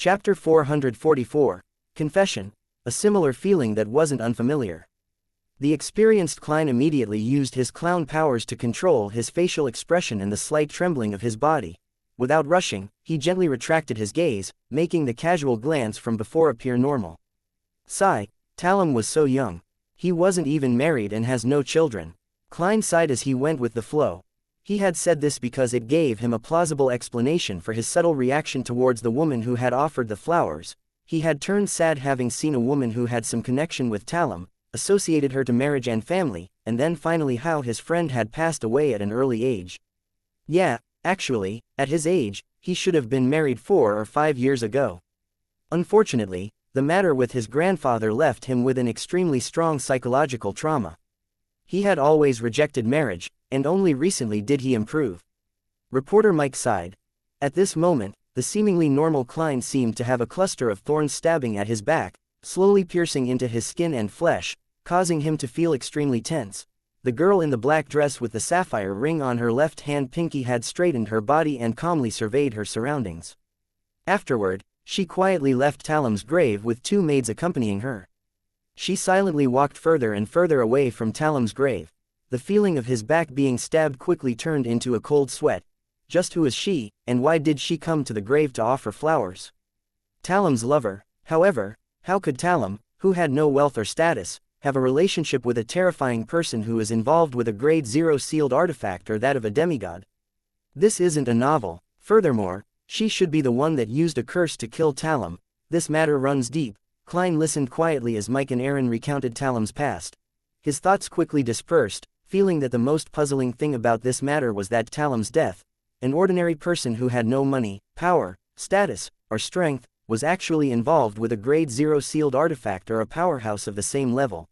Chapter 444, Confession, a similar feeling that wasn't unfamiliar. The experienced Klein immediately used his clown powers to control his facial expression and the slight trembling of his body. Without rushing, he gently retracted his gaze, making the casual glance from before appear normal. Sigh, Talum was so young. He wasn't even married and has no children. Klein sighed as he went with the flow. He had said this because it gave him a plausible explanation for his subtle reaction towards the woman who had offered the flowers. He had turned sad having seen a woman who had some connection with Talum, associated her to marriage and family, and then finally how his friend had passed away at an early age. Yeah, actually, at his age, he should have been married 4 or 5 years ago. Unfortunately, the matter with his grandfather left him with an extremely strong psychological trauma. He had always rejected marriage, and only recently did he improve. Reporter Mike sighed. At this moment, the seemingly normal Klein seemed to have a cluster of thorns stabbing at his back, slowly piercing into his skin and flesh, causing him to feel extremely tense. The girl in the black dress with the sapphire ring on her left hand pinky had straightened her body and calmly surveyed her surroundings. Afterward, she quietly left Talum's grave with 2 maids accompanying her. She silently walked further and further away from Talum's grave. The feeling of his back being stabbed quickly turned into a cold sweat. Just who is she, and why did she come to the grave to offer flowers? Talum's lover. However, how could Talum, who had no wealth or status, have a relationship with a terrifying person who is involved with a grade 0 sealed artifact or that of a demigod? This isn't a novel. Furthermore, she should be the one that used a curse to kill Talum. This matter runs deep. Klein listened quietly as Mike and Aaron recounted Talum's past. His thoughts quickly dispersed, feeling that the most puzzling thing about this matter was that Talum's death, an ordinary person who had no money, power, status, or strength, was actually involved with a grade 0 sealed artifact or a powerhouse of the same level.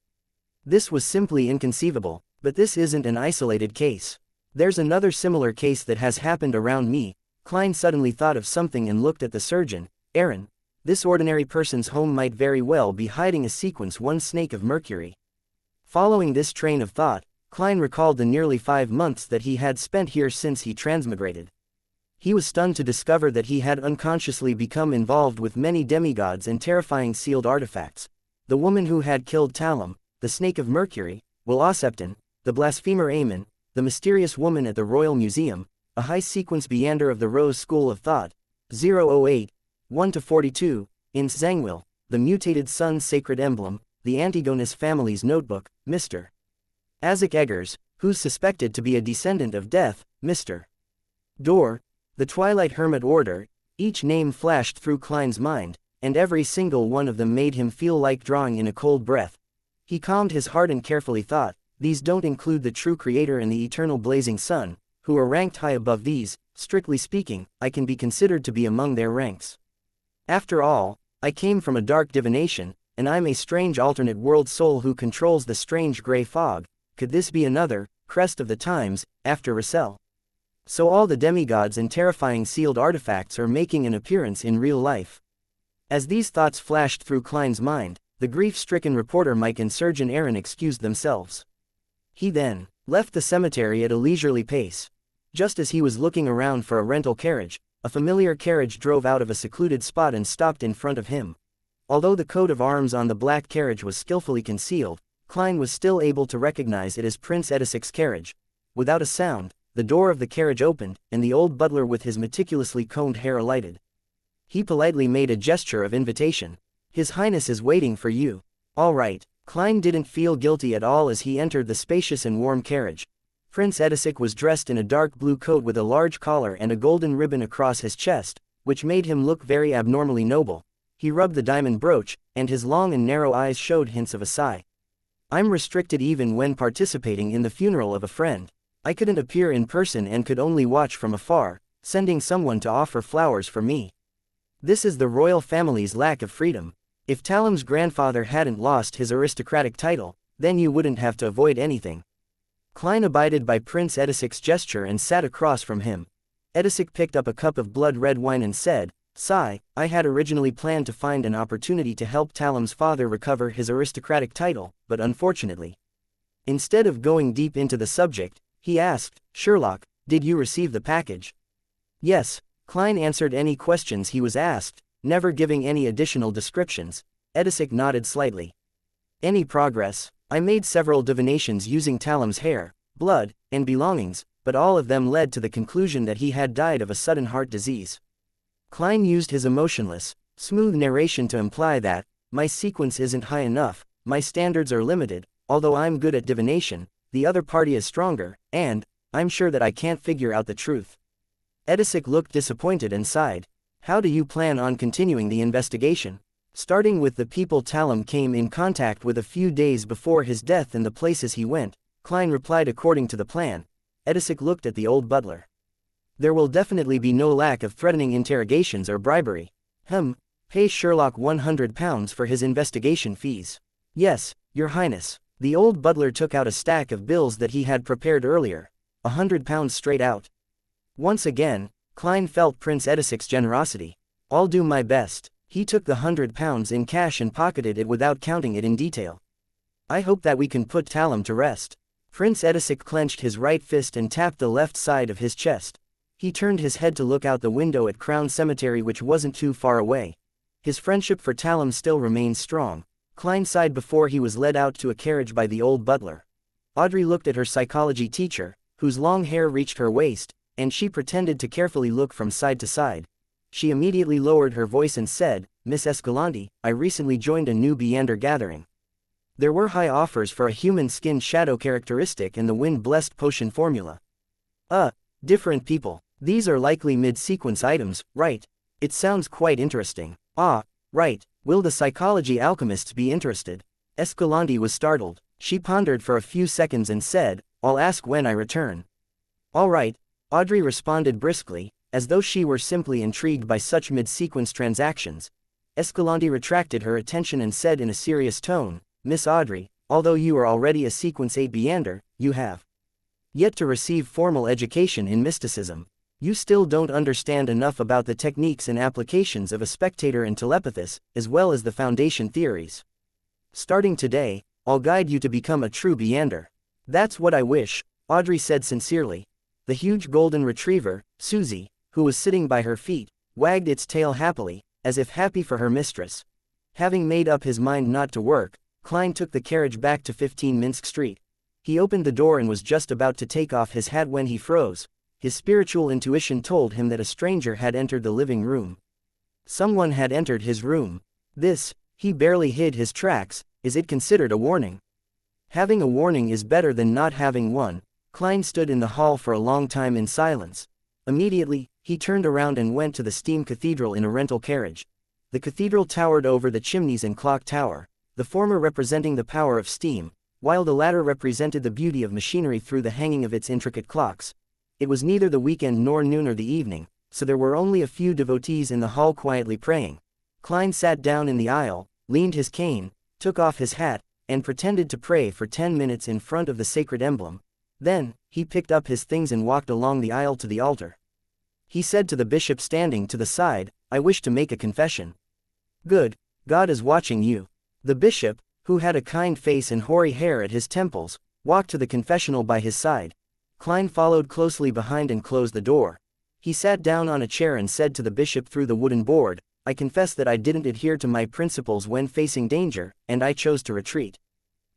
This was simply inconceivable, but this isn't an isolated case. There's another similar case that has happened around me. Klein suddenly thought of something and looked at the surgeon. Aaron, this ordinary person's home might very well be hiding a sequence 1 snake of mercury. Following this train of thought, Klein recalled the nearly 5 months that he had spent here since he transmigrated. He was stunned to discover that he had unconsciously become involved with many demigods and terrifying sealed artifacts. The woman who had killed Talum, the snake of mercury, Will-Osepton, the blasphemer Aemon, the mysterious woman at the Royal Museum, a high-sequence Beander of the Rose School of Thought, 008, 1-42, in Zangwil, the mutated sun's sacred emblem, the Antigonus family's notebook, Mr. Isaac Eggers, who's suspected to be a descendant of death, Mr. Door, the Twilight Hermit Order. Each name flashed through Klein's mind, and every single one of them made him feel like drawing in a cold breath. He calmed his heart and carefully thought, these don't include the true creator and the eternal blazing sun, who are ranked high above these. Strictly speaking, I can be considered to be among their ranks. After all, I came from a dark divination, and I'm a strange alternate world soul who controls the strange gray fog. Could this be another crest of the times, after Russell? So all the demigods and terrifying sealed artifacts are making an appearance in real life. As these thoughts flashed through Klein's mind, the grief-stricken reporter Mike and surgeon Aaron excused themselves. He then left the cemetery at a leisurely pace. Just as he was looking around for a rental carriage, a familiar carriage drove out of a secluded spot and stopped in front of him. Although the coat of arms on the black carriage was skillfully concealed, Klein was still able to recognize it as Prince Edisic's carriage. Without a sound, the door of the carriage opened, and the old butler with his meticulously combed hair alighted. He politely made a gesture of invitation. His Highness is waiting for you. All right. Klein didn't feel guilty at all as he entered the spacious and warm carriage. Prince Edisic was dressed in a dark blue coat with a large collar and a golden ribbon across his chest, which made him look very abnormally noble. He rubbed the diamond brooch, and his long and narrow eyes showed hints of a sigh. I'm restricted even when participating in the funeral of a friend. I couldn't appear in person and could only watch from afar, sending someone to offer flowers for me. This is the royal family's lack of freedom. If Talum's grandfather hadn't lost his aristocratic title, then you wouldn't have to avoid anything. Klein abided by Prince Edisic's gesture and sat across from him. Edisic picked up a cup of blood-red wine and said, "Sigh, I had originally planned to find an opportunity to help Talum's father recover his aristocratic title, but unfortunately." Instead of going deep into the subject, he asked, "Sherlock, did you receive the package?" "Yes," Klein answered any questions he was asked, never giving any additional descriptions. Edisic nodded slightly. Any progress? I made several divinations using Talam's hair, blood, and belongings, but all of them led to the conclusion that he had died of a sudden heart disease. Klein used his emotionless, smooth narration to imply that, my sequence isn't high enough, my standards are limited, although I'm good at divination, the other party is stronger, and, I'm sure that I can't figure out the truth. Edisic looked disappointed and sighed. How do you plan on continuing the investigation? Starting with the people Talam came in contact with a few days before his death and the places he went, Klein replied according to the plan. Edisic looked at the old butler. There will definitely be no lack of threatening interrogations or bribery. Pay Sherlock £100 for his investigation fees. Yes, Your Highness. The old butler took out a stack of bills that he had prepared earlier. £100 straight out. Once again, Klein felt Prince Edisic's generosity. I'll do my best. He took the £100 in cash and pocketed it without counting it in detail. I hope that we can put Talam to rest. Prince Edisic clenched his right fist and tapped the left side of his chest. He turned his head to look out the window at Crown Cemetery, which wasn't too far away. His friendship for Talam still remained strong. Klein sighed before he was led out to a carriage by the old butler. Audrey looked at her psychology teacher, whose long hair reached her waist, and she pretended to carefully look from side to side. She immediately lowered her voice and said, Miss Escalante, I recently joined a new Beander gathering. There were high offers for a human skin shadow characteristic and the wind-blessed potion formula. Different people. These are likely mid-sequence items, right? It sounds quite interesting. Right. Will the psychology alchemists be interested? Escalante was startled. She pondered for a few seconds and said, I'll ask when I return. All right, Audrey responded briskly, as though she were simply intrigued by such mid-sequence transactions. Escalante retracted her attention and said in a serious tone, Miss Audrey, although you are already a Sequence 8 Beander, you have yet to receive formal education in mysticism. You still don't understand enough about the techniques and applications of a spectator and telepathist, as well as the foundation theories. Starting today, I'll guide you to become a true Beander. That's what I wish, Audrey said sincerely. The huge golden retriever, Susie, who was sitting by her feet, wagged its tail happily, as if happy for her mistress. Having made up his mind not to work, Klein took the carriage back to 15 Minsk Street. He opened the door and was just about to take off his hat when he froze. His spiritual intuition told him that a stranger had entered the living room. Someone had entered his room. He barely hid his tracks. Is it considered a warning? Having a warning is better than not having one. Klein stood in the hall for a long time in silence. Immediately, he turned around and went to the steam cathedral in a rental carriage. The cathedral towered over the chimneys and clock tower, the former representing the power of steam, while the latter represented the beauty of machinery through the hanging of its intricate clocks. It was neither the weekend nor noon or the evening, so there were only a few devotees in the hall quietly praying. Klein sat down in the aisle, leaned his cane, took off his hat, and pretended to pray for 10 minutes in front of the sacred emblem. Then, he picked up his things and walked along the aisle to the altar. He said to the bishop standing to the side, I wish to make a confession. Good, God is watching you. The bishop, who had a kind face and hoary hair at his temples, walked to the confessional by his side. Klein followed closely behind and closed the door. He sat down on a chair and said to the bishop through the wooden board, I confess that I didn't adhere to my principles when facing danger, and I chose to retreat.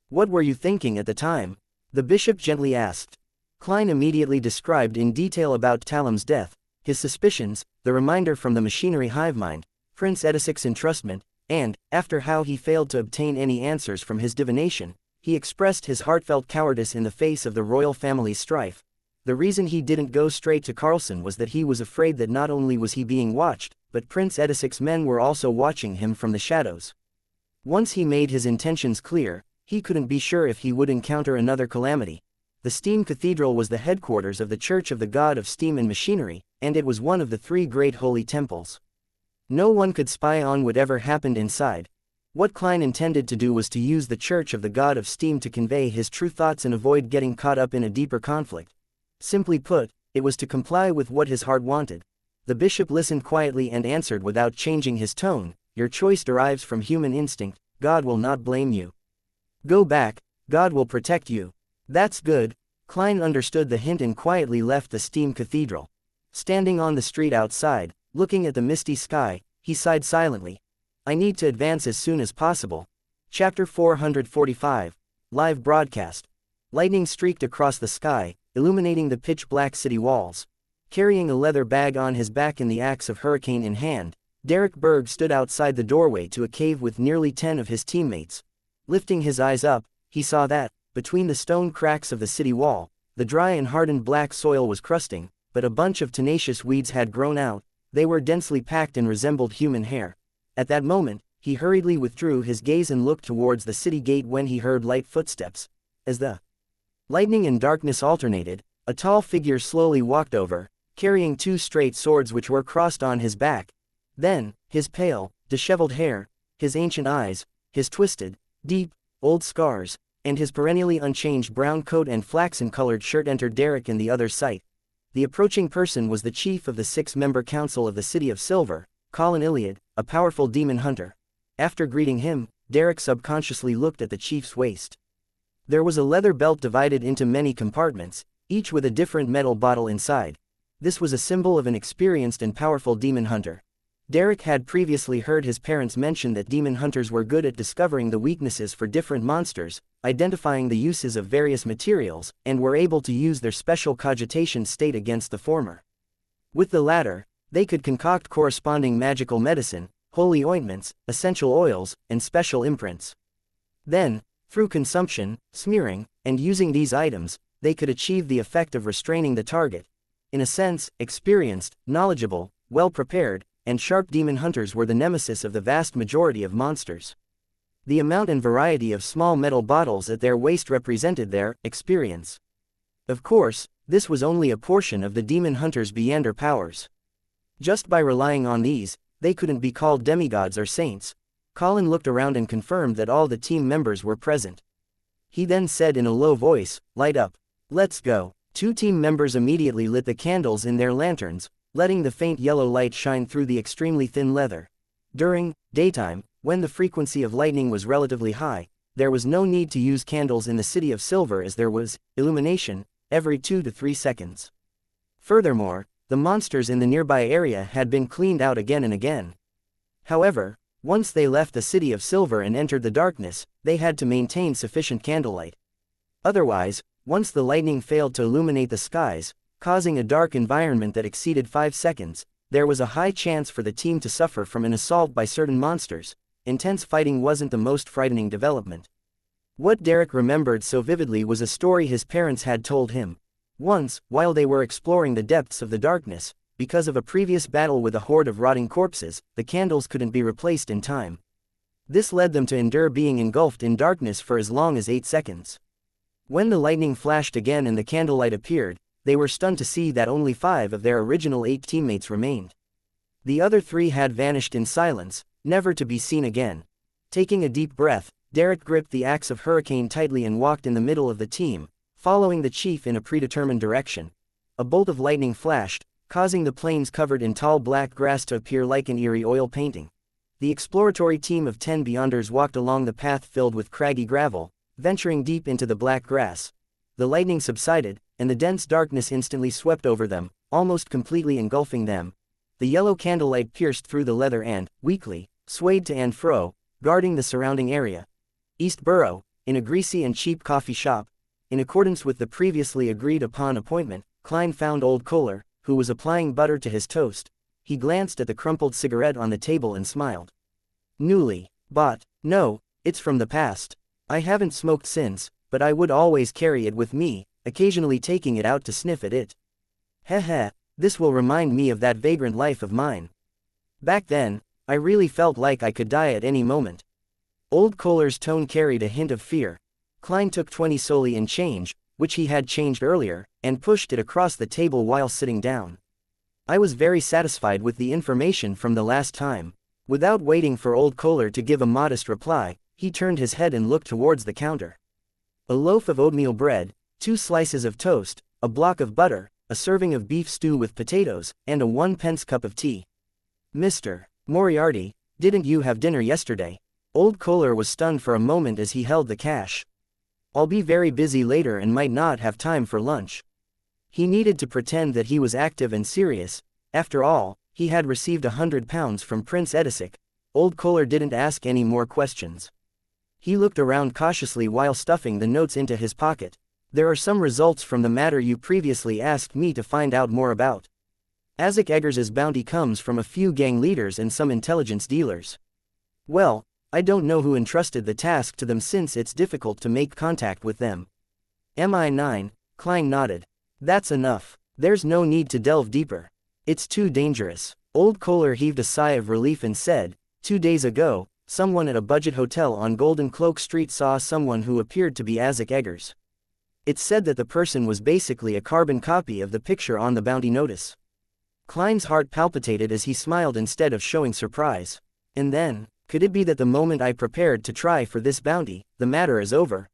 What were you thinking at the time? The bishop gently asked. Klein immediately described in detail about Talam's death, his suspicions, the reminder from the machinery hivemind, Prince Edisic's entrustment, and, after how he failed to obtain any answers from his divination, he expressed his heartfelt cowardice in the face of the royal family's strife. The reason he didn't go straight to Carlson was that he was afraid that not only was he being watched, but Prince Edisic's men were also watching him from the shadows. Once he made his intentions clear, he couldn't be sure if he would encounter another calamity. The Steam Cathedral was the headquarters of the Church of the God of Steam and Machinery, and it was one of the 3 great holy temples. No one could spy on whatever happened inside. What Klein intended to do was to use the Church of the God of Steam to convey his true thoughts and avoid getting caught up in a deeper conflict. Simply put, it was to comply with what his heart wanted. The bishop listened quietly and answered without changing his tone, Your choice derives from human instinct, God will not blame you. Go back, God will protect you. That's good. Klein understood the hint and quietly left the Steam Cathedral. Standing on the street outside, looking at the misty sky, he sighed silently. I need to advance as soon as possible. Chapter 445. Live broadcast. Lightning streaked across the sky, illuminating the pitch-black city walls. Carrying a leather bag on his back and the axe of hurricane in hand, Derek Berg stood outside the doorway to a cave with nearly 10 of his teammates. Lifting his eyes up, he saw that, between the stone cracks of the city wall, the dry and hardened black soil was crusting, but a bunch of tenacious weeds had grown out. They were densely packed and resembled human hair. At that moment, he hurriedly withdrew his gaze and looked towards the city gate when he heard light footsteps. As the lightning and darkness alternated, a tall figure slowly walked over, carrying 2 straight swords which were crossed on his back. Then, his pale, disheveled hair, his ancient eyes, his twisted, deep, old scars, and his perennially unchanged brown coat and flaxen-colored shirt entered Derek in the other's sight. The approaching person was the chief of the 6-member council of the City of Silver, Colin Iliad, a powerful demon hunter. After greeting him, Derek subconsciously looked at the chief's waist. There was a leather belt divided into many compartments, each with a different metal bottle inside. This was a symbol of an experienced and powerful demon hunter. Derek had previously heard his parents mention that demon hunters were good at discovering the weaknesses for different monsters, identifying the uses of various materials, and were able to use their special cogitation state against the former. With the latter, they could concoct corresponding magical medicine, holy ointments, essential oils, and special imprints. Then, through consumption, smearing, and using these items, they could achieve the effect of restraining the target. In a sense, experienced, knowledgeable, well-prepared, and sharp demon hunters were the nemesis of the vast majority of monsters. The amount and variety of small metal bottles at their waist represented their experience. Of course, this was only a portion of the demon hunters' beyonder powers. Just by relying on these, they couldn't be called demigods or saints. Colin looked around and confirmed that all the team members were present. He then said in a low voice, "Light up. Let's go." 2 team members immediately lit the candles in their lanterns, letting the faint yellow light shine through the extremely thin leather. During daytime, when the frequency of lightning was relatively high, there was no need to use candles in the City of Silver as there was illumination every 2 to 3 seconds. Furthermore, the monsters in the nearby area had been cleaned out again and again. However, once they left the City of Silver and entered the darkness, they had to maintain sufficient candlelight. Otherwise, once the lightning failed to illuminate the skies, causing a dark environment that exceeded 5 seconds, there was a high chance for the team to suffer from an assault by certain monsters. Intense fighting wasn't the most frightening development. What Derek remembered so vividly was a story his parents had told him. Once, while they were exploring the depths of the darkness, because of a previous battle with a horde of rotting corpses, the candles couldn't be replaced in time. This led them to endure being engulfed in darkness for as long as 8 seconds. When the lightning flashed again and the candlelight appeared, they were stunned to see that only 5 of their original 8 teammates remained. The other 3 had vanished in silence, never to be seen again. Taking a deep breath, Derek gripped the axe of hurricane tightly and walked in the middle of the team, following the chief in a predetermined direction. A bolt of lightning flashed, causing the plains covered in tall black grass to appear like an eerie oil painting. The exploratory team of 10 Beyonders walked along the path filled with craggy gravel, venturing deep into the black grass. The lightning subsided, and the dense darkness instantly swept over them, almost completely engulfing them. The yellow candlelight pierced through the leather and, weakly, swayed to and fro, guarding the surrounding area. East Borough, in a greasy and cheap coffee shop. In accordance with the previously agreed-upon appointment, Klein found old Kohler, who was applying butter to his toast. He glanced at the crumpled cigarette on the table and smiled. "Newly bought? No, it's from the past. I haven't smoked since, but I would always carry it with me, occasionally taking it out to sniff at it. Heh, this will remind me of that vagrant life of mine. Back then, I really felt like I could die at any moment." Old Kohler's tone carried a hint of fear. Klein took 20 solely in change, which he had changed earlier, and pushed it across the table while sitting down. "I was very satisfied with the information from the last time." Without waiting for old Kohler to give a modest reply, he turned his head and looked towards the counter. A loaf of oatmeal bread, 2 slices of toast, a block of butter, a serving of beef stew with potatoes, and a 1-pence cup of tea. "Mr. Moriarty, didn't you have dinner yesterday?" Old Kohler was stunned for a moment as he held the cash. "I'll be very busy later and might not have time for lunch." He needed to pretend that he was active and serious. After all, He had received £100 from Prince Edisic. Old Kohler didn't ask any more questions. He looked around cautiously while stuffing the notes into his pocket. There are some results from the matter you previously asked me to find out more about. Isaac Eggers's bounty comes from a few gang leaders and some intelligence dealers. Well, I don't know who entrusted the task to them since it's difficult to make contact with them. MI9, Klein nodded. That's enough. There's no need to delve deeper. It's too dangerous. Old Kohler heaved a sigh of relief and said, 2 days ago, someone at a budget hotel on Golden Cloak Street saw someone who appeared to be Isaac Eggers. It said that the person was basically a carbon copy of the picture on the bounty notice. Klein's heart palpitated as he smiled instead of showing surprise. And then, could it be that the moment I prepared to try for this bounty, the matter is over?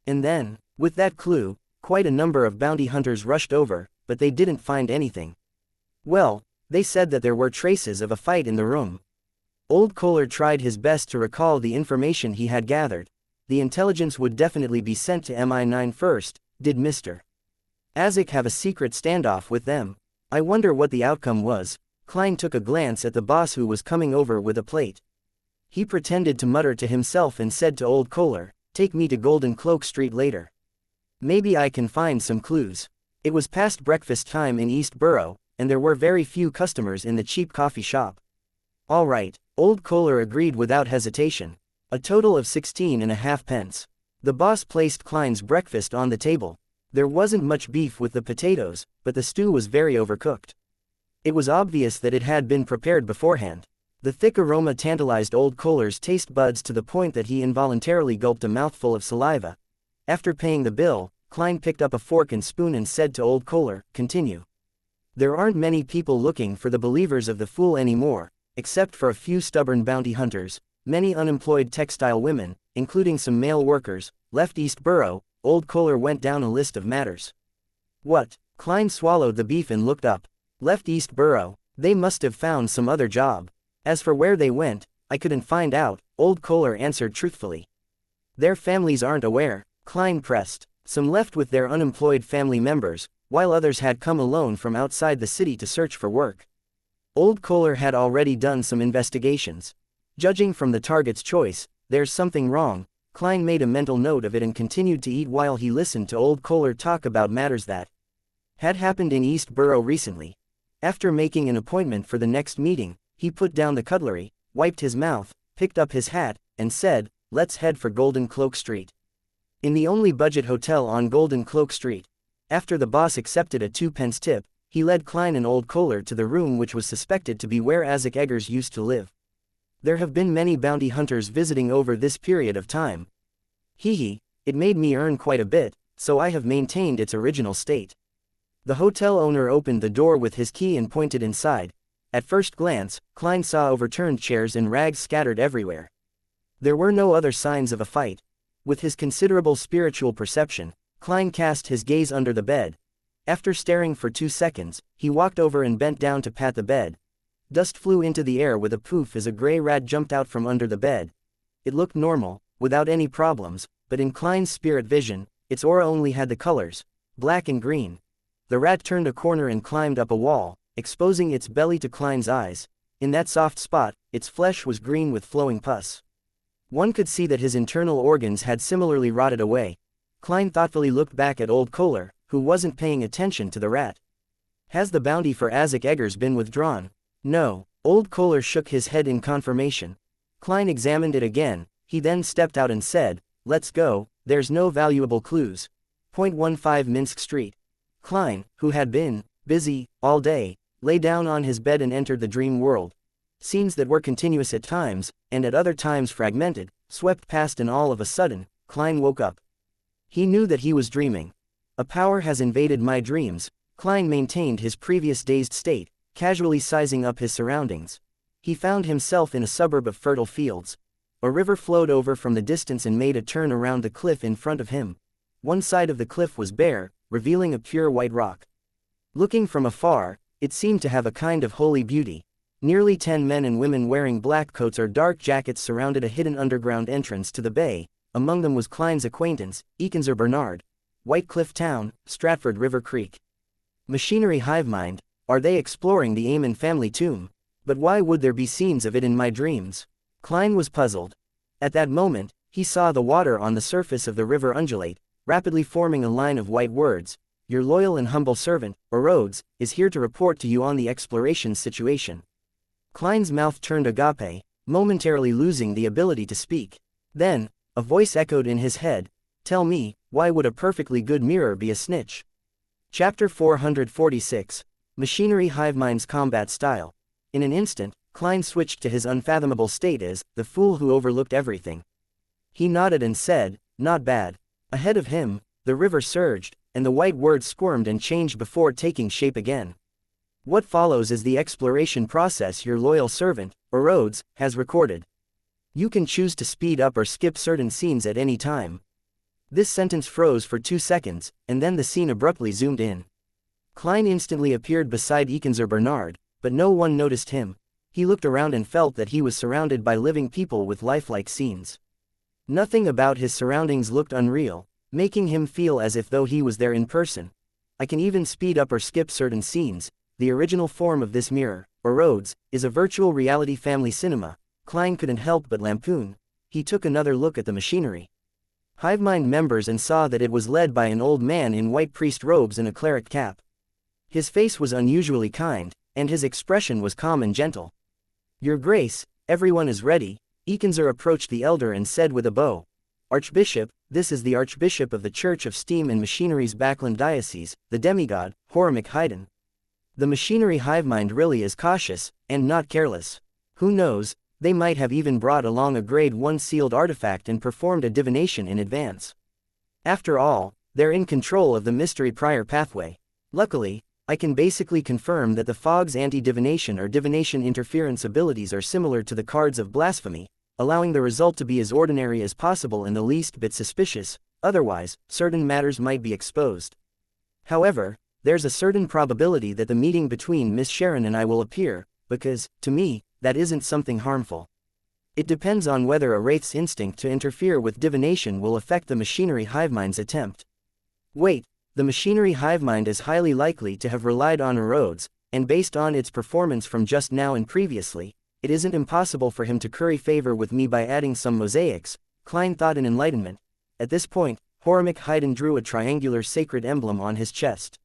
And then, with that clue, quite a number of bounty hunters rushed over, but they didn't find anything. Well, they said that there were traces of a fight in the room. Old Kohler tried his best to recall the information he had gathered. The intelligence would definitely be sent to MI9 first. Did Mr. Isaac have a secret standoff with them? I wonder what the outcome was. Klein took a glance at the boss who was coming over with a plate. He pretended to mutter to himself and said to Old Kohler, "Take me to Golden Cloak Street later. Maybe I can find some clues." It was past breakfast time in East Borough, and there were very few customers in the cheap coffee shop. All right, Old Kohler agreed without hesitation. A total of 16.5 pence. The boss placed Klein's breakfast on the table. There wasn't much beef with the potatoes, but the stew was very overcooked. It was obvious that it had been prepared beforehand. The thick aroma tantalized Old Kohler's taste buds to the point that he involuntarily gulped a mouthful of saliva. After paying the bill, Klein picked up a fork and spoon and said to Old Kohler, "Continue. There aren't many people looking for the believers of the fool anymore, except for a few stubborn bounty hunters. Many unemployed textile women, including some male workers, left East Borough." Old Kohler went down a list of matters. What? Klein swallowed the beef and looked up. Left East Borough? They must have found some other job. As for where they went, I couldn't find out, Old Kohler answered truthfully. Their families aren't aware, Klein pressed. Some left with their unemployed family members, while others had come alone from outside the city to search for work. Old Kohler had already done some investigations. Judging from the target's choice, there's something wrong. Klein made a mental note of it and continued to eat while he listened to Old Kohler talk about matters that had happened in East Borough recently. After making an appointment for the next meeting, he put down the cutlery, wiped his mouth, picked up his hat, and said, "Let's head for Golden Cloak Street." In the only budget hotel on Golden Cloak Street, after the boss accepted a 2-pence tip, he led Klein and Old Kohler to the room which was suspected to be where Isaac Eggers used to live. There have been many bounty hunters visiting over this period of time. It made me earn quite a bit, so I have maintained its original state. The hotel owner opened the door with his key and pointed inside. At first glance, Klein saw overturned chairs and rags scattered everywhere. There were no other signs of a fight. With his considerable spiritual perception, Klein cast his gaze under the bed. After staring for 2 seconds, he walked over and bent down to pat the bed. Dust flew into the air with a poof as a gray rat jumped out from under the bed. It looked normal, without any problems, but in Klein's spirit vision, its aura only had the colors, black and green. The rat turned a corner and climbed up a wall, exposing its belly to Klein's eyes. In that soft spot, its flesh was green with flowing pus. One could see that his internal organs had similarly rotted away. Klein thoughtfully looked back at Old Kohler, who wasn't paying attention to the rat. "Has the bounty for Isaac Eggers been withdrawn?" "No." Old Kohler shook his head in confirmation. Klein examined it again. He then stepped out and said, "Let's go, there's no valuable clues." 15 Minsk Street. Klein, who had been busy all day, lay down on his bed and entered the dream world. Scenes that were continuous at times, and at other times fragmented, swept past, and all of a sudden, Klein woke up. He knew that he was dreaming. "A power has invaded my dreams." Klein maintained his previous dazed state, casually sizing up his surroundings. He found himself in a suburb of fertile fields. A river flowed over from the distance and made a turn around the cliff in front of him. One side of the cliff was bare, revealing a pure white rock. Looking from afar, it seemed to have a kind of holy beauty. Nearly 10 men and women wearing black coats or dark jackets surrounded a hidden underground entrance to the bay. Among them was Klein's acquaintance, Ekenser Bernard. White Cliff Town, Stratford River Creek. Machinery Hivemind. Are they exploring the Aemon family tomb? But why would there be scenes of it in my dreams? Klein was puzzled. At that moment, he saw the water on the surface of the river undulate, rapidly forming a line of white words. Your loyal and humble servant, Rhodes, is here to report to you on the exploration situation. Klein's mouth turned agape, momentarily losing the ability to speak. Then, a voice echoed in his head, tell me, why would a perfectly good mirror be a snitch? Chapter 446, Machinery Hivemind's Combat Style. In an instant, Klein switched to his unfathomable state as the fool who overlooked everything. He nodded and said, not bad. Ahead of him, the river surged, and the white words squirmed and changed before taking shape again. What follows is the exploration process your loyal servant, Rhodes, has recorded. You can choose to speed up or skip certain scenes at any time. This sentence froze for 2 seconds, and then the scene abruptly zoomed in. Klein instantly appeared beside Ekenzer Bernard, but no one noticed him. He looked around and felt that he was surrounded by living people with lifelike scenes. Nothing about his surroundings looked unreal, making him feel as if though he was there in person. I can even speed up or skip certain scenes. The original form of this mirror, Rhodes, is a virtual reality family cinema. Klein couldn't help but lampoon. He took another look at the machinery Hivemind members and saw that it was led by an old man in white priest robes and a cleric cap. His face was unusually kind, and his expression was calm and gentle. Your Grace, everyone is ready. Ekenzer approached the elder and said with a bow. Archbishop, this is the Archbishop of the Church of Steam and Machinery's Backland Diocese, the demigod, Horamic Haydn. The machinery Hivemind really is cautious, and not careless. Who knows, they might have even brought along a grade 1 sealed artifact and performed a divination in advance. After all, they're in control of the mystery prior pathway. Luckily, I can basically confirm that the Fog's anti-divination or divination interference abilities are similar to the cards of blasphemy, allowing the result to be as ordinary as possible and the least bit suspicious, otherwise, certain matters might be exposed. However, there's a certain probability that the meeting between Miss Sharon and I will appear, because, to me, that isn't something harmful. It depends on whether a wraith's instinct to interfere with divination will affect the machinery Hivemind's attempt. Wait, the machinery Hivemind is highly likely to have relied on Rhodes, and based on its performance from just now and previously, it isn't impossible for him to curry favor with me by adding some mosaics, Klein thought in enlightenment. At this point, Horamic Haydn drew a triangular sacred emblem on his chest.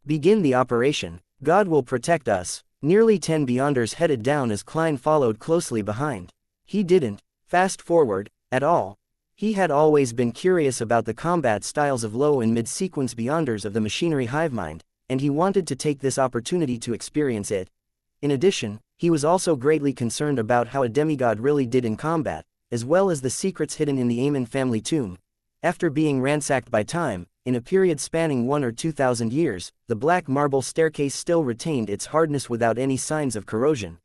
Begin the operation. God will protect us. Nearly 10 Beyonders headed down as Klein followed closely behind. He didn't fast forward at all. He had always been curious about the combat styles of low and mid-sequence Beyonders of the machinery Hivemind, and he wanted to take this opportunity to experience it. In addition, he was also greatly concerned about how a demigod really did in combat, as well as the secrets hidden in the Aemon family tomb. After being ransacked by time, in a period spanning 1 or 2,000 years, the black marble staircase still retained its hardness without any signs of corrosion.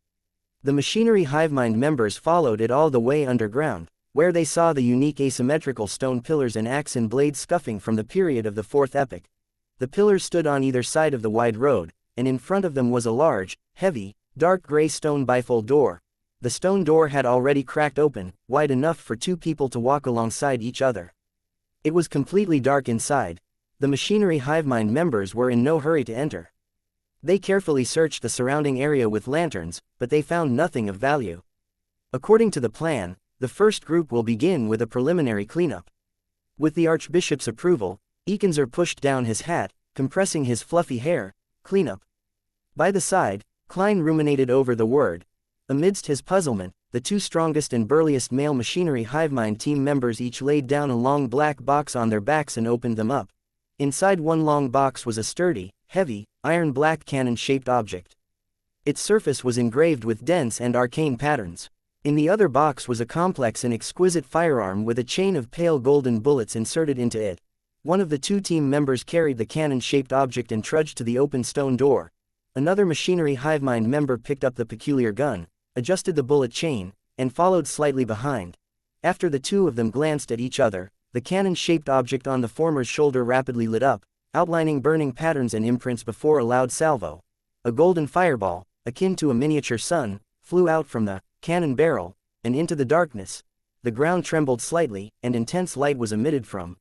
The machinery Hivemind members followed it all the way underground, where they saw the unique asymmetrical stone pillars and axe and blade scuffing from the period of the Fourth Epoch. The pillars stood on either side of the wide road, and in front of them was a large, heavy, dark gray stone bifold door. The stone door had already cracked open, wide enough for 2 people to walk alongside each other. It was completely dark inside. The machinery Hivemind members were in no hurry to enter. They carefully searched the surrounding area with lanterns, but they found nothing of value. According to the plan, the first group will begin with a preliminary cleanup. With the Archbishop's approval, Ekenzer pushed down his hat, compressing his fluffy hair. Cleanup. By the side, Klein ruminated over the word. Amidst his puzzlement, the 2 strongest and burliest male machinery Hivemind team members each laid down a long black box on their backs and opened them up. Inside one long box was a sturdy, heavy, iron-black cannon-shaped object. Its surface was engraved with dense and arcane patterns. In the other box was a complex and exquisite firearm with a chain of pale golden bullets inserted into it. One of the 2 team members carried the cannon-shaped object and trudged to the open stone door. Another machinery Hivemind member picked up the peculiar gun, adjusted the bullet chain, and followed slightly behind. After the 2 of them glanced at each other, the cannon-shaped object on the former's shoulder rapidly lit up, outlining burning patterns and imprints before a loud salvo. A golden fireball, akin to a miniature sun, flew out from the cannon barrel, and into the darkness. The ground trembled slightly, and intense light was emitted from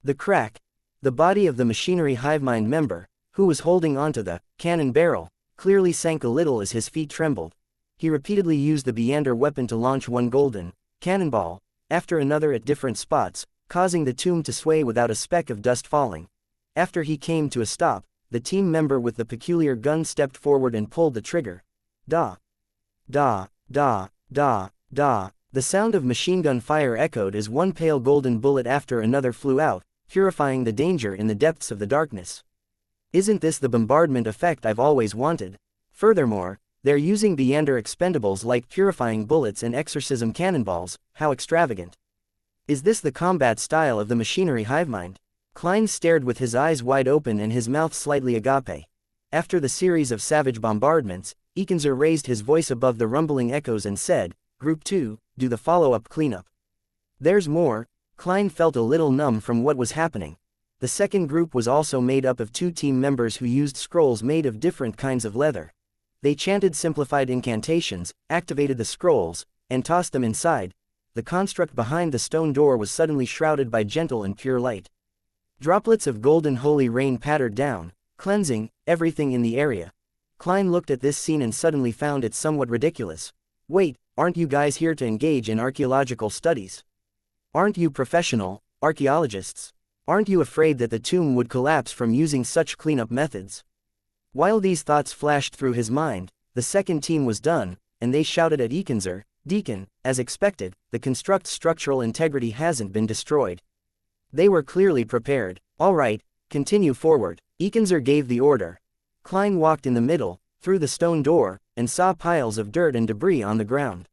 the crack. The body of the machinery Hivemind member, who was holding onto the cannon barrel, clearly sank a little as his feet trembled. He repeatedly used the Beander weapon to launch one golden cannonball after another at different spots, causing the tomb to sway without a speck of dust falling. After he came to a stop, the team member with the peculiar gun stepped forward and pulled the trigger. Da. Da. Da. Da. Da. The sound of machine gun fire echoed as one pale golden bullet after another flew out, purifying the danger in the depths of the darkness. Isn't this the bombardment effect I've always wanted? Furthermore, they're using Beander expendables like purifying bullets and exorcism cannonballs. How extravagant. Is this the combat style of the machinery hivemind? Klein stared with his eyes wide open and his mouth slightly agape. After the series of savage bombardments, Ekenzer raised his voice above the rumbling echoes and said, Group 2, do the follow-up cleanup. There's more. Klein felt a little numb from what was happening. The second group was also made up of 2 team members who used scrolls made of different kinds of leather. They chanted simplified incantations, activated the scrolls, and tossed them inside. The construct behind the stone door was suddenly shrouded by gentle and pure light. Droplets of golden holy rain pattered down, cleansing everything in the area. Klein looked at this scene and suddenly found it somewhat ridiculous. Wait, aren't you guys here to engage in archaeological studies? Aren't you professional archaeologists? Aren't you afraid that the tomb would collapse from using such cleanup methods? While these thoughts flashed through his mind, the second team was done, and they shouted at Ekenzer, Deacon, as expected, the construct's structural integrity hasn't been destroyed. They were clearly prepared. All right, continue forward. Ekenzer gave the order. Klein walked in the middle, through the stone door, and saw piles of dirt and debris on the ground.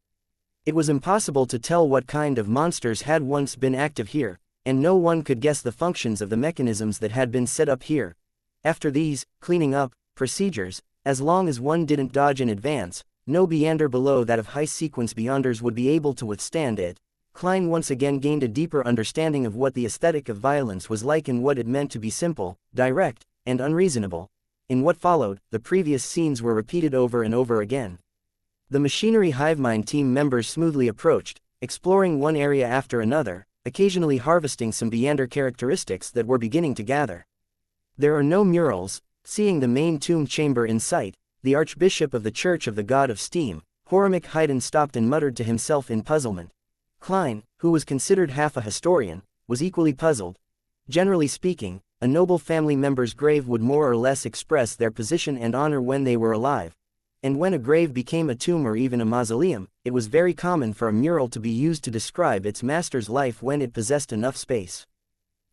It was impossible to tell what kind of monsters had once been active here, and no one could guess the functions of the mechanisms that had been set up here. After these cleaning up procedures, as long as one didn't dodge in advance, no Beander below that of high-sequence Beyonders would be able to withstand it. Klein once again gained a deeper understanding of what the aesthetic of violence was like and what it meant to be simple, direct, and unreasonable. In what followed, the previous scenes were repeated over and over again. The machinery hivemind team members smoothly approached, exploring one area after another, occasionally harvesting some Beander characteristics that were beginning to gather. There are no murals. Seeing the main tomb chamber in sight, the Archbishop of the Church of the God of Steam, Horamic Haydn, stopped and muttered to himself in puzzlement. Klein, who was considered half a historian, was equally puzzled. Generally speaking, a noble family member's grave would more or less express their position and honor when they were alive. And when a grave became a tomb or even a mausoleum, it was very common for a mural to be used to describe its master's life when it possessed enough space.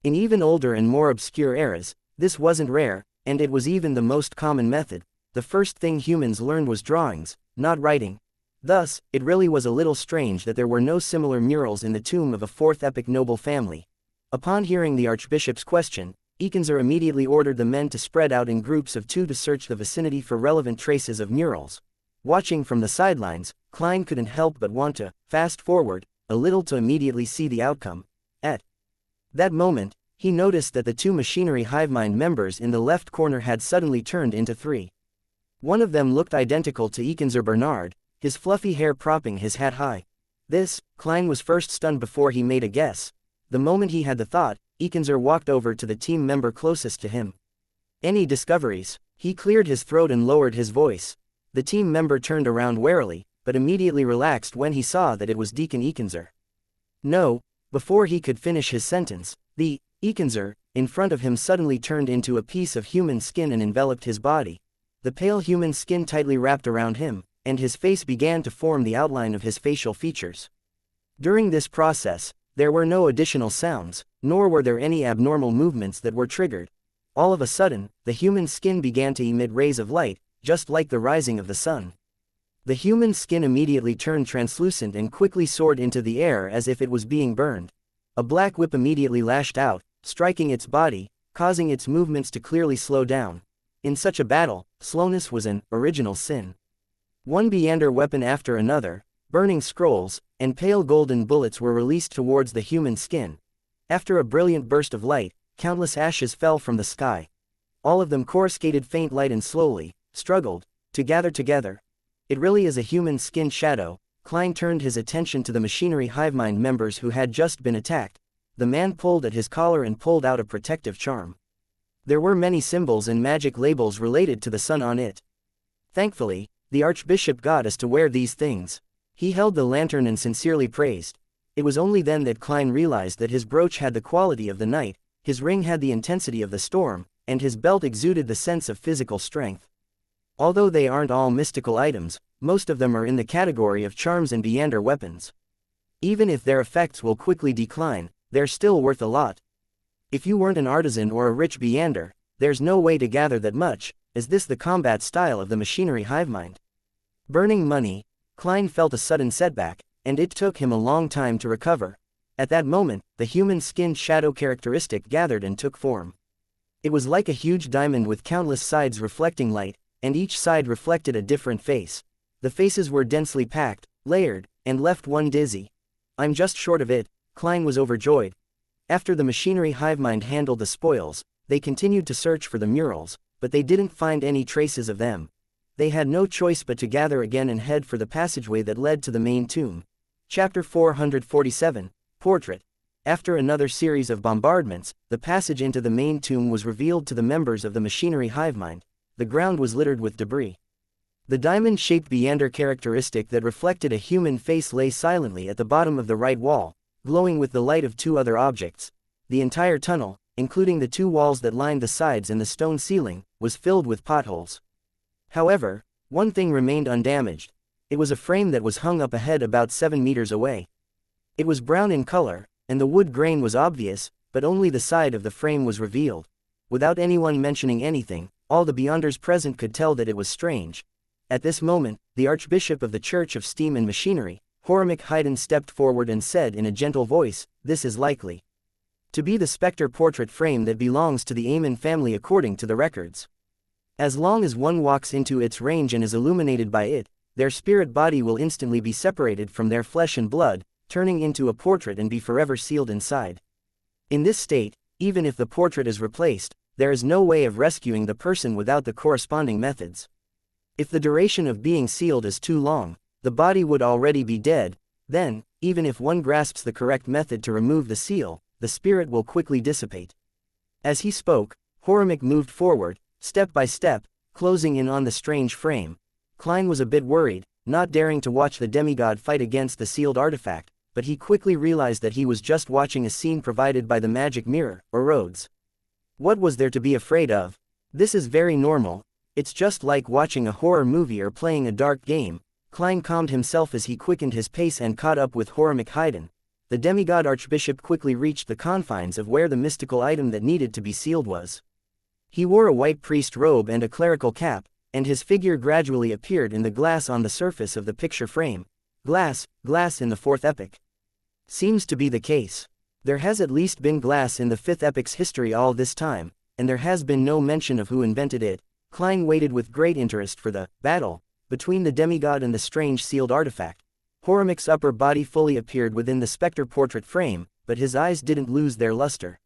In even older and more obscure eras, this wasn't rare, and it was even the most common method. The first thing humans learned was drawings, not writing. Thus, it really was a little strange that there were no similar murals in the tomb of a fourth epic noble family. Upon hearing the Archbishop's question, Ekenzer immediately ordered the men to spread out in groups of 2 to search the vicinity for relevant traces of murals. Watching from the sidelines, Klein couldn't help but want to fast forward a little to immediately see the outcome. At that moment, he noticed that the 2 machinery hivemind members in the left corner had suddenly turned into 3. One of them looked identical to Ekenzer Bernard, his fluffy hair propping his hat high. This, Klein was first stunned before he made a guess. The moment he had the thought, Ekenzer walked over to the team member closest to him. Any discoveries? He cleared his throat and lowered his voice. The team member turned around warily, but immediately relaxed when he saw that it was Deacon Ekenzer. No. Before he could finish his sentence, the Ekenzer in front of him suddenly turned into a piece of human skin and enveloped his body. The pale human skin tightly wrapped around him, and his face began to form the outline of his facial features. During this process, there were no additional sounds, nor were there any abnormal movements that were triggered. All of a sudden, the human skin began to emit rays of light, just like the rising of the sun. The human skin immediately turned translucent and quickly soared into the air as if it was being burned. A black whip immediately lashed out, striking its body, causing its movements to clearly slow down. In such a battle, slowness was an original sin. One Beander weapon after another, burning scrolls, and pale golden bullets were released towards the human skin. After a brilliant burst of light, countless ashes fell from the sky. All of them coruscated faint light and slowly struggled to gather together. It really is a human skin shadow. Klein turned his attention to the machinery hivemind members who had just been attacked. The man pulled at his collar and pulled out a protective charm. There were many symbols and magic labels related to the sun on it. Thankfully, the Archbishop got us to wear these things. He held the lantern and sincerely praised. It was only then that Klein realized that his brooch had the quality of the night, his ring had the intensity of the storm, and his belt exuded the sense of physical strength. Although they aren't all mystical items, most of them are in the category of charms and Viander weapons. Even if their effects will quickly decline, they're still worth a lot. If you weren't an artisan or a rich Viander, there's no way to gather that much. Is this the combat style of the machinery hivemind? Burning money. Klein felt a sudden setback, and it took him a long time to recover. At that moment, the human-skinned shadow characteristic gathered and took form. It was like a huge diamond with countless sides reflecting light, and each side reflected a different face. The faces were densely packed, layered, and left one dizzy. I'm just short of it. Klein was overjoyed. After the machinery hivemind handled the spoils, they continued to search for the murals, but they didn't find any traces of them. They had no choice but to gather again and head for the passageway that led to the main tomb. Chapter 447, Portrait. After another series of bombardments, the passage into the main tomb was revealed to the members of the machinery hivemind. The ground was littered with debris. The diamond-shaped Viander characteristic that reflected a human face lay silently at the bottom of the right wall, glowing with the light of two other objects. The entire tunnel, including the two walls that lined the sides and the stone ceiling, was filled with potholes. However, one thing remained undamaged. It was a frame that was hung up ahead about 7 meters away. It was brown in color, and the wood grain was obvious, but only the side of the frame was revealed. Without anyone mentioning anything, all the Beyonders present could tell that it was strange. At this moment, the Archbishop of the Church of Steam and Machinery, Horamic Haydn, stepped forward and said in a gentle voice, "This is likely to be the specter portrait frame that belongs to the Amen family according to the records. As long as one walks into its range and is illuminated by it, their spirit body will instantly be separated from their flesh and blood, turning into a portrait and be forever sealed inside. In this state, even if the portrait is replaced, there is no way of rescuing the person without the corresponding methods. If the duration of being sealed is too long, the body would already be dead. Then, even if one grasps the correct method to remove the seal, the spirit will quickly dissipate." As he spoke, Horamic moved forward, step by step, closing in on the strange frame. Klein was a bit worried, not daring to watch the demigod fight against the sealed artifact, but he quickly realized that he was just watching a scene provided by the magic mirror, or Rhodes. What was there to be afraid of? This is very normal. It's just like watching a horror movie or playing a dark game. Klein calmed himself as he quickened his pace and caught up with Horamic Haydn. The demigod archbishop quickly reached the confines of where the mystical item that needed to be sealed was. He wore a white priest robe and a clerical cap, and his figure gradually appeared in the glass on the surface of the picture frame. Glass in the fourth epoch. Seems to be the case. There has at least been glass in the fifth epoch's history all this time, and there has been no mention of who invented it. Klein waited with great interest for the battle between the demigod and the strange sealed artifact. Horamic's upper body fully appeared within the specter portrait frame, but his eyes didn't lose their luster.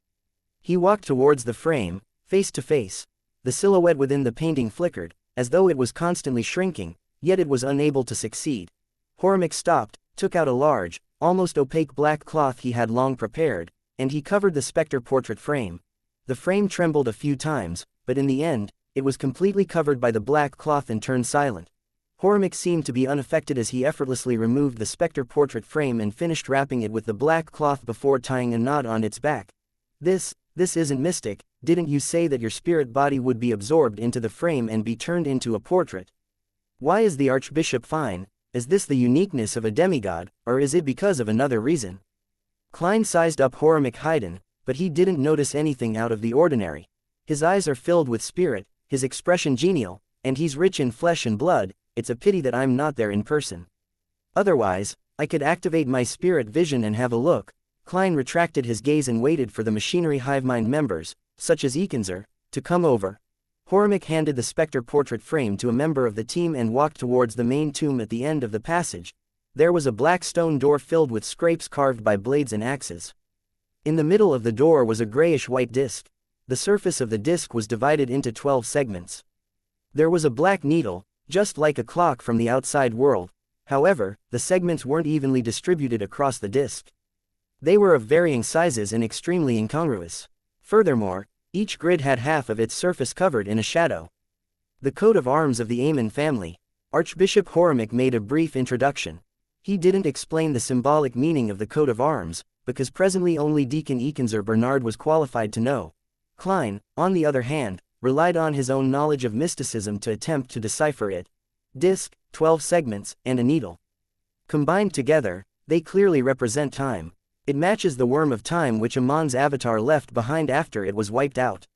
He walked towards the frame, face to face. The silhouette within the painting flickered, as though it was constantly shrinking, yet it was unable to succeed. Horamic stopped, took out a large, almost opaque black cloth he had long prepared, and he covered the specter portrait frame. The frame trembled a few times, but in the end, it was completely covered by the black cloth and turned silent. Horamic seemed to be unaffected as he effortlessly removed the specter portrait frame and finished wrapping it with the black cloth before tying a knot on its back. This isn't mystic. Didn't you say that your spirit body would be absorbed into the frame and be turned into a portrait? Why is the Archbishop fine? Is this the uniqueness of a demigod, or is it because of another reason? Klein sized up Horamic Haydn, but he didn't notice anything out of the ordinary. His eyes are filled with spirit, his expression genial, and he's rich in flesh and blood. It's a pity that I'm not there in person. Otherwise, I could activate my spirit vision and have a look. Klein retracted his gaze and waited for the machinery hivemind members, such as Ekenzer, to come over. Horamic handed the specter portrait frame to a member of the team and walked towards the main tomb at the end of the passage. There was a black stone door filled with scrapes carved by blades and axes. In the middle of the door was a grayish-white disc. The surface of the disc was divided into 12 segments. There was a black needle, just like a clock from the outside world. However, the segments weren't evenly distributed across the disc. They were of varying sizes and extremely incongruous. Furthermore, Each grid had half of its surface covered in a shadow. The coat of arms of the Amen family. Archbishop Horamek made a brief introduction. He didn't explain the symbolic meaning of the coat of arms, because presently only Deacon Ekenzer Bernard was qualified to know. Klein, on the other hand, relied on his own knowledge of mysticism to attempt to decipher it. Disc, 12 segments, and a needle. Combined together, they clearly represent time. It matches the worm of time which Amon's avatar left behind after it was wiped out.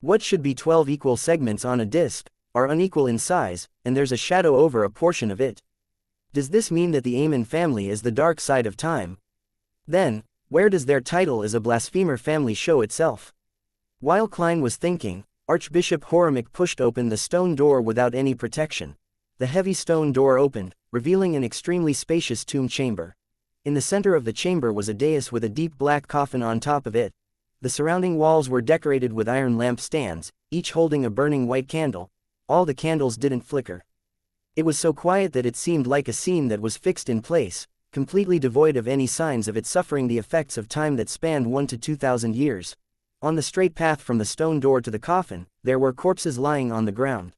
What should be 12 equal segments on a disc, are unequal in size, and there's a shadow over a portion of it. Does this mean that the Amen family is the dark side of time? Then, where does their title as a blasphemer family show itself? While Klein was thinking, Archbishop Horamek pushed open the stone door without any protection. The heavy stone door opened, revealing an extremely spacious tomb chamber. In the center of the chamber was a dais with a deep black coffin on top of it. The surrounding walls were decorated with iron lamp stands, each holding a burning white candle. All the candles didn't flicker. It was so quiet that it seemed like a scene that was fixed in place, completely devoid of any signs of it suffering the effects of time that spanned 1 to 2,000 years. On the straight path from the stone door to the coffin, there were corpses lying on the ground.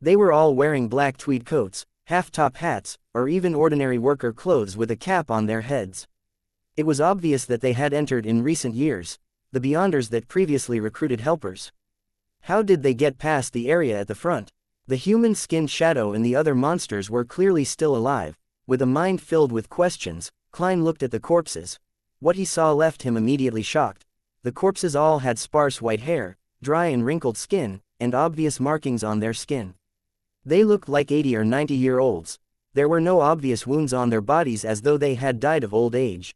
They were all wearing black tweed coats, half-top hats, or even ordinary worker clothes with a cap on their heads. It was obvious that they had entered in recent years, the Beyonders that previously recruited helpers. How did they get past the area at the front? The human-skinned shadow and the other monsters were clearly still alive. With a mind filled with questions, Klein looked at the corpses. What he saw left him immediately shocked. The corpses all had sparse white hair, dry and wrinkled skin, and obvious markings on their skin. They looked like 80 or 90-year-olds. There were no obvious wounds on their bodies as though they had died of old age.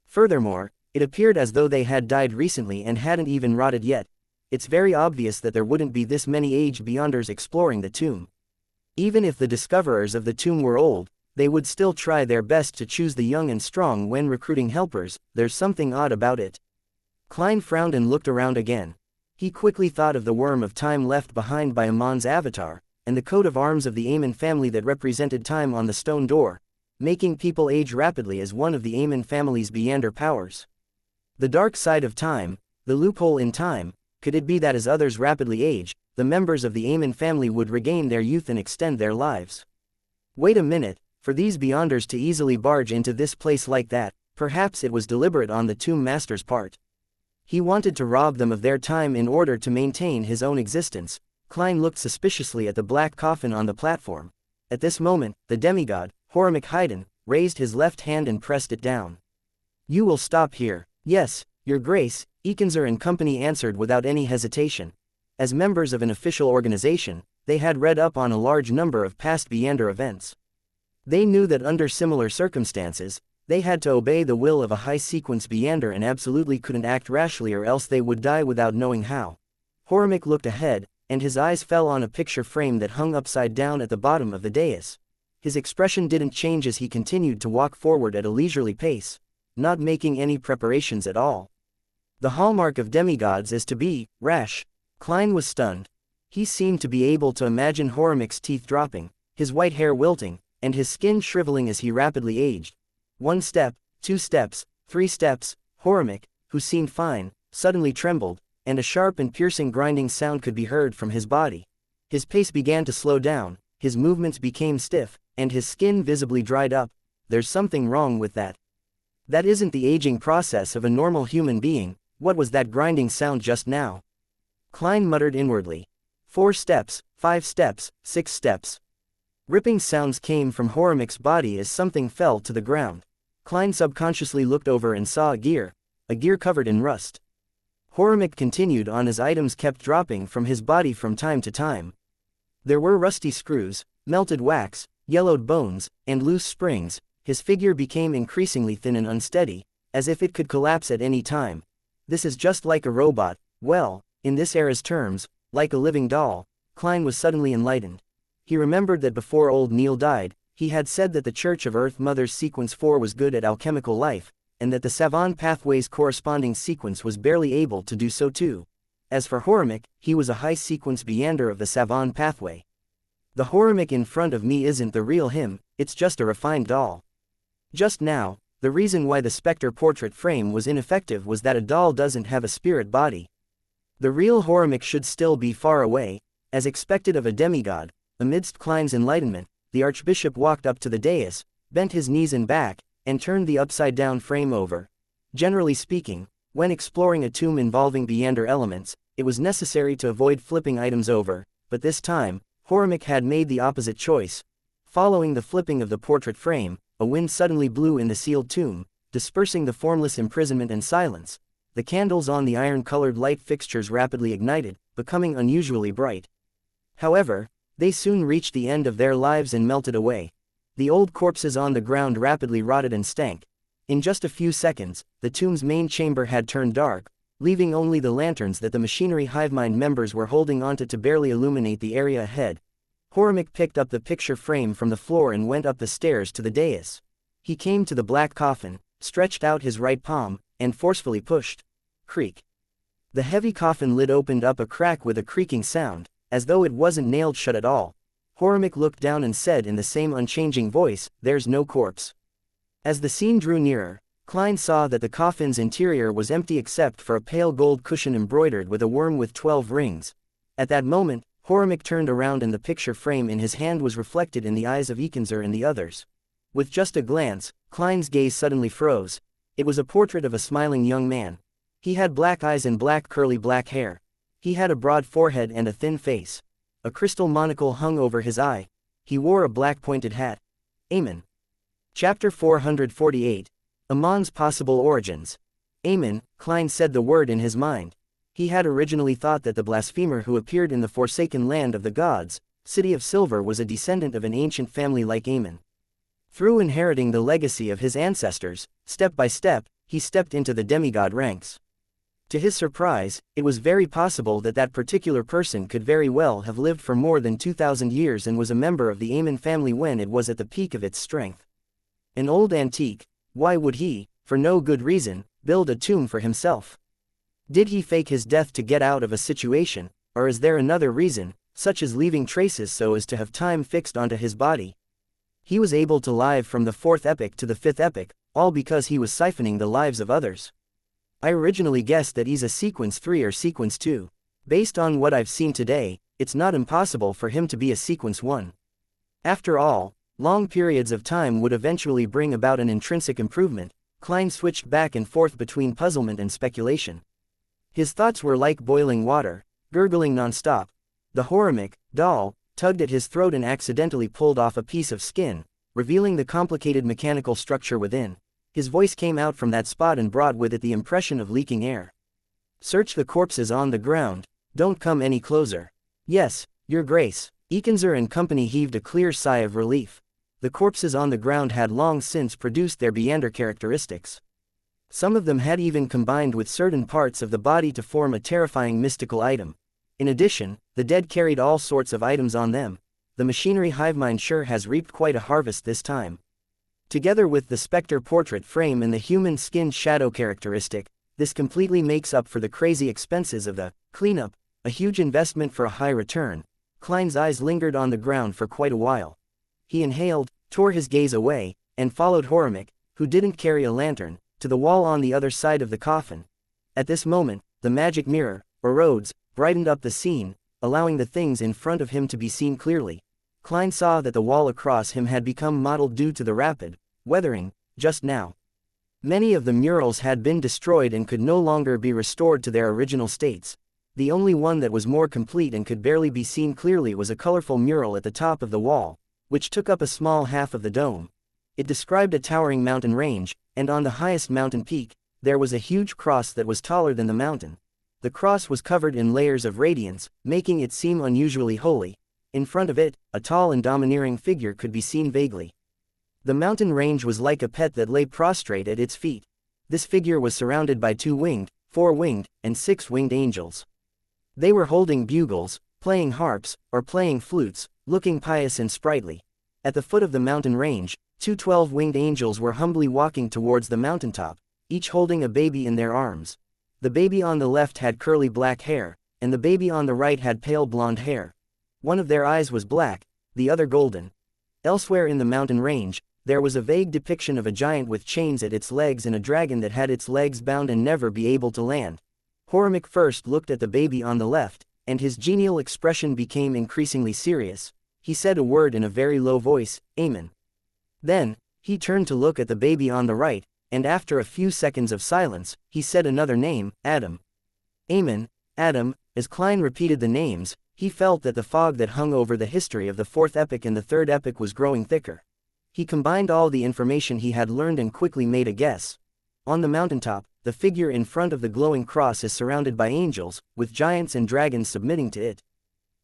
Furthermore, it appeared as though they had died recently and hadn't even rotted yet. It's very obvious that there wouldn't be this many aged Beyonders exploring the tomb. Even if the discoverers of the tomb were old, they would still try their best to choose the young and strong when recruiting helpers. There's something odd about it. Klein frowned and looked around again. He quickly thought of the worm of time left behind by Amon's avatar, and the coat of arms of the Amen family that represented time on the stone door. Making people age rapidly is one of the Amen family's Beyonder powers. The dark side of time, the loophole in time, could it be that as others rapidly age, the members of the Amen family would regain their youth and extend their lives? Wait a minute, for these Beyonders to easily barge into this place like that, perhaps it was deliberate on the tomb master's part. He wanted to rob them of their time in order to maintain his own existence. Klein looked suspiciously at the black coffin on the platform. At this moment, the demigod, Horamek Haydn, raised his left hand and pressed it down. "You will stop here." "Yes, Your Grace," Ekenzer and company answered without any hesitation. As members of an official organization, they had read up on a large number of past Beyonder events. They knew that under similar circumstances, they had to obey the will of a high-sequence Beyonder and absolutely couldn't act rashly or else they would die without knowing how. Horamek looked ahead, and his eyes fell on a picture frame that hung upside down at the bottom of the dais. His expression didn't change as he continued to walk forward at a leisurely pace, not making any preparations at all. The hallmark of demigods is to be rash. Klein was stunned. He seemed to be able to imagine Horamek's teeth dropping, his white hair wilting, and his skin shriveling as he rapidly aged. 1 step, 2 steps, 3 steps. Horamek, who seemed fine, suddenly trembled, and a sharp and piercing grinding sound could be heard from his body. His pace began to slow down, his movements became stiff, and his skin visibly dried up. There's something wrong with that. That isn't the aging process of a normal human being. What was that grinding sound just now? Klein muttered inwardly. 4 steps, 5 steps, 6 steps. Ripping sounds came from Horamek's body as something fell to the ground. Klein subconsciously looked over and saw a gear covered in rust. Horamek continued on as items kept dropping from his body from time to time. There were rusty screws, melted wax, yellowed bones, and loose springs. His figure became increasingly thin and unsteady, as if it could collapse at any time. This is just like a robot. Well, in this era's terms, like a living doll. Klein was suddenly enlightened. He remembered that before old Neil died, he had said that the Church of Earth Mother's Sequence 4 was good at alchemical life, and that the Savon Pathway's corresponding sequence was barely able to do so too. As for Horamek, he was a high-sequence Beyonder of the Savon Pathway. The Horamek in front of me isn't the real him, it's just a refined doll. Just now, the reason why the Spectre portrait frame was ineffective was that a doll doesn't have a spirit body. The real Horamek should still be far away, as expected of a demigod. Amidst Klein's enlightenment, the archbishop walked up to the dais, bent his knees and back, and turned the upside-down frame over. Generally speaking, when exploring a tomb involving Beyonder elements, it was necessary to avoid flipping items over, but this time, Horamek had made the opposite choice. Following the flipping of the portrait frame, a wind suddenly blew in the sealed tomb, dispersing the formless imprisonment and silence. The candles on the iron-colored light fixtures rapidly ignited, becoming unusually bright. However, they soon reached the end of their lives and melted away. The old corpses on the ground rapidly rotted and stank. In just a few seconds, the tomb's main chamber had turned dark, leaving only the lanterns that the machinery hivemind members were holding onto to barely illuminate the area ahead. Horamek picked up the picture frame from the floor and went up the stairs to the dais. He came to the black coffin, stretched out his right palm, and forcefully pushed. Creak. The heavy coffin lid opened up a crack with a creaking sound, as though it wasn't nailed shut at all. Horamek looked down and said in the same unchanging voice, "There's no corpse." As the scene drew nearer, Klein saw that the coffin's interior was empty except for a pale gold cushion embroidered with a worm with 12 rings. At that moment, Horamek turned around and the picture frame in his hand was reflected in the eyes of Xianxia and the others. With just a glance, Klein's gaze suddenly froze. It was a portrait of a smiling young man. He had black eyes and black curly black hair. He had a broad forehead and a thin face. A crystal monocle hung over his eye. He wore a black pointed hat. Amen. Chapter 448. Amon's Possible Origins. Amen, Klein said the word in his mind. He had originally thought that the blasphemer who appeared in the forsaken land of the gods, City of Silver, was a descendant of an ancient family like Amen. Through inheriting the legacy of his ancestors, step by step, he stepped into the demigod ranks. To his surprise, it was very possible that that particular person could very well have lived for more than 2,000 years and was a member of the Amen family when it was at the peak of its strength. An old antique, why would he, for no good reason, build a tomb for himself? Did he fake his death to get out of a situation, or is there another reason, such as leaving traces so as to have time fixed onto his body? He was able to live from the 4th epoch to the 5th epoch, all because he was siphoning the lives of others. I originally guessed that he's a sequence 3 or sequence 2. Based on what I've seen today, it's not impossible for him to be a sequence 1. After all, long periods of time would eventually bring about an intrinsic improvement. Klein switched back and forth between puzzlement and speculation. His thoughts were like boiling water, gurgling non-stop. The Horamek doll tugged at his throat and accidentally pulled off a piece of skin, revealing the complicated mechanical structure within. His voice came out from that spot and brought with it the impression of leaking air. "Search the corpses on the ground, don't come any closer." "Yes, Your Grace." Xianxia and company heaved a clear sigh of relief. The corpses on the ground had long since produced their Beyonder characteristics. Some of them had even combined with certain parts of the body to form a terrifying mystical item. In addition, the dead carried all sorts of items on them. The machinery hivemind sure has reaped quite a harvest this time. Together with the specter portrait frame and the human skin shadow characteristic, this completely makes up for the crazy expenses of the cleanup, a huge investment for a high return. Klein's eyes lingered on the ground for quite a while. He inhaled, tore his gaze away, and followed Horamek, who didn't carry a lantern, to the wall on the other side of the coffin. At this moment, the magic mirror, or rods, brightened up the scene, allowing the things in front of him to be seen clearly. Klein saw that the wall across him had become mottled due to the rapid weathering just now. Many of the murals had been destroyed and could no longer be restored to their original states. The only one that was more complete and could barely be seen clearly was a colorful mural at the top of the wall, which took up a small half of the dome. It described a towering mountain range, and on the highest mountain peak, there was a huge cross that was taller than the mountain. The cross was covered in layers of radiance, making it seem unusually holy. In front of it, a tall and domineering figure could be seen vaguely. The mountain range was like a pet that lay prostrate at its feet. This figure was surrounded by 2-winged, 4-winged, and 6-winged angels. They were holding bugles, playing harps, or playing flutes, looking pious and sprightly. At the foot of the mountain range, 2 12-winged angels were humbly walking towards the mountaintop, each holding a baby in their arms. The baby on the left had curly black hair, and the baby on the right had pale blonde hair. One of their eyes was black, the other golden. Elsewhere in the mountain range, there was a vague depiction of a giant with chains at its legs and a dragon that had its legs bound and never be able to land. Horamek first looked at the baby on the left, and his genial expression became increasingly serious. He said a word in a very low voice, Amen. Then, he turned to look at the baby on the right, and after a few seconds of silence, he said another name, Adam. Amen, Adam. As Klein repeated the names, he felt that the fog that hung over the history of the fourth epoch and the third epoch was growing thicker. He combined all the information he had learned and quickly made a guess. On the mountaintop, the figure in front of the glowing cross is surrounded by angels, with giants and dragons submitting to it.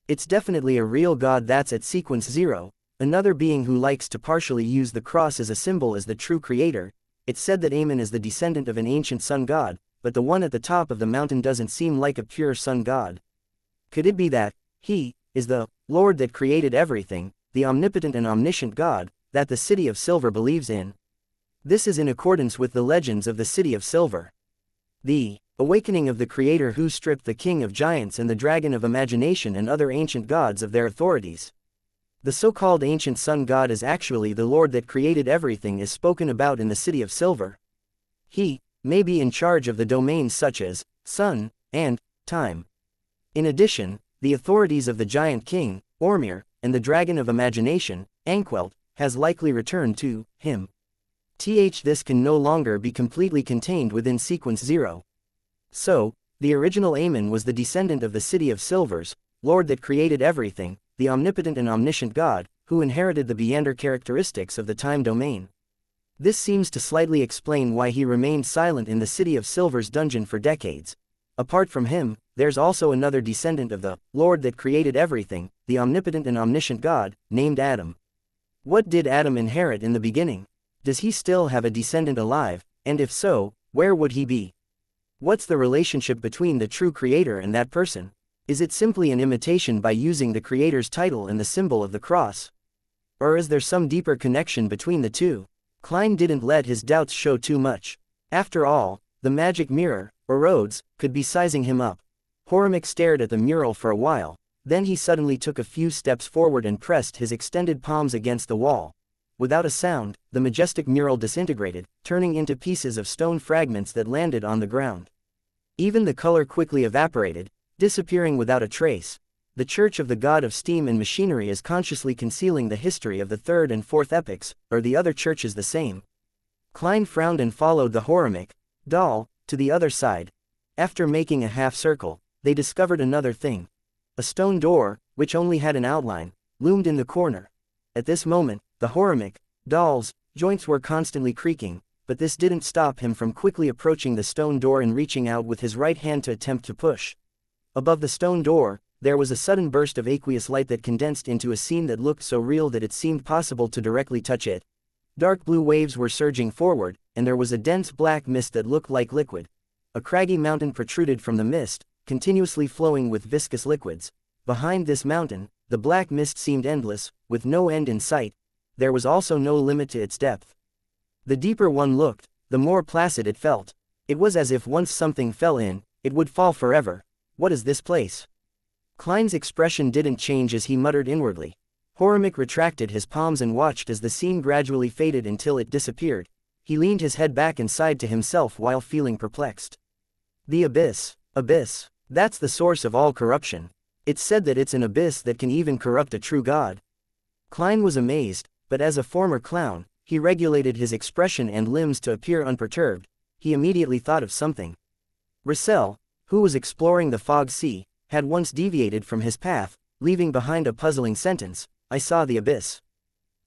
It's definitely a real god that's at sequence 0, another being who likes to partially use the cross as a symbol as the true creator. It's said that Amen is the descendant of an ancient sun god, but the one at the top of the mountain doesn't seem like a pure sun god. Could it be that he is the Lord that created everything, the omnipotent and omniscient God that the City of Silver believes in? This is in accordance with the legends of the City of Silver. The awakening of the creator who stripped the king of giants and the dragon of imagination and other ancient gods of their authorities. The so-called ancient sun god is actually the Lord that created everything is spoken about in the City of Silver. He may be in charge of the domains such as sun and time. In addition, the authorities of the giant king, Ormir, and the dragon of imagination, Anquelt, has likely returned to him. This can no longer be completely contained within sequence 0. So, the original Amen was the descendant of the City of Silvers, Lord that created everything, the omnipotent and omniscient God, who inherited the Beander characteristics of the time domain. This seems to slightly explain why he remained silent in the City of Silver's dungeon for decades. Apart from him, there's also another descendant of the Lord that created everything, the omnipotent and omniscient God, named Adam. What did Adam inherit in the beginning? Does he still have a descendant alive, and if so, where would he be? What's the relationship between the true creator and that person? Is it simply an imitation by using the creator's title and the symbol of the cross? Or is there some deeper connection between the two? Klein didn't let his doubts show too much. After all, the magic mirror, or Rhodes, could be sizing him up. Horamek stared at the mural for a while, then he suddenly took a few steps forward and pressed his extended palms against the wall. Without a sound, the majestic mural disintegrated, turning into pieces of stone fragments that landed on the ground. Even the color quickly evaporated, disappearing without a trace. The Church of the God of Steam and Machinery is consciously concealing the history of the third and fourth epochs, or the other churches the same. Klein frowned and followed the Horamek doll to the other side. After making a half circle, they discovered another thing. A stone door, which only had an outline, loomed in the corner. At this moment, the Horamek doll's joints were constantly creaking, but this didn't stop him from quickly approaching the stone door and reaching out with his right hand to attempt to push. Above the stone door, there was a sudden burst of aqueous light that condensed into a scene that looked so real that it seemed possible to directly touch it. Dark blue waves were surging forward, and there was a dense black mist that looked like liquid. A craggy mountain protruded from the mist, continuously flowing with viscous liquids. Behind this mountain, the black mist seemed endless, with no end in sight. There was also no limit to its depth. The deeper one looked, the more placid it felt. It was as if once something fell in, it would fall forever. What is this place? Klein's expression didn't change as he muttered inwardly. Horamek retracted his palms and watched as the scene gradually faded until it disappeared. He leaned his head back and sighed to himself while feeling perplexed. The abyss. Abyss. That's the source of all corruption. It's said that it's an abyss that can even corrupt a true god. Klein was amazed, but as a former clown, he regulated his expression and limbs to appear unperturbed. He immediately thought of something. Russell, who was exploring the fog sea, had once deviated from his path, leaving behind a puzzling sentence, "I saw the abyss."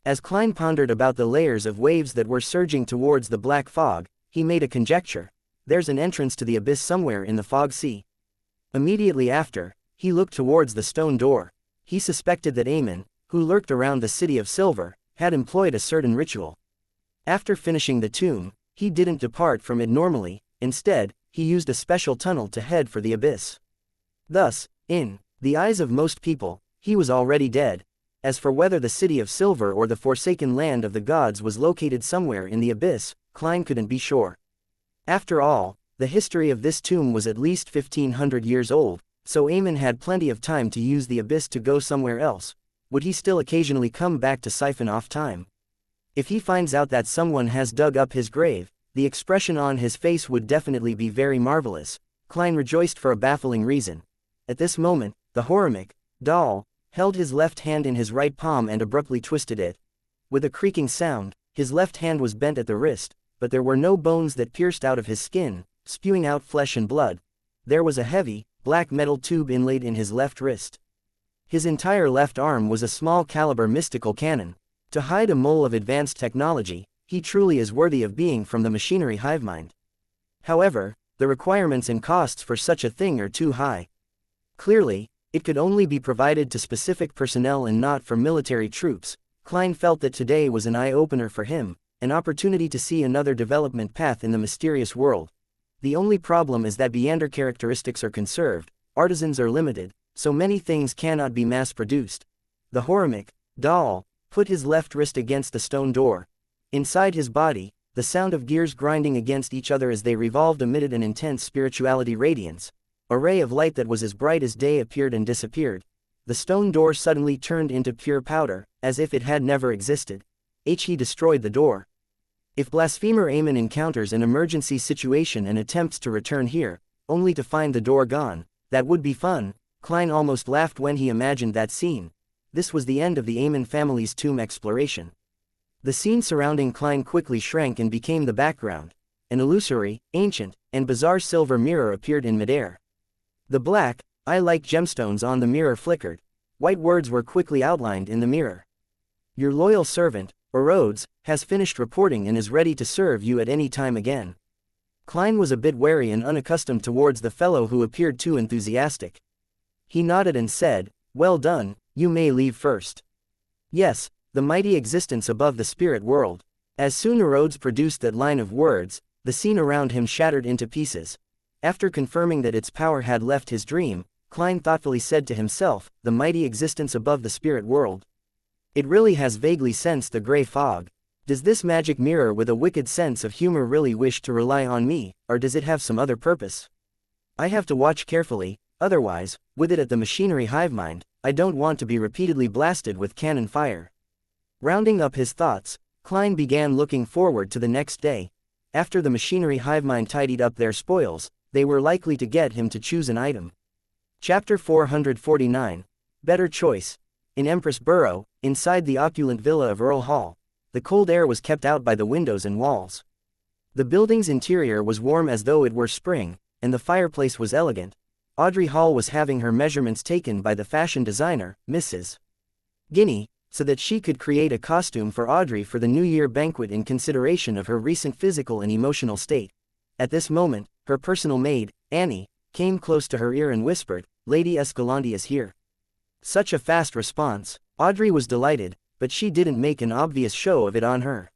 As Klein pondered about the layers of waves that were surging towards the black fog, he made a conjecture. There's an entrance to the abyss somewhere in the fog sea. Immediately after, he looked towards the stone door. He suspected that Amen, who lurked around the City of Silver, had employed a certain ritual. After finishing the tomb, he didn't depart from it normally. Instead, he used a special tunnel to head for the abyss. Thus, in the eyes of most people, he was already dead. As for whether the City of Silver or the forsaken land of the gods was located somewhere in the abyss, Klein couldn't be sure. After all, the history of this tomb was at least 1500 years old, so Amen had plenty of time to use the abyss to go somewhere else. Would he still occasionally come back to siphon off time? If he finds out that someone has dug up his grave, the expression on his face would definitely be very marvelous. Klein rejoiced for a baffling reason. At this moment, the Horimic doll held his left hand in his right palm and abruptly twisted it. With a creaking sound, his left hand was bent at the wrist, but there were no bones that pierced out of his skin, spewing out flesh and blood. There was a heavy, black metal tube inlaid in his left wrist. His entire left arm was a small-caliber mystical cannon. To hide a mole of advanced technology, he truly is worthy of being from the machinery hivemind. However, the requirements and costs for such a thing are too high. Clearly, it could only be provided to specific personnel and not for military troops. Klein felt that today was an eye-opener for him, an opportunity to see another development path in the mysterious world. The only problem is that Beander characteristics are conserved, artisans are limited, so many things cannot be mass-produced. The Horimic doll put his left wrist against the stone door. Inside his body, the sound of gears grinding against each other as they revolved emitted an intense spirituality radiance. A ray of light that was as bright as day appeared and disappeared. The stone door suddenly turned into pure powder, as if it had never existed. He destroyed the door. If Blasphemer Aemon encounters an emergency situation and attempts to return here, only to find the door gone, that would be fun. Klein almost laughed when he imagined that scene. This was the end of the Aemon family's tomb exploration. The scene surrounding Klein quickly shrank and became the background. An illusory, ancient, and bizarre silver mirror appeared in midair. The black, eye-like gemstones on the mirror flickered. White words were quickly outlined in the mirror. Your loyal servant, Rhodes, has finished reporting and is ready to serve you at any time again. Klein was a bit wary and unaccustomed towards the fellow who appeared too enthusiastic. He nodded and said, "Well done, you may leave first." Yes, the mighty existence above the spirit world. As soon as Rhodes produced that line of words, the scene around him shattered into pieces. After confirming that its power had left his dream, Klein thoughtfully said to himself, "The mighty existence above the spirit world. It really has vaguely sensed the gray fog. Does this magic mirror with a wicked sense of humor really wish to rely on me, or does it have some other purpose? I have to watch carefully, otherwise, with it at the machinery hivemind, I don't want to be repeatedly blasted with cannon fire." Rounding up his thoughts, Klein began looking forward to the next day. After the machinery hivemind tidied up their spoils, they were likely to get him to choose an item. Chapter 449. Better Choice. In Empress Borough, inside the opulent villa of Earl Hall, the cold air was kept out by the windows and walls. The building's interior was warm as though it were spring, and the fireplace was elegant. Audrey Hall was having her measurements taken by the fashion designer, Mrs. Guinea, so that she could create a costume for Audrey for the New Year banquet in consideration of her recent physical and emotional state. At this moment, her personal maid, Annie, came close to her ear and whispered, "Lady Escalante is here." Such a fast response. Audrey was delighted, but she didn't make an obvious show of it on her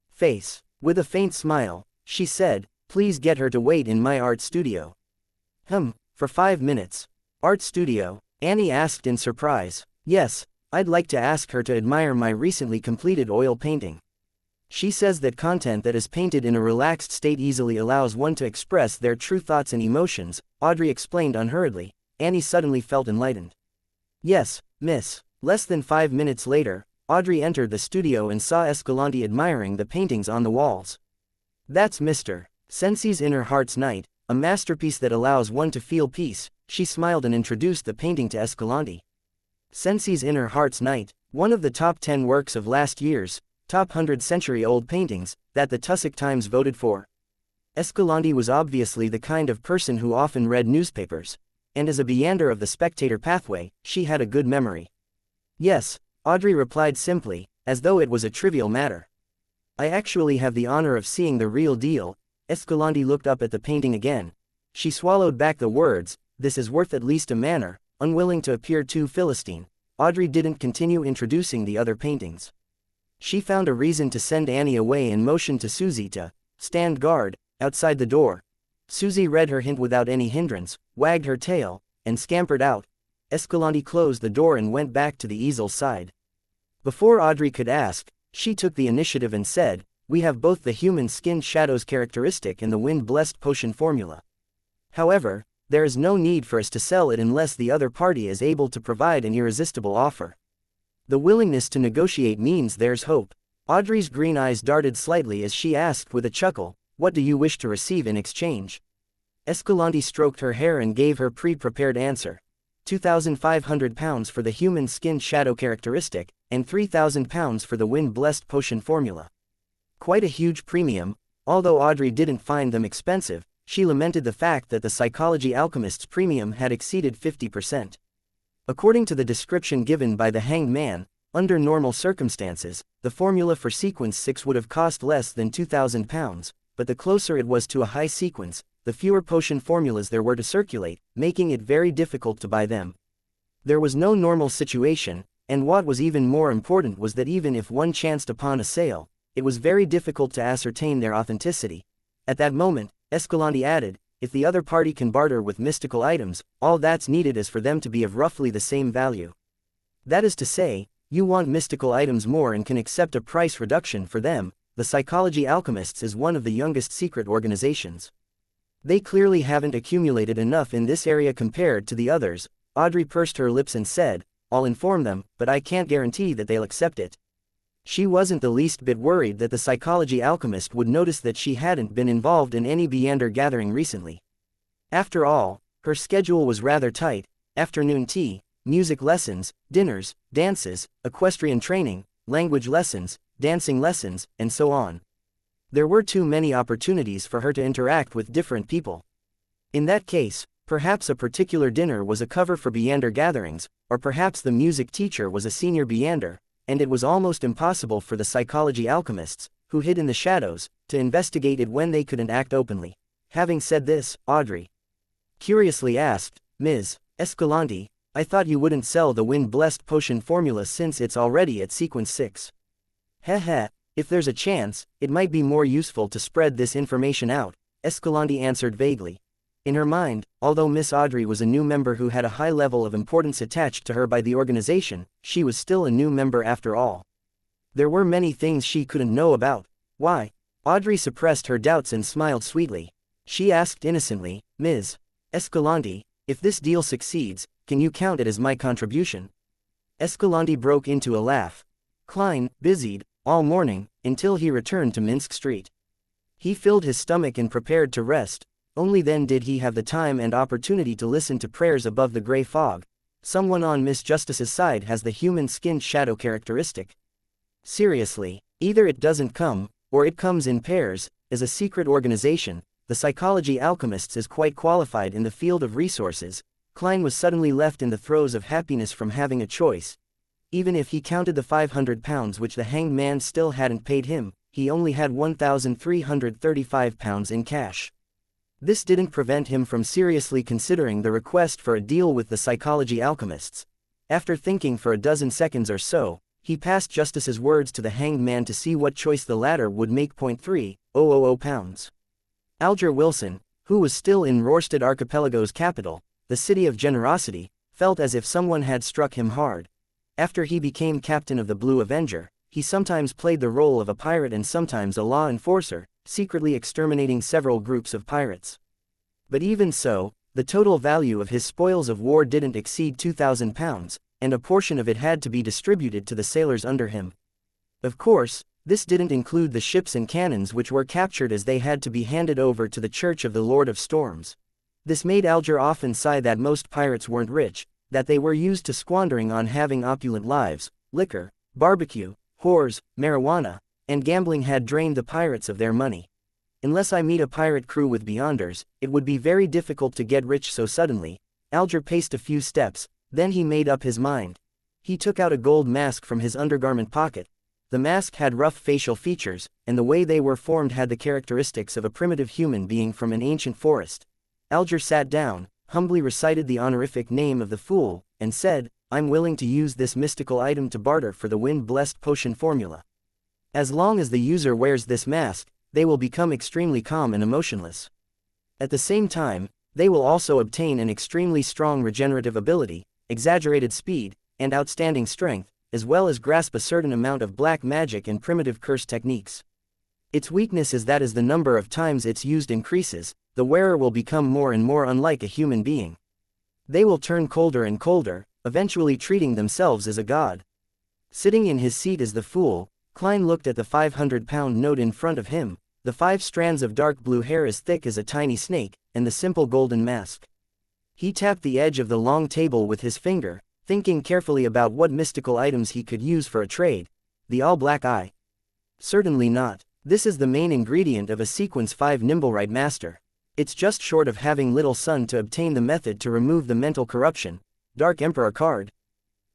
face. With a faint smile, she said, "Please get her to wait in my art studio." For 5 minutes. Art studio? Annie asked in surprise. "Yes, I'd like to ask her to admire my recently completed oil painting. She says that content that is painted in a relaxed state easily allows one to express their true thoughts and emotions," Audrey explained unhurriedly. Annie suddenly felt enlightened. "Yes, miss." Less than 5 minutes later, Audrey entered the studio and saw Escalante admiring the paintings on the walls. "That's Mr. Sensi's Inner Heart's Night, a masterpiece that allows one to feel peace." She smiled and introduced the painting to Escalante. Sensi's Inner Heart's Night, one of the top 10 works of last year's top 100-century-old paintings that the Tussock Times voted for. Escalante was obviously the kind of person who often read newspapers, and as a Beander of the Spectator pathway, she had a good memory. "Yes," Audrey replied simply, as though it was a trivial matter. "I actually have the honor of seeing the real deal." Escalante looked up at the painting again. She swallowed back the words, "This is worth at least a manor," unwilling to appear too Philistine. Audrey didn't continue introducing the other paintings. She found a reason to send Annie away and motioned to Susie to stand guard outside the door. Susie read her hint without any hindrance, wagged her tail, and scampered out. Escalante closed the door and went back to the easel's side. Before Audrey could ask, she took the initiative and said, "We have both the human skin shadows characteristic and the wind-blessed potion formula. However, there is no need for us to sell it unless the other party is able to provide an irresistible offer. The willingness to negotiate means there's hope." Audrey's green eyes darted slightly as she asked with a chuckle, "What do you wish to receive in exchange?" Escalante stroked her hair and gave her pre-prepared answer. 2,500 pounds for the human skinned shadow characteristic, and 3,000 pounds for the wind-blessed potion formula. Quite a huge premium. Although Audrey didn't find them expensive, she lamented the fact that the psychology alchemist's premium had exceeded 50%. According to the description given by the hanged man, under normal circumstances, the formula for sequence 6 would have cost less than 2,000 pounds, but the closer it was to a high sequence, the fewer potion formulas there were to circulate, making it very difficult to buy them. There was no normal situation, and what was even more important was that even if one chanced upon a sale, it was very difficult to ascertain their authenticity. At that moment, Escalante added, if the other party can barter with mystical items, all that's needed is for them to be of roughly the same value. That is to say, you want mystical items more and can accept a price reduction for them. The Psychology Alchemists is one of the youngest secret organizations. They clearly haven't accumulated enough in this area compared to the others. Audrey pursed her lips and said, I'll inform them, but I can't guarantee that they'll accept it. She wasn't the least bit worried that the psychology alchemist would notice that she hadn't been involved in any Beander gathering recently. After all, her schedule was rather tight: afternoon tea, music lessons, dinners, dances, equestrian training, language lessons, dancing lessons, and so on. There were too many opportunities for her to interact with different people. In that case, perhaps a particular dinner was a cover for Beander gatherings, or perhaps the music teacher was a senior Beander, and it was almost impossible for the psychology alchemists, who hid in the shadows, to investigate it when they couldn't act openly. Having said this, Audrey curiously asked, Ms. Escalante, I thought you wouldn't sell the wind-blessed potion formula since it's already at sequence 6. Heh, if there's a chance, it might be more useful to spread this information out, Escalante answered vaguely. In her mind, although Miss Audrey was a new member who had a high level of importance attached to her by the organization, she was still a new member after all. There were many things she couldn't know about. Why? Audrey suppressed her doubts and smiled sweetly. She asked innocently, Ms. Escalante, if this deal succeeds, can you count it as my contribution? Escalante broke into a laugh. Klein, busied, all morning, until he returned to Minsk Street. He filled his stomach and prepared to rest. Only then did he have the time and opportunity to listen to prayers above the gray fog. Someone on Miss Justice's side has the human-skinned shadow characteristic. Seriously, either it doesn't come, or it comes in pairs. As a secret organization, the Psychology Alchemists is quite qualified in the field of resources. Klein was suddenly left in the throes of happiness from having a choice. Even if he counted the 500 pounds which the hanged man still hadn't paid him, he only had 1,335 pounds in cash. This didn't prevent him from seriously considering the request for a deal with the Psychology Alchemists. After thinking for a dozen seconds or so, he passed Justice's words to the hanged man to see what choice the latter would make. 3,000 pounds. Alger Wilson, who was still in Rorstad Archipelago's capital, the city of generosity, felt as if someone had struck him hard. After he became captain of the Blue Avenger, he sometimes played the role of a pirate and sometimes a law enforcer, secretly exterminating several groups of pirates. But even so, the total value of his spoils of war didn't exceed 2,000 pounds, and a portion of it had to be distributed to the sailors under him. Of course, this didn't include the ships and cannons which were captured, as they had to be handed over to the Church of the Lord of Storms. This made Alger often sigh that most pirates weren't rich, that they were used to squandering on having opulent lives. Liquor, barbecue, whores, marijuana, and gambling had drained the pirates of their money. Unless I meet a pirate crew with Beyonders, it would be very difficult to get rich so suddenly. Alger paced a few steps, then he made up his mind. He took out a gold mask from his undergarment pocket. The mask had rough facial features, and the way they were formed had the characteristics of a primitive human being from an ancient forest. Alger sat down, humbly recited the honorific name of the fool, and said, I'm willing to use this mystical item to barter for the wind-blessed potion formula. As long as the user wears this mask, they will become extremely calm and emotionless. At the same time, they will also obtain an extremely strong regenerative ability, exaggerated speed, and outstanding strength, as well as grasp a certain amount of black magic and primitive curse techniques. Its weakness is that as the number of times it's used increases, the wearer will become more and more unlike a human being. They will turn colder and colder, eventually treating themselves as a god. Sitting in his seat as the fool, Klein looked at the 500-pound note in front of him. The 5 strands of dark blue hair as thick as a tiny snake, and the simple golden mask. He tapped the edge of the long table with his finger, thinking carefully about what mystical items he could use for a trade. The all-black eye? Certainly not. This is the main ingredient of a Sequence 5 Nimblewright Master. It's just short of having Little Sun to obtain the method to remove the mental corruption. Dark Emperor card.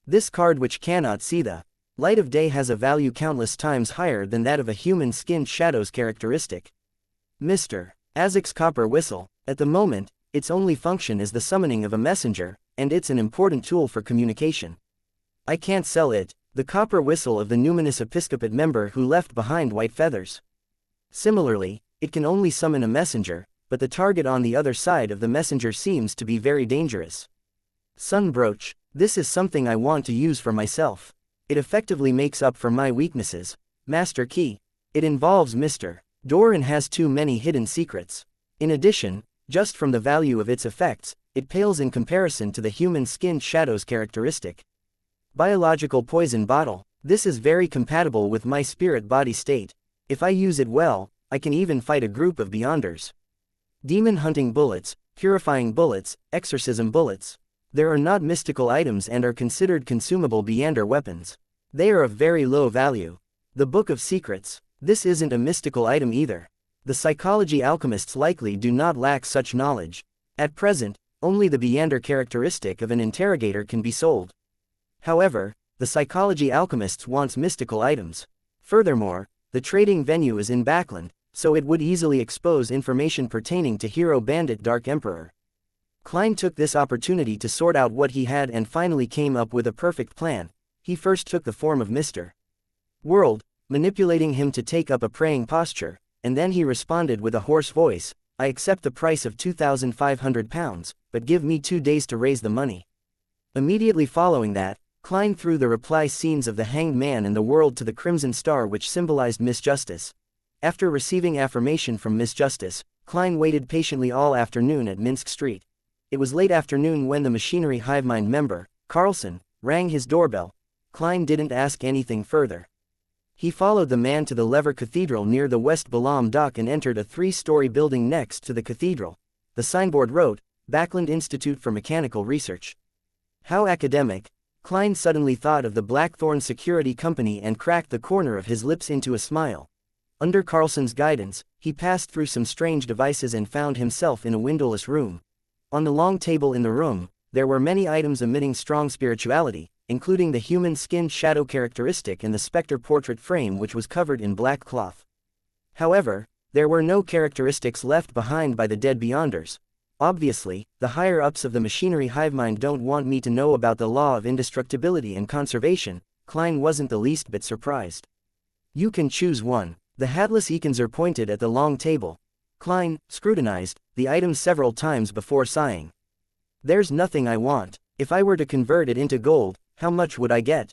This card, which cannot see the light of day, has a value countless times higher than that of a human-skinned shadow's characteristic. Mr. Azek's copper whistle. At the moment, its only function is the summoning of a messenger, and it's an important tool for communication. I can't sell it. The copper whistle of the numinous episcopate member who left behind white feathers. Similarly, it can only summon a messenger, but the target on the other side of the messenger seems to be very dangerous. Sun brooch. This is something I want to use for myself. It effectively makes up for my weaknesses. Master key. It involves Mr. Door and has too many hidden secrets. In addition, just from the value of its effects, it pales in comparison to the human-skinned shadow's characteristic. Biological poison bottle. This is very compatible with my spirit body state. If I use it well, I can even fight a group of beyonders. Demon hunting bullets, purifying bullets, exorcism bullets. There are not mystical items and are considered consumable beyonder weapons. They are of very low value. The Book of Secrets. This isn't a mystical item either. The psychology alchemists likely do not lack such knowledge. At present, only the beyonder characteristic of an interrogator can be sold. However, the psychology alchemists wants mystical items. Furthermore, the trading venue is in Backland, so it would easily expose information pertaining to hero bandit Dark Emperor. Klein took this opportunity to sort out what he had and finally came up with a perfect plan. He first took the form of Mr. World, manipulating him to take up a praying posture, and then he responded with a hoarse voice, "I accept the price of 2,500 pounds, but give me 2 days to raise the money." Immediately following that, Klein threw the reply scenes of the Hanged Man and the World to the Crimson Star, which symbolized Miss Justice. After receiving affirmation from Miss Justice, Klein waited patiently all afternoon at Minsk Street. It was late afternoon when the Machinery Hivemind member, Carlson, rang his doorbell. Klein didn't ask anything further. He followed the man to the Lever Cathedral near the West Balam dock and entered a 3-story building next to the cathedral. The signboard wrote, Backland Institute for Mechanical Research. How academic. Klein suddenly thought of the Blackthorn Security Company and cracked the corner of his lips into a smile. Under Carlson's guidance, he passed through some strange devices and found himself in a windowless room. On the long table in the room, there were many items emitting strong spirituality, including the human-skinned shadow characteristic and the specter portrait frame, which was covered in black cloth. However, there were no characteristics left behind by the dead beyonders. Obviously, the higher-ups of the Machinery Hivemind don't want me to know about the law of indestructibility and conservation. Klein wasn't the least bit surprised. You can choose one. The hatless Ekenzer pointed at the long table. Klein scrutinized the items several times before sighing. There's nothing I want. If I were to convert it into gold, how much would I get?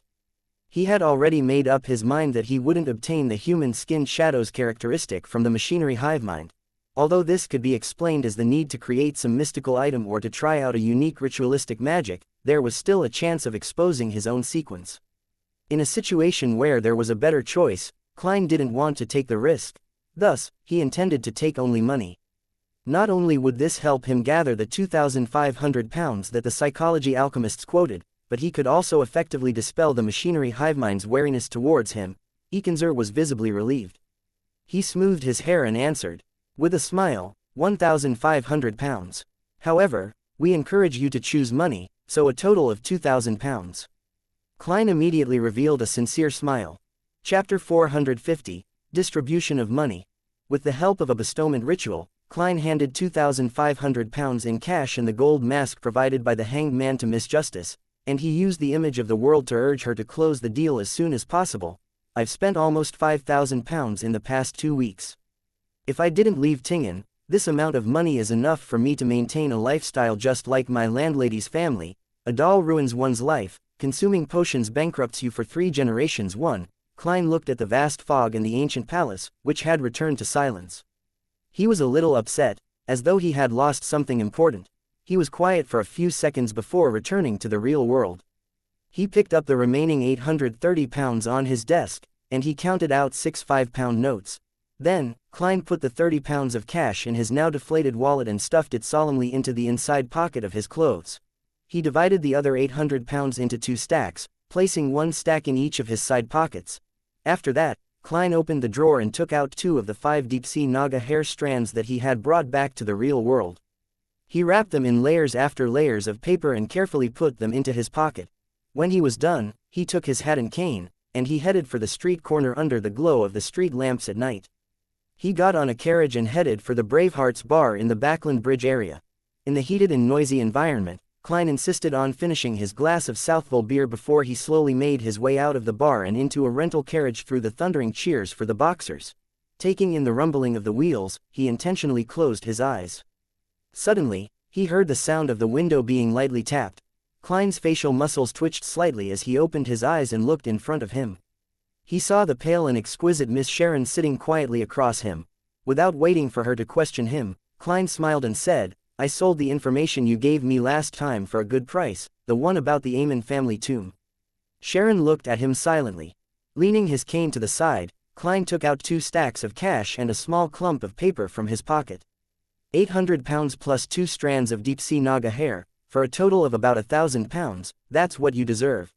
He had already made up his mind that he wouldn't obtain the human-skinned shadow's characteristic from the Machinery Hivemind. Although this could be explained as the need to create some mystical item or to try out a unique ritualistic magic, there was still a chance of exposing his own sequence. In a situation where there was a better choice, Klein didn't want to take the risk. Thus, he intended to take only money. Not only would this help him gather the 2,500 pounds that the psychology alchemists quoted, but he could also effectively dispel the Machinery Hivemind's wariness towards him. Ekenzer was visibly relieved. He smoothed his hair and answered, with a smile, 1,500 pounds. However, we encourage you to choose money, so a total of 2,000 pounds. Klein immediately revealed a sincere smile. Chapter 450, Distribution of Money. With the help of a bestowment ritual, Klein handed 2,500 pounds in cash and the gold mask provided by the Hanged Man to Miss Justice, and he used the image of the world to urge her to close the deal as soon as possible. I've spent almost 5,000 pounds in the past 2 weeks. If I didn't leave Tingen, this amount of money is enough for me to maintain a lifestyle just like my landlady's family. A doll ruins one's life, consuming potions bankrupts you for 3 generations. Klein looked at the vast fog in the ancient palace, which had returned to silence. He was a little upset, as though he had lost something important. He was quiet for a few seconds before returning to the real world. He picked up the remaining 830 pounds on his desk, and he counted out 6 5-pound notes. Then, Klein put the 30 pounds of cash in his now deflated wallet and stuffed it solemnly into the inside pocket of his clothes. He divided the other 800 pounds into 2 stacks, placing 1 stack in each of his side pockets. After that, Klein opened the drawer and took out 2 of the 5 deep-sea naga hair strands that he had brought back to the real world. He wrapped them in layers after layers of paper and carefully put them into his pocket. When he was done, he took his hat and cane, and he headed for the street corner under the glow of the street lamps at night. He got on a carriage and headed for the Bravehearts bar in the Backland Bridge area. In the heated and noisy environment, Klein insisted on finishing his glass of Southville beer before he slowly made his way out of the bar and into a rental carriage through the thundering cheers for the boxers. Taking in the rumbling of the wheels, he intentionally closed his eyes. Suddenly, he heard the sound of the window being lightly tapped. Klein's facial muscles twitched slightly as he opened his eyes and looked in front of him. He saw the pale and exquisite Miss Sharon sitting quietly across him. Without waiting for her to question him, Klein smiled and said, "I sold the information you gave me last time for a good price, the one about the Amen family tomb." Sharon looked at him silently. Leaning his cane to the side, Klein took out 2 stacks of cash and a small clump of paper from his pocket. 800 pounds plus 2 strands of deep-sea naga hair, for a total of about 1,000 pounds, that's what you deserve.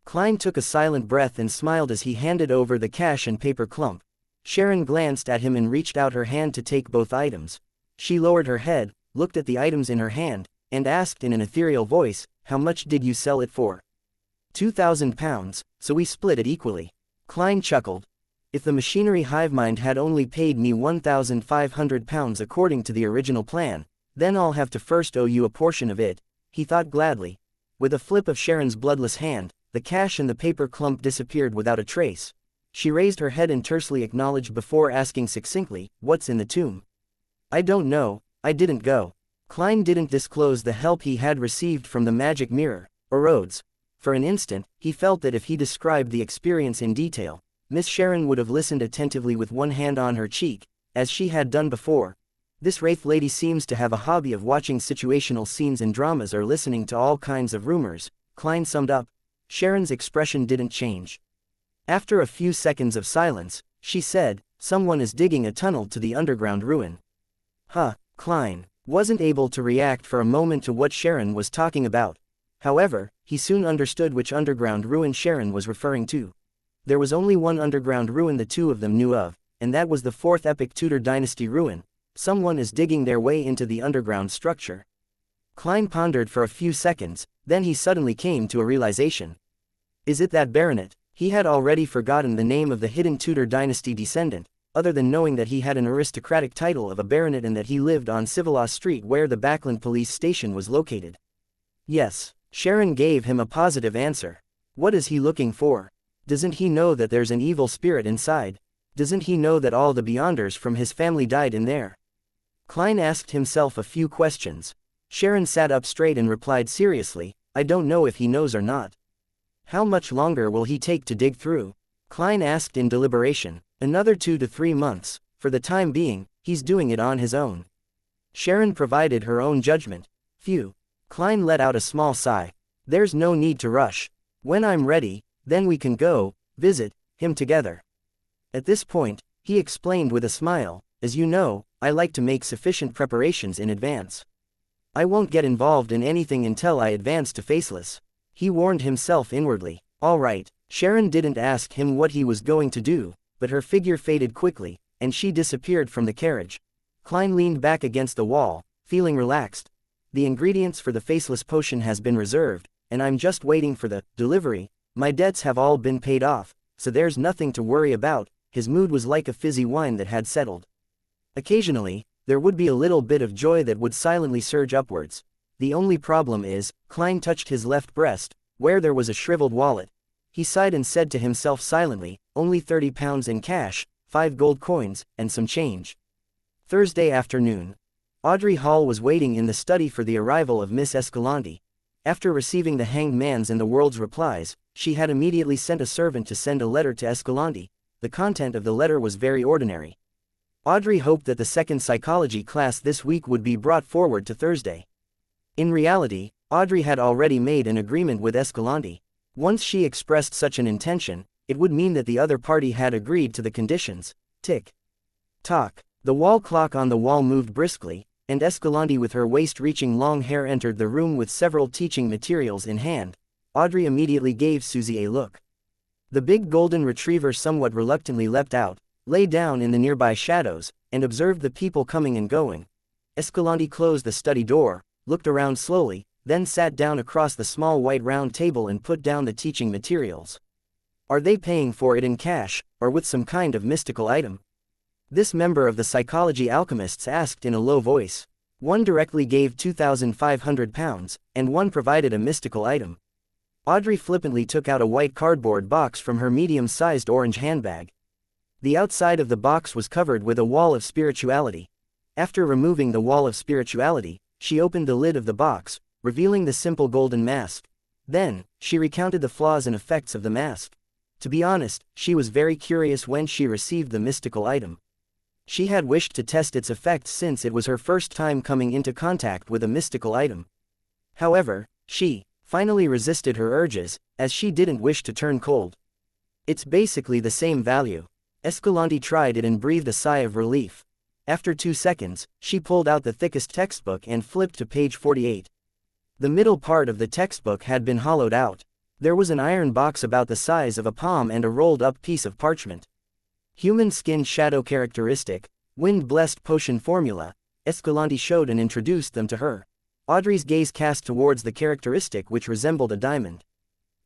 Klein took a silent breath and smiled as he handed over the cash and paper clump. Sharon glanced at him and reached out her hand to take both items. She lowered her head, looked at the items in her hand, and asked in an ethereal voice, "How much did you sell it for?" 2,000 pounds, so we split it equally. Klein chuckled. If the machinery hivemind had only paid me 1,500 pounds according to the original plan, then I'll have to first owe you a portion of it, he thought gladly. With a flip of Sharon's bloodless hand, the cash and the paper clump disappeared without a trace. She raised her head and tersely acknowledged before asking succinctly, "What's in the tomb?" "I don't know, I didn't go." Klein didn't disclose the help he had received from the magic mirror, or Rhodes. For an instant, he felt that if he described the experience in detail, Miss Sharon would have listened attentively with one hand on her cheek, as she had done before. This Wraith lady seems to have a hobby of watching situational scenes in dramas or listening to all kinds of rumors, Klein summed up. Sharon's expression didn't change. After a few seconds of silence, she said, "Someone is digging a tunnel to the underground ruin." Huh, Klein wasn't able to react for a moment to what Sharon was talking about. However, he soon understood which underground ruin Sharon was referring to. There was only one underground ruin the two of them knew of, and that was the 4th epic Tudor dynasty ruin. Someone is digging their way into the underground structure. Klein pondered for a few seconds, then he suddenly came to a realization. Is it that baronet? He had already forgotten the name of the hidden Tudor dynasty descendant, other than knowing that he had an aristocratic title of a baronet and that he lived on Civilas Street where the Backland police station was located. Yes, Sharon gave him a positive answer. What is he looking for? Doesn't he know that there's an evil spirit inside? Doesn't he know that all the Beyonders from his family died in there? Klein asked himself a few questions. Sharon sat up straight and replied seriously, "I don't know if he knows or not." "How much longer will he take to dig through?" Klein asked in deliberation. "Another 2 to 3 months, for the time being, he's doing it on his own." Sharon provided her own judgment. Phew. Klein let out a small sigh. "There's no need to rush. When I'm ready, then we can go visit him together." At this point, he explained with a smile, "As you know, I like to make sufficient preparations in advance. I won't get involved in anything until I advance to Faceless." He warned himself inwardly. All right. Sharon didn't ask him what he was going to do, but her figure faded quickly, and she disappeared from the carriage. Klein leaned back against the wall, feeling relaxed. The ingredients for the Faceless potion has been reserved, and I'm just waiting for the delivery. My debts have all been paid off, so there's nothing to worry about. His mood was like a fizzy wine that had settled. Occasionally, there would be a little bit of joy that would silently surge upwards. The only problem is, Klein touched his left breast, where there was a shriveled wallet. He sighed and said to himself silently, only 30 pounds in cash, 5 gold coins, and some change. Thursday afternoon. Audrey Hall was waiting in the study for the arrival of Miss Escalante. After receiving the Hanged Man's and the World's replies, she had immediately sent a servant to send a letter to Escalante. The content of the letter was very ordinary. Audrey hoped that the second psychology class this week would be brought forward to Thursday. In reality, Audrey had already made an agreement with Escalante. Once she expressed such an intention, it would mean that the other party had agreed to the conditions. Tick. Talk. The wall clock on the wall moved briskly, and Escalante with her waist-reaching long hair entered the room with several teaching materials in hand. Audrey immediately gave Susie a look. The big golden retriever somewhat reluctantly leapt out, lay down in the nearby shadows, and observed the people coming and going. Escalante closed the study door, looked around slowly, then sat down across the small white round table and put down the teaching materials. Are they paying for it in cash, or with some kind of mystical item? This member of the psychology alchemists asked in a low voice. One directly gave £2,500, and one provided a mystical item. Audrey flippantly took out a white cardboard box from her medium-sized orange handbag. The outside of the box was covered with a wall of spirituality. After removing the wall of spirituality, she opened the lid of the box, revealing the simple golden mask. Then, she recounted the flaws and effects of the mask. To be honest, she was very curious when she received the mystical item. She had wished to test its effects since it was her first time coming into contact with a mystical item. However, she finally resisted her urges, as she didn't wish to turn cold. It's basically the same value. Escalante tried it and breathed a sigh of relief. After 2 seconds, she pulled out the thickest textbook and flipped to page 48. The middle part of the textbook had been hollowed out. There was an iron box about the size of a palm and a rolled-up piece of parchment. Human skin shadow characteristic, wind-blessed potion formula. Escalante showed and introduced them to her. Audrey's gaze cast towards the characteristic which resembled a diamond.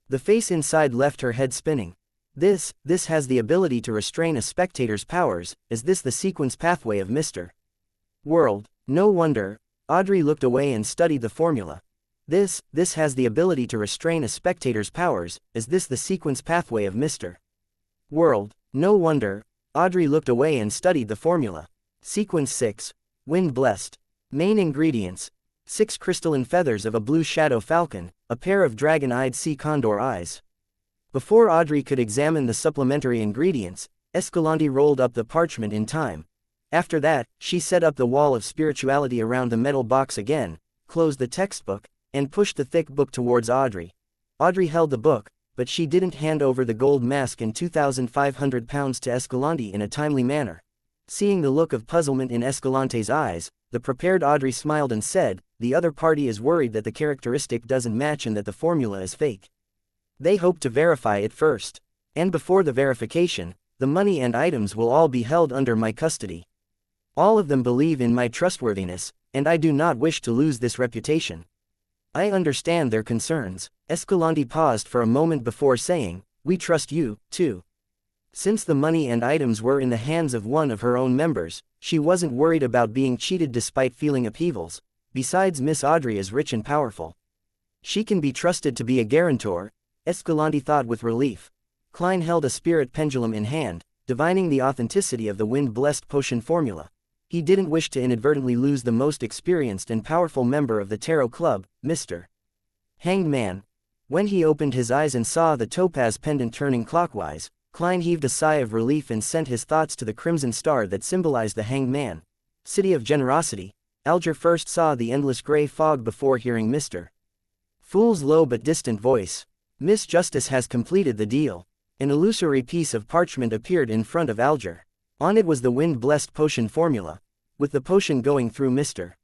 The face inside left her head spinning. This has the ability to restrain a spectator's powers. Is this the sequence pathway of Mr. World? No wonder. Audrey looked away and studied the formula. This has the ability to restrain a spectator's powers. Is this the sequence pathway of Mr. World? No wonder. Audrey looked away and studied the formula. Sequence 6. Wind blessed. Main ingredients. 6 crystalline feathers of a blue shadow falcon, a pair of dragon-eyed sea condor eyes. Before Audrey could examine the supplementary ingredients, Escalante rolled up the parchment in time. After that, she set up the wall of spirituality around the metal box again, closed the textbook, and pushed the thick book towards Audrey. Audrey held the book, but she didn't hand over the gold mask and £2,500 to Escalante in a timely manner. Seeing the look of puzzlement in Escalante's eyes, the prepared Audrey smiled and said, "The other party is worried that the characteristic doesn't match and that the formula is fake. They hope to verify it first. And before the verification, the money and items will all be held under my custody. All of them believe in my trustworthiness, and I do not wish to lose this reputation. I understand their concerns." Escalante paused for a moment before saying, "We trust you, too." Since the money and items were in the hands of one of her own members, she wasn't worried about being cheated despite feeling upheavals. Besides, Miss Audrey is rich and powerful. She can be trusted to be a guarantor, Escalante thought with relief. Klein held a spirit pendulum in hand, divining the authenticity of the wind-blessed potion formula. He didn't wish to inadvertently lose the most experienced and powerful member of the Tarot Club, Mr. Hanged Man. When he opened his eyes and saw the topaz pendant turning clockwise, Klein heaved a sigh of relief and sent his thoughts to the crimson star that symbolized the Hanged Man. City of Generosity. Alger first saw the endless gray fog before hearing Mr. Fool's low but distant voice. Miss Justice has completed the deal. An illusory piece of parchment appeared in front of Alger. On it was the wind-blessed potion formula. With the potion going through Mr.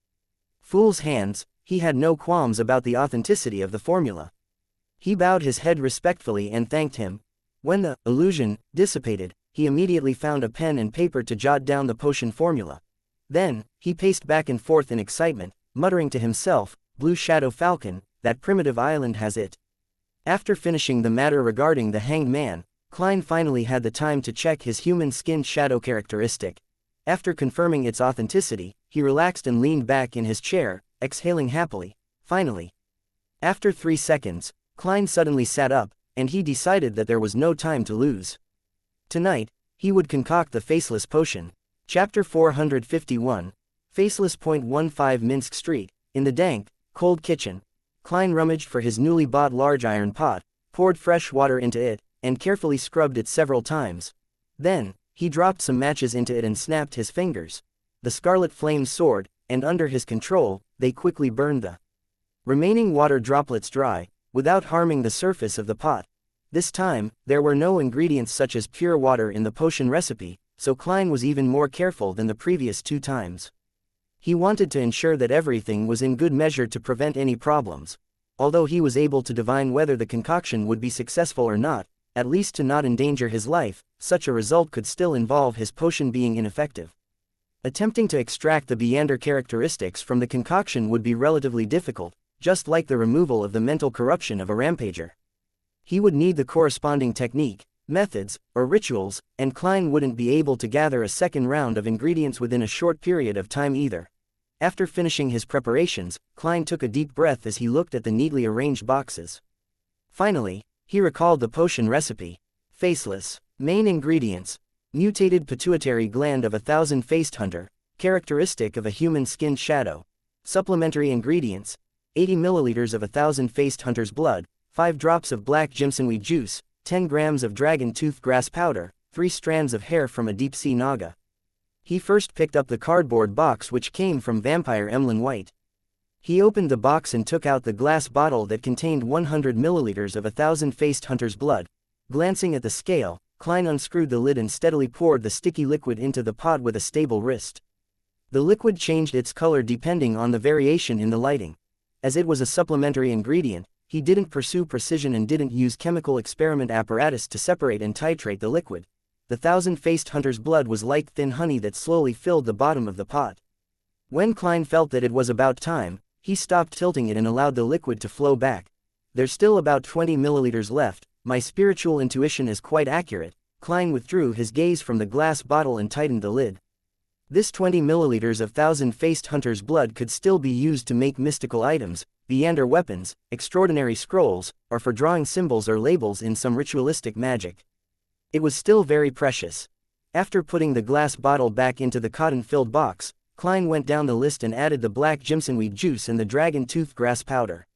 Fool's hands, he had no qualms about the authenticity of the formula. He bowed his head respectfully and thanked him. When the illusion dissipated, he immediately found a pen and paper to jot down the potion formula. Then, he paced back and forth in excitement, muttering to himself, "Blue Shadow Falcon, that primitive island has it." After finishing the matter regarding the Hanged Man, Klein finally had the time to check his human skin shadow characteristic. After confirming its authenticity, he relaxed and leaned back in his chair, exhaling happily. Finally. After 3 seconds, Klein suddenly sat up, and he decided that there was no time to lose. Tonight, he would concoct the Faceless Potion. Chapter 451. Faceless. 15 Minsk Street. In the dank, cold kitchen, Klein rummaged for his newly bought large iron pot, poured fresh water into it, and carefully scrubbed it several times. Then, he dropped some matches into it and snapped his fingers. The scarlet flames soared, and under his control, they quickly burned the remaining water droplets dry, without harming the surface of the pot. This time, there were no ingredients such as pure water in the potion recipe, so Klein was even more careful than the previous 2 times. He wanted to ensure that everything was in good measure to prevent any problems. Although he was able to divine whether the concoction would be successful or not, at least to not endanger his life, such a result could still involve his potion being ineffective. Attempting to extract the Beyonder characteristics from the concoction would be relatively difficult, just like the removal of the mental corruption of a rampager. He would need the corresponding technique, methods, or rituals, and Klein wouldn't be able to gather a second round of ingredients within a short period of time either. After finishing his preparations, Klein took a deep breath as he looked at the neatly arranged boxes. Finally, he recalled the potion recipe. Faceless. Main ingredients: mutated pituitary gland of a thousand-faced hunter, characteristic of a human-skinned shadow. Supplementary ingredients: 80 milliliters of a thousand-faced hunter's blood, 5 drops of black jimsonweed juice, 10 grams of dragon tooth grass powder, 3 strands of hair from a deep-sea naga. He first picked up the cardboard box which came from vampire Emlyn White. He opened the box and took out the glass bottle that contained 100 milliliters of a thousand-faced hunter's blood. Glancing at the scale, Klein unscrewed the lid and steadily poured the sticky liquid into the pot with a stable wrist. The liquid changed its color depending on the variation in the lighting. As it was a supplementary ingredient, he didn't pursue precision and didn't use chemical experiment apparatus to separate and titrate the liquid. The thousand-faced hunter's blood was like thin honey that slowly filled the bottom of the pot. When Klein felt that it was about time, he stopped tilting it and allowed the liquid to flow back. There's still about 20 milliliters left. My spiritual intuition is quite accurate. Klein withdrew his gaze from the glass bottle and tightened the lid. This 20 milliliters of thousand-faced hunter's blood could still be used to make mystical items, Beyonder weapons, extraordinary scrolls, or for drawing symbols or labels in some ritualistic magic. It was still very precious. After putting the glass bottle back into the cotton-filled box, Klein went down the list and added the black jimsonweed juice and the dragon tooth grass powder.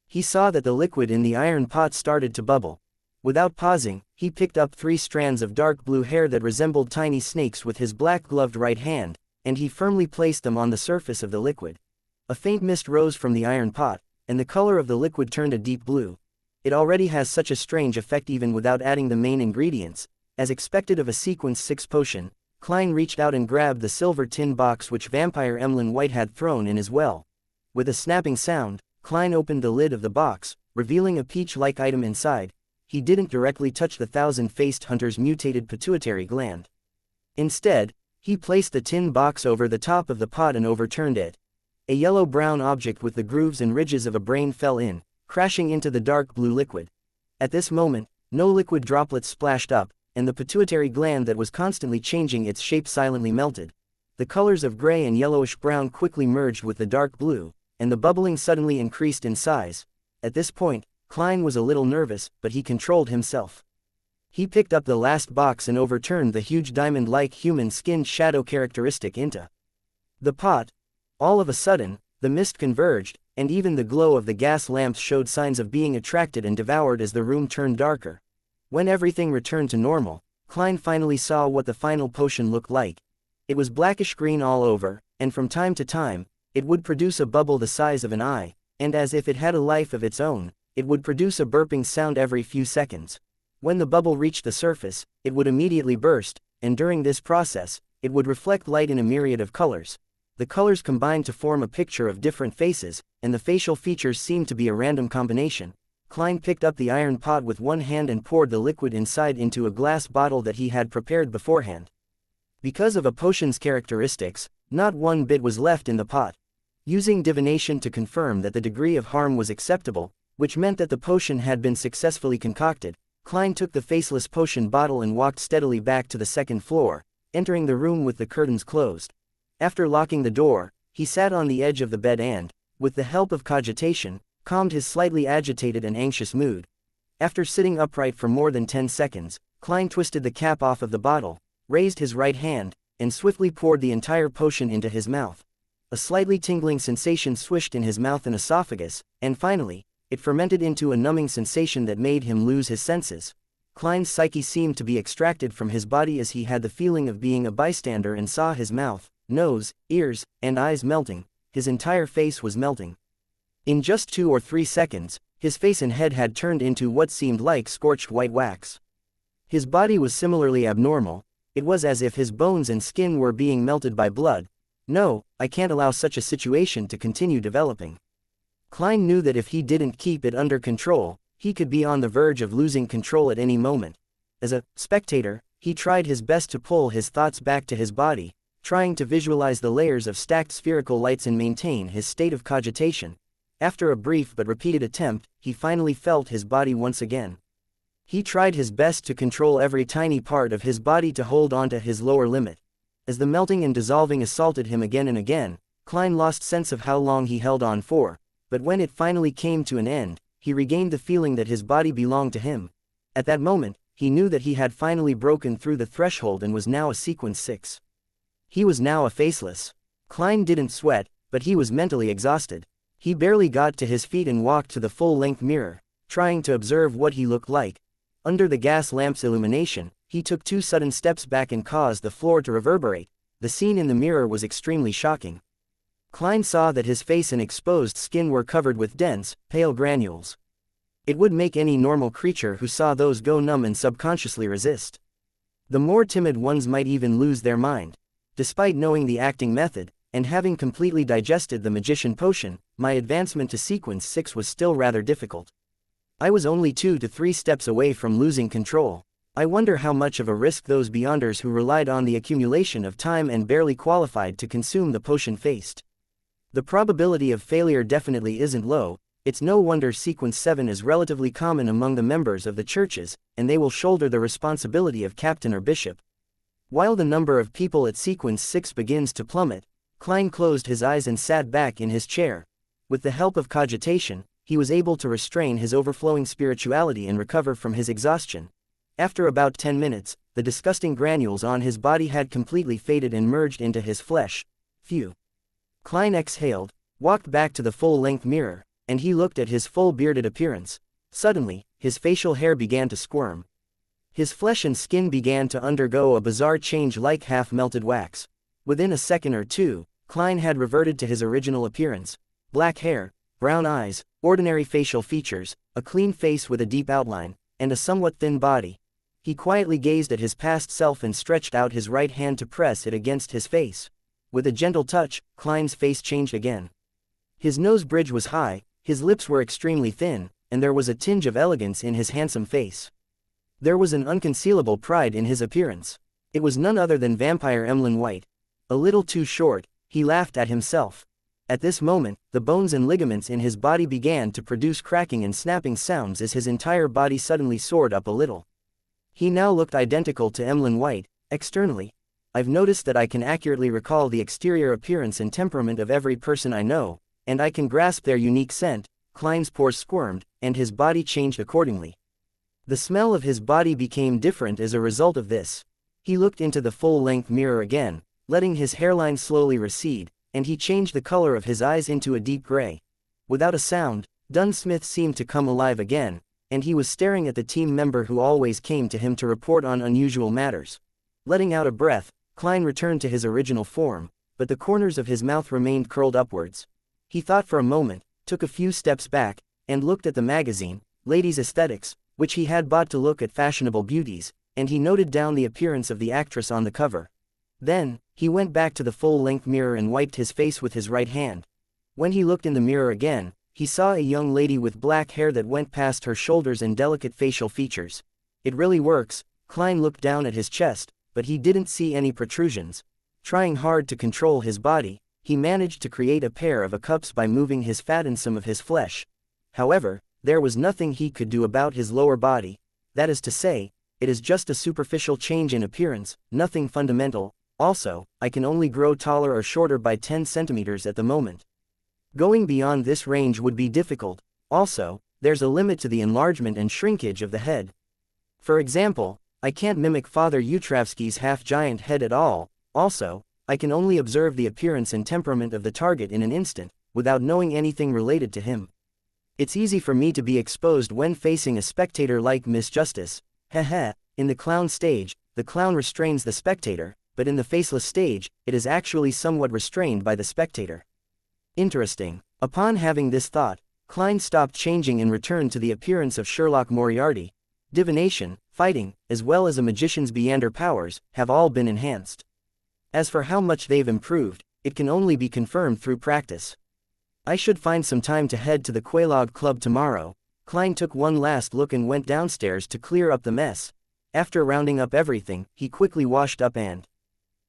He saw that the liquid in the iron pot started to bubble. Without pausing, he picked up 3 strands of dark blue hair that resembled tiny snakes with his black-gloved right hand, and he firmly placed them on the surface of the liquid. A faint mist rose from the iron pot, and the color of the liquid turned a deep blue. It already has such a strange effect even without adding the main ingredients. As expected of a sequence 6 potion, Klein reached out and grabbed the silver tin box which vampire Emlyn White had thrown in as well. With a snapping sound, Klein opened the lid of the box, revealing a peach-like item inside. He didn't directly touch the thousand-faced hunter's mutated pituitary gland. Instead, he placed the tin box over the top of the pot and overturned it. A yellow-brown object with the grooves and ridges of a brain fell in, crashing into the dark blue liquid. At this moment, no liquid droplets splashed up, and the pituitary gland that was constantly changing its shape silently melted. The colors of gray and yellowish-brown quickly merged with the dark blue, and the bubbling suddenly increased in size. At this point, Klein was a little nervous, but he controlled himself. He picked up the last box and overturned the huge diamond-like human-skinned shadow characteristic into the pot. All of a sudden, the mist converged, and even the glow of the gas lamps showed signs of being attracted and devoured as the room turned darker. When everything returned to normal, Klein finally saw what the final potion looked like. It was blackish-green all over, and from time to time, it would produce a bubble the size of an eye, and as if it had a life of its own, it would produce a burping sound every few seconds. When the bubble reached the surface, it would immediately burst, and during this process, it would reflect light in a myriad of colors. The colors combined to form a picture of different faces, and the facial features seemed to be a random combination. Klein picked up the iron pot with one hand and poured the liquid inside into a glass bottle that he had prepared beforehand. Because of a potion's characteristics, not one bit was left in the pot. Using divination to confirm that the degree of harm was acceptable, which meant that the potion had been successfully concocted, Klein took the faceless potion bottle and walked steadily back to the second floor, entering the room with the curtains closed. After locking the door, he sat on the edge of the bed and, with the help of cogitation, calmed his slightly agitated and anxious mood. After sitting upright for more than 10 seconds, Klein twisted the cap off of the bottle, raised his right hand, and swiftly poured the entire potion into his mouth. A slightly tingling sensation swished in his mouth and esophagus, and finally, it fermented into a numbing sensation that made him lose his senses. Klein's psyche seemed to be extracted from his body as he had the feeling of being a bystander and saw his mouth, nose, ears, and eyes melting. His entire face was melting. In just 2 or 3 seconds, his face and head had turned into what seemed like scorched white wax. His body was similarly abnormal. It was as if his bones and skin were being melted by blood. No, I can't allow such a situation to continue developing. Klein knew that if he didn't keep it under control, he could be on the verge of losing control at any moment. As a spectator, he tried his best to pull his thoughts back to his body, trying to visualize the layers of stacked spherical lights and maintain his state of cogitation. After a brief but repeated attempt, he finally felt his body once again. He tried his best to control every tiny part of his body to hold on to his lower limit. As the melting and dissolving assaulted him again and again, Klein lost sense of how long he held on for, but when it finally came to an end, he regained the feeling that his body belonged to him. At that moment, he knew that he had finally broken through the threshold and was now a sequence 6. He was now a faceless. Klein didn't sweat, but he was mentally exhausted. He barely got to his feet and walked to the full-length mirror, trying to observe what he looked like. Under the gas lamp's illumination, he took 2 sudden steps back and caused the floor to reverberate. The scene in the mirror was extremely shocking. Klein saw that his face and exposed skin were covered with dense, pale granules. It would make any normal creature who saw those go numb and subconsciously resist. The more timid ones might even lose their mind. Despite knowing the acting method, and having completely digested the magician potion, my advancement to sequence 6 was still rather difficult. I was only 2 to 3 steps away from losing control. I wonder how much of a risk those beyonders who relied on the accumulation of time and barely qualified to consume the potion faced. The probability of failure definitely isn't low. It's no wonder sequence 7 is relatively common among the members of the churches, and they will shoulder the responsibility of captain or bishop. While the number of people at sequence 6 begins to plummet, Klein closed his eyes and sat back in his chair. With the help of cogitation, he was able to restrain his overflowing spirituality and recover from his exhaustion. After about 10 minutes, the disgusting granules on his body had completely faded and merged into his flesh. Phew. Klein exhaled, walked back to the full-length mirror, and he looked at his full bearded appearance. Suddenly, his facial hair began to squirm. His flesh and skin began to undergo a bizarre change like half-melted wax. Within a second or two, Klein had reverted to his original appearance. Black hair, brown eyes, ordinary facial features, a clean face with a deep outline, and a somewhat thin body. He quietly gazed at his past self and stretched out his right hand to press it against his face. With a gentle touch, Klein's face changed again. His nose bridge was high, his lips were extremely thin, and there was a tinge of elegance in his handsome face. There was an unconcealable pride in his appearance. It was none other than vampire Emlyn White. A little too short, he laughed at himself. At this moment, the bones and ligaments in his body began to produce cracking and snapping sounds as his entire body suddenly soared up a little. He now looked identical to Emlyn White, externally. I've noticed that I can accurately recall the exterior appearance and temperament of every person I know, and I can grasp their unique scent. Klein's pores squirmed, and his body changed accordingly. The smell of his body became different as a result of this. He looked into the full-length mirror again, letting his hairline slowly recede, and he changed the color of his eyes into a deep gray. Without a sound, Dunsmith seemed to come alive again, and he was staring at the team member who always came to him to report on unusual matters. Letting out a breath, Klein returned to his original form, but the corners of his mouth remained curled upwards. He thought for a moment, took a few steps back, and looked at the magazine, Ladies' Aesthetics, which he had bought to look at fashionable beauties, and he noted down the appearance of the actress on the cover. Then, he went back to the full-length mirror and wiped his face with his right hand. When he looked in the mirror again, he saw a young lady with black hair that went past her shoulders and delicate facial features. It really works. Klein looked down at his chest, but he didn't see any protrusions. Trying hard to control his body, he managed to create a pair of cups by moving his fat and some of his flesh. However, there was nothing he could do about his lower body. That is to say, it is just a superficial change in appearance, nothing fundamental. Also, I can only grow taller or shorter by 10 centimeters at the moment. Going beyond this range would be difficult. Also, there's a limit to the enlargement and shrinkage of the head. For example, I can't mimic Father Utravsky's half-giant head at all. Also, I can only observe the appearance and temperament of the target in an instant, without knowing anything related to him. It's easy for me to be exposed when facing a spectator like Miss Justice. Heh. In the clown stage, the clown restrains the spectator, but in the faceless stage, it is actually somewhat restrained by the spectator. Interesting. Upon having this thought, Klein stopped changing and returned to the appearance of Sherlock Moriarty. Divination, fighting, as well as a magician's Beander powers, have all been enhanced. As for how much they've improved, it can only be confirmed through practice. I should find some time to head to the Quelaag Club tomorrow. Klein took one last look and went downstairs to clear up the mess. After rounding up everything, he quickly washed up and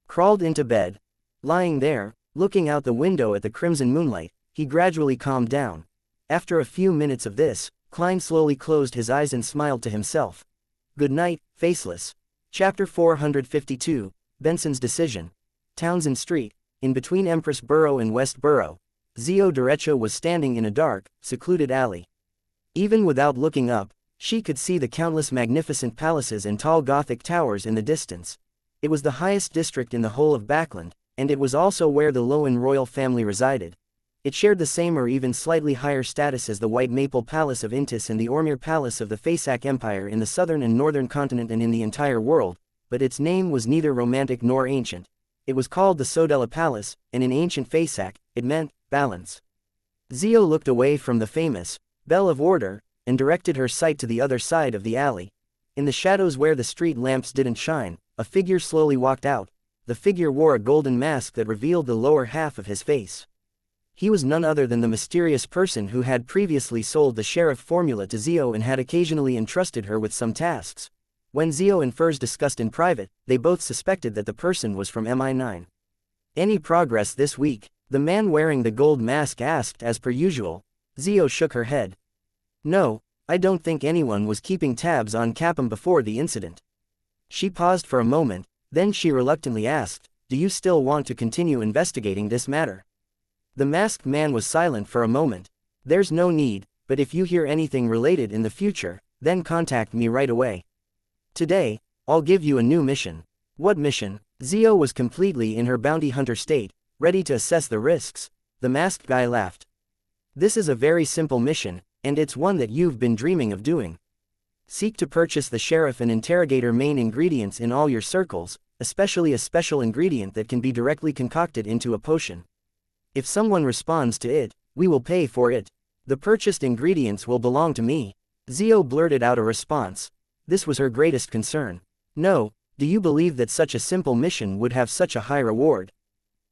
crawled into bed. Lying there, looking out the window at the crimson moonlight, he gradually calmed down. After a few minutes of this, Klein slowly closed his eyes and smiled to himself. Good night, Faceless. Chapter 452, Benson's Decision. Townsend Street, in between Empress Borough and West Borough, Zio Derecho was standing in a dark, secluded alley. Even without looking up, she could see the countless magnificent palaces and tall Gothic towers in the distance. It was the highest district in the whole of Backland, and it was also where the Lowen royal family resided. It shared the same or even slightly higher status as the White Maple Palace of Intis and the Ormir Palace of the Faesac Empire in the southern and northern continent and in the entire world, but its name was neither romantic nor ancient. It was called the Sodella Palace, and in ancient Faesac, it meant balance. Zio looked away from the famous Bell of Order, and directed her sight to the other side of the alley. In the shadows where the street lamps didn't shine, a figure slowly walked out. The figure wore a golden mask that revealed the lower half of his face. He was none other than the mysterious person who had previously sold the sheriff formula to Zio and had occasionally entrusted her with some tasks. When Zio and Furs discussed in private, they both suspected that the person was from MI9. Any progress this week? The man wearing the gold mask asked as per usual. Zio shook her head. No, I don't think anyone was keeping tabs on Capum before the incident. She paused for a moment, then she reluctantly asked, do you still want to continue investigating this matter? The masked man was silent for a moment. There's no need, but if you hear anything related in the future, then contact me right away. Today, I'll give you a new mission. What mission? Zio was completely in her bounty hunter state, ready to assess the risks. The masked guy laughed. This is a very simple mission, and it's one that you've been dreaming of doing. Seek to purchase the sheriff and interrogator main ingredients in all your circles, especially a special ingredient that can be directly concocted into a potion. If someone responds to it, we will pay for it. The purchased ingredients will belong to me. Zio blurted out a response. This was her greatest concern. No, do you believe that such a simple mission would have such a high reward?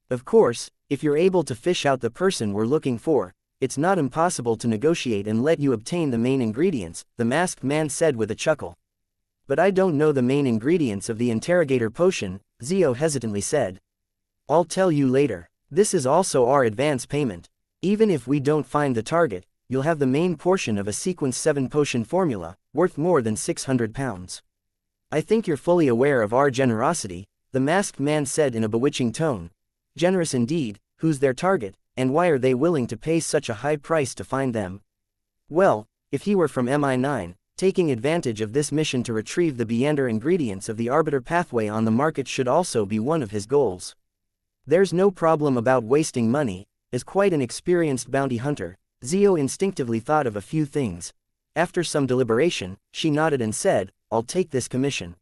Of course, if you're able to fish out the person we're looking for, it's not impossible to negotiate and let you obtain the main ingredients, the masked man said with a chuckle. But I don't know the main ingredients of the interrogator potion, Zio hesitantly said. I'll tell you later. This is also our advance payment. Even if we don't find the target, you'll have the main portion of a sequence 7 potion formula, worth more than 600 pounds. I think you're fully aware of our generosity, the masked man said in a bewitching tone. Generous indeed. Who's their target, and why are they willing to pay such a high price to find them? Well, if he were from MI9, taking advantage of this mission to retrieve the Beander ingredients of the Arbiter pathway on the market should also be one of his goals. There's no problem about wasting money. As quite an experienced bounty hunter, Zio instinctively thought of a few things. After some deliberation, she nodded and said, I'll take this commission.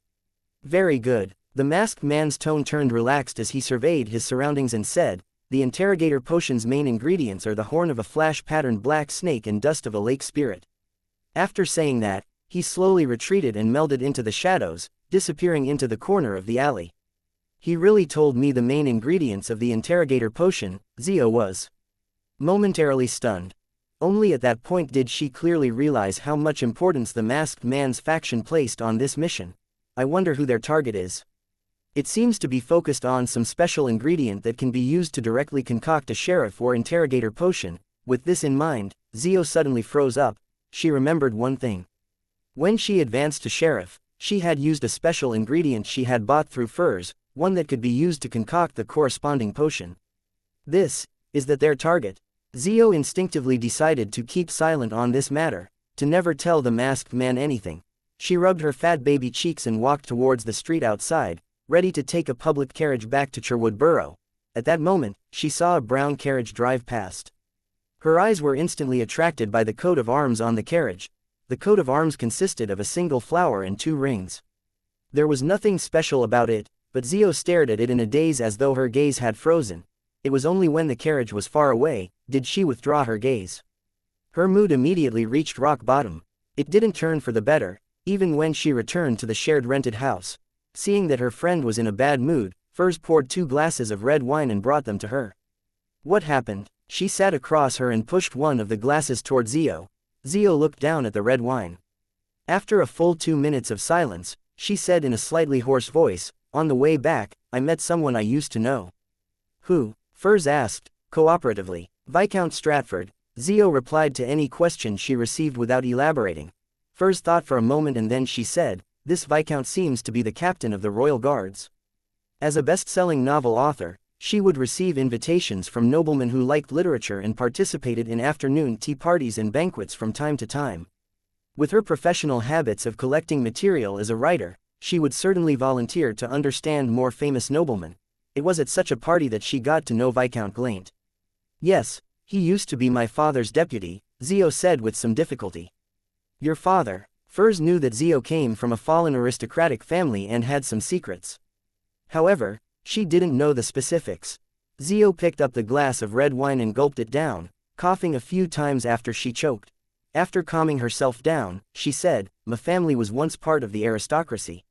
Very good. The masked man's tone turned relaxed as he surveyed his surroundings and said, the interrogator potion's main ingredients are the horn of a flash-patterned black snake and dust of a lake spirit. After saying that, he slowly retreated and melded into the shadows, disappearing into the corner of the alley. He really told me the main ingredients of the interrogator potion. Zio was momentarily stunned. Only at that point did she clearly realize how much importance the masked man's faction placed on this mission. I wonder who their target is. It seems to be focused on some special ingredient that can be used to directly concoct a sheriff or interrogator potion. With this in mind, Zio suddenly froze up. She remembered one thing. When she advanced to sheriff, she had used a special ingredient she had bought through Furs, one that could be used to concoct the corresponding potion. This is that their target. Zio instinctively decided to keep silent on this matter, to never tell the masked man anything. She rubbed her fat baby cheeks and walked towards the street outside, ready to take a public carriage back to Cherwood Borough. At that moment, she saw a brown carriage drive past. Her eyes were instantly attracted by the coat of arms on the carriage. The coat of arms consisted of a single flower and 2 rings. There was nothing special about it, but Zio stared at it in a daze as though her gaze had frozen. It was only when the carriage was far away, did she withdraw her gaze. Her mood immediately reached rock bottom. It didn't turn for the better. even when she returned to the shared rented house. Seeing that her friend was in a bad mood, Furs poured 2 glasses of red wine and brought them to her. What happened? She sat across her and pushed one of the glasses toward Zio. Zio looked down at the red wine. After a full 2 minutes of silence, she said in a slightly hoarse voice, "On the way back, I met someone I used to know." "Who?" Furs asked, cooperatively. "Viscount Stratford." Zio replied to any question she received without elaborating. Furs thought for a moment and then she said, "This Viscount seems to be the captain of the Royal Guards." As a best-selling novel author, she would receive invitations from noblemen who liked literature and participated in afternoon tea parties and banquets from time to time. With her professional habits of collecting material as a writer, she would certainly volunteer to understand more famous noblemen. It was at such a party that she got to know Viscount Glaint. "Yes, he used to be my father's deputy," Zio said with some difficulty. "Your father?" Furs knew that Zio came from a fallen aristocratic family and had some secrets. However, she didn't know the specifics. Zio picked up the glass of red wine and gulped it down, coughing a few times after she choked. After calming herself down, she said, "My family was once part of the aristocracy.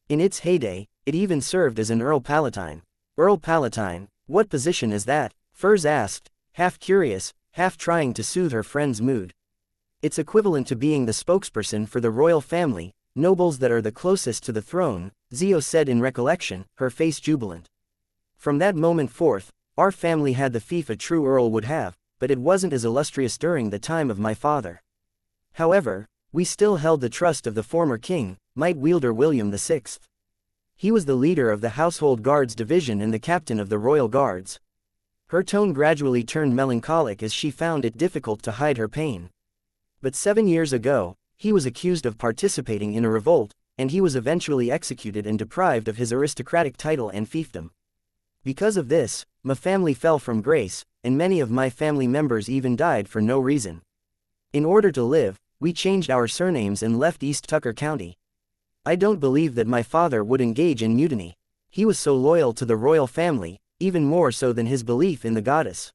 In its heyday, it even served as an Earl Palatine." "Earl Palatine? What position is that?" Furs asked, half curious, half trying to soothe her friend's mood. "It's equivalent to being the spokesperson for the royal family, nobles that are the closest to the throne," Zio said in recollection, her face jubilant. "From that moment forth, our family had the fief a true earl would have, but it wasn't as illustrious during the time of my father. However, we still held the trust of the former king, Might Wielder William VI. He was the leader of the Household Guards Division and the captain of the Royal Guards." Her tone gradually turned melancholic as she found it difficult to hide her pain. "But 7 years ago, he was accused of participating in a revolt, and he was eventually executed and deprived of his aristocratic title and fiefdom. Because of this, my family fell from grace, and many of my family members even died for no reason. In order to live, we changed our surnames and left East Tucker County. I don't believe that my father would engage in mutiny. He was so loyal to the royal family, even more so than his belief in the goddess.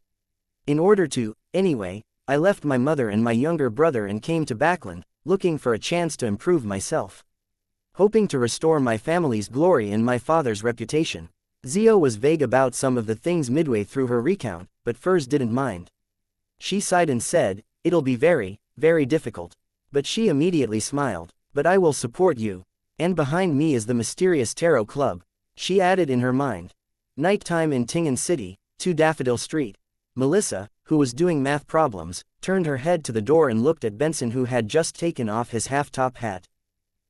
Anyway, I left my mother and my younger brother and came to Backland, looking for a chance to improve myself. Hoping to restore my family's glory and my father's reputation." Zio was vague about some of the things midway through her recount, but Furs didn't mind. She sighed and said, "It'll be very, very difficult." But she immediately smiled. "But I will support you. And behind me is the mysterious Tarot Club," she added in her mind. Nighttime in Tingen City, 2 Daffodil Street. Melissa, who was doing math problems, turned her head to the door and looked at Benson, who had just taken off his half-top hat.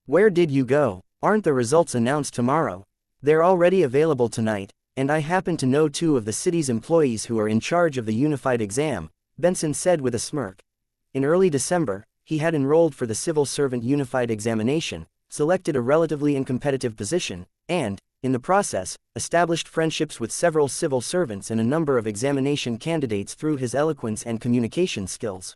"Where did you go? Aren't the results announced tomorrow?" "They're already available tonight, and I happen to know 2 of the city's employees who are in charge of the unified exam," Benson said with a smirk. In early December, he had enrolled for the Civil Servant Unified Examination, selected a relatively uncompetitive position, and, in the process, established friendships with several civil servants and a number of examination candidates through his eloquence and communication skills.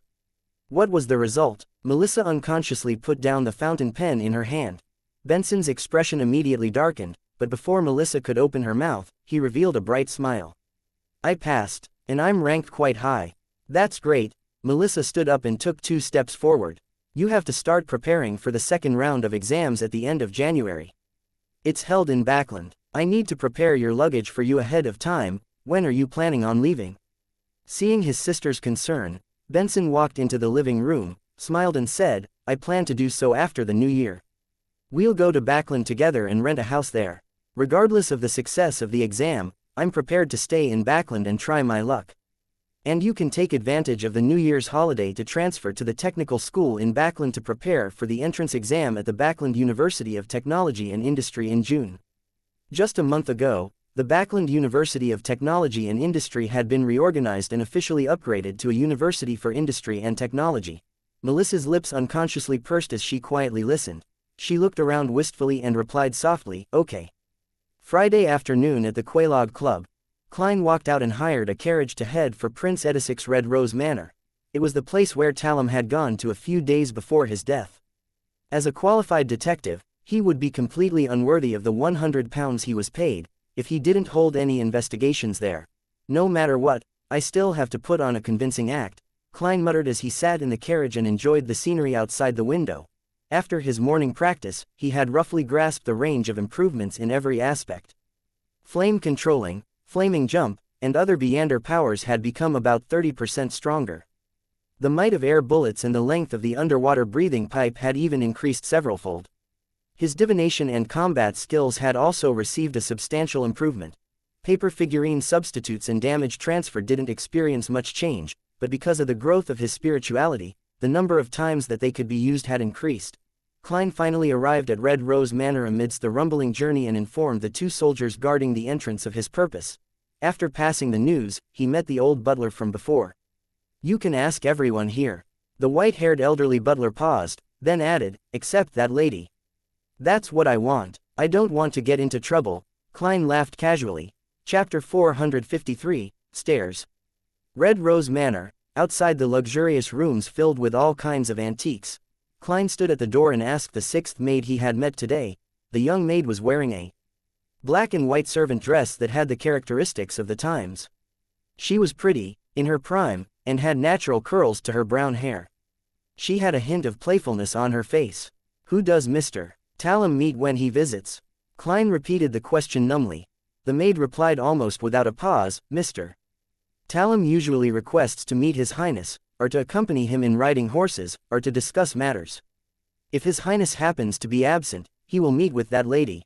"What was the result?" Melissa unconsciously put down the fountain pen in her hand. Benson's expression immediately darkened, but before Melissa could open her mouth, he revealed a bright smile. "I passed, and I'm ranked quite high." "That's great." Melissa stood up and took 2 steps forward. "You have to start preparing for the second round of exams at the end of January. It's held in Backland. I need to prepare your luggage for you ahead of time. When are you planning on leaving?" Seeing his sister's concern, Benson walked into the living room, smiled and said, "I plan to do so after the new year. We'll go to Backland together and rent a house there. Regardless of the success of the exam, I'm prepared to stay in Backland and try my luck. And you can take advantage of the New Year's holiday to transfer to the technical school in Backland to prepare for the entrance exam at the Backland University of Technology and Industry in June." Just a month ago, the Backland University of Technology and Industry had been reorganized and officially upgraded to a University for Industry and Technology. Melissa's lips unconsciously pursed as she quietly listened. She looked around wistfully and replied softly, "Okay." Friday afternoon at the Quelaag Club. Klein walked out and hired a carriage to head for Prince Edisic's Red Rose Manor. It was the place where Talum had gone to a few days before his death. As a qualified detective, he would be completely unworthy of the £100 he was paid, if he didn't hold any investigations there. "No matter what, I still have to put on a convincing act," Klein muttered as he sat in the carriage and enjoyed the scenery outside the window. After his morning practice, he had roughly grasped the range of improvements in every aspect. Flame controlling, flaming jump, and other Beyonder powers had become about 30% stronger. The might of air bullets and the length of the underwater breathing pipe had even increased severalfold. His divination and combat skills had also received a substantial improvement. Paper figurine substitutes and damage transfer didn't experience much change, but because of the growth of his spirituality, the number of times that they could be used had increased. Klein finally arrived at Red Rose Manor amidst the rumbling journey and informed the two soldiers guarding the entrance of his purpose. After passing the news, he met the old butler from before. "You can ask everyone here." The white-haired elderly butler paused, then added, "Except that lady." "That's what I want. I don't want to get into trouble." Klein laughed casually. Chapter 453, Stairs. Red Rose Manor. Outside the luxurious rooms filled with all kinds of antiques, Klein stood at the door and asked the sixth maid he had met today. The young maid was wearing a black and white servant dress that had the characteristics of the times. She was pretty, in her prime, and had natural curls to her brown hair. She had a hint of playfulness on her face. "Who does Mr. Talum meet when he visits?" Klein repeated the question numbly. The maid replied almost without a pause, "Mr. Talum usually requests to meet His Highness, or to accompany him in riding horses, or to discuss matters. If His Highness happens to be absent, he will meet with that lady.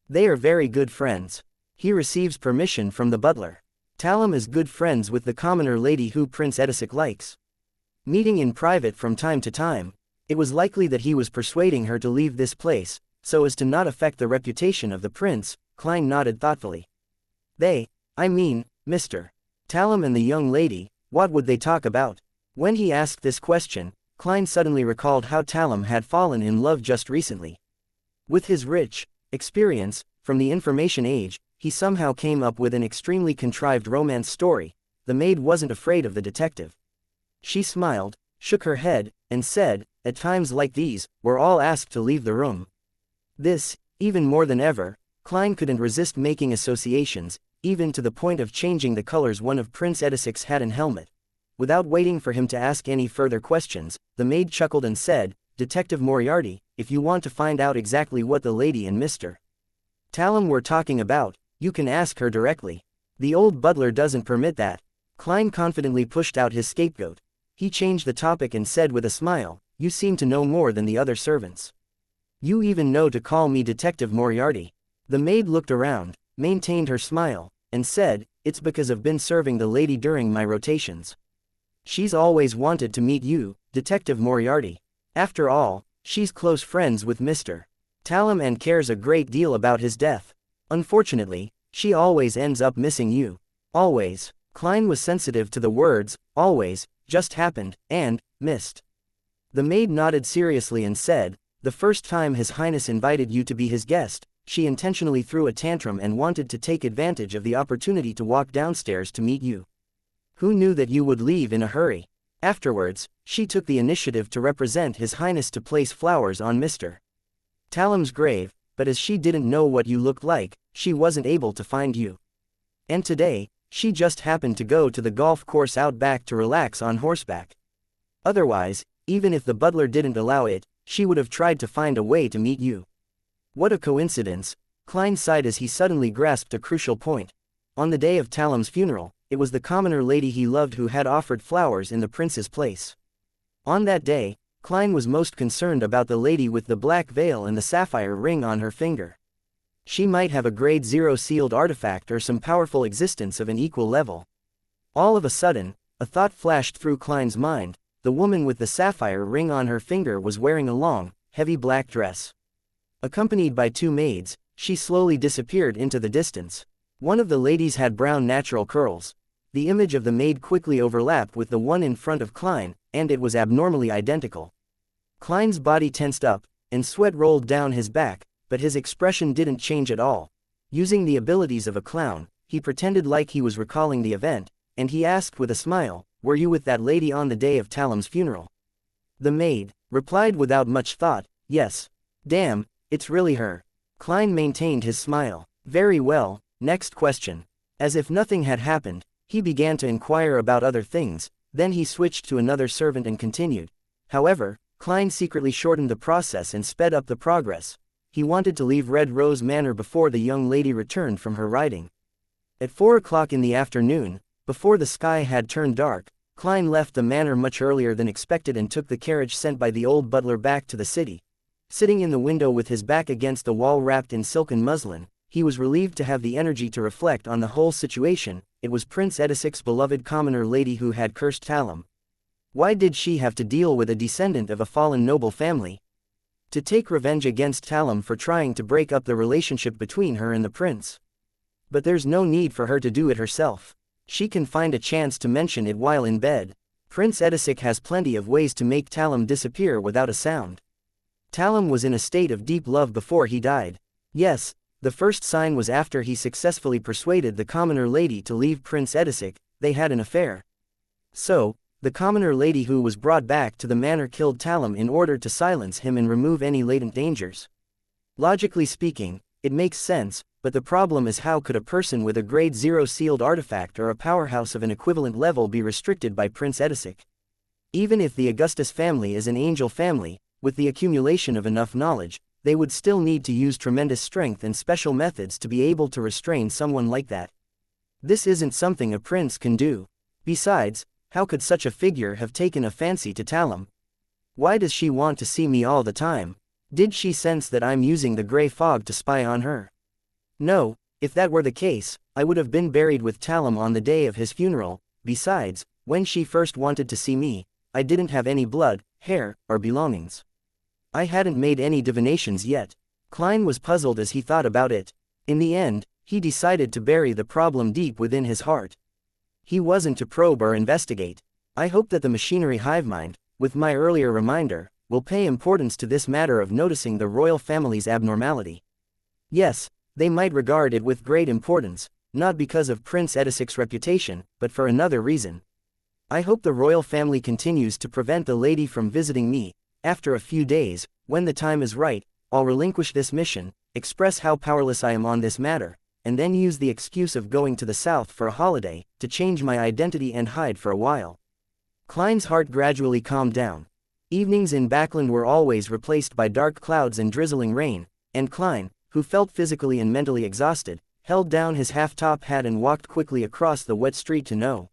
They are very good friends. He receives permission from the butler. Talum is good friends with the commoner lady who Prince Edisic likes. Meeting in private from time to time, it was likely that he was persuading her to leave this place, so as to not affect the reputation of the prince." Klein nodded thoughtfully. I mean, Mr. Talum and the young lady, what would they talk about?" When he asked this question, Klein suddenly recalled how Talum had fallen in love just recently. With his rich experience from the information age, he somehow came up with an extremely contrived romance story. The maid wasn't afraid of the detective. She smiled, shook her head, and said, "At times like these, we're all asked to leave the room." This, even more than ever, Klein couldn't resist making associations, even to the point of changing the colors one of Prince Edisic's hat and helmet. Without waiting for him to ask any further questions, the maid chuckled and said, "Detective Moriarty, if you want to find out exactly what the lady and Mr. Talum were talking about, you can ask her directly. The old butler doesn't permit that." Klein confidently pushed out his scapegoat. He changed the topic and said with a smile, "You seem to know more than the other servants. You even know to call me Detective Moriarty." The maid looked around, maintained her smile, and said, "It's because I've been serving the lady during my rotations. She's always wanted to meet you, Detective Moriarty. After all, she's close friends with Mr. Talum and cares a great deal about his death. Unfortunately, she always ends up missing you. Always." Klein was sensitive to the words, "always," just happened, and missed. The maid nodded seriously and said, "The first time His Highness invited you to be his guest, she intentionally threw a tantrum and wanted to take advantage of the opportunity to walk downstairs to meet you. Who knew that you would leave in a hurry? Afterwards, she took the initiative to represent His Highness to place flowers on Mr. Talum's grave, but as she didn't know what you looked like, she wasn't able to find you. And today, she just happened to go to the golf course out back to relax on horseback. Otherwise, even if the butler didn't allow it, she would have tried to find a way to meet you." What a coincidence, Klein sighed as he suddenly grasped a crucial point. On the day of Talum's funeral, it was the commoner lady he loved who had offered flowers in the prince's place. On that day, Klein was most concerned about the lady with the black veil and the sapphire ring on her finger. She might have a grade 0 sealed artifact or some powerful existence of an equal level. All of a sudden, a thought flashed through Klein's mind. The woman with the sapphire ring on her finger was wearing a long, heavy black dress. Accompanied by two maids, she slowly disappeared into the distance. One of the ladies had brown natural curls. The image of the maid quickly overlapped with the one in front of Klein, and it was abnormally identical. Klein's body tensed up, and sweat rolled down his back, but his expression didn't change at all. Using the abilities of a clown, he pretended like he was recalling the event, and he asked with a smile, "Were you with that lady on the day of Talum's funeral?" The maid replied without much thought, "Yes." "Damn, it's really her." Klein maintained his smile. "Very well, next question." As if nothing had happened, he began to inquire about other things, then he switched to another servant and continued. "However, Klein secretly shortened the process and sped up the progress. He wanted to leave Red Rose Manor before the young lady returned from her riding. At 4 o'clock in the afternoon, before the sky had turned dark, Klein left the manor much earlier than expected and took the carriage sent by the old butler back to the city. Sitting in the window with his back against the wall wrapped in silken muslin, he was relieved to have the energy to reflect on the whole situation. It was Prince Edisic's beloved commoner lady who had cursed Talum. Why did she have to deal with a descendant of a fallen noble family? To take revenge against Talum for trying to break up the relationship between her and the prince. But there's no need for her to do it herself. She can find a chance to mention it while in bed. Prince Edisic has plenty of ways to make Talum disappear without a sound. Talum was in a state of deep love before he died. Yes, the first sign was after he successfully persuaded the commoner lady to leave Prince Edisic. They had an affair. So, the commoner lady who was brought back to the manor killed Talum in order to silence him and remove any latent dangers. Logically speaking, it makes sense, but the problem is how could a person with a grade 0 sealed artifact or a powerhouse of an equivalent level be restricted by Prince Edisic? Even if the Augustus family is an angel family, with the accumulation of enough knowledge, they would still need to use tremendous strength and special methods to be able to restrain someone like that. This isn't something a prince can do. Besides, how could such a figure have taken a fancy to Talum? Why does she want to see me all the time? Did she sense that I'm using the gray fog to spy on her? No, if that were the case, I would have been buried with Talum on the day of his funeral. Besides, when she first wanted to see me, I didn't have any blood, hair, or belongings. I hadn't made any divinations yet. Klein was puzzled as he thought about it. In the end, he decided to bury the problem deep within his heart. He wasn't to probe or investigate. I hope that the machinery hivemind, with my earlier reminder, will pay importance to this matter of noticing the royal family's abnormality. Yes, they might regard it with great importance, not because of Prince Edisic's reputation, but for another reason. I hope the royal family continues to prevent the lady from visiting me. After a few days, when the time is right, I'll relinquish this mission, express how powerless I am on this matter, and then use the excuse of going to the south for a holiday, to change my identity and hide for a while. Klein's heart gradually calmed down. Evenings in Backland were always replaced by dark clouds and drizzling rain, and Klein, who felt physically and mentally exhausted, held down his half-top hat and walked quickly across the wet street to No.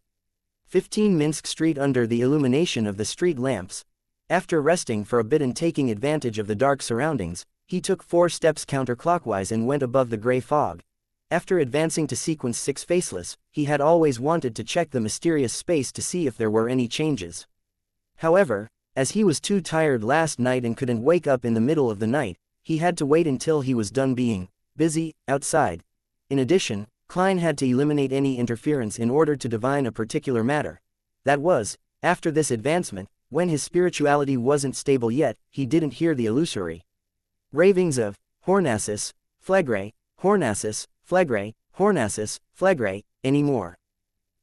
15 Minsk Street under the illumination of the street lamps. After resting for a bit and taking advantage of the dark surroundings, he took 4 steps counterclockwise and went above the gray fog. After advancing to sequence 6 Faceless, he had always wanted to check the mysterious space to see if there were any changes. However, as he was too tired last night and couldn't wake up in the middle of the night, he had to wait until he was done being busy outside. In addition, Klein had to eliminate any interference in order to divine a particular matter. That was, after this advancement, when his spirituality wasn't stable yet, he didn't hear the illusory ravings of Hornassus, Phlegre, Hornassus, Phlegre, Hornassus, Phlegre, anymore.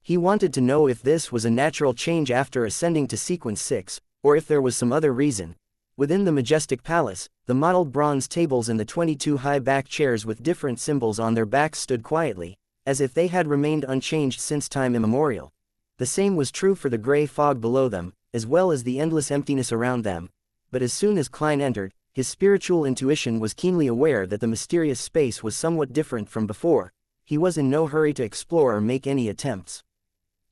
He wanted to know if this was a natural change after ascending to sequence 6, or if there was some other reason. Within the majestic palace, the mottled bronze tables and the 22 high-back chairs with different symbols on their backs stood quietly, as if they had remained unchanged since time immemorial. The same was true for the gray fog below them, as well as the endless emptiness around them. But as soon as Klein entered, his spiritual intuition was keenly aware that the mysterious space was somewhat different from before. He was in no hurry to explore or make any attempts.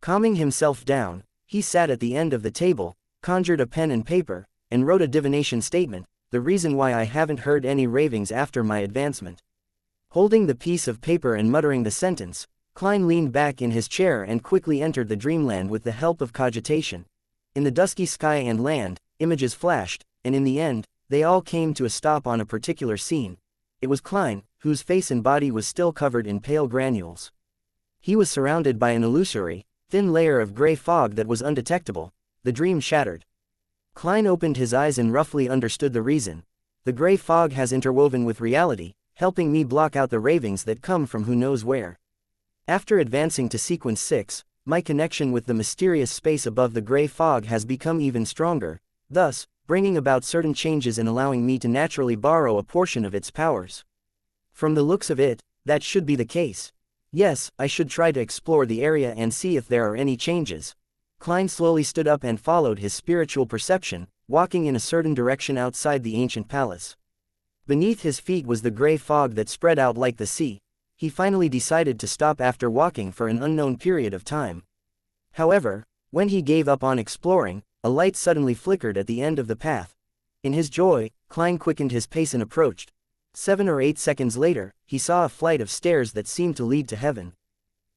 Calming himself down, he sat at the end of the table, conjured a pen and paper, and wrote a divination statement, the reason why I haven't heard any ravings after my advancement. Holding the piece of paper and muttering the sentence, Klein leaned back in his chair and quickly entered the dreamland with the help of cogitation. In the dusky sky and land, images flashed, and in the end, they all came to a stop on a particular scene. It was Klein, whose face and body was still covered in pale granules. He was surrounded by an illusory, thin layer of gray fog that was undetectable. The dream shattered. Klein opened his eyes and roughly understood the reason. The gray fog has interwoven with reality, helping me block out the ravings that come from who knows where. After advancing to sequence 6, my connection with the mysterious space above the gray fog has become even stronger, thus, bringing about certain changes and allowing me to naturally borrow a portion of its powers. From the looks of it, that should be the case. Yes, I should try to explore the area and see if there are any changes. Klein slowly stood up and followed his spiritual perception, walking in a certain direction outside the ancient palace. Beneath his feet was the gray fog that spread out like the sea. He finally decided to stop after walking for an unknown period of time. However, when he gave up on exploring, a light suddenly flickered at the end of the path. In his joy, Klein quickened his pace and approached. 7 or 8 seconds later, he saw a flight of stairs that seemed to lead to heaven.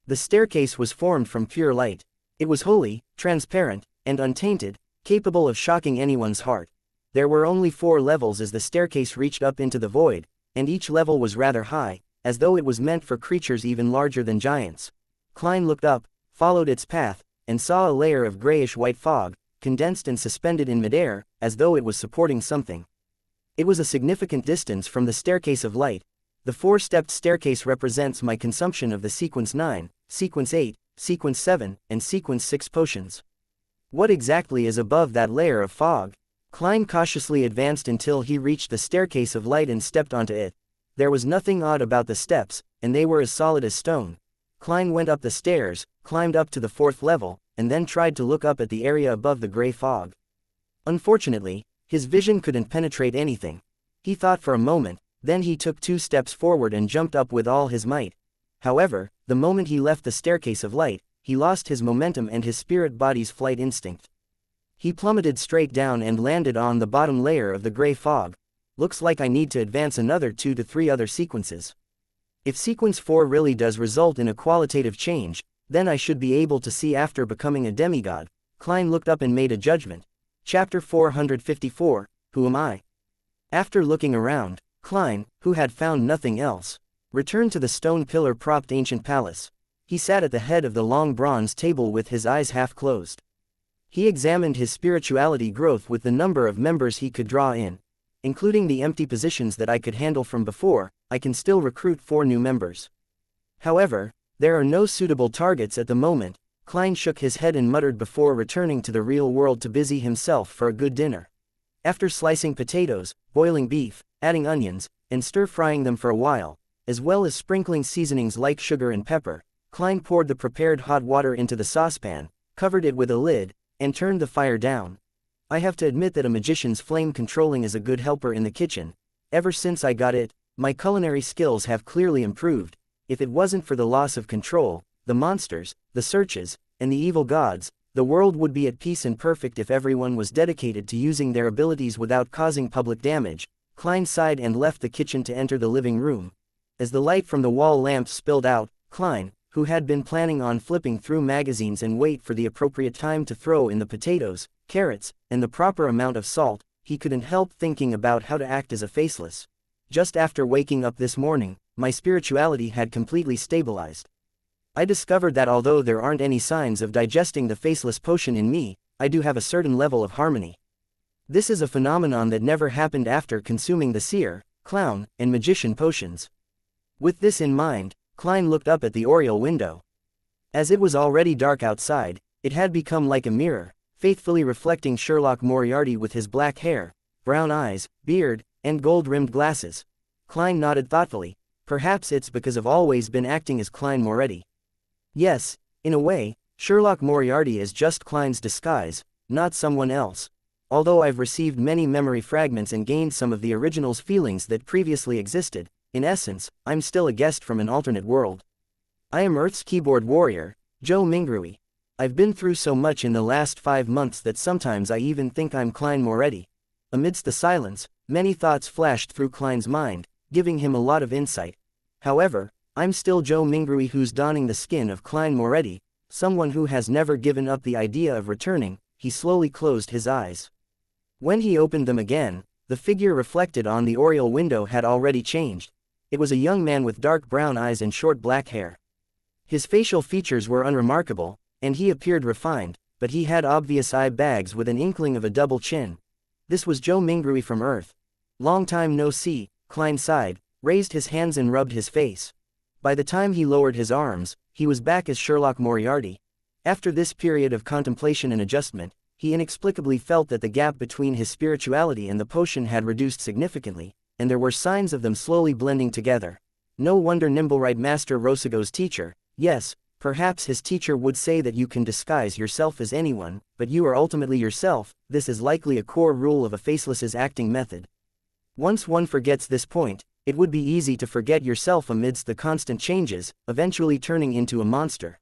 The staircase was formed from pure light. It was holy, transparent, and untainted, capable of shocking anyone's heart. There were only 4 levels as the staircase reached up into the void, and each level was rather high, as though it was meant for creatures even larger than giants. Klein looked up, followed its path, and saw a layer of grayish-white fog, condensed and suspended in midair, as though it was supporting something. It was a significant distance from the staircase of light. The 4-stepped staircase represents my consumption of the sequence 9, sequence 8, sequence 7, and sequence 6 potions. What exactly is above that layer of fog? Klein cautiously advanced until he reached the staircase of light and stepped onto it. There was nothing odd about the steps, and they were as solid as stone. Klein went up the stairs, climbed up to the 4th level, and then tried to look up at the area above the gray fog. Unfortunately, his vision couldn't penetrate anything. He thought for a moment, then he took 2 steps forward and jumped up with all his might. However, the moment he left the staircase of light, he lost his momentum and his spirit body's flight instinct. He plummeted straight down and landed on the bottom layer of the gray fog. Looks like I need to advance another 2 to 3 other sequences. If sequence 4 really does result in a qualitative change, then I should be able to see after becoming a demigod. Klein looked up and made a judgment. Chapter 454, Who Am I? After looking around, Klein, who had found nothing else, returned to the stone pillar-propped ancient palace. He sat at the head of the long bronze table with his eyes half closed. He examined his spirituality growth with the number of members he could draw in. Including the empty positions that I could handle from before, I can still recruit 4 new members. However, there are no suitable targets at the moment. Klein shook his head and muttered before returning to the real world to busy himself for a good dinner. After slicing potatoes, boiling beef, adding onions, and stir-frying them for a while, as well as sprinkling seasonings like sugar and pepper, Klein poured the prepared hot water into the saucepan, covered it with a lid, and turned the fire down. I have to admit that a magician's flame controlling is a good helper in the kitchen. Ever since I got it, my culinary skills have clearly improved. If it wasn't for the loss of control, the monsters, the searches, and the evil gods, the world would be at peace and perfect if everyone was dedicated to using their abilities without causing public damage. Klein sighed and left the kitchen to enter the living room. As the light from the wall lamps spilled out, Klein, who had been planning on flipping through magazines and wait for the appropriate time to throw in the potatoes, carrots, and the proper amount of salt, he couldn't help thinking about how to act as a faceless. Just after waking up this morning, my spirituality had completely stabilized. I discovered that although there aren't any signs of digesting the faceless potion in me, I do have a certain level of harmony. This is a phenomenon that never happened after consuming the seer, clown, and magician potions. With this in mind, Klein looked up at the oriel window. As it was already dark outside, it had become like a mirror, faithfully reflecting Sherlock Moriarty with his black hair, brown eyes, beard, and gold-rimmed glasses. Klein nodded thoughtfully. Perhaps it's because I've always been acting as Klein Moretti. Yes, in a way, Sherlock Moriarty is just Klein's disguise, not someone else. Although I've received many memory fragments and gained some of the original's feelings that previously existed, in essence, I'm still a guest from an alternate world. I am Earth's keyboard warrior, Joe Mingrui. I've been through so much in the last 5 months that sometimes I even think I'm Klein Moretti. Amidst the silence, many thoughts flashed through Klein's mind, giving him a lot of insight. However, I'm still Joe Mingrui, who's donning the skin of Klein Moretti, someone who has never given up the idea of returning. He slowly closed his eyes. When he opened them again, the figure reflected on the oriel window had already changed. It was a young man with dark brown eyes and short black hair. His facial features were unremarkable, and he appeared refined, but he had obvious eye bags with an inkling of a double chin. This was Joe Mingrui from Earth. Long time no see, Klein sighed, raised his hands and rubbed his face. By the time he lowered his arms, he was back as Sherlock Moriarty. After this period of contemplation and adjustment, he inexplicably felt that the gap between his spirituality and the potion had reduced significantly, and there were signs of them slowly blending together. No wonder Nimblewright Master Rosago's teacher, yes, Perhaps his teacher would say that you can disguise yourself as anyone, but you are ultimately yourself. This is likely a core rule of a faceless's acting method. Once one forgets this point, it would be easy to forget yourself amidst the constant changes, eventually turning into a monster.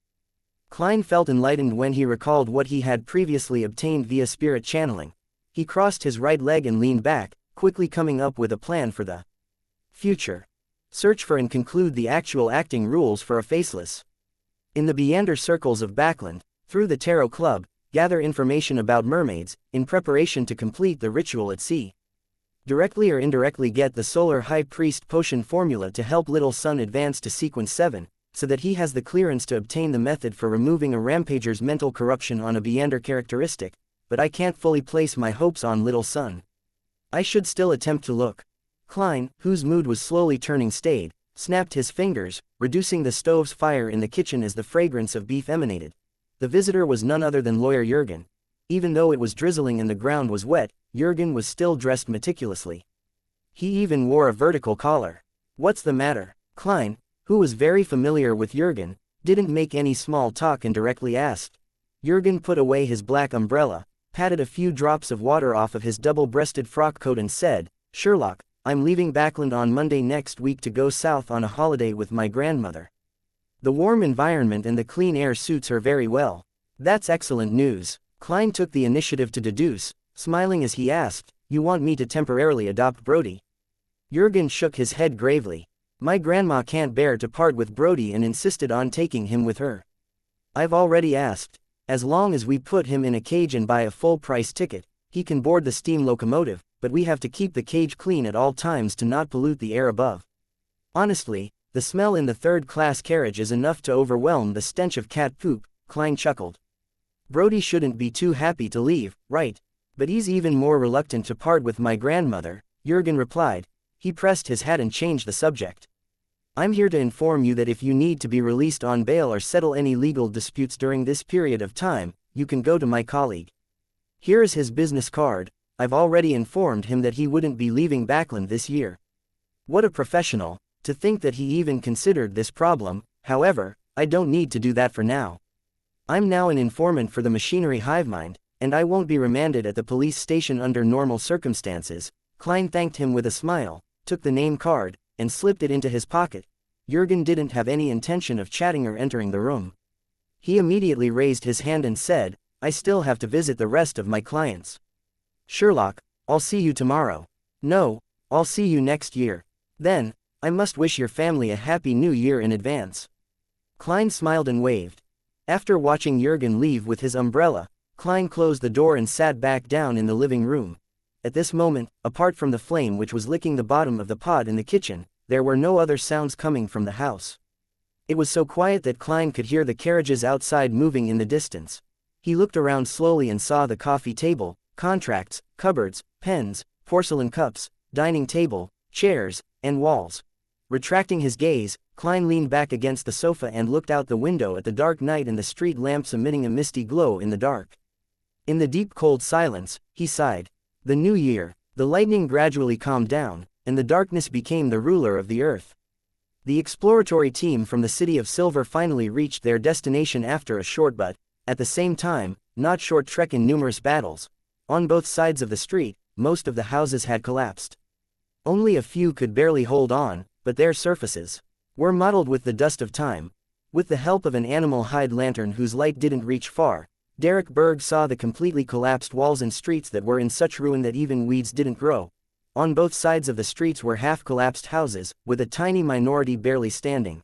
Klein felt enlightened when he recalled what he had previously obtained via spirit channeling. He crossed his right leg and leaned back, quickly coming up with a plan for the future. Search for and conclude the actual acting rules for a faceless. In the Beander circles of Backland, through the Tarot Club, gather information about mermaids, in preparation to complete the ritual at sea. Directly or indirectly get the Solar High Priest potion formula to help Little Sun advance to Sequence 7, so that he has the clearance to obtain the method for removing a rampager's mental corruption on a Beander characteristic, but I can't fully place my hopes on Little Sun. I should still attempt to look. Klein, whose mood was slowly turning staid, snapped his fingers, reducing the stove's fire in the kitchen as the fragrance of beef emanated. The visitor was none other than Lawyer Jurgen. Even though it was drizzling and the ground was wet, Jurgen was still dressed meticulously. He even wore a vertical collar. What's the matter? Klein, who was very familiar with Jurgen, didn't make any small talk and directly asked. Jurgen put away his black umbrella, patted a few drops of water off of his double-breasted frock coat and said, "Sherlock, I'm leaving Backland on Monday next week to go south on a holiday with my grandmother. The warm environment and the clean air suits her very well." "That's excellent news," Klein took the initiative to deduce, smiling as he asked, "You want me to temporarily adopt Brody?" Jurgen shook his head gravely. "My grandma can't bear to part with Brody and insisted on taking him with her. I've already asked. As long as we put him in a cage and buy a full-price ticket, he can board the steam locomotive, but we have to keep the cage clean at all times to not pollute the air above. Honestly, the smell in the third-class carriage is enough to overwhelm the stench of cat poop," Klein chuckled. "Brody shouldn't be too happy to leave, right? But he's even more reluctant to part with my grandmother," Jurgen replied. He pressed his hat and changed the subject. "I'm here to inform you that if you need to be released on bail or settle any legal disputes during this period of time, you can go to my colleague. Here is his business card. I've already informed him that he wouldn't be leaving Backland this year." What a professional, to think that he even considered this problem. "However, I don't need to do that for now. I'm now an informant for the machinery hivemind, and I won't be remanded at the police station under normal circumstances." Klein thanked him with a smile, took the name card, and slipped it into his pocket. Jurgen didn't have any intention of chatting or entering the room. He immediately raised his hand and said, "I still have to visit the rest of my clients. Sherlock, I'll see you tomorrow." "No, I'll see you next year. Then, I must wish your family a happy new year in advance." Klein smiled and waved. After watching Jurgen leave with his umbrella, Klein closed the door and sat back down in the living room. At this moment, apart from the flame which was licking the bottom of the pot in the kitchen, there were no other sounds coming from the house. It was so quiet that Klein could hear the carriages outside moving in the distance. He looked around slowly and saw the coffee table, contracts, cupboards, pens, porcelain cups, dining table, chairs, and walls. Retracting his gaze, Klein leaned back against the sofa and looked out the window at the dark night and the street lamps emitting a misty glow in the dark. In the deep cold silence, he sighed. The new year, the lightning gradually calmed down, and the darkness became the ruler of the earth. The exploratory team from the City of Silver finally reached their destination after a short but, at the same time, not short trek in numerous battles. On both sides of the street, most of the houses had collapsed. Only a few could barely hold on, but their surfaces were mottled with the dust of time. With the help of an animal hide lantern whose light didn't reach far, Derek Berg saw the completely collapsed walls and streets that were in such ruin that even weeds didn't grow. On both sides of the streets were half-collapsed houses, with a tiny minority barely standing.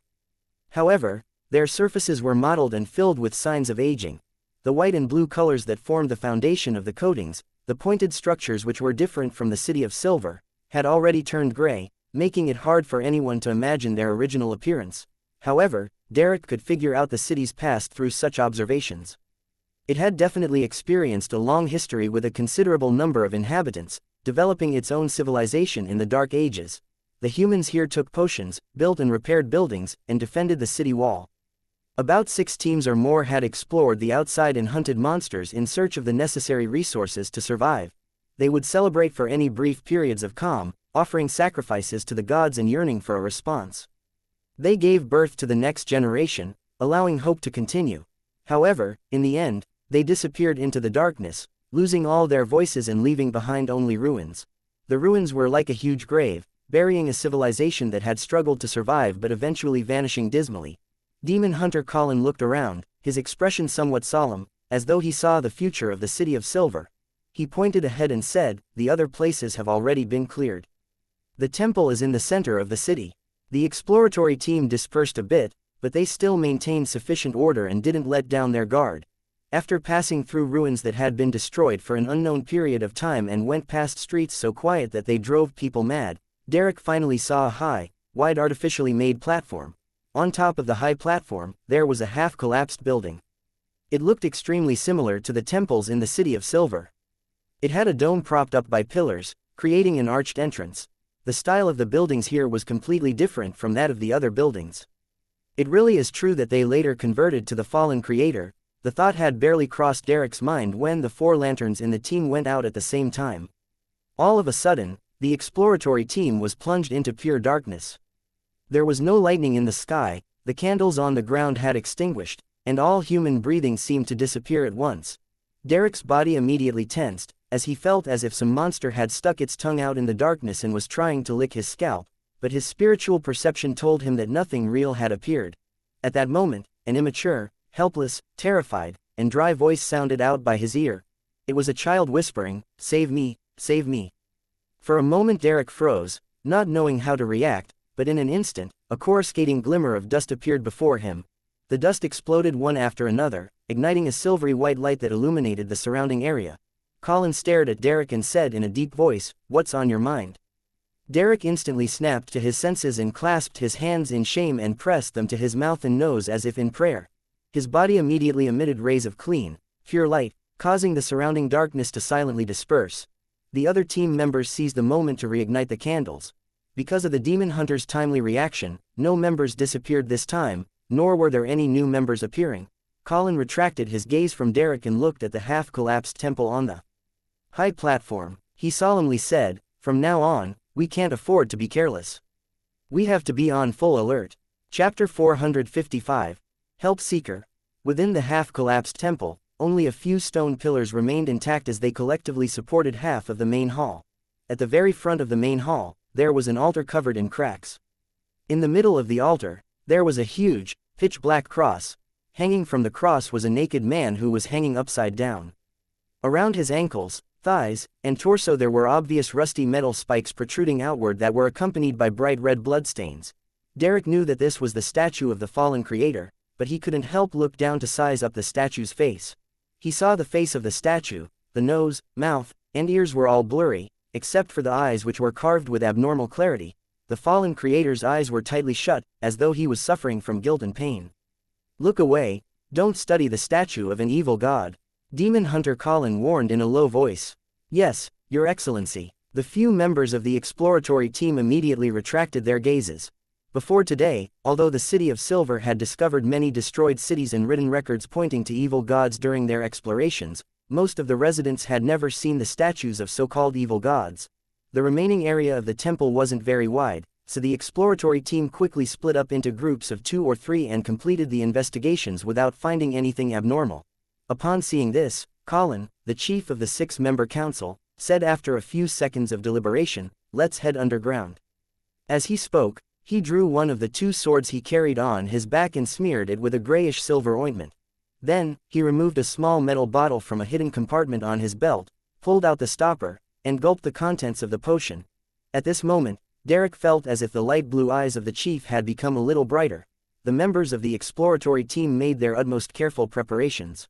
However, their surfaces were mottled and filled with signs of aging. The white and blue colors that formed the foundation of the coatings, the pointed structures which were different from the City of Silver, had already turned gray, making it hard for anyone to imagine their original appearance. However, Derek could figure out the city's past through such observations. It had definitely experienced a long history with a considerable number of inhabitants, developing its own civilization in the Dark Ages. The humans here took potions, built and repaired buildings, and defended the city wall. About 6 teams or more had explored the outside and hunted monsters in search of the necessary resources to survive. They would celebrate for any brief periods of calm, offering sacrifices to the gods and yearning for a response. They gave birth to the next generation, allowing hope to continue. However, in the end, they disappeared into the darkness, losing all their voices and leaving behind only ruins. The ruins were like a huge grave, burying a civilization that had struggled to survive but eventually vanishing dismally. Demon Hunter Colin looked around, his expression somewhat solemn, as though he saw the future of the City of Silver. He pointed ahead and said, "The other places have already been cleared. The temple is in the center of the city." The exploratory team dispersed a bit, but they still maintained sufficient order and didn't let down their guard. After passing through ruins that had been destroyed for an unknown period of time and went past streets so quiet that they drove people mad, Derek finally saw a high, wide artificially made platform. On top of the high platform, there was a half-collapsed building. It looked extremely similar to the temples in the City of Silver. It had a dome propped up by pillars, creating an arched entrance. The style of the buildings here was completely different from that of the other buildings. It really is true that they later converted to the fallen creator. The thought had barely crossed Derek's mind when the 4 lanterns in the team went out at the same time. All of a sudden, the exploratory team was plunged into pure darkness. There was no lightning in the sky, the candles on the ground had extinguished, and all human breathing seemed to disappear at once. Derek's body immediately tensed, as he felt as if some monster had stuck its tongue out in the darkness and was trying to lick his scalp, but his spiritual perception told him that nothing real had appeared. At that moment, an immature, helpless, terrified, and dry voice sounded out by his ear. It was a child whispering, "Save me, save me." For a moment Derek froze, not knowing how to react, but in an instant, a coruscating glimmer of dust appeared before him. The dust exploded one after another, igniting a silvery white light that illuminated the surrounding area. Colin stared at Derek and said in a deep voice, "What's on your mind?" Derek instantly snapped to his senses and clasped his hands in shame and pressed them to his mouth and nose as if in prayer. His body immediately emitted rays of clean, pure light, causing the surrounding darkness to silently disperse. The other team members seized the moment to reignite the candles. Because of the demon hunter's timely reaction, no members disappeared this time, nor were there any new members appearing. Colin retracted his gaze from Derek and looked at the half-collapsed temple on the high platform. He solemnly said, "From now on, we can't afford to be careless. We have to be on full alert." Chapter 455. Help Seeker. Within the half-collapsed temple, only a few stone pillars remained intact as they collectively supported half of the main hall. At the very front of the main hall, there was an altar covered in cracks. In the middle of the altar, there was a huge, pitch-black cross. Hanging from the cross was a naked man who was hanging upside down. Around his ankles, thighs, and torso there were obvious rusty metal spikes protruding outward that were accompanied by bright red bloodstains. Derek knew that this was the statue of the fallen creator, but he couldn't help look down to size up the statue's face. He saw the face of the statue, the nose, mouth, and ears were all blurry, except for the eyes which were carved with abnormal clarity. The fallen creator's eyes were tightly shut, as though he was suffering from guilt and pain. "Look away, don't study the statue of an evil god," Demon Hunter Colin warned in a low voice. "Yes, Your Excellency." The few members of the exploratory team immediately retracted their gazes. Before today, although the City of Silver had discovered many destroyed cities and written records pointing to evil gods during their explorations, most of the residents had never seen the statues of so-called evil gods. The remaining area of the temple wasn't very wide, so the exploratory team quickly split up into groups of 2 or 3 and completed the investigations without finding anything abnormal. Upon seeing this, Colin, the chief of the 6-member council, said after a few seconds of deliberation, "Let's head underground." As he spoke, he drew one of the 2 swords he carried on his back and smeared it with a grayish-silver ointment. Then, he removed a small metal bottle from a hidden compartment on his belt, pulled out the stopper, and gulped the contents of the potion. At this moment, Derek felt as if the light blue eyes of the chief had become a little brighter. The members of the exploratory team made their utmost careful preparations.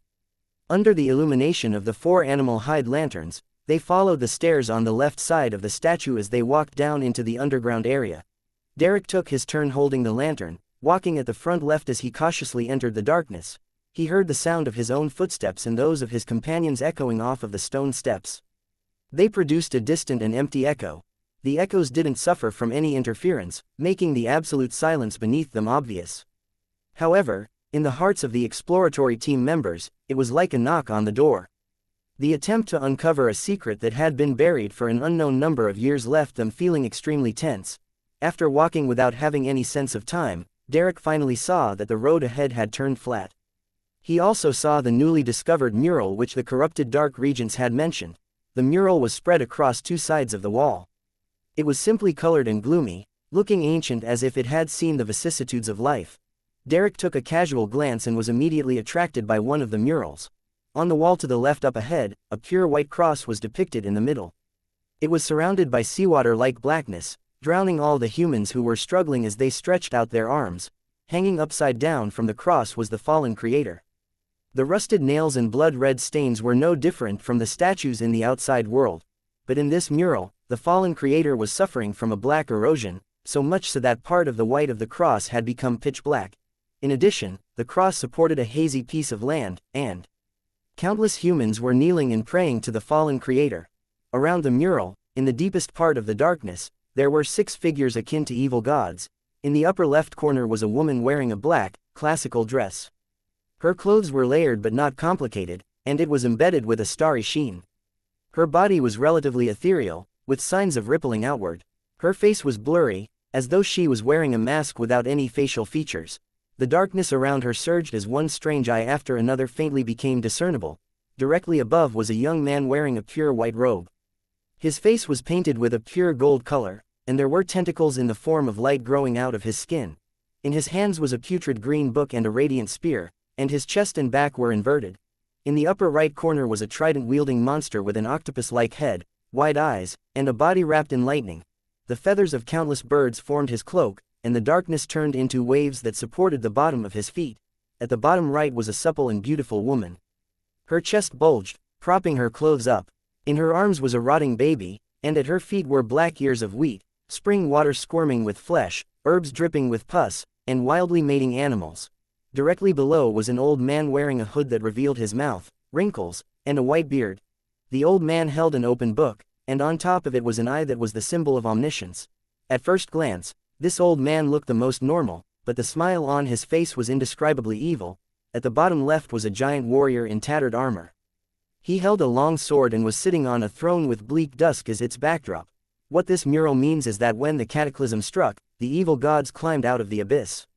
Under the illumination of the 4 animal hide lanterns, they followed the stairs on the left side of the statue as they walked down into the underground area. Derek took his turn holding the lantern, walking at the front left as he cautiously entered the darkness. He heard the sound of his own footsteps and those of his companions echoing off of the stone steps. They produced a distant and empty echo. The echoes didn't suffer from any interference, making the absolute silence beneath them obvious. However, in the hearts of the exploratory team members, it was like a knock on the door. The attempt to uncover a secret that had been buried for an unknown number of years left them feeling extremely tense. After walking without having any sense of time, Derek finally saw that the road ahead had turned flat. He also saw the newly discovered mural which the corrupted Dark Regents had mentioned. The mural was spread across two sides of the wall. It was simply colored and gloomy, looking ancient as if it had seen the vicissitudes of life. Derek took a casual glance and was immediately attracted by one of the murals. On the wall to the left up ahead, a pure white cross was depicted in the middle. It was surrounded by seawater-like blackness, drowning all the humans who were struggling as they stretched out their arms. Hanging upside down from the cross was the fallen creator. The rusted nails and blood-red stains were no different from the statues in the outside world. But in this mural, the fallen creator was suffering from a black erosion, so much so that part of the white of the cross had become pitch black. In addition, the cross supported a hazy piece of land, and countless humans were kneeling and praying to the fallen creator. Around the mural, in the deepest part of the darkness, there were 6 figures akin to evil gods. In the upper left corner was a woman wearing a black, classical dress. Her clothes were layered but not complicated, and it was embedded with a starry sheen. Her body was relatively ethereal, with signs of rippling outward. Her face was blurry, as though she was wearing a mask without any facial features. The darkness around her surged as one strange eye after another faintly became discernible. Directly above was a young man wearing a pure white robe. His face was painted with a pure gold color, and there were tentacles in the form of light growing out of his skin. In his hands was a putrid green book and a radiant spear, and his chest and back were inverted. In the upper right corner was a trident-wielding monster with an octopus-like head, wide eyes, and a body wrapped in lightning. The feathers of countless birds formed his cloak, and the darkness turned into waves that supported the bottom of his feet. At the bottom right was a supple and beautiful woman. Her chest bulged, propping her clothes up. In her arms was a rotting baby, and at her feet were black ears of wheat, spring water squirming with flesh, herbs dripping with pus, and wildly mating animals. Directly below was an old man wearing a hood that revealed his mouth, wrinkles, and a white beard. The old man held an open book, and on top of it was an eye that was the symbol of omniscience. At first glance, this old man looked the most normal, but the smile on his face was indescribably evil. At the bottom left was a giant warrior in tattered armor. He held a long sword and was sitting on a throne with bleak dusk as its backdrop. What this mural means is that when the cataclysm struck, the evil gods climbed out of the abyss.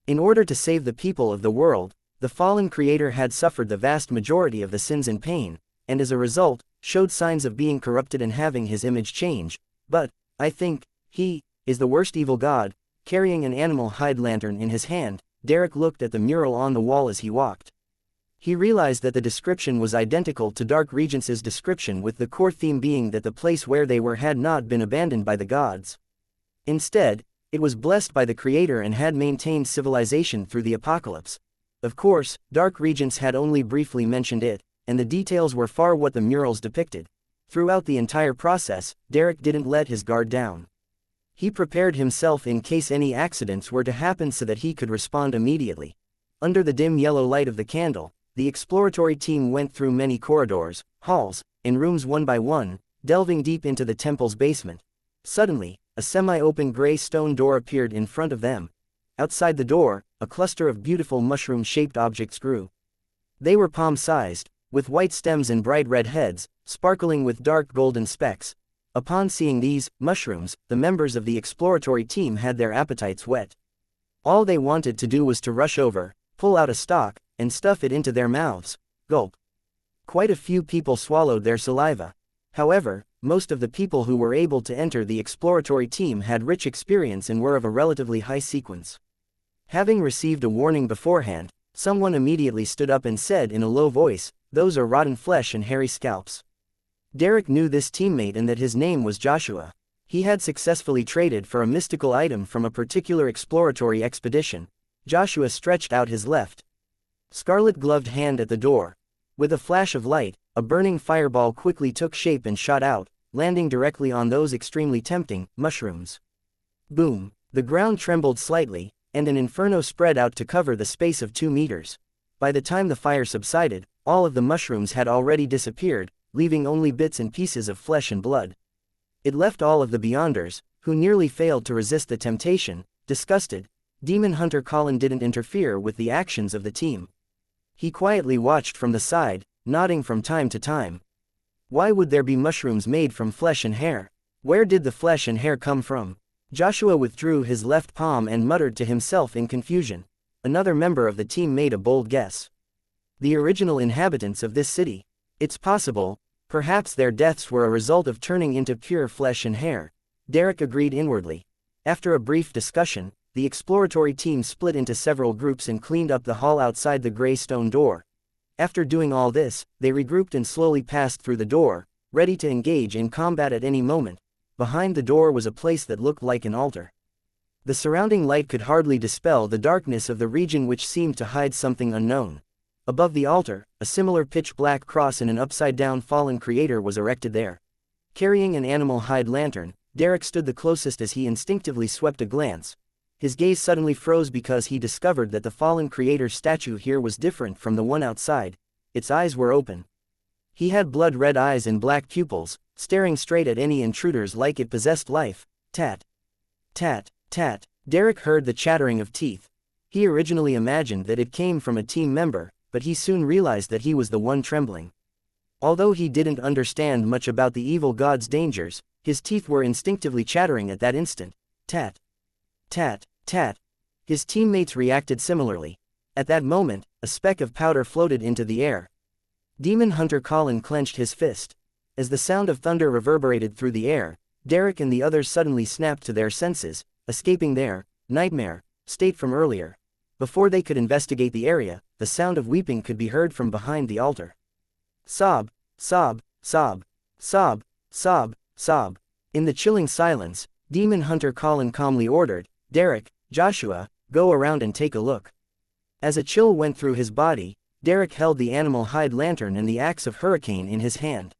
In order to save the people of the world, the fallen creator had suffered the vast majority of the sins and pain, and as a result, showed signs of being corrupted and having his image change. But, I think, he is the worst evil god. Carrying an animal hide lantern in his hand, Derek looked at the mural on the wall as he walked. He realized that the description was identical to Dark Regents' description, with the core theme being that the place where they were had not been abandoned by the gods. Instead, it was blessed by the creator and had maintained civilization through the apocalypse. Of course, Dark Regents had only briefly mentioned it, and the details were far what the murals depicted. Throughout the entire process, Derek didn't let his guard down. He prepared himself in case any accidents were to happen so that he could respond immediately. Under the dim yellow light of the candle, the exploratory team went through many corridors, halls, and rooms one by one, delving deep into the temple's basement. Suddenly, a semi-open gray stone door appeared in front of them. Outside the door, a cluster of beautiful mushroom-shaped objects grew. They were palm-sized, with white stems and bright red heads, sparkling with dark golden specks. Upon seeing these mushrooms, the members of the exploratory team had their appetites whet. All they wanted to do was to rush over, pull out a stalk, and stuff it into their mouths. Gulp. Quite a few people swallowed their saliva. However, most of the people who were able to enter the exploratory team had rich experience and were of a relatively high sequence. Having received a warning beforehand, someone immediately stood up and said in a low voice, "Those are rotten flesh and hairy scalps." Derek knew this teammate and that his name was Joshua. He had successfully traded for a mystical item from a particular exploratory expedition. Joshua stretched out his left, scarlet-gloved hand at the door. With a flash of light, a burning fireball quickly took shape and shot out, landing directly on those extremely tempting mushrooms. Boom! The ground trembled slightly, and an inferno spread out to cover the space of 2 meters. By the time the fire subsided, all of the mushrooms had already disappeared, leaving only bits and pieces of flesh and blood. It left all of the Beyonders, who nearly failed to resist the temptation, disgusted. Demon Hunter Colin didn't interfere with the actions of the team. He quietly watched from the side, nodding from time to time. Why would there be mushrooms made from flesh and hair? Where did the flesh and hair come from? Joshua withdrew his left palm and muttered to himself in confusion. Another member of the team made a bold guess. The original inhabitants of this city. It's possible, perhaps their deaths were a result of turning into pure flesh and hair. Derek agreed inwardly. After a brief discussion, the exploratory team split into several groups and cleaned up the hall outside the gray stone door. After doing all this, they regrouped and slowly passed through the door, ready to engage in combat at any moment. Behind the door was a place that looked like an altar. The surrounding light could hardly dispel the darkness of the region, which seemed to hide something unknown. Above the altar, a similar pitch-black cross in an upside-down fallen creator was erected there. Carrying an animal hide lantern, Derek stood the closest as he instinctively swept a glance. His gaze suddenly froze because he discovered that the fallen creator's statue here was different from the one outside. Its eyes were open. He had blood-red eyes and black pupils, staring straight at any intruders like it possessed life. Tat. Tat, tat. Derek heard the chattering of teeth. He originally imagined that it came from a team member, but he soon realized that he was the one trembling. Although he didn't understand much about the evil god's dangers, his teeth were instinctively chattering at that instant. Tat. Tat, tat. His teammates reacted similarly. At that moment, a speck of powder floated into the air. Demon Hunter Colin clenched his fist. As the sound of thunder reverberated through the air, Derek and the others suddenly snapped to their senses, escaping their nightmare state from earlier. Before they could investigate the area, the sound of weeping could be heard from behind the altar. Sob, sob, sob, sob, sob, sob. In the chilling silence, Demon Hunter Colin calmly ordered, "Derek, Joshua, go around and take a look." As a chill went through his body, Derek held the animal hide lantern and the axe of hurricane in his hand.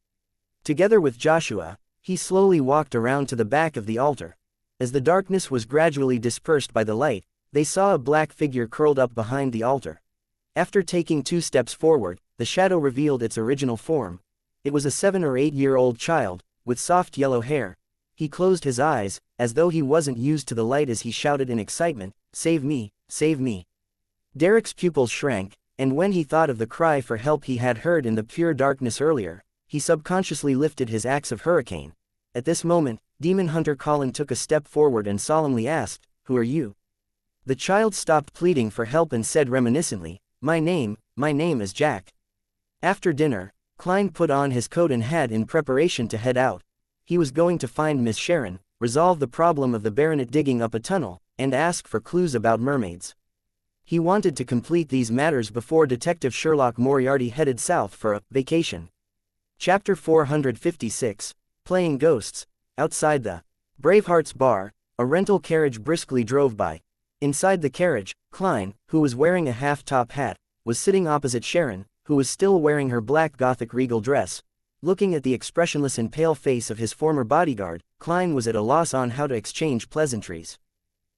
Together with Joshua, he slowly walked around to the back of the altar. As the darkness was gradually dispersed by the light, they saw a black figure curled up behind the altar. After taking 2 steps forward, the shadow revealed its original form. It was a 7 or 8-year-old child, with soft yellow hair. He closed his eyes, as though he wasn't used to the light, as he shouted in excitement, "Save me, save me." Derek's pupils shrank, and when he thought of the cry for help he had heard in the pure darkness earlier, he subconsciously lifted his axe of hurricane. At this moment, Demon Hunter Colin took a step forward and solemnly asked, "Who are you?" The child stopped pleading for help and said reminiscently, my name is Jack." After dinner, Klein put on his coat and hat in preparation to head out. He was going to find Miss Sharon, resolve the problem of the baronet digging up a tunnel, and ask for clues about mermaids. He wanted to complete these matters before Detective Sherlock Moriarty headed south for a vacation. Chapter 456, Playing Ghosts. Outside the Braveheart's bar, a rental carriage briskly drove by. Inside the carriage, Klein, who was wearing a half-top hat, was sitting opposite Sharon, who was still wearing her black Gothic regal dress. Looking at the expressionless and pale face of his former bodyguard, Klein was at a loss on how to exchange pleasantries.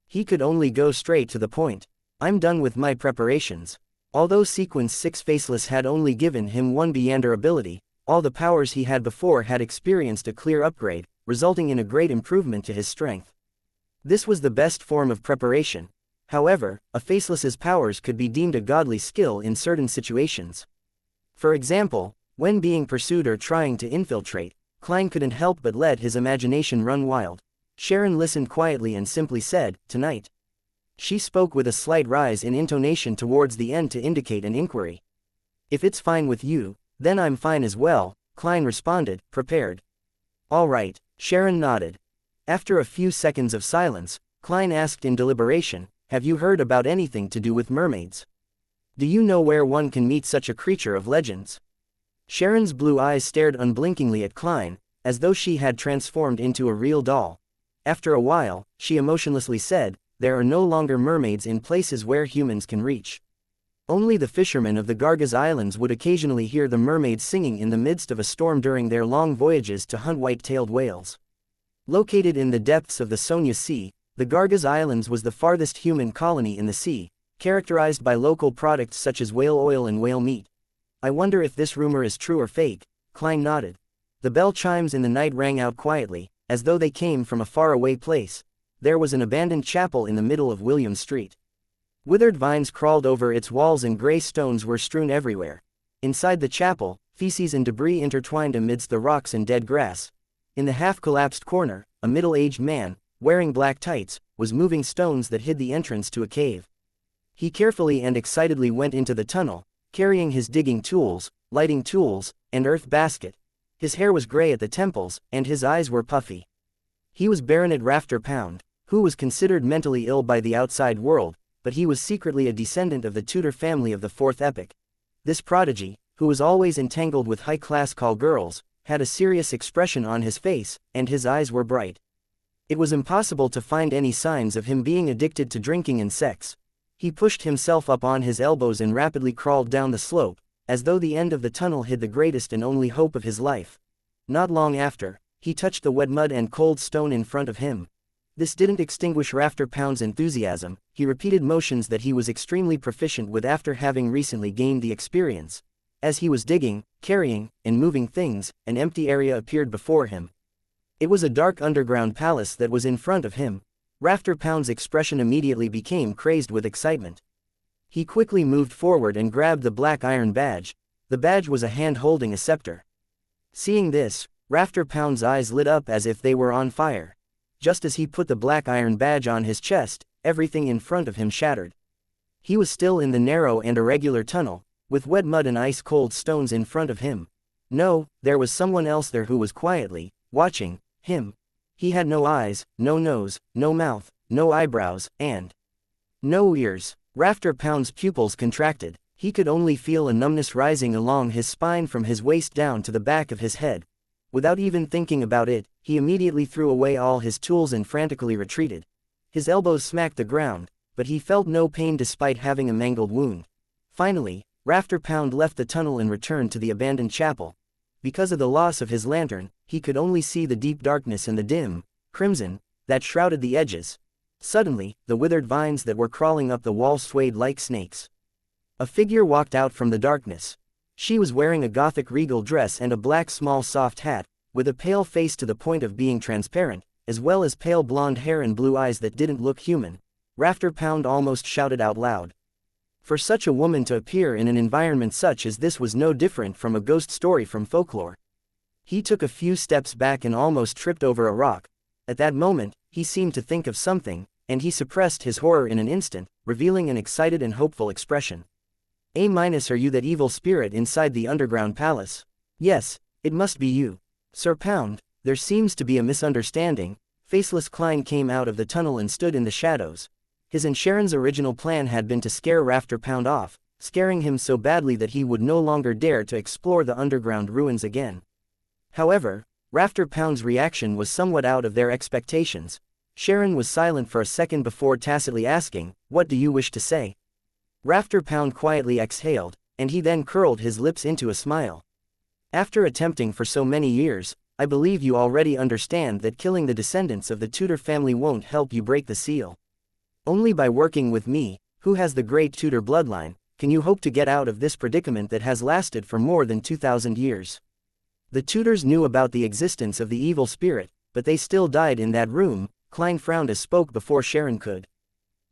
He could only go straight to the point. "I'm done with my preparations." Although Sequence 6 Faceless had only given him 1 Beyander ability, all the powers he had before had experienced a clear upgrade, resulting in a great improvement to his strength. This was the best form of preparation. However, a Faceless's powers could be deemed a godly skill in certain situations. For example, when being pursued or trying to infiltrate, Klein couldn't help but let his imagination run wild. Sharon listened quietly and simply said, "Tonight." She spoke with a slight rise in intonation towards the end to indicate an inquiry. "If it's fine with you, then I'm fine as well," Klein responded, prepared. "All right," Sharon nodded. After a few seconds of silence, Klein asked in deliberation, "Have you heard about anything to do with mermaids? Do you know where one can meet such a creature of legends?" Sharon's blue eyes stared unblinkingly at Klein, as though she had transformed into a real doll. After a while, she emotionlessly said, "There are no longer mermaids in places where humans can reach. Only the fishermen of the Gargas Islands would occasionally hear the mermaids singing in the midst of a storm during their long voyages to hunt white-tailed whales." Located in the depths of the Sonia Sea, the Gargas Islands was the farthest human colony in the sea, characterized by local products such as whale oil and whale meat. "I wonder if this rumor is true or fake," Klein nodded. The bell chimes in the night rang out quietly, as though they came from a faraway place. There was an abandoned chapel in the middle of William Street. Withered vines crawled over its walls and gray stones were strewn everywhere. Inside the chapel, feces and debris intertwined amidst the rocks and dead grass. In the half-collapsed corner, a middle-aged man, wearing black tights, was moving stones that hid the entrance to a cave. He carefully and excitedly went into the tunnel, carrying his digging tools, lighting tools, and earth basket. His hair was gray at the temples, and his eyes were puffy. He was Baronet Rafter Pound, who was considered mentally ill by the outside world, but he was secretly a descendant of the Tudor family of the Fourth Epoch. This prodigy, who was always entangled with high-class call girls, had a serious expression on his face, and his eyes were bright. It was impossible to find any signs of him being addicted to drinking and sex. He pushed himself up on his elbows and rapidly crawled down the slope, as though the end of the tunnel hid the greatest and only hope of his life. Not long after, he touched the wet mud and cold stone in front of him. This didn't extinguish Rafter Pound's enthusiasm. He repeated motions that he was extremely proficient with after having recently gained the experience. As he was digging, carrying, and moving things, an empty area appeared before him. It was a dark underground palace that was in front of him. Rafter Pound's expression immediately became crazed with excitement. He quickly moved forward and grabbed the black iron badge. The badge was a hand holding a scepter. Seeing this, Rafter Pound's eyes lit up as if they were on fire. Just as he put the black iron badge on his chest, everything in front of him shattered. He was still in the narrow and irregular tunnel, with wet mud and ice-cold stones in front of him. No, there was someone else there who was quietly watching him. He had no eyes, no nose, no mouth, no eyebrows, and no ears. Rafter Pound's pupils contracted. He could only feel a numbness rising along his spine from his waist down to the back of his head. Without even thinking about it, he immediately threw away all his tools and frantically retreated. His elbows smacked the ground, but he felt no pain despite having a mangled wound. Finally, Rafter Pound left the tunnel and returned to the abandoned chapel. Because of the loss of his lantern, he could only see the deep darkness and the dim crimson that shrouded the edges. Suddenly, the withered vines that were crawling up the wall swayed like snakes. A figure walked out from the darkness. She was wearing a Gothic regal dress and a black small soft hat, with a pale face to the point of being transparent, as well as pale blonde hair and blue eyes that didn't look human. Rafter Pound almost shouted out loud. For such a woman to appear in an environment such as this was no different from a ghost story from folklore. He took a few steps back and almost tripped over a rock. At that moment, he seemed to think of something, and he suppressed his horror in an instant, revealing an excited and hopeful expression. Are you that evil spirit inside the underground palace? Yes, it must be you. Sir Pound, there seems to be a misunderstanding. Faceless Klein came out of the tunnel and stood in the shadows. His and Sharon's original plan had been to scare Rafter Pound off, scaring him so badly that he would no longer dare to explore the underground ruins again. However, Rafter Pound's reaction was somewhat out of their expectations. Sharon was silent for a second before tacitly asking, "What do you wish to say?" Rafter Pound quietly exhaled, and he then curled his lips into a smile. After attempting for so many years, I believe you already understand that killing the descendants of the Tudor family won't help you break the seal. Only by working with me, who has the great Tudor bloodline, can you hope to get out of this predicament that has lasted for more than 2,000 years. The Tudors knew about the existence of the evil spirit, but they still died in that room. Klein frowned as spoke before Sharon could.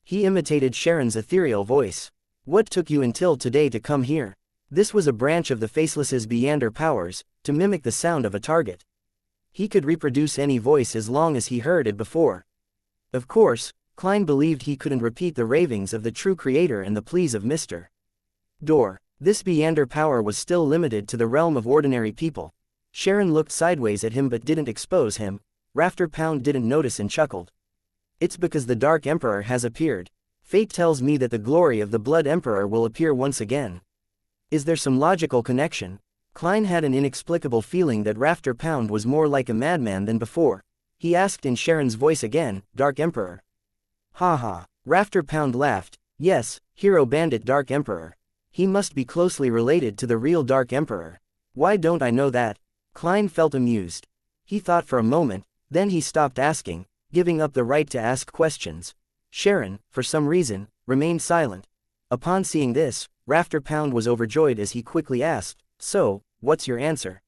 He imitated Sharon's ethereal voice. What took you until today to come here? This was a branch of the Faceless's Beyander powers, to mimic the sound of a target. He could reproduce any voice as long as he heard it before. Of course, Klein believed he couldn't repeat the ravings of the true creator and the pleas of Mr. Door. This Beyander power was still limited to the realm of ordinary people. Sharon looked sideways at him but didn't expose him. Rafter Pound didn't notice and chuckled. It's because the Dark Emperor has appeared. Fate tells me that the glory of the Blood Emperor will appear once again. Is there some logical connection? Klein had an inexplicable feeling that Rafter Pound was more like a madman than before. He asked in Sharon's voice again, "Dark Emperor?" "Ha ha." Rafter Pound laughed. "Yes, hero bandit Dark Emperor. He must be closely related to the real Dark Emperor. Why don't I know that?" Klein felt amused. He thought for a moment, then he stopped asking, giving up the right to ask questions. Sharon, for some reason, remained silent. Upon seeing this, Rafter Pound was overjoyed as he quickly asked, "So, what's your answer?"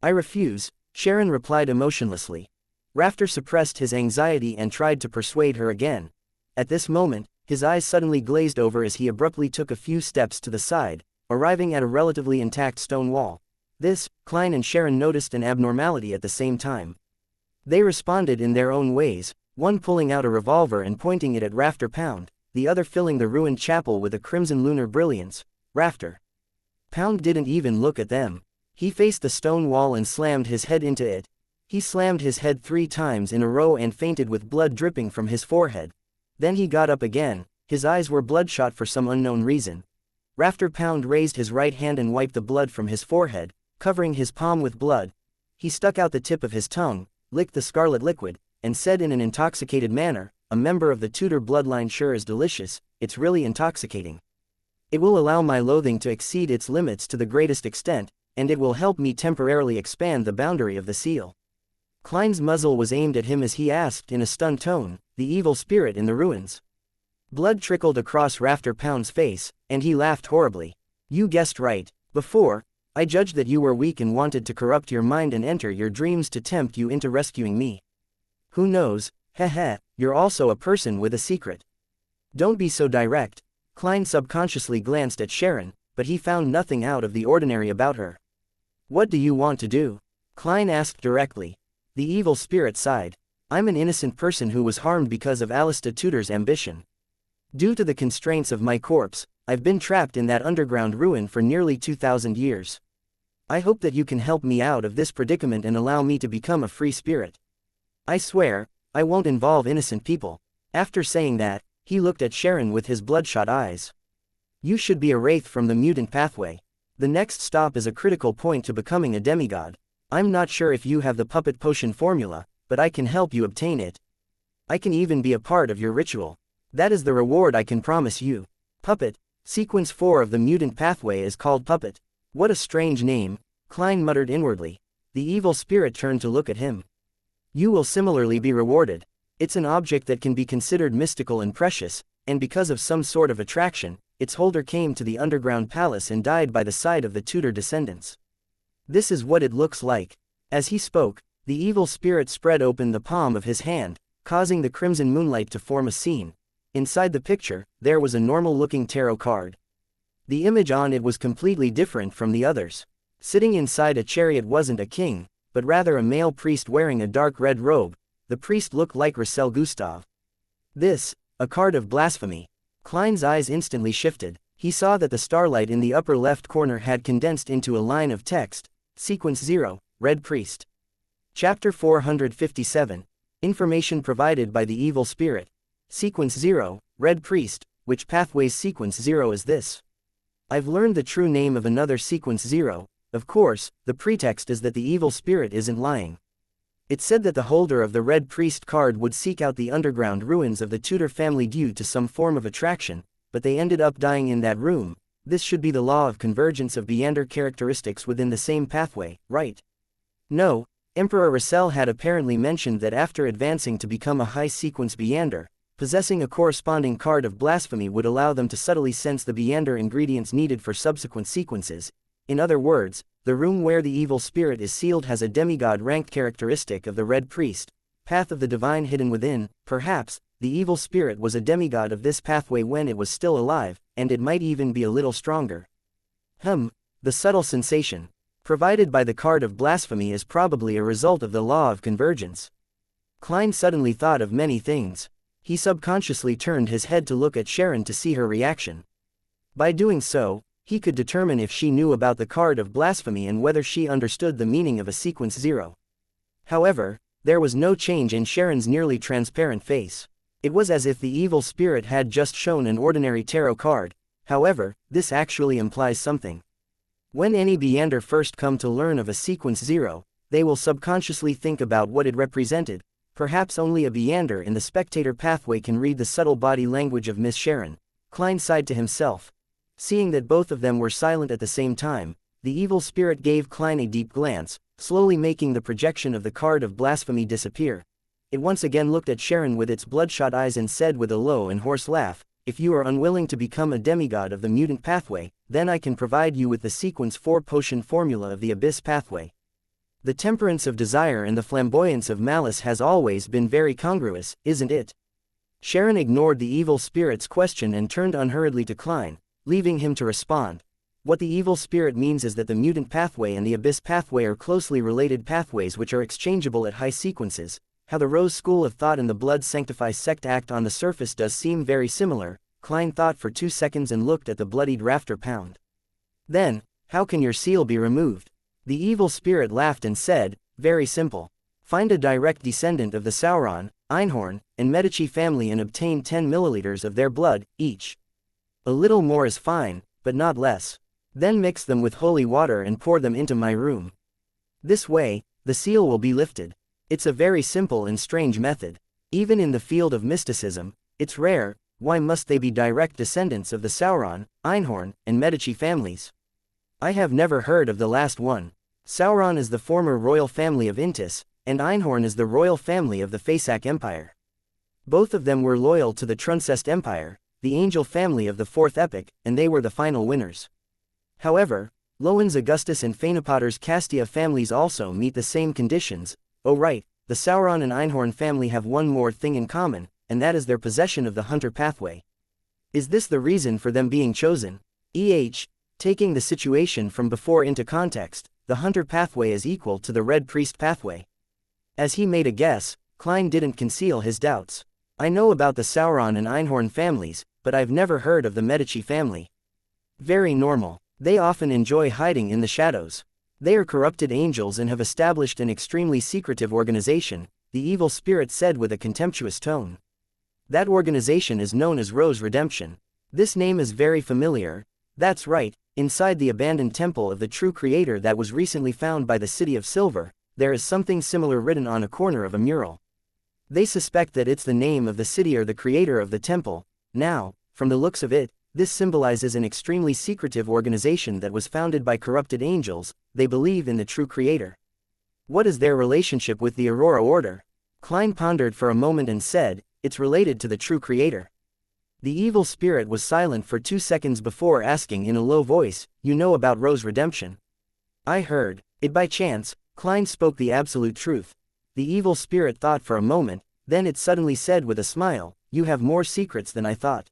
"I refuse," Sharon replied emotionlessly. Rafter suppressed his anxiety and tried to persuade her again. At this moment, his eyes suddenly glazed over as he abruptly took a few steps to the side, arriving at a relatively intact stone wall. This, Klein and Sharon noticed an abnormality at the same time. They responded in their own ways. one pulling out a revolver and pointing it at Rafter Pound, the other filling the ruined chapel with a crimson lunar brilliance. Rafter Pound didn't even look at them. He faced the stone wall and slammed his head into it. He slammed his head 3 times in a row and fainted with blood dripping from his forehead. Then he got up again. His eyes were bloodshot for some unknown reason. Rafter Pound raised his right hand and wiped the blood from his forehead, covering his palm with blood. He stuck out the tip of his tongue, licked the scarlet liquid, and said in an intoxicated manner, "A member of the Tudor bloodline sure is delicious, it's really intoxicating. It will allow my loathing to exceed its limits to the greatest extent, and it will help me temporarily expand the boundary of the seal." Klein's muzzle was aimed at him as he asked in a stunned tone, "The evil spirit in the ruins?" Blood trickled across Rafter Pound's face, and he laughed horribly. "You guessed right. Before, I judged that you were weak and wanted to corrupt your mind and enter your dreams to tempt you into rescuing me. Who knows, heh, you're also a person with a secret. Don't be so direct." Klein subconsciously glanced at Sharon, but he found nothing out of the ordinary about her. "What do you want to do?" Klein asked directly. The evil spirit sighed. "I'm an innocent person who was harmed because of Alistair Tudor's ambition. Due to the constraints of my corpse, I've been trapped in that underground ruin for nearly 2,000 years. I hope that you can help me out of this predicament and allow me to become a free spirit. I swear, I won't involve innocent people." After saying that, he looked at Sharon with his bloodshot eyes. "You should be a wraith from the mutant pathway. The next stop is a critical point to becoming a demigod. I'm not sure if you have the puppet potion formula, but I can help you obtain it. I can even be a part of your ritual. That is the reward I can promise you." Puppet. Sequence 4 of the mutant pathway is called Puppet. What a strange name, Klein muttered inwardly. The evil spirit turned to look at him. "You will similarly be rewarded. It's an object that can be considered mystical and precious, and because of some sort of attraction, its holder came to the underground palace and died by the side of the Tudor descendants. This is what it looks like." As he spoke, the evil spirit spread open the palm of his hand, causing the crimson moonlight to form a scene. Inside the picture, there was a normal-looking tarot card. The image on it was completely different from the others. Sitting inside a chariot wasn't a king, but rather a male priest wearing a dark red robe. The priest looked like Russell Gustav. This, a card of blasphemy. Klein's eyes instantly shifted. He saw that the starlight in the upper left corner had condensed into a line of text. Sequence 0, Red Priest. Chapter 457. Information provided by the evil spirit. Sequence 0, Red Priest. Which pathway's sequence 0 is this? I've learned the true name of another sequence 0. Of course, the pretext is that the evil spirit isn't lying. It said that the holder of the Red Priest card would seek out the underground ruins of the Tudor family due to some form of attraction, but they ended up dying in that room. This should be the law of convergence of Beander characteristics within the same pathway, right? No, Emperor Russell had apparently mentioned that after advancing to become a high-sequence Beander, possessing a corresponding card of blasphemy would allow them to subtly sense the Beander ingredients needed for subsequent sequences. In other words, the room where the evil spirit is sealed has a demigod-ranked characteristic of the Red Priest, path of the divine hidden within. Perhaps, the evil spirit was a demigod of this pathway when it was still alive, and it might even be a little stronger. The subtle sensation provided by the card of blasphemy is probably a result of the law of convergence. Klein suddenly thought of many things. He subconsciously turned his head to look at Sharon to see her reaction. By doing so, he could determine if she knew about the card of blasphemy and whether she understood the meaning of a sequence 0. However, there was no change in Sharon's nearly transparent face. It was as if the evil spirit had just shown an ordinary tarot card. However, this actually implies something. When any Beander first come to learn of a sequence 0, they will subconsciously think about what it represented. Perhaps only a Beander in the spectator pathway can read the subtle body language of Miss Sharon. Klein sighed to himself. Seeing that both of them were silent at the same time, the evil spirit gave Klein a deep glance, slowly making the projection of the card of blasphemy disappear. It once again looked at Sharon with its bloodshot eyes and said with a low and hoarse laugh, "If you are unwilling to become a demigod of the mutant pathway, then I can provide you with the sequence 4 potion formula of the abyss pathway. The temperance of desire and the flamboyance of malice has always been very congruous, isn't it?" Sharon ignored the evil spirit's question and turned unhurriedly to Klein, leaving him to respond. What the evil spirit means is that the mutant pathway and the abyss pathway are closely related pathways which are exchangeable at high sequences. How the Rose school of thought and the blood sanctifies sect act on the surface does seem very similar. Klein thought for 2 seconds and looked at the bloodied rafter pound. Then, how can your seal be removed? The evil spirit laughed and said, very simple. Find a direct descendant of the Sauron, Einhorn, and Medici family and obtain 10 milliliters of their blood, each. A little more is fine, but not less. Then mix them with holy water and pour them into my room. This way, the seal will be lifted. It's a very simple and strange method. Even in the field of mysticism, it's rare. Why must they be direct descendants of the Sauron, Einhorn, and Medici families? I have never heard of the last one. Sauron is the former royal family of Intis, and Einhorn is the royal family of the Faesak Empire. Both of them were loyal to the Truncest Empire, the angel family of the fourth epic, and they were the final winners. However, Lowen's Augustus and Phaenopotter's Castia families also meet the same conditions. Oh right, the Sauron and Einhorn family have one more thing in common, and that is their possession of the Hunter pathway. Is this the reason for them being chosen? Taking the situation from before into context, the Hunter pathway is equal to the Red Priest pathway. As he made a guess, Klein didn't conceal his doubts. I know about the Sauron and Einhorn families, but I've never heard of the Medici family. Very normal. They often enjoy hiding in the shadows. They are corrupted angels and have established an extremely secretive organization, the evil spirit said with a contemptuous tone. That organization is known as Rose Redemption. This name is very familiar. That's right, inside the abandoned temple of the true creator that was recently found by the City of Silver, there is something similar written on a corner of a mural. They suspect that it's the name of the city or the creator of the temple. Now, from the looks of it, this symbolizes an extremely secretive organization that was founded by corrupted angels. They believe in the true creator. What is their relationship with the Aurora Order? Klein pondered for a moment and said, it's related to the true creator. The evil spirit was silent for 2 seconds before asking in a low voice, you know about Rose Redemption? I heard it by chance. Klein spoke the absolute truth. The evil spirit thought for a moment, then it suddenly said with a smile, you have more secrets than I thought.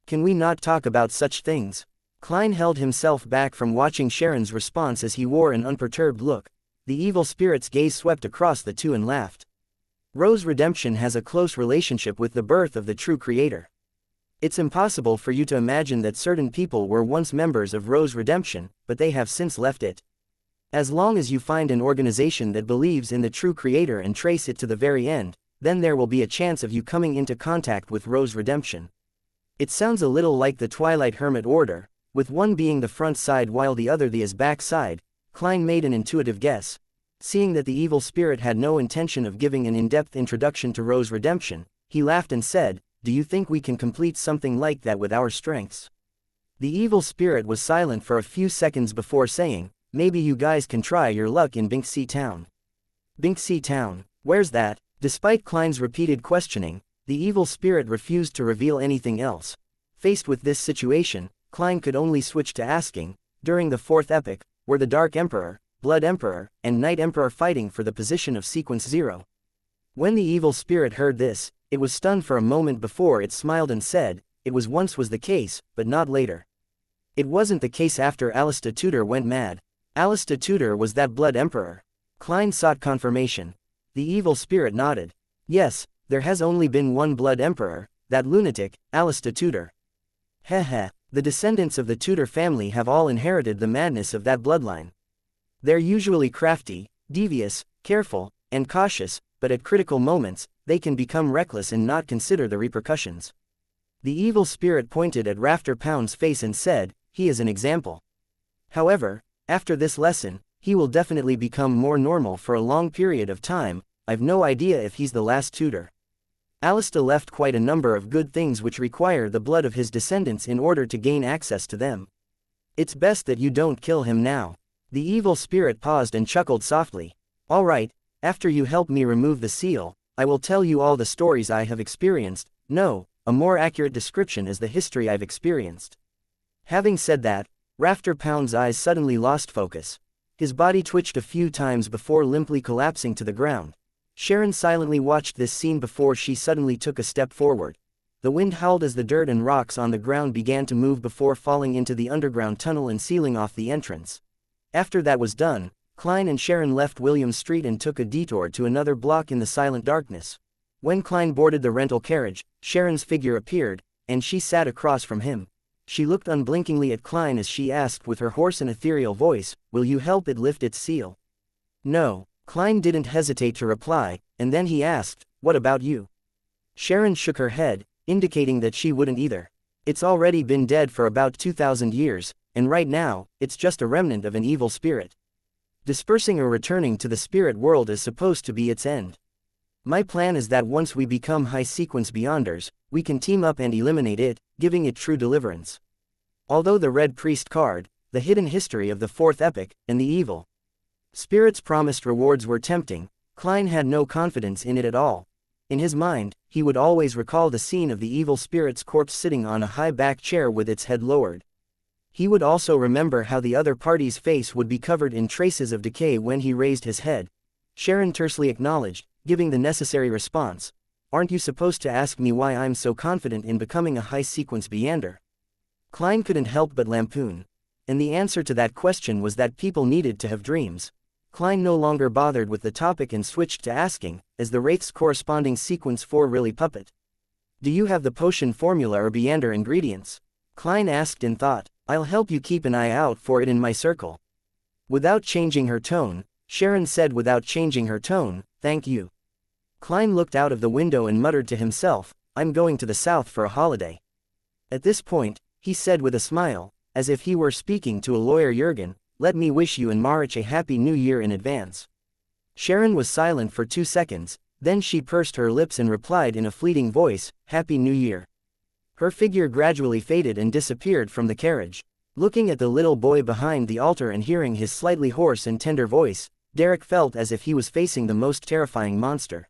Can we not talk about such things? Klein held himself back from watching Sharon's response as he wore an unperturbed look. The evil spirit's gaze swept across the two and laughed. Rose Redemption has a close relationship with the birth of the true creator. It's impossible for you to imagine that certain people were once members of Rose Redemption, but they have since left it. As long as you find an organization that believes in the true creator and trace it to the very end, then there will be a chance of you coming into contact with Rose Redemption. It sounds a little like the Twilight Hermit Order, with one being the front side while the other the back side. Klein made an intuitive guess. Seeing that the evil spirit had no intention of giving an in-depth introduction to Rose Redemption, he laughed and said, do you think we can complete something like that with our strengths? The evil spirit was silent for a few seconds before saying, maybe you guys can try your luck in Binksea Town. Binksea Town, where's that? Despite Klein's repeated questioning, the evil spirit refused to reveal anything else. Faced with this situation, Klein could only switch to asking, during the fourth epic, were the Dark Emperor, Blood Emperor, and Night Emperor fighting for the position of Sequence 0? When the evil spirit heard this, it was stunned for a moment before it smiled and said, it was the case, but not later. It wasn't the case after Alistair Tudor went mad. Alistair Tudor was that Blood Emperor. Klein sought confirmation. The evil spirit nodded. Yes, there has only been one Blood Emperor, that lunatic, Alistair Tudor. Heh. The descendants of the Tudor family have all inherited the madness of that bloodline. They're usually crafty, devious, careful, and cautious, but at critical moments, they can become reckless and not consider the repercussions. The evil spirit pointed at Rafter Pound's face and said, he is an example. However, after this lesson, he will definitely become more normal for a long period of time. I've no idea if he's the last Tudor. Alistair left quite a number of good things which require the blood of his descendants in order to gain access to them. It's best that you don't kill him now. The evil spirit paused and chuckled softly. All right, after you help me remove the seal, I will tell you all the stories I have experienced. No, a more accurate description is the history I've experienced. Having said that, Rafter Pound's eyes suddenly lost focus. His body twitched a few times before limply collapsing to the ground. Sharon silently watched this scene before she suddenly took a step forward. The wind howled as the dirt and rocks on the ground began to move before falling into the underground tunnel and sealing off the entrance. After that was done, Klein and Sharon left William Street and took a detour to another block in the silent darkness. When Klein boarded the rental carriage, Sharon's figure appeared, and she sat across from him. She looked unblinkingly at Klein as she asked with her hoarse and ethereal voice, "Will you help it lift its seal?" "No." Klein didn't hesitate to reply, and then he asked, "What about you?" Sharon shook her head, indicating that she wouldn't either. "It's already been dead for about 2,000 years, and right now, it's just a remnant of an evil spirit. Dispersing or returning to the spirit world is supposed to be its end. My plan is that once we become high-sequence Beyonders, we can team up and eliminate it, giving it true deliverance." Although the Red Priest card, the hidden history of the fourth epoch, and the evil spirit's promised rewards were tempting, Klein had no confidence in it at all. In his mind, he would always recall the scene of the evil spirit's corpse sitting on a high-backed chair with its head lowered. He would also remember how the other party's face would be covered in traces of decay when he raised his head. Sharon tersely acknowledged, giving the necessary response, "Aren't you supposed to ask me why I'm so confident in becoming a high-sequence Beyander?" Klein couldn't help but lampoon. And the answer to that question was that people needed to have dreams. Klein no longer bothered with the topic and switched to asking, "Is the Wraith's corresponding sequence 4 really puppet? Do you have the potion formula or Beyander ingredients?" Klein asked in thought. "I'll help you keep an eye out for it in my circle." Without changing her tone, Sharon said without changing her tone, "Thank you." Klein looked out of the window and muttered to himself, "I'm going to the south for a holiday." At this point, he said with a smile, as if he were speaking to a lawyer, "Jurgen, let me wish you and Marich a happy new year in advance." Sharon was silent for 2 seconds, then she pursed her lips and replied in a fleeting voice, "Happy New Year." Her figure gradually faded and disappeared from the carriage. Looking at the little boy behind the altar and hearing his slightly hoarse and tender voice, Derek felt as if he was facing the most terrifying monster.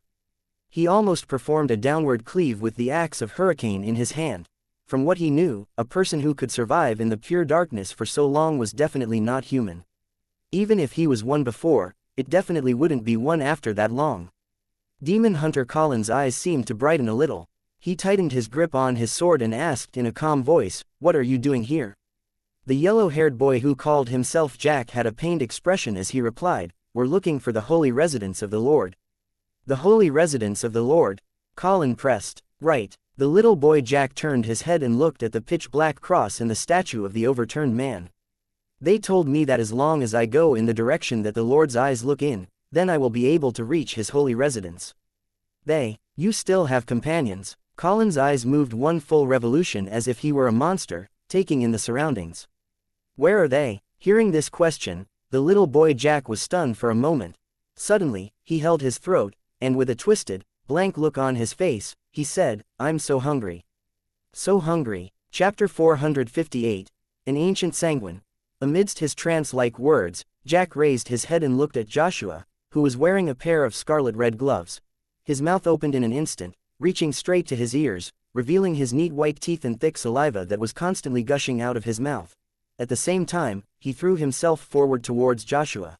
He almost performed a downward cleave with the axe of Hurricane in his hand. From what he knew, a person who could survive in the pure darkness for so long was definitely not human. Even if he was one before, it definitely wouldn't be one after that long. Demon Hunter Colin's eyes seemed to brighten a little. He tightened his grip on his sword and asked in a calm voice, "What are you doing here?" The yellow-haired boy who called himself Jack had a pained expression as he replied, "We're looking for the holy residence of the Lord." "The holy residence of the Lord?" Colin pressed. "Right." The little boy Jack turned his head and looked at the pitch-black cross and the statue of the overturned man. "They told me that as long as I go in the direction that the Lord's eyes look in, then I will be able to reach his holy residence." You still have companions." Colin's eyes moved one full revolution as if he were a monster, taking in the surroundings. "Where are they?" Hearing this question, the little boy Jack was stunned for a moment. Suddenly, he held his throat, and with a twisted, blank look on his face, he said, "I'm so hungry. So hungry." Chapter 458. An Ancient Sanguine. Amidst his trance-like words, Jack raised his head and looked at Joshua, who was wearing a pair of scarlet-red gloves. His mouth opened in an instant, reaching straight to his ears, revealing his neat white teeth and thick saliva that was constantly gushing out of his mouth. At the same time, he threw himself forward towards Joshua.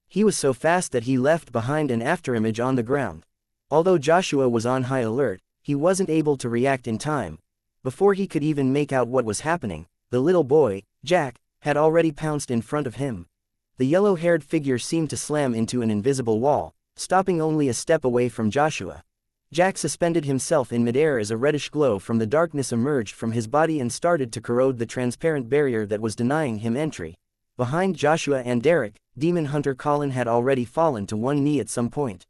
He was so fast that he left behind an afterimage on the ground. Although Joshua was on high alert, he wasn't able to react in time. Before he could even make out what was happening, the little boy, Jack, had already pounced in front of him. The yellow-haired figure seemed to slam into an invisible wall, stopping only a step away from Joshua. Jack suspended himself in midair as a reddish glow from the darkness emerged from his body and started to corrode the transparent barrier that was denying him entry. Behind Joshua and Derek, Demon Hunter Colin had already fallen to one knee at some point.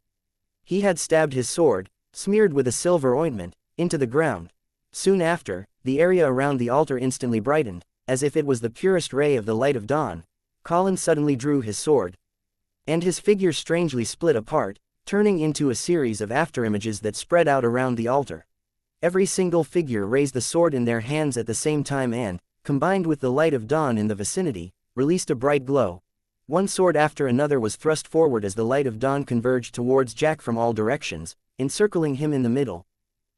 He had stabbed his sword, smeared with a silver ointment, into the ground. Soon after, the area around the altar instantly brightened, as if it was the purest ray of the light of dawn. Colin suddenly drew his sword. And his figure strangely split apart, turning into a series of afterimages that spread out around the altar. Every single figure raised the sword in their hands at the same time and, combined with the light of dawn in the vicinity, released a bright glow. One sword after another was thrust forward as the light of dawn converged towards Jack from all directions, encircling him in the middle.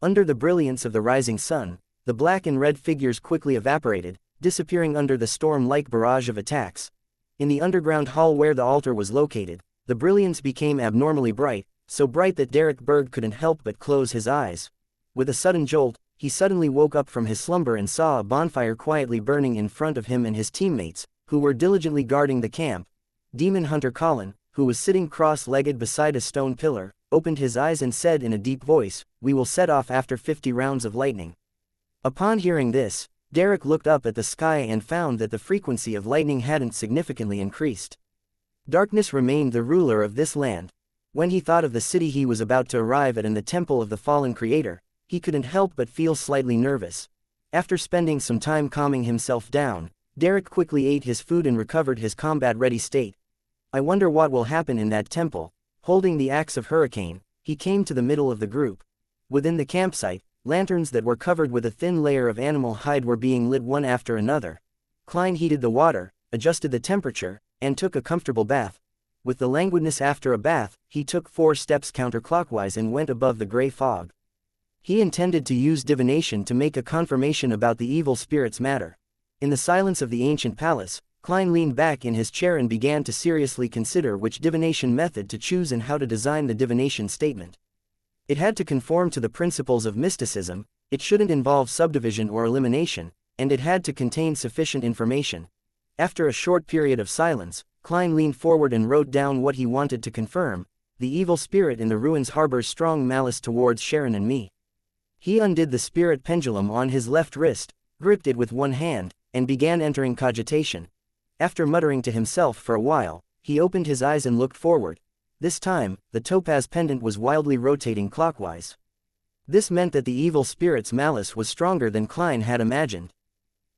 Under the brilliance of the rising sun, the black and red figures quickly evaporated, disappearing under the storm-like barrage of attacks. In the underground hall where the altar was located, the brilliance became abnormally bright, so bright that Derek Berg couldn't help but close his eyes. With a sudden jolt, he suddenly woke up from his slumber and saw a bonfire quietly burning in front of him and his teammates, who were diligently guarding the camp. demon hunter Colin, who was sitting cross-legged beside a stone pillar, opened his eyes and said in a deep voice, "We will set off after 50 rounds of lightning." Upon hearing this, Derek looked up at the sky and found that the frequency of lightning hadn't significantly increased. Darkness remained the ruler of this land. When he thought of the city he was about to arrive at and the temple of the fallen creator, he couldn't help but feel slightly nervous. After spending some time calming himself down, Derek quickly ate his food and recovered his combat-ready state. "I wonder what will happen in that temple." Holding the axe of Hurricane, he came to the middle of the group. Within the campsite, lanterns that were covered with a thin layer of animal hide were being lit one after another. Klein heated the water, adjusted the temperature, and took a comfortable bath. With the languidness after a bath, he took 4 steps counterclockwise and went above the gray fog. He intended to use divination to make a confirmation about the evil spirit's matter. In the silence of the ancient palace, Klein leaned back in his chair and began to seriously consider which divination method to choose and how to design the divination statement. It had to conform to the principles of mysticism, it shouldn't involve subdivision or elimination, and it had to contain sufficient information. After a short period of silence, Klein leaned forward and wrote down what he wanted to confirm: "The evil spirit in the ruins harbors strong malice towards Sharon and me." He undid the spirit pendulum on his left wrist, gripped it with one hand, and began entering cogitation. After muttering to himself for a while, he opened his eyes and looked forward. This time, the topaz pendant was wildly rotating clockwise. This meant that the evil spirit's malice was stronger than Klein had imagined.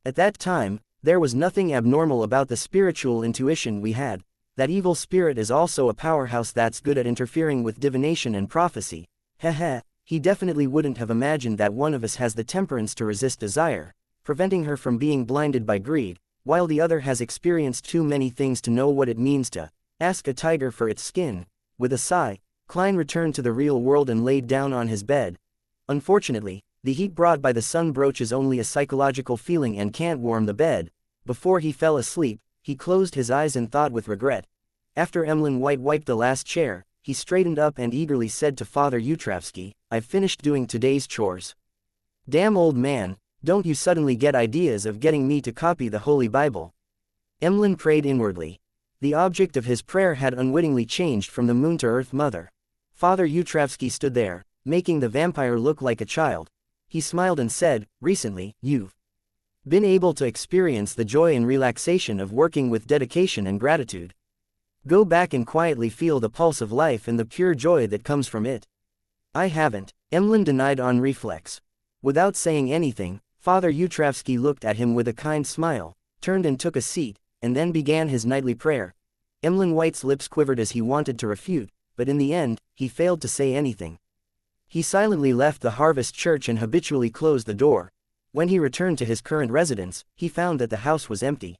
At that time, there was nothing abnormal about the spiritual intuition we had. That evil spirit is also a powerhouse that's good at interfering with divination and prophecy. Heh. He definitely wouldn't have imagined that one of us has the temperance to resist desire, preventing her from being blinded by greed, while the other has experienced too many things to know what it means to ask a tiger for its skin. With a sigh, Klein returned to the real world and laid down on his bed. Unfortunately, the heat brought by the sun broaches only a psychological feeling and can't warm the bed. Before he fell asleep, he closed his eyes and thought with regret. After Emlyn White wiped the last chair, he straightened up and eagerly said to Father Yutravsky, "I've finished doing today's chores." "Damn old man, don't you suddenly get ideas of getting me to copy the Holy Bible?" Emlyn prayed inwardly. The object of his prayer had unwittingly changed from the moon to Earth Mother. Father Yutravsky stood there, making the vampire look like a child. He smiled and said, "Recently, you've been able to experience the joy and relaxation of working with dedication and gratitude. Go back and quietly feel the pulse of life and the pure joy that comes from it." "I haven't," Emlyn denied on reflex. Without saying anything, Father Yutravsky looked at him with a kind smile, turned and took a seat, and then began his nightly prayer. Emlyn White's lips quivered as he wanted to refute, but in the end, he failed to say anything. He silently left the Harvest Church and habitually closed the door. When he returned to his current residence, he found that the house was empty.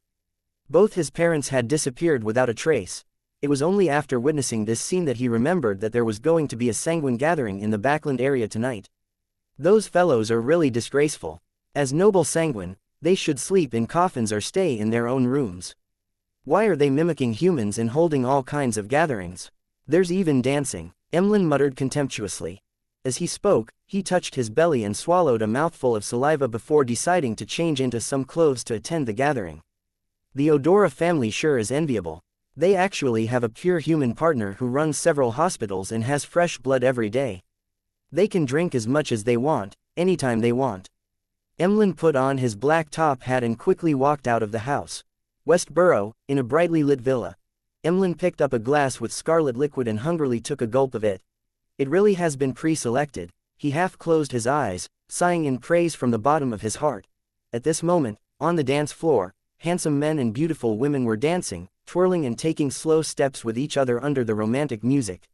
Both his parents had disappeared without a trace. It was only after witnessing this scene that he remembered that there was going to be a sanguine gathering in the backland area tonight. Those fellows are really disgraceful. As noble sanguine, they should sleep in coffins or stay in their own rooms. Why are they mimicking humans and holding all kinds of gatherings? There's even dancing, Emlyn muttered contemptuously. As he spoke, he touched his belly and swallowed a mouthful of saliva before deciding to change into some clothes to attend the gathering. The Odora family sure is enviable. They actually have a pure human partner who runs several hospitals and has fresh blood every day. They can drink as much as they want, anytime they want. Emlyn put on his black top hat and quickly walked out of the house. Westboro, in a brightly lit villa. Emlyn picked up a glass with scarlet liquid and hungrily took a gulp of it. It really has been pre-selected. He half closed his eyes, sighing in praise from the bottom of his heart. At this moment, on the dance floor, handsome men and beautiful women were dancing, twirling and taking slow steps with each other under the romantic music.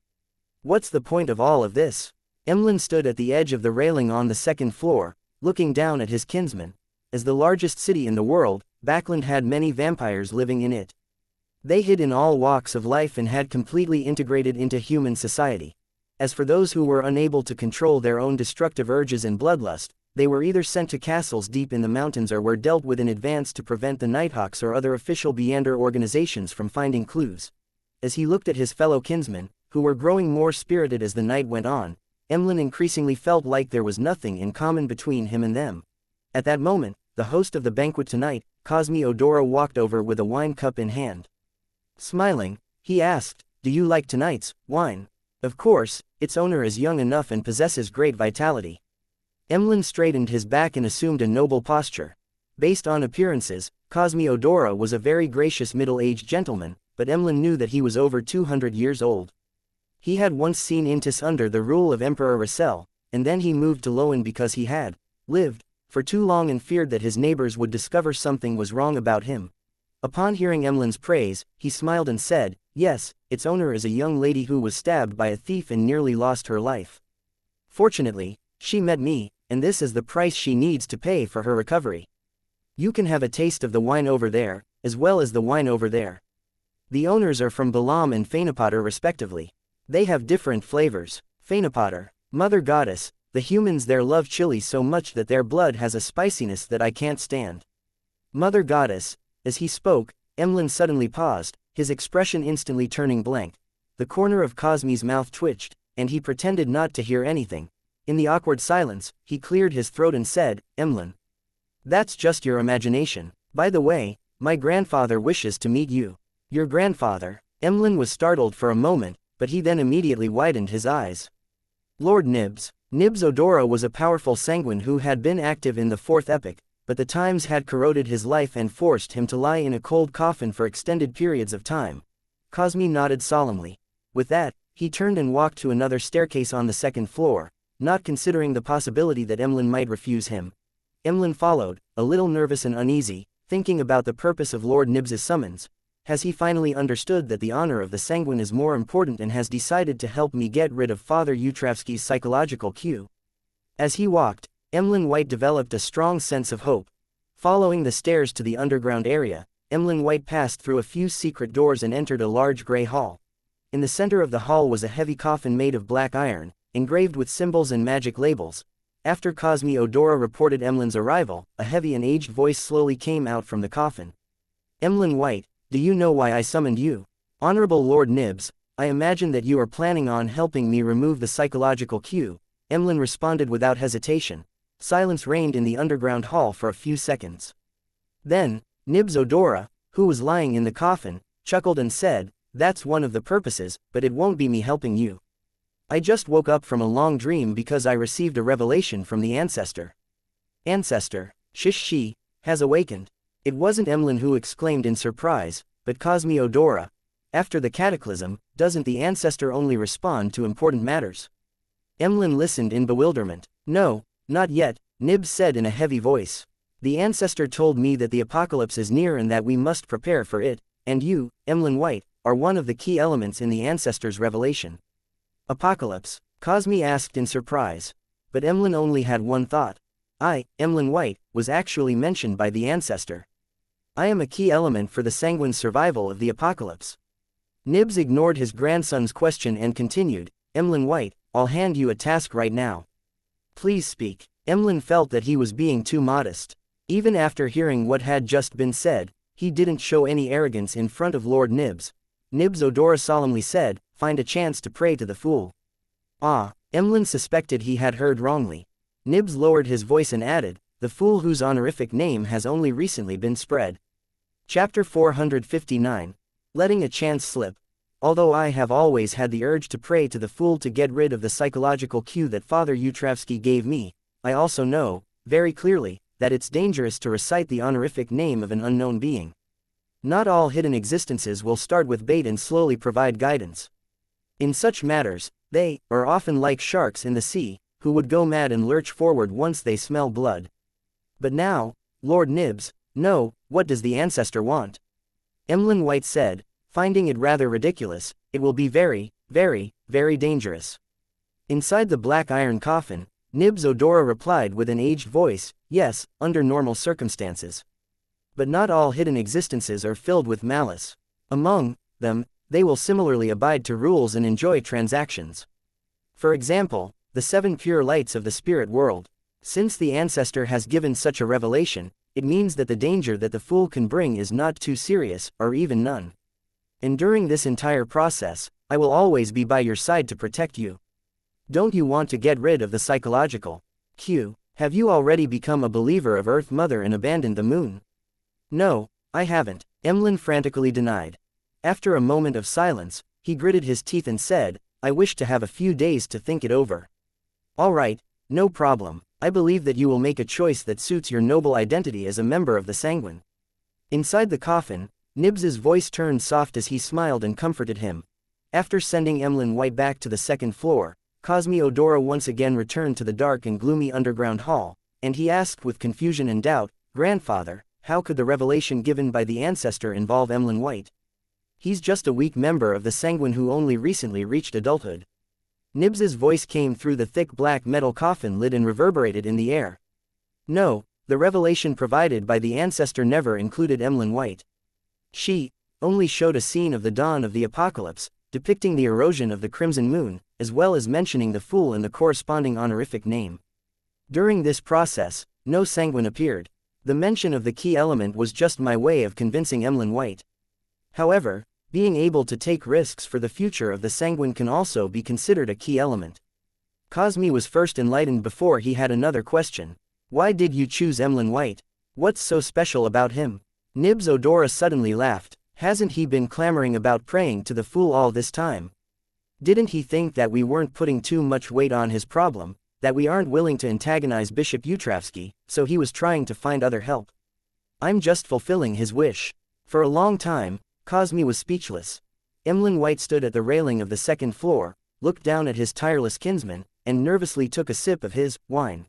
What's the point of all of this? Emlyn stood at the edge of the railing on the second floor, looking down at his kinsman. As the largest city in the world, Backland had many vampires living in it. They hid in all walks of life and had completely integrated into human society. As for those who were unable to control their own destructive urges and bloodlust, they were either sent to castles deep in the mountains or were dealt with in advance to prevent the Nighthawks or other official Beander organizations from finding clues. As he looked at his fellow kinsmen, who were growing more spirited as the night went on, Emlyn increasingly felt like there was nothing in common between him and them. At that moment, the host of the banquet tonight, Cosme Odora, walked over with a wine cup in hand. Smiling, he asked, "Do you like tonight's wine?" "Of course, its owner is young enough and possesses great vitality." Emlyn straightened his back and assumed a noble posture. Based on appearances, Cosmiodora was a very gracious middle-aged gentleman, but Emlyn knew that he was over 200 years old. He had once seen Intis under the rule of Emperor Russell, and then he moved to Lowen because he had lived for too long and feared that his neighbors would discover something was wrong about him. Upon hearing Emlyn's praise, he smiled and said, "Yes, its owner is a young lady who was stabbed by a thief and nearly lost her life. Fortunately, she met me, and this is the price she needs to pay for her recovery. You can have a taste of the wine over there, as well as the wine over there." The owners are from Balaam and Phaenopater respectively. They have different flavors. Phaenopater, Mother Goddess, the humans there love chili so much that their blood has a spiciness that I can't stand. Mother Goddess. As he spoke, Emlyn suddenly paused, his expression instantly turning blank. The corner of Cosmi's mouth twitched, and he pretended not to hear anything. In the awkward silence, he cleared his throat and said, "Emlyn, that's just your imagination. By the way, my grandfather wishes to meet you." "Your grandfather?" Emlyn was startled for a moment, but he then immediately widened his eyes. Lord Nibs. Nibs Odora was a powerful sanguine who had been active in the Fourth Epoch, but the times had corroded his life and forced him to lie in a cold coffin for extended periods of time. Cosmi nodded solemnly. With that, he turned and walked to another staircase on the second floor, not considering the possibility that Emlyn might refuse him. Emlyn followed, a little nervous and uneasy, thinking about the purpose of Lord Nibs's summons. Has he finally understood that the honor of the sanguine is more important and has decided to help me get rid of Father Utravsky's psychological cue? As he walked, Emlyn White developed a strong sense of hope. Following the stairs to the underground area, Emlyn White passed through a few secret doors and entered a large gray hall. In the center of the hall was a heavy coffin made of black iron, engraved with symbols and magic labels. After Cosmiodora reported Emlyn's arrival, a heavy and aged voice slowly came out from the coffin. "Emlyn White, do you know why I summoned you?" "Honorable Lord Nibs, I imagine that you are planning on helping me remove the psychological cue," Emlyn responded without hesitation. Silence reigned in the underground hall for a few seconds. Then, Nibs Odora, who was lying in the coffin, chuckled and said, "That's one of the purposes, but it won't be me helping you. I just woke up from a long dream because I received a revelation from the ancestor." "Ancestor, Shish-Shi, has awakened." It wasn't Emlyn who exclaimed in surprise, but Cosmiodora. "After the cataclysm, doesn't the ancestor only respond to important matters?" Emlyn listened in bewilderment. "No, not yet," Nibs said in a heavy voice. "The ancestor told me that the apocalypse is near and that we must prepare for it, and you, Emlyn White, are one of the key elements in the ancestor's revelation." "Apocalypse?" Cosmi asked in surprise. But Emlyn only had one thought. "I, Emlyn White, was actually mentioned by the ancestor. I am a key element for the sanguine survival of the apocalypse." Nibs ignored his grandson's question and continued, "Emlyn White, I'll hand you a task right now. Please speak." Emlyn felt that he was being too modest. Even after hearing what had just been said, he didn't show any arrogance in front of Lord Nibs. Nibs Odora solemnly said, "Find a chance to pray to the fool." "Ah," Emlyn suspected he had heard wrongly. Nibs lowered his voice and added, "The fool whose honorific name has only recently been spread." Chapter 459. Letting a chance slip. Although I have always had the urge to pray to the fool to get rid of the psychological cue that Father Utravsky gave me, I also know, very clearly, that it's dangerous to recite the honorific name of an unknown being. Not all hidden existences will start with bait and slowly provide guidance. In such matters, they are often like sharks in the sea, who would go mad and lurch forward once they smell blood. But now, Lord Nibs, no, what does the ancestor want? Emlyn White said, finding it rather ridiculous, "It will be very, very, very dangerous." Inside the black iron coffin, Nibs Odora replied with an aged voice, "Yes, under normal circumstances. But not all hidden existences are filled with malice. Among them, they will similarly abide to rules and enjoy transactions. For example, the 7 pure lights of the spirit world. Since the ancestor has given such a revelation, it means that the danger that the fool can bring is not too serious, or even none. And during this entire process, I will always be by your side to protect you. Don't you want to get rid of the psychological cue? Have you already become a believer of Earth Mother and abandoned the moon?" "No, I haven't," Emlyn frantically denied. After a moment of silence, he gritted his teeth and said, "I wish to have a few days to think it over." "All right, no problem. I believe that you will make a choice that suits your noble identity as a member of the Sanguine." Inside the coffin, Nibs's voice turned soft as he smiled and comforted him. After sending Emlyn White back to the second floor, Cosmiodora once again returned to the dark and gloomy underground hall, and he asked with confusion and doubt, "Grandfather, how could the revelation given by the ancestor involve Emlyn White? He's just a weak member of the Sanguine who only recently reached adulthood." Nibs's voice came through the thick black metal coffin lid and reverberated in the air. "No, the revelation provided by the ancestor never included Emlyn White. She only showed a scene of the dawn of the apocalypse, depicting the erosion of the Crimson Moon, as well as mentioning the Fool and the corresponding honorific name. During this process, no Sanguine appeared. The mention of the key element was just my way of convincing Emlyn White. However, being able to take risks for the future of the Sanguine can also be considered a key element." Cosmi was first enlightened before he had another question. "Why did you choose Emlyn White? What's so special about him?" Nibs Odora suddenly laughed. "Hasn't he been clamoring about praying to the Fool all this time? Didn't he think that we weren't putting too much weight on his problem, that we aren't willing to antagonize Bishop Utravsky, so he was trying to find other help? I'm just fulfilling his wish." For a long time, Cosmi was speechless. Emlyn White stood at the railing of the second floor, looked down at his tireless kinsman, and nervously took a sip of his wine.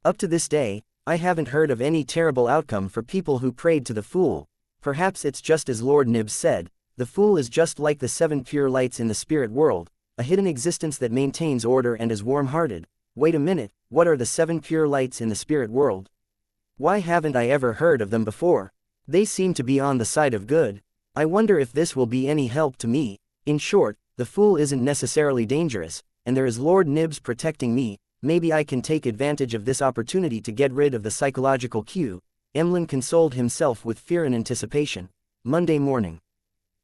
"Up to this day, I haven't heard of any terrible outcome for people who prayed to the Fool. Perhaps it's just as Lord Nibs said, the Fool is just like the 7 pure lights in the spirit world, a hidden existence that maintains order and is warm-hearted." Wait a minute, what are the 7 pure lights in the spirit world? Why haven't I ever heard of them before? They seem to be on the side of good. I wonder if this will be any help to me. In short, the Fool isn't necessarily dangerous, and there is Lord Nibs protecting me. Maybe I can take advantage of this opportunity to get rid of the psychological cue. Emlyn consoled himself with fear and anticipation. Monday morning.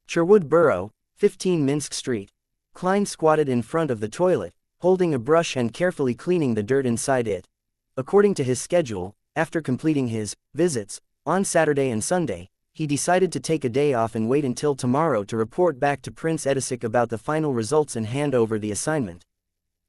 Sherwood Borough, 15 Minsk Street. Klein squatted in front of the toilet, holding a brush and carefully cleaning the dirt inside it. According to his schedule, after completing his visits on Saturday and Sunday, he decided to take a day off and wait until tomorrow to report back to Prince Edisic about the final results and hand over the assignment.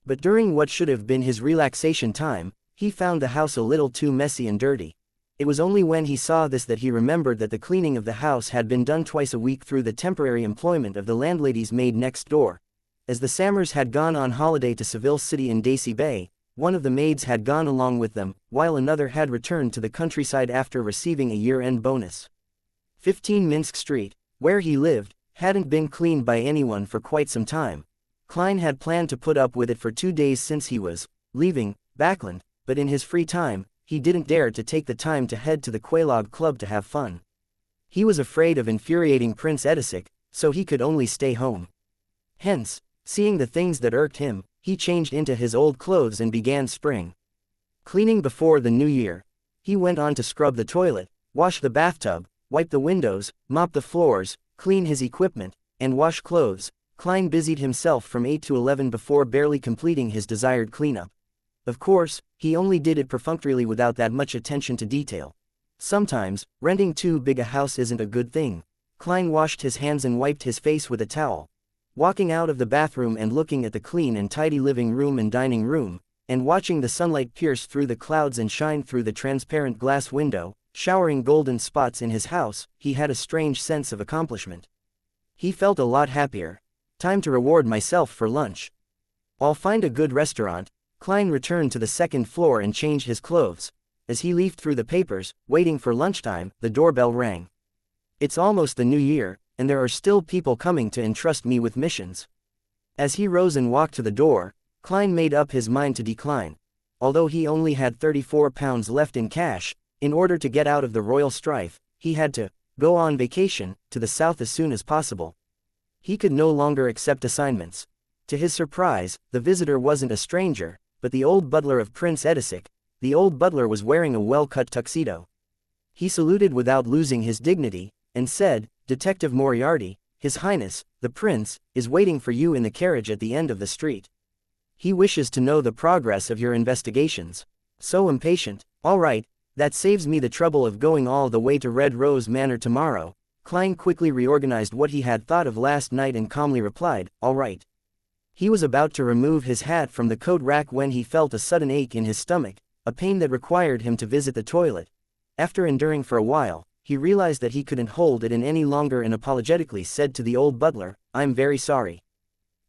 But during what should have been his relaxation time, he found the house a little too messy and dirty. It was only when he saw this that he remembered that the cleaning of the house had been done twice a week through the temporary employment of the landlady's maid next door. As the Sammers had gone on holiday to Seville City in Daisy Bay, one of the maids had gone along with them, while another had returned to the countryside after receiving a year-end bonus. 15 Minsk Street, where he lived, hadn't been cleaned by anyone for quite some time. Klein had planned to put up with it for 2 days since he was leaving Backland, but in his free time, he didn't dare to take the time to head to the Quelaag Club to have fun. He was afraid of infuriating Prince Edisic, so he could only stay home. Hence, seeing the things that irked him, he changed into his old clothes and began spring cleaning before the new year. He went on to scrub the toilet, wash the bathtub, wipe the windows, mop the floors, clean his equipment, and wash clothes. Klein busied himself from 8 to 11 before barely completing his desired cleanup. Of course, he only did it perfunctorily without that much attention to detail. Sometimes, renting too big a house isn't a good thing. Klein washed his hands and wiped his face with a towel. Walking out of the bathroom and looking at the clean and tidy living room and dining room, and watching the sunlight pierce through the clouds and shine through the transparent glass window, showering golden spots in his house, he had a strange sense of accomplishment. He felt a lot happier. Time to reward myself for lunch. I'll find a good restaurant. Klein returned to the second floor and changed his clothes. As he leafed through the papers, waiting for lunchtime, the doorbell rang. It's almost the new year, and there are still people coming to entrust me with missions. As he rose and walked to the door, Klein made up his mind to decline. Although he only had £34 left in cash, in order to get out of the royal strife, he had to go on vacation to the south as soon as possible. He could no longer accept assignments. To his surprise, the visitor wasn't a stranger, but the old butler of Prince Edisic. The old butler was wearing a well-cut tuxedo. He saluted without losing his dignity, and said, "Detective Moriarty, His Highness, the Prince, is waiting for you in the carriage at the end of the street. He wishes to know the progress of your investigations." So impatient. "All right, that saves me the trouble of going all the way to Red Rose Manor tomorrow." Klein quickly reorganized what he had thought of last night and calmly replied, "All right." He was about to remove his hat from the coat rack when he felt a sudden ache in his stomach, a pain that required him to visit the toilet. After enduring for a while, he realized that he couldn't hold it in any longer and apologetically said to the old butler, "I'm very sorry.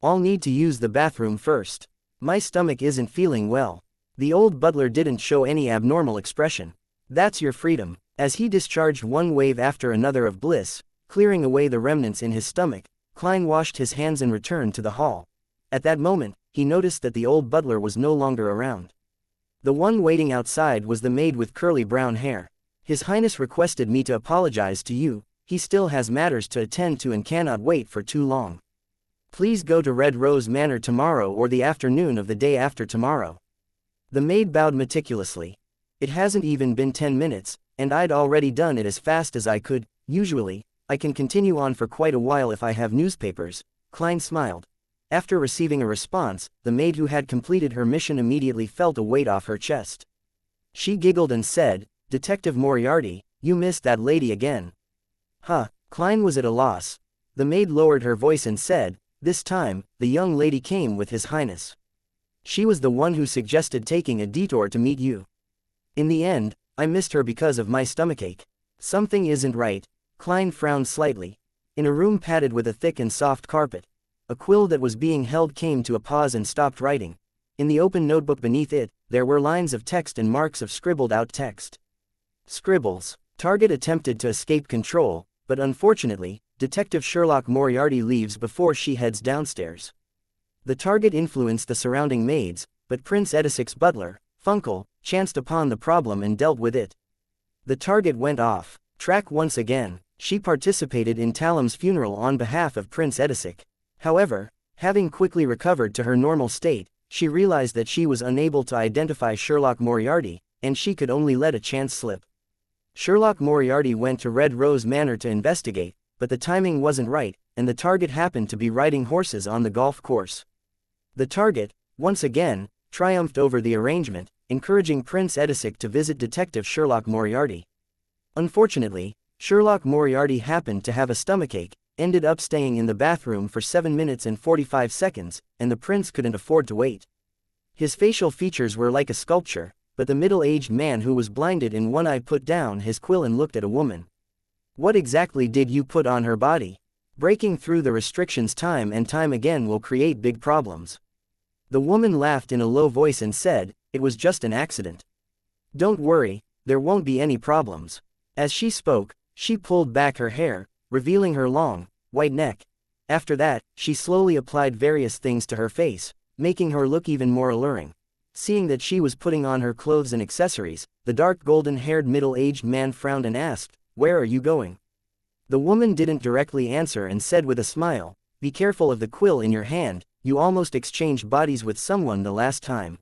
I'll need to use the bathroom first. My stomach isn't feeling well." The old butler didn't show any abnormal expression. "That's your freedom." As he discharged one wave after another of bliss, clearing away the remnants in his stomach, Klein washed his hands and returned to the hall. At that moment, he noticed that the old butler was no longer around. The one waiting outside was the maid with curly brown hair. "His Highness requested me to apologize to you. He still has matters to attend to and cannot wait for too long. Please go to Red Rose Manor tomorrow or the afternoon of the day after tomorrow." The maid bowed meticulously. "It hasn't even been 10 minutes, and I'd already done it as fast as I could. Usually, I can continue on for quite a while if I have newspapers." Klein smiled. After receiving a response, the maid who had completed her mission immediately felt a weight off her chest. She giggled and said, "Detective Moriarty, you missed that lady again." "Huh." Klein was at a loss. The maid lowered her voice and said, "This time, the young lady came with His Highness. She was the one who suggested taking a detour to meet you. In the end, I missed her because of my stomachache." "Something isn't right." Klein frowned slightly. In a room padded with a thick and soft carpet, a quill that was being held came to a pause and stopped writing. In the open notebook beneath it, there were lines of text and marks of scribbled-out text. Scribbles. Target attempted to escape control, but unfortunately, Detective Sherlock Moriarty leaves before she heads downstairs. The target influenced the surrounding maids, but Prince Edisic's butler, Funkel, chanced upon the problem and dealt with it. The target went off track once again. She participated in Talam's funeral on behalf of Prince Edisic. However, having quickly recovered to her normal state, she realized that she was unable to identify Sherlock Moriarty, and she could only let a chance slip. Sherlock Moriarty went to Red Rose Manor to investigate, but the timing wasn't right, and the target happened to be riding horses on the golf course. The target, once again, triumphed over the arrangement, encouraging Prince Edisic to visit Detective Sherlock Moriarty. Unfortunately, Sherlock Moriarty happened to have a stomachache, ended up staying in the bathroom for 7 minutes and 45 seconds, and the prince couldn't afford to wait. His facial features were like a sculpture, but the middle-aged man who was blinded in one eye put down his quill and looked at a woman. "What exactly did you put on her body? Breaking through the restrictions time and time again will create big problems." The woman laughed in a low voice and said, "It was just an accident. Don't worry, there won't be any problems." As she spoke, she pulled back her hair, revealing her long, white neck. After that, she slowly applied various things to her face, making her look even more alluring. Seeing that she was putting on her clothes and accessories, the dark golden-haired middle-aged man frowned and asked, "Where are you going?" The woman didn't directly answer and said with a smile, "Be careful of the quill in your hand, you almost exchanged bodies with someone the last time."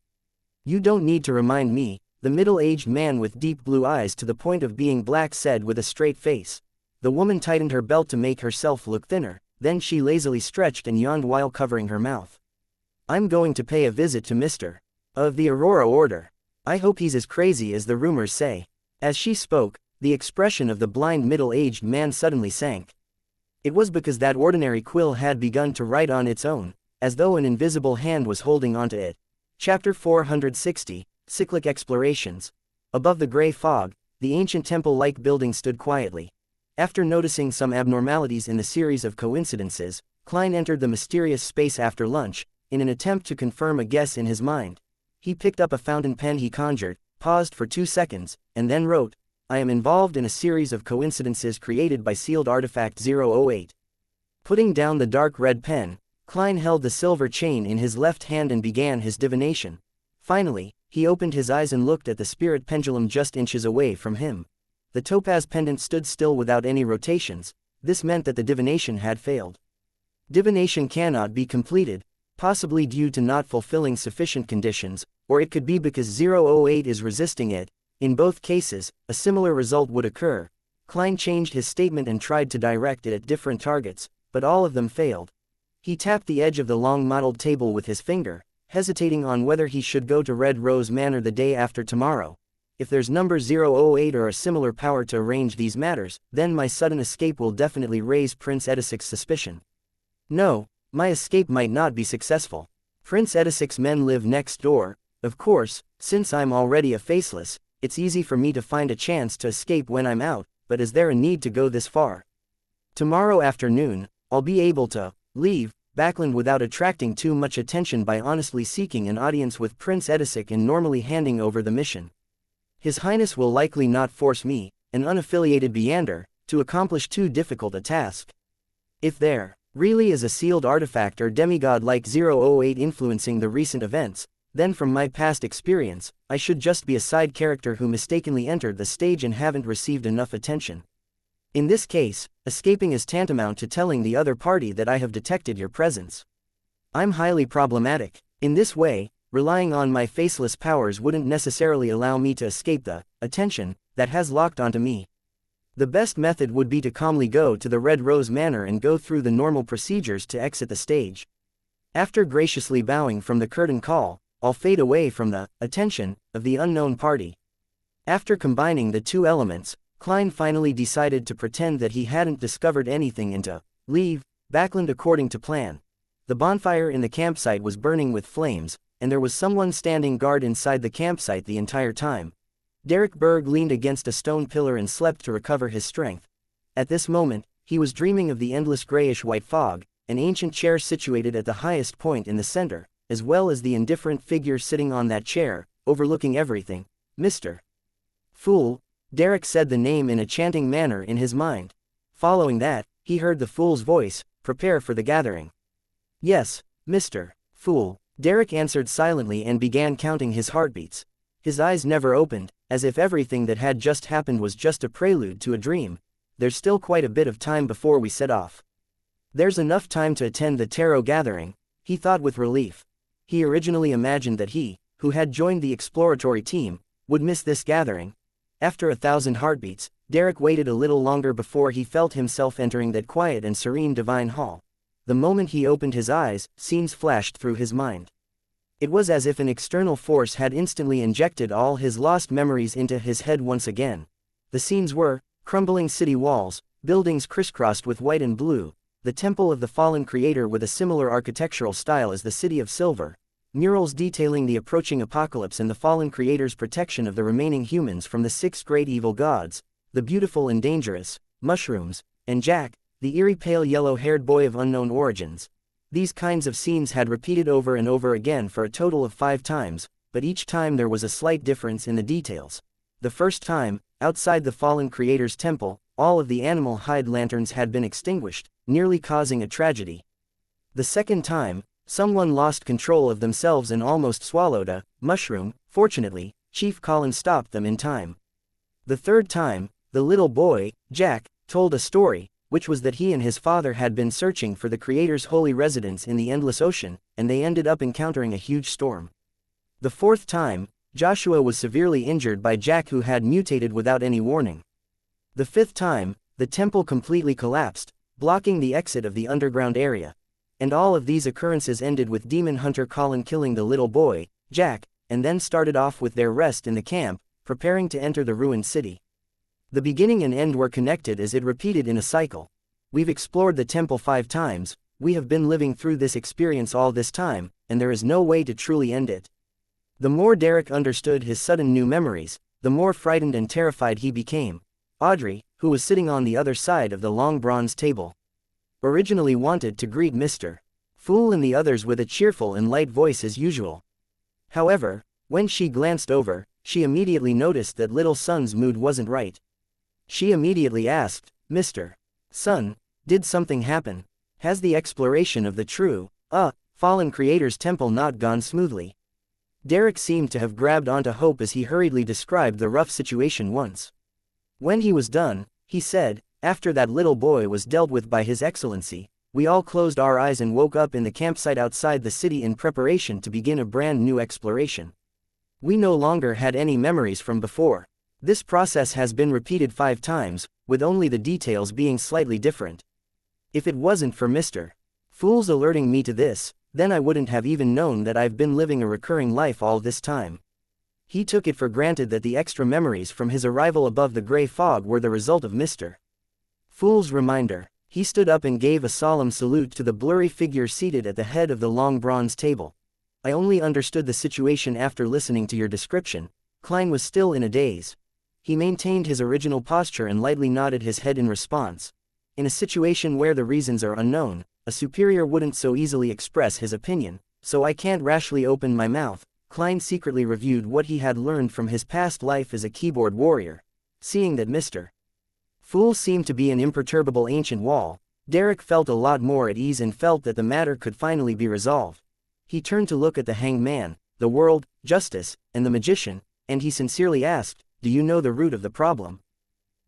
"You don't need to remind me," the middle-aged man with deep blue eyes to the point of being black said with a straight face. The woman tightened her belt to make herself look thinner, then she lazily stretched and yawned while covering her mouth. "I'm going to pay a visit to Mr. of the Aurora Order. I hope he's as crazy as the rumors say." As she spoke, the expression of the blind middle-aged man suddenly sank. It was because that ordinary quill had begun to write on its own, as though an invisible hand was holding onto it. Chapter 460, Cyclic Explorations. Above the gray fog, the ancient temple-like building stood quietly. After noticing some abnormalities in the series of coincidences, Klein entered the mysterious space after lunch, in an attempt to confirm a guess in his mind. He picked up a fountain pen he conjured, paused for 2 seconds, and then wrote, "I am involved in a series of coincidences created by sealed artifact 008. Putting down the dark red pen, Klein held the silver chain in his left hand and began his divination. Finally, he opened his eyes and looked at the spirit pendulum just inches away from him. The topaz pendant stood still without any rotations. This meant that the divination had failed. Divination cannot be completed, possibly due to not fulfilling sufficient conditions, or it could be because 008 is resisting it. In both cases, a similar result would occur. Klein changed his statement and tried to direct it at different targets, but all of them failed. He tapped the edge of the long mottled table with his finger, hesitating on whether he should go to Red Rose Manor the day after tomorrow. if there's number 008 or a similar power to arrange these matters, then my sudden escape will definitely raise Prince Edisic's suspicion. No, my escape might not be successful. Prince Edisic's men live next door. Of course, since I'm already a faceless, it's easy for me to find a chance to escape when I'm out, but is there a need to go this far? Tomorrow afternoon, I'll be able to leave Backland without attracting too much attention by honestly seeking an audience with Prince Edisic and normally handing over the mission. His Highness will likely not force me, an unaffiliated Beander, to accomplish too difficult a task. If there really is a sealed artifact or demigod like 008 influencing the recent events, then from my past experience, I should just be a side character who mistakenly entered the stage and haven't received enough attention. In this case, escaping is tantamount to telling the other party that I have detected your presence. I'm highly problematic. In this way, relying on my faceless powers wouldn't necessarily allow me to escape the attention that has locked onto me. The best method would be to calmly go to the Red Rose Manor and go through the normal procedures to exit the stage. After graciously bowing from the curtain call, I'll fade away from the attention of the unknown party. After combining the two elements, Klein finally decided to pretend that he hadn't discovered anything and to leave Backland according to plan. The bonfire in the campsite was burning with flames, and there was someone standing guard inside the campsite the entire time. Derek Berg leaned against a stone pillar and slept to recover his strength. At this moment, he was dreaming of the endless grayish-white fog, an ancient chair situated at the highest point in the center, as well as the indifferent figure sitting on that chair, overlooking everything. Mr. Fool, Derek said the name in a chanting manner in his mind. Following that, he heard the fool's voice, prepare for the gathering. Yes, Mr. Fool, Derek answered silently and began counting his heartbeats. His eyes never opened, as if everything that had just happened was just a prelude to a dream. There's still quite a bit of time before we set off. There's enough time to attend the tarot gathering, he thought with relief. He originally imagined that he, who had joined the exploratory team, would miss this gathering. After 1,000 heartbeats, Derek waited a little longer before he felt himself entering that quiet and serene divine hall. The moment he opened his eyes, scenes flashed through his mind. It was as if an external force had instantly injected all his lost memories into his head once again. The scenes were crumbling city walls, buildings crisscrossed with white and blue, the temple of the fallen creator with a similar architectural style as the City of Silver, murals detailing the approaching apocalypse and the fallen creator's protection of the remaining humans from the 6 great evil gods, the beautiful and dangerous, mushrooms, and Jack, the eerie pale yellow-haired boy of unknown origins. These kinds of scenes had repeated over and over again for a total of 5 times, but each time there was a slight difference in the details. The first time, outside the fallen creator's temple, all of the animal hide lanterns had been extinguished, nearly causing a tragedy. The second time, someone lost control of themselves and almost swallowed a mushroom. Fortunately, Chief Colin stopped them in time. The third time, the little boy, Jack, told a story, which was that he and his father had been searching for the creator's holy residence in the endless ocean, and they ended up encountering a huge storm. The fourth time, Joshua was severely injured by Jack, who had mutated without any warning. The fifth time, the temple completely collapsed, blocking the exit of the underground area. And all of these occurrences ended with Demon Hunter Colin killing the little boy, Jack, and then started off with their rest in the camp, preparing to enter the ruined city. The beginning and end were connected as it repeated in a cycle. We've explored the temple 5 times, we have been living through this experience all this time, and there is no way to truly end it. The more Derek understood his sudden new memories, the more frightened and terrified he became. Audrey, who was sitting on the other side of the long bronze table, originally wanted to greet Mr. Fool and the others with a cheerful and light voice as usual. However, when she glanced over, she immediately noticed that little Sun's mood wasn't right. She immediately asked, "Mr. Sun, did something happen? Has the exploration of the true, fallen creator's temple not gone smoothly?" Derek seemed to have grabbed onto hope as he hurriedly described the rough situation once. When he was done, he said, "After that little boy was dealt with by His Excellency, we all closed our eyes and woke up in the campsite outside the city in preparation to begin a brand new exploration. We no longer had any memories from before. This process has been repeated 5 times, with only the details being slightly different. If it wasn't for Mr. Fool's alerting me to this, then I wouldn't have even known that I've been living a recurring life all this time. He took it for granted that the extra memories from his arrival above the gray fog were the result of Mr. Fool's reminder. He stood up and gave a solemn salute to the blurry figure seated at the head of the long bronze table. I only understood the situation after listening to your description. Klein was still in a daze. He maintained his original posture and lightly nodded his head in response. In a situation where the reasons are unknown, a superior wouldn't so easily express his opinion, so I can't rashly open my mouth. Klein secretly reviewed what he had learned from his past life as a keyboard warrior. Seeing that Mr. Fool seemed to be an imperturbable ancient wall, Derek felt a lot more at ease and felt that the matter could finally be resolved. He turned to look at the hanged man, the world, justice, and the magician, and he sincerely asked, "Do you know the root of the problem?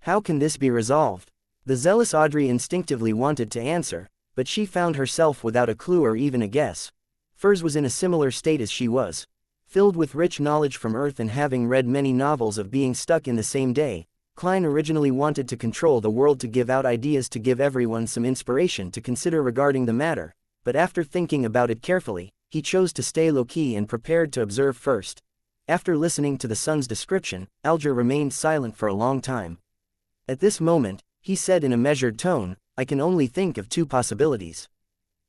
How can this be resolved?" The zealous Audrey instinctively wanted to answer, but she found herself without a clue or even a guess. Furs was in a similar state as she was. Filled with rich knowledge from Earth and having read many novels of being stuck in the same day, Klein originally wanted to control the world, to give out ideas, to give everyone some inspiration to consider regarding the matter, but after thinking about it carefully, he chose to stay low-key and prepared to observe first. After listening to the son's description, Alger remained silent for a long time. At this moment, he said in a measured tone, "I can only think of two possibilities.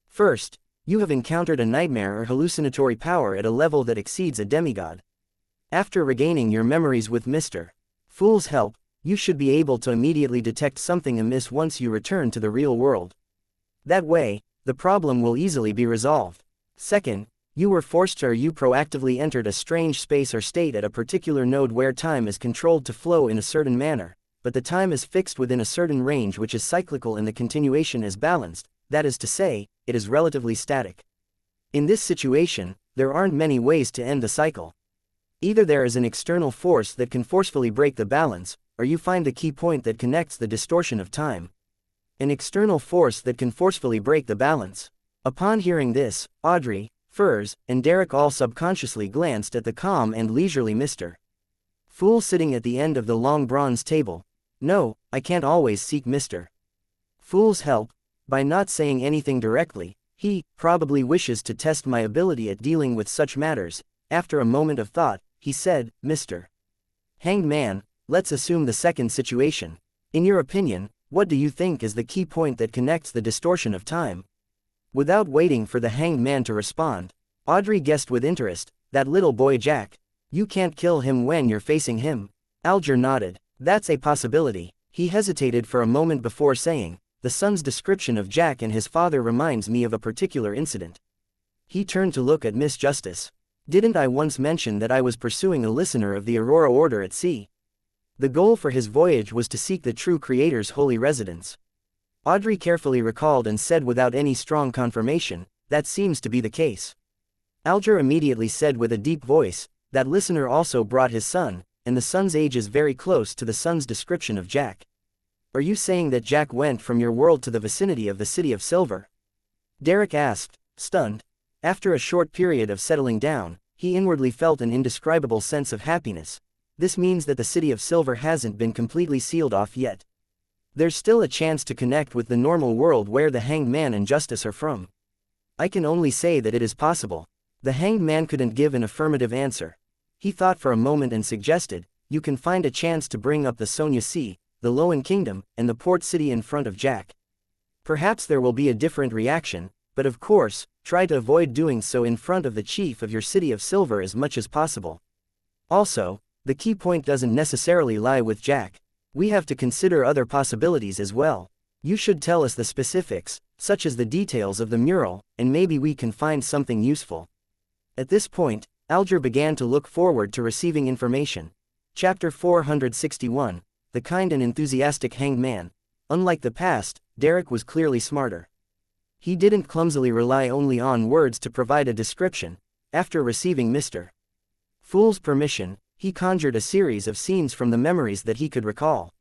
First, you have encountered a nightmare or hallucinatory power at a level that exceeds a demigod. After regaining your memories with Mr. Fool's help, you should be able to immediately detect something amiss once you return to the real world. That way, the problem will easily be resolved. Second, you were forced to, or you proactively entered a strange space or state at a particular node where time is controlled to flow in a certain manner, but the time is fixed within a certain range which is cyclical and the continuation is balanced, that is to say, it is relatively static. In this situation, there aren't many ways to end the cycle. Either there is an external force that can forcefully break the balance, or you find the key point that connects the distortion of time. An external force that can forcefully break the balance." Upon hearing this, Audrey, Furs, and Derek all subconsciously glanced at the calm and leisurely Mr. Fool sitting at the end of the long bronze table. "No, I can't always seek Mr. Fool's help. By not saying anything directly, he probably wishes to test my ability at dealing with such matters." After a moment of thought, he said, "Mr. Hanged Man, let's assume the second situation. In your opinion, what do you think is the key point that connects the distortion of time?" Without waiting for the hanged man to respond, Audrey guessed with interest, "That little boy Jack. You can't kill him when you're facing him." Alger nodded. "That's a possibility." He hesitated for a moment before saying, "The son's description of Jack and his father reminds me of a particular incident." He turned to look at Miss Justice. "Didn't I once mention that I was pursuing a listener of the Aurora Order at sea? The goal for his voyage was to seek the true Creator's holy residence." Audrey carefully recalled and said without any strong confirmation, "That seems to be the case." Alger immediately said with a deep voice, "That listener also brought his son, and the son's age is very close to the son's description of Jack. Are you saying that Jack went from your world to the vicinity of the City of Silver?" Derek asked, stunned. After a short period of settling down, he inwardly felt an indescribable sense of happiness. This means that the City of Silver hasn't been completely sealed off yet. There's still a chance to connect with the normal world where the Hanged Man and Justice are from. I can only say that it is possible. The Hanged Man couldn't give an affirmative answer. He thought for a moment and suggested, "You can find a chance to bring up the Sonia Sea, the Loan Kingdom, and the port city in front of Jack. Perhaps there will be a different reaction, but of course, try to avoid doing so in front of the chief of your City of Silver as much as possible. Also, the key point doesn't necessarily lie with Jack. We have to consider other possibilities as well. You should tell us the specifics, such as the details of the mural, and maybe we can find something useful." At this point, Alger began to look forward to receiving information. Chapter 461, The Kind and Enthusiastic Hanged Man. Unlike the past, Derek was clearly smarter. He didn't clumsily rely only on words to provide a description. After receiving Mr. Fool's permission, he conjured a series of scenes from the memories that he could recall.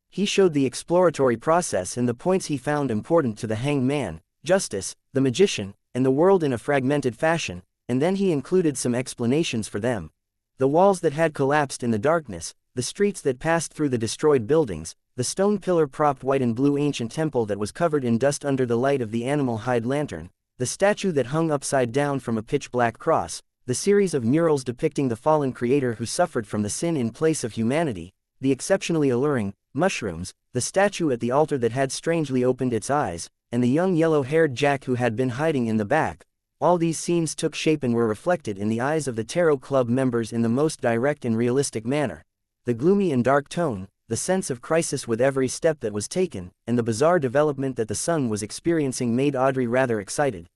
He showed the exploratory process and the points he found important to the Hanged Man, Justice, the Magician, and the world in a fragmented fashion, and then he included some explanations for them. The walls that had collapsed in the darkness, the streets that passed through the destroyed buildings, the stone pillar-propped white and blue ancient temple that was covered in dust under the light of the animal hide lantern, the statue that hung upside down from a pitch-black cross, the series of murals depicting the fallen creator who suffered from the sin in place of humanity, the exceptionally alluring mushrooms, the statue at the altar that had strangely opened its eyes, and the young yellow-haired Jack who had been hiding in the back. All these scenes took shape and were reflected in the eyes of the Tarot Club members in the most direct and realistic manner. The gloomy and dark tone, the sense of crisis with every step that was taken, and the bizarre development that the son was experiencing made Audrey rather excited.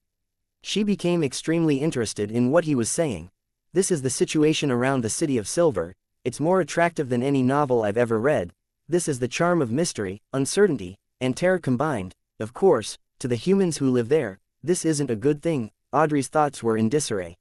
She became extremely interested in what he was saying. This is the situation around the City of Silver. It's more attractive than any novel I've ever read. This is the charm of mystery, uncertainty, and terror combined. Of course, to the humans who live there, this isn't a good thing. Audrey's thoughts were in disarray.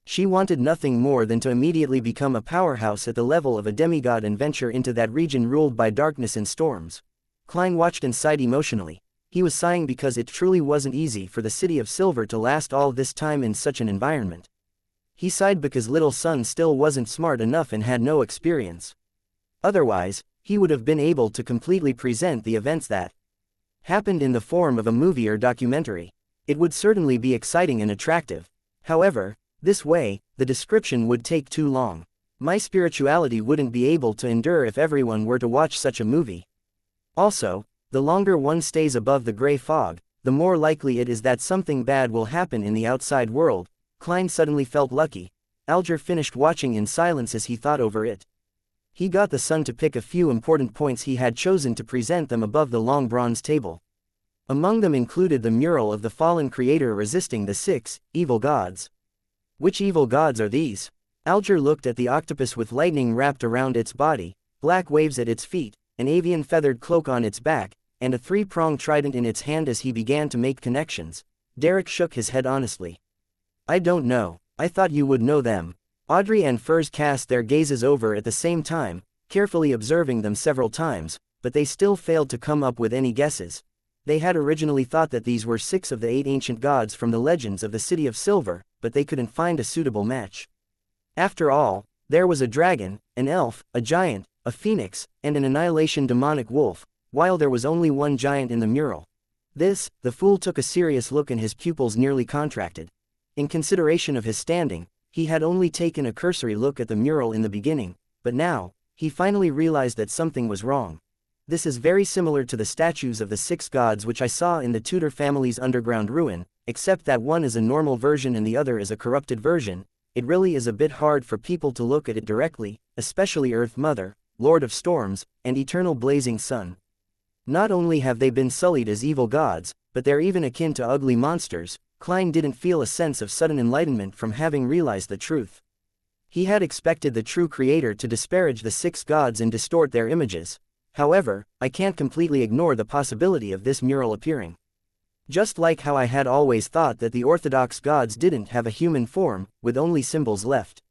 She wanted nothing more than to immediately become a powerhouse at the level of a demigod and venture into that region ruled by darkness and storms. Klein watched and sighed emotionally. He was sighing because it truly wasn't easy for the City of Silver to last all this time in such an environment. He sighed because little son still wasn't smart enough and had no experience. Otherwise, he would have been able to completely present the events that happened in the form of a movie or documentary. It would certainly be exciting and attractive. However, this way, the description would take too long. My spirituality wouldn't be able to endure if everyone were to watch such a movie. Also, the longer one stays above the gray fog, the more likely it is that something bad will happen in the outside world. Klein suddenly felt lucky. Alger finished watching in silence as he thought over it. He got the son to pick a few important points he had chosen to present them above the long bronze table. Among them included the mural of the fallen creator resisting the 6 evil gods. Which evil gods are these? Alger looked at the octopus with lightning wrapped around its body, black waves at its feet, an avian feathered cloak on its back, and a three-pronged trident in its hand as he began to make connections. Derek shook his head honestly. I don't know. I thought you would know them. Audrey and Furs cast their gazes over at the same time, carefully observing them several times, but they still failed to come up with any guesses. They had originally thought that these were 6 of the 8 ancient gods from the legends of the City of Silver, but they couldn't find a suitable match. After all, there was a dragon, an elf, a giant, a phoenix, and an annihilation demonic wolf, while there was only one giant in the mural. The fool took a serious look and his pupils nearly contracted. In consideration of his standing, he had only taken a cursory look at the mural in the beginning, but now, he finally realized that something was wrong. This is very similar to the statues of the 6 gods which I saw in the Tudor family's underground ruin, except that one is a normal version and the other is a corrupted version. It really is a bit hard for people to look at it directly, especially Earth Mother, Lord of Storms, and Eternal Blazing Sun. Not only have they been sullied as evil gods, but they're even akin to ugly monsters. Klein didn't feel a sense of sudden enlightenment from having realized the truth. He had expected the true creator to disparage the 6 gods and distort their images. However, I can't completely ignore the possibility of this mural appearing. Just like how I had always thought that the Orthodox gods didn't have a human form, with only symbols left.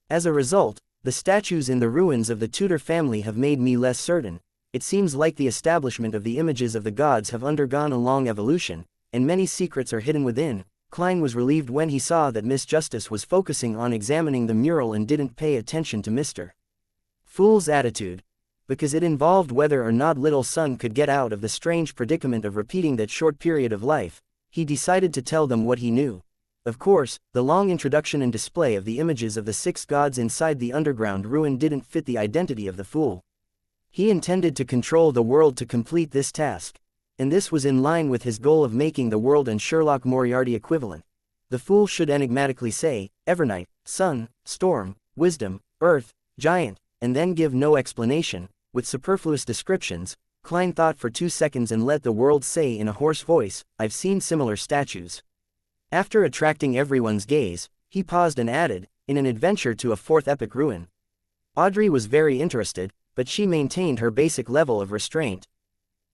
As a result, the statues in the ruins of the Tudor family have made me less certain. It seems like the establishment of the images of the gods have undergone a long evolution, and many secrets are hidden within. Klein was relieved when he saw that Miss Justice was focusing on examining the mural and didn't pay attention to Mr. Fool's attitude. Because it involved whether or not little son could get out of the strange predicament of repeating that short period of life, he decided to tell them what he knew. Of course, the long introduction and display of the images of the 6 gods inside the underground ruin didn't fit the identity of the fool. He intended to control the world to complete this task. And this was in line with his goal of making the world and Sherlock Moriarty equivalent. The fool should enigmatically say, Evernight, Sun, Storm, Wisdom, Earth, Giant, and then give no explanation. With superfluous descriptions, Klein thought for 2 seconds and let the world say in a hoarse voice, I've seen similar statues. After attracting everyone's gaze, he paused and added, in an adventure to a 4th epic ruin. Audrey was very interested, but she maintained her basic level of restraint.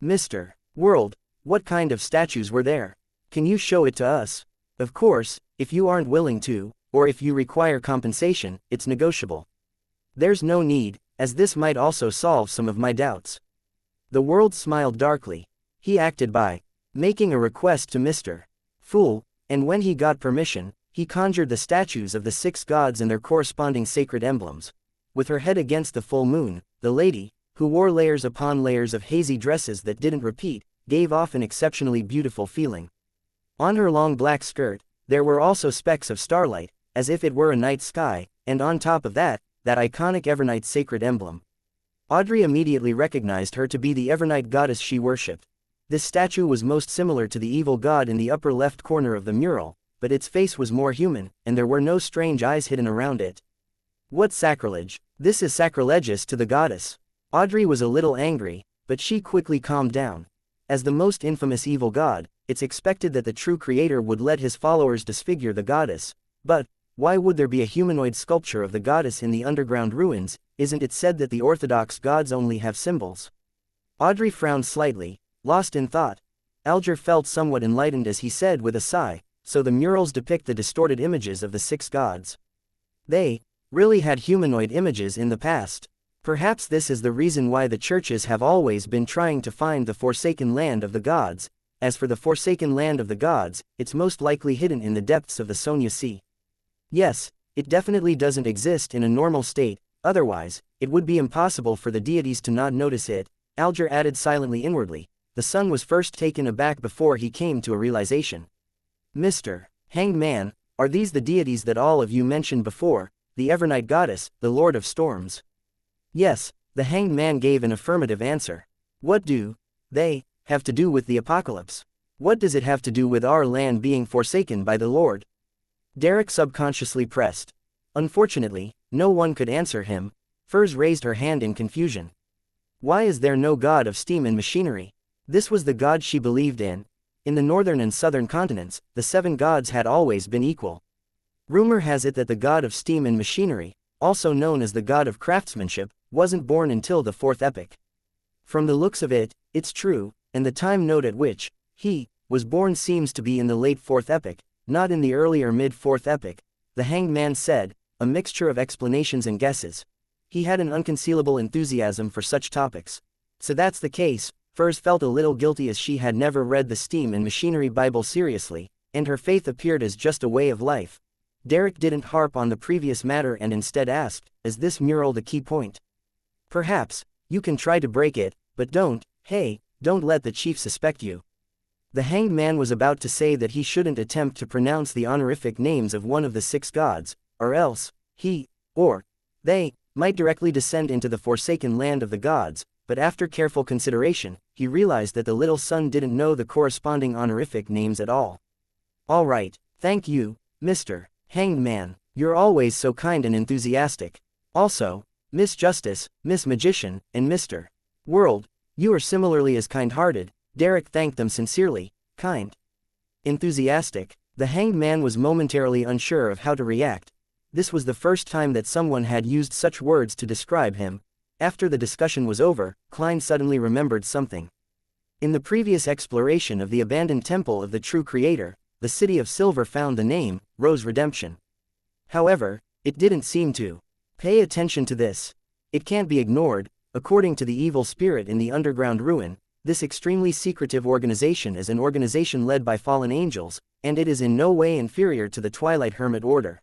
Mr. World, what kind of statues were there? Can you show it to us? Of course, if you aren't willing to, or if you require compensation, it's negotiable. There's no need, as this might also solve some of my doubts. The world smiled darkly. He acted by making a request to Mr. Fool, and when he got permission, he conjured the statues of the 6 gods and their corresponding sacred emblems. With her head against the full moon, the lady, who wore layers upon layers of hazy dresses that didn't repeat, gave off an exceptionally beautiful feeling. On her long black skirt, there were also specks of starlight, as if it were a night sky, and on top of that, that iconic Evernight sacred emblem. Audrey immediately recognized her to be the Evernight goddess she worshipped. This statue was most similar to the evil god in the upper left corner of the mural, but its face was more human, and there were no strange eyes hidden around it. What sacrilege! This is sacrilegious to the goddess. Audrey was a little angry, but she quickly calmed down. As the most infamous evil god, it's expected that the true creator would let his followers disfigure the goddess. But why would there be a humanoid sculpture of the goddess in the underground ruins? Isn't it said that the orthodox gods only have symbols? Audrey frowned slightly, lost in thought. Alger felt somewhat enlightened as he said with a sigh, so the murals depict the distorted images of the 6 gods. They really had humanoid images in the past. Perhaps this is the reason why the churches have always been trying to find the forsaken land of the gods. As for the forsaken land of the gods, it's most likely hidden in the depths of the Sonia Sea. Yes, it definitely doesn't exist in a normal state, otherwise, it would be impossible for the deities to not notice it, Alger added silently inwardly. The son was first taken aback before he came to a realization. Mr. Hanged Man, are these the deities that all of you mentioned before, the Evernight goddess, the Lord of Storms? Yes, the Hanged Man gave an affirmative answer. What do they have to do with the apocalypse? What does it have to do with our land being forsaken by the Lord? Derek subconsciously pressed. Unfortunately, no one could answer him. Furs raised her hand in confusion. Why is there no god of steam and machinery? This was the god she believed in. In the northern and southern continents, the 7 gods had always been equal. Rumor has it that the god of steam and machinery, also known as the god of craftsmanship, wasn't born until the 4th epoch. From the looks of it, it's true, and the time node at which he was born seems to be in the late 4th epoch, not in the earlier mid-4th epoch, the Hanged Man said, a mixture of explanations and guesses. He had an unconcealable enthusiasm for such topics. So that's the case. Furs felt a little guilty as she had never read the Steam and Machinery Bible seriously, and her faith appeared as just a way of life. Derek didn't harp on the previous matter and instead asked, is this mural the key point? Perhaps, you can try to break it, but don't let the chief suspect you. The Hanged Man was about to say that he shouldn't attempt to pronounce the honorific names of one of the 6 gods, or else, he, or they, might directly descend into the forsaken land of the gods, but after careful consideration, he realized that the little son didn't know the corresponding honorific names at all. All right, thank you, Mr. Hanged Man, you're always so kind and enthusiastic. Also, Miss Justice, Miss Magician, and Mr. World, you are similarly as kind-hearted. Derek thanked them sincerely. Kind. Enthusiastic. The Hanged Man was momentarily unsure of how to react. This was the first time that someone had used such words to describe him. After the discussion was over, Klein suddenly remembered something. In the previous exploration of the abandoned temple of the true creator, the City of Silver found the name, Rose Redemption. However, it didn't seem to pay attention to this. It can't be ignored. According to the evil spirit in the underground ruin, this extremely secretive organization is an organization led by fallen angels, and it is in no way inferior to the Twilight Hermit Order.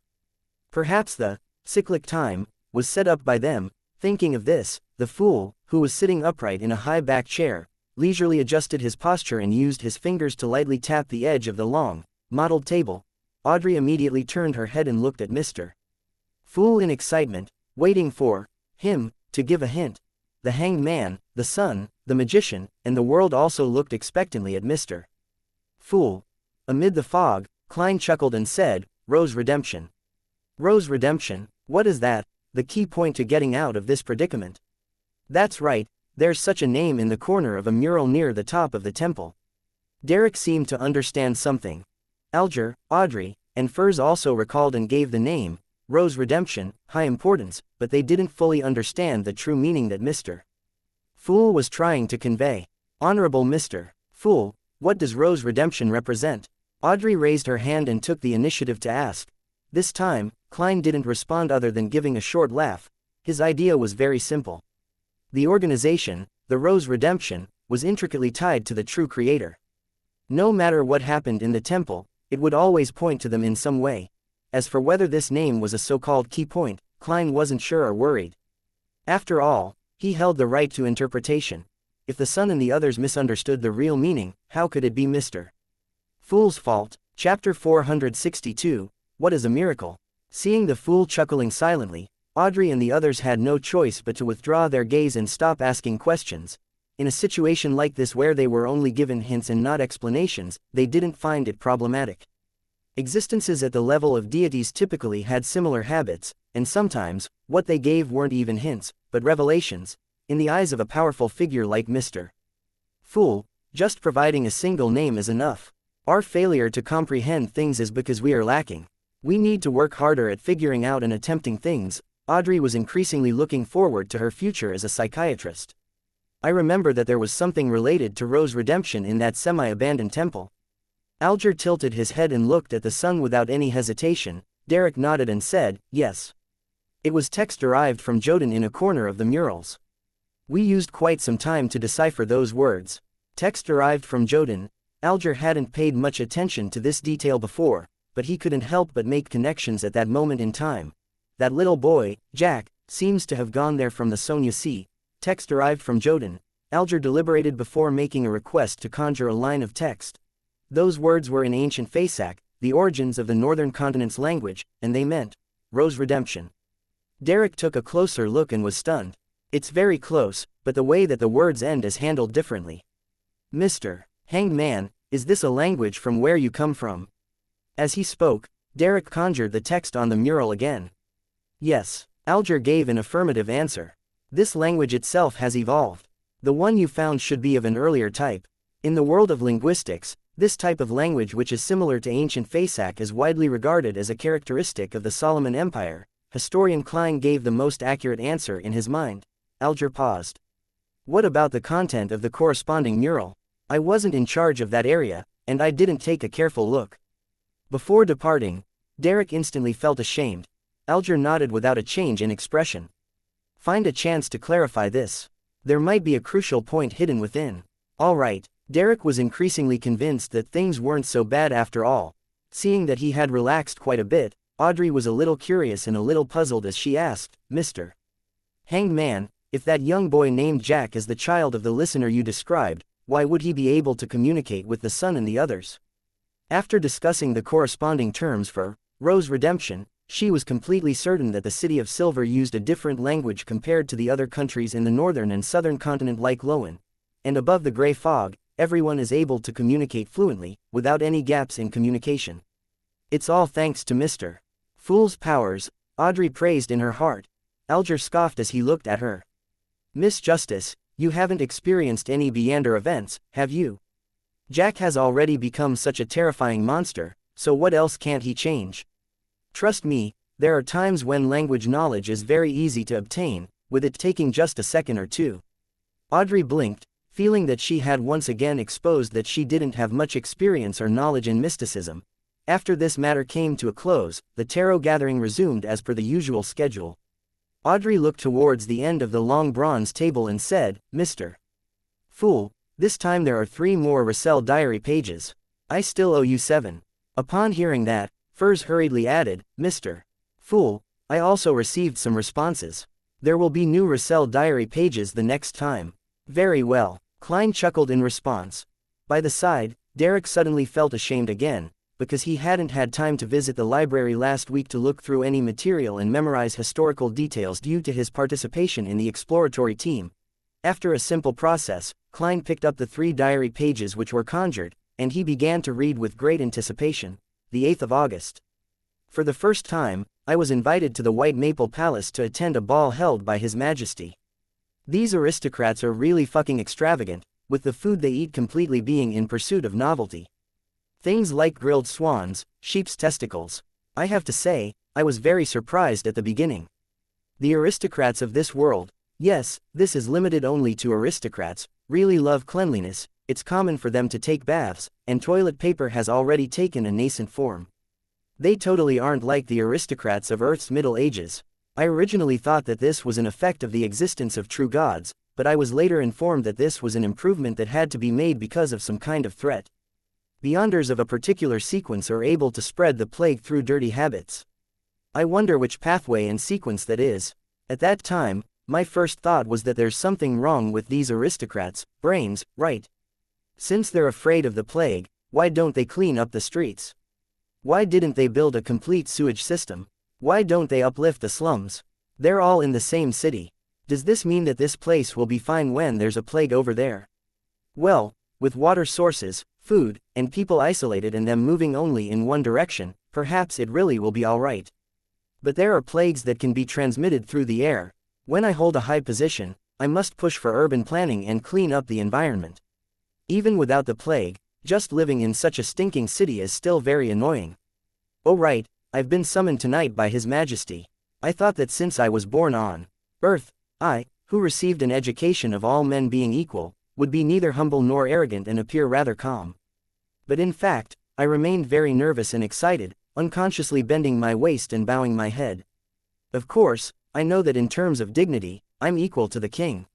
Perhaps the cyclic time was set up by them. Thinking of this, the fool, who was sitting upright in a high-backed chair, leisurely adjusted his posture and used his fingers to lightly tap the edge of the long, mottled table. Audrey immediately turned her head and looked at Mr. Fool in excitement, waiting for him to give a hint. The Hanged Man, the Sun, the Magician, and the World also looked expectantly at Mr. Fool. Amid the fog, Klein chuckled and said, Rose Redemption. Rose Redemption, what is that? The key point to getting out of this predicament. That's right, there's such a name in the corner of a mural near the top of the temple. Derek seemed to understand something. Alger, Audrey, and Furs also recalled and gave the name, Rose Redemption, high importance, but they didn't fully understand the true meaning that Mr. Fool was trying to convey. Honorable Mr. Fool, what does Rose Redemption represent? Audrey raised her hand and took the initiative to ask. This time, Klein didn't respond other than giving a short laugh. His idea was very simple. The organization, the Rose Redemption, was intricately tied to the true creator. No matter what happened in the temple, it would always point to them in some way. As for whether this name was a so-called key point, Klein wasn't sure or worried. After all, he held the right to interpretation. If the Sun and the others misunderstood the real meaning, how could it be Mr. Fool's fault? Chapter 462, What is a Miracle? Seeing the fool chuckling silently, Audrey and the others had no choice but to withdraw their gaze and stop asking questions. In a situation like this where they were only given hints and not explanations, they didn't find it problematic. Existences at the level of deities typically had similar habits, and sometimes, what they gave weren't even hints, but revelations, in the eyes of a powerful figure like Mr. Fool. Just providing a single name is enough. Our failure to comprehend things is because we are lacking. We need to work harder at figuring out and attempting things. Audrey was increasingly looking forward to her future as a psychiatrist. I remember that there was something related to Rose's redemption in that semi-abandoned temple. Alger tilted his head and looked at the sun without any hesitation. Derek nodded and said, yes. It was text derived from Jodin in a corner of the murals. We used quite some time to decipher those words. Text derived from Jodin. Alger hadn't paid much attention to this detail before, but he couldn't help but make connections at that moment in time. That little boy, Jack, seems to have gone there from the Sonia Sea. Text derived from Jodin. Alger deliberated before making a request to conjure a line of text. Those words were in ancient Fasak, the origins of the northern continent's language, and they meant Rose's redemption. Derek took a closer look and was stunned. It's very close, but the way that the words end is handled differently. Mr. Hanged Man, is this a language from where you come from? As he spoke, Derek conjured the text on the mural again. Yes, Alger gave an affirmative answer. This language itself has evolved. The one you found should be of an earlier type. In the world of linguistics, this type of language, which is similar to ancient Fasak, is widely regarded as a characteristic of the Solomon Empire. Historian Klein gave the most accurate answer in his mind. Alger paused. What about the content of the corresponding mural? I wasn't in charge of that area, and I didn't take a careful look. Before departing, Derek instantly felt ashamed. Alger nodded without a change in expression. Find a chance to clarify this. There might be a crucial point hidden within. All right, Derek was increasingly convinced that things weren't so bad after all. Seeing that he had relaxed quite a bit, Audrey was a little curious and a little puzzled as she asked, Mr. Hanged Man, if that young boy named Jack is the child of the listener you described, why would he be able to communicate with the sun and the others? After discussing the corresponding terms for Rose's redemption, she was completely certain that the City of Silver used a different language compared to the other countries in the northern and southern continent like Lowen. And above the gray fog, everyone is able to communicate fluently, without any gaps in communication. It's all thanks to Mr. Fool's powers, Audrey praised in her heart. Alger scoffed as he looked at her. Miss Justice, you haven't experienced any Beander events, have you? Jack has already become such a terrifying monster, so what else can't he change? Trust me, there are times when language knowledge is very easy to obtain, with it taking just a second or two. Audrey blinked, feeling that she had once again exposed that she didn't have much experience or knowledge in mysticism. After this matter came to a close, the tarot gathering resumed as per the usual schedule. Audrey looked towards the end of the long bronze table and said, Mr. Fool, this time there are 3 more Russell diary pages. I still owe you 7. Upon hearing that, Furs hurriedly added, Mr. Fool, I also received some responses. There will be new Russell diary pages the next time. Very well, Klein chuckled in response. By the side, Derek suddenly felt ashamed again, because he hadn't had time to visit the library last week to look through any material and memorize historical details due to his participation in the exploratory team. After a simple process, Klein picked up the 3 diary pages which were conjured, and he began to read with great anticipation. The 8th of August. For the first time, I was invited to the White Maple Palace to attend a ball held by His Majesty. These aristocrats are really fucking extravagant, with the food they eat completely being in pursuit of novelty. Things like grilled swans, sheep's testicles. I have to say, I was very surprised at the beginning. The aristocrats of this world, yes, this is limited only to aristocrats, really love cleanliness. It's common for them to take baths, and toilet paper has already taken a nascent form. They totally aren't like the aristocrats of Earth's Middle Ages. I originally thought that this was an effect of the existence of true gods, but I was later informed that this was an improvement that had to be made because of some kind of threat. Beyonders of a particular sequence are able to spread the plague through dirty habits. I wonder which pathway and sequence that is. At that time, my first thought was that there's something wrong with these aristocrats' brains, right? Since they're afraid of the plague, why don't they clean up the streets? Why didn't they build a complete sewage system? Why don't they uplift the slums? They're all in the same city. Does this mean that this place will be fine when there's a plague over there? Well, with water sources, food, and people isolated and them moving only in one direction, perhaps it really will be alright. But there are plagues that can be transmitted through the air. When I hold a high position, I must push for urban planning and clean up the environment. Even without the plague, just living in such a stinking city is still very annoying. Oh right, I've been summoned tonight by His Majesty. I thought that since I was born on Earth, I, who received an education of all men being equal, would be neither humble nor arrogant and appear rather calm. But in fact, I remained very nervous and excited, unconsciously bending my waist and bowing my head. Of course, I know that in terms of dignity, I'm equal to the king.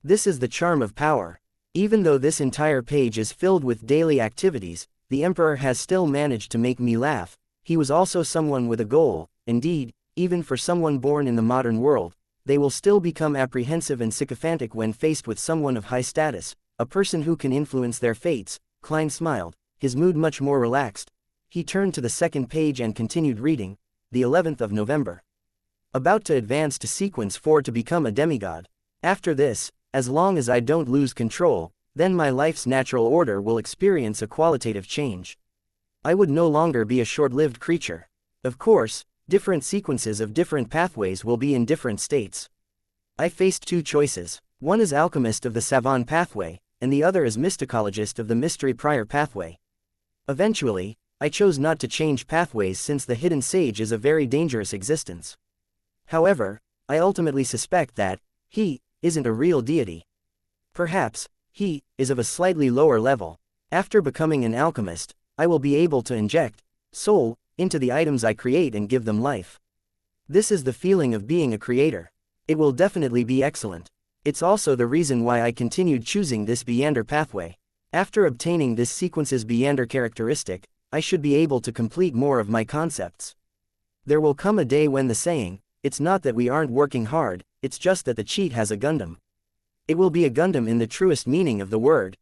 This is the charm of power. Even though this entire page is filled with daily activities, the emperor has still managed to make me laugh. He was also someone with a goal. Indeed, even for someone born in the modern world, they will still become apprehensive and sycophantic when faced with someone of high status, a person who can influence their fates. Klein smiled, his mood much more relaxed. He turned to the second page and continued reading. The 11th of November. About to advance to sequence 4 to become a demigod. After this, as long as I don't lose control, then my life's natural order will experience a qualitative change. I would no longer be a short-lived creature. Of course, different sequences of different pathways will be in different states. I faced two choices. One is alchemist of the savant pathway, and the other is mysticologist of the mystery prior pathway. Eventually, I chose not to change pathways since the hidden sage is a very dangerous existence. However, I ultimately suspect that he isn't a real deity. Perhaps he is of a slightly lower level. After becoming an alchemist, I will be able to inject soul into the items I create and give them life. This is the feeling of being a creator. It will definitely be excellent. It's also the reason why I continued choosing this Beander pathway. After obtaining this sequence's Beander characteristic, I should be able to complete more of my concepts. There will come a day when the saying, "It's not that we aren't working hard, it's just that the cheat has a Gundam." It will be a Gundam in the truest meaning of the word.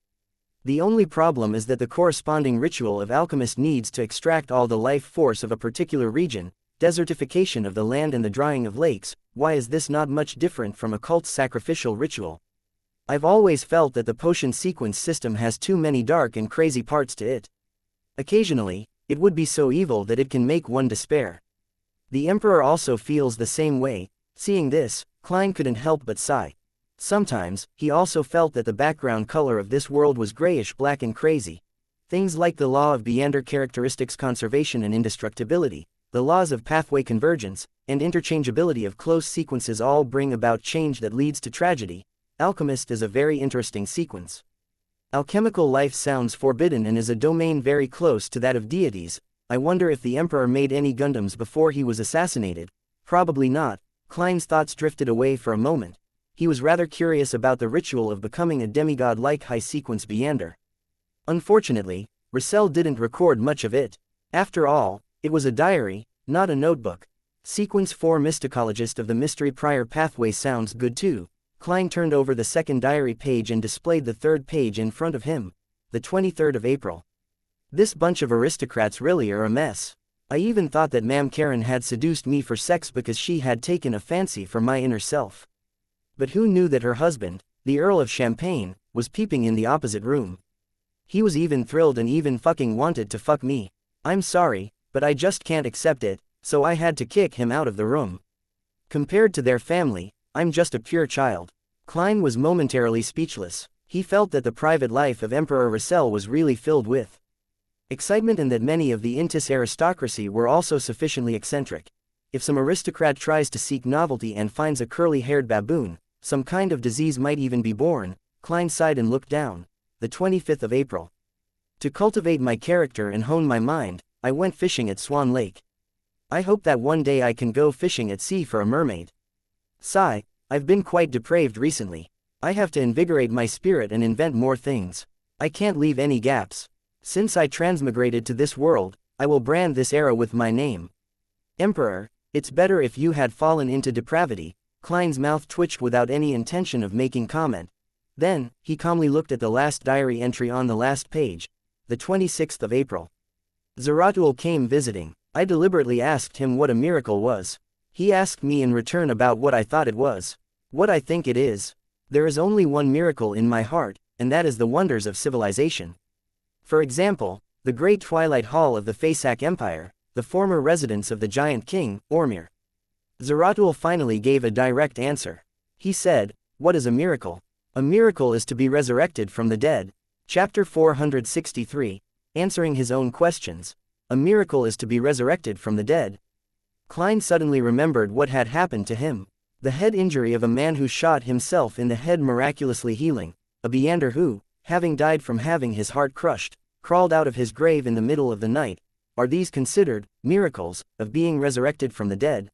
The only problem is that the corresponding ritual of alchemist needs to extract all the life force of a particular region, desertification of the land and the drying of lakes. Why is this not much different from a cult's sacrificial ritual? I've always felt that the potion sequence system has too many dark and crazy parts to it. Occasionally, it would be so evil that it can make one despair. The Emperor also feels the same way. Seeing this, Klein couldn't help but sigh. Sometimes, he also felt that the background color of this world was grayish-black and crazy. Things like the law of Beander characteristics conservation and indestructibility, the laws of pathway convergence, and interchangeability of close sequences all bring about change that leads to tragedy. Alchemist is a very interesting sequence. Alchemical life sounds forbidden and is a domain very close to that of deities. I wonder if the Emperor made any Gundams before he was assassinated. Probably not. Klein's thoughts drifted away for a moment. He was rather curious about the ritual of becoming a demigod like high-sequence Beander. Unfortunately, Russell didn't record much of it. After all, it was a diary, not a notebook. Sequence 4 Mysticologist of the Mystery Prior Pathway sounds good too. Klein turned over the second diary page and displayed the third page in front of him. The 23rd of April. This bunch of aristocrats really are a mess. I even thought that Ma'am Karen had seduced me for sex because she had taken a fancy for my inner self. But who knew that her husband, the Earl of Champagne, was peeping in the opposite room? He was even thrilled and even fucking wanted to fuck me. I'm sorry, but I just can't accept it, so I had to kick him out of the room. Compared to their family, I'm just a pure child. Klein was momentarily speechless. He felt that the private life of Emperor Russell was really filled with excitement and that many of the Intis aristocracy were also sufficiently eccentric. If some aristocrat tries to seek novelty and finds a curly-haired baboon, some kind of disease might even be born. Klein sighed and looked down. The 25th of April. To cultivate my character and hone my mind, I went fishing at Swan Lake. I hope that one day I can go fishing at sea for a mermaid. Sigh, I've been quite depraved recently. I have to invigorate my spirit and invent more things. I can't leave any gaps. Since I transmigrated to this world, I will brand this era with my name. Emperor, it's better if you had fallen into depravity. Klein's mouth twitched without any intention of making comment. Then, he calmly looked at the last diary entry on the last page. The 26th of April. Zeratul came visiting. I deliberately asked him what a miracle was. He asked me in return about what I thought it was. What I think it is. There is only one miracle in my heart, and that is the wonders of civilization. For example, the great Twilight Hall of the Fasak Empire, the former residence of the giant king, Ormir. Zeratul finally gave a direct answer. He said, "What is a miracle? A miracle is to be resurrected from the dead." Chapter 463, answering his own questions. A miracle is to be resurrected from the dead. Klein suddenly remembered what had happened to him. The head injury of a man who shot himself in the head miraculously healing, a Beander who, having died from having his heart crushed, crawled out of his grave in the middle of the night. Are these considered miracles of being resurrected from the dead?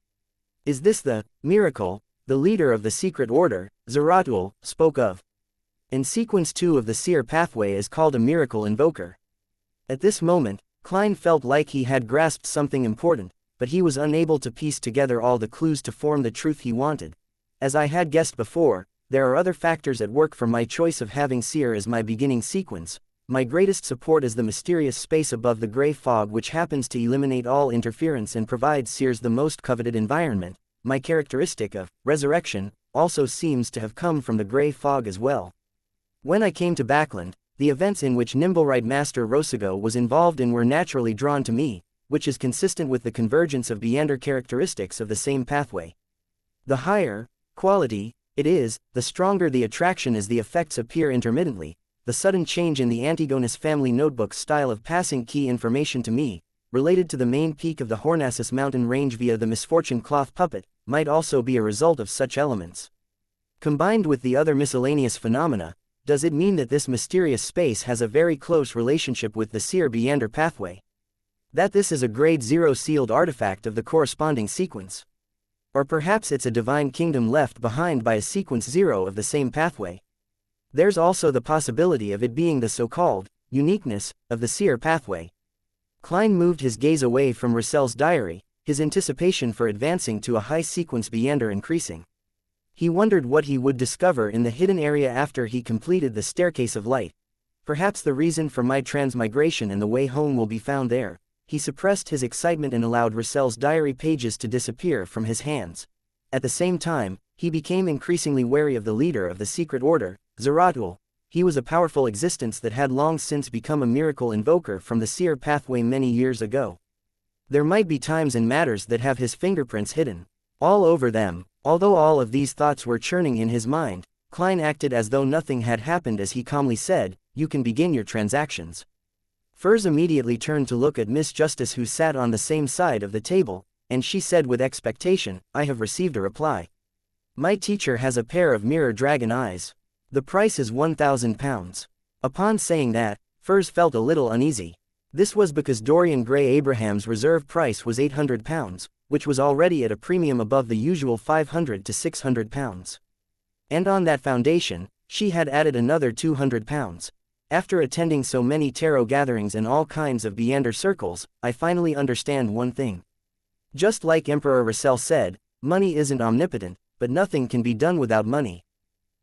Is this the miracle the leader of the secret order, Zeratul, spoke of? In sequence 2 of the seer pathway is called a miracle invoker. At this moment, Klein felt like he had grasped something important, but he was unable to piece together all the clues to form the truth he wanted. As I had guessed before, there are other factors at work for my choice of having seer as my beginning sequence. My greatest support is the mysterious space above the gray fog, which happens to eliminate all interference and provides seers the most coveted environment. My characteristic of resurrection also seems to have come from the gray fog as well. When I came to Backland, the events in which Nimblewright Master Rosago was involved in were naturally drawn to me, which is consistent with the convergence of Beander characteristics of the same pathway. The higher quality it is, the stronger the attraction as the effects appear intermittently. The sudden change in the Antigonus family notebook style of passing key information to me, related to the main peak of the Hornassus mountain range via the misfortune cloth puppet, might also be a result of such elements. Combined with the other miscellaneous phenomena, does it mean that this mysterious space has a very close relationship with the seer Beander pathway? That this is a grade 0 sealed artifact of the corresponding sequence? Or perhaps it's a divine kingdom left behind by a sequence 0 of the same pathway? There's also the possibility of it being the so-called uniqueness of the seer pathway. Klein moved his gaze away from Russell's diary, his anticipation for advancing to a high-sequence Beander increasing. He wondered what he would discover in the hidden area after he completed the staircase of light. Perhaps the reason for my transmigration and the way home will be found there. He suppressed his excitement and allowed Russell's diary pages to disappear from his hands. At the same time, he became increasingly wary of the leader of the secret order, Zeratul. He was a powerful existence that had long since become a miracle invoker from the seer pathway many years ago. There might be times and matters that have his fingerprints hidden all over them. Although all of these thoughts were churning in his mind, Klein acted as though nothing had happened as he calmly said, "You can begin your transactions." Furs immediately turned to look at Miss Justice, who sat on the same side of the table, and she said with expectation, "I have received a reply. My teacher has a pair of mirror dragon eyes. The price is £1,000. Upon saying that, Furs felt a little uneasy. This was because Dorian Gray Abraham's reserve price was £800, which was already at a premium above the usual £500 to £600. And on that foundation, she had added another £200. After attending so many tarot gatherings and all kinds of Beander circles, I finally understand one thing. Just like Emperor Russell said, money isn't omnipotent, but nothing can be done without money.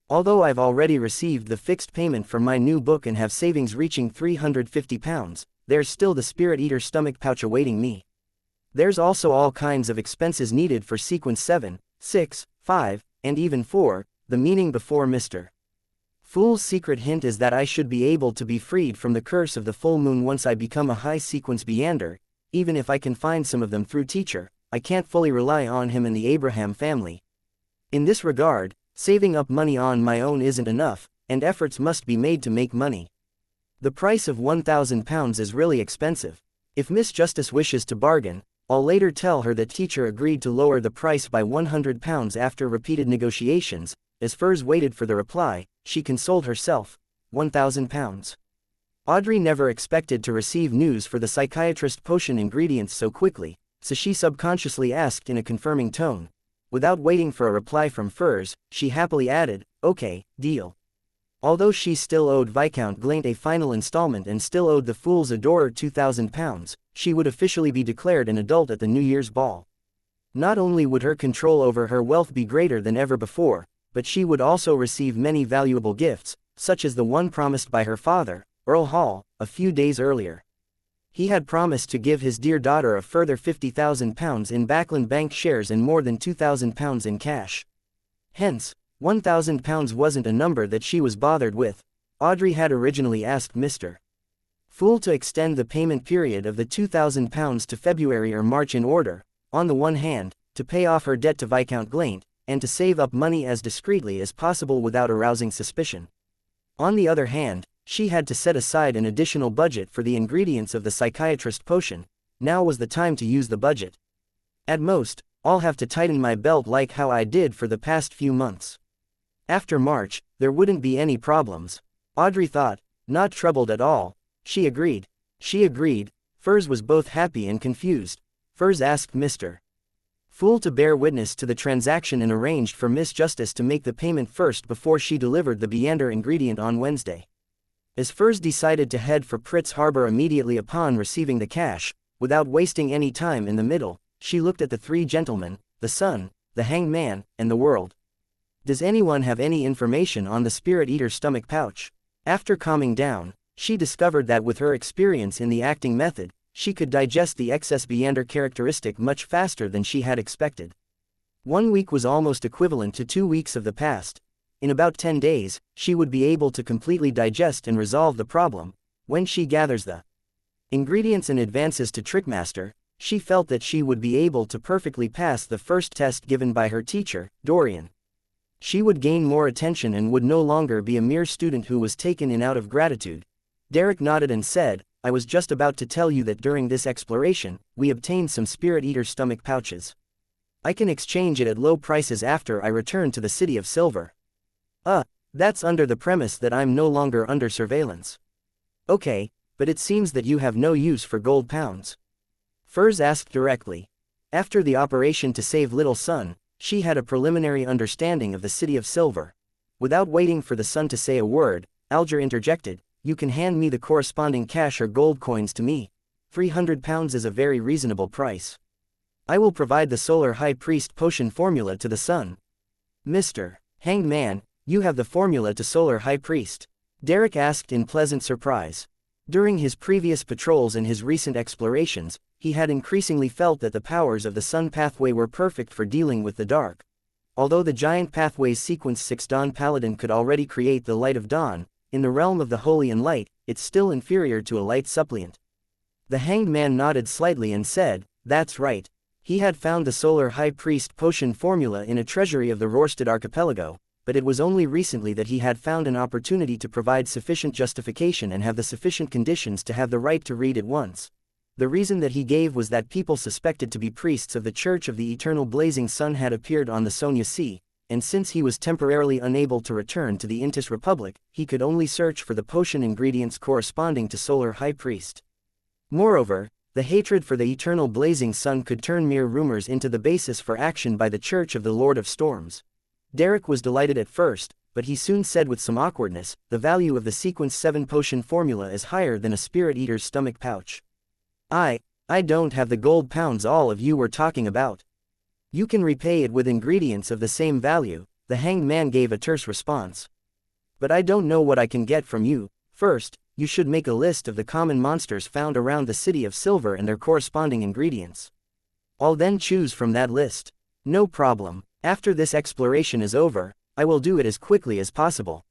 Although I've already received the fixed payment for my new book and have savings reaching £350, there's still the Spirit Eater stomach pouch awaiting me. There's also all kinds of expenses needed for sequence 7, 6, 5, and even 4, the meaning before Mr. Fool's secret hint is that I should be able to be freed from the curse of the full moon once I become a high sequence Beander. Even if I can find some of them through teacher, I can't fully rely on him and the Abraham family. In this regard, saving up money on my own isn't enough, and efforts must be made to make money. The price of £1,000 is really expensive. If Miss Justice wishes to bargain, I'll later tell her that teacher agreed to lower the price by £100 after repeated negotiations. As Furs waited for the reply, she consoled herself, £1,000. Audrey never expected to receive news for the psychiatrist potion ingredients so quickly, so she subconsciously asked in a confirming tone. Without waiting for a reply from Furs, she happily added, "Okay, deal." Although she still owed Viscount Glaint a final installment and still owed the Fool's Adorer £2,000, she would officially be declared an adult at the New Year's ball. Not only would her control over her wealth be greater than ever before, but she would also receive many valuable gifts, such as the one promised by her father, Earl Hall, a few days earlier. He had promised to give his dear daughter a further £50,000 in Backland Bank shares and more than £2,000 in cash. Hence, £1,000 wasn't a number that she was bothered with. Audrey had originally asked Mr. Fool to extend the payment period of the £2,000 to February or March in order, on the one hand, to pay off her debt to Viscount Glaint, and to save up money as discreetly as possible without arousing suspicion. On the other hand, she had to set aside an additional budget for the ingredients of the psychiatrist potion. Now was the time to use the budget. At most, I'll have to tighten my belt like how I did for the past few months. After March, there wouldn't be any problems. Audrey thought, not troubled at all. She agreed. Furs was both happy and confused. Furs asked Mr. Fool to bear witness to the transaction and arranged for Miss Justice to make the payment first before she delivered the Beander ingredient on Wednesday. As Furs decided to head for Pritz Harbor immediately upon receiving the cash, without wasting any time in the middle, she looked at the three gentlemen, the Sun, the Hanged Man, and the World. Does anyone have any information on the Spirit Eater's stomach pouch? After calming down, she discovered that with her experience in the acting method, she could digest the excess Beander characteristic much faster than she had expected. 1 week was almost equivalent to 2 weeks of the past. In about 10 days, she would be able to completely digest and resolve the problem. When she gathers the ingredients and advances to Trickmaster, she felt that she would be able to perfectly pass the first test given by her teacher, Dorian. She would gain more attention and would no longer be a mere student who was taken in out of gratitude. Derek nodded and said, I was just about to tell you that during this exploration, we obtained some Spirit Eater stomach pouches. I can exchange it at low prices after I return to the City of Silver. That's under the premise that I'm no longer under surveillance. Okay, but it seems that you have no use for gold pounds. Furs asked directly. After the operation to save Little Sun, she had a preliminary understanding of the City of Silver. Without waiting for the Sun to say a word, Alger interjected, you can hand me the corresponding cash or gold coins to me. £300 is a very reasonable price. I will provide the Solar High Priest potion formula to the Sun. Mr. Hanged Man, you have the formula to Solar High Priest? Derek asked in pleasant surprise. During his previous patrols and his recent explorations, he had increasingly felt that the powers of the Sun pathway were perfect for dealing with the dark. Although the giant pathway's sequence 6 Dawn Paladin could already create the Light of Dawn, in the realm of the Holy and Light, it's still inferior to a Light Suppliant. The Hanged Man nodded slightly and said, that's right. He had found the Solar High Priest potion formula in a treasury of the Rorstad Archipelago, but it was only recently that he had found an opportunity to provide sufficient justification and have the sufficient conditions to have the right to read it once. The reason that he gave was that people suspected to be priests of the Church of the Eternal Blazing Sun had appeared on the Sonia Sea, and since he was temporarily unable to return to the Intis Republic, he could only search for the potion ingredients corresponding to Solar High Priest. Moreover, the hatred for the Eternal Blazing Sun could turn mere rumors into the basis for action by the Church of the Lord of Storms. Derek was delighted at first, but he soon said with some awkwardness, the value of the Sequence 7 potion formula is higher than a Spirit Eater's stomach pouch. I don't have the gold pounds all of you were talking about. You can repay it with ingredients of the same value, the Hanged Man gave a terse response. But I don't know what I can get from you. First, you should make a list of the common monsters found around the City of Silver and their corresponding ingredients. I'll then choose from that list. No problem. After this exploration is over, I will do it as quickly as possible.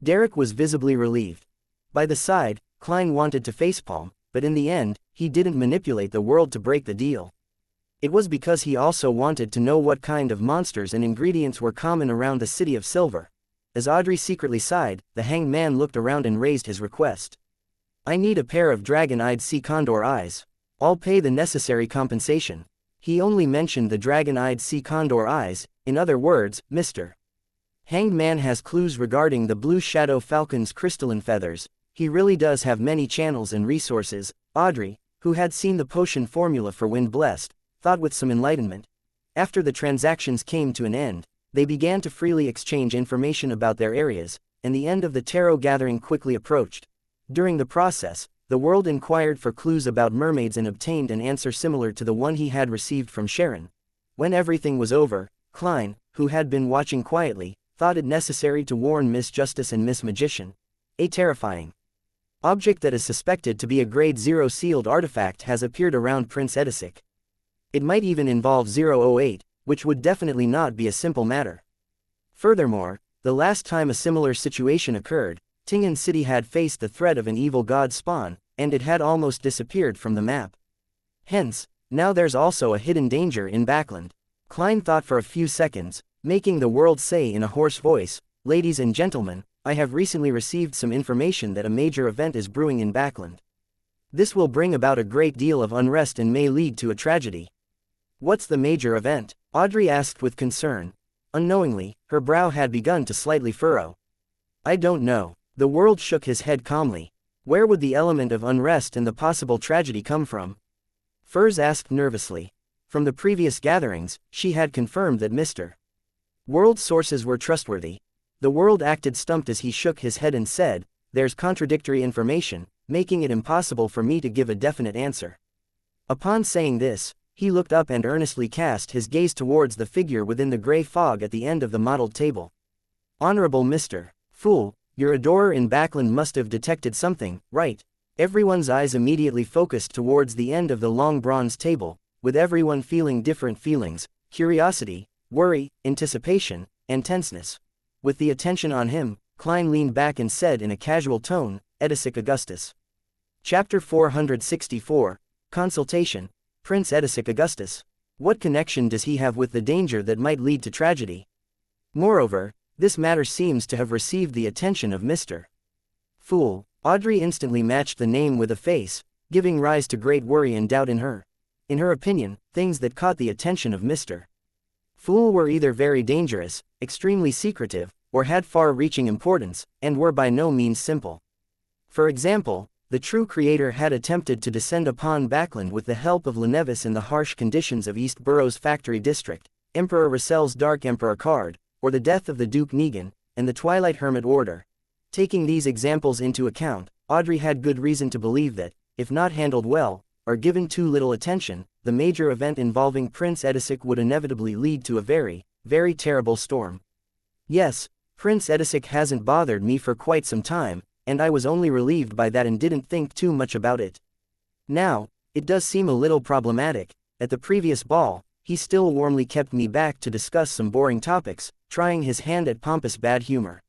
Derek was visibly relieved. By the side, Klein wanted to facepalm, but in the end, he didn't manipulate the world to break the deal. It was because he also wanted to know what kind of monsters and ingredients were common around the City of Silver. As Audrey secretly sighed, the Hanged Man looked around and raised his request. I need a pair of dragon-eyed sea condor eyes. I'll pay the necessary compensation. He only mentioned the dragon-eyed sea condor eyes, in other words, Mr. Hanged Man has clues regarding the Blue Shadow Falcon's crystalline feathers. He really does have many channels and resources. Audrey, who had seen the potion formula for Wind Blessed, thought with some enlightenment. After the transactions came to an end, they began to freely exchange information about their areas, and the end of the tarot gathering quickly approached. During the process, the World inquired for clues about mermaids and obtained an answer similar to the one he had received from Sharon. When everything was over, Klein, who had been watching quietly, thought it necessary to warn Miss Justice and Miss Magician. A terrifying Object that is suspected to be a grade 0 sealed artifact has appeared around Prince Edisic. It might even involve 008, which would definitely not be a simple matter. Furthermore, the last time a similar situation occurred, Tingen City had faced the threat of an evil god spawn, and it had almost disappeared from the map. Hence, now there's also a hidden danger in Backland. Klein thought for a few seconds, making the world say in a hoarse voice, "Ladies and gentlemen, I have recently received some information that a major event is brewing in Backland. This will bring about a great deal of unrest and may lead to a tragedy." "What's the major event?" Audrey asked with concern. Unknowingly, her brow had begun to slightly furrow. "I don't know." The world shook his head calmly. Where would the element of unrest and the possible tragedy come from? Furs asked nervously. From the previous gatherings, she had confirmed that Mr. World's sources were trustworthy. The world acted stumped as he shook his head and said, "There's contradictory information, making it impossible for me to give a definite answer." Upon saying this, he looked up and earnestly cast his gaze towards the figure within the gray fog at the end of the mottled table. "Honorable Mr. Fool, your adorer in Backland must have detected something, right?" Everyone's eyes immediately focused towards the end of the long bronze table, with everyone feeling different feelings: curiosity, worry, anticipation, and tenseness. With the attention on him, Klein leaned back and said in a casual tone, "Edisic Augustus." Chapter 464, Consultation. Prince Edisic Augustus. What connection does he have with the danger that might lead to tragedy? Moreover, this matter seems to have received the attention of Mr. Fool. Audrey instantly matched the name with a face, giving rise to great worry and doubt in her. In her opinion, things that caught the attention of Mr. Fool were either very dangerous, extremely secretive, or had far-reaching importance, and were by no means simple. For example, the true creator had attempted to descend upon Backland with the help of Lenevis in the harsh conditions of East Borough's factory district, Emperor Rassel's Dark Emperor card, or the death of the Duke Negan, and the Twilight Hermit Order. Taking these examples into account, Audrey had good reason to believe that, if not handled well, or given too little attention, the major event involving Prince Edisic would inevitably lead to a very, very terrible storm. Yes, Prince Edisic hasn't bothered me for quite some time, and I was only relieved by that and didn't think too much about it. Now, it does seem a little problematic. At the previous ball, he still warmly kept me back to discuss some boring topics, trying his hand at pompous bad humor.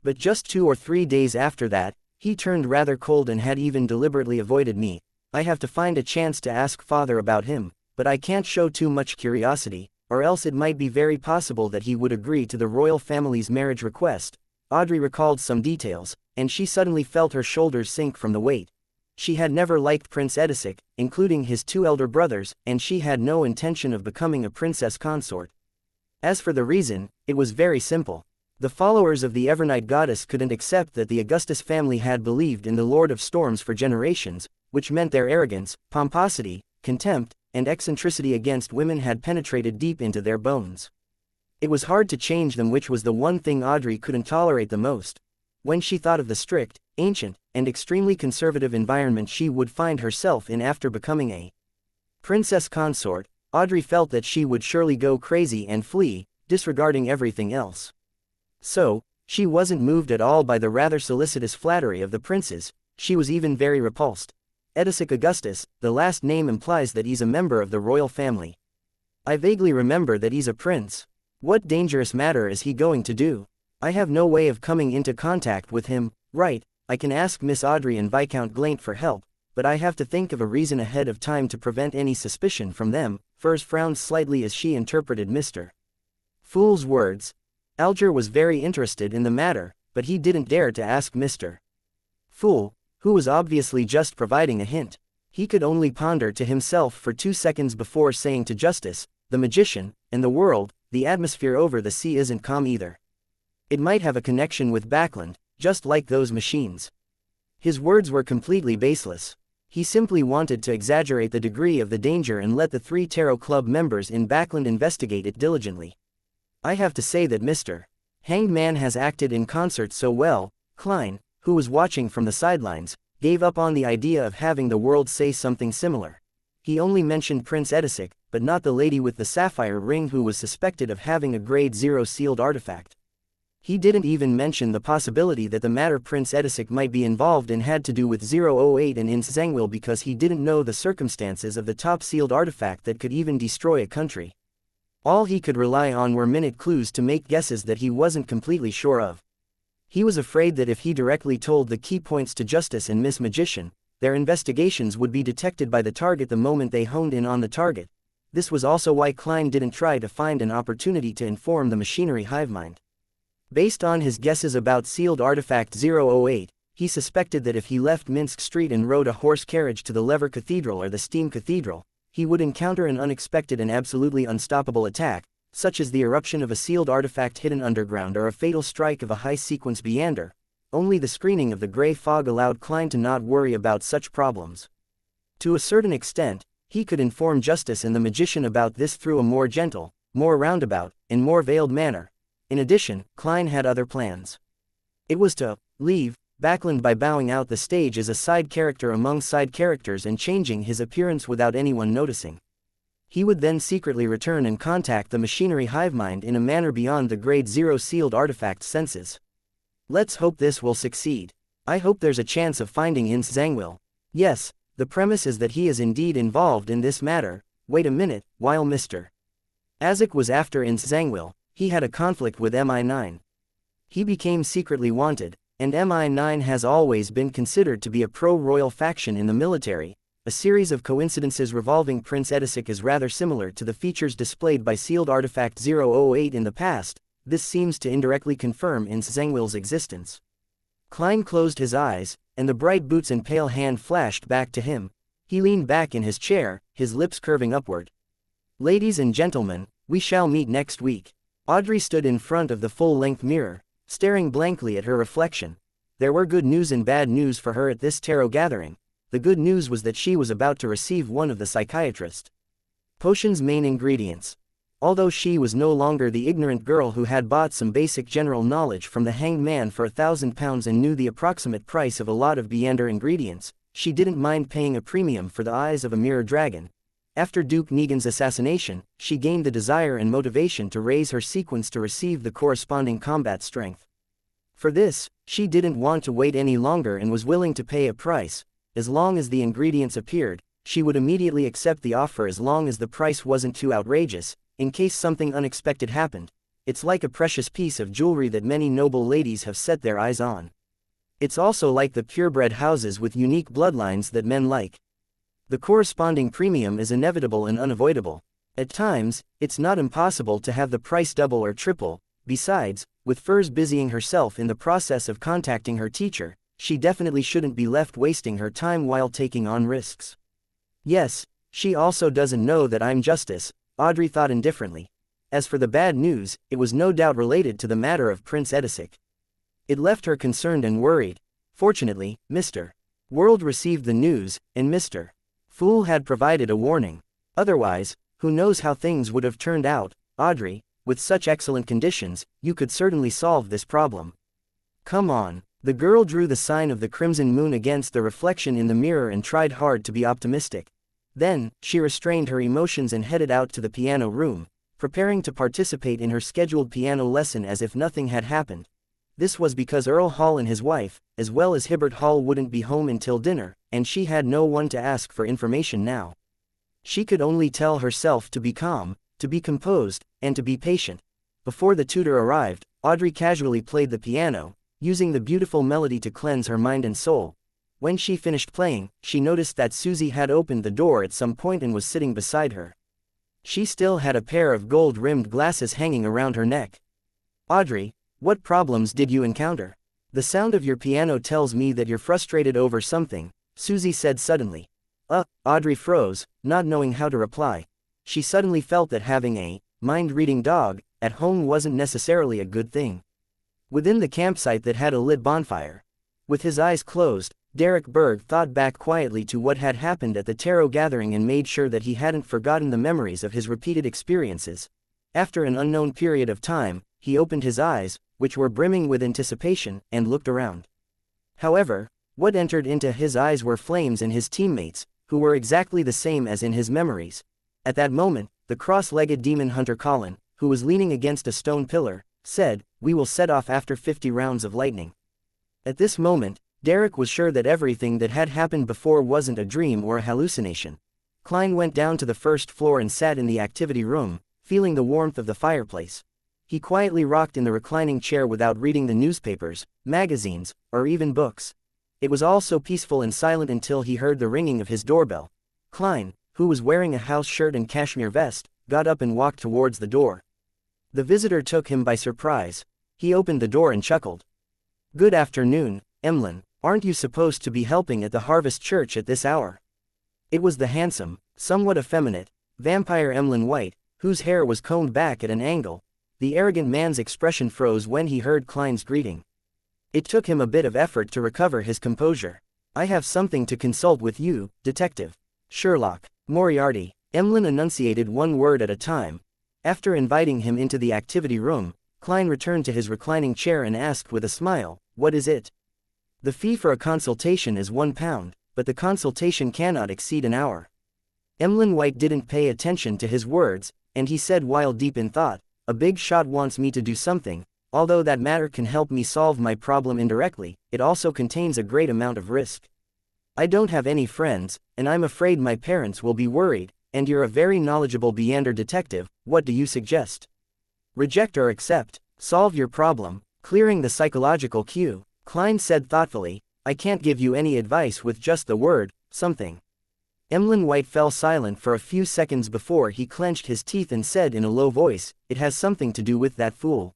But just 2 or 3 days after that, he turned rather cold and had even deliberately avoided me. I have to find a chance to ask father about him, but I can't show too much curiosity, or else it might be very possible that he would agree to the royal family's marriage request. Audrey recalled some details, and she suddenly felt her shoulders sink from the weight. She had never liked Prince Edisic, including his 2 elder brothers, and she had no intention of becoming a princess consort. As for the reason, it was very simple. The followers of the Evernight goddess couldn't accept that the Augustus family had believed in the Lord of Storms for generations, which meant their arrogance, pomposity, contempt, and eccentricity against women had penetrated deep into their bones. It was hard to change them, which was the one thing Audrey couldn't tolerate the most. When she thought of the strict, ancient, and extremely conservative environment she would find herself in after becoming a princess consort, Audrey felt that she would surely go crazy and flee, disregarding everything else. So, she wasn't moved at all by the rather solicitous flattery of the princes. She was even very repulsed. Edisic Augustus, the last name implies that he's a member of the royal family. I vaguely remember that he's a prince. What dangerous matter is he going to do? I have no way of coming into contact with him. Right, I can ask Miss Audrey and Viscount Glaint for help, but I have to think of a reason ahead of time to prevent any suspicion from them. Furs frowned slightly as she interpreted Mr. Fool's words. Alger was very interested in the matter, but he didn't dare to ask Mr. Fool, who was obviously just providing a hint. He could only ponder to himself for 2 seconds before saying to Justice, the magician, and the world, the atmosphere over the sea isn't calm either. It might have a connection with Backland, just like those machines. His words were completely baseless. He simply wanted to exaggerate the degree of the danger and let the 3 Tarot Club members in Backland investigate it diligently. I have to say that Mr. Hanged Man has acted in concert so well. Klein, who was watching from the sidelines, gave up on the idea of having the world say something similar. He only mentioned Prince Edisic, but not the lady with the sapphire ring who was suspected of having a grade 0 sealed artifact. He didn't even mention the possibility that the matter Prince Edisic might be involved in had to do with 008 and Inzangwil because he didn't know the circumstances of the top-sealed artifact that could even destroy a country. All he could rely on were minute clues to make guesses that he wasn't completely sure of. He was afraid that if he directly told the key points to Justice and Miss Magician, their investigations would be detected by the target the moment they honed in on the target. This was also why Klein didn't try to find an opportunity to inform the machinery hivemind. Based on his guesses about sealed artifact 008, he suspected that if he left Minsk Street and rode a horse carriage to the Lever Cathedral or the Steam Cathedral, he would encounter an unexpected and absolutely unstoppable attack, such as the eruption of a sealed artifact hidden underground or a fatal strike of a high-sequence Beander. Only the screening of the gray fog allowed Klein to not worry about such problems. To a certain extent, he could inform Justice and the Magician about this through a more gentle, more roundabout, and more veiled manner. In addition, Klein had other plans. It was to leave Backlund by bowing out the stage as a side character among side characters and changing his appearance without anyone noticing. He would then secretly return and contact the machinery hivemind in a manner beyond the Grade 0 sealed artifact senses. Let's hope this will succeed. I hope there's a chance of finding Inzangwil. Yes, the premise is that he is indeed involved in this matter. Wait a minute, while Mr. Azik was after Inzangwil, he had a conflict with MI9. He became secretly wanted, and MI9 has always been considered to be a pro-royal faction in the military. A series of coincidences revolving Prince Edisic is rather similar to the features displayed by sealed artifact 008 in the past. This seems to indirectly confirm Inzangwil's existence. Klein closed his eyes, and the bright boots and pale hand flashed back to him. He leaned back in his chair, his lips curving upward. Ladies and gentlemen, we shall meet next week. Audrey stood in front of the full-length mirror, staring blankly at her reflection. There were good news and bad news for her at this tarot gathering. The good news was that she was about to receive one of the psychiatrist potion's main ingredients. Although she was no longer the ignorant girl who had bought some basic general knowledge from the hanged man for £1,000 and knew the approximate price of a lot of Beander ingredients, she didn't mind paying a premium for the eyes of a mirror dragon. After Duke Negan's assassination, she gained the desire and motivation to raise her sequence to receive the corresponding combat strength. For this, she didn't want to wait any longer and was willing to pay a price. As long as the ingredients appeared, she would immediately accept the offer as long as the price wasn't too outrageous, in case something unexpected happened. It's like a precious piece of jewelry that many noble ladies have set their eyes on. It's also like the purebred houses with unique bloodlines that men like. The corresponding premium is inevitable and unavoidable. At times, it's not impossible to have the price double or triple. Besides, with Furs busying herself in the process of contacting her teacher, she definitely shouldn't be left wasting her time while taking on risks. Yes, she also doesn't know that I'm Justice, Audrey thought indifferently. As for the bad news, it was no doubt related to the matter of Prince Edisic. It left her concerned and worried. Fortunately, Mr. World received the news, and Mr. Fool had provided a warning. Otherwise, who knows how things would have turned out. Audrey, with such excellent conditions, you could certainly solve this problem. Come on. The girl drew the sign of the crimson moon against the reflection in the mirror and tried hard to be optimistic. Then, she restrained her emotions and headed out to the piano room, preparing to participate in her scheduled piano lesson as if nothing had happened. This was because Earl Hall and his wife, as well as Hibbert Hall, wouldn't be home until dinner, and she had no one to ask for information now. She could only tell herself to be calm, to be composed, and to be patient. Before the tutor arrived, Audrey casually played the piano, using the beautiful melody to cleanse her mind and soul. When she finished playing, she noticed that Susie had opened the door at some point and was sitting beside her. She still had a pair of gold-rimmed glasses hanging around her neck. Audrey, what problems did you encounter? The sound of your piano tells me that you're frustrated over something, Susie said suddenly. Audrey froze, not knowing how to reply. She suddenly felt that having a mind-reading dog at home wasn't necessarily a good thing. Within the campsite that had a lit bonfire, with his eyes closed, Derek Berg thought back quietly to what had happened at the tarot gathering and made sure that he hadn't forgotten the memories of his repeated experiences. After an unknown period of time, he opened his eyes, which were brimming with anticipation, and looked around. However, what entered into his eyes were Flames and his teammates, who were exactly the same as in his memories. At that moment, the cross-legged demon hunter Colin, who was leaning against a stone pillar, said, we will set off after 50 rounds of lightning. At this moment, Derek was sure that everything that had happened before wasn't a dream or a hallucination. Klein went down to the first floor and sat in the activity room, feeling the warmth of the fireplace. He quietly rocked in the reclining chair without reading the newspapers, magazines, or even books. It was all so peaceful and silent until he heard the ringing of his doorbell. Klein, who was wearing a house shirt and cashmere vest, got up and walked towards the door. The visitor took him by surprise. He opened the door and chuckled. "Good afternoon, Emlyn. Aren't you supposed to be helping at the Harvest Church at this hour?" It was the handsome, somewhat effeminate, vampire Emlyn White, whose hair was combed back at an angle. The arrogant man's expression froze when he heard Klein's greeting. It took him a bit of effort to recover his composure. "I have something to consult with you, Detective Sherlock Moriarty." Emlyn enunciated one word at a time. After inviting him into the activity room, Klein returned to his reclining chair and asked with a smile, "What is it?" "The fee for a consultation is £1, but the consultation cannot exceed an hour." Emlyn White didn't pay attention to his words, and he said while deep in thought, "A big shot wants me to do something. Although that matter can help me solve my problem indirectly, it also contains a great amount of risk. I don't have any friends, and I'm afraid my parents will be worried, and you're a very knowledgeable Beander detective. What do you suggest? Reject or accept? Solve your problem." Clearing the psychological cue, Klein said thoughtfully, "I can't give you any advice with just the word, something." Emlyn White fell silent for a few seconds before he clenched his teeth and said in a low voice, "It has something to do with that fool."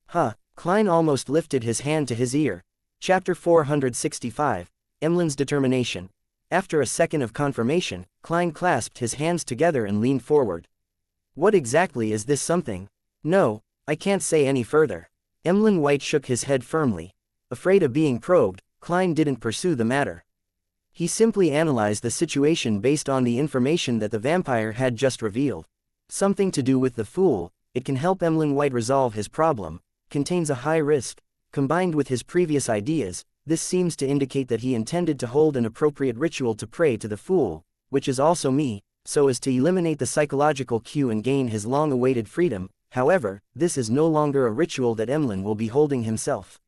"Huh." Klein almost lifted his hand to his ear. Chapter 465, Emlyn's Determination. After a second of confirmation, Klein clasped his hands together and leaned forward. "What exactly is this something?" "No, I can't say any further." Emlyn White shook his head firmly. Afraid of being probed, Klein didn't pursue the matter. He simply analyzed the situation based on the information that the vampire had just revealed. Something to do with the fool. It can help Emlyn White resolve his problem. Contains a high risk. Combined with his previous ideas, this seems to indicate that he intended to hold an appropriate ritual to pray to the fool, which is also me, so as to eliminate the psychological cue and gain his long-awaited freedom. However, this is no longer a ritual that Emlyn will be holding himself.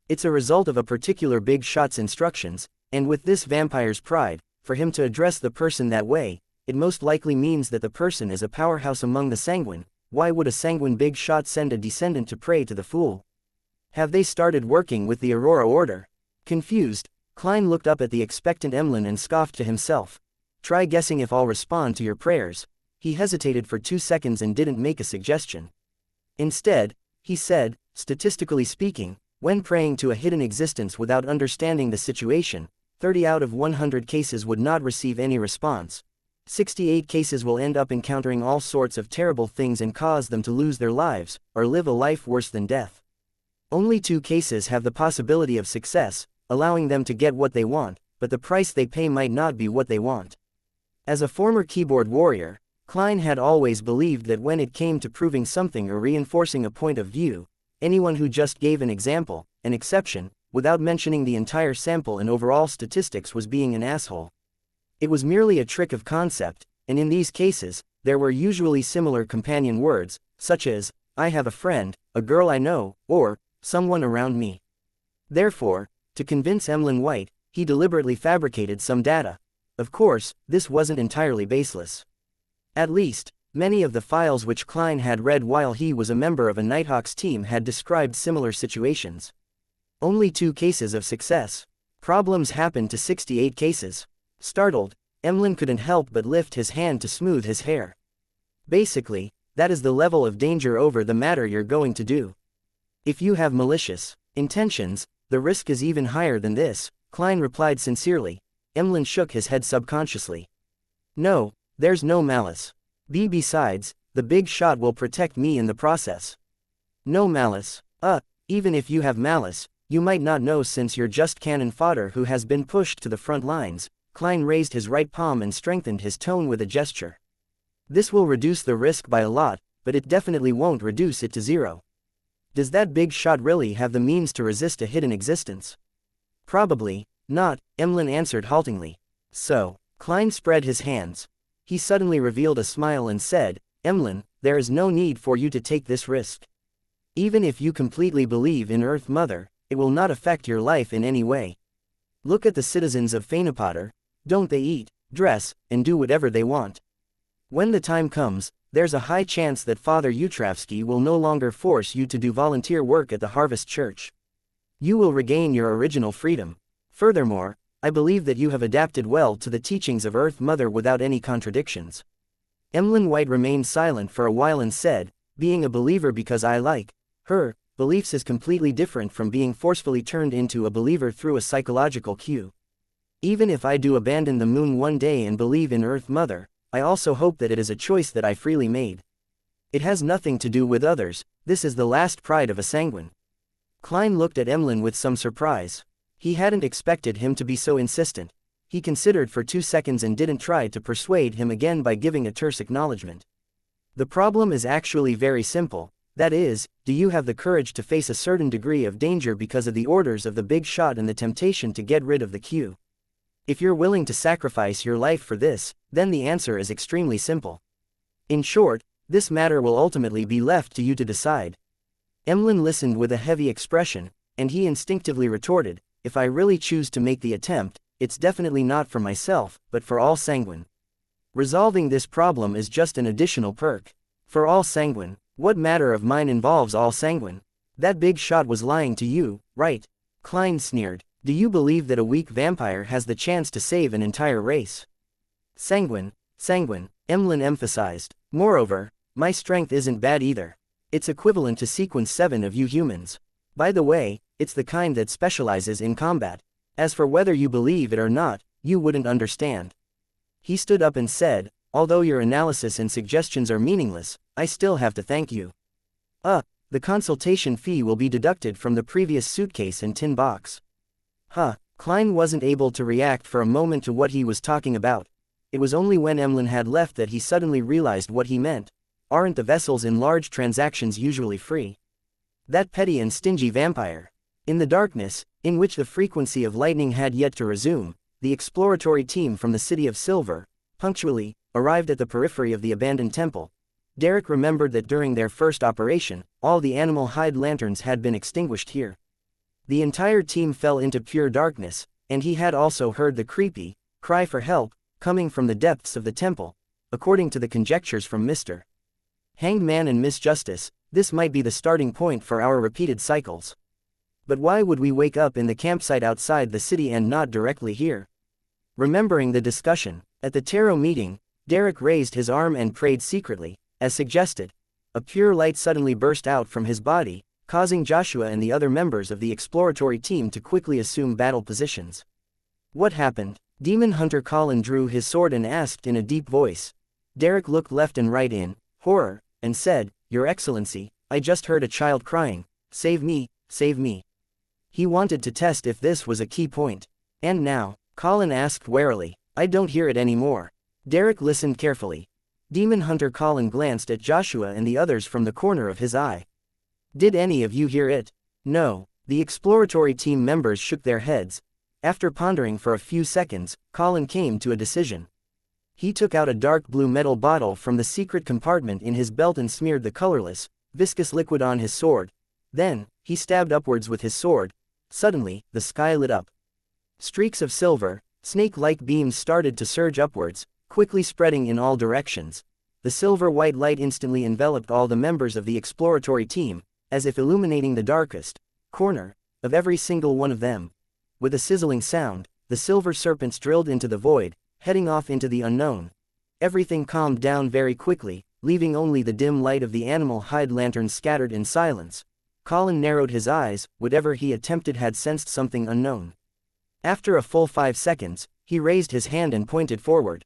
It's a result of a particular big shot's instructions, and with this vampire's pride, for him to address the person that way, it most likely means that the person is a powerhouse among the sanguine. Why would a sanguine big shot send a descendant to pray to the fool? Have they started working with the Aurora Order? Confused, Klein looked up at the expectant Emlyn and scoffed to himself. "Try guessing if I'll respond to your prayers." He hesitated for 2 seconds and didn't make a suggestion. Instead, he said, "Statistically speaking, when praying to a hidden existence without understanding the situation, 30 out of 100 cases would not receive any response. 68 cases will end up encountering all sorts of terrible things and cause them to lose their lives, or live a life worse than death. Only 2 cases have the possibility of success, allowing them to get what they want, but the price they pay might not be what they want." As a former keyboard warrior, Klein had always believed that when it came to proving something or reinforcing a point of view, anyone who just gave an example, an exception, without mentioning the entire sample and overall statistics was being an asshole. It was merely a trick of concept, and in these cases, there were usually similar companion words, such as, "I have a friend," "a girl I know," or, "someone around me." Therefore, to convince Emlyn White, he deliberately fabricated some data. Of course, this wasn't entirely baseless. At least, many of the files which Klein had read while he was a member of a Nighthawks team had described similar situations. Only 2 cases of success. Problems happened to 68 cases. Startled, Emlyn couldn't help but lift his hand to smooth his hair. Basically, that is the level of danger over the matter you're going to do. If you have malicious intentions, the risk is even higher than this, Klein replied sincerely. Emlyn shook his head subconsciously. "No, there's no malice. Besides, the big shot will protect me in the process." "No malice? Even if you have malice, you might not know since you're just cannon fodder who has been pushed to the front lines." Klein raised his right palm and strengthened his tone with a gesture. "This will reduce the risk by a lot, but it definitely won't reduce it to 0. Does that big shot really have the means to resist a hidden existence?" "Probably not," Emlyn answered haltingly. "So," Klein spread his hands. He suddenly revealed a smile and said, "Emlyn, there is no need for you to take this risk. Even if you completely believe in Earth Mother, it will not affect your life in any way. Look at the citizens of Fainapotter, don't they eat, dress, and do whatever they want? When the time comes, there's a high chance that Father Utravsky will no longer force you to do volunteer work at the Harvest Church. You will regain your original freedom. Furthermore, I believe that you have adapted well to the teachings of Earth Mother without any contradictions. Emlyn White remained silent for a while and said, being a believer because I like her beliefs is completely different from being forcefully turned into a believer through a psychological cue. Even if I do abandon the moon one day and believe in Earth Mother, I also hope that it is a choice that I freely made. It has nothing to do with others, this is the last pride of a sanguine. Klein looked at Emlyn with some surprise. He hadn't expected him to be so insistent. He considered for 2 seconds and didn't try to persuade him again by giving a terse acknowledgement. The problem is actually very simple, that is, do you have the courage to face a certain degree of danger because of the orders of the big shot and the temptation to get rid of the queue? If you're willing to sacrifice your life for this, then the answer is extremely simple. In short, this matter will ultimately be left to you to decide. Emlyn listened with a heavy expression, and he instinctively retorted, if I really choose to make the attempt, it's definitely not for myself, but for all sanguine. Resolving this problem is just an additional perk. For all sanguine, what matter of mine involves all sanguine? That big shot was lying to you, right? Klein sneered. Do you believe that a weak vampire has the chance to save an entire race? Sanguine, Emlyn emphasized. Moreover, my strength isn't bad either. It's equivalent to sequence 7 of you humans. By the way, it's the kind that specializes in combat. As for whether you believe it or not, you wouldn't understand. He stood up and said, although your analysis and suggestions are meaningless, I still have to thank you. The consultation fee will be deducted from the previous suitcase and tin box. Klein wasn't able to react for a moment to what he was talking about. It was only when Emlyn had left that he suddenly realized what he meant. Aren't the vessels in large transactions usually free? That petty and stingy vampire. In the darkness, in which the frequency of lightning had yet to resume, the exploratory team from the City of Silver, punctually, arrived at the periphery of the abandoned temple. Derek remembered that during their first operation, all the animal hide lanterns had been extinguished here. The entire team fell into pure darkness, and he had also heard the creepy cry for help coming from the depths of the temple. According to the conjectures from Mr. Hanged Man and Miss Justice, this might be the starting point for our repeated cycles. But why would we wake up in the campsite outside the city and not directly here? Remembering the discussion at the tarot meeting, Derek raised his arm and prayed secretly, as suggested. A pure light suddenly burst out from his body, causing Joshua and the other members of the exploratory team to quickly assume battle positions. What happened? Demon Hunter Colin drew his sword and asked in a deep voice. Derek looked left and right in horror, and said, Your Excellency, I just heard a child crying, save me, save me. He wanted to test if this was a key point. And now, Colin asked warily, I don't hear it anymore. Derek listened carefully. Demon Hunter Colin glanced at Joshua and the others from the corner of his eye. Did any of you hear it? No. The exploratory team members shook their heads. After pondering for a few seconds, Colin came to a decision. He took out a dark blue metal bottle from the secret compartment in his belt and smeared the colorless, viscous liquid on his sword. Then, he stabbed upwards with his sword. Suddenly, the sky lit up. Streaks of silver, snake-like beams started to surge upwards, quickly spreading in all directions. The silver-white light instantly enveloped all the members of the exploratory team, as if illuminating the darkest corner of every single one of them. With a sizzling sound, the silver serpents drilled into the void, heading off into the unknown. Everything calmed down very quickly, leaving only the dim light of the animal hide lanterns scattered in silence. Colin narrowed his eyes. Whatever he attempted had sensed something unknown. After a full 5 seconds, he raised his hand and pointed forward.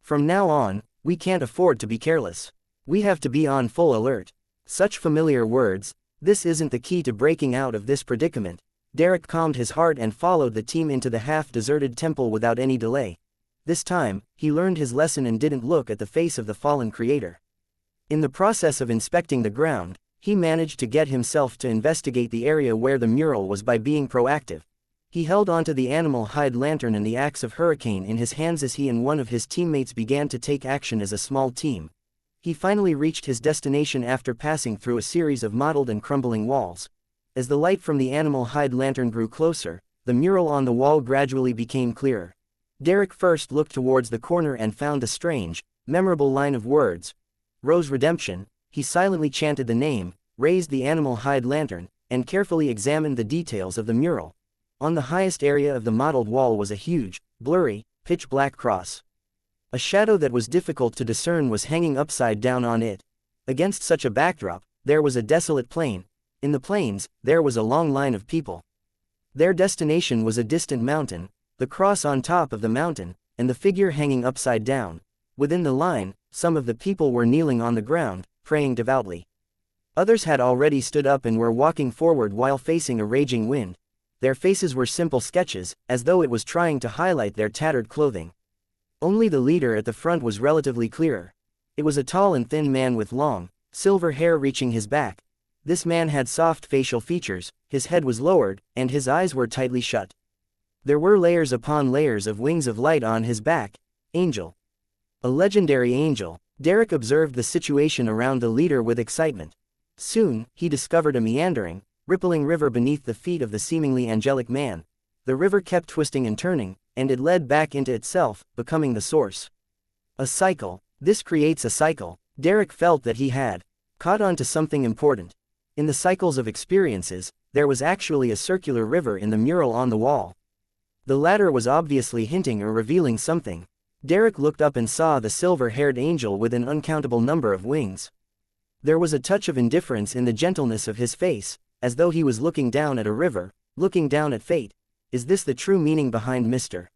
From now on, we can't afford to be careless. We have to be on full alert. Such familiar words. This isn't the key to breaking out of this predicament. Derek calmed his heart and followed the team into the half-deserted temple without any delay. This time, he learned his lesson and didn't look at the face of the fallen creator. In the process of inspecting the ground, he managed to get himself to investigate the area where the mural was by being proactive. He held onto the animal hide lantern and the axe of hurricane in his hands as he and one of his teammates began to take action as a small team. He finally reached his destination after passing through a series of mottled and crumbling walls. As the light from the animal hide lantern grew closer, the mural on the wall gradually became clearer. Derek first looked towards the corner and found a strange, memorable line of words. Rose Redemption. He silently chanted the name, raised the animal hide lantern, and carefully examined the details of the mural. On the highest area of the mottled wall was a huge, blurry, pitch-black cross. A shadow that was difficult to discern was hanging upside down on it. Against such a backdrop, there was a desolate plain. In the plains, there was a long line of people. Their destination was a distant mountain, the cross on top of the mountain, and the figure hanging upside down. Within the line, some of the people were kneeling on the ground, praying devoutly. Others had already stood up and were walking forward while facing a raging wind. Their faces were simple sketches, as though it was trying to highlight their tattered clothing. Only the leader at the front was relatively clearer. It was a tall and thin man with long, silver hair reaching his back. This man had soft facial features, his head was lowered, and his eyes were tightly shut. There were layers upon layers of wings of light on his back. Angel. A legendary angel. Derek observed the situation around the leader with excitement. Soon, he discovered a meandering, rippling river beneath the feet of the seemingly angelic man. The river kept twisting and turning, and it led back into itself, becoming the source. A cycle. This creates a cycle. Derek felt that he had caught on to something important. In the cycles of experiences, there was actually a circular river in the mural on the wall. The latter was obviously hinting or revealing something. Derek looked up and saw the silver-haired angel with an uncountable number of wings. There was a touch of indifference in the gentleness of his face, as though he was looking down at a river, looking down at fate. Is this the true meaning behind Mr.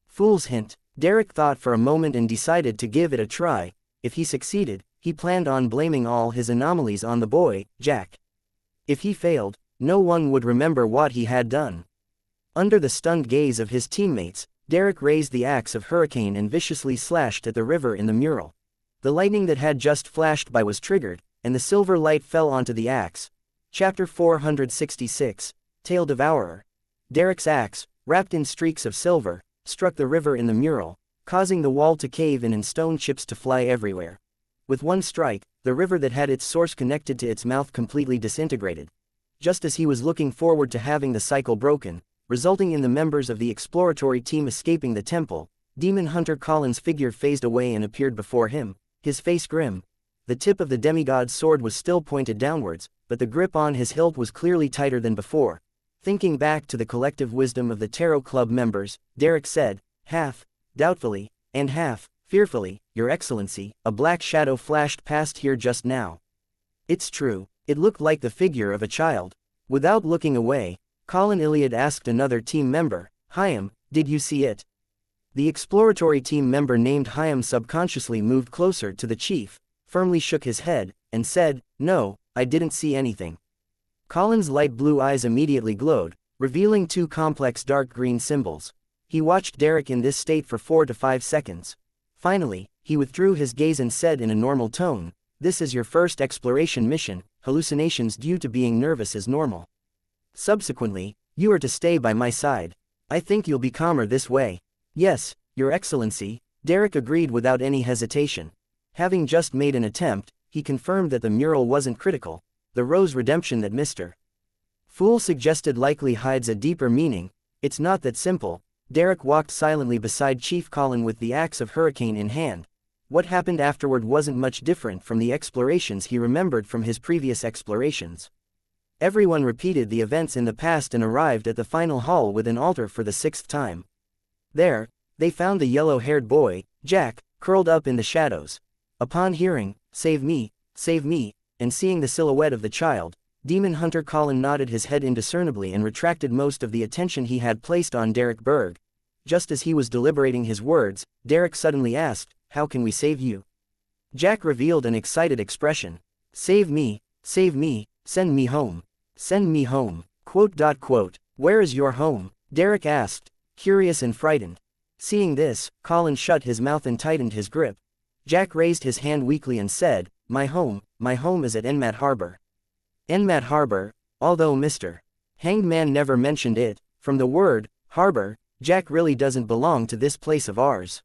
Fool's hint? Derek thought for a moment and decided to give it a try. If he succeeded, he planned on blaming all his anomalies on the boy, Jack. If he failed, no one would remember what he had done. Under the stunned gaze of his teammates, Derek raised the axe of hurricane and viciously slashed at the river in the mural. The lightning that had just flashed by was triggered, and the silver light fell onto the axe. Chapter 466, Tail Devourer. Derek's axe, wrapped in streaks of silver, struck the river in the mural, causing the wall to cave in and stone chips to fly everywhere. With one strike, the river that had its source connected to its mouth completely disintegrated. Just as he was looking forward to having the cycle broken, resulting in the members of the exploratory team escaping the temple, demon hunter Colin's figure phased away and appeared before him, his face grim. The tip of the demigod's sword was still pointed downwards, but the grip on his hilt was clearly tighter than before. Thinking back to the collective wisdom of the Tarot Club members, Derek said, half doubtfully, and half fearfully, "Your Excellency, a black shadow flashed past here just now." It's true, it looked like the figure of a child. Without looking away, Colin Iliad asked another team member, "Hyam, did you see it?" The exploratory team member named Hyam subconsciously moved closer to the chief, firmly shook his head, and said, "No, I didn't see anything." Colin's light blue eyes immediately glowed, revealing two complex dark green symbols. He watched Derek in this state for 4 to 5 seconds. Finally, he withdrew his gaze and said in a normal tone, "This is your first exploration mission. Hallucinations due to being nervous is normal. Subsequently, you are to stay by my side. I think you'll be calmer this way." "Yes, Your Excellency," Derek agreed without any hesitation. Having just made an attempt, he confirmed that the mural wasn't critical. The Rose Redemption that Mr. Fool suggested likely hides a deeper meaning. It's not that simple. Derek walked silently beside Chief Colin with the axe of hurricane in hand. What happened afterward wasn't much different from the explorations he remembered from his previous explorations. Everyone repeated the events in the past and arrived at the final hall with an altar for the 6th time. There, they found the yellow-haired boy, Jack, curled up in the shadows. Upon hearing, save me," and seeing the silhouette of the child, demon hunter Colin nodded his head indiscernibly and retracted most of the attention he had placed on Derek Berg. Just as he was deliberating his words, Derek suddenly asked, "How can we save you?" Jack revealed an excited expression. Save me, send me home. Send me home. Quote. Where is your home?" Derek asked, curious and frightened. Seeing this, Colin shut his mouth and tightened his grip. Jack raised his hand weakly and said, my home is at Enmat Harbor." Enmat Harbor, although Mr. Hangman never mentioned it, from the word, harbor, Jack really doesn't belong to this place of ours.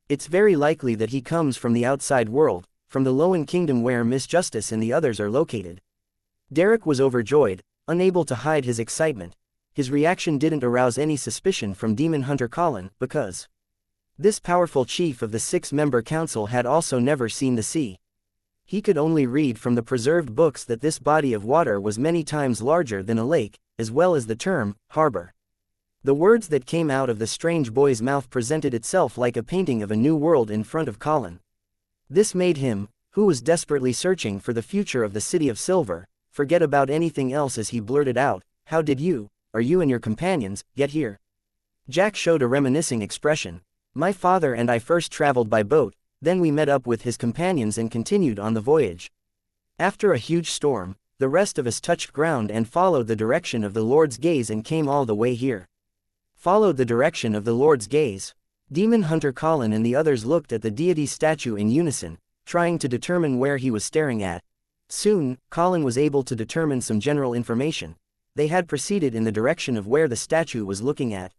It's very likely that he comes from the outside world, from the Lowen Kingdom where Miss Justice and the others are located. Derek was overjoyed, unable to hide his excitement. His reaction didn't arouse any suspicion from Demon Hunter Colin, because this powerful chief of the 6-member council had also never seen the sea. He could only read from the preserved books that this body of water was many times larger than a lake, as well as the term, harbor. The words that came out of the strange boy's mouth presented itself like a painting of a new world in front of Colin. This made him, who was desperately searching for the future of the City of Silver, forget about anything else as he blurted out, "How did you, or you and your companions, get here?" Jack showed a reminiscing expression. "My father and I first traveled by boat, then we met up with his companions and continued on the voyage. After a huge storm, the rest of us touched ground and followed the direction of the Lord's gaze and came all the way here." Followed the direction of the Lord's gaze. Demon Hunter Colin and the others looked at the deity statue in unison, trying to determine where he was staring at. Soon, Colin was able to determine some general information. They had proceeded in the direction of where the statue was looking at.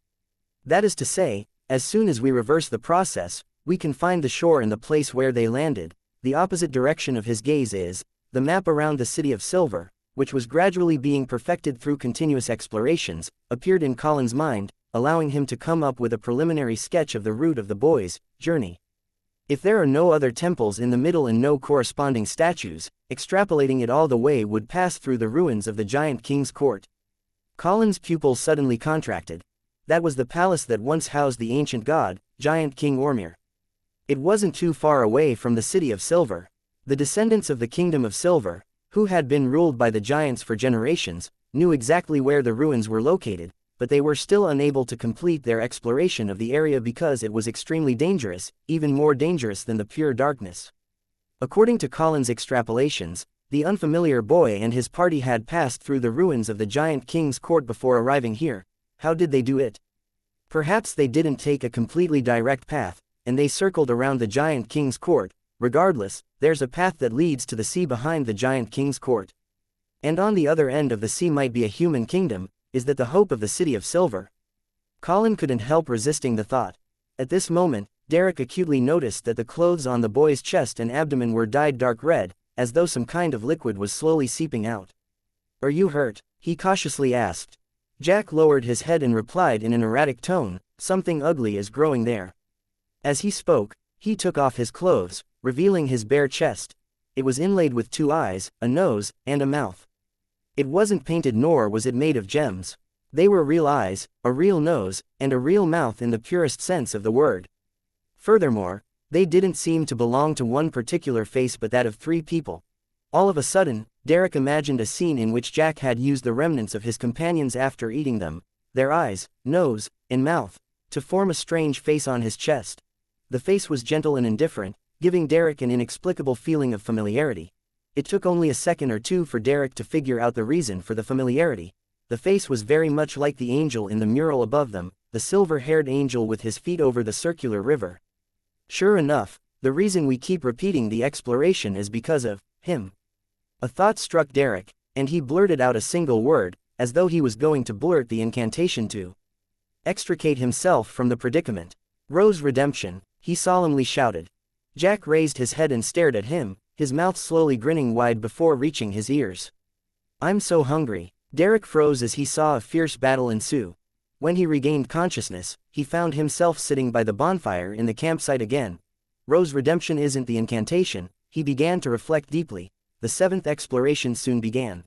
That is to say, as soon as we reverse the process, we can find the shore and the place where they landed. The opposite direction of his gaze is the map around the City of Silver, which was gradually being perfected through continuous explorations, appeared in Colin's mind, allowing him to come up with a preliminary sketch of the route of the boy's journey. If there are no other temples in the middle and no corresponding statues, extrapolating it all the way would pass through the ruins of the giant king's court. Colin's pupils suddenly contracted. That was the palace that once housed the ancient god, giant King Ormir. It wasn't too far away from the City of Silver. The descendants of the Kingdom of Silver, who had been ruled by the giants for generations, knew exactly where the ruins were located, but they were still unable to complete their exploration of the area because it was extremely dangerous, even more dangerous than the pure darkness. According to Colin's extrapolations, the unfamiliar boy and his party had passed through the ruins of the giant king's court before arriving here. How did they do it? Perhaps they didn't take a completely direct path, and they circled around the giant king's court. Regardless, there's a path that leads to the sea behind the giant king's court. And on the other end of the sea might be a human kingdom. Is that the hope of the City of Silver? Colin couldn't help resisting the thought. At this moment, Derek acutely noticed that the clothes on the boy's chest and abdomen were dyed dark red, as though some kind of liquid was slowly seeping out. "Are you hurt?" he cautiously asked. Jack lowered his head and replied in an erratic tone, "Something ugly is growing there." As he spoke, he took off his clothes, revealing his bare chest. It was inlaid with 2 eyes, a nose, and a mouth. It wasn't painted nor was it made of gems. They were real eyes, a real nose, and a real mouth in the purest sense of the word. Furthermore, they didn't seem to belong to one particular face but that of 3 people. All of a sudden, Derek imagined a scene in which Jack had used the remnants of his companions after eating them, their eyes, nose, and mouth, to form a strange face on his chest. The face was gentle and indifferent, giving Derek an inexplicable feeling of familiarity. It took only a second or two for Derek to figure out the reason for the familiarity. The face was very much like the angel in the mural above them, the silver-haired angel with his feet over the circular river. Sure enough, the reason we keep repeating the exploration is because of him. A thought struck Derek, and he blurted out a single word, as though he was going to blurt the incantation to extricate himself from the predicament. "Rose Redemption," he solemnly shouted. Jack raised his head and stared at him, his mouth slowly grinning wide before reaching his ears. "I'm so hungry." Derek froze as he saw a fierce battle ensue. When he regained consciousness, he found himself sitting by the bonfire in the campsite again. Rose Redemption isn't the incantation, he began to reflect deeply. The 7th exploration soon began.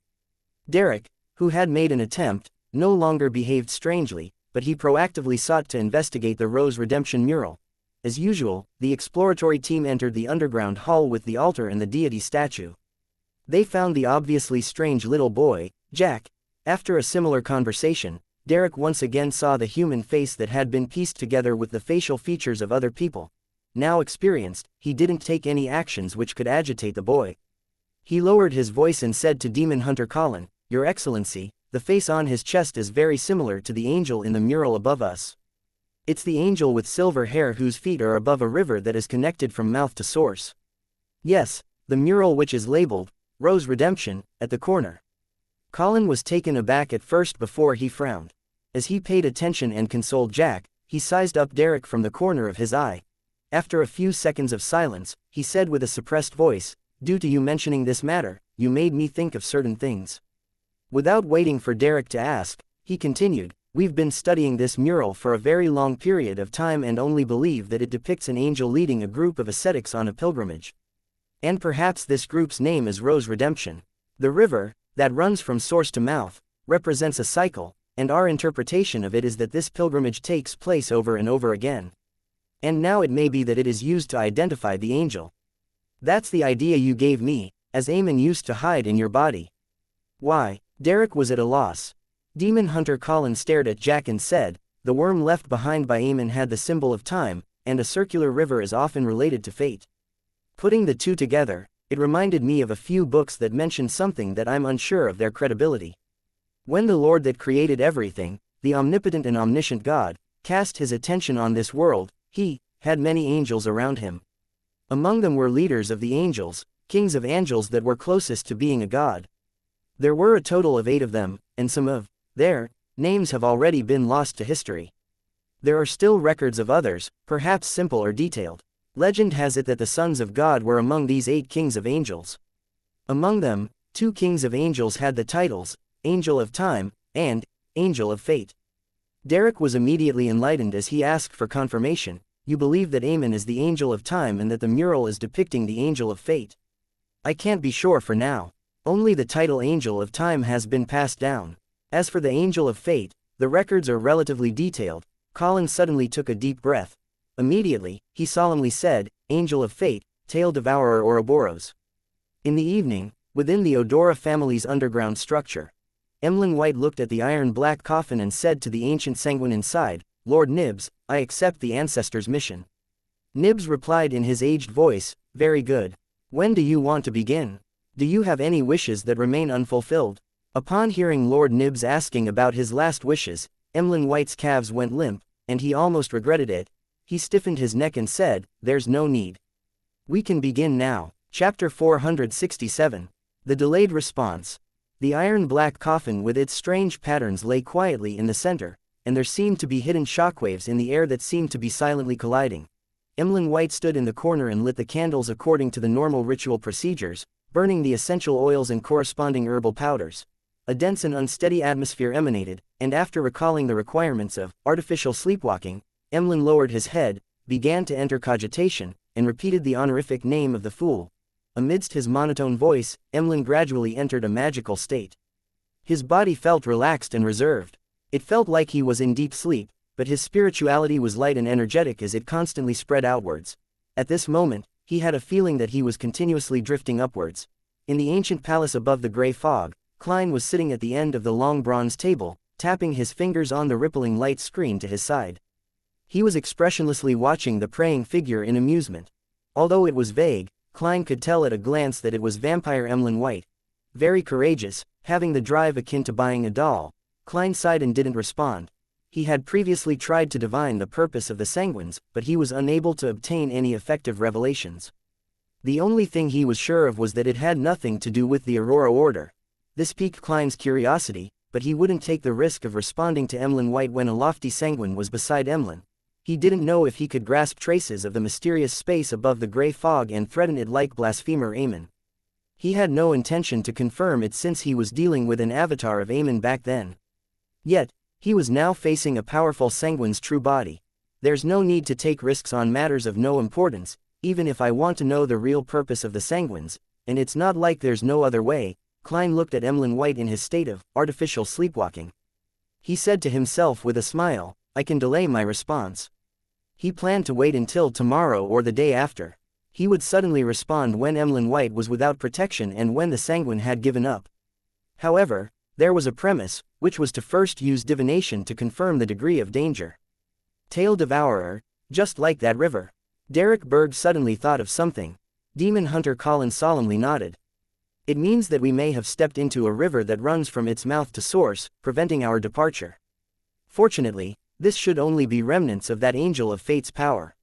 Derek, who had made an attempt, no longer behaved strangely, but he proactively sought to investigate the Rose Redemption mural. As usual, the exploratory team entered the underground hall with the altar and the deity statue. They found the obviously strange little boy, Jack. After a similar conversation, Derek once again saw the human face that had been pieced together with the facial features of other people. Now experienced, he didn't take any actions which could agitate the boy. He lowered his voice and said to Demon Hunter Colin, "Your Excellency, the face on his chest is very similar to the angel in the mural above us. It's the angel with silver hair whose feet are above a river that is connected from mouth to source. Yes, the mural which is labeled, Rose Redemption, at the corner." Colin was taken aback at first before he frowned. As he paid attention and consoled Jack, he sized up Derek from the corner of his eye. After a few seconds of silence, he said with a suppressed voice, "Due to you mentioning this matter, you made me think of certain things." Without waiting for Derek to ask, he continued, "We've been studying this mural for a very long period of time and only believe that it depicts an angel leading a group of ascetics on a pilgrimage. And perhaps this group's name is Rose Redemption. The river, that runs from source to mouth, represents a cycle, and our interpretation of it is that this pilgrimage takes place over and over again. And now it may be that it is used to identify the angel. That's the idea you gave me, as Aemon used to hide in your body." "Why?" Derek was at a loss. Demon Hunter Colin stared at Jack and said, "The worm left behind by Aemon had the symbol of time, and a circular river is often related to fate. Putting the two together, it reminded me of a few books that mention something that I'm unsure of their credibility. When the Lord that created everything, the omnipotent and omniscient God, cast his attention on this world, he had many angels around him. Among them were leaders of the angels, kings of angels that were closest to being a god. There were a total of 8 of them, and some of their names have already been lost to history. There are still records of others, perhaps simple or detailed. Legend has it that the sons of God were among these 8 kings of angels. Among them, 2 kings of angels had the titles, Angel of Time, and Angel of Fate." Derek was immediately enlightened as he asked for confirmation, "You believe that Aemon is the Angel of Time and that the mural is depicting the Angel of Fate?" "I can't be sure for now. Only the title Angel of Time has been passed down. As for the Angel of Fate, the records are relatively detailed." Colin suddenly took a deep breath. Immediately, he solemnly said, "Angel of Fate, Tail Devourer Ouroboros." In the evening, within the Odora family's underground structure, Emlyn White looked at the iron-black coffin and said to the ancient sanguine inside, "Lord Nibs, I accept the ancestors' mission." Nibs replied in his aged voice, "Very good. When do you want to begin? Do you have any wishes that remain unfulfilled?" Upon hearing Lord Nibs asking about his last wishes, Emlyn White's calves went limp, and he almost regretted it. He stiffened his neck and said, "There's no need. We can begin now." Chapter 467. The Delayed Response. The iron-black coffin with its strange patterns lay quietly in the center, and there seemed to be hidden shockwaves in the air that seemed to be silently colliding. Emlyn White stood in the corner and lit the candles according to the normal ritual procedures, burning the essential oils and corresponding herbal powders. A dense and unsteady atmosphere emanated, and after recalling the requirements of artificial sleepwalking, Emlyn lowered his head, began to enter cogitation, and repeated the honorific name of the fool. Amidst his monotone voice, Emlyn gradually entered a magical state. His body felt relaxed and reserved. It felt like he was in deep sleep, but his spirituality was light and energetic as it constantly spread outwards. At this moment, he had a feeling that he was continuously drifting upwards. In the ancient palace above the gray fog, Klein was sitting at the end of the long bronze table, tapping his fingers on the rippling light screen to his side. He was expressionlessly watching the praying figure in amusement. Although it was vague, Klein could tell at a glance that it was vampire Emlyn White. Very courageous, having the drive akin to buying a doll. Klein sighed and didn't respond. He had previously tried to divine the purpose of the sanguines, but he was unable to obtain any effective revelations. The only thing he was sure of was that it had nothing to do with the Aurora Order. This piqued Klein's curiosity, but he wouldn't take the risk of responding to Emlyn White when a lofty sanguine was beside Emlyn. He didn't know if he could grasp traces of the mysterious space above the gray fog and threaten it like blasphemer Aemon. He had no intention to confirm it since he was dealing with an avatar of Aemon back then. Yet, he was now facing a powerful sanguine's true body. There's no need to take risks on matters of no importance, even if I want to know the real purpose of the sanguines, and it's not like there's no other way. Klein looked at Emlyn White in his state of artificial sleepwalking. He said to himself with a smile, "I can delay my response." He planned to wait until tomorrow or the day after. He would suddenly respond when Emlyn White was without protection and when the sanguine had given up. However, there was a premise, which was to first use divination to confirm the degree of danger. Tail Devourer, just like that river. Derek Berg suddenly thought of something. Demon Hunter Colin solemnly nodded. "It means that we may have stepped into a river that runs from its mouth to source, preventing our departure. Fortunately, this should only be remnants of that Angel of Fate's power.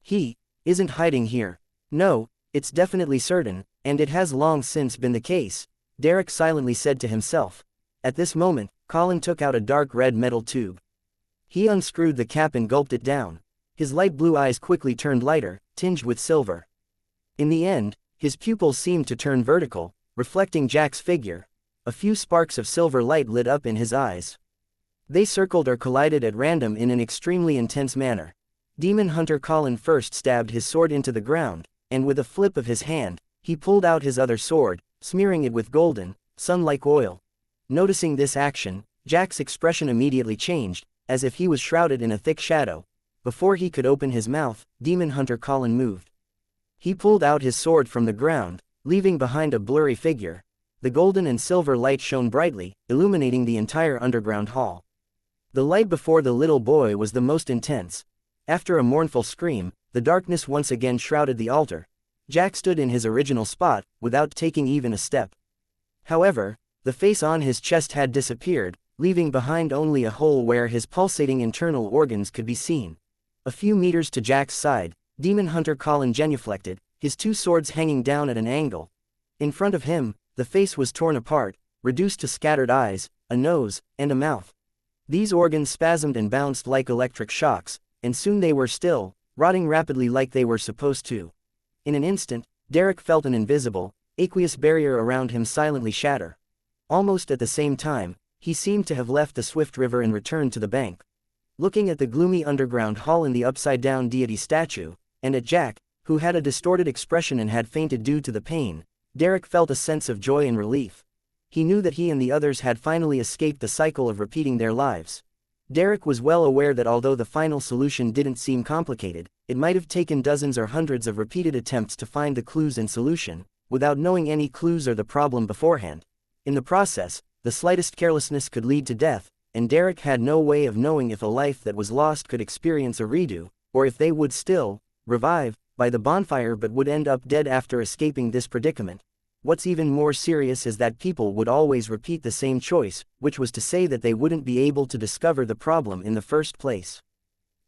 He isn't hiding here. No, it's definitely certain, and it has long since been the case," Derek silently said to himself. At this moment, Colin took out a dark red metal tube. He unscrewed the cap and gulped it down. His light blue eyes quickly turned lighter, tinged with silver. In the end, his pupils seemed to turn vertical, reflecting Jack's figure. A few sparks of silver light lit up in his eyes. They circled or collided at random in an extremely intense manner. Demon Hunter Colin first stabbed his sword into the ground, and with a flip of his hand, he pulled out his other sword, smearing it with golden, sun-like oil. Noticing this action, Jack's expression immediately changed, as if he was shrouded in a thick shadow. Before he could open his mouth, Demon Hunter Colin moved. He pulled out his sword from the ground, leaving behind a blurry figure. The golden and silver light shone brightly, illuminating the entire underground hall. The light before the little boy was the most intense. After a mournful scream, the darkness once again shrouded the altar. Jack stood in his original spot, without taking even a step. However, the face on his chest had disappeared, leaving behind only a hole where his pulsating internal organs could be seen. A few meters to Jack's side, Demon Hunter Colin genuflected, his two swords hanging down at an angle. In front of him, the face was torn apart, reduced to scattered eyes, a nose, and a mouth. These organs spasmed and bounced like electric shocks, and soon they were still, rotting rapidly like they were supposed to. In an instant, Derek felt an invisible, aqueous barrier around him silently shatter. Almost at the same time, he seemed to have left the swift river and returned to the bank. Looking at the gloomy underground hall and the upside-down deity statue, and at Jack, who had a distorted expression and had fainted due to the pain, Derek felt a sense of joy and relief. He knew that he and the others had finally escaped the cycle of repeating their lives. Derek was well aware that although the final solution didn't seem complicated, it might have taken dozens or hundreds of repeated attempts to find the clues and solution, without knowing any clues or the problem beforehand. In the process, the slightest carelessness could lead to death, and Derek had no way of knowing if a life that was lost could experience a redo, or if they would still revive by the bonfire but would end up dead after escaping this predicament. What's even more serious is that people would always repeat the same choice, which was to say that they wouldn't be able to discover the problem in the first place.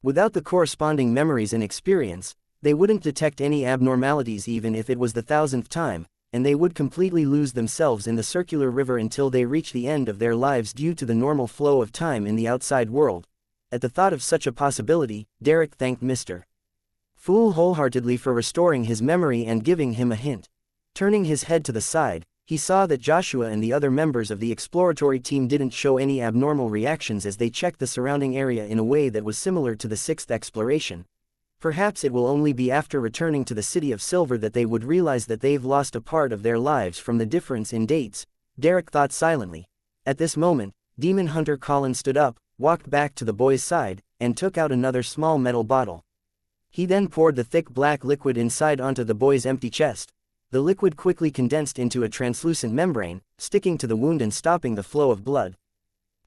Without the corresponding memories and experience, they wouldn't detect any abnormalities even if it was the 1000th time, and they would completely lose themselves in the circular river until they reach the end of their lives due to the normal flow of time in the outside world. At the thought of such a possibility, Derek thanked Mr. Fool wholeheartedly for restoring his memory and giving him a hint. Turning his head to the side, he saw that Joshua and the other members of the exploratory team didn't show any abnormal reactions as they checked the surrounding area in a way that was similar to the sixth exploration. Perhaps it will only be after returning to the City of Silver that they would realize that they've lost a part of their lives from the difference in dates, Derek thought silently. At this moment, Demon Hunter Colin stood up, walked back to the boy's side, and took out another small metal bottle. He then poured the thick black liquid inside onto the boy's empty chest. The liquid quickly condensed into a translucent membrane, sticking to the wound and stopping the flow of blood.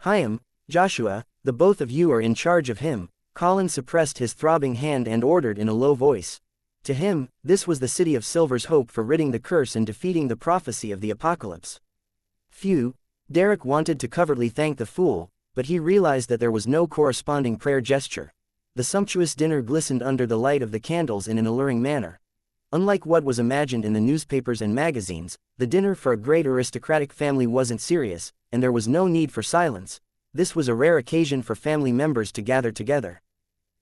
"Hyam, Joshua, the both of you are in charge of him," Colin suppressed his throbbing hand and ordered in a low voice. To him, this was the City of Silver's hope for ridding the curse and defeating the prophecy of the apocalypse. Phew, Derek wanted to covertly thank the fool, but he realized that there was no corresponding prayer gesture. The sumptuous dinner glistened under the light of the candles in an alluring manner. Unlike what was imagined in the newspapers and magazines, the dinner for a great aristocratic family wasn't serious, and there was no need for silence. This was a rare occasion for family members to gather together.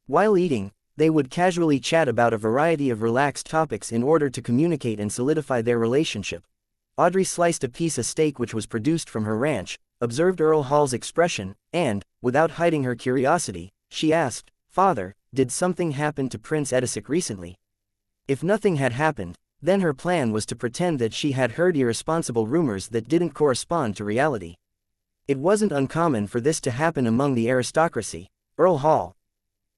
While eating, they would casually chat about a variety of relaxed topics in order to communicate and solidify their relationship. Audrey sliced a piece of steak which was produced from her ranch, observed Earl Hall's expression, and, without hiding her curiosity, she asked, "Father, did something happen to Prince Edisic recently?" If nothing had happened, then her plan was to pretend that she had heard irresponsible rumors that didn't correspond to reality. It wasn't uncommon for this to happen among the aristocracy. Earl Hall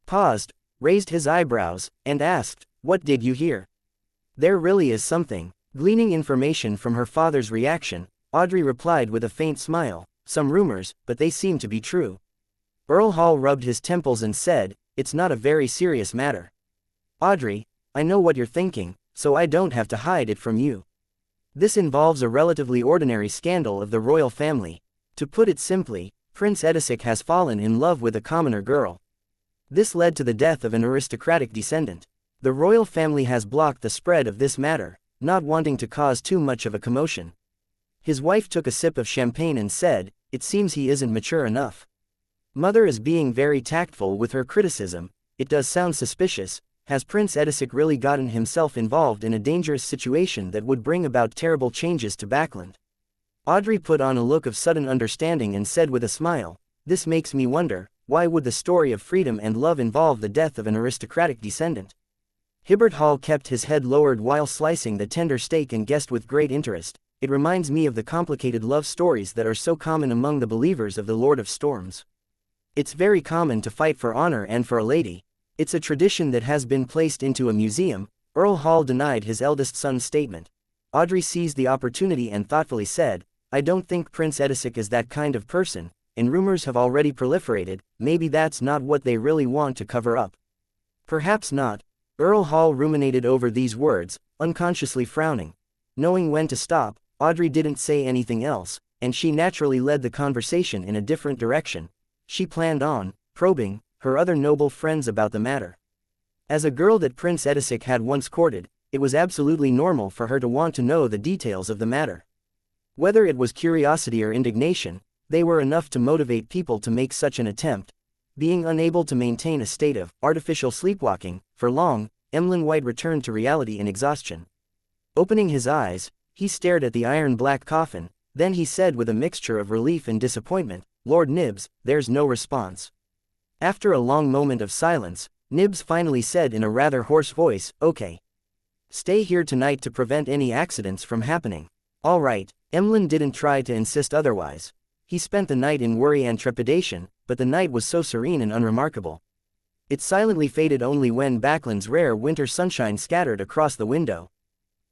paused, raised his eyebrows, and asked, "What did you hear?" "There really is something." Gleaning information from her father's reaction, Audrey replied with a faint smile, "Some rumors, but they seem to be true." Earl Hall rubbed his temples and said, "It's not a very serious matter. Audrey, I know what you're thinking, so I don't have to hide it from you. This involves a relatively ordinary scandal of the royal family. To put it simply, Prince Edisic has fallen in love with a commoner girl. This led to the death of an aristocratic descendant. The royal family has blocked the spread of this matter, not wanting to cause too much of a commotion." His wife took a sip of champagne and said, "It seems he isn't mature enough." Mother is being very tactful with her criticism, it does sound suspicious. Has Prince Edisic really gotten himself involved in a dangerous situation that would bring about terrible changes to Backland? Audrey put on a look of sudden understanding and said with a smile, "This makes me wonder, why would the story of freedom and love involve the death of an aristocratic descendant?" Hibbert Hall kept his head lowered while slicing the tender steak and guessed with great interest, "It reminds me of the complicated love stories that are so common among the believers of the Lord of Storms. It's very common to fight for honor and for a lady. It's a tradition that has been placed into a museum." Earl Hall denied his eldest son's statement. Audrey seized the opportunity and thoughtfully said, "I don't think Prince Edisic is that kind of person, and rumors have already proliferated. Maybe that's not what they really want to cover up." "Perhaps not." Earl Hall ruminated over these words, unconsciously frowning. Knowing when to stop, Audrey didn't say anything else, and she naturally led the conversation in a different direction. She planned on probing her other noble friends about the matter. As a girl that Prince Edisic had once courted, it was absolutely normal for her to want to know the details of the matter. Whether it was curiosity or indignation, they were enough to motivate people to make such an attempt. Being unable to maintain a state of artificial sleepwalking for long, Emlyn White returned to reality in exhaustion. Opening his eyes, he stared at the iron-black coffin, then he said with a mixture of relief and disappointment, "Lord Nibs, there's no response." After a long moment of silence, Nibs finally said in a rather hoarse voice, "Okay. Stay here tonight to prevent any accidents from happening." "All right." Emlyn didn't try to insist otherwise. He spent the night in worry and trepidation, but the night was so serene and unremarkable. It silently faded only when Backland's rare winter sunshine scattered across the window.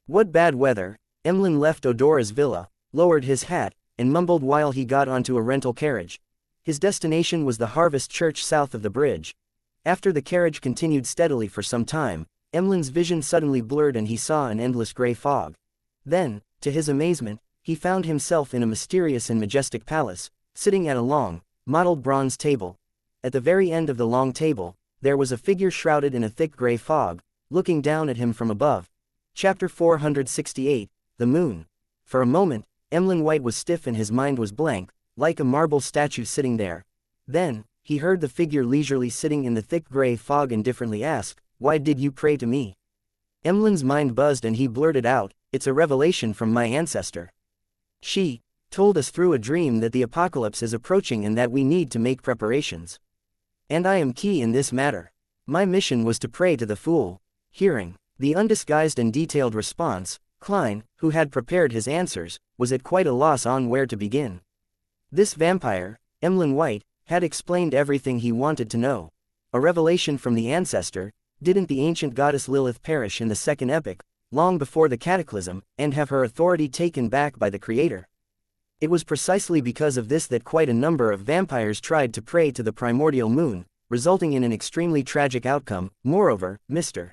"What bad weather." Emlyn left Odora's villa, lowered his hat, and mumbled while he got onto a rental carriage. His destination was the Harvest Church south of the bridge. After the carriage continued steadily for some time, Emlyn's vision suddenly blurred and he saw an endless gray fog. Then, to his amazement, he found himself in a mysterious and majestic palace, sitting at a long, mottled bronze table. At the very end of the long table, there was a figure shrouded in a thick gray fog, looking down at him from above. Chapter 468, The Moon. For a moment, Emlyn White was stiff and his mind was blank, like a marble statue sitting there. Then, he heard the figure leisurely sitting in the thick gray fog indifferently ask, "Why did you pray to me?" Emlyn's mind buzzed and he blurted out, "It's a revelation from my ancestor. She told us through a dream that the apocalypse is approaching and that we need to make preparations. And I am key in this matter. My mission was to pray to the fool." Hearing the undisguised and detailed response, Klein, who had prepared his answers, was at quite a loss on where to begin. This vampire, Emlyn White, had explained everything he wanted to know. A revelation from the ancestor. Didn't the ancient goddess Lilith perish in the second epoch, long before the cataclysm, and have her authority taken back by the creator? It was precisely because of this that quite a number of vampires tried to pray to the primordial moon, resulting in an extremely tragic outcome. Moreover, Mr.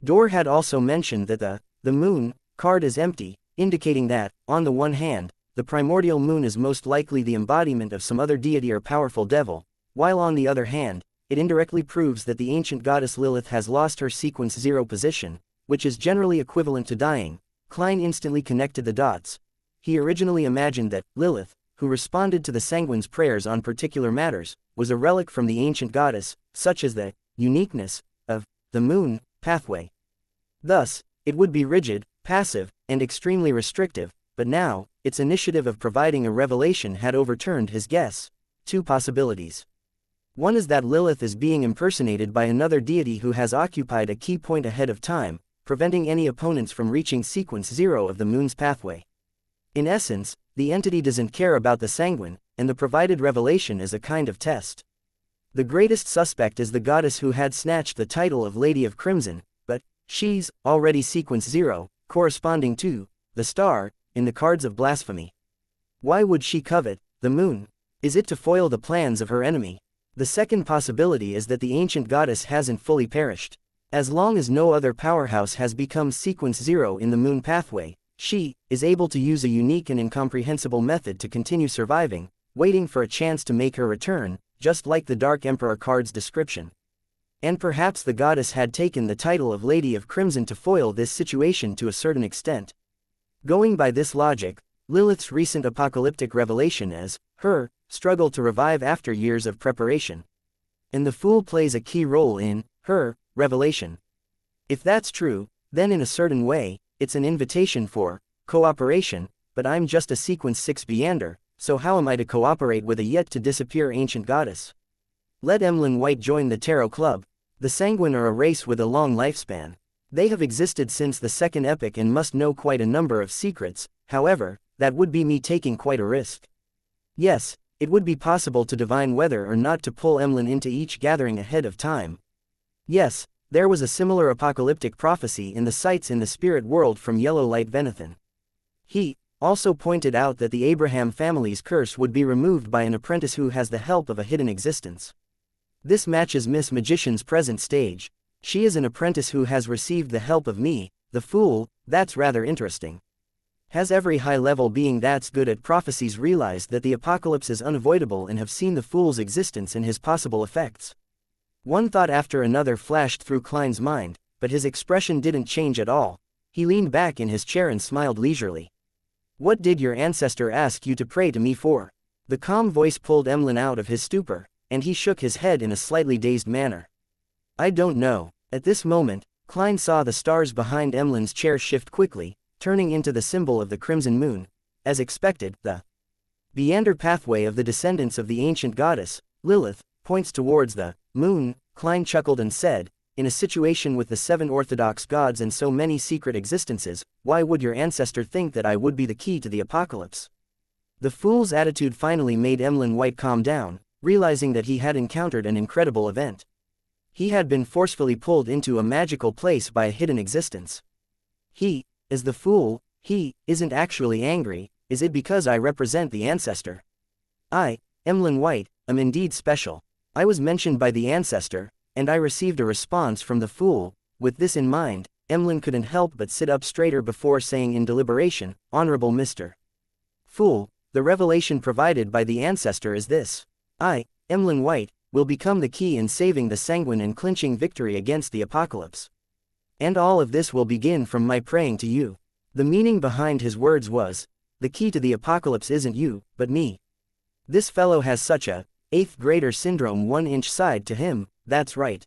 Dorr had also mentioned that the moon card is empty, indicating that, on the one hand, the primordial moon is most likely the embodiment of some other deity or powerful devil, while on the other hand, it indirectly proves that the ancient goddess Lilith has lost her sequence 0 position, which is generally equivalent to dying. Klein instantly connected the dots. He originally imagined that Lilith, who responded to the Sanguine's prayers on particular matters, was a relic from the ancient goddess, such as the uniqueness of the moon pathway. Thus, it would be rigid, passive, and extremely restrictive, but now, its initiative of providing a revelation had overturned his guess. Two possibilities. One is that Lilith is being impersonated by another deity who has occupied a key point ahead of time, preventing any opponents from reaching sequence 0 of the moon's pathway. In essence, the entity doesn't care about the Sanguine, and the provided revelation is a kind of test. The greatest suspect is the goddess who had snatched the title of Lady of Crimson, but she's already sequence 0, corresponding to the star in the cards of blasphemy. Why would she covet the moon? Is it to foil the plans of her enemy? The second possibility is that the ancient goddess hasn't fully perished. As long as no other powerhouse has become sequence 0 in the moon pathway, she is able to use a unique and incomprehensible method to continue surviving, waiting for a chance to make her return, just like the Dark Emperor card's description. And perhaps the goddess had taken the title of Lady of Crimson to foil this situation to a certain extent. Going by this logic, Lilith's recent apocalyptic revelation is her struggle to revive after years of preparation. And the Fool plays a key role in her revelation. If that's true, then in a certain way, it's an invitation for cooperation, but I'm just a sequence 6 Beander, so how am I to cooperate with a yet-to-disappear ancient goddess? Let Emlyn White join the Tarot Club. The Sanguine are a race with a long lifespan. They have existed since the Second Epoch and must know quite a number of secrets. However, that would be me taking quite a risk. Yes, it would be possible to divine whether or not to pull Emlyn into each gathering ahead of time. Yes, there was a similar apocalyptic prophecy in the sites in the spirit world from Yellow Light Venethan. He also pointed out that the Abraham family's curse would be removed by an apprentice who has the help of a hidden existence. This matches Miss Magician's present stage. She is an apprentice who has received the help of me, the Fool. That's rather interesting. Has every high-level being that's good at prophecies realized that the apocalypse is unavoidable and have seen the Fool's existence and his possible effects? One thought after another flashed through Klein's mind, but his expression didn't change at all. He leaned back in his chair and smiled leisurely. What did your ancestor ask you to pray to me for? The calm voice pulled Emlyn out of his stupor, and he shook his head in a slightly dazed manner. I don't know. At this moment, Klein saw the stars behind Emlyn's chair shift quickly, turning into the symbol of the crimson moon. As expected, the Beander pathway of the descendants of the ancient goddess, Lilith, points towards the moon. Klein chuckled and said, in a situation with the 7 orthodox gods and so many secret existences, why would your ancestor think that I would be the key to the apocalypse? The Fool's attitude finally made Emlyn White calm down, realizing that he had encountered an incredible event. He had been forcefully pulled into a magical place by a hidden existence. He is the Fool. He isn't actually angry. Is it because I represent the ancestor? I, Emlyn White, am indeed special. I was mentioned by the ancestor, and I received a response from the Fool. With this in mind, Emlyn couldn't help but sit up straighter before saying in deliberation, Honorable Mr. Fool, the revelation provided by the ancestor is this. I, Emlyn White, will become the key in saving the Sanguine and clinching victory against the apocalypse. And all of this will begin from my praying to you. The meaning behind his words was, the key to the apocalypse isn't you, but me. This fellow has such a 8th grader syndrome 1-inch side to him. That's right.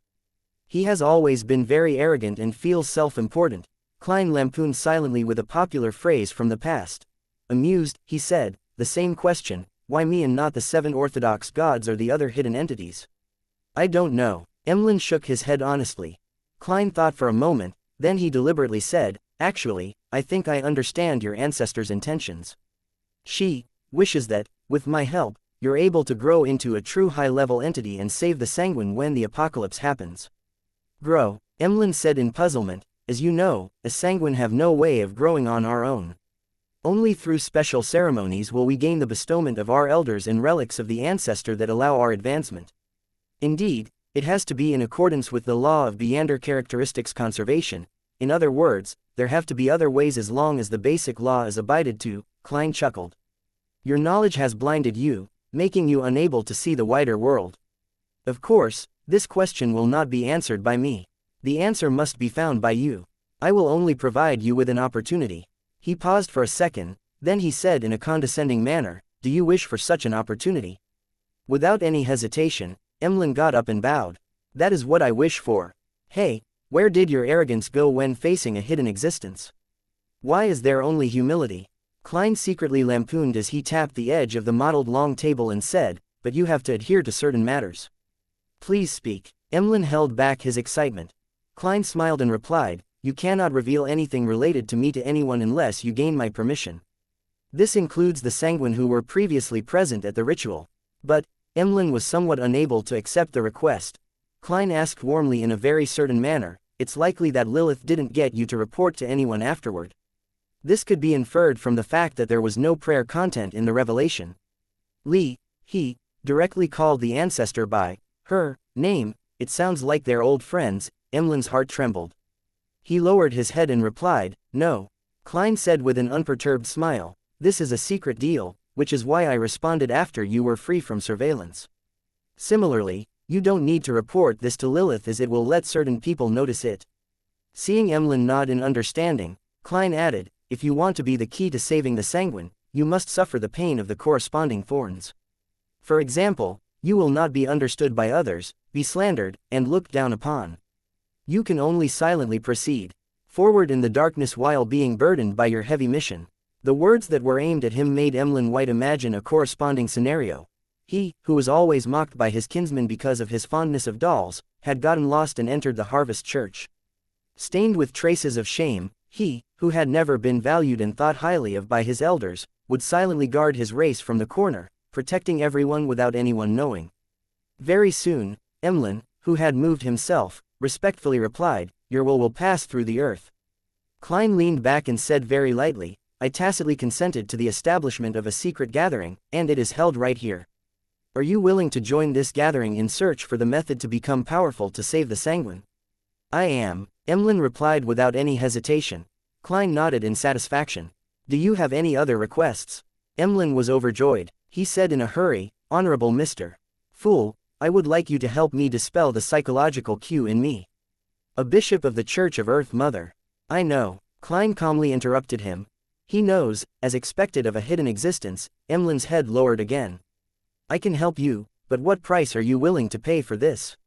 He has always been very arrogant and feels self-important. Klein lampooned silently with a popular phrase from the past. Amused, he said, the same question, why me and not the 7 orthodox gods or the other hidden entities? I don't know. Emlyn shook his head honestly. Klein thought for a moment, then he deliberately said, actually, I think I understand your ancestor's intentions. She wishes that, with my help, you're able to grow into a true high-level entity and save the Sanguine when the apocalypse happens. Grow, Emlyn said in puzzlement, as you know, as Sanguine have no way of growing on our own. Only through special ceremonies will we gain the bestowment of our elders and relics of the ancestor that allow our advancement. Indeed, it has to be in accordance with the law of Beander characteristics conservation. In other words, there have to be other ways as long as the basic law is abided to. Klein chuckled. Your knowledge has blinded you, making you unable to see the wider world. Of course, this question will not be answered by me. The answer must be found by you. I will only provide you with an opportunity. He paused for a second, then he said in a condescending manner, do you wish for such an opportunity? Without any hesitation, Emlyn got up and bowed. That is what I wish for. Hey, where did your arrogance go when facing a hidden existence? Why is there only humility? Klein secretly lampooned as he tapped the edge of the mottled long table and said, but you have to adhere to certain matters. Please speak. Emlyn held back his excitement. Klein smiled and replied, you cannot reveal anything related to me to anyone unless you gain my permission. This includes the Sanguine who were previously present at the ritual. But, Emlyn was somewhat unable to accept the request. Klein asked warmly in a very certain manner, it's likely that Lilith didn't get you to report to anyone afterward. This could be inferred from the fact that there was no prayer content in the revelation. He directly called the ancestor by her name. It sounds like they're old friends. Emlyn's heart trembled. He lowered his head and replied, no. Klein said with an unperturbed smile, this is a secret deal, which is why I responded after you were free from surveillance. Similarly, you don't need to report this to Lilith as it will let certain people notice it. Seeing Emlyn nod in understanding, Klein added, if you want to be the key to saving the Sanguine, you must suffer the pain of the corresponding thorns. For example, you will not be understood by others, be slandered, and looked down upon. You can only silently proceed forward in the darkness while being burdened by your heavy mission. The words that were aimed at him made Emlyn White imagine a corresponding scenario. He, who was always mocked by his kinsmen because of his fondness of dolls, had gotten lost and entered the Harvest Church. Stained with traces of shame, he, who had never been valued and thought highly of by his elders, would silently guard his race from the corner, protecting everyone without anyone knowing. Very soon, Emlyn, who had moved himself, respectfully replied, "Your will pass through the earth." Klein leaned back and said very lightly, "I tacitly consented to the establishment of a secret gathering, and it is held right here. Are you willing to join this gathering in search for the method to become powerful to save the Sanguine?" "I am," Emlyn replied without any hesitation. Klein nodded in satisfaction. "Do you have any other requests?" Emlyn was overjoyed. He said in a hurry, "Honorable Mr. Fool, I would like you to help me dispel the psychological cue in me." "A bishop of the Church of Earth Mother." "I know." Klein calmly interrupted him. "He knows," as expected of a hidden existence. Emlyn's head lowered again. "I can help you, but what price are you willing to pay for this?"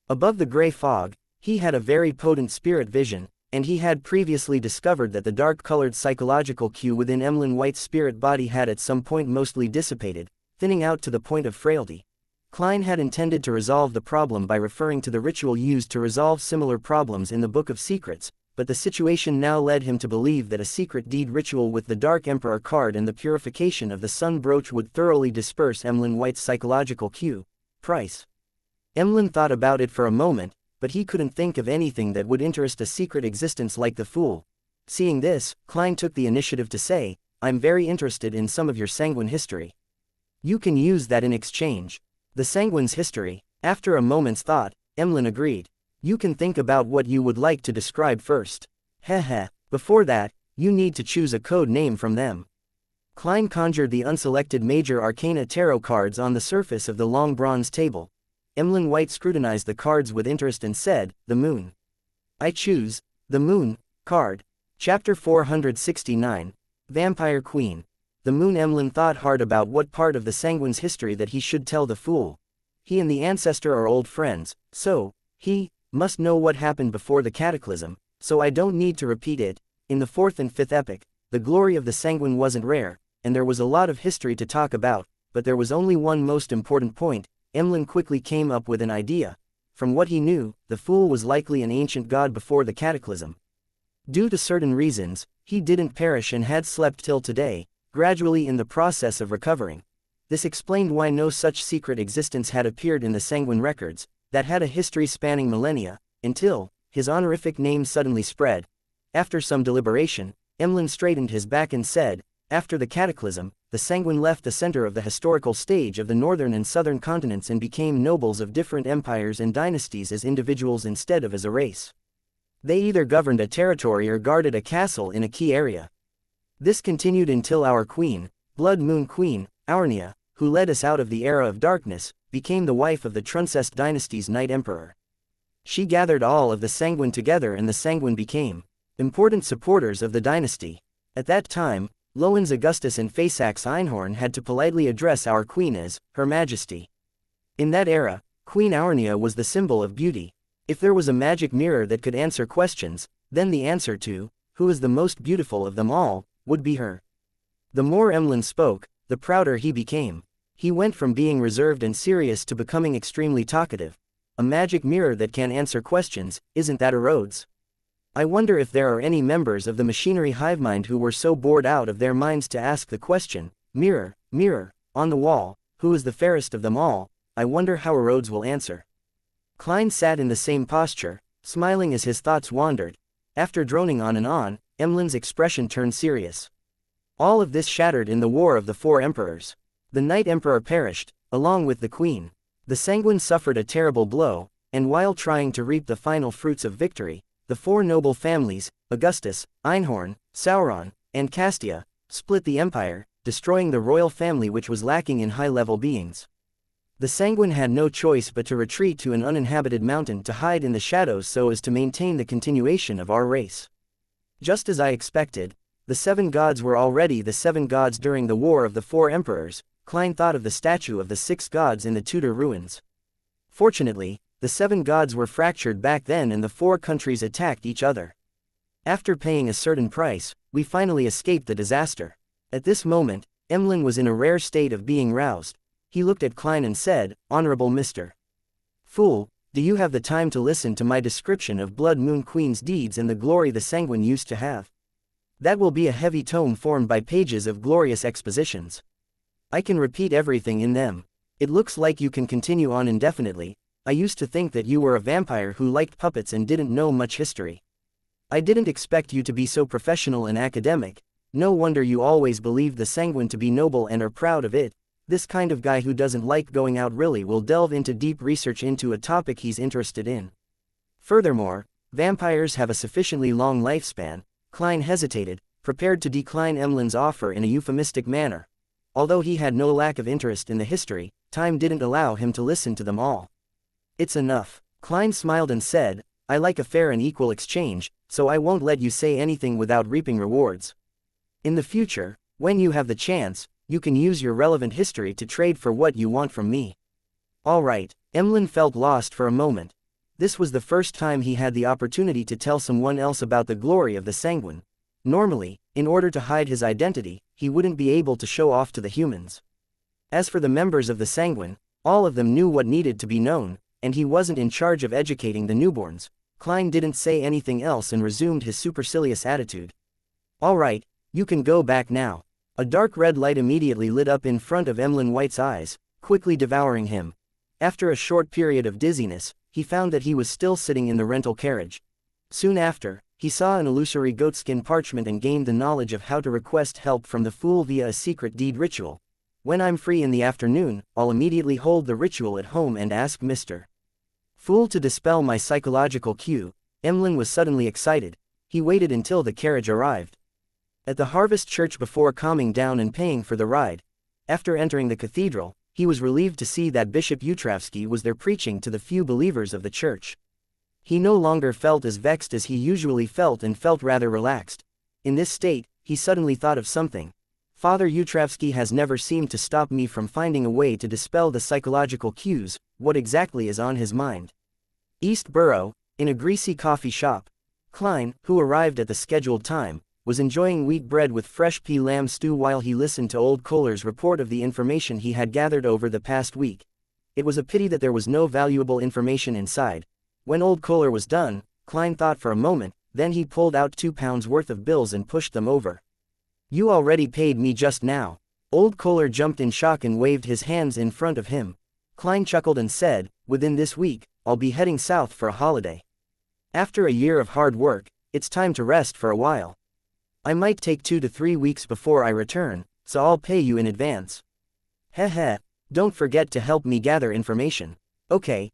Above the gray fog, he had a very potent spirit vision, and he had previously discovered that the dark-colored psychological cue within Emlyn White's spirit body had at some point mostly dissipated, thinning out to the point of frailty. Klein had intended to resolve the problem by referring to the ritual used to resolve similar problems in the Book of Secrets, but the situation now led him to believe that a secret deed ritual with the Dark Emperor card and the purification of the Sun brooch would thoroughly disperse Emlyn White's psychological cue. Price. Emlyn thought about it for a moment, but he couldn't think of anything that would interest a secret existence like the Fool. Seeing this, Klein took the initiative to say, "I'm very interested in some of your Sanguine history. You can use that in exchange." The Sanguine's history. After a moment's thought, Emlyn agreed. "You can think about what you would like to describe first." "Heh. Before that, you need to choose a code name from them." Klein conjured the unselected Major Arcana tarot cards on the surface of the long bronze table. Emlyn White scrutinized the cards with interest and said, "The Moon." "I choose the Moon card." Chapter 469. Vampire Queen. The Moon. Emlyn thought hard about what part of the Sanguine's history that he should tell the Fool. He and the ancestor are old friends, so he must know what happened before the cataclysm, so I don't need to repeat it. In the 4th and 5th epic, the glory of the Sanguine wasn't rare, and there was a lot of history to talk about, but there was only one most important point. Emlyn quickly came up with an idea. From what he knew, the Fool was likely an ancient god before the cataclysm. Due to certain reasons, he didn't perish and had slept till today, gradually in the process of recovering. This explained why no such secret existence had appeared in the Sanguine records, that had a history spanning millennia, until his honorific name suddenly spread. After some deliberation, Emlyn straightened his back and said, "After the cataclysm, the Sanguine left the center of the historical stage of the northern and southern continents and became nobles of different empires and dynasties as individuals instead of as a race. They either governed a territory or guarded a castle in a key area. This continued until our queen, Blood Moon Queen, Aurnia, who led us out of the era of darkness, became the wife of the Truncest dynasty's Night Emperor. She gathered all of the Sanguine together and the Sanguine became important supporters of the dynasty. At that time, Loans Augustus and Faceax Einhorn had to politely address our queen as Her Majesty. In that era, Queen Aurnia was the symbol of beauty. If there was a magic mirror that could answer questions, then the answer to, who is the most beautiful of them all, would be her. The more Emlyn spoke, the prouder he became. He went from being reserved and serious to becoming extremely talkative. A magic mirror that can answer questions, isn't that a Rhodes? I wonder if there are any members of the machinery hivemind who were so bored out of their minds to ask the question, "Mirror, mirror, on the wall, who is the fairest of them all? I wonder how a Rhodes will answer." Klein sat in the same posture, smiling as his thoughts wandered. After droning on and on, Emlyn's expression turned serious. All of this shattered in the War of the Four Emperors. The Night Emperor perished, along with the Queen. The Sanguine suffered a terrible blow, and while trying to reap the final fruits of victory, the four noble families, Augustus, Einhorn, Sauron, and Castia, split the empire, destroying the royal family which was lacking in high-level beings. The Sanguine had no choice but to retreat to an uninhabited mountain to hide in the shadows so as to maintain the continuation of our race. Just as I expected, the seven gods were already the seven gods during the War of the Four Emperors. Klein thought of the statue of the six gods in the Tudor ruins. Fortunately, the 7 gods were fractured back then and the 4 countries attacked each other. After paying a certain price, we finally escaped the disaster. At this moment, Emlyn was in a rare state of being roused. He looked at Klein and said, "Honorable Mr. Fool, do you have the time to listen to my description of Blood Moon Queen's deeds and the glory the Sanguine used to have? That will be a heavy tome formed by pages of glorious expositions. I can repeat everything in them. It looks like you can continue on indefinitely. I used to think that you were a vampire who liked puppets and didn't know much history. I didn't expect you to be so professional and academic. No wonder you always believed the Sanguine to be noble and are proud of it. This kind of guy who doesn't like going out really will delve into deep research into a topic he's interested in. Furthermore, vampires have a sufficiently long lifespan." Klein hesitated, prepared to decline Emlyn's offer in a euphemistic manner. Although he had no lack of interest in the history, time didn't allow him to listen to them all. "It's enough." Klein smiled and said, "I like a fair and equal exchange, so I won't let you say anything without reaping rewards. In the future, when you have the chance, you can use your relevant history to trade for what you want from me." All right, Emlyn felt lost for a moment. This was the first time he had the opportunity to tell someone else about the glory of the Sanguine. Normally, in order to hide his identity, he wouldn't be able to show off to the humans. As for the members of the Sanguine, all of them knew what needed to be known, and he wasn't in charge of educating the newborns. Klein didn't say anything else and resumed his supercilious attitude. "All right, you can go back now." A dark red light immediately lit up in front of Emlyn White's eyes, quickly devouring him. After a short period of dizziness, he found that he was still sitting in the rental carriage. Soon after, he saw an illusory goatskin parchment and gained the knowledge of how to request help from the Fool via a secret deed ritual. "When I'm free in the afternoon, I'll immediately hold the ritual at home and ask Mr. Fool to dispel my psychological cue." Emlyn was suddenly excited. He waited until the carriage arrived at the Harvest Church before calming down and paying for the ride. After entering the cathedral, he was relieved to see that Bishop Utravsky was there preaching to the few believers of the church. He no longer felt as vexed as he usually felt and felt rather relaxed. In this state, he suddenly thought of something. "Father Utravsky has never seemed to stop me from finding a way to dispel the psychological cues. What exactly is on his mind?" East Borough, in a greasy coffee shop. Klein, who arrived at the scheduled time, was enjoying wheat bread with fresh pea lamb stew while he listened to old Kohler's report of the information he had gathered over the past week. It was a pity that there was no valuable information inside. When old Kohler was done, Klein thought for a moment, then he pulled out £2 worth of bills and pushed them over. "You already paid me just now." Old Kohler jumped in shock and waved his hands in front of him. Klein chuckled and said, "Within this week, I'll be heading south for a holiday. After a year of hard work, it's time to rest for a while. I might take 2 to 3 weeks before I return, so I'll pay you in advance." "Heh, don't forget to help me gather information." Okay.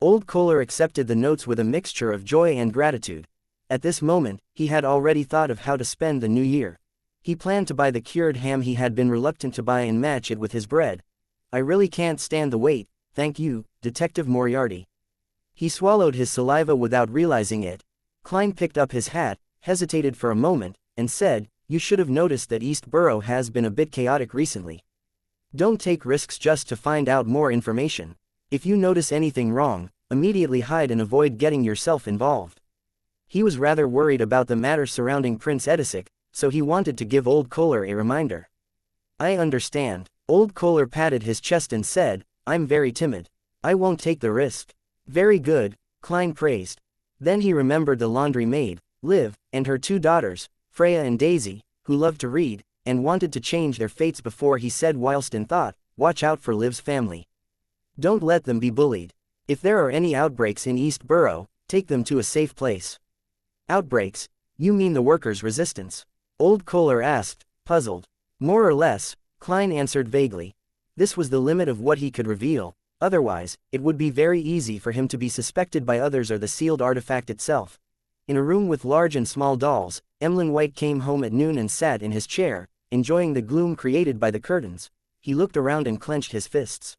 Old Kohler accepted the notes with a mixture of joy and gratitude. At this moment, he had already thought of how to spend the new year. He planned to buy the cured ham he had been reluctant to buy and match it with his bread. "I really can't stand the wait, thank you, Detective Moriarty." He swallowed his saliva without realizing it. Klein picked up his hat, hesitated for a moment, and said, "You should have noticed that East Borough has been a bit chaotic recently. Don't take risks just to find out more information. If you notice anything wrong, immediately hide and avoid getting yourself involved." He was rather worried about the matter surrounding Prince Edisic, so he wanted to give Old Kohler a reminder. "I understand." Old Kohler patted his chest and said, "I'm very timid. I won't take the risk." "Very good," Klein praised. Then he remembered the laundry maid, Liv, and her 2 daughters, Freya and Daisy, who loved to read, and wanted to change their fates before he said whilst in thought, "Watch out for Liv's family. Don't let them be bullied. If there are any outbreaks in East Borough, take them to a safe place." "Outbreaks? You mean the workers' resistance?" Old Kohler asked, puzzled. "More or less," Klein answered vaguely. This was the limit of what he could reveal. Otherwise, it would be very easy for him to be suspected by others or the sealed artifact itself. In a room with large and small dolls, Emlyn White came home at noon and sat in his chair, enjoying the gloom created by the curtains. He looked around and clenched his fists.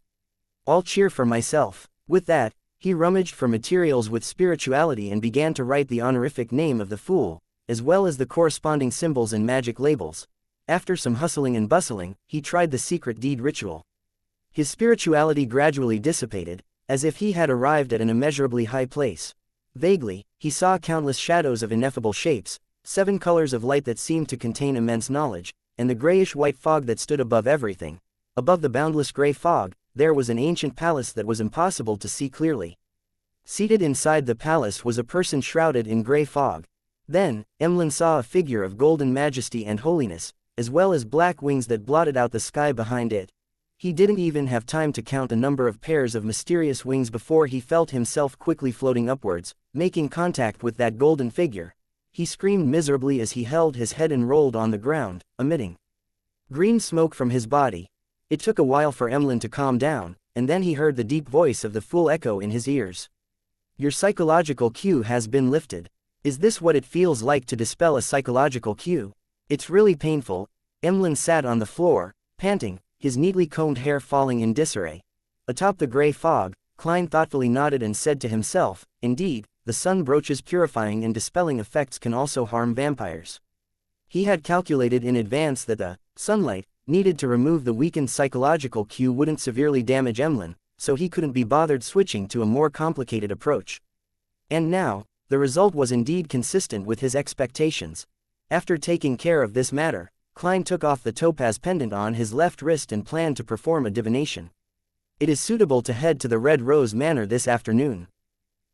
"All cheer for myself." With that, he rummaged for materials with spirituality and began to write the honorific name of the Fool, as well as the corresponding symbols and magic labels. After some hustling and bustling, he tried the secret deed ritual. His spirituality gradually dissipated, as if he had arrived at an immeasurably high place. Vaguely, he saw countless shadows of ineffable shapes, 7 colors of light that seemed to contain immense knowledge, and the grayish-white fog that stood above everything. Above the boundless gray fog, there was an ancient palace that was impossible to see clearly. Seated inside the palace was a person shrouded in gray fog. Then, Emlyn saw a figure of golden majesty and holiness, as well as black wings that blotted out the sky behind it. He didn't even have time to count the number of pairs of mysterious wings before he felt himself quickly floating upwards, making contact with that golden figure. He screamed miserably as he held his head and rolled on the ground, emitting green smoke from his body. It took a while for Emlyn to calm down, and then he heard the deep voice of the fool echo in his ears. Your psychological cue has been lifted. Is this what it feels like to dispel a psychological cue? It's really painful. Emlyn sat on the floor, panting, his neatly combed hair falling in disarray. Atop the gray fog, Klein thoughtfully nodded and said to himself, indeed, the sun brooch's purifying and dispelling effects can also harm vampires. He had calculated in advance that the sunlight needed to remove the weakened psychological cue wouldn't severely damage Emlyn, so he couldn't be bothered switching to a more complicated approach. And now, the result was indeed consistent with his expectations. After taking care of this matter, Klein took off the topaz pendant on his left wrist and planned to perform a divination. It is suitable to head to the Red Rose Manor this afternoon.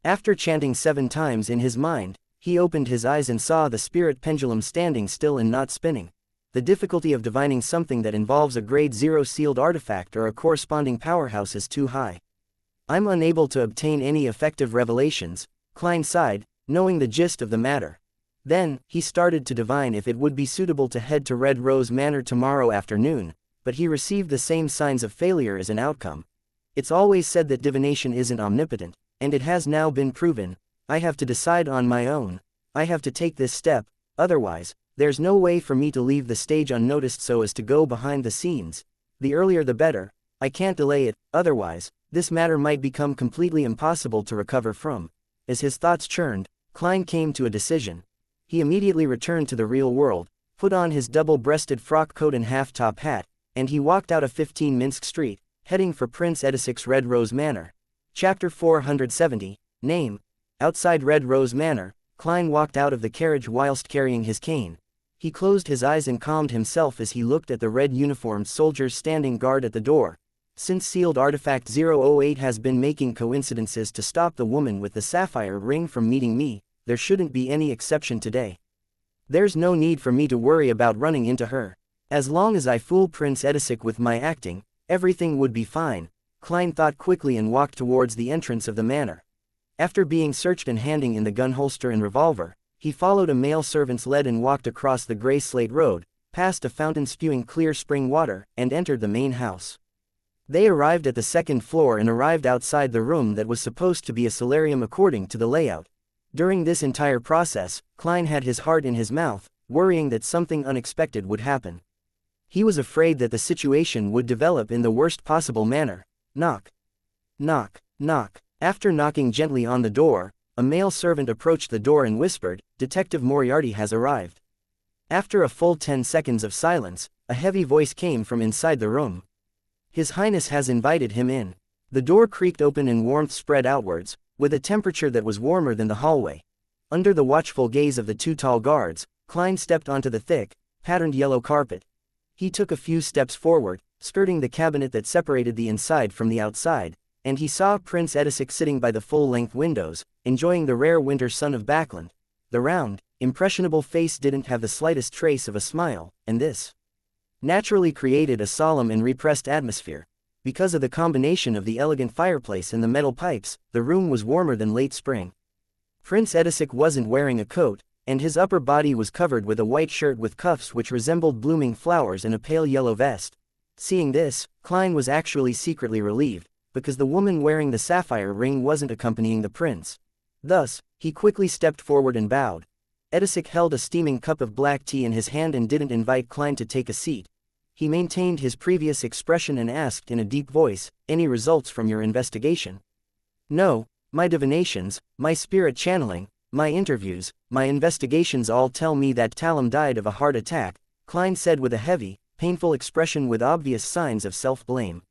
After chanting 7 times in his mind, he opened his eyes and saw the spirit pendulum standing still and not spinning. The difficulty of divining something that involves a grade 0 sealed artifact or a corresponding powerhouse is too high. I'm unable to obtain any effective revelations, Klein sighed, knowing the gist of the matter. Then, he started to divine if it would be suitable to head to Red Rose Manor tomorrow afternoon, but he received the same signs of failure as an outcome. It's always said that divination isn't omnipotent, and it has now been proven. I have to decide on my own. I have to take this step, otherwise, there's no way for me to leave the stage unnoticed so as to go behind the scenes. The earlier the better. I can't delay it, otherwise, this matter might become completely impossible to recover from. As his thoughts churned, Klein came to a decision. He immediately returned to the real world, put on his double-breasted frock coat and half-top hat, and he walked out of 15 Minsk Street, heading for Prince Edisik's Red Rose Manor. Chapter 470, Name. Outside Red Rose Manor, Klein walked out of the carriage whilst carrying his cane. He closed his eyes and calmed himself as he looked at the red-uniformed soldiers standing guard at the door. Since sealed artifact 008 has been making coincidences to stop the woman with the sapphire ring from meeting me, there shouldn't be any exception today. There's no need for me to worry about running into her. As long as I fool Prince Edisik with my acting, everything would be fine, Klein thought quickly and walked towards the entrance of the manor. After being searched and handing in the gun holster and revolver, he followed a male servant's lead and walked across the gray slate road, past a fountain spewing clear spring water, and entered the main house. They arrived at the 2nd floor and arrived outside the room that was supposed to be a solarium according to the layout. During this entire process, Klein had his heart in his mouth, worrying that something unexpected would happen. He was afraid that the situation would develop in the worst possible manner. Knock. Knock, knock. After knocking gently on the door, a male servant approached the door and whispered, "Detective Moriarty has arrived." After a full 10 seconds of silence, a heavy voice came from inside the room. "His Highness has invited him in." The door creaked open and warmth spread outwards, with a temperature that was warmer than the hallway. Under the watchful gaze of the 2 tall guards, Klein stepped onto the thick, patterned yellow carpet. He took a few steps forward, skirting the cabinet that separated the inside from the outside, and he saw Prince Edisik sitting by the full-length windows, enjoying the rare winter sun of Backland. The round, impressionable face didn't have the slightest trace of a smile, and this naturally created a solemn and repressed atmosphere. Because of the combination of the elegant fireplace and the metal pipes, the room was warmer than late spring. Prince Edisik wasn't wearing a coat, and his upper body was covered with a white shirt with cuffs which resembled blooming flowers and a pale yellow vest. Seeing this, Klein was actually secretly relieved, because the woman wearing the sapphire ring wasn't accompanying the prince. Thus, he quickly stepped forward and bowed. Edisik held a steaming cup of black tea in his hand and didn't invite Klein to take a seat. He maintained his previous expression and asked in a deep voice, "Any results from your investigation?" "No, my divinations, my spirit channeling, my interviews, my investigations all tell me that Talum died of a heart attack," Klein said with a heavy, painful expression with obvious signs of self-blame.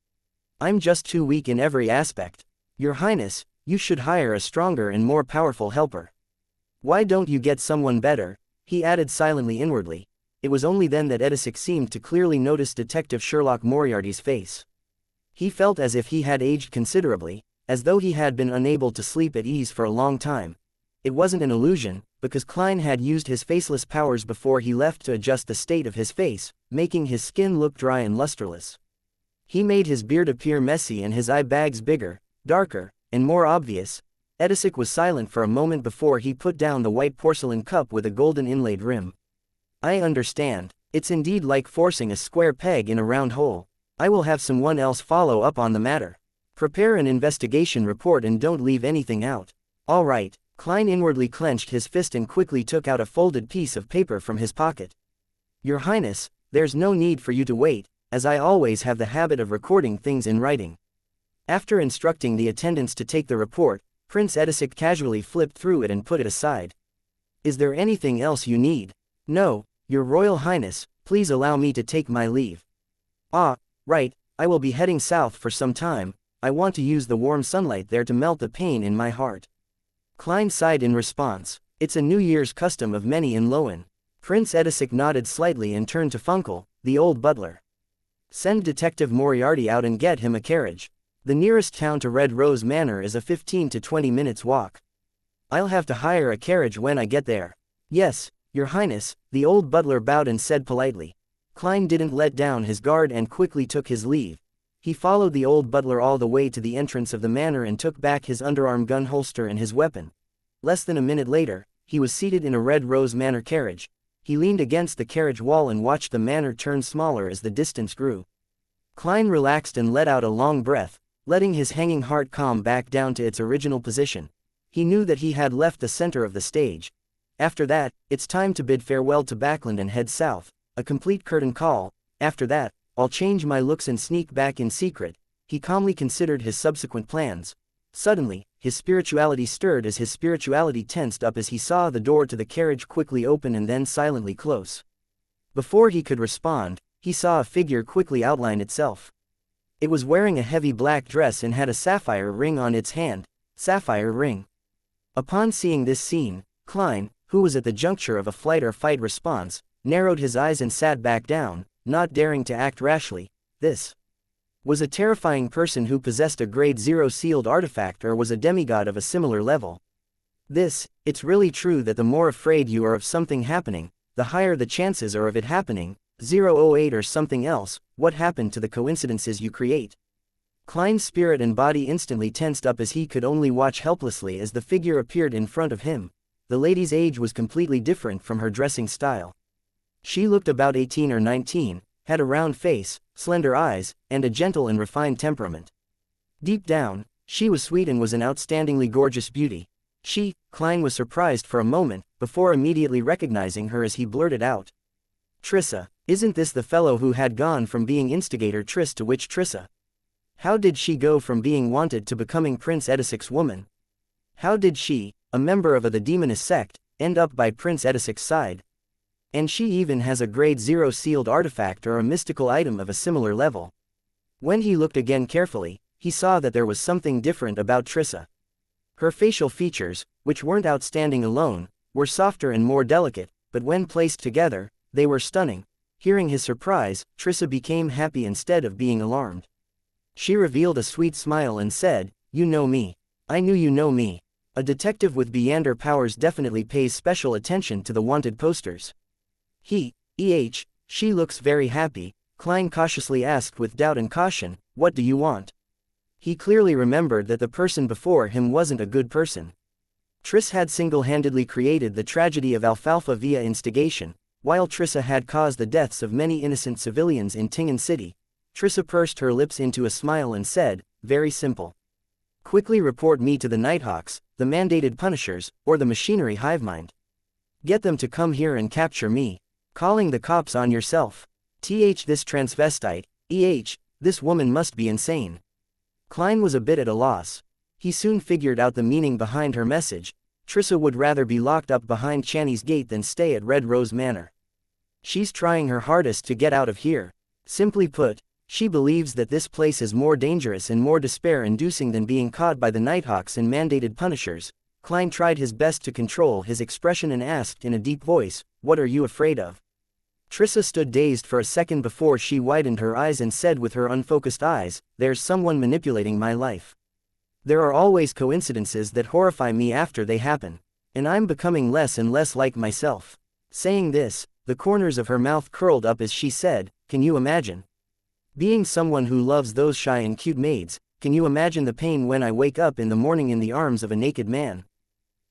"I'm just too weak in every aspect. Your Highness, you should hire a stronger and more powerful helper. Why don't you get someone better? He added silently inwardly. It was only then that Edisic seemed to clearly notice Detective Sherlock Moriarty's face. He felt as if he had aged considerably, as though he had been unable to sleep at ease for a long time. It wasn't an illusion, because Klein had used his faceless powers before he left to adjust the state of his face, making his skin look dry and lusterless. He made his beard appear messy and his eye bags bigger, darker, and more obvious. Edisic was silent for a moment before he put down the white porcelain cup with a golden inlaid rim. I understand. It's indeed like forcing a square peg in a round hole. I will have someone else follow up on the matter. Prepare an investigation report and don't leave anything out. All right. Klein inwardly clenched his fist and quickly took out a folded piece of paper from his pocket. Your Highness, there's no need for you to wait, as I always have the habit of recording things in writing. After instructing the attendants to take the report, Prince Edisic casually flipped through it and put it aside. Is there anything else you need? No, Your Royal Highness, please allow me to take my leave. Ah, right, I will be heading south for some time. I want to use the warm sunlight there to melt the pain in my heart. Klein sighed in response. It's a New Year's custom of many in Lowen. Prince Edisic nodded slightly and turned to Funkel, the old butler. Send Detective Moriarty out and get him a carriage. The nearest town to Red Rose Manor is a 15 to 20 minutes walk. I'll have to hire a carriage when I get there. Yes, Your Highness, the old butler bowed and said politely. Klein didn't let down his guard and quickly took his leave. He followed the old butler all the way to the entrance of the manor and took back his underarm gun holster and his weapon. Less than a minute later, he was seated in a Red Rose Manor carriage. He leaned against the carriage wall and watched the manor turn smaller as the distance grew. Klein relaxed and let out a long breath, letting his hanging heart calm back down to its original position. He knew that he had left the center of the stage. After that, it's time to bid farewell to Backland and head south, a complete curtain call. After that, I'll change my looks and sneak back in secret. He calmly considered his subsequent plans. Suddenly, his spirituality stirred as his spirituality tensed up as he saw the door to the carriage quickly open and then silently close. Before he could respond, he saw a figure quickly outline itself. It was wearing a heavy black dress and had a sapphire ring on its hand. Sapphire ring. Upon seeing this scene, Klein, who was at the juncture of a flight or fight response, narrowed his eyes and sat back down, not daring to act rashly. This was a terrifying person who possessed a grade 0 sealed artifact or was a demigod of a similar level. It's really true that the more afraid you are of something happening, the higher the chances are of it happening. 008 or something else. What happened to the coincidences you create? Klein's spirit and body instantly tensed up as he could only watch helplessly as the figure appeared in front of him. The lady's age was completely different from her dressing style. She looked about 18 or 19, had a round face, slender eyes, and a gentle and refined temperament. Deep down, she was sweet and was an outstandingly gorgeous beauty. Klein was surprised for a moment, before immediately recognizing her as he blurted out. Trissa, isn't this the fellow who had gone from being instigator Triss to witch Trissa? How did she go from being wanted to becoming Prince Edisic's woman? How did she, a member of the Demoness sect, end up by Prince Edisic's side? And she even has a grade 0 sealed artifact or a mystical item of a similar level. When he looked again carefully, he saw that there was something different about Trissa. Her facial features, which weren't outstanding alone, were softer and more delicate, but when placed together, they were stunning. Hearing his surprise, Trissa became happy instead of being alarmed. She revealed a sweet smile and said, "You know me. I knew you know me. A detective with Beyonder powers definitely pays special attention to the wanted posters." She looks very happy, Klein cautiously asked with doubt and caution, "What do you want?" He clearly remembered that the person before him wasn't a good person. Triss had single-handedly created the tragedy of Alfalfa via instigation, while Trissa had caused the deaths of many innocent civilians in Tingen City. Trissa pursed her lips into a smile and said, "Very simple. Quickly report me to the Nighthawks, the mandated punishers, or the machinery hivemind. Get them to come here and capture me. Calling the cops on yourself. This transvestite, this woman must be insane." Klein was a bit at a loss. He soon figured out the meaning behind her message. Trissa would rather be locked up behind Channy's gate than stay at Red Rose Manor. She's trying her hardest to get out of here. Simply put, She believes that this place is more dangerous and more despair-inducing than being caught by the Nighthawks and mandated punishers. Klein tried his best to control his expression and asked in a deep voice, "What are you afraid of?" Trissa stood dazed for a second before she widened her eyes and said with her unfocused eyes, "There's someone manipulating my life. There are always coincidences that horrify me after they happen. And I'm becoming less and less like myself." Saying this, the corners of her mouth curled up as she said, "Can you imagine being someone who loves those shy and cute maids? Can you imagine the pain when I wake up in the morning in the arms of a naked man?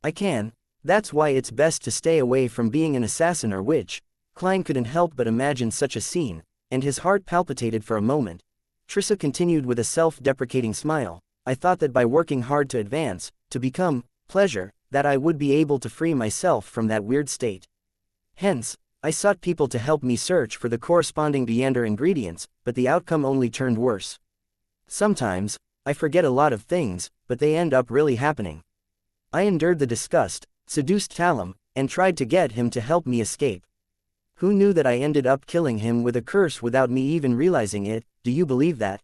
I can. That's why it's best to stay away from being an assassin or witch." Klein couldn't help but imagine such a scene, and his heart palpitated for a moment. Trissa continued with a self-deprecating smile, "I thought that by working hard to advance, to become pleasure, that I would be able to free myself from that weird state. Hence, I sought people to help me search for the corresponding Viander ingredients, but the outcome only turned worse. Sometimes, I forget a lot of things, but they end up really happening. I endured the disgust, seduced Talum, and tried to get him to help me escape. Who knew that I ended up killing him with a curse without me even realizing it? Do you believe that?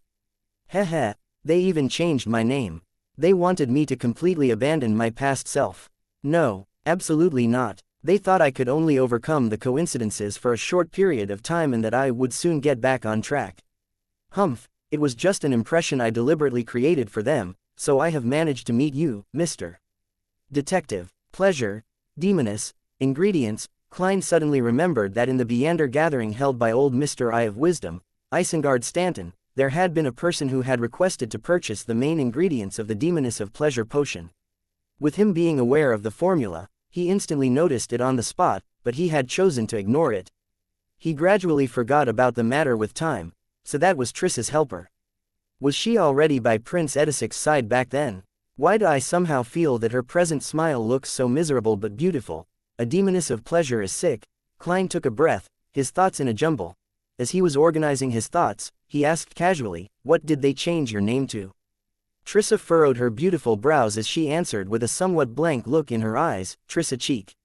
Heh, they even changed my name. They wanted me to completely abandon my past self. No, absolutely not. They thought I could only overcome the coincidences for a short period of time and that I would soon get back on track. Humph, it was just an impression I deliberately created for them, so I have managed to meet you, Mr. Detective. Pleasure, Demoness, ingredients." Klein suddenly remembered that in the Viander gathering held by old Mr. Eye of Wisdom, Isengard Stanton, there had been a person who had requested to purchase the main ingredients of the Demoness of Pleasure potion. With him being aware of the formula, he instantly noticed it on the spot, but he had chosen to ignore it. He gradually forgot about the matter with time, so that was Trissa's helper. Was she already by Prince Edisic's side back then? Why do I somehow feel that her present smile looks so miserable but beautiful? A Demoness of Pleasure is sick. Klein took a breath, his thoughts in a jumble. As he was organizing his thoughts, he asked casually, "What did they change your name to?" Trissa furrowed her beautiful brows as she answered with a somewhat blank look in her eyes, "Trissa Cheek."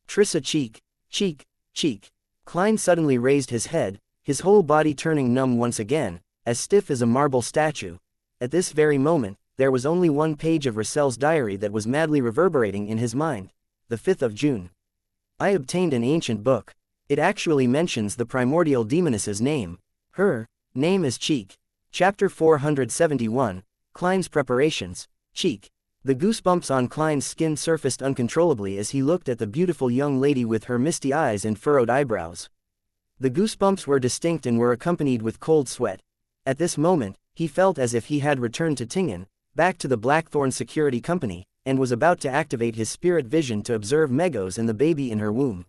Trissa Cheek, cheek. Klein suddenly raised his head, his whole body turning numb once again, as stiff as a marble statue. At this very moment, there was only one page of Russell's diary that was madly reverberating in his mind. The 5th of June. I obtained an ancient book. It actually mentions the primordial demoness's name. Her name is Cheek. Chapter 471. Klein's preparations. Cheek. The goosebumps on Klein's skin surfaced uncontrollably as he looked at the beautiful young lady with her misty eyes and furrowed eyebrows. The goosebumps were distinct and were accompanied with cold sweat. At this moment, he felt as if he had returned to Tingen, back to the Blackthorn Security Company, and was about to activate his spirit vision to observe Megos and the baby in her womb.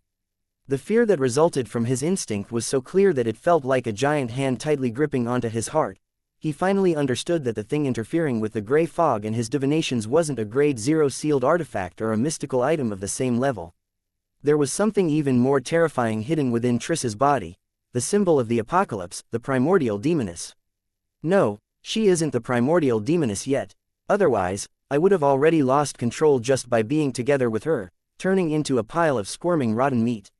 The fear that resulted from his instinct was so clear that it felt like a giant hand tightly gripping onto his heart. He finally understood that the thing interfering with the gray fog and his divinations wasn't a grade 0 sealed artifact or a mystical item of the same level. There was something even more terrifying hidden within Trissa's body, the symbol of the apocalypse, the primordial demoness. No, she isn't the primordial demoness yet. Otherwise, I would have already lost control just by being together with her, turning into a pile of squirming rotten meat.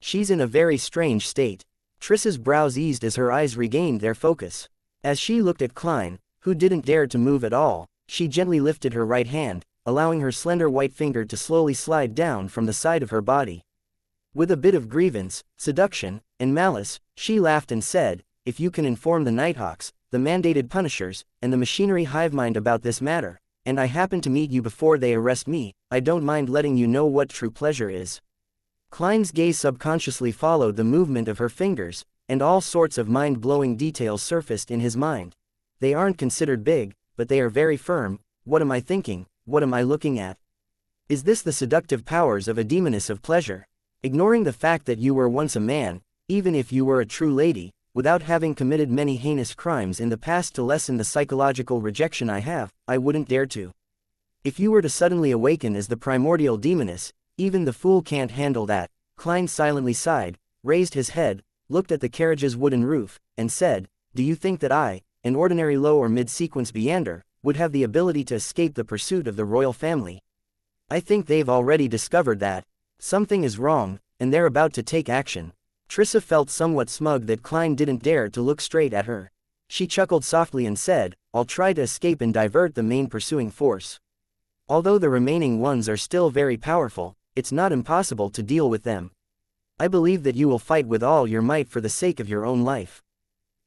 She's in a very strange state. Trissa's brows eased as her eyes regained their focus. As she looked at Klein, who didn't dare to move at all, she gently lifted her right hand, allowing her slender white finger to slowly slide down from the side of her body. With a bit of grievance, seduction, and malice, she laughed and said, "If you can inform the Nighthawks, the mandated punishers, and the machinery hivemind about this matter, and I happen to meet you before they arrest me, I don't mind letting you know what true pleasure is." Klein's gaze subconsciously followed the movement of her fingers, and all sorts of mind-blowing details surfaced in his mind. They aren't considered big, but they are very firm. What am I thinking? What am I looking at? Is this the seductive powers of a demoness of pleasure? Ignoring the fact that you were once a man, even if you were a true lady, without having committed many heinous crimes in the past to lessen the psychological rejection I have, I wouldn't dare to. If you were to suddenly awaken as the primordial demoness, even the fool can't handle that. Klein silently sighed, raised his head, looked at the carriage's wooden roof, and said, "Do you think that I, an ordinary low or mid-sequence Viander, would have the ability to escape the pursuit of the royal family? I think they've already discovered that something is wrong, and they're about to take action." Trissa felt somewhat smug that Klein didn't dare to look straight at her. She chuckled softly and said, I'll try to escape and divert the main pursuing force. Although the remaining ones are still very powerful, it's not impossible to deal with them. I believe that you will fight with all your might for the sake of your own life.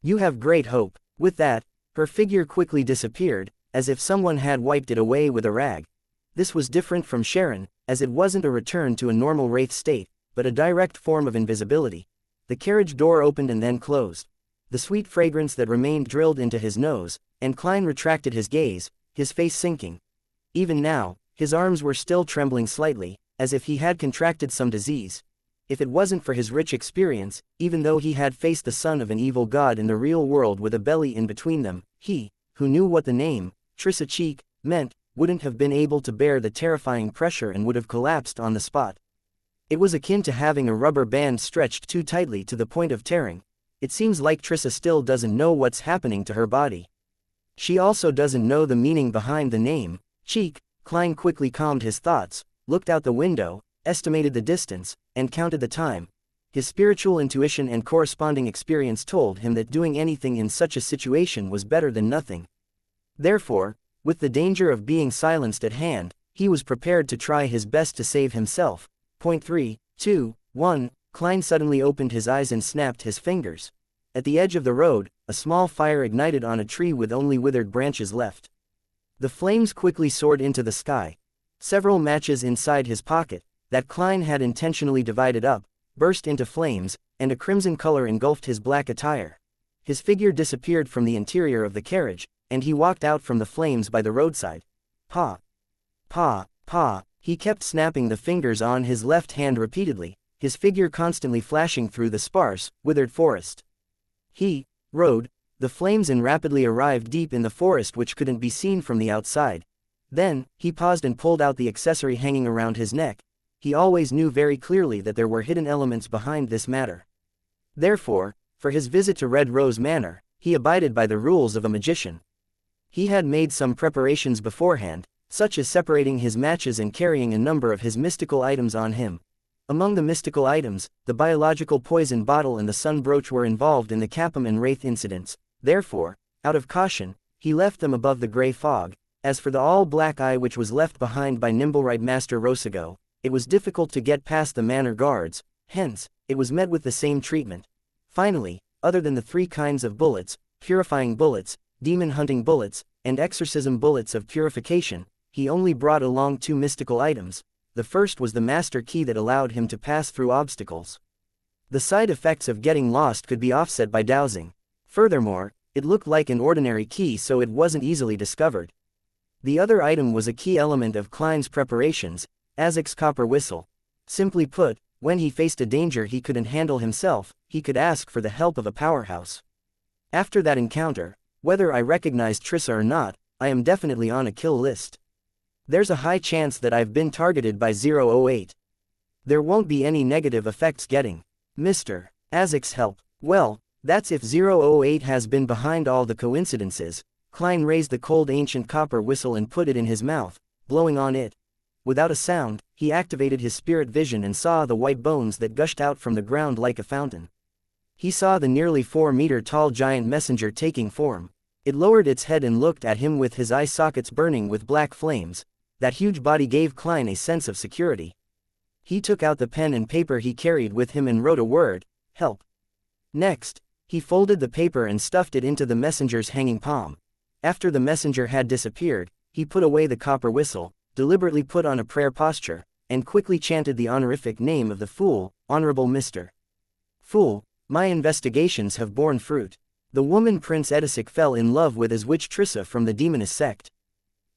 You have great hope. With that, her figure quickly disappeared, as if someone had wiped it away with a rag. This was different from Sharon, as it wasn't a return to a normal wraith state, but a direct form of invisibility. The carriage door opened and then closed. The sweet fragrance that remained drilled into his nose, and Klein retracted his gaze, his face sinking. Even now, his arms were still trembling slightly, as if he had contracted some disease. If it wasn't for his rich experience, even though he had faced the son of an evil god in the real world with a belly in between them, he, who knew what the name, Trissa Cheek, meant, wouldn't have been able to bear the terrifying pressure and would have collapsed on the spot. It was akin to having a rubber band stretched too tightly to the point of tearing. It seems like Trissa still doesn't know what's happening to her body. She also doesn't know the meaning behind the name, Cheek. Klein quickly calmed his thoughts, looked out the window, estimated the distance, and counted the time. His spiritual intuition and corresponding experience told him that doing anything in such a situation was better than nothing. Therefore, with the danger of being silenced at hand, he was prepared to try his best to save himself. 3, 2, 1, Klein suddenly opened his eyes and snapped his fingers. At the edge of the road, a small fire ignited on a tree with only withered branches left. The flames quickly soared into the sky. Several matches inside his pocket, that Klein had intentionally divided up, burst into flames, and a crimson color engulfed his black attire. His figure disappeared from the interior of the carriage, and he walked out from the flames by the roadside. Pa! Pa! Pa! He kept snapping the fingers on his left hand repeatedly, his figure constantly flashing through the sparse, withered forest. He rode the flames and rapidly arrived deep in the forest which couldn't be seen from the outside. Then, he paused and pulled out the accessory hanging around his neck. He always knew very clearly that there were hidden elements behind this matter. Therefore, for his visit to Red Rose Manor, he abided by the rules of a magician. He had made some preparations beforehand, such as separating his matches and carrying a number of his mystical items on him. Among the mystical items, the biological poison bottle and the sun brooch were involved in the Capum and Wraith incidents. Therefore, out of caution, he left them above the gray fog. As for the all-black eye which was left behind by Nimblewright Master Rosago, it was difficult to get past the manor guards, hence, it was met with the same treatment. Finally, other than the 3 kinds of bullets, purifying bullets, demon-hunting bullets, and exorcism bullets of purification, he only brought along 2 mystical items. The first was the master key that allowed him to pass through obstacles. The side effects of getting lost could be offset by dowsing. Furthermore, it looked like an ordinary key, so it wasn't easily discovered. The other item was a key element of Klein's preparations, Azek's copper whistle. Simply put, when he faced a danger he couldn't handle himself, he could ask for the help of a powerhouse. After that encounter, whether I recognized Trissa or not, I am definitely on a kill list. There's a high chance that I've been targeted by 008. There won't be any negative effects getting Mr. Azek's help. Well, that's if 008 has been behind all the coincidences. Klein raised the cold ancient copper whistle and put it in his mouth, blowing on it. Without a sound, he activated his spirit vision and saw the white bones that gushed out from the ground like a fountain. He saw the nearly 4-meter-tall giant messenger taking form. It lowered its head and looked at him with his eye sockets burning with black flames. That huge body gave Klein a sense of security. He took out the pen and paper he carried with him and wrote a word, help. Next, he folded the paper and stuffed it into the messenger's hanging palm. After the messenger had disappeared, he put away the copper whistle, deliberately put on a prayer posture, and quickly chanted the honorific name of the fool, Honorable Mr. Fool, my investigations have borne fruit. The woman Prince Edisic fell in love with is witch Trissa from the Demoness sect.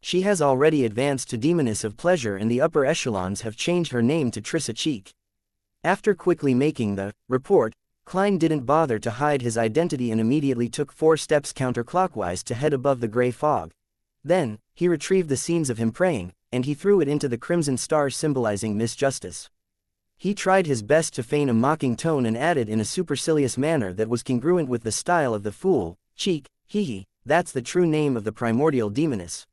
She has already advanced to Demoness of Pleasure and the upper echelons have changed her name to Trissa Cheek. After quickly making the report, Klein didn't bother to hide his identity and immediately took 4 steps counterclockwise to head above the gray fog. Then, he retrieved the scenes of him praying, and he threw it into the crimson star symbolizing Miss Justice. He tried his best to feign a mocking tone and added in a supercilious manner that was congruent with the style of the fool, Cheek, hee, that's the true name of the primordial demoness.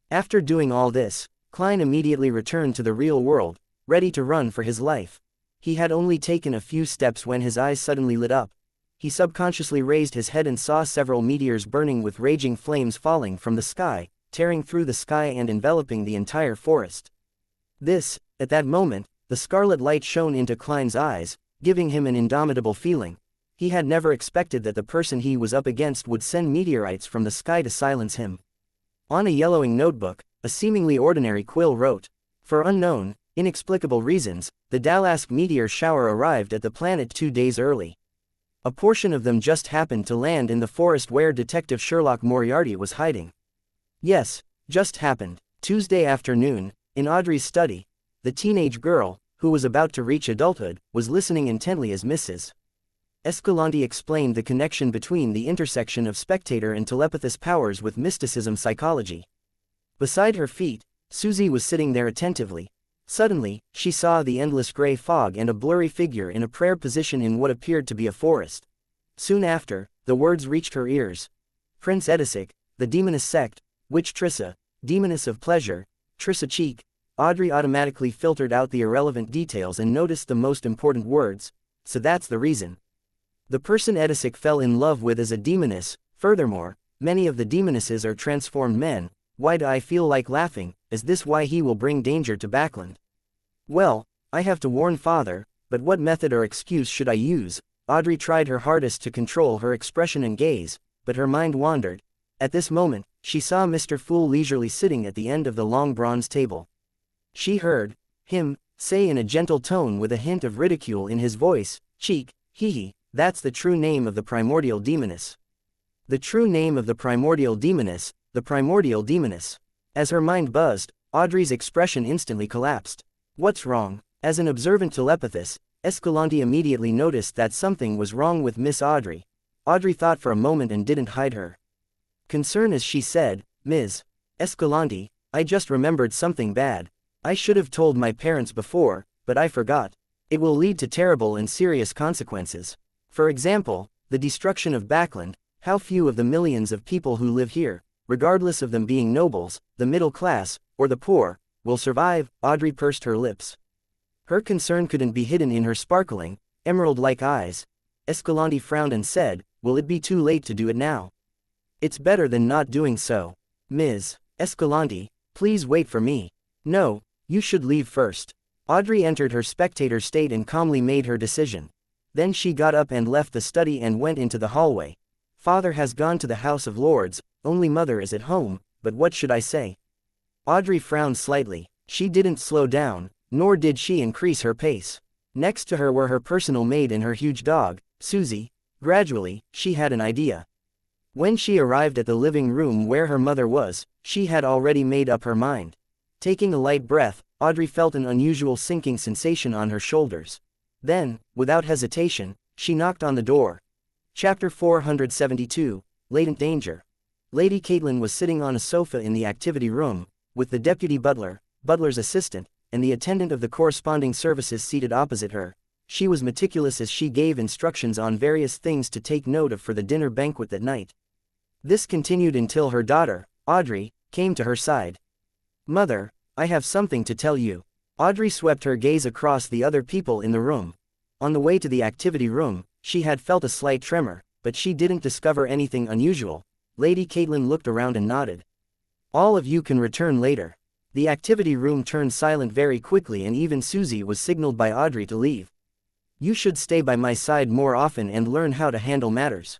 After doing all this, Klein immediately returned to the real world, ready to run for his life. He had only taken a few steps when his eyes suddenly lit up. he subconsciously raised his head and saw several meteors burning with raging flames falling from the sky, tearing through the sky and enveloping the entire forest. At that moment, the scarlet light shone into Klein's eyes, giving him an indomitable feeling. He had never expected that the person he was up against would send meteorites from the sky to silence him. On a yellowing notebook, a seemingly ordinary quill wrote, "For unknown, inexplicable reasons, the Dalask meteor shower arrived at the planet 2 days early. A portion of them just happened to land in the forest where Detective Sherlock Moriarty was hiding." Yes, just happened. Tuesday afternoon, in Audrey's study, the teenage girl, who was about to reach adulthood, was listening intently as Mrs. Escalante explained the connection between the intersection of spectator and telepathous powers with mysticism psychology. Beside her feet, Susie was sitting there attentively. Suddenly, she saw the endless gray fog and a blurry figure in a prayer position in what appeared to be a forest. Soon after, the words reached her ears. Prince Edisic, the Demoness sect, Witch Trissa, Demoness of Pleasure, Trissa Cheek. Audrey automatically filtered out the irrelevant details and noticed the most important words. So that's the reason. The person Edisic fell in love with is a demoness. Furthermore, many of the demonesses are transformed men. Why do I feel like laughing? Is this why he will bring danger to Backland? Well, I have to warn father, but what method or excuse should I use? Audrey tried her hardest to control her expression and gaze, but her mind wandered. At this moment, she saw Mr. Fool leisurely sitting at the end of the long bronze table. She heard him say in a gentle tone with a hint of ridicule in his voice, "Cheek, hee. That's the true name of the primordial demoness. The true name of the primordial demoness, the primordial demoness." As her mind buzzed, Audrey's expression instantly collapsed. What's wrong? As an observant telepathist, Escalante immediately noticed that something was wrong with Miss Audrey. Audrey thought for a moment and didn't hide her concern as she said, "Ms. Escalante, I just remembered something bad. I should have told my parents before, but I forgot. It will lead to terrible and serious consequences. For example, the destruction of Backland. How few of the millions of people who live here, regardless of them being nobles, the middle class, or the poor, will survive?" Audrey pursed her lips. Her concern couldn't be hidden in her sparkling, emerald-like eyes. Escalante frowned and said, "Will it be too late to do it now?" "It's better than not doing so. Ms. Escalante, please wait for me." "No, you should leave first." Audrey entered her spectator state and calmly made her decision. Then she got up and left the study and went into the hallway. "Father has gone to the House of Lords, only mother is at home, but what should I say?" Audrey frowned slightly. She didn't slow down, nor did she increase her pace. Next to her were her personal maid and her huge dog, Susie. Gradually, she had an idea. When she arrived at the living room where her mother was, she had already made up her mind. Taking a light breath, Audrey felt an unusual sinking sensation on her shoulders. Then, without hesitation, she knocked on the door. Chapter 472, Latent Danger. Lady Caitlin was sitting on a sofa in the activity room, with the deputy butler, butler's assistant, and the attendant of the corresponding services seated opposite her. She was meticulous as she gave instructions on various things to take note of for the dinner banquet that night. This continued until her daughter, Audrey, came to her side. "Mother, I have something to tell you." Audrey swept her gaze across the other people in the room. On the way to the activity room, she had felt a slight tremor, but she didn't discover anything unusual. Lady Caitlin looked around and nodded. "All of you can return later." The activity room turned silent very quickly and even Susie was signaled by Audrey to leave. "You should stay by my side more often and learn how to handle matters.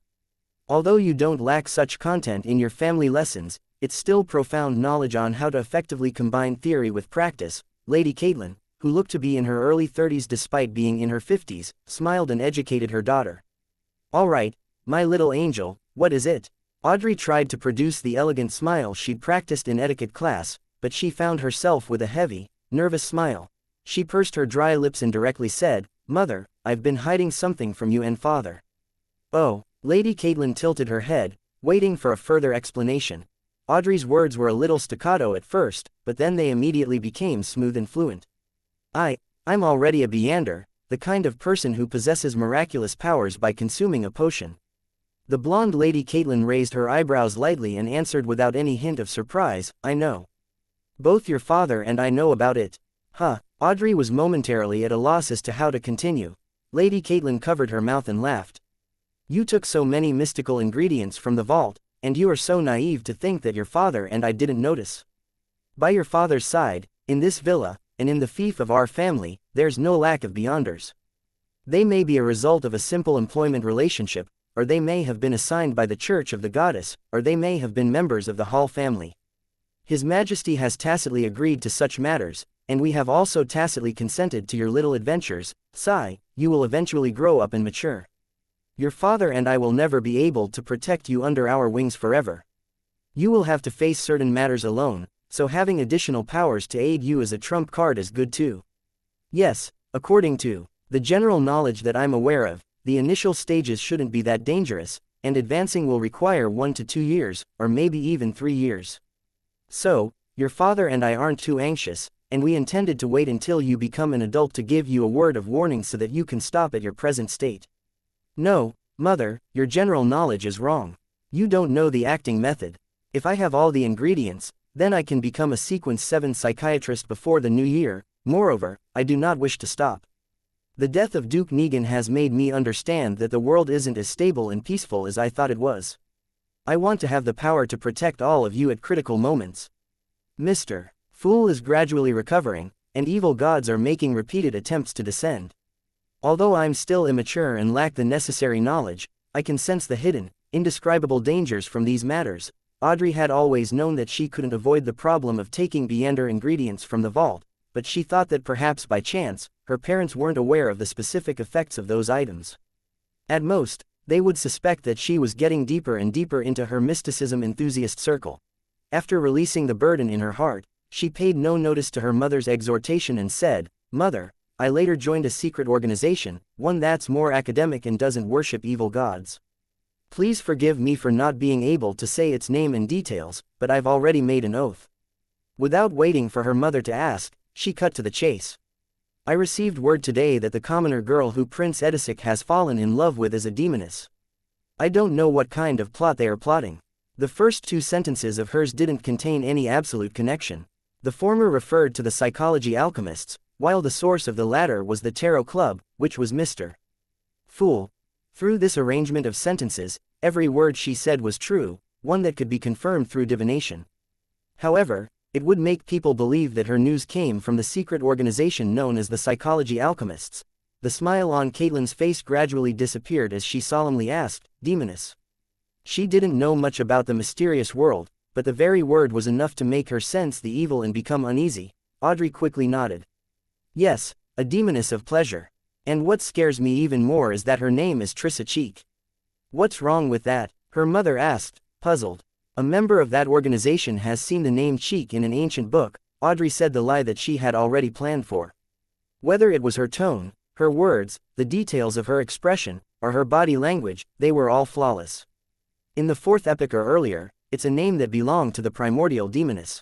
Although you don't lack such content in your family lessons, it's still profound knowledge on how to effectively combine theory with practice." Lady Caitlin, who looked to be in her early 30s despite being in her 50s, smiled and educated her daughter. "All right, my little angel, what is it?" Audrey tried to produce the elegant smile she'd practiced in etiquette class, but she found herself with a heavy, nervous smile. She pursed her dry lips and directly said, "Mother, I've been hiding something from you and father." "Oh," Lady Caitlin tilted her head, waiting for a further explanation. Audrey's words were a little staccato at first, but then they immediately became smooth and fluent. I'm already a Beander, the kind of person who possesses miraculous powers by consuming a potion." The blonde Lady Caitlin raised her eyebrows lightly and answered without any hint of surprise, "I know. Both your father and I know about it." Audrey was momentarily at a loss as to how to continue. Lady Caitlin covered her mouth and laughed. You took so many mystical ingredients from the vault, and you are so naive to think that your father and I didn't notice. By your father's side, in this villa, and in the fief of our family, there's no lack of beyonders. They may be a result of a simple employment relationship, or they may have been assigned by the Church of the Goddess, or they may have been members of the Hall family. His Majesty has tacitly agreed to such matters, and we have also tacitly consented to your little adventures. Sigh, you will eventually grow up and mature. Your father and I will never be able to protect you under our wings forever. You will have to face certain matters alone, so having additional powers to aid you as a trump card is good too. Yes, according to the general knowledge that I'm aware of, the initial stages shouldn't be that dangerous, and advancing will require 1 to 2 years, or maybe even 3 years. So, your father and I aren't too anxious, and we intended to wait until you become an adult to give you a word of warning so that you can stop at your present state. No, mother, your general knowledge is wrong. You don't know the acting method. If I have all the ingredients, then I can become a Sequence 7 psychiatrist before the new year. Moreover, I do not wish to stop. The death of Duke Negan has made me understand that the world isn't as stable and peaceful as I thought it was. I want to have the power to protect all of you at critical moments. Mr. Fool is gradually recovering, and evil gods are making repeated attempts to descend. Although I'm still immature and lack the necessary knowledge, I can sense the hidden, indescribable dangers from these matters. Audrey had always known that she couldn't avoid the problem of taking beyonder ingredients from the vault, but she thought that perhaps by chance, her parents weren't aware of the specific effects of those items. At most, they would suspect that she was getting deeper and deeper into her mysticism enthusiast circle. After releasing the burden in her heart, she paid no notice to her mother's exhortation and said, "Mother, I later joined a secret organization, one that's more academic and doesn't worship evil gods. Please forgive me for not being able to say its name and details, but I've already made an oath." Without waiting for her mother to ask, she cut to the chase. "I received word today that the commoner girl who Prince Edisic has fallen in love with is a demoness. I don't know what kind of plot they are plotting." The first 2 sentences of hers didn't contain any absolute connection. The former referred to the psychology alchemists, while the source of the latter was the tarot club, which was Mr. Fool. Through this arrangement of sentences, every word she said was true, one that could be confirmed through divination. However, it would make people believe that her news came from the secret organization known as the Psychology Alchemists. The smile on Caitlin's face gradually disappeared as she solemnly asked, "Demoness?" She didn't know much about the mysterious world, but the very word was enough to make her sense the evil and become uneasy. Audrey quickly nodded. "Yes, a demoness of pleasure. And what scares me even more is that her name is Trissa Cheek." "What's wrong with that?" her mother asked, puzzled. "A member of that organization has seen the name Cheek in an ancient book." Audrey said the lie that she had already planned for. Whether it was her tone, her words, the details of her expression, or her body language, they were all flawless. In the 4th epoch or earlier, it's a name that belonged to the primordial demoness.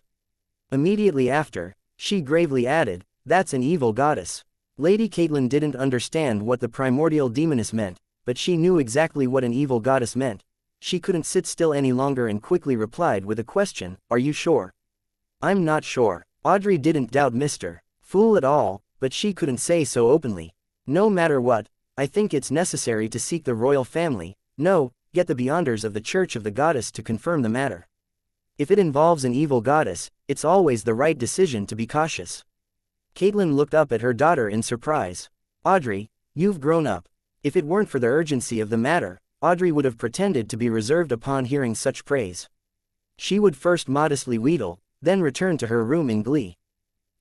Immediately after, she gravely added, "That's an evil goddess." Lady Caitlin didn't understand what the primordial demoness meant, but she knew exactly what an evil goddess meant. She couldn't sit still any longer and quickly replied with a question, "Are you sure?" "I'm not sure." Audrey didn't doubt Mr. Fool at all, but she couldn't say so openly. "No matter what, I think it's necessary to seek the royal family. No, get the beyonders of the Church of the Goddess to confirm the matter. If it involves an evil goddess, it's always the right decision to be cautious." Caitlin looked up at her daughter in surprise. "Audrey, you've grown up." If it weren't for the urgency of the matter, Audrey would have pretended to be reserved upon hearing such praise. She would first modestly wheedle, then return to her room in glee.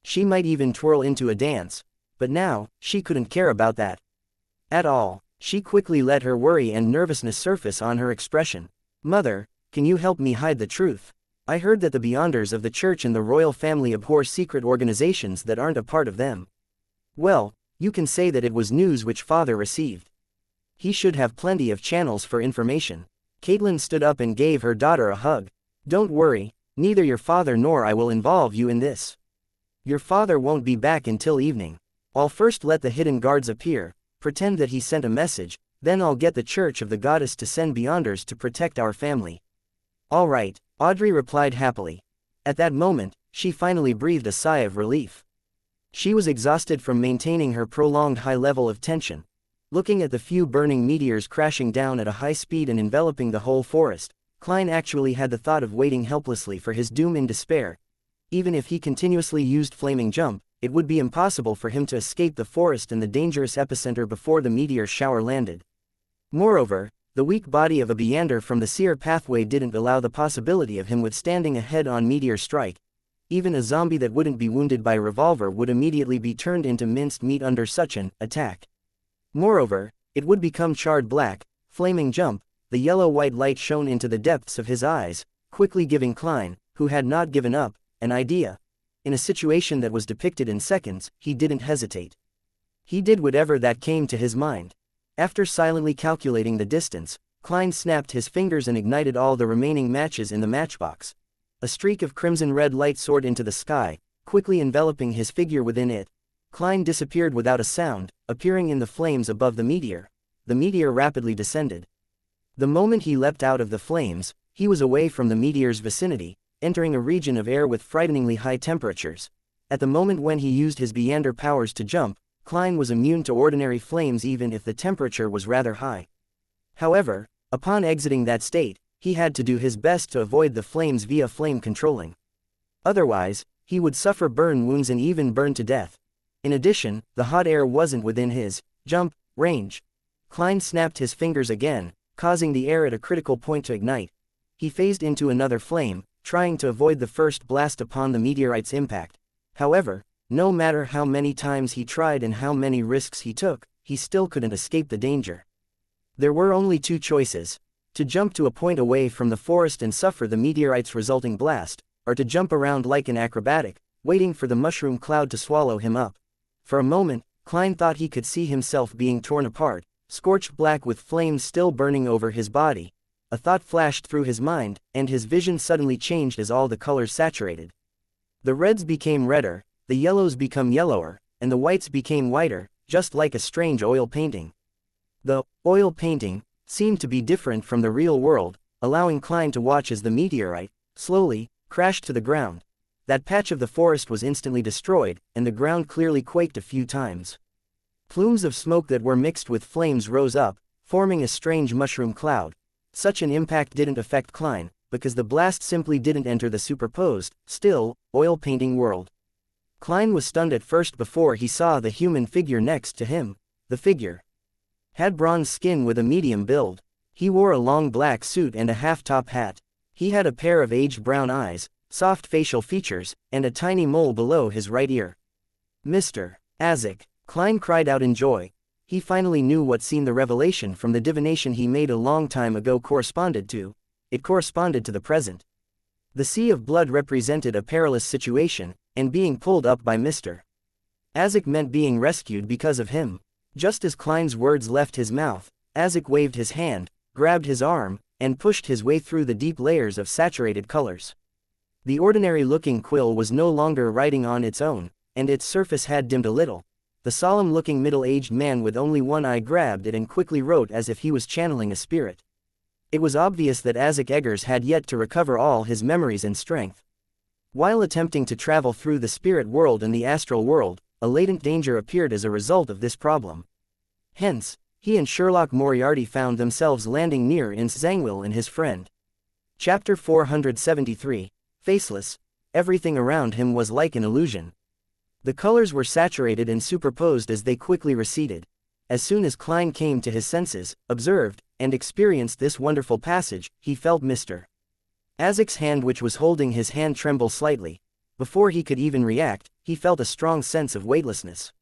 She might even twirl into a dance, but now, she couldn't care about that at all. She quickly let her worry and nervousness surface on her expression. "Mother, can you help me hide the truth? I heard that the beyonders of the church and the royal family abhor secret organizations that aren't a part of them." "Well, you can say that it was news which father received. He should have plenty of channels for information." Caitlin stood up and gave her daughter a hug. "Don't worry, neither your father nor I will involve you in this. Your father won't be back until evening. I'll first let the hidden guards appear, pretend that he sent a message, then I'll get the Church of the Goddess to send beyonders to protect our family." "All right," Audrey replied happily. At that moment, she finally breathed a sigh of relief. She was exhausted from maintaining her prolonged high level of tension. Looking at the few burning meteors crashing down at a high speed and enveloping the whole forest, Klein actually had the thought of waiting helplessly for his doom in despair. Even if he continuously used flaming jump, it would be impossible for him to escape the forest and the dangerous epicenter before the meteor shower landed. Moreover, the weak body of a meander from the seer pathway didn't allow the possibility of him withstanding a head-on meteor strike. Even a zombie that wouldn't be wounded by a revolver would immediately be turned into minced meat under such an attack. Moreover, it would become charred black. Flaming jump, the yellow-white light shone into the depths of his eyes, quickly giving Klein, who had not given up, an idea. In a situation that was depicted in seconds, he didn't hesitate. He did whatever that came to his mind. After silently calculating the distance, Klein snapped his fingers and ignited all the remaining matches in the matchbox. A streak of crimson-red light soared into the sky, quickly enveloping his figure within it. Klein disappeared without a sound, appearing in the flames above the meteor. The meteor rapidly descended. The moment he leapt out of the flames, he was away from the meteor's vicinity, entering a region of air with frighteningly high temperatures. At the moment when he used his meander powers to jump, Klein was immune to ordinary flames even if the temperature was rather high. However, upon exiting that state, he had to do his best to avoid the flames via flame controlling. Otherwise, he would suffer burn wounds and even burn to death. In addition, the hot air wasn't within his jump range. Klein snapped his fingers again, causing the air at a critical point to ignite. He phased into another flame, trying to avoid the first blast upon the meteorite's impact. However, no matter how many times he tried and how many risks he took, he still couldn't escape the danger. There were only two choices: to jump to a point away from the forest and suffer the meteorite's resulting blast, or to jump around like an acrobatic, waiting for the mushroom cloud to swallow him up. For a moment, Klein thought he could see himself being torn apart, scorched black with flames still burning over his body. A thought flashed through his mind, and his vision suddenly changed as all the colors saturated. The reds became redder, the yellows became yellower, and the whites became whiter, just like a strange oil painting. The oil painting seemed to be different from the real world, allowing Klein to watch as the meteorite, slowly, crashed to the ground. That patch of the forest was instantly destroyed, and the ground clearly quaked a few times. Plumes of smoke that were mixed with flames rose up, forming a strange mushroom cloud. Such an impact didn't affect Klein, because the blast simply didn't enter the superposed, still, oil painting world. Klein was stunned at first before he saw the human figure next to him. The figure had bronze skin with a medium build. He wore a long black suit and a half-top hat. He had a pair of aged brown eyes, soft facial features, and a tiny mole below his right ear. "Mr. Isaac," Klein cried out in joy. He finally knew what seemed the revelation from the divination he made a long time ago corresponded to. It corresponded to the present. The sea of blood represented a perilous situation, and being pulled up by Mr. Isaac meant being rescued because of him. Just as Klein's words left his mouth, Isaac waved his hand, grabbed his arm, and pushed his way through the deep layers of saturated colors. The ordinary-looking quill was no longer writing on its own, and its surface had dimmed a little. The solemn-looking middle-aged man with only one eye grabbed it and quickly wrote as if he was channeling a spirit. It was obvious that Isaac Eggers had yet to recover all his memories and strength. While attempting to travel through the spirit world and the astral world, a latent danger appeared as a result of this problem. Hence, he and Sherlock Moriarty found themselves landing near in Zangwill and his friend. Chapter 473. Faceless. Everything around him was like an illusion. The colors were saturated and superposed as they quickly receded. As soon as Klein came to his senses, observed, and experienced this wonderful passage, he felt Mr. Isaac's hand which was holding his hand tremble slightly. Before he could even react, he felt a strong sense of weightlessness.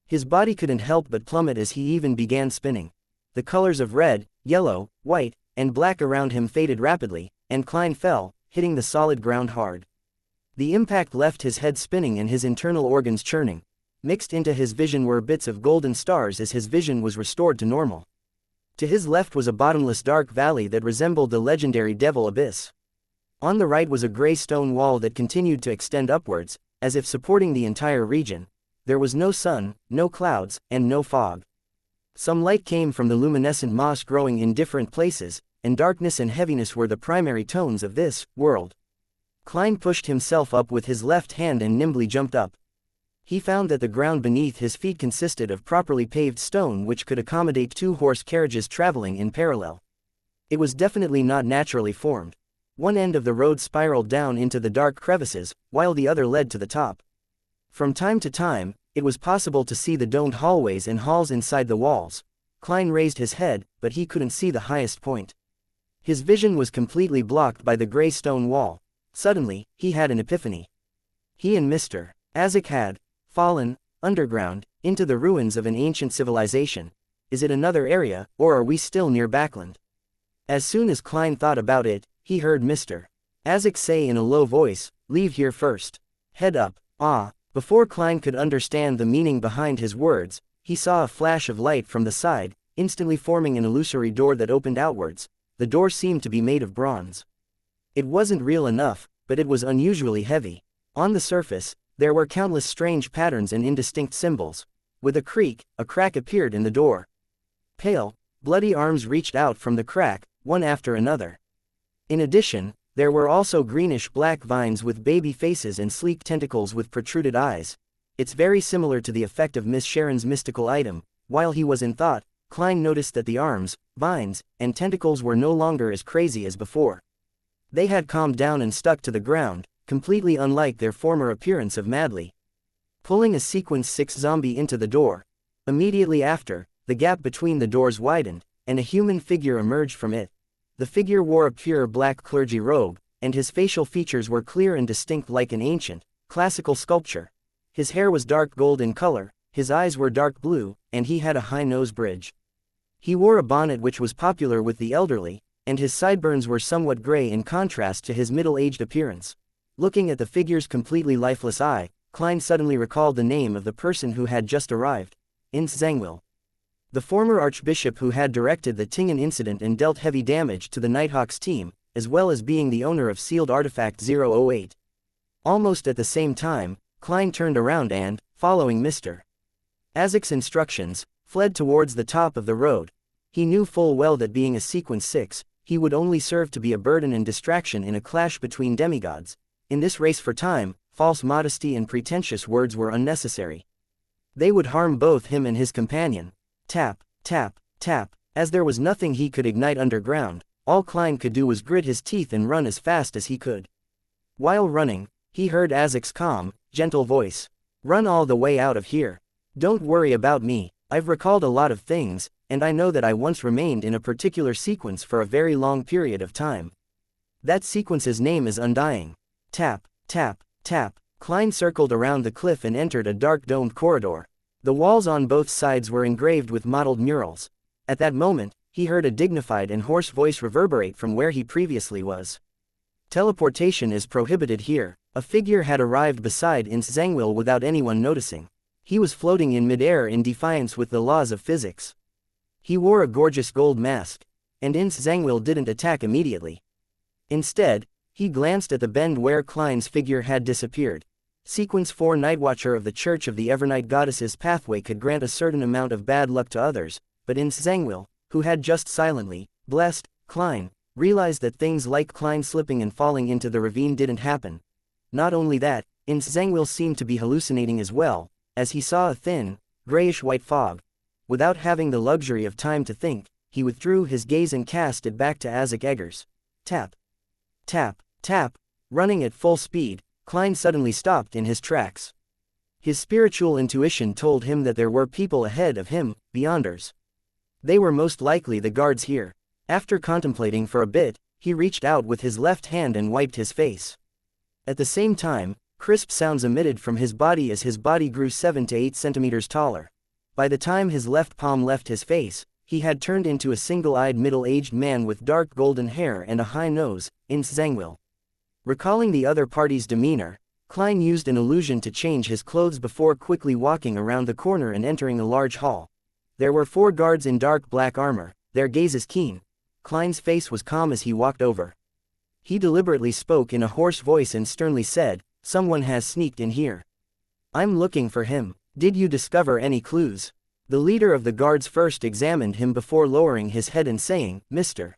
His body couldn't help but plummet as he even began spinning. The colors of red, yellow, white, and black around him faded rapidly, and Klein fell, hitting the solid ground hard. The impact left his head spinning and his internal organs churning. Mixed into his vision were bits of golden stars as his vision was restored to normal. To his left was a bottomless dark valley that resembled the legendary Devil Abyss. On the right was a gray stone wall that continued to extend upwards, as if supporting the entire region. There was no sun, no clouds, and no fog. Some light came from the luminescent moss growing in different places, and darkness and heaviness were the primary tones of this world. Klein pushed himself up with his left hand and nimbly jumped up. He found that the ground beneath his feet consisted of properly paved stone which could accommodate 2 horse carriages traveling in parallel. It was definitely not naturally formed. One end of the road spiraled down into the dark crevices, while the other led to the top. From time to time, it was possible to see the domed hallways and halls inside the walls. Klein raised his head, but he couldn't see the highest point. His vision was completely blocked by the gray stone wall. Suddenly, he had an epiphany. He and Mr. Azek had fallen underground into the ruins of an ancient civilization. Is it another area, or are we still near Backland? As soon as Klein thought about it, he heard Mr. Azek say in a low voice, "Leave here first. Head up." Before Klein could understand the meaning behind his words, he saw a flash of light from the side, instantly forming an illusory door that opened outwards. The door seemed to be made of bronze. It wasn't real enough, but it was unusually heavy. On the surface, there were countless strange patterns and indistinct symbols. With a creak, a crack appeared in the door. Pale, bloody arms reached out from the crack, one after another. In addition, there were also greenish-black vines with baby faces and sleek tentacles with protruded eyes. It's very similar to the effect of Miss Sharon's mystical item. While he was in thought, Klein noticed that the arms, vines, and tentacles were no longer as crazy as before. They had calmed down and stuck to the ground, completely unlike their former appearance of madly pulling a sequence 6 zombie into the door. Immediately after, the gap between the doors widened, and a human figure emerged from it. The figure wore a pure black clergy robe, and his facial features were clear and distinct like an ancient, classical sculpture. His hair was dark gold in color, his eyes were dark blue, and he had a high nose bridge. He wore a bonnet which was popular with the elderly, and his sideburns were somewhat gray in contrast to his middle-aged appearance. Looking at the figure's completely lifeless eye, Klein suddenly recalled the name of the person who had just arrived. Ince Zangwill. The former archbishop who had directed the Tingen incident and dealt heavy damage to the Nighthawks team, as well as being the owner of sealed artifact 008. Almost at the same time, Klein turned around and, following Mr. Azek's instructions, fled towards the top of the road. He knew full well that being a Sequence 6, he would only serve to be a burden and distraction in a clash between demigods. In this race for time, false modesty and pretentious words were unnecessary. They would harm both him and his companion. Tap, tap, tap. As there was nothing he could ignite underground, all Klein could do was grit his teeth and run as fast as he could. While running, he heard Azek's calm, gentle voice. "Run all the way out of here. Don't worry about me. I've recalled a lot of things, and I know that I once remained in a particular sequence for a very long period of time. That sequence's name is Undying." Tap, tap, tap. Klein circled around the cliff and entered a dark domed corridor. The walls on both sides were engraved with mottled murals. At that moment, he heard a dignified and hoarse voice reverberate from where he previously was. "Teleportation is prohibited here." A figure had arrived beside Ince Zangwill without anyone noticing. He was floating in midair in defiance with the laws of physics. He wore a gorgeous gold mask, and Ince Zangwill didn't attack immediately. Instead, he glanced at the bend where Klein's figure had disappeared. Sequence 4 Nightwatcher of the Church of the Evernight Goddess's pathway could grant a certain amount of bad luck to others, but Ince Zangwill, who had just silently blessed Klein, realized that things like Klein slipping and falling into the ravine didn't happen. Not only that, Ince Zangwill seemed to be hallucinating as well, as he saw a thin, grayish-white fog. Without having the luxury of time to think, he withdrew his gaze and cast it back to Azek Eggers. Tap. Tap, tap. Running at full speed, Klein suddenly stopped in his tracks. His spiritual intuition told him that there were people ahead of him, beyonders. They were most likely the guards here. After contemplating for a bit, he reached out with his left hand and wiped his face. At the same time, crisp sounds emitted from his body as his body grew 7 to 8 centimeters taller. By the time his left palm left his face, he had turned into a single-eyed middle-aged man with dark golden hair and a high nose, Ince Zangwill. Recalling the other party's demeanor, Klein used an illusion to change his clothes before quickly walking around the corner and entering a large hall. There were 4 guards in dark black armor, their gazes keen. Klein's face was calm as he walked over. He deliberately spoke in a hoarse voice and sternly said, "Someone has sneaked in here. I'm looking for him. Did you discover any clues?" The leader of the guards first examined him before lowering his head and saying, "Mr.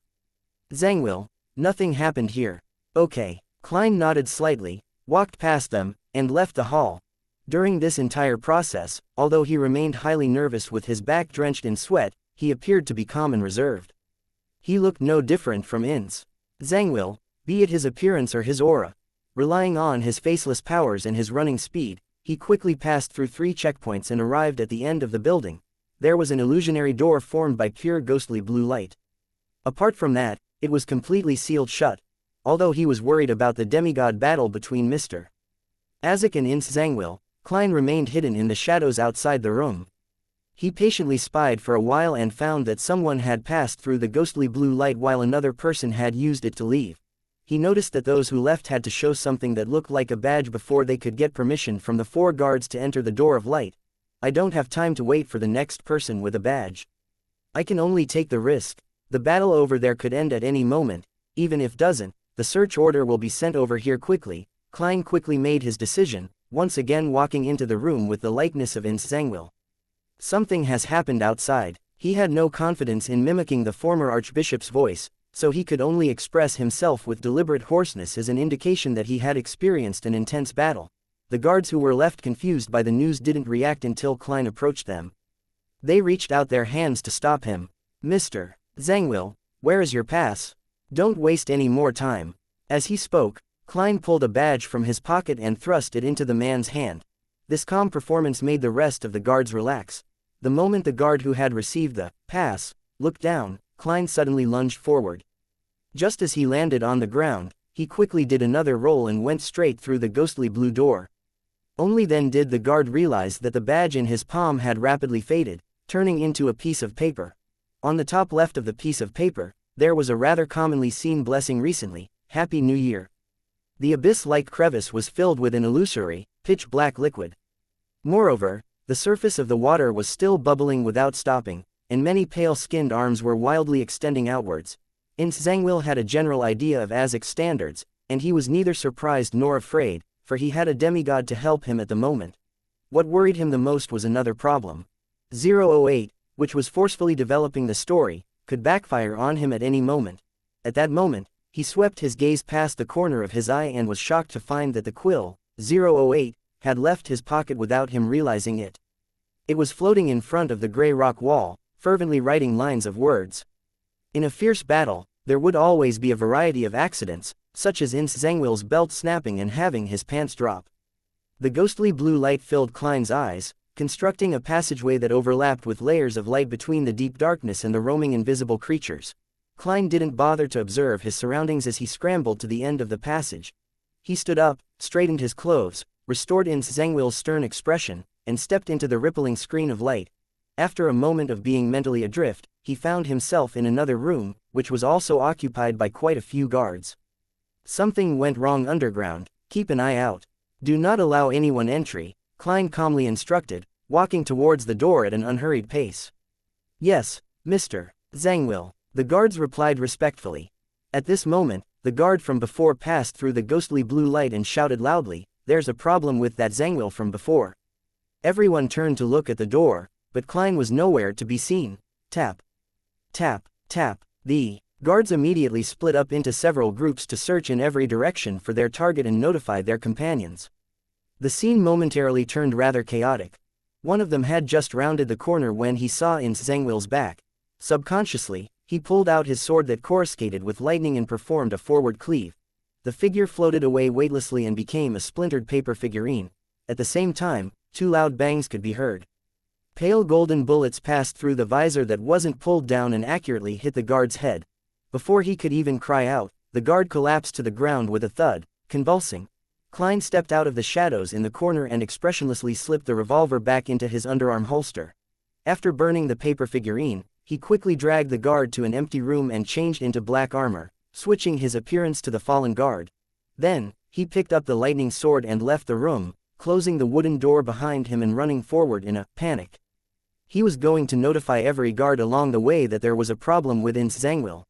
Zangwill, nothing happened here." "Okay." Klein nodded slightly, walked past them, and left the hall. During this entire process, although he remained highly nervous with his back drenched in sweat, he appeared to be calm and reserved. He looked no different from Zhangwil, be it his appearance or his aura. Relying on his faceless powers and his running speed, he quickly passed through 3 checkpoints and arrived at the end of the building. There was an illusionary door formed by pure ghostly blue light. Apart from that, it was completely sealed shut. Although he was worried about the demigod battle between Mr. Azek and Zhangwil, Klein remained hidden in the shadows outside the room. He patiently spied for a while and found that someone had passed through the ghostly blue light while another person had used it to leave. He noticed that those who left had to show something that looked like a badge before they could get permission from the 4 guards to enter the door of light. I don't have time to wait for the next person with a badge. I can only take the risk. The battle over there could end at any moment. Even if doesn't, the search order will be sent over here quickly. Klein quickly made his decision, once again walking into the room with the likeness of Zhangwil. Something has happened outside. He had no confidence in mimicking the former archbishop's voice, so he could only express himself with deliberate hoarseness as an indication that he had experienced an intense battle. The guards who were left confused by the news didn't react until Klein approached them. They reached out their hands to stop him. Mr. Zhangwil, where is your pass? Don't waste any more time. As he spoke, Klein pulled a badge from his pocket and thrust it into the man's hand. This calm performance made the rest of the guards relax. The moment the guard who had received the pass looked down, Klein suddenly lunged forward. Just as he landed on the ground, he quickly did another roll and went straight through the ghostly blue door. Only then did the guard realize that the badge in his palm had rapidly faded, turning into a piece of paper. On the top left of the piece of paper, there was a rather commonly seen blessing recently, Happy New Year. The abyss-like crevice was filled with an illusory, pitch-black liquid. Moreover, the surface of the water was still bubbling without stopping, and many pale-skinned arms were wildly extending outwards. Zhangwil had a general idea of Azek's standards, and he was neither surprised nor afraid, for he had a demigod to help him at the moment. What worried him the most was another problem. 008, which was forcefully developing the story, could backfire on him at any moment. At that moment, he swept his gaze past the corner of his eye and was shocked to find that the quill, 008, had left his pocket without him realizing it. It was floating in front of the gray rock wall, fervently writing lines of words. In a fierce battle, there would always be a variety of accidents, such as Zhangwil's belt snapping and having his pants drop. The ghostly blue light filled Klein's eyes, constructing a passageway that overlapped with layers of light between the deep darkness and the roaming invisible creatures. Klein didn't bother to observe his surroundings as he scrambled to the end of the passage. He stood up, straightened his clothes, restored Zhangwil's stern expression, and stepped into the rippling screen of light. After a moment of being mentally adrift, he found himself in another room, which was also occupied by quite a few guards. Something went wrong underground, keep an eye out. Do not allow anyone entry, Klein calmly instructed, walking towards the door at an unhurried pace. Yes, Mr. Zhangwil, the guards replied respectfully. At this moment, the guard from before passed through the ghostly blue light and shouted loudly, "There's a problem with that Zhangwil from before." Everyone turned to look at the door, but Klein was nowhere to be seen. Tap. Tap, tap. The guards immediately split up into several groups to search in every direction for their target and notify their companions. The scene momentarily turned rather chaotic. One of them had just rounded the corner when he saw Zhangwil's back. Subconsciously, he pulled out his sword that coruscated with lightning and performed a forward cleave. The figure floated away weightlessly and became a splintered paper figurine. At the same time, 2 loud bangs could be heard. Pale golden bullets passed through the visor that wasn't pulled down and accurately hit the guard's head. Before he could even cry out, the guard collapsed to the ground with a thud, convulsing. Klein stepped out of the shadows in the corner and expressionlessly slipped the revolver back into his underarm holster. After burning the paper figurine, he quickly dragged the guard to an empty room and changed into black armor, switching his appearance to the fallen guard. Then, he picked up the lightning sword and left the room, closing the wooden door behind him and running forward in a panic. He was going to notify every guard along the way that there was a problem within Zhangwil.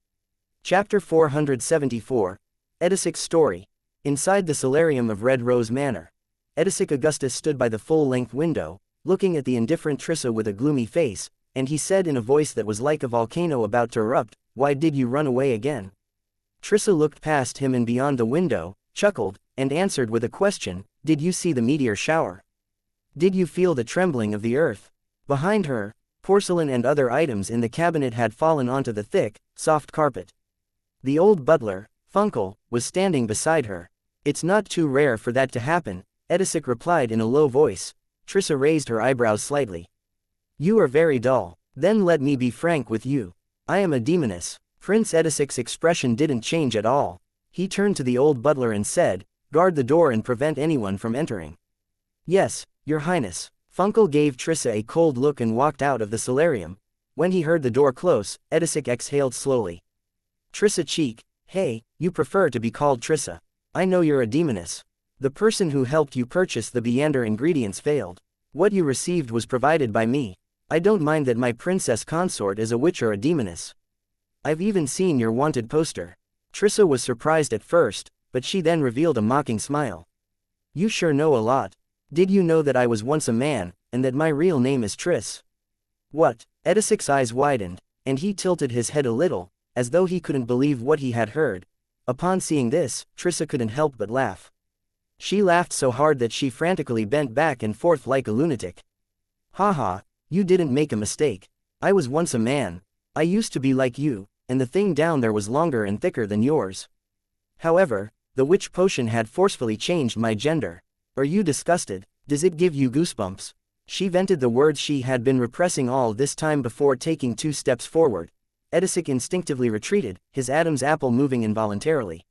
Chapter 474. Edisic's story. Inside the solarium of Red Rose Manor, Edisic Augustus stood by the full-length window, looking at the indifferent Trissa with a gloomy face, and he said in a voice that was like a volcano about to erupt, "Why did you run away again?" Trissa looked past him and beyond the window, chuckled, and answered with a question, "Did you see the meteor shower?" Did you feel the trembling of the earth? Behind her, porcelain and other items in the cabinet had fallen onto the thick, soft carpet. The old butler, Funkel, was standing beside her. It's not too rare for that to happen, Edisic replied in a low voice. Trissa raised her eyebrows slightly. You are very dull. Then let me be frank with you. I am a demoness. Prince Edisic's expression didn't change at all. He turned to the old butler and said, guard the door and prevent anyone from entering. Yes, your highness. Funkel gave Trissa a cold look and walked out of the solarium. When he heard the door close, Edisic exhaled slowly. Trissa cheek, hey, you prefer to be called Trissa. I know you're a demoness. The person who helped you purchase the Beander ingredients failed. What you received was provided by me. I don't mind that my princess consort is a witch or a demoness. I've even seen your wanted poster. Trissa was surprised at first, but she then revealed a mocking smile. You sure know a lot. Did you know that I was once a man, and that my real name is Triss? What? Edisic's eyes widened, and he tilted his head a little, as though he couldn't believe what he had heard. Upon seeing this, Trissa couldn't help but laugh. She laughed so hard that she frantically bent back and forth like a lunatic. Haha, you didn't make a mistake. I was once a man. I used to be like you, and the thing down there was longer and thicker than yours. However, the witch potion had forcefully changed my gender. Are you disgusted? Does it give you goosebumps? She vented the words she had been repressing all this time before taking 2 steps forward. Edisic instinctively retreated, his Adam's apple moving involuntarily.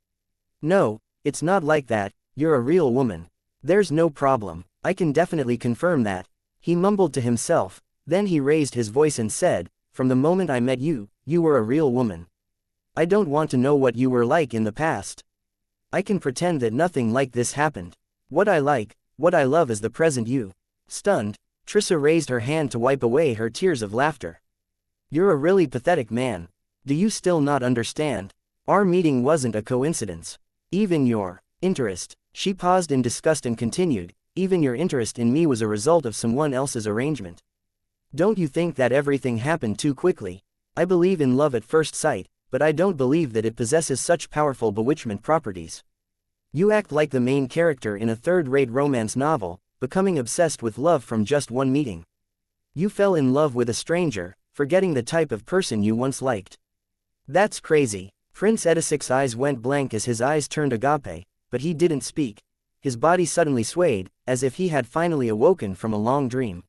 No, it's not like that. You're a real woman. There's no problem. I can definitely confirm that. He mumbled to himself, then he raised his voice and said, from the moment I met you, you were a real woman. I don't want to know what you were like in the past. I can pretend that nothing like this happened. What I like, what I love is the present you. Stunned, Trissa raised her hand to wipe away her tears of laughter. You're a really pathetic man. Do you still not understand? Our meeting wasn't a coincidence. Even your interest. She paused in disgust and continued, even your interest in me was a result of someone else's arrangement. Don't you think that everything happened too quickly? I believe in love at first sight, but I don't believe that it possesses such powerful bewitchment properties. You act like the main character in a third-rate romance novel, becoming obsessed with love from just one meeting. You fell in love with a stranger, forgetting the type of person you once liked. That's crazy. Prince Edisic's eyes went blank as his eyes turned agape, but he didn't speak. His body suddenly swayed, as if he had finally awoken from a long dream.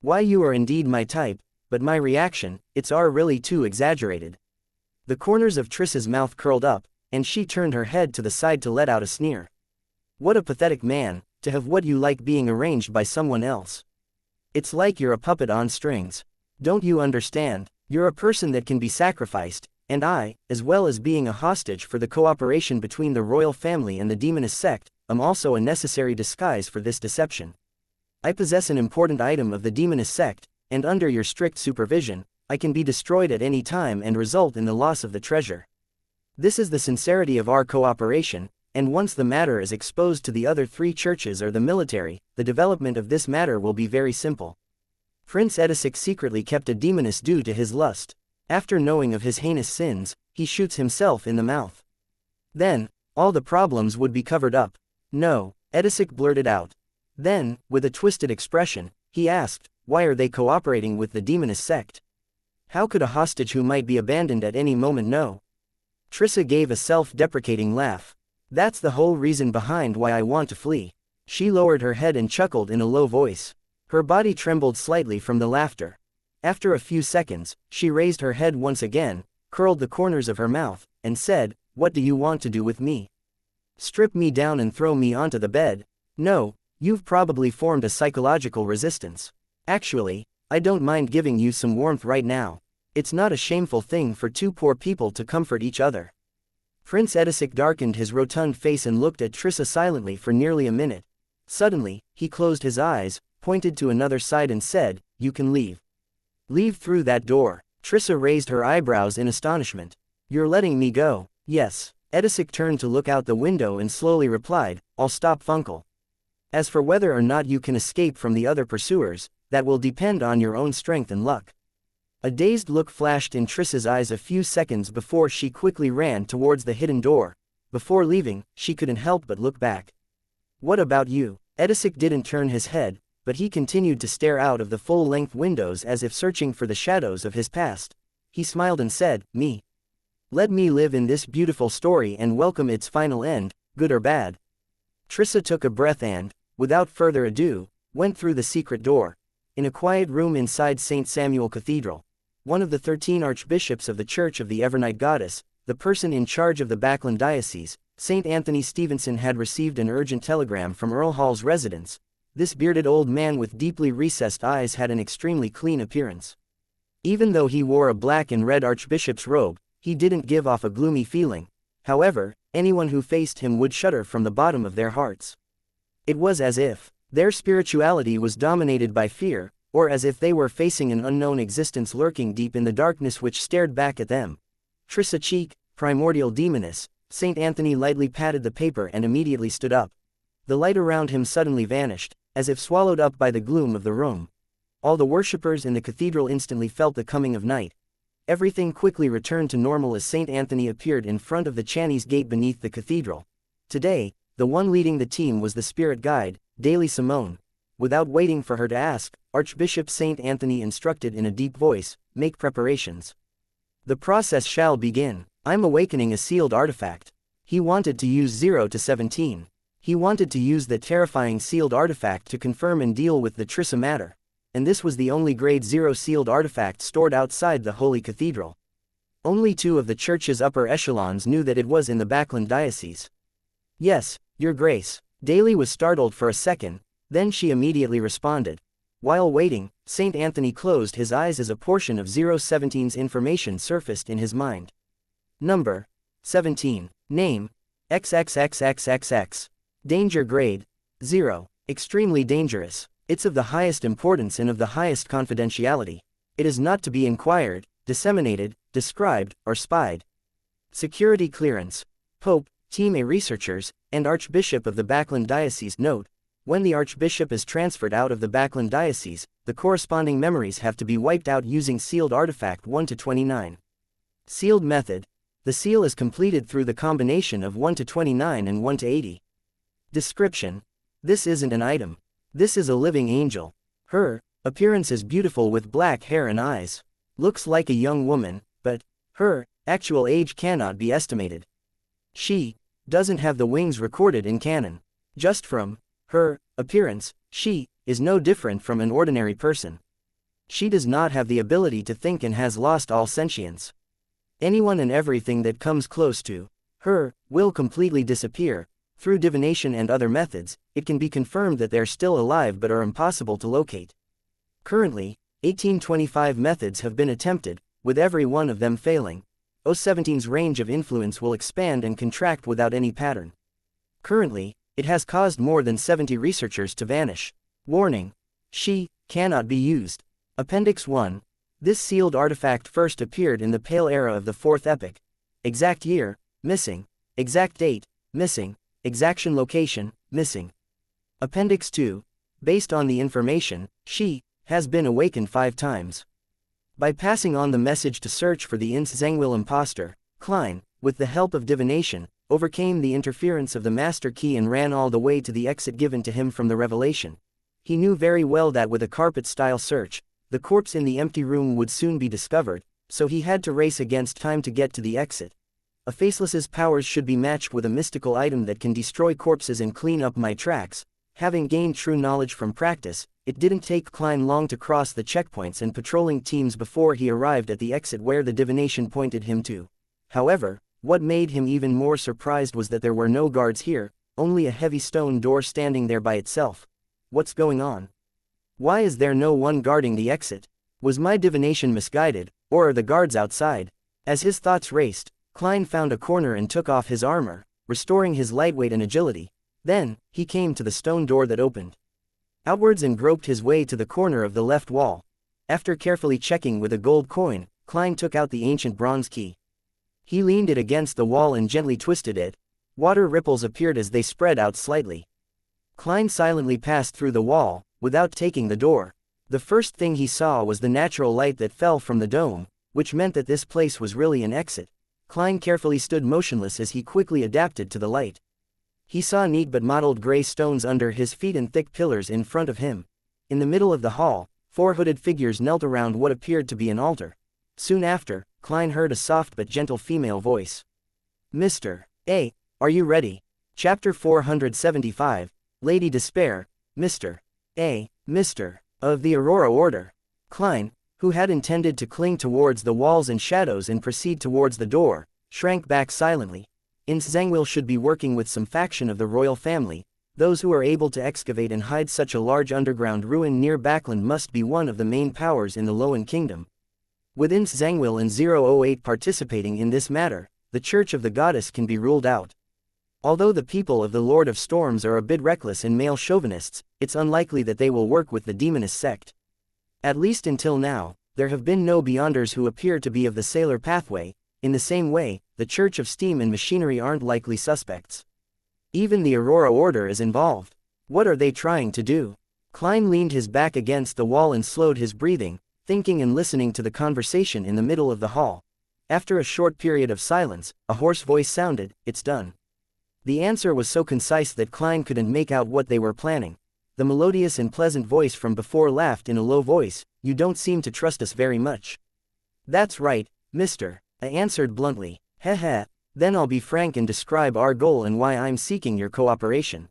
Why, you are indeed my type, but my reaction, it's really too exaggerated. The corners of Trissa's mouth curled up, and she turned her head to the side to let out a sneer. What a pathetic man, to have what you like being arranged by someone else. It's like you're a puppet on strings. Don't you understand? You're a person that can be sacrificed, and I, as well as being a hostage for the cooperation between the royal family and the demoness sect, am also a necessary disguise for this deception. I possess an important item of the demoness sect, and under your strict supervision, I can be destroyed at any time and result in the loss of the treasure. This is the sincerity of our cooperation, and once the matter is exposed to the other 3 churches or the military, the development of this matter will be very simple. Prince Edisic secretly kept a demoness due to his lust. After knowing of his heinous sins, he shoots himself in the mouth. Then, all the problems would be covered up. No, Edisic blurted out. Then, with a twisted expression, he asked, why are they cooperating with the demoness sect? How could a hostage who might be abandoned at any moment know? Trissa gave a self-deprecating laugh. That's the whole reason behind why I want to flee. She lowered her head and chuckled in a low voice. Her body trembled slightly from the laughter. After a few seconds, she raised her head once again, curled the corners of her mouth, and said, what do you want to do with me? Strip me down and throw me onto the bed? No, you've probably formed a psychological resistance. Actually, I don't mind giving you some warmth right now. It's not a shameful thing for 2 poor people to comfort each other. Prince Edisic darkened his rotund face and looked at Trissa silently for nearly a minute. Suddenly, he closed his eyes, pointed to another side and said, you can leave. Leave through that door. Trissa raised her eyebrows in astonishment. You're letting me go? Yes. Edisic turned to look out the window and slowly replied, I'll stop Funkel. As for whether or not you can escape from the other pursuers, that will depend on your own strength and luck. A dazed look flashed in Trissa's eyes a few seconds before she quickly ran towards the hidden door. Before leaving, she couldn't help but look back. What about you? Edisic didn't turn his head, but he continued to stare out of the full-length windows as if searching for the shadows of his past. He smiled and said, "Me. Let me live in this beautiful story and welcome its final end, good or bad." Trissa took a breath and, without further ado, went through the secret door. In a quiet room inside St. Samuel Cathedral, one of the 13 archbishops of the Church of the Evernight Goddess, the person in charge of the Backland Diocese, St. Anthony Stevenson, had received an urgent telegram from Earl Hall's residence. This bearded old man with deeply recessed eyes had an extremely clean appearance. Even though he wore a black and red archbishop's robe, he didn't give off a gloomy feeling. However, anyone who faced him would shudder from the bottom of their hearts. It was as if their spirituality was dominated by fear, or as if they were facing an unknown existence lurking deep in the darkness which stared back at them. Trissa cheek, primordial demoness. St. Anthony lightly patted the paper and immediately stood up. The light around him suddenly vanished, as if swallowed up by the gloom of the room. All the worshippers in the cathedral instantly felt the coming of night. Everything quickly returned to normal as St. Anthony appeared in front of the Chinese gate beneath the cathedral. Today, the one leading the team was the spirit guide, Daily Simone. Without waiting for her to ask, Archbishop St. Anthony instructed in a deep voice, "Make preparations. The process shall begin. I'm awakening a sealed artifact." He wanted to use 0 to 17. He wanted to use the terrifying sealed artifact to confirm and deal with the Trissa matter. And this was the only grade 0 sealed artifact stored outside the Holy Cathedral. Only 2 of the church's upper echelons knew that it was in the Backland Diocese. "Yes, Your Grace." Daly was startled for a second, then she immediately responded. While waiting, St. Anthony closed his eyes as a portion of 017's information surfaced in his mind. Number 17. Name XXXXXX. Danger grade 0. Extremely dangerous. It's of the highest importance and of the highest confidentiality. It is not to be inquired, disseminated, described, or spied. Security clearance. Pope, Team A researchers, and Archbishop of the Backland Diocese. Note: when the Archbishop is transferred out of the Backland Diocese, the corresponding memories have to be wiped out using sealed artifact 1 to 29. Sealed method. The seal is completed through the combination of 1 to 29 and 1 to 80. Description. This isn't an item. This is a living angel. Her appearance is beautiful with black hair and eyes. Looks like a young woman, but her actual age cannot be estimated. She doesn't have the wings recorded in canon. Just from her appearance, she is no different from an ordinary person. She does not have the ability to think and has lost all sentience. Anyone and everything that comes close to her will completely disappear. Through divination and other methods, it can be confirmed that they're still alive but are impossible to locate. Currently, 1825 methods have been attempted, with every one of them failing. 017's range of influence will expand and contract without any pattern. Currently, it has caused more than 70 researchers to vanish. Warning: she cannot be used. Appendix 1. This sealed artifact first appeared in the Pale Era of the 4th Epoch. Exact year, missing. Exact date, missing. Exaction location, missing. Appendix 2. Based on the information, she has been awakened 5 times. By passing on the message to search for the Zangwil imposter, Klein, with the help of divination, overcame the interference of the master key and ran all the way to the exit given to him from the revelation. He knew very well that with a carpet-style search, the corpse in the empty room would soon be discovered, so he had to race against time to get to the exit. A faceless's powers should be matched with a mystical item that can destroy corpses and clean up my tracks. Having gained true knowledge from practice, it didn't take Klein long to cross the checkpoints and patrolling teams before he arrived at the exit where the divination pointed him to. However, what made him even more surprised was that there were no guards here, only a heavy stone door standing there by itself. What's going on? Why is there no one guarding the exit? Was my divination misguided, or are the guards outside? As his thoughts raced, Klein found a corner and took off his armor, restoring his lightweight and agility. Then, he came to the stone door that opened outwards and groped his way to the corner of the left wall. After carefully checking with a gold coin, Klein took out the ancient bronze key. He leaned it against the wall and gently twisted it. Water ripples appeared as they spread out slightly. Klein silently passed through the wall, without taking the door. The first thing he saw was the natural light that fell from the dome, which meant that this place was really an exit. Klein carefully stood motionless as he quickly adapted to the light. He saw neat but mottled gray stones under his feet and thick pillars in front of him. In the middle of the hall, 4 hooded figures knelt around what appeared to be an altar. Soon after, Klein heard a soft but gentle female voice. Mr. A, are you ready? Chapter 475, Lady Despair, Mr. A, Mr. of the Aurora Order. Klein, who had intended to cling towards the walls and shadows and proceed towards the door, shrank back silently. Zangwill should be working with some faction of the royal family. Those who are able to excavate and hide such a large underground ruin near Backland must be one of the main powers in the Lowen Kingdom. With Zangwill and 008 participating in this matter, the Church of the Goddess can be ruled out. Although the people of the Lord of Storms are a bit reckless and male chauvinists, it's unlikely that they will work with the Demoness sect. At least until now, there have been no Beyonders who appear to be of the Sailor pathway. In the same way, the Church of Steam and Machinery aren't likely suspects. Even the Aurora Order is involved. What are they trying to do? Klein leaned his back against the wall and slowed his breathing, thinking and listening to the conversation in the middle of the hall. After a short period of silence, a hoarse voice sounded, "It's done." The answer was so concise that Klein couldn't make out what they were planning. The melodious and pleasant voice from before laughed in a low voice, "You don't seem to trust us very much." "That's right, Mr. I answered bluntly. Heh. Then I'll be frank and describe our goal and why I'm seeking your cooperation."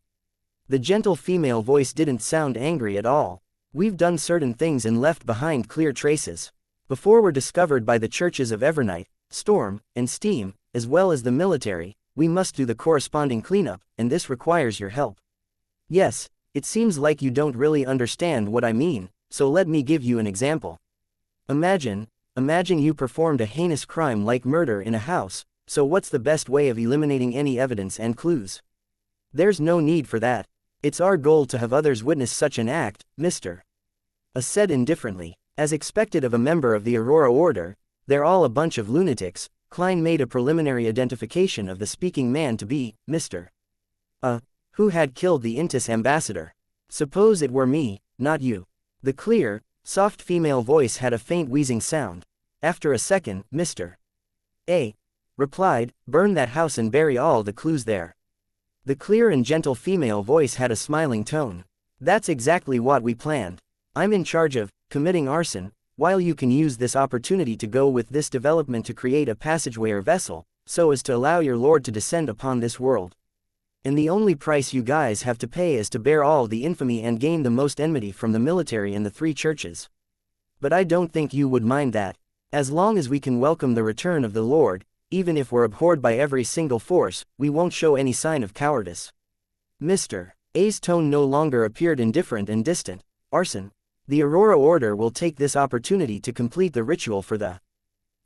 The gentle female voice didn't sound angry at all. "We've done certain things and left behind clear traces. Before we're discovered by the churches of Evernight, Storm, and Steam, as well as the military, we must do the corresponding cleanup, and this requires your help." "Yes, it seems like you don't really understand what I mean, so let me give you an example. Imagine you performed a heinous crime like murder in a house, so what's the best way of eliminating any evidence and clues? There's no need for that. It's our goal to have others witness such an act, Mr. A said indifferently. As expected of a member of the Aurora Order, they're all a bunch of lunatics. Klein made a preliminary identification of the speaking man to be Mr. A, who had killed the Intis ambassador. "Suppose it were me, not you." The clear, soft female voice had a faint wheezing sound. After a second, Mr. A replied, "Burn that house and bury all the clues there." The clear and gentle female voice had a smiling tone. "That's exactly what we planned. I'm in charge of committing arson, while you can use this opportunity to go with this development to create a passageway or vessel, so as to allow your lord to descend upon this world. And the only price you guys have to pay is to bear all the infamy and gain the most enmity from the military and the 3 churches. But I don't think you would mind that. As long as we can welcome the return of the Lord, even if we're abhorred by every single force, we won't show any sign of cowardice." Mr. A's tone no longer appeared indifferent and distant. "Arson. The Aurora Order will take this opportunity to complete the ritual for the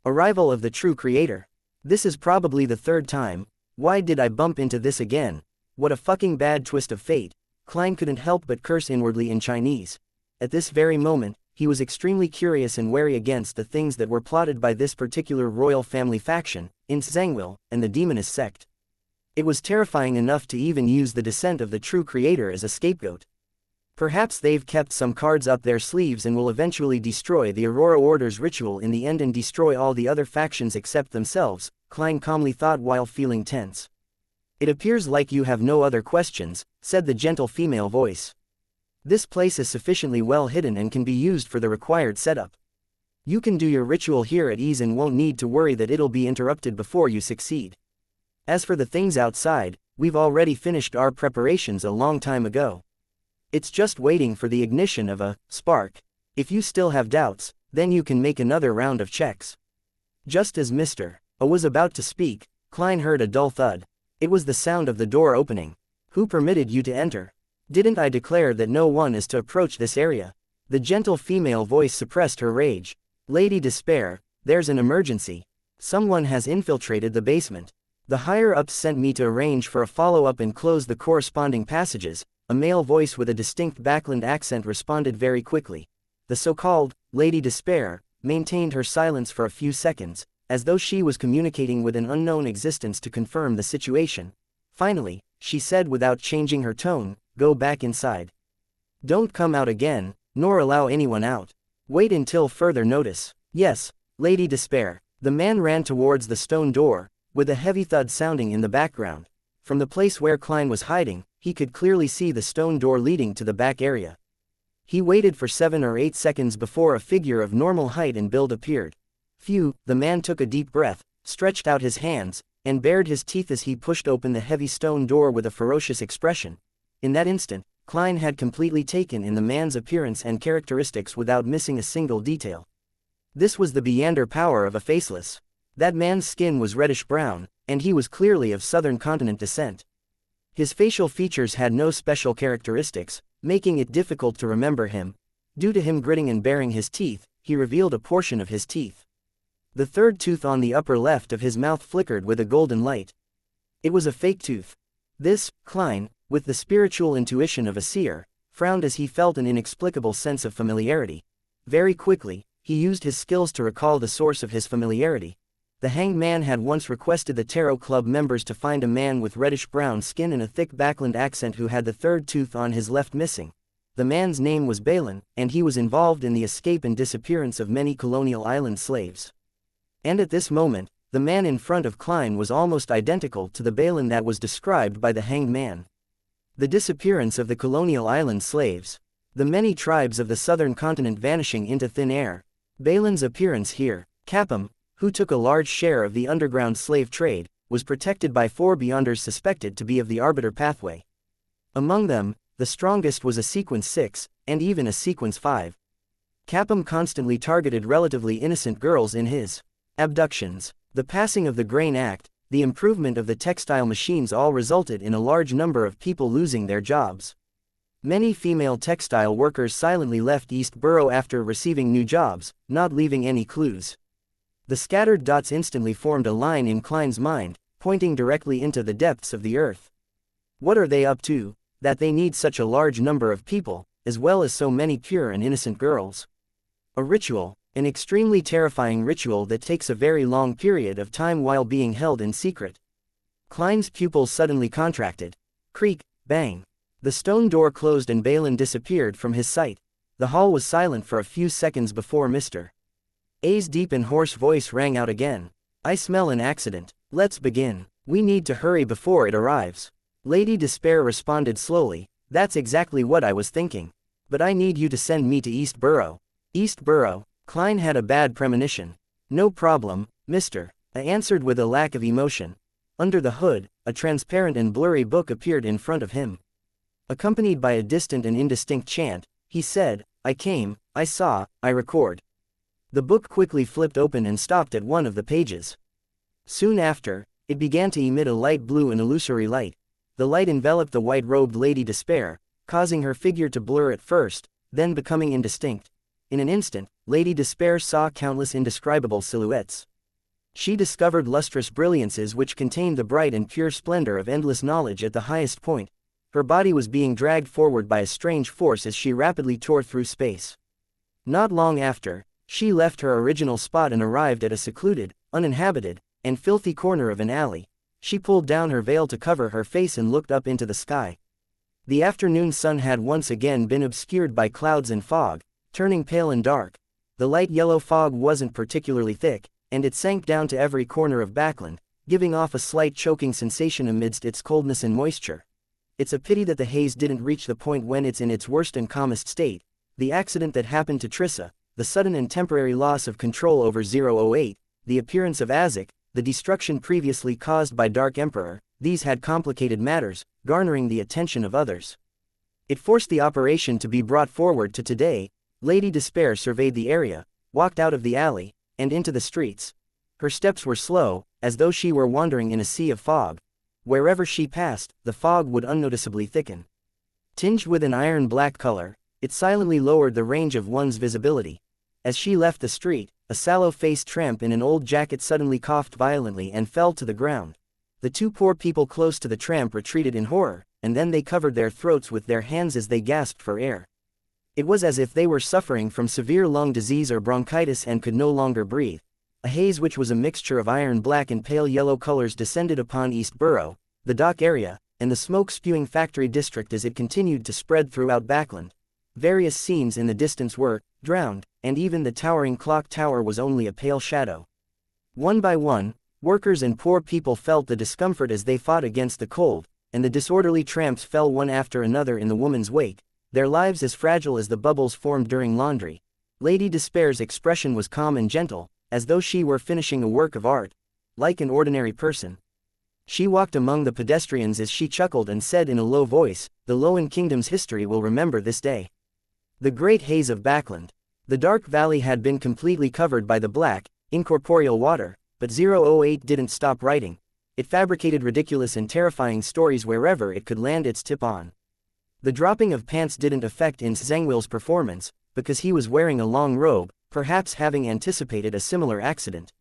arrival of the true creator. This is probably the 3rd time. Why did I bump into this again? What a fucking bad twist of fate." Klein couldn't help but curse inwardly in Chinese. At this very moment, he was extremely curious and wary against the things that were plotted by this particular royal family faction, Zangwill, and the Demoness sect. It was terrifying enough to even use the descent of the true creator as a scapegoat. Perhaps they've kept some cards up their sleeves and will eventually destroy the Aurora Order's ritual in the end and destroy all the other factions except themselves, Klein calmly thought while feeling tense. "It appears like you have no other questions," said the gentle female voice. "This place is sufficiently well hidden and can be used for the required setup. You can do your ritual here at ease and won't need to worry that it'll be interrupted before you succeed. As for the things outside, we've already finished our preparations a long time ago. It's just waiting for the ignition of a spark. If you still have doubts, then you can make another round of checks." Just as Mr. A was about to speak, Klein heard a dull thud. It was the sound of the door opening. "Who permitted you to enter? Didn't I declare that no one is to approach this area?" The gentle female voice suppressed her rage. "Lady Despair, there's an emergency. Someone has infiltrated the basement. The higher-ups sent me to arrange for a follow-up and close the corresponding passages." A male voice with a distinct Backland accent responded very quickly. The so-called Lady Despair maintained her silence for a few seconds, as though she was communicating with an unknown existence to confirm the situation. Finally, she said without changing her tone, "Go back inside. Don't come out again, nor allow anyone out. Wait until further notice." "Yes, Lady Despair." The man ran towards the stone door, with a heavy thud sounding in the background. From the place where Klein was hiding, he could clearly see the stone door leading to the back area. He waited for 7 or 8 seconds before a figure of normal height and build appeared. Phew, the man took a deep breath, stretched out his hands, and bared his teeth as he pushed open the heavy stone door with a ferocious expression. In that instant, Klein had completely taken in the man's appearance and characteristics without missing a single detail. This was the beyonder power of a faceless. That man's skin was reddish-brown, and he was clearly of southern continent descent. His facial features had no special characteristics, making it difficult to remember him. Due to him gritting and baring his teeth, he revealed a portion of his teeth. The third tooth on the upper left of his mouth flickered with a golden light. It was a fake tooth. This, Klein, with the spiritual intuition of a seer, frowned as he felt an inexplicable sense of familiarity. Very quickly, he used his skills to recall the source of his familiarity. The hanged man had once requested the Tarot Club members to find a man with reddish-brown skin and a thick Backland accent who had the third tooth on his left missing. The man's name was Balin, and he was involved in the escape and disappearance of many colonial island slaves. And at this moment, the man in front of Klein was almost identical to the Balin that was described by the hanged man. The disappearance of the colonial island slaves. The many tribes of the southern continent vanishing into thin air. Balin's appearance here. Capum, who took a large share of the underground slave trade, was protected by 4 Beyonders suspected to be of the Arbiter pathway. Among them, the strongest was a Sequence 6, and even a Sequence 5. Capum constantly targeted relatively innocent girls in his abductions. The passing of the Grain Act, the improvement of the textile machines all resulted in a large number of people losing their jobs. Many female textile workers silently left East Borough after receiving new jobs, not leaving any clues. The scattered dots instantly formed a line in Klein's mind, pointing directly into the depths of the earth. What are they up to, that they need such a large number of people, as well as so many pure and innocent girls? A ritual, an extremely terrifying ritual that takes a very long period of time while being held in secret. Klein's pupils suddenly contracted. Creak, bang. The stone door closed and Balin disappeared from his sight. The hall was silent for a few seconds before Mr. A's deep and hoarse voice rang out again. I smell an accident. Let's begin. We need to hurry before it arrives. Lady Despair responded slowly. That's exactly what I was thinking. But I need you to send me to East Borough. East Borough? Klein had a bad premonition. No problem, Mr. A answered with a lack of emotion. Under the hood, a transparent and blurry book appeared in front of him. Accompanied by a distant and indistinct chant, he said, I came, I saw, I record. The book quickly flipped open and stopped at one of the pages. Soon after, it began to emit a light blue and illusory light. The light enveloped the white-robed Lady Despair, causing her figure to blur at first, then becoming indistinct. In an instant, Lady Despair saw countless indescribable silhouettes. She discovered lustrous brilliances which contained the bright and pure splendor of endless knowledge at the highest point. Her body was being dragged forward by a strange force as she rapidly tore through space. Not long after, she left her original spot and arrived at a secluded, uninhabited, and filthy corner of an alley. She pulled down her veil to cover her face and looked up into the sky. The afternoon sun had once again been obscured by clouds and fog, turning pale and dark. The light yellow fog wasn't particularly thick, and it sank down to every corner of Backland, giving off a slight choking sensation amidst its coldness and moisture. It's a pity that the haze didn't reach the point when it's in its worst and calmest state. The accident that happened to Trissa, the sudden and temporary loss of control over 008, the appearance of Azek, the destruction previously caused by Dark Emperor, these had complicated matters, garnering the attention of others. It forced the operation to be brought forward to today. Lady Despair surveyed the area, walked out of the alley, and into the streets. Her steps were slow, as though she were wandering in a sea of fog. Wherever she passed, the fog would unnoticeably thicken. Tinged with an iron-black color, it silently lowered the range of one's visibility. As she left the street, a sallow-faced tramp in an old jacket suddenly coughed violently and fell to the ground. The 2 poor people close to the tramp retreated in horror, and then they covered their throats with their hands as they gasped for air. It was as if they were suffering from severe lung disease or bronchitis and could no longer breathe. A haze which was a mixture of iron-black and pale yellow colors descended upon East Borough, the dock area, and the smoke-spewing factory district as it continued to spread throughout Backland. Various scenes in the distance were drowned, and even the towering clock tower was only a pale shadow. One by one, workers and poor people felt the discomfort as they fought against the cold, and the disorderly tramps fell one after another in the woman's wake, their lives as fragile as the bubbles formed during laundry. Lady Despair's expression was calm and gentle, as though she were finishing a work of art, like an ordinary person. She walked among the pedestrians as she chuckled and said in a low voice, "The Lowen Kingdom's history will remember this day." The great haze of Backland. The dark valley had been completely covered by the black, incorporeal water, but 008 didn't stop writing. It fabricated ridiculous and terrifying stories wherever it could land its tip on. The dropping of pants didn't affect Zhangwill's performance, because he was wearing a long robe, perhaps having anticipated a similar accident.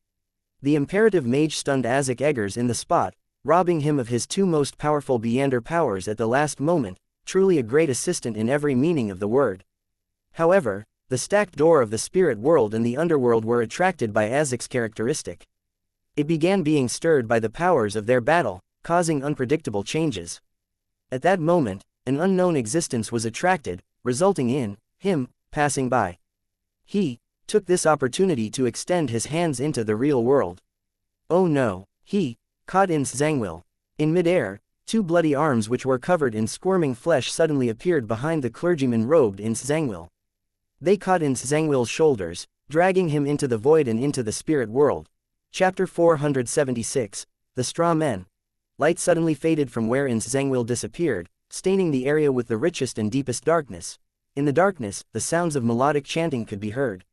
The imperative mage stunned Azek Eggers in the spot, robbing him of his two most powerful Beander powers at the last moment, truly a great assistant in every meaning of the word. However, the stacked door of the spirit world and the underworld were attracted by Azek's characteristic. It began being stirred by the powers of their battle, causing unpredictable changes. At that moment, an unknown existence was attracted, resulting in him passing by. He took this opportunity to extend his hands into the real world. Oh no, he caught Zhangwill. In midair, two bloody arms which were covered in squirming flesh suddenly appeared behind the clergyman robed Zhangwill. They caught Zhangwill's shoulders, dragging him into the void and into the spirit world. Chapter 476, The Straw Men. Light suddenly faded from where Zhangwill disappeared, staining the area with the richest and deepest darkness. In the darkness, the sounds of melodic chanting could be heard.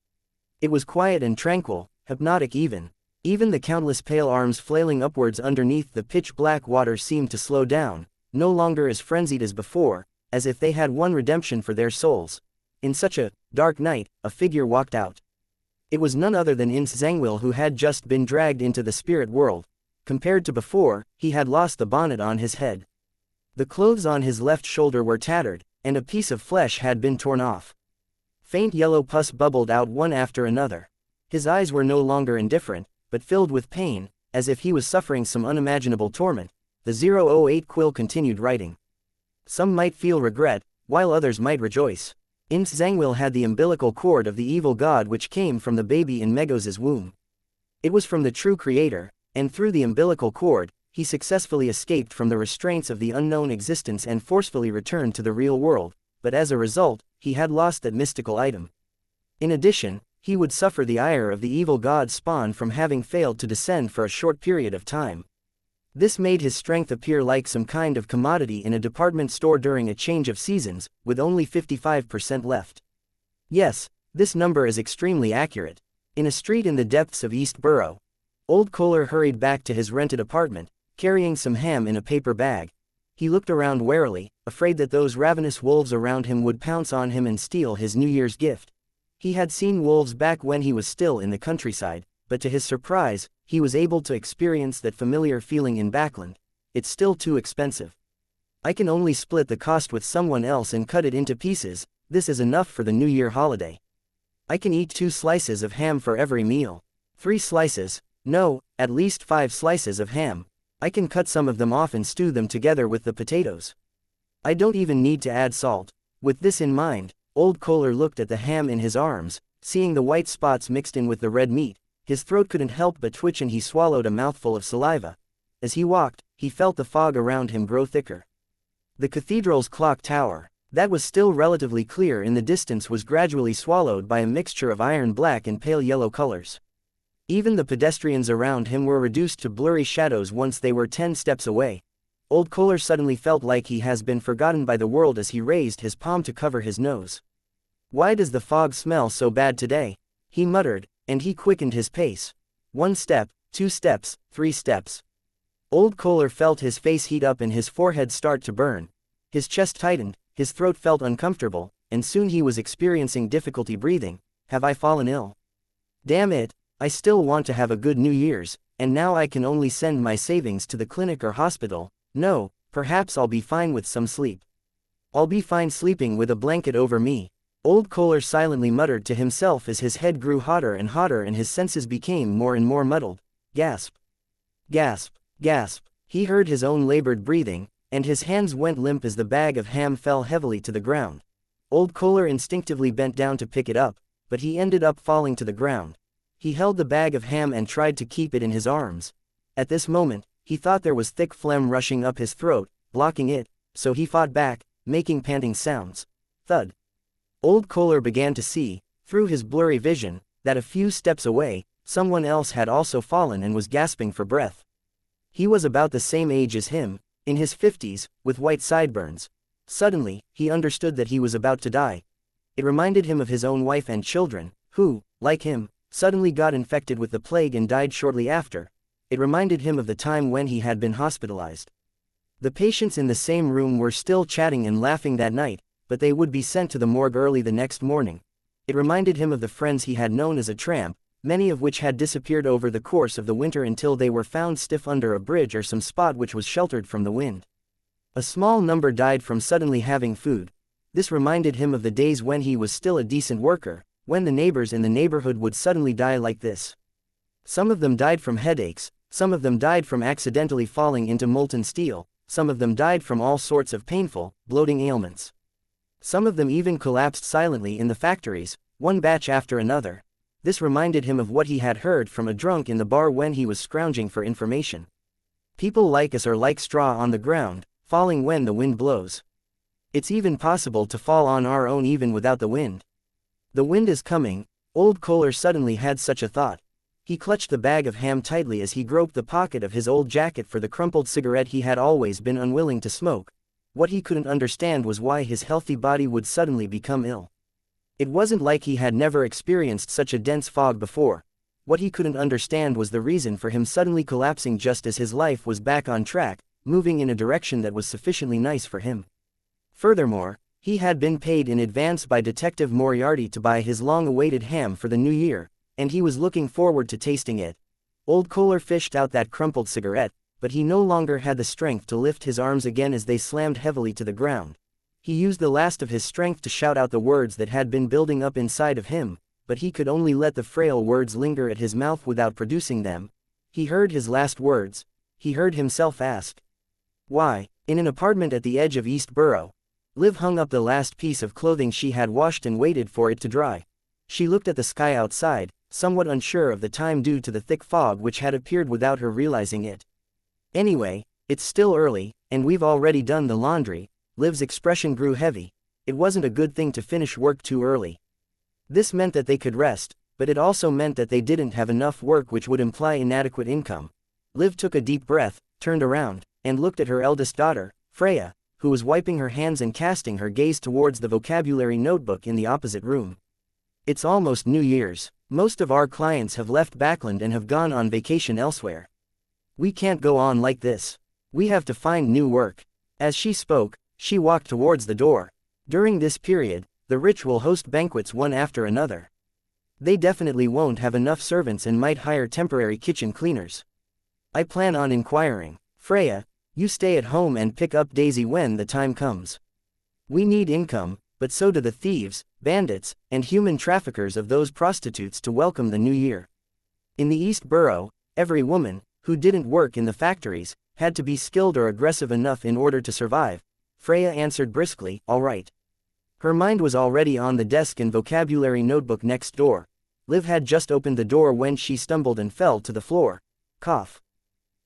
It was quiet and tranquil, hypnotic even. Even the countless pale arms flailing upwards underneath the pitch-black water seemed to slow down, no longer as frenzied as before, as if they had won redemption for their souls. In such a dark night, a figure walked out. It was none other than Zhangwill, who had just been dragged into the spirit world. Compared to before, he had lost the bonnet on his head. The clothes on his left shoulder were tattered, and a piece of flesh had been torn off. Faint yellow pus bubbled out one after another. His eyes were no longer indifferent, but filled with pain, as if he was suffering some unimaginable torment. The 008 quill continued writing. Some might feel regret, while others might rejoice. Zhangwill had the umbilical cord of the evil god which came from the baby in Megos's womb. It was from the true creator, and through the umbilical cord, he successfully escaped from the restraints of the unknown existence and forcefully returned to the real world, but as a result, he had lost that mystical item. In addition, he would suffer the ire of the evil god spawn from having failed to descend for a short period of time. This made his strength appear like some kind of commodity in a department store during a change of seasons, with only 55% left. Yes, this number is extremely accurate. In a street in the depths of East Borough, Old Kohler hurried back to his rented apartment, carrying some ham in a paper bag. He looked around warily, afraid that those ravenous wolves around him would pounce on him and steal his New Year's gift. He had seen wolves back when he was still in the countryside, but to his surprise, he was able to experience that familiar feeling in Backland. It's still too expensive. I can only split the cost with someone else and cut it into pieces. This is enough for the New Year holiday. I can eat 2 slices of ham for every meal. 3 slices, no, at least 5 slices of ham. I can cut some of them off and stew them together with the potatoes. I don't even need to add salt. With this in mind, Old Kohler looked at the ham in his arms, seeing the white spots mixed in with the red meat. His throat couldn't help but twitch and he swallowed a mouthful of saliva. As he walked, he felt the fog around him grow thicker. The cathedral's clock tower, that was still relatively clear in the distance, was gradually swallowed by a mixture of iron black and pale yellow colors. Even the pedestrians around him were reduced to blurry shadows once they were 10 steps away. Old Kohler suddenly felt like he has been forgotten by the world as he raised his palm to cover his nose. "Why does the fog smell so bad today?" he muttered, and he quickened his pace. 1 step, 2 steps, 3 steps. Old Kohler felt his face heat up and his forehead start to burn. His chest tightened, his throat felt uncomfortable, and soon he was experiencing difficulty breathing. Have I fallen ill? Damn it, I still want to have a good New Year's, and now I can only send my savings to the clinic or hospital. No, perhaps I'll be fine with some sleep. I'll be fine sleeping with a blanket over me. Old Kohler silently muttered to himself as his head grew hotter and his senses became more and more muddled. Gasp. Gasp. Gasp. He heard his own labored breathing, and his hands went limp as the bag of ham fell heavily to the ground. Old Kohler instinctively bent down to pick it up, but he ended up falling to the ground. He held the bag of ham and tried to keep it in his arms. At this moment, he thought there was thick phlegm rushing up his throat, blocking it, so he fought back, making panting sounds. thud. Old Kohler began to see, through his blurry vision, that a few steps away, someone else had also fallen and was gasping for breath. He was about the same age as him, in his 50s, with white sideburns. Suddenly, he understood that he was about to die. It reminded him of his own wife and children, who, like him, suddenly got infected with the plague and died shortly after. It reminded him of the time when he had been hospitalized. The patients in the same room were still chatting and laughing that night, but they would be sent to the morgue early the next morning. It reminded him of the friends he had known as a tramp, many of which had disappeared over the course of the winter until they were found stiff under a bridge or some spot which was sheltered from the wind. A small number died from suddenly having food. This reminded him of the days when he was still a decent worker, when the neighbors in the neighborhood would suddenly die like this. Some of them died from headaches, some of them died from accidentally falling into molten steel, some of them died from all sorts of painful, bloating ailments. Some of them even collapsed silently in the factories, one batch after another. This reminded him of what he had heard from a drunk in the bar when he was scrounging for information. People like us are like straw on the ground, falling when the wind blows. It's even possible to fall on our own even without the wind. The wind is coming. Old Kohler suddenly had such a thought. He clutched the bag of ham tightly as he groped the pocket of his old jacket for the crumpled cigarette he had always been unwilling to smoke. What he couldn't understand was why his healthy body would suddenly become ill. It wasn't like he had never experienced such a dense fog before. What he couldn't understand was the reason for him suddenly collapsing just as his life was back on track, moving in a direction that was sufficiently nice for him. Furthermore, he had been paid in advance by Detective Moriarty to buy his long-awaited ham for the new year, and he was looking forward to tasting it. Old Kohler fished out that crumpled cigarette, but he no longer had the strength to lift his arms again as they slammed heavily to the ground. He used the last of his strength to shout out the words that had been building up inside of him, but he could only let the frail words linger at his mouth without producing them. He heard his last words. He heard himself ask. Why? In an apartment at the edge of East Borough, Liv hung up the last piece of clothing she had washed and waited for it to dry. She looked at the sky outside, somewhat unsure of the time due to the thick fog which had appeared without her realizing it. Anyway, it's still early, and we've already done the laundry. Liv's expression grew heavy. It wasn't a good thing to finish work too early. This meant that they could rest, but it also meant that they didn't have enough work, which would imply inadequate income. Liv took a deep breath, turned around, and looked at her eldest daughter, Freya, who was wiping her hands and casting her gaze towards the vocabulary notebook in the opposite room. It's almost New Year's. Most of our clients have left Backland and have gone on vacation elsewhere. We can't go on like this. We have to find new work. As she spoke, she walked towards the door. During this period, the rich will host banquets one after another. They definitely won't have enough servants and might hire temporary kitchen cleaners. I plan on inquiring. Freya, you stay at home and pick up Daisy when the time comes. We need income, but so do the thieves, bandits, and human traffickers of those prostitutes to welcome the new year. In the East Borough, every woman, who didn't work in the factories, had to be skilled or aggressive enough in order to survive. Freya answered briskly, all right. Her mind was already on the desk and vocabulary notebook next door. Liv had just opened the door when she stumbled and fell to the floor. Cough.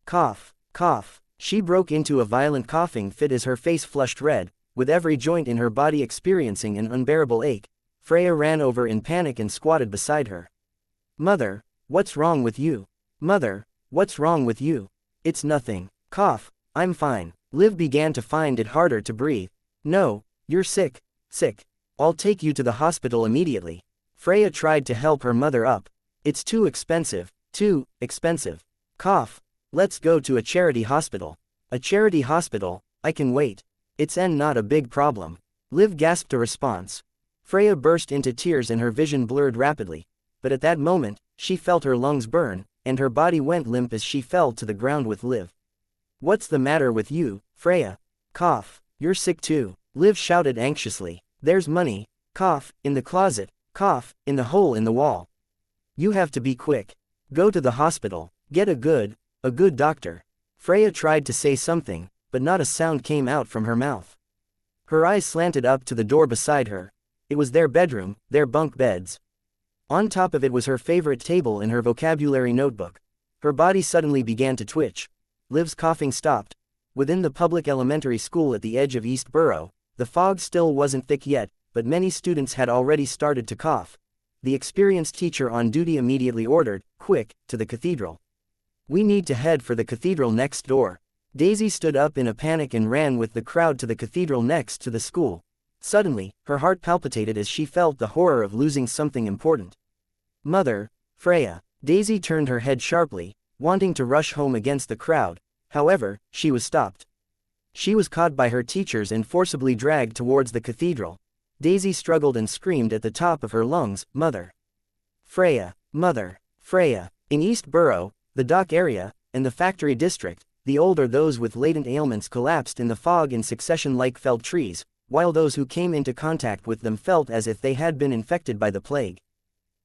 Cough. Cough. She broke into a violent coughing fit as her face flushed red, with every joint in her body experiencing an unbearable ache. Freya ran over in panic and squatted beside her. Mother, what's wrong with you? Mother, what's wrong with you? It's nothing. Cough, I'm fine. Liv began to find it harder to breathe. No, you're sick. Sick. I'll take you to the hospital immediately. Freya tried to help her mother up. It's too expensive. Too expensive. Cough. Let's go to a charity hospital. A charity hospital? I can wait. It's not a big problem. Liv gasped a response. Freya burst into tears and her vision blurred rapidly. But at that moment, she felt her lungs burn, and her body went limp as she fell to the ground with Liv. What's the matter with you, Freya? Cough. You're sick too. Liv shouted anxiously. There's money. Cough, in the closet. Cough, in the hole in the wall. You have to be quick. Go to the hospital. Get a good doctor. Freya tried to say something, but not a sound came out from her mouth. Her eyes slanted up to the door beside her. It was their bedroom, their bunk beds. On top of it was her favorite table in her vocabulary notebook. Her body suddenly began to twitch. Liv's coughing stopped. Within the public elementary school at the edge of East Borough, the fog still wasn't thick yet, but many students had already started to cough. The experienced teacher on duty immediately ordered, "Quick, to the cathedral. We need to head for the cathedral next door." Daisy stood up in a panic and ran with the crowd to the cathedral next to the school. Suddenly, her heart palpitated as she felt the horror of losing something important. "Mother, Freya." Daisy turned her head sharply, wanting to rush home against the crowd. However, she was stopped. She was caught by her teachers and forcibly dragged towards the cathedral. Daisy struggled and screamed at the top of her lungs, "Mother! Freya! Mother! Freya!" In East Borough, the dock area, and the factory district, the old or those with latent ailments collapsed in the fog in succession like felled trees, while those who came into contact with them felt as if they had been infected by the plague.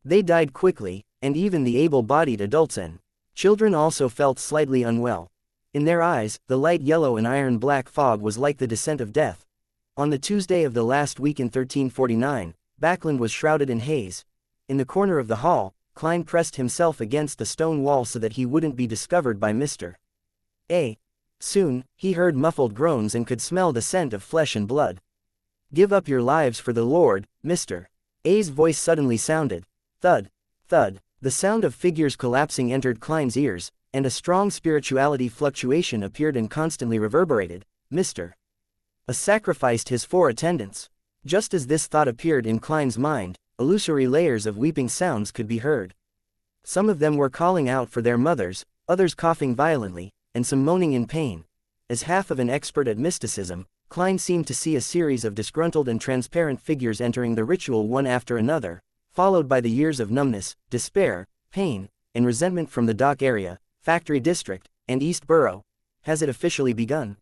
They died quickly, and even the able-bodied adults and children also felt slightly unwell. In their eyes, the light yellow and iron-black fog was like the descent of death. On the Tuesday of the last week in 1349, Backland was shrouded in haze. In the corner of the hall, Klein pressed himself against the stone wall so that he wouldn't be discovered by Mr. A. Soon, he heard muffled groans and could smell the scent of flesh and blood. "Give up your lives for the Lord, Mr. A's voice suddenly sounded. Thud, thud. The sound of figures collapsing entered Klein's ears, and a strong spirituality fluctuation appeared and constantly reverberated. Mr. A sacrificed his 4 attendants. Just as this thought appeared in Klein's mind, illusory layers of weeping sounds could be heard. Some of them were calling out for their mothers, others coughing violently, and some moaning in pain. As half of an expert at mysticism, Klein seemed to see a series of disgruntled and transparent figures entering the ritual one after another, followed by the years of numbness, despair, pain, and resentment from the dock area, factory district, and East Borough. Has it officially begun?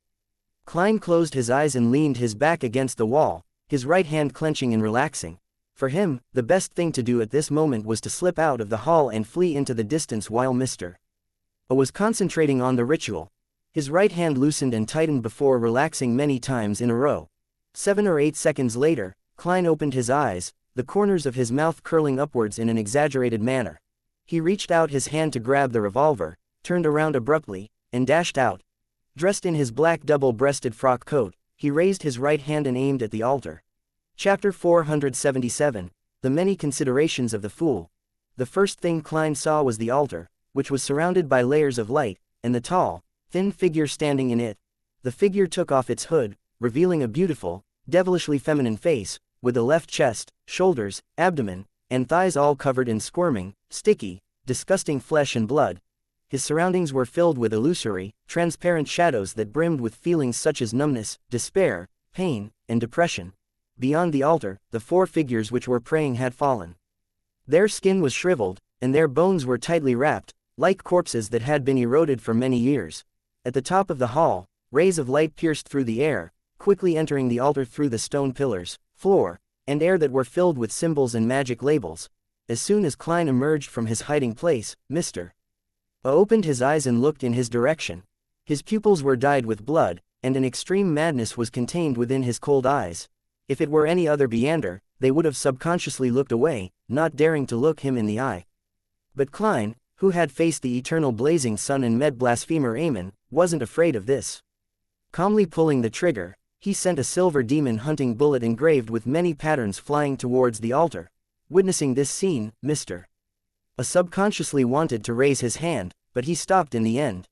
Klein closed his eyes and leaned his back against the wall, his right hand clenching and relaxing. For him, the best thing to do at this moment was to slip out of the hall and flee into the distance while Mr. A was concentrating on the ritual. His right hand loosened and tightened before relaxing many times in a row. 7 or 8 seconds later, Klein opened his eyes, the corners of his mouth curling upwards in an exaggerated manner. He reached out his hand to grab the revolver, turned around abruptly, and dashed out. Dressed in his black double-breasted frock coat, he raised his right hand and aimed at the altar. Chapter 477, The Many Considerations of the Fool. The first thing Klein saw was the altar, which was surrounded by layers of light, and the tall, thin figure standing in it. The figure took off its hood, revealing a beautiful, devilishly feminine face, with the left chest, shoulders, abdomen, and thighs all covered in squirming, sticky, disgusting flesh and blood. His surroundings were filled with illusory, transparent shadows that brimmed with feelings such as numbness, despair, pain, and depression. Beyond the altar, the 4 figures which were praying had fallen. Their skin was shriveled, and their bones were tightly wrapped, like corpses that had been eroded for many years. At the top of the hall, rays of light pierced through the air, quickly entering the altar through the stone pillars, floor, and air that were filled with symbols and magic labels. As soon as Klein emerged from his hiding place, Mr. A opened his eyes and looked in his direction. His pupils were dyed with blood, and an extreme madness was contained within his cold eyes. If it were any other Beander, they would have subconsciously looked away, not daring to look him in the eye. But Klein, who had faced the eternal blazing sun and met blasphemer Amen, wasn't afraid of this. Calmly pulling the trigger, he sent a silver demon-hunting bullet engraved with many patterns flying towards the altar. Witnessing this scene, Mr. A subconsciously wanted to raise his hand, but he stopped in the end.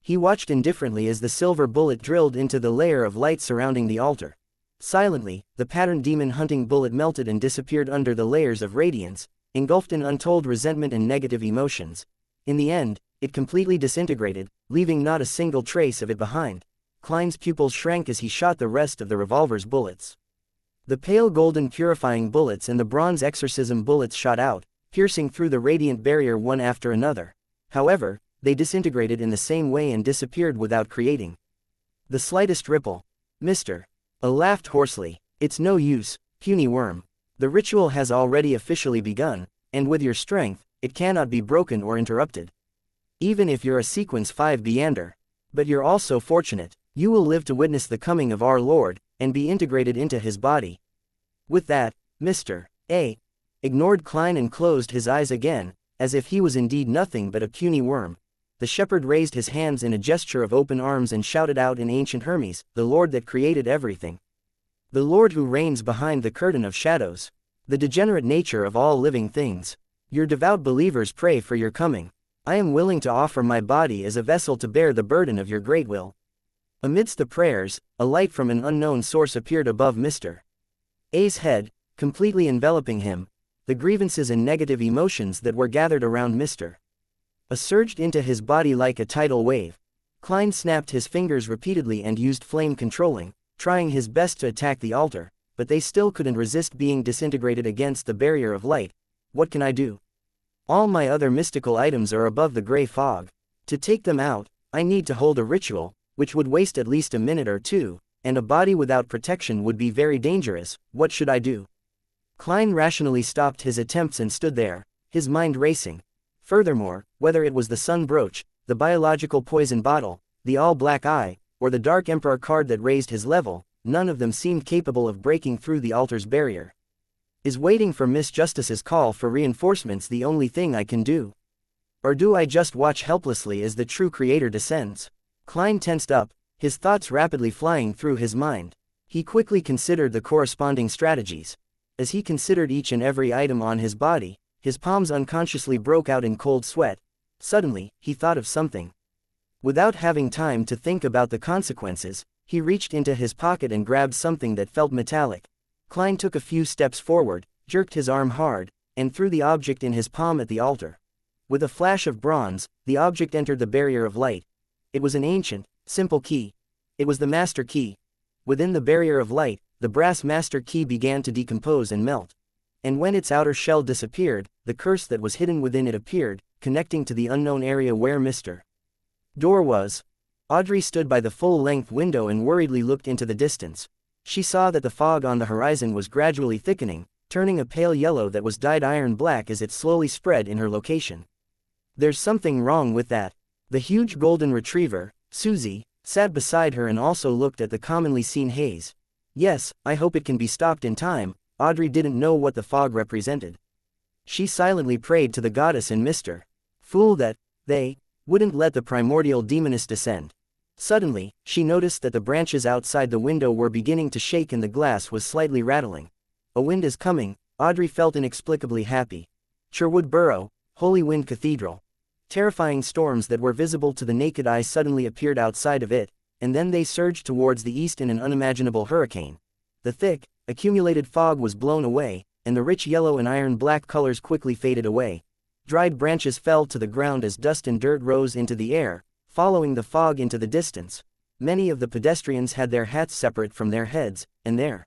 He watched indifferently as the silver bullet drilled into the layer of light surrounding the altar. Silently, the patterned demon-hunting bullet melted and disappeared under the layers of radiance, engulfed in untold resentment and negative emotions. In the end, it completely disintegrated, leaving not a single trace of it behind. Klein's pupils shrank as he shot the rest of the revolver's bullets. The pale golden purifying bullets and the bronze exorcism bullets shot out, piercing through the radiant barrier one after another. However, they disintegrated in the same way and disappeared without creating the slightest ripple. Mr. A laughed hoarsely. "It's no use, puny worm. The ritual has already officially begun, and with your strength, it cannot be broken or interrupted. Even if you're a sequence 5 Beander. But you're also fortunate. You will live to witness the coming of our Lord, and be integrated into his body." With that, Mr. A. ignored Klein and closed his eyes again, as if he was indeed nothing but a puny worm. The shepherd raised his hands in a gesture of open arms and shouted out in ancient Hermes, "The Lord that created everything." The Lord who reigns behind the curtain of shadows. The degenerate nature of all living things. Your devout believers pray for your coming. I am willing to offer my body as a vessel to bear the burden of your great will. Amidst the prayers, a light from an unknown source appeared above Mr. A's head, completely enveloping him. The grievances and negative emotions that were gathered around Mr. A surged into his body like a tidal wave. Klein snapped his fingers repeatedly and used flame controlling, trying his best to attack the altar, but they still couldn't resist being disintegrated against the barrier of light. What can I do? All my other mystical items are above the gray fog. To take them out, I need to hold a ritual, which would waste at least a minute or two, and a body without protection would be very dangerous. What should I do? Klein rationally stopped his attempts and stood there, his mind racing. Furthermore, whether it was the sun brooch, the biological poison bottle, the all-black eye, or the Dark Emperor card that raised his level, none of them seemed capable of breaking through the altar's barrier. Is waiting for Miss Justice's call for reinforcements the only thing I can do? Or do I just watch helplessly as the true creator descends? Klein tensed up, his thoughts rapidly flying through his mind. He quickly considered the corresponding strategies. As he considered each and every item on his body, his palms unconsciously broke out in cold sweat. Suddenly, he thought of something. Without having time to think about the consequences, he reached into his pocket and grabbed something that felt metallic. Klein took a few steps forward, jerked his arm hard, and threw the object in his palm at the altar. With a flash of bronze, the object entered the barrier of light. It was an ancient, simple key. It was the master key. Within the barrier of light, the brass master key began to decompose and melt. And when its outer shell disappeared, the curse that was hidden within it appeared, connecting to the unknown area where Mr. Door was. Audrey stood by the full-length window and worriedly looked into the distance. She saw that the fog on the horizon was gradually thickening, turning a pale yellow that was dyed iron black as it slowly spread in her location. There's something wrong with that. The huge golden retriever, Susie, sat beside her and also looked at the commonly seen haze. Yes, I hope it can be stopped in time. Audrey didn't know what the fog represented. She silently prayed to the goddess and Mr. Fool that they wouldn't let the primordial demoness descend. Suddenly, she noticed that the branches outside the window were beginning to shake and the glass was slightly rattling. A wind is coming, Audrey felt inexplicably happy. Sherwood Borough, Holy Wind Cathedral. Terrifying storms that were visible to the naked eye suddenly appeared outside of it, and then they surged towards the east in an unimaginable hurricane. The thick, accumulated fog was blown away, and the rich yellow and iron-black colors quickly faded away. Dried branches fell to the ground as dust and dirt rose into the air, following the fog into the distance. Many of the pedestrians had their hats separate from their heads, and their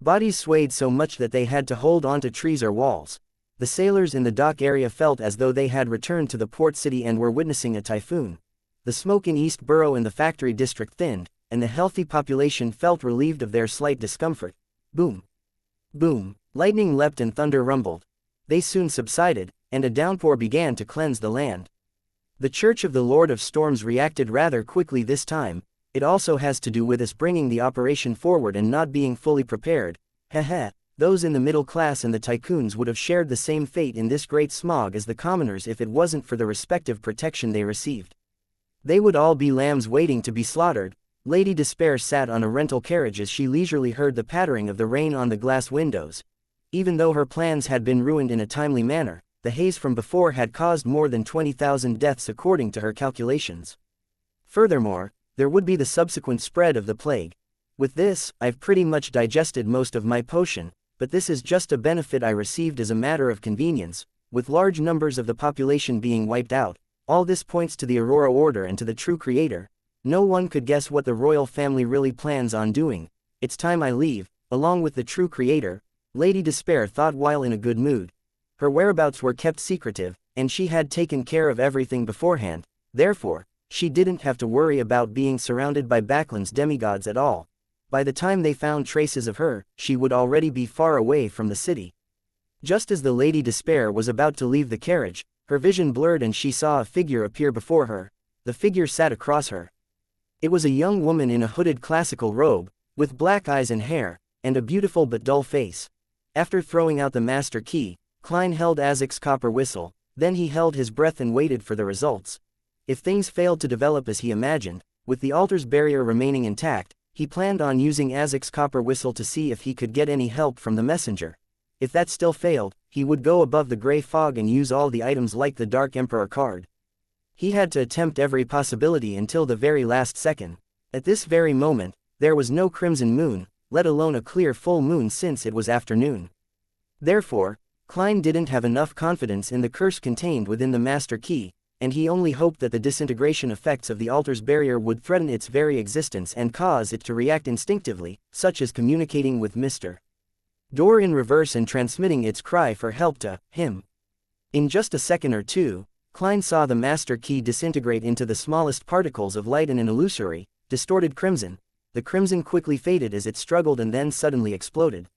bodies swayed so much that they had to hold onto trees or walls. The sailors in the dock area felt as though they had returned to the port city and were witnessing a typhoon. The smoke in East Borough and the factory district thinned, and the healthy population felt relieved of their slight discomfort. Boom! Boom! Lightning leapt and thunder rumbled. They soon subsided, and a downpour began to cleanse the land. The Church of the Lord of Storms reacted rather quickly this time. It also has to do with us bringing the operation forward and not being fully prepared. Heh. Those in the middle class and the tycoons would have shared the same fate in this great smog as the commoners if it wasn't for the respective protection they received. They would all be lambs waiting to be slaughtered. Lady Despair sat on a rental carriage as she leisurely heard the pattering of the rain on the glass windows. Even though her plans had been ruined in a timely manner, the haze from before had caused more than 20,000 deaths according to her calculations. Furthermore, there would be the subsequent spread of the plague. With this, I've pretty much digested most of my potion, but this is just a benefit I received as a matter of convenience. With large numbers of the population being wiped out, all this points to the Aurora Order and to the true creator. No one could guess what the royal family really plans on doing. It's time I leave, along with the true creator, Lady Despair thought while in a good mood. Her whereabouts were kept secretive, and she had taken care of everything beforehand. Therefore, she didn't have to worry about being surrounded by Backland's demigods at all. By the time they found traces of her, she would already be far away from the city. Just as the Lady Despair was about to leave the carriage, her vision blurred and she saw a figure appear before her. The figure sat across her. It was a young woman in a hooded classical robe, with black eyes and hair, and a beautiful but dull face. After throwing out the master key, Klein held Azek's copper whistle, then he held his breath and waited for the results. If things failed to develop as he imagined, with the altar's barrier remaining intact, He planned on using Azek's copper whistle to see if he could get any help from the messenger. If that still failed, he would go above the gray fog and use all the items like the Dark Emperor card. He had to attempt every possibility until the very last second. At this very moment, there was no crimson moon, let alone a clear full moon since it was afternoon. Therefore, Klein didn't have enough confidence in the curse contained within the master key, and he only hoped that the disintegration effects of the altar's barrier would threaten its very existence and cause it to react instinctively, such as communicating with Mr. Door in reverse and transmitting its cry for help to him. In just a second or two, Klein saw the master key disintegrate into the smallest particles of light in an illusory, distorted crimson. The crimson quickly faded as it struggled and then suddenly exploded.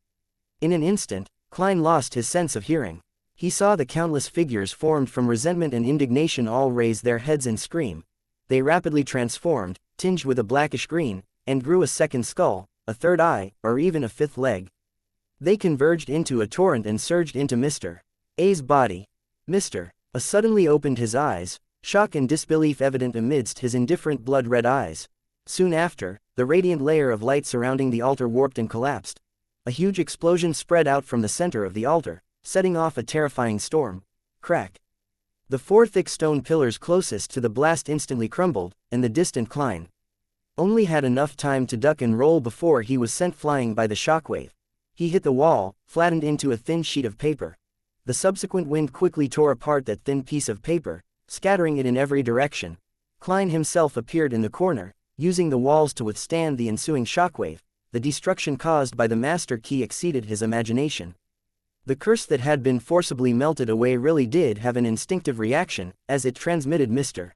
In an instant, Klein lost his sense of hearing. He saw the countless figures formed from resentment and indignation all raise their heads and scream. They rapidly transformed, tinged with a blackish green, and grew a second skull, a third eye, or even a fifth leg. They converged into a torrent and surged into Mr. A's body. Mr. A suddenly opened his eyes, shock and disbelief evident amidst his indifferent blood-red eyes. Soon after, the radiant layer of light surrounding the altar warped and collapsed. A huge explosion spread out from the center of the altar, setting off a terrifying storm. Crack. The four thick stone pillars closest to the blast instantly crumbled, and the distant Klein only had enough time to duck and roll before he was sent flying by the shockwave. He hit the wall, flattened into a thin sheet of paper. The subsequent wind quickly tore apart that thin piece of paper, scattering it in every direction. Klein himself appeared in the corner, using the walls to withstand the ensuing shockwave. The destruction caused by the master key exceeded his imagination. The curse that had been forcibly melted away really did have an instinctive reaction, as it transmitted Mr.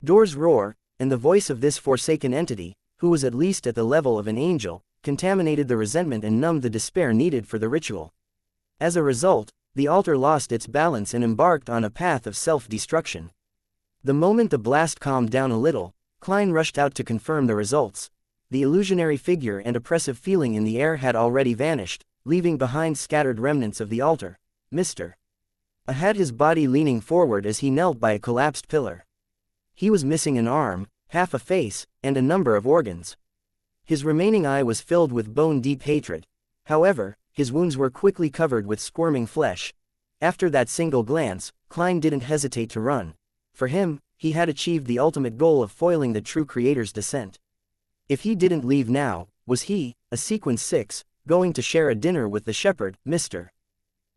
Door's roar, and the voice of this forsaken entity, who was at least at the level of an angel, contaminated the resentment and numbed the despair needed for the ritual. As a result, the altar lost its balance and embarked on a path of self-destruction. The moment the blast calmed down a little, Klein rushed out to confirm the results. The illusionary figure and oppressive feeling in the air had already vanished, leaving behind scattered remnants of the altar. Mr. A had his body leaning forward as he knelt by a collapsed pillar. He was missing an arm, half a face, and a number of organs. His remaining eye was filled with bone-deep hatred. However, his wounds were quickly covered with squirming flesh. After that single glance, Klein didn't hesitate to run. For him, he had achieved the ultimate goal of foiling the true creator's descent. If he didn't leave now, was he, a Sequence 6, going to share a dinner with the shepherd, Mr.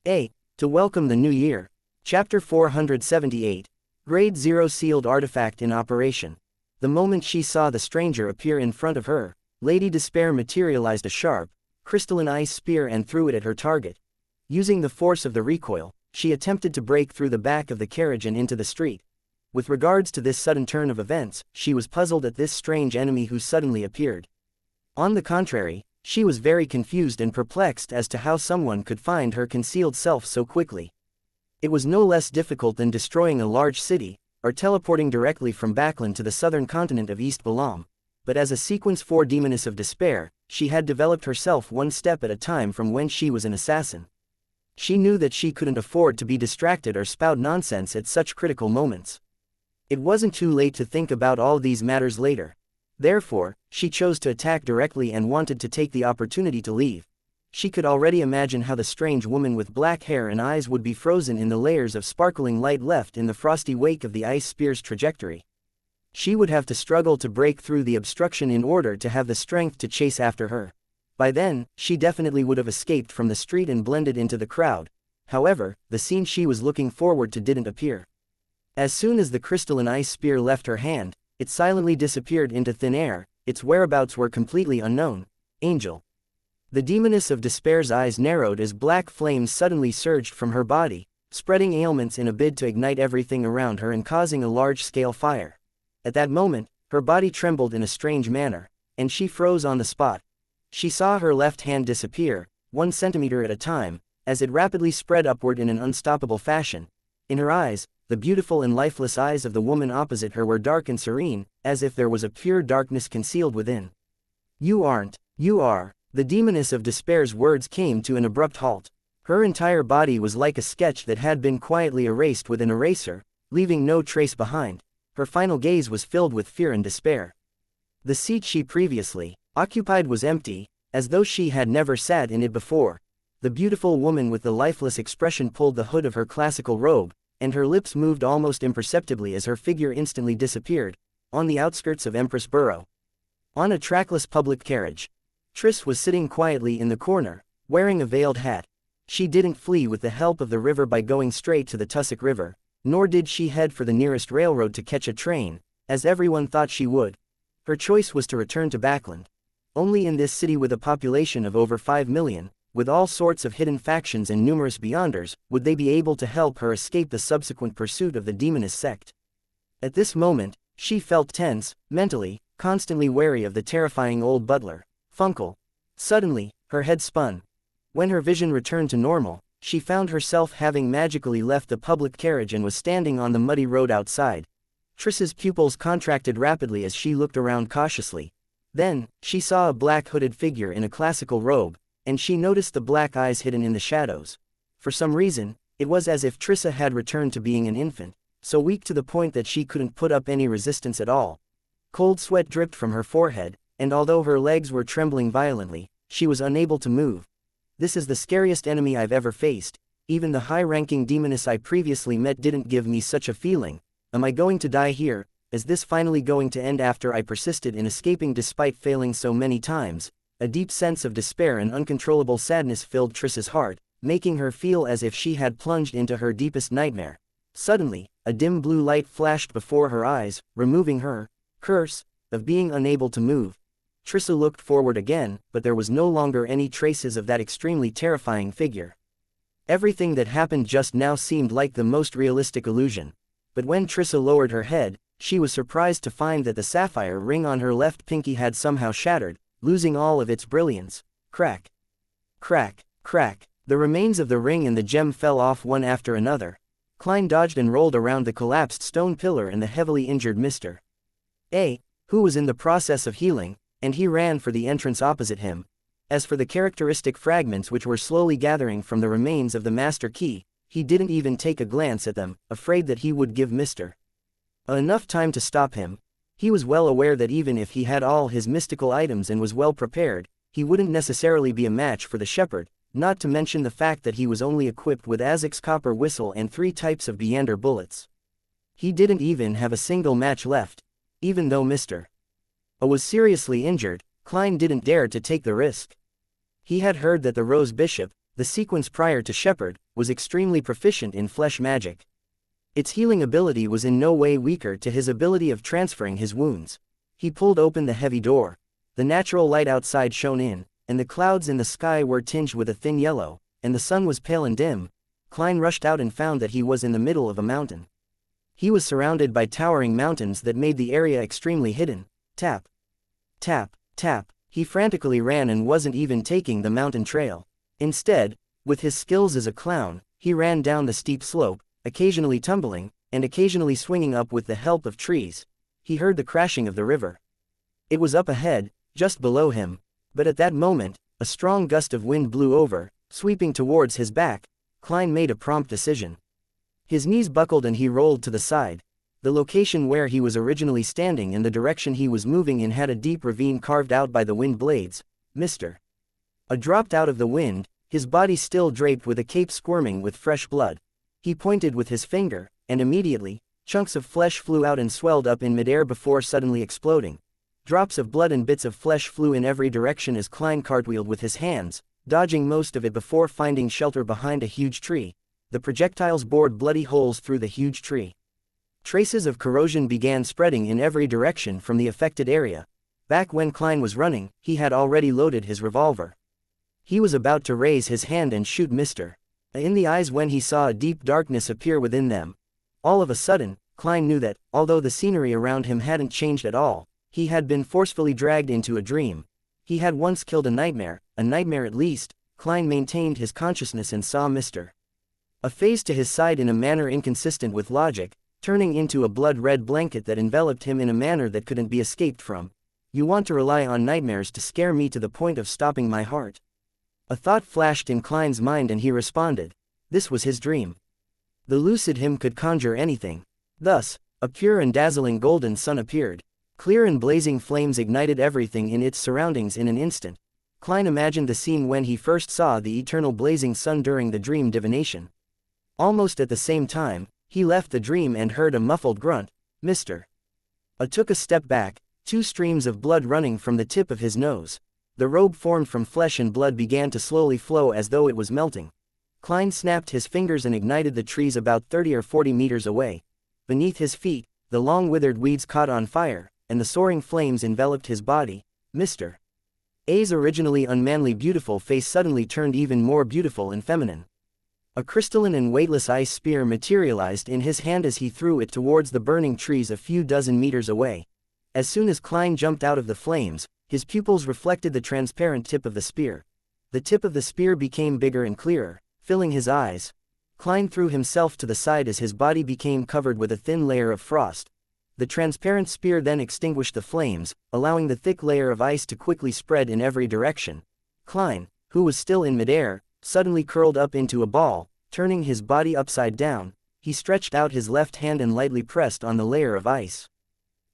A, to welcome the new year? Chapter 478. Grade 0 Sealed Artifact in Operation. The moment she saw the stranger appear in front of her, Lady Despair materialized a sharp, crystalline ice spear and threw it at her target. Using the force of the recoil, she attempted to break through the back of the carriage and into the street. With regards to this sudden turn of events, she was puzzled at this strange enemy who suddenly appeared. On the contrary, she was very confused and perplexed as to how someone could find her concealed self so quickly. It was no less difficult than destroying a large city, or teleporting directly from Backland to the southern continent of East Balam. But as a Sequence 4 Demoness of Despair, she had developed herself one step at a time from when she was an assassin. She knew that she couldn't afford to be distracted or spout nonsense at such critical moments. It wasn't too late to think about all these matters later. Therefore, she chose to attack directly and wanted to take the opportunity to leave. She could already imagine how the strange woman with black hair and eyes would be frozen in the layers of sparkling light left in the frosty wake of the ice spear's trajectory. She would have to struggle to break through the obstruction in order to have the strength to chase after her. By then, she definitely would have escaped from the street and blended into the crowd. However, the scene she was looking forward to didn't appear. As soon as the crystalline ice spear left her hand, it silently disappeared into thin air. Its whereabouts were completely unknown. Angel. The Demoness of Despair's eyes narrowed as black flames suddenly surged from her body, spreading ailments in a bid to ignite everything around her and causing a large-scale fire. At that moment, her body trembled in a strange manner, and she froze on the spot. She saw her left hand disappear, 1 centimeter at a time, as it rapidly spread upward in an unstoppable fashion. In her eyes, the beautiful and lifeless eyes of the woman opposite her were dark and serene, as if there was a pure darkness concealed within. "You aren't, you are." The Demoness of Despair's words came to an abrupt halt. Her entire body was like a sketch that had been quietly erased with an eraser, leaving no trace behind. Her final gaze was filled with fear and despair. The seat she previously Occupied was empty, as though she had never sat in it before. The beautiful woman with the lifeless expression pulled the hood of her classical robe, and her lips moved almost imperceptibly as her figure instantly disappeared, on the outskirts of Empress Borough. On a trackless public carriage, Triss was sitting quietly in the corner, wearing a veiled hat. She didn't flee with the help of the river by going straight to the Tussock River, nor did she head for the nearest railroad to catch a train, as everyone thought she would. Her choice was to return to Backland. Only in this city with a population of over 5 million, with all sorts of hidden factions and numerous beyonders, would they be able to help her escape the subsequent pursuit of the Demoness sect. At this moment, she felt tense, mentally, constantly wary of the terrifying old butler, Funkel. Suddenly, her head spun. When her vision returned to normal, she found herself having magically left the public carriage and was standing on the muddy road outside. Triss's pupils contracted rapidly as she looked around cautiously. Then, she saw a black hooded figure in a classical robe, and she noticed the black eyes hidden in the shadows. For some reason, it was as if Trissa had returned to being an infant, so weak to the point that she couldn't put up any resistance at all. Cold sweat dripped from her forehead, and although her legs were trembling violently, she was unable to move. This is the scariest enemy I've ever faced. Even the high-ranking demoness I previously met didn't give me such a feeling. Am I going to die here? Is this finally going to end after I persisted in escaping despite failing so many times? A deep sense of despair and uncontrollable sadness filled Triss's heart, making her feel as if she had plunged into her deepest nightmare. Suddenly, a dim blue light flashed before her eyes, removing her curse of being unable to move. Trissa looked forward again, but there was no longer any traces of that extremely terrifying figure. Everything that happened just now seemed like the most realistic illusion. But when Trissa lowered her head, she was surprised to find that the sapphire ring on her left pinky had somehow shattered, losing all of its brilliance. Crack. Crack, crack. The remains of the ring and the gem fell off one after another. Klein dodged and rolled around the collapsed stone pillar and the heavily injured Mr. A, who was in the process of healing, and he ran for the entrance opposite him. As for the characteristic fragments which were slowly gathering from the remains of the master key, he didn't even take a glance at them, afraid that he would give Mr. A enough time to stop him. He was well aware that even if he had all his mystical items and was well prepared, he wouldn't necessarily be a match for the shepherd, not to mention the fact that he was only equipped with Azek's copper whistle and 3 types of Beander bullets. He didn't even have a single match left. Even though Mr. A was seriously injured, Klein didn't dare to take the risk. He had heard that the Rose Bishop, the sequence prior to Shepherd, was extremely proficient in flesh magic. Its healing ability was in no way weaker to his ability of transferring his wounds. He pulled open the heavy door. The natural light outside shone in, and the clouds in the sky were tinged with a thin yellow, and the sun was pale and dim. Klein rushed out and found that he was in the middle of a mountain. He was surrounded by towering mountains that made the area extremely hidden. Tap. Tap, tap. He frantically ran and wasn't even taking the mountain trail. Instead, with his skills as a clown, he ran down the steep slope, occasionally tumbling, and occasionally swinging up with the help of trees. He heard the crashing of the river. It was up ahead, just below him. But at that moment, a strong gust of wind blew over, sweeping towards his back. Klein made a prompt decision. His knees buckled and he rolled to the side. The location where he was originally standing and the direction he was moving in had a deep ravine carved out by the wind blades. Mr. A dropped out of the wind, his body still draped with a cape squirming with fresh blood. He pointed with his finger, and immediately, chunks of flesh flew out and swelled up in midair before suddenly exploding. Drops of blood and bits of flesh flew in every direction as Klein cartwheeled with his hands, dodging most of it before finding shelter behind a huge tree. The projectiles bored bloody holes through the huge tree. Traces of corrosion began spreading in every direction from the affected area. Back when Klein was running, he had already loaded his revolver. He was about to raise his hand and shoot Mr. A in the eyes when he saw a deep darkness appear within them. All of a sudden, Klein knew that, although the scenery around him hadn't changed at all, he had been forcefully dragged into a dream. He had once killed a nightmare at least. Klein maintained his consciousness and saw Mr. A phase to his side in a manner inconsistent with logic, turning into a blood-red blanket that enveloped him in a manner that couldn't be escaped from. You want to rely on nightmares to scare me to the point of stopping my heart? A thought flashed in Klein's mind and he responded. This was his dream. The lucid him could conjure anything. Thus, a pure and dazzling golden sun appeared. Clear and blazing flames ignited everything in its surroundings in an instant. Klein imagined the scene when he first saw the eternal blazing sun during the dream divination. Almost at the same time, he left the dream and heard a muffled grunt, "Mr." A took a step back, 2 streams of blood running from the tip of his nose. The robe formed from flesh and blood began to slowly flow as though it was melting. Klein snapped his fingers and ignited the trees about 30 or 40 meters away. Beneath his feet, the long withered weeds caught on fire, and the soaring flames enveloped his body. Mr. A's originally unmanly beautiful face suddenly turned even more beautiful and feminine. A crystalline and weightless ice spear materialized in his hand as he threw it towards the burning trees a few dozen meters away. As soon as Klein jumped out of the flames, his pupils reflected the transparent tip of the spear. The tip of the spear became bigger and clearer, filling his eyes. Klein threw himself to the side as his body became covered with a thin layer of frost. The transparent spear then extinguished the flames, allowing the thick layer of ice to quickly spread in every direction. Klein, who was still in midair, suddenly curled up into a ball, turning his body upside down. He stretched out his left hand and lightly pressed on the layer of ice.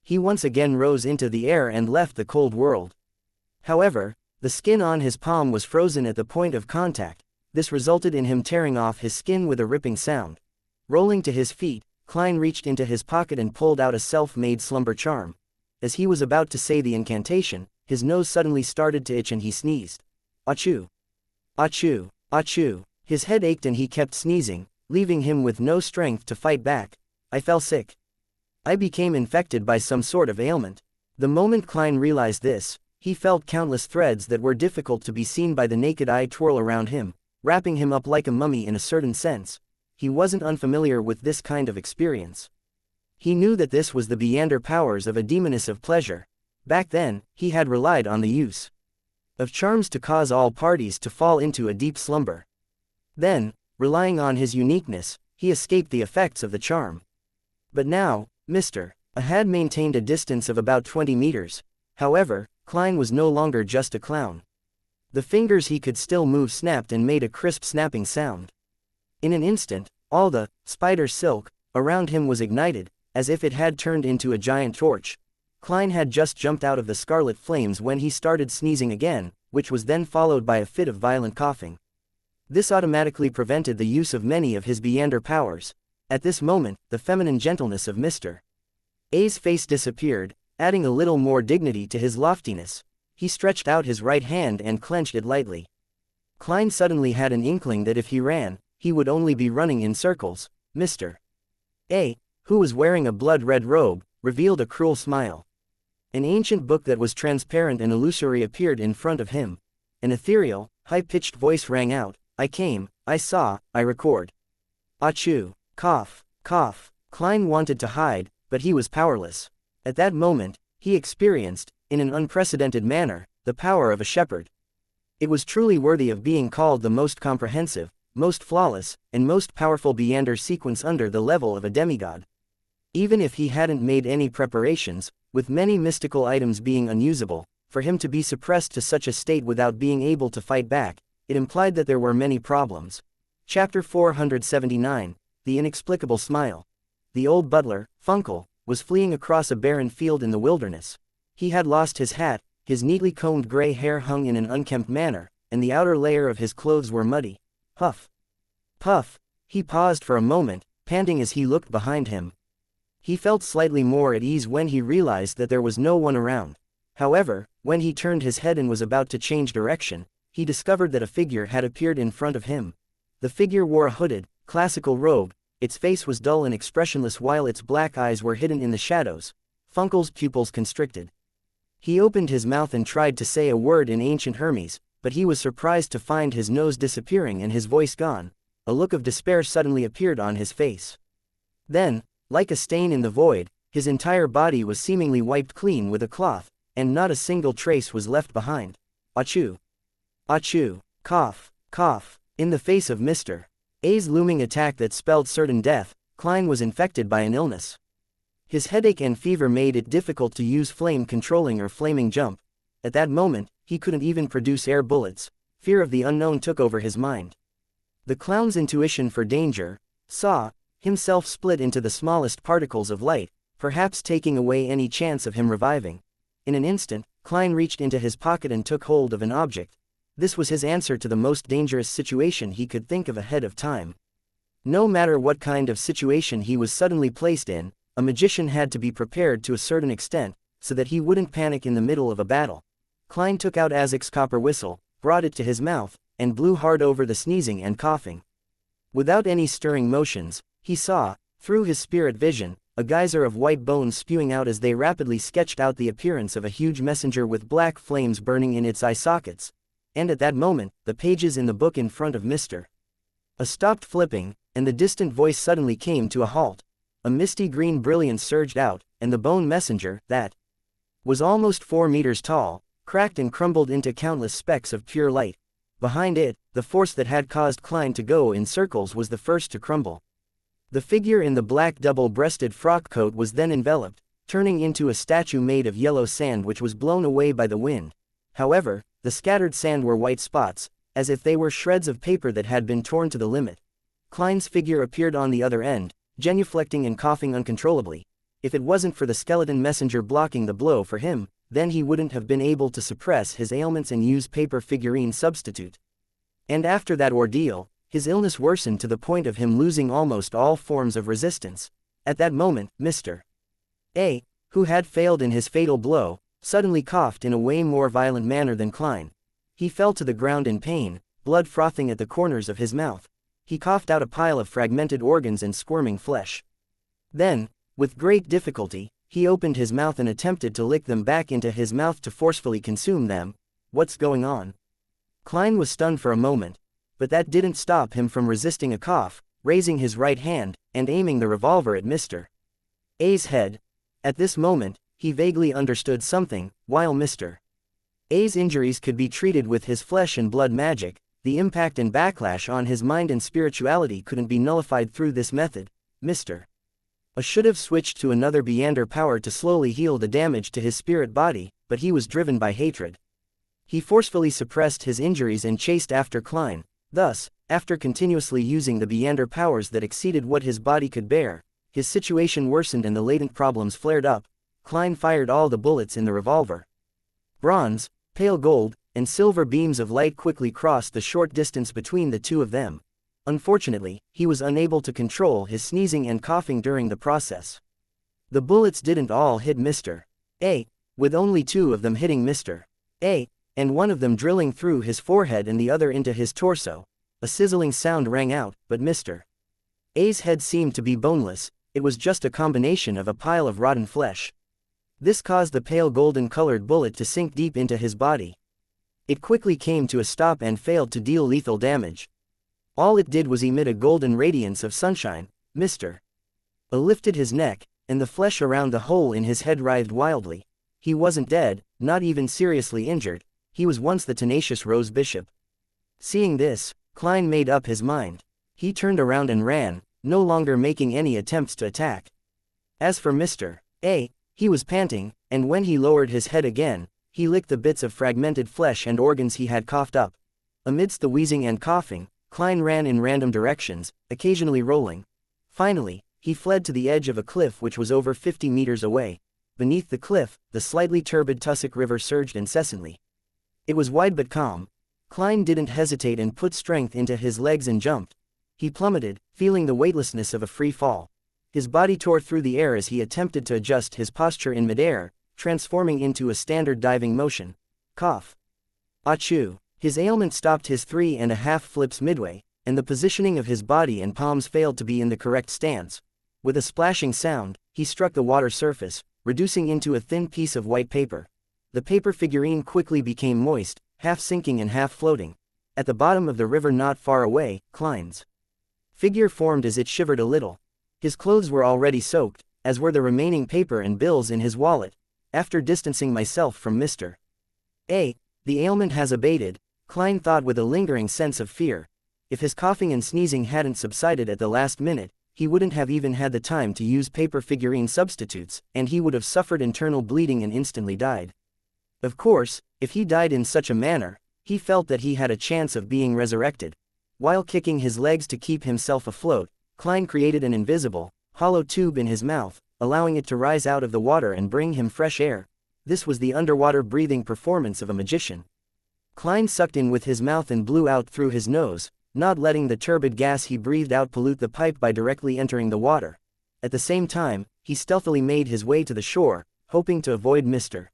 He once again rose into the air and left the cold world. However, the skin on his palm was frozen at the point of contact. This resulted in him tearing off his skin with a ripping sound. Rolling to his feet, Klein reached into his pocket and pulled out a self-made slumber charm. As he was about to say the incantation, his nose suddenly started to itch and he sneezed. Achoo! Achoo! Achoo! His head ached and he kept sneezing, leaving him with no strength to fight back. I fell sick. I became infected by some sort of ailment. The moment Klein realized this, he felt countless threads that were difficult to be seen by the naked eye twirl around him, wrapping him up like a mummy in a certain sense. He wasn't unfamiliar with this kind of experience. He knew that this was the beyonder powers of a demoness of pleasure. Back then, he had relied on the use of charms to cause all parties to fall into a deep slumber. Then, relying on his uniqueness, he escaped the effects of the charm. But now, Mr. A had maintained a distance of about 20 meters. However, Klein was no longer just a clown. The fingers he could still move snapped and made a crisp snapping sound. In an instant, all the spider silk around him was ignited, as if it had turned into a giant torch. Klein had just jumped out of the scarlet flames when he started sneezing again, which was then followed by a fit of violent coughing. This automatically prevented the use of many of his beyonder powers. At this moment, the feminine gentleness of Mr. A's face disappeared, adding a little more dignity to his loftiness. He stretched out his right hand and clenched it lightly. Klein suddenly had an inkling that if he ran, he would only be running in circles. Mr. A, who was wearing a blood-red robe, revealed a cruel smile. An ancient book that was transparent and illusory appeared in front of him. An ethereal, high-pitched voice rang out, I came, I saw, I record. Achoo! Cough, cough. Klein wanted to hide, but he was powerless. At that moment, he experienced, in an unprecedented manner, the power of a shepherd. It was truly worthy of being called the most comprehensive, most flawless, and most powerful beyonder sequence under the level of a demigod. Even if he hadn't made any preparations, with many mystical items being unusable, for him to be suppressed to such a state without being able to fight back, it implied that there were many problems. Chapter 479, The Inexplicable Smile. The old butler, Funkel, was fleeing across a barren field in the wilderness. He had lost his hat, his neatly combed gray hair hung in an unkempt manner, and the outer layer of his clothes were muddy. Huff! Puff! He paused for a moment, panting as he looked behind him. He felt slightly more at ease when he realized that there was no one around. However, when he turned his head and was about to change direction, he discovered that a figure had appeared in front of him. The figure wore a hooded, classical robe, its face was dull and expressionless while its black eyes were hidden in the shadows. Funkel's pupils constricted. He opened his mouth and tried to say a word in ancient Hermes, but he was surprised to find his nose disappearing and his voice gone. A look of despair suddenly appeared on his face. Then, like a stain in the void, his entire body was seemingly wiped clean with a cloth, and not a single trace was left behind. Achoo! Achoo! Cough! Cough! In the face of Mr. A's looming attack that spelled certain death, Klein was infected by an illness. His headache and fever made it difficult to use flame controlling or flaming jump. At that moment, he couldn't even produce air bullets. Fear of the unknown took over his mind. The clown's intuition for danger saw himself split into the smallest particles of light, perhaps taking away any chance of him reviving. In an instant, Klein reached into his pocket and took hold of an object. This was his answer to the most dangerous situation he could think of ahead of time. No matter what kind of situation he was suddenly placed in, a magician had to be prepared to a certain extent, so that he wouldn't panic in the middle of a battle. Klein took out Azek's copper whistle, brought it to his mouth, and blew hard over the sneezing and coughing. Without any stirring motions, he saw, through his spirit vision, a geyser of white bones spewing out as they rapidly sketched out the appearance of a huge messenger with black flames burning in its eye sockets. And at that moment, the pages in the book in front of Mr. A stopped flipping, and the distant voice suddenly came to a halt. A misty green brilliance surged out, and the bone messenger, that was almost 4 meters tall, cracked and crumbled into countless specks of pure light. Behind it, the force that had caused Klein to go in circles was the first to crumble. The figure in the black double-breasted frock coat was then enveloped, turning into a statue made of yellow sand which was blown away by the wind. However, the scattered sand were white spots, as if they were shreds of paper that had been torn to the limit. Klein's figure appeared on the other end, genuflecting and coughing uncontrollably. If it wasn't for the skeleton messenger blocking the blow for him, then he wouldn't have been able to suppress his ailments and use paper figurine substitute. And after that ordeal, his illness worsened to the point of him losing almost all forms of resistance. At that moment, Mr. A, who had failed in his fatal blow, suddenly coughed in a way more violent manner than Klein. He fell to the ground in pain, blood frothing at the corners of his mouth. He coughed out a pile of fragmented organs and squirming flesh. Then, with great difficulty, he opened his mouth and attempted to lick them back into his mouth to forcefully consume them. What's going on? Klein was stunned for a moment, but that didn't stop him from resisting a cough, raising his right hand, and aiming the revolver at Mr. A's head. At this moment, he vaguely understood something. While Mr. A's injuries could be treated with his flesh and blood magic, the impact and backlash on his mind and spirituality couldn't be nullified through this method. Mr. A should have switched to another Beyonder power to slowly heal the damage to his spirit body, but he was driven by hatred. He forcefully suppressed his injuries and chased after Klein. Thus, after continuously using the Beyonder powers that exceeded what his body could bear, his situation worsened and the latent problems flared up. Klein fired all the bullets in the revolver. Bronze, pale gold, and silver beams of light quickly crossed the short distance between the two of them. Unfortunately, he was unable to control his sneezing and coughing during the process. The bullets didn't all hit Mr. A, with only 2 of them hitting Mr. A, and one of them drilling through his forehead and the other into his torso. A sizzling sound rang out, but Mr. A's head seemed to be boneless. It was just a combination of a pile of rotten flesh. This caused the pale golden-colored bullet to sink deep into his body. It quickly came to a stop and failed to deal lethal damage. All it did was emit a golden radiance of sunshine. Mr. A lifted his neck, and the flesh around the hole in his head writhed wildly. He wasn't dead, not even seriously injured. He was once the tenacious Rose Bishop. Seeing this, Klein made up his mind. He turned around and ran, no longer making any attempts to attack. As for Mr. A, he was panting, and when he lowered his head again, he licked the bits of fragmented flesh and organs he had coughed up. Amidst the wheezing and coughing, Klein ran in random directions, occasionally rolling. Finally, he fled to the edge of a cliff which was over 50 meters away. Beneath the cliff, the slightly turbid Tussock River surged incessantly. It was wide but calm. Klein didn't hesitate and put strength into his legs and jumped. He plummeted, feeling the weightlessness of a free fall. His body tore through the air as he attempted to adjust his posture in midair, transforming into a standard diving motion. Cough. Achoo. His ailment stopped his 3.5 flips midway, and the positioning of his body and palms failed to be in the correct stance. With a splashing sound, he struck the water surface, reducing into a thin piece of white paper. The paper figurine quickly became moist, half sinking and half floating. At the bottom of the river not far away, Klein's figure formed as it shivered a little. His clothes were already soaked, as were the remaining paper and bills in his wallet. After distancing myself from Mr. A, the ailment has abated, Klein thought with a lingering sense of fear. If his coughing and sneezing hadn't subsided at the last minute, he wouldn't have even had the time to use paper figurine substitutes, and he would have suffered internal bleeding and instantly died. Of course, if he died in such a manner, he felt that he had a chance of being resurrected. While kicking his legs to keep himself afloat, Klein created an invisible, hollow tube in his mouth, allowing it to rise out of the water and bring him fresh air. This was the underwater breathing performance of a magician. Klein sucked in with his mouth and blew out through his nose, not letting the turbid gas he breathed out pollute the pipe by directly entering the water. At the same time, he stealthily made his way to the shore, hoping to avoid Mr.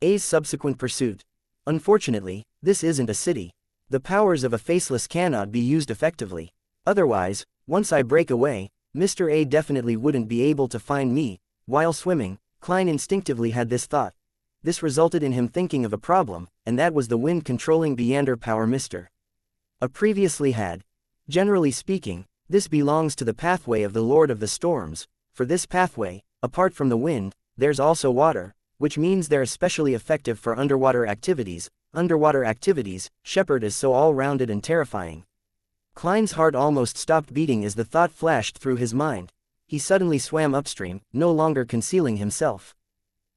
A's subsequent pursuit. Unfortunately, this isn't a city. The powers of a faceless cannot be used effectively. Otherwise, once I break away, Mr. A definitely wouldn't be able to find me. While swimming, Klein instinctively had this thought. This resulted in him thinking of a problem, and that was the wind controlling Beander power Mr. A previously had. Generally speaking, this belongs to the pathway of the Lord of the Storms. For this pathway, apart from the wind, there's also water, which means they're especially effective for underwater activities. Shepherd is so all-rounded and terrifying. Klein's heart almost stopped beating as the thought flashed through his mind. He suddenly swam upstream, no longer concealing himself.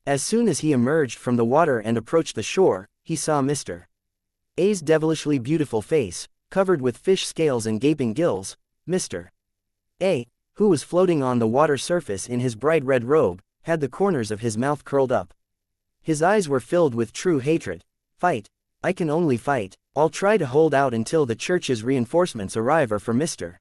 As soon as he emerged from the water and approached the shore, he saw Mr. A's devilishly beautiful face, covered with fish scales and gaping gills. Mr. A, who was floating on the water surface in his bright red robe, had the corners of his mouth curled up. His eyes were filled with true hatred. Fight. I can only fight. I'll try to hold out until the church's reinforcements arrive or for Mr.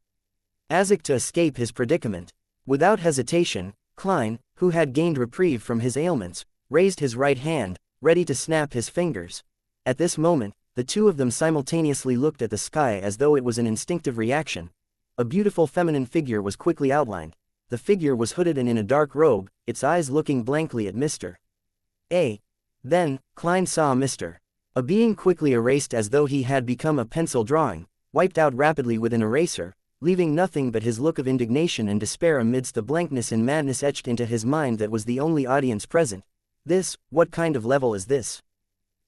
Azek to escape his predicament. Without hesitation, Klein, who had gained reprieve from his ailments, raised his right hand, ready to snap his fingers. At this moment, the two of them simultaneously looked at the sky as though it was an instinctive reaction. A beautiful feminine figure was quickly outlined. The figure was hooded and in a dark robe, its eyes looking blankly at Mr. A. Then, Klein saw Mr. A being quickly erased as though he had become a pencil drawing, wiped out rapidly with an eraser, leaving nothing but his look of indignation and despair amidst the blankness and madness etched into his mind that was the only audience present. What kind of level is this?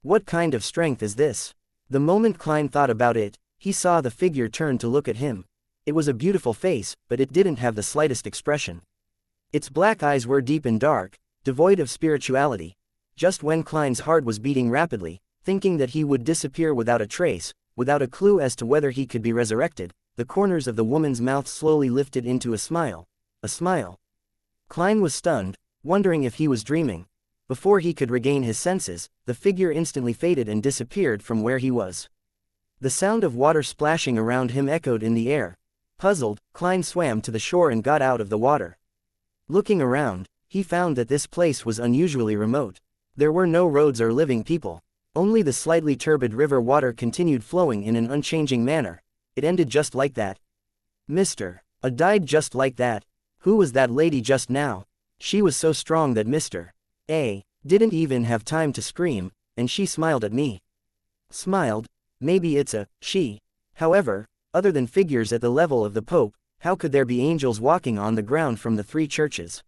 What kind of strength is this? The moment Klein thought about it, he saw the figure turn to look at him. It was a beautiful face, but it didn't have the slightest expression. Its black eyes were deep and dark, devoid of spirituality. Just when Klein's heart was beating rapidly, thinking that he would disappear without a trace, without a clue as to whether he could be resurrected, the corners of the woman's mouth slowly lifted into a smile. A smile. Klein was stunned, wondering if he was dreaming. Before he could regain his senses, the figure instantly faded and disappeared from where he was. The sound of water splashing around him echoed in the air. Puzzled, Klein swam to the shore and got out of the water. Looking around, he found that this place was unusually remote. There were no roads or living people. Only the slightly turbid river water continued flowing in an unchanging manner. It ended just like that. Mr. A died just like that. Who was that lady just now? She was so strong that Mr. A didn't even have time to scream, and she smiled at me. Smiled? Maybe it's a she. However, other than figures at the level of the Pope, how could there be angels walking on the ground from the three churches?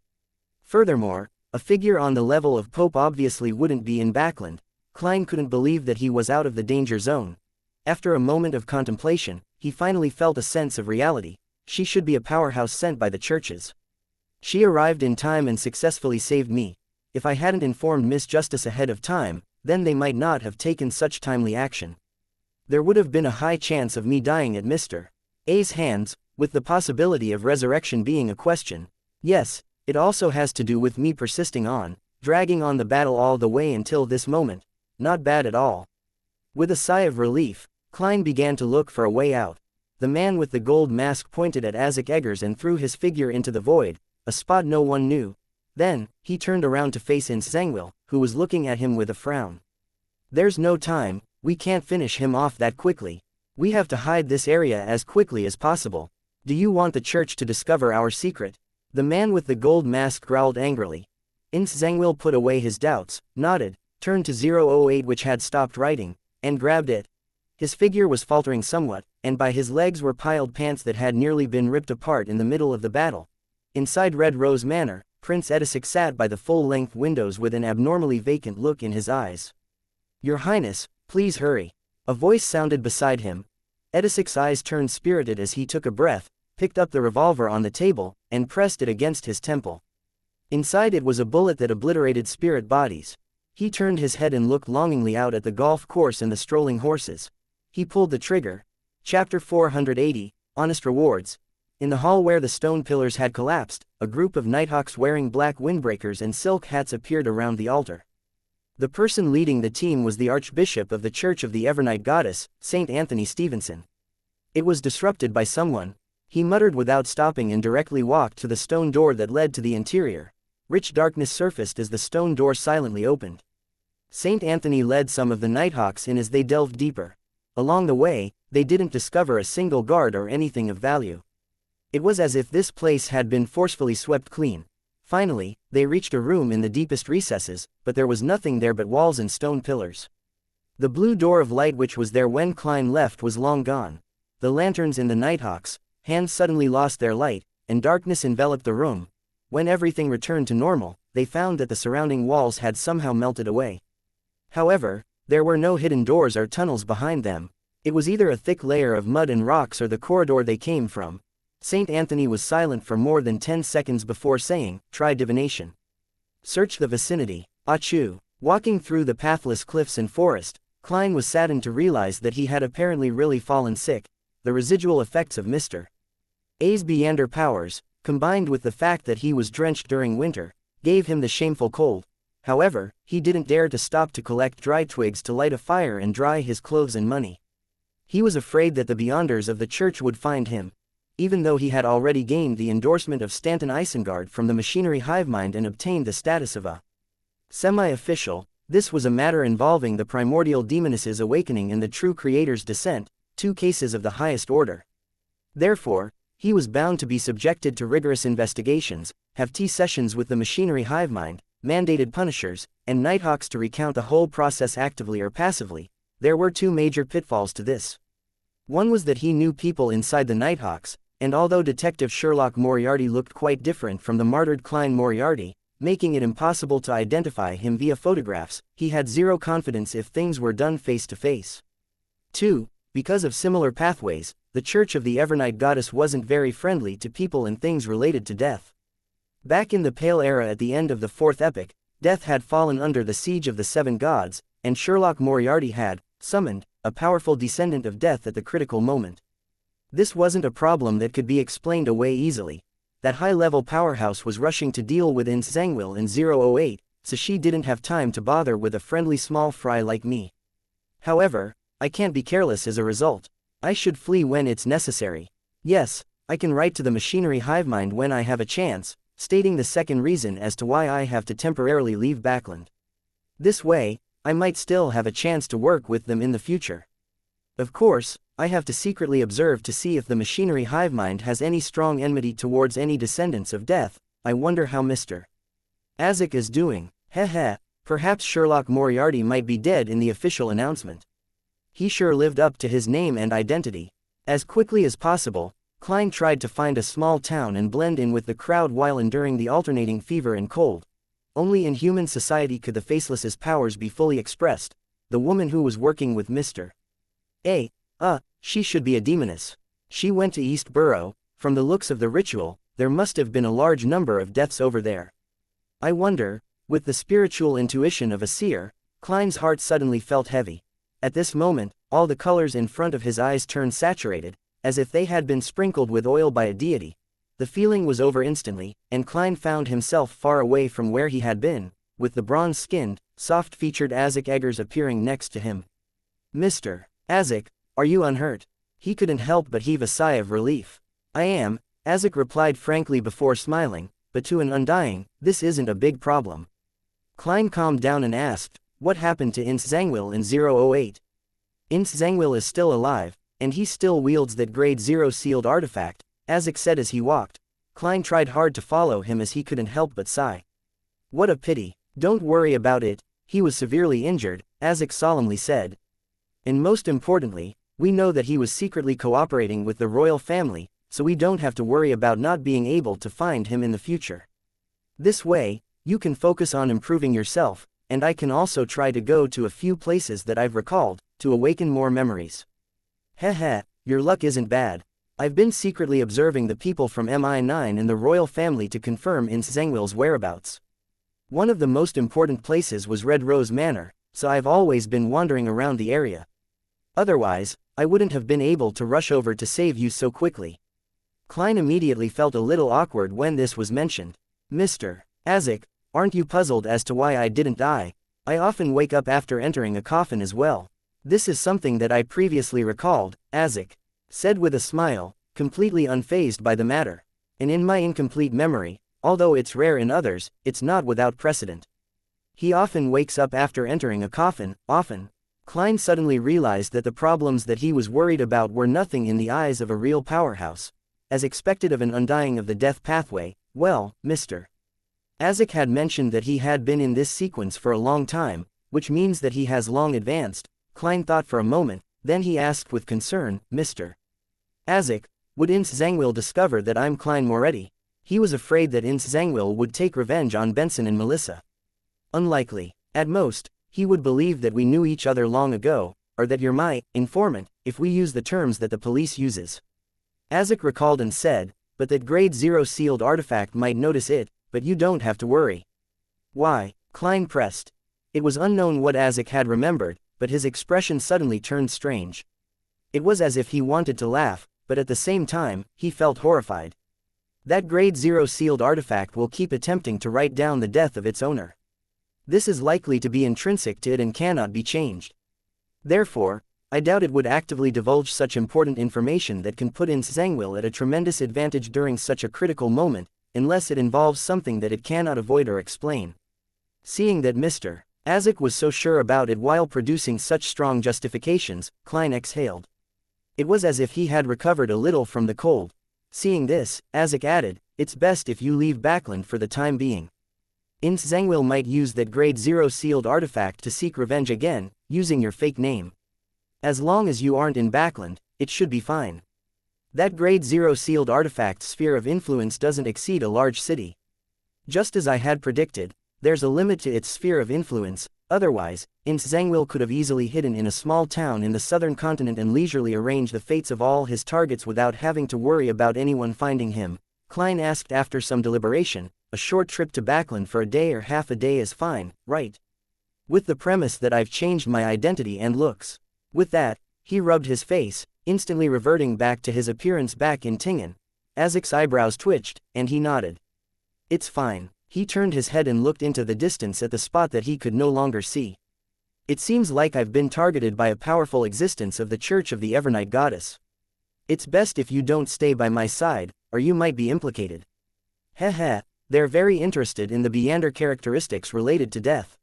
Furthermore, a figure on the level of Pope obviously wouldn't be in Backland. Klein couldn't believe that he was out of the danger zone. After a moment of contemplation, he finally felt a sense of reality. She should be a powerhouse sent by the churches. She arrived in time and successfully saved me. If I hadn't informed Miss Justice ahead of time, then they might not have taken such timely action. There would have been a high chance of me dying at Mr. A's hands, with the possibility of resurrection being a question. Yes, it also has to do with me persisting on, dragging on the battle all the way until this moment. Not bad at all. With a sigh of relief, Klein began to look for a way out. The man with the gold mask pointed at Azek Eggers and threw his figure into the void, a spot no one knew. Then, he turned around to face Zangwil, who was looking at him with a frown. There's no time, we can't finish him off that quickly. We have to hide this area as quickly as possible. Do you want the church to discover our secret? The man with the gold mask growled angrily. Zangwil put away his doubts, nodded, turned to 008 which had stopped writing, and grabbed it. His figure was faltering somewhat, and by his legs were piled pants that had nearly been ripped apart in the middle of the battle. Inside Red Rose Manor, Prince Edisic sat by the full-length windows with an abnormally vacant look in his eyes. Your Highness, please hurry. A voice sounded beside him. Edisic's eyes turned spirited as he took a breath, picked up the revolver on the table, and pressed it against his temple. Inside it was a bullet that obliterated spirit bodies. He turned his head and looked longingly out at the golf course and the strolling horses. He pulled the trigger. Chapter 480, Honest Rewards. In the hall where the stone pillars had collapsed, a group of nighthawks wearing black windbreakers and silk hats appeared around the altar. The person leading the team was the Archbishop of the Church of the Evernight Goddess, Saint Anthony Stevenson. It was disrupted by someone, he muttered without stopping and directly walked to the stone door that led to the interior. Rich darkness surfaced as the stone door silently opened. Saint Anthony led some of the nighthawks in as they delved deeper. Along the way, they didn't discover a single guard or anything of value. It was as if this place had been forcefully swept clean. Finally, they reached a room in the deepest recesses, but there was nothing there but walls and stone pillars. The blue door of light which was there when Klein left was long gone. The lanterns in the nighthawks' hands suddenly lost their light, and darkness enveloped the room. When everything returned to normal, they found that the surrounding walls had somehow melted away. However, there were no hidden doors or tunnels behind them. It was either a thick layer of mud and rocks or the corridor they came from. Saint Anthony was silent for more than 10 seconds before saying, "Try divination. Search the vicinity." Achoo. Walking through the pathless cliffs and forest, Klein was saddened to realize that he had apparently really fallen sick. The residual effects of Mr. A's Beander powers, combined with the fact that he was drenched during winter, gave him the shameful cold. However, he didn't dare to stop to collect dry twigs to light a fire and dry his clothes and money. He was afraid that the Beyonders of the church would find him. Even though he had already gained the endorsement of Stanton Isengard from the machinery hivemind and obtained the status of a semi-official, this was a matter involving the primordial Demonesses awakening and the true creator's descent, two cases of the highest order. Therefore, he was bound to be subjected to rigorous investigations, have tea sessions with the machinery hivemind, mandated punishers, and nighthawks to recount the whole process actively or passively. There were two major pitfalls to this. One was that he knew people inside the nighthawks, and although Detective Sherlock Moriarty looked quite different from the martyred Klein Moriarty, making it impossible to identify him via photographs, he had zero confidence if things were done face to face. 2. Because of similar pathways, the Church of the Evernight Goddess wasn't very friendly to people and things related to death. Back in the Pale Era at the end of the Fourth Epoch, death had fallen under the siege of the Seven Gods, and Sherlock Moriarty had summoned a powerful descendant of death at the critical moment. This wasn't a problem that could be explained away easily. That high-level powerhouse was rushing to deal with xianxia in 008, so she didn't have time to bother with a friendly small fry like me. However, I can't be careless as a result. I should flee when it's necessary. Yes, I can write to the machinery hivemind when I have a chance, stating the second reason as to why I have to temporarily leave Backland. This way, I might still have a chance to work with them in the future. Of course, I have to secretly observe to see if the machinery hivemind has any strong enmity towards any descendants of death. I wonder how Mr. Azek is doing. Heh. Perhaps Sherlock Moriarty might be dead in the official announcement. He sure lived up to his name and identity. As quickly as possible, Klein tried to find a small town and blend in with the crowd while enduring the alternating fever and cold. Only in human society could the Faceless's powers be fully expressed. The woman who was working with Mr. A. She should be a demoness. She went to East Borough. From the looks of the ritual, there must have been a large number of deaths over there. I wonder, with the spiritual intuition of a seer, Klein's heart suddenly felt heavy. At this moment, all the colors in front of his eyes turned saturated, as if they had been sprinkled with oil by a deity. The feeling was over instantly, and Klein found himself far away from where he had been, with the bronze-skinned, soft-featured Azek Eggers appearing next to him. "Mr. Azek, are you unhurt?" He couldn't help but heave a sigh of relief. "I am," Azek replied frankly before smiling, "but to an undying, this isn't a big problem." Klein calmed down and asked, "What happened to xianxia in 008? Xianxia is still alive, and he still wields that grade 0 sealed artifact," Azek said as he walked. Klein tried hard to follow him as he couldn't help but sigh. "What a pity. Don't worry about it, he was severely injured," Azek solemnly said. "And most importantly, we know that he was secretly cooperating with the royal family, so we don't have to worry about not being able to find him in the future. This way, you can focus on improving yourself, and I can also try to go to a few places that I've recalled, to awaken more memories." Heh, your luck isn't bad. I've been secretly observing the people from MI9 and the royal family to confirm xianxia's whereabouts. One of the most important places was Red Rose Manor, so I've always been wandering around the area. Otherwise, I wouldn't have been able to rush over to save you so quickly. Klein immediately felt a little awkward when this was mentioned. Mr. Azek, aren't you puzzled as to why I didn't die? I often wake up after entering a coffin as well. This is something that I previously recalled, Azek said with a smile, completely unfazed by the matter. And in my incomplete memory, although it's rare in others, it's not without precedent. He often wakes up after entering a coffin, often. Klein suddenly realized that the problems that he was worried about were nothing in the eyes of a real powerhouse. As expected of an undying of the death pathway, well, Mr. Azek had mentioned that he had been in this sequence for a long time, which means that he has long advanced. Klein thought for a moment, then he asked with concern, Mr. Azek, would Ince Zangwill discover that I'm Klein Moretti? He was afraid that Ince Zangwill would take revenge on Benson and Melissa. Unlikely. At most, he would believe that we knew each other long ago, or that you're my informant, if we use the terms that the police uses. Azek recalled and said, but that grade 0 sealed artifact might notice it, but you don't have to worry. Why? Klein pressed. It was unknown what Azek had remembered, but his expression suddenly turned strange. It was as if he wanted to laugh, but at the same time, he felt horrified. That grade 0 sealed artifact will keep attempting to write down the death of its owner. This is likely to be intrinsic to it and cannot be changed. Therefore, I doubt it would actively divulge such important information that can put Ince Zangwill at a tremendous advantage during such a critical moment, unless it involves something that it cannot avoid or explain. Seeing that Mr. Azek was so sure about it while producing such strong justifications, Klein exhaled. It was as if he had recovered a little from the cold. Seeing this, Azek added, it's best if you leave Backland for the time being. Ince Zangwill might use that grade 0 sealed artifact to seek revenge again, using your fake name. As long as you aren't in Backland, it should be fine. That grade 0 sealed artifact's sphere of influence doesn't exceed a large city. Just as I had predicted, there's a limit to its sphere of influence, otherwise, Ince Zangwill could have easily hidden in a small town in the southern continent and leisurely arrange the fates of all his targets without having to worry about anyone finding him. Klein asked after some deliberation, a short trip to Backland for a day or half a day is fine, right? With the premise that I've changed my identity and looks. With that, he rubbed his face, instantly reverting back to his appearance back in Tingen. Azek's eyebrows twitched, and he nodded. It's fine. He turned his head and looked into the distance at the spot that he could no longer see. It seems like I've been targeted by a powerful existence of the Church of the Evernight Goddess. It's best if you don't stay by my side, or you might be implicated. Heh, they're very interested in the Beander characteristics related to death.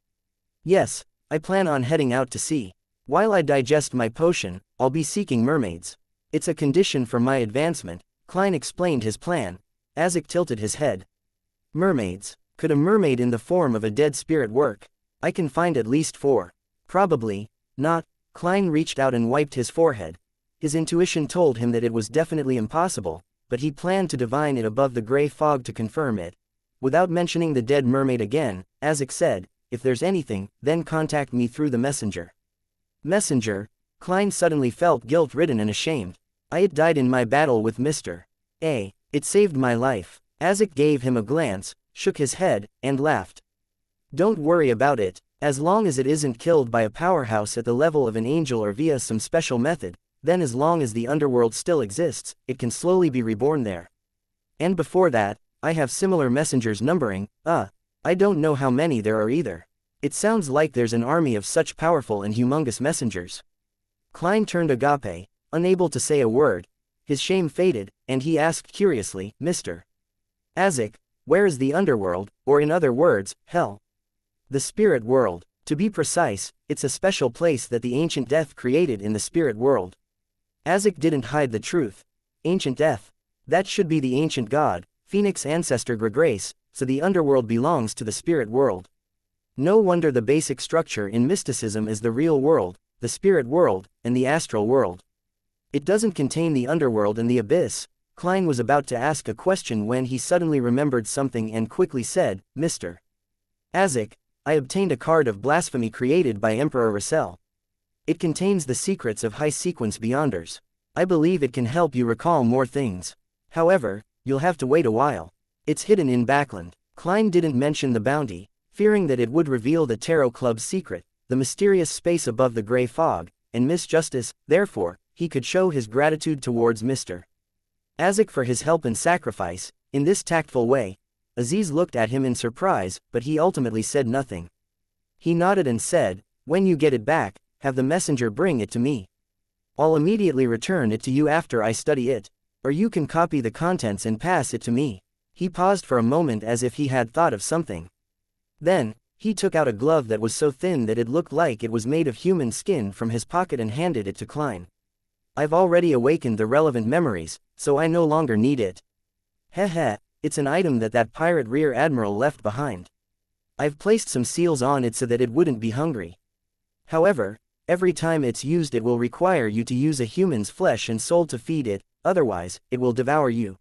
Yes, I plan on heading out to sea. While I digest my potion, I'll be seeking mermaids. It's a condition for my advancement. Klein explained his plan. Azek tilted his head. Mermaids. Could a mermaid in the form of a dead spirit work? I can find at least 4. Probably not. Klein reached out and wiped his forehead. His intuition told him that it was definitely impossible, but he planned to divine it above the gray fog to confirm it. Without mentioning the dead mermaid again, Azek said, if there's anything, then contact me through the messenger. Messenger? Klein suddenly felt guilt-ridden and ashamed. It died in my battle with Mr. A. It saved my life. Azek gave him a glance, shook his head, and laughed. Don't worry about it, as long as it isn't killed by a powerhouse at the level of an angel or via some special method, then as long as the underworld still exists, it can slowly be reborn there. And before that, I have similar messengers numbering, I don't know how many there are either. It sounds like there's an army of such powerful and humongous messengers. Klein turned agape, unable to say a word. His shame faded, and he asked curiously, Mr. Azek, where is the underworld, or in other words, hell? The spirit world. To be precise, it's a special place that the ancient death created in the spirit world. Azek didn't hide the truth. Ancient death. That should be the ancient god, Phoenix ancestor Gregrace, so the underworld belongs to the spirit world. No wonder the basic structure in mysticism is the real world, the spirit world, and the astral world. It doesn't contain the underworld and the abyss. Klein was about to ask a question when he suddenly remembered something and quickly said, Mr. Azek, I obtained a card of blasphemy created by Emperor Russell. It contains the secrets of high-sequence Beyonders. I believe it can help you recall more things. However, you'll have to wait a while. It's hidden in Backland. Klein didn't mention the bounty, fearing that it would reveal the Tarot Club's secret, the mysterious space above the gray fog, and Miss Justice. Therefore, he could show his gratitude towards Mr. Azak for his help and sacrifice. In this tactful way, Aziz looked at him in surprise, but he ultimately said nothing. He nodded and said, "When you get it back, have the messenger bring it to me. I'll immediately return it to you after I study it, or you can copy the contents and pass it to me." He paused for a moment as if he had thought of something. Then, he took out a glove that was so thin that it looked like it was made of human skin from his pocket and handed it to Klein. "I've already awakened the relevant memories, so I no longer need it. Heh, it's an item that pirate rear admiral left behind. I've placed some seals on it so that it wouldn't be hungry. However, every time it's used it will require you to use a human's flesh and soul to feed it, otherwise, it will devour you."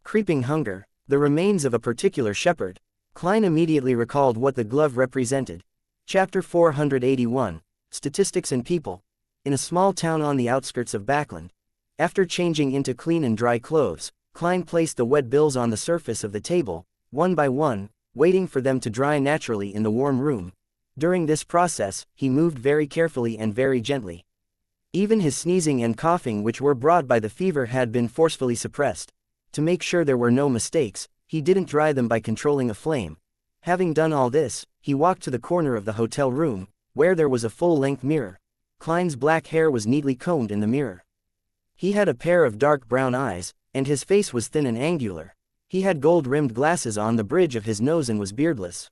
Creeping hunger, the remains of a particular shepherd. Klein immediately recalled what the glove represented. Chapter 481, Statistics and People. In a small town on the outskirts of Backland, after changing into clean and dry clothes, Klein placed the wet bills on the surface of the table, one by one, waiting for them to dry naturally in the warm room. During this process, he moved very carefully and very gently. Even his sneezing and coughing, which were brought by the fever, had been forcefully suppressed. To make sure there were no mistakes, he didn't dry them by controlling a flame. Having done all this, he walked to the corner of the hotel room, where there was a full-length mirror. Klein's black hair was neatly combed in the mirror. He had a pair of dark brown eyes, and his face was thin and angular. He had gold-rimmed glasses on the bridge of his nose and was beardless.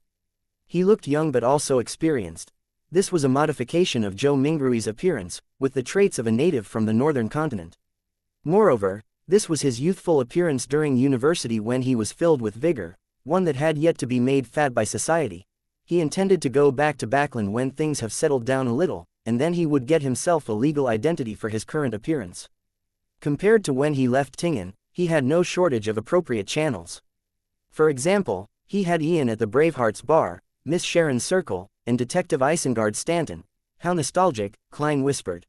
He looked young but also experienced. This was a modification of Joe Mingrui's appearance, with the traits of a native from the northern continent. Moreover, this was his youthful appearance during university when he was filled with vigor, one that had yet to be made fat by society. He intended to go back to Backland when things have settled down a little, and then he would get himself a legal identity for his current appearance. Compared to when he left Tingen, he had no shortage of appropriate channels. For example, he had Ian at the Bravehearts bar, Miss Sharon's circle, and Detective Isengard Stanton. How nostalgic, Klein whispered.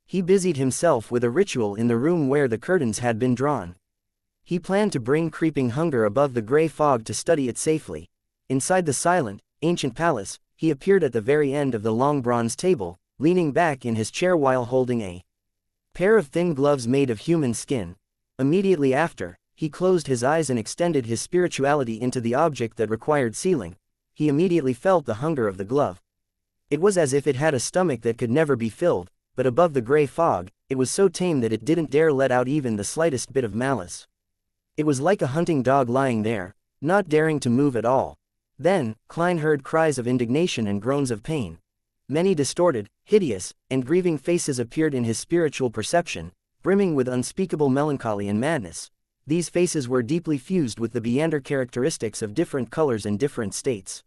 He busied himself with a ritual in the room where the curtains had been drawn. He planned to bring creeping hunger above the gray fog to study it safely. Inside the silent, ancient palace, he appeared at the very end of the long bronze table, leaning back in his chair while holding a pair of thin gloves made of human skin. Immediately after, he closed his eyes and extended his spirituality into the object that required sealing. He immediately felt the hunger of the glove. It was as if it had a stomach that could never be filled, but above the gray fog, it was so tame that it didn't dare let out even the slightest bit of malice. It was like a hunting dog lying there, not daring to move at all. Then, Klein heard cries of indignation and groans of pain. Many distorted, hideous, and grieving faces appeared in his spiritual perception, brimming with unspeakable melancholy and madness. These faces were deeply fused with the Beander characteristics of different colors and different states.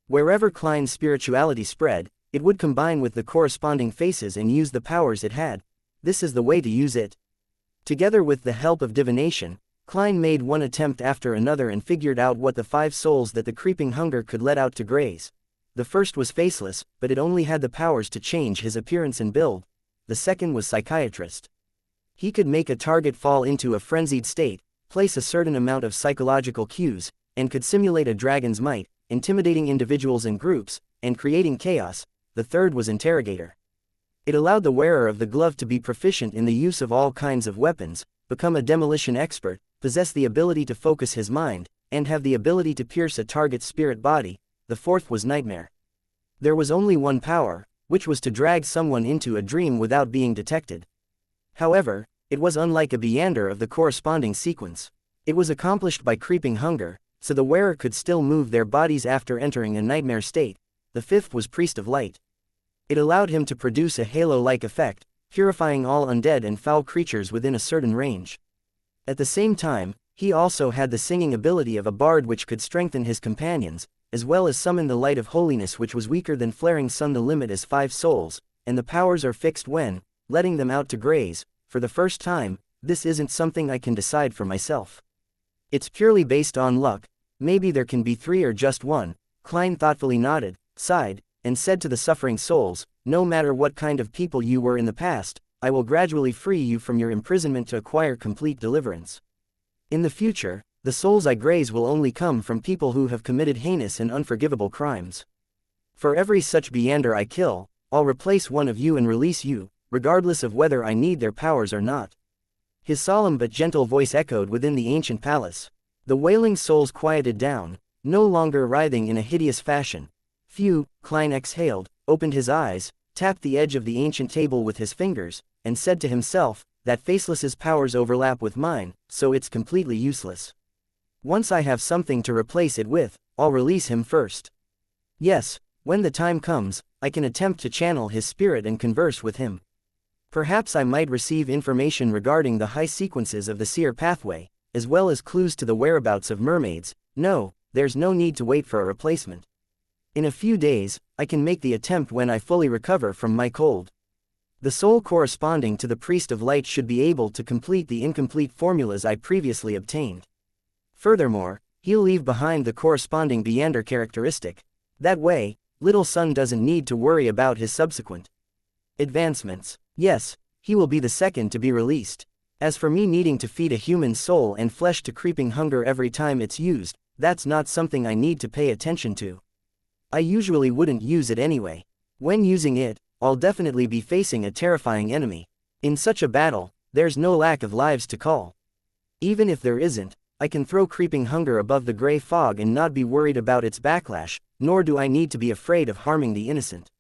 Wherever Klein's spirituality spread, it would combine with the corresponding faces and use the powers it had. This is the way to use it. Together with the help of divination, Klein made one attempt after another and figured out what the 5 souls that the creeping hunger could let out to graze. The first was faceless, but it only had the powers to change his appearance and build. The second was psychiatrist. He could make a target fall into a frenzied state, place a certain amount of psychological cues, and could simulate a dragon's might, intimidating individuals and groups, and creating chaos. The third was interrogator. It allowed the wearer of the glove to be proficient in the use of all kinds of weapons, become a demolition expert, possess the ability to focus his mind, and have the ability to pierce a target's spirit body. The fourth was nightmare. There was only one power, which was to drag someone into a dream without being detected. However, it was unlike a Beander of the corresponding sequence. It was accomplished by creeping hunger, so the wearer could still move their bodies after entering a nightmare state. The fifth was priest of light. It allowed him to produce a halo-like effect, purifying all undead and foul creatures within a certain range. At the same time, he also had the singing ability of a bard which could strengthen his companions, as well as summon the light of holiness which was weaker than flaring sun. The limit is 5 souls, and the powers are fixed when letting them out to graze. For the first time, this isn't something I can decide for myself. It's purely based on luck. Maybe there can be 3 or just 1. Klein thoughtfully nodded, sighed, and said to the suffering souls, "No matter what kind of people you were in the past, I will gradually free you from your imprisonment to acquire complete deliverance. In the future, the souls I graze will only come from people who have committed heinous and unforgivable crimes. For every such Beander I kill, I'll replace one of you and release you, regardless of whether I need their powers or not." His solemn but gentle voice echoed within the ancient palace. The wailing souls quieted down, no longer writhing in a hideous fashion. Phew, Klein exhaled, opened his eyes, tapped the edge of the ancient table with his fingers, and said to himself, that Faceless's powers overlap with mine, so it's completely useless. Once I have something to replace it with, I'll release him first. Yes, when the time comes, I can attempt to channel his spirit and converse with him. Perhaps I might receive information regarding the high sequences of the seer pathway, as well as clues to the whereabouts of mermaids. No, there's no need to wait for a replacement. In a few days, I can make the attempt when I fully recover from my cold. The soul corresponding to the Priest of Light should be able to complete the incomplete formulas I previously obtained. Furthermore, he'll leave behind the corresponding Beander characteristic. That way, Little Sun doesn't need to worry about his subsequent advancements. Yes, he will be the second to be released. As for me needing to feed a human soul and flesh to creeping hunger every time it's used, that's not something I need to pay attention to. I usually wouldn't use it anyway. When using it, I'll definitely be facing a terrifying enemy. In such a battle, there's no lack of lives to call. Even if there isn't, I can throw creeping hunger above the gray fog and not be worried about its backlash, nor do I need to be afraid of harming the innocent.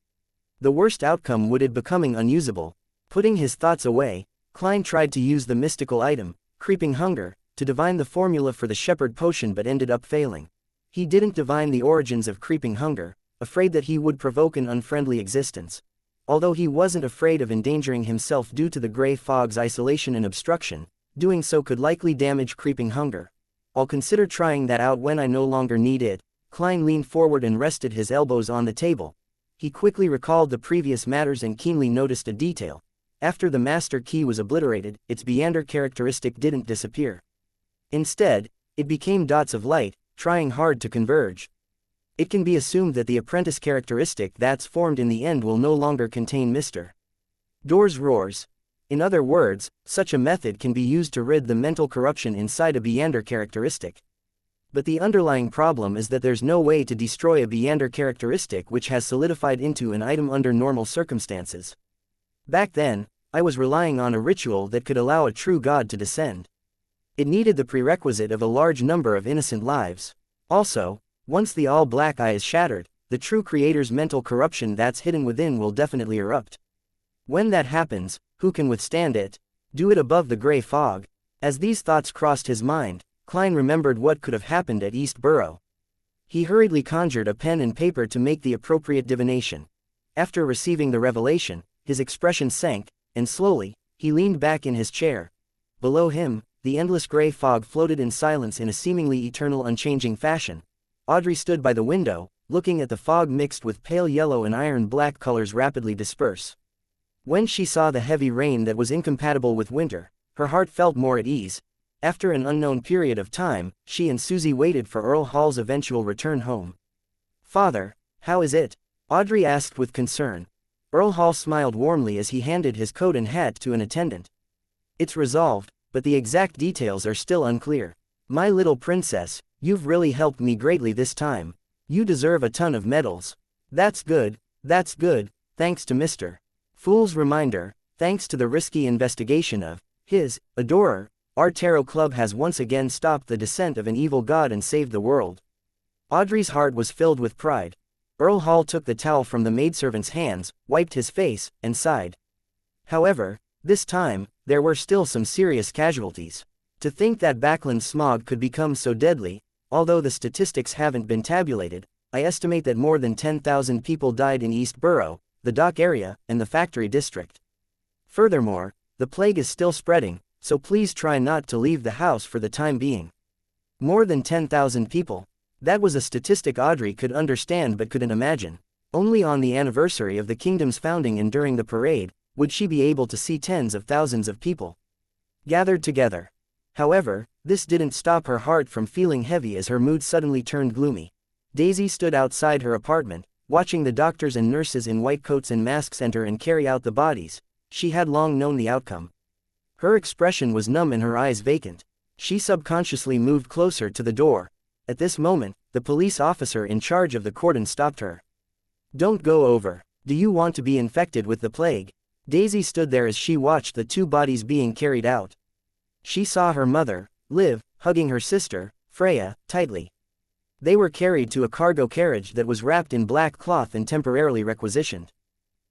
The worst outcome would it becoming unusable. Putting his thoughts away, Klein tried to use the mystical item, creeping hunger, to divine the formula for the shepherd potion but ended up failing. He didn't divine the origins of creeping hunger, afraid that he would provoke an unfriendly existence. Although he wasn't afraid of endangering himself due to the gray fog's isolation and obstruction, doing so could likely damage creeping hunger. I'll consider trying that out when I no longer need it. Klein leaned forward and rested his elbows on the table. He quickly recalled the previous matters and keenly noticed a detail. After the master key was obliterated, its Beander characteristic didn't disappear. Instead, it became dots of light, trying hard to converge. It can be assumed that the apprentice characteristic that's formed in the end will no longer contain Mr. Doors roars. In other words, such a method can be used to rid the mental corruption inside a Beander characteristic. But the underlying problem is that there's no way to destroy a Beander characteristic which has solidified into an item under normal circumstances. Back then, I was relying on a ritual that could allow a true god to descend. It needed the prerequisite of a large number of innocent lives. Also, once the all-black eye is shattered, the true creator's mental corruption that's hidden within will definitely erupt. When that happens, who can withstand it? Do it above the gray fog. As these thoughts crossed his mind, Klein remembered what could have happened at East Borough. He hurriedly conjured a pen and paper to make the appropriate divination. After receiving the revelation, his expression sank, and slowly, he leaned back in his chair. Below him, the endless gray fog floated in silence in a seemingly eternal unchanging fashion. Audrey stood by the window, looking at the fog mixed with pale yellow and iron-black colors rapidly disperse. When she saw the heavy rain that was incompatible with winter, her heart felt more at ease. After an unknown period of time, she and Susie waited for Earl Hall's eventual return home. "Father, how is it?" Audrey asked with concern. Earl Hall smiled warmly as he handed his coat and hat to an attendant. "It's resolved, but the exact details are still unclear. My little princess, you've really helped me greatly this time. You deserve a ton of medals." That's good, thanks to Mr. Fool's reminder, thanks to the risky investigation of his adorer, our tarot club has once again stopped the descent of an evil god and saved the world. Audrey's heart was filled with pride. Earl Hall took the towel from the maidservant's hands, wiped his face, and sighed. However, this time, there were still some serious casualties. To think that Backland smog could become so deadly, although the statistics haven't been tabulated, I estimate that more than 10,000 people died in East Borough, the dock area, and the factory district. Furthermore, the plague is still spreading, so please try not to leave the house for the time being. More than 10,000 people. That was a statistic Audrey could understand but couldn't imagine. Only on the anniversary of the kingdom's founding and during the parade, would she be able to see tens of thousands of people gathered together. However, this didn't stop her heart from feeling heavy as her mood suddenly turned gloomy. Daisy stood outside her apartment, watching the doctors and nurses in white coats and masks enter and carry out the bodies. She had long known the outcome. Her expression was numb and her eyes vacant. She subconsciously moved closer to the door. At this moment, the police officer in charge of the cordon stopped her. "Don't go over. Do you want to be infected with the plague?" Daisy stood there as she watched the two bodies being carried out. She saw her mother, Liv, hugging her sister, Freya, tightly. They were carried to a cargo carriage that was wrapped in black cloth and temporarily requisitioned.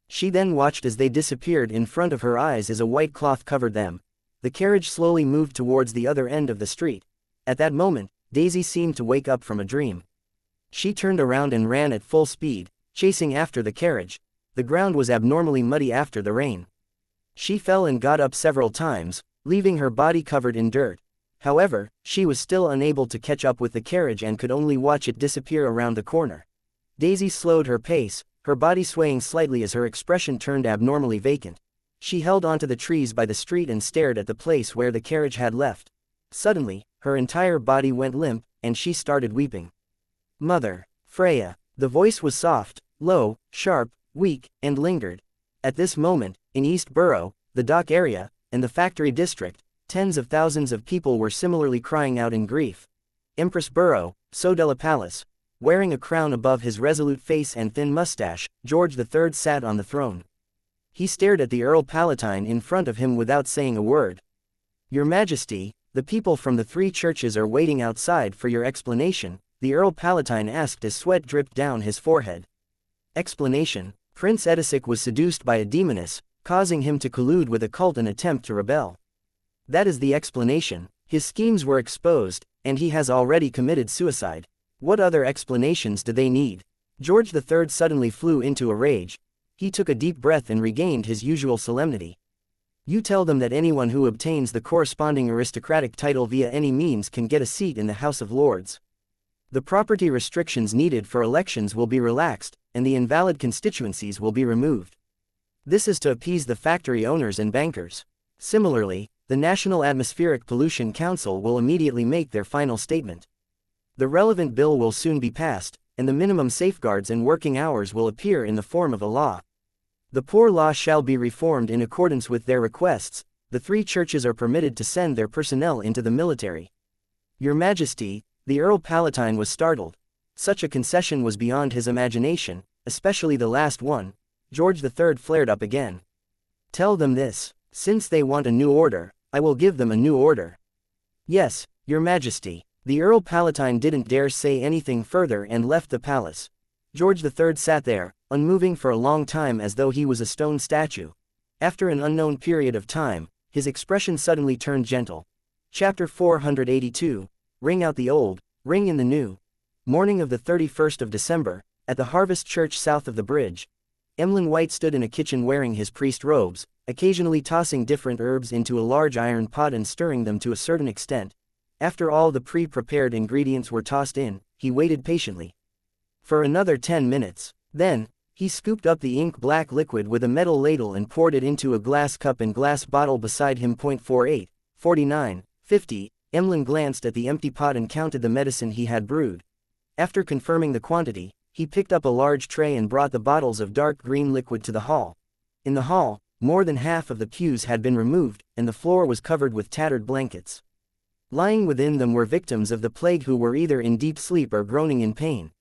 She then watched as they disappeared in front of her eyes as a white cloth covered them. The carriage slowly moved towards the other end of the street. At that moment, Daisy seemed to wake up from a dream. She turned around and ran at full speed, chasing after the carriage. The ground was abnormally muddy after the rain. She fell and got up several times, leaving her body covered in dirt. However, she was still unable to catch up with the carriage and could only watch it disappear around the corner. Daisy slowed her pace, her body swaying slightly as her expression turned abnormally vacant. She held onto the trees by the street and stared at the place where the carriage had left. Suddenly, her entire body went limp, and she started weeping. "Mother, Freya." The voice was soft, low, sharp, weak, and lingered. At this moment, in East Borough, the dock area, and the factory district, tens of thousands of people were similarly crying out in grief. Empress Borough, Sodella Palace. Wearing a crown above his resolute face and thin mustache, George III sat on the throne. He stared at the Earl Palatine in front of him without saying a word. "Your Majesty, the people from the three churches are waiting outside for your explanation," the Earl Palatine asked as sweat dripped down his forehead. Explanation: Prince Edisic was seduced by a demoness, causing him to collude with a cult and attempt to rebel. That is the explanation. His schemes were exposed, and he has already committed suicide. What other explanations do they need? George III suddenly flew into a rage. He took a deep breath and regained his usual solemnity. "You tell them that anyone who obtains the corresponding aristocratic title via any means can get a seat in the House of Lords. The property restrictions needed for elections will be relaxed, and the invalid constituencies will be removed. This is to appease the factory owners and bankers. Similarly, the National Atmospheric Pollution Council will immediately make their final statement. The relevant bill will soon be passed, and the minimum safeguards and working hours will appear in the form of a law. The poor law shall be reformed in accordance with their requests. The three churches are permitted to send their personnel into the military." "Your Majesty," the Earl Palatine was startled. Such a concession was beyond his imagination, especially the last one. George III flared up again. "Tell them this. Since they want a new order, I will give them a new order." "Yes, Your Majesty." The Earl Palatine didn't dare say anything further and left the palace. George III sat there, unmoving for a long time as though he was a stone statue. After an unknown period of time, his expression suddenly turned gentle. Chapter 482, Ring out the old, ring in the new. Morning of the 31st of December, at the Harvest Church south of the bridge. Emlyn White stood in a kitchen wearing his priest robes, occasionally tossing different herbs into a large iron pot and stirring them to a certain extent. After all the pre-prepared ingredients were tossed in, he waited patiently. For another 10 minutes. Then, he scooped up the ink-black liquid with a metal ladle and poured it into a glass cup and glass bottle beside him. 48, 49, 50. Emlyn glanced at the empty pot and counted the medicine he had brewed. After confirming the quantity, he picked up a large tray and brought the bottles of dark green liquid to the hall. In the hall, more than half of the pews had been removed, and the floor was covered with tattered blankets. Lying within them were victims of the plague who were either in deep sleep or groaning in pain.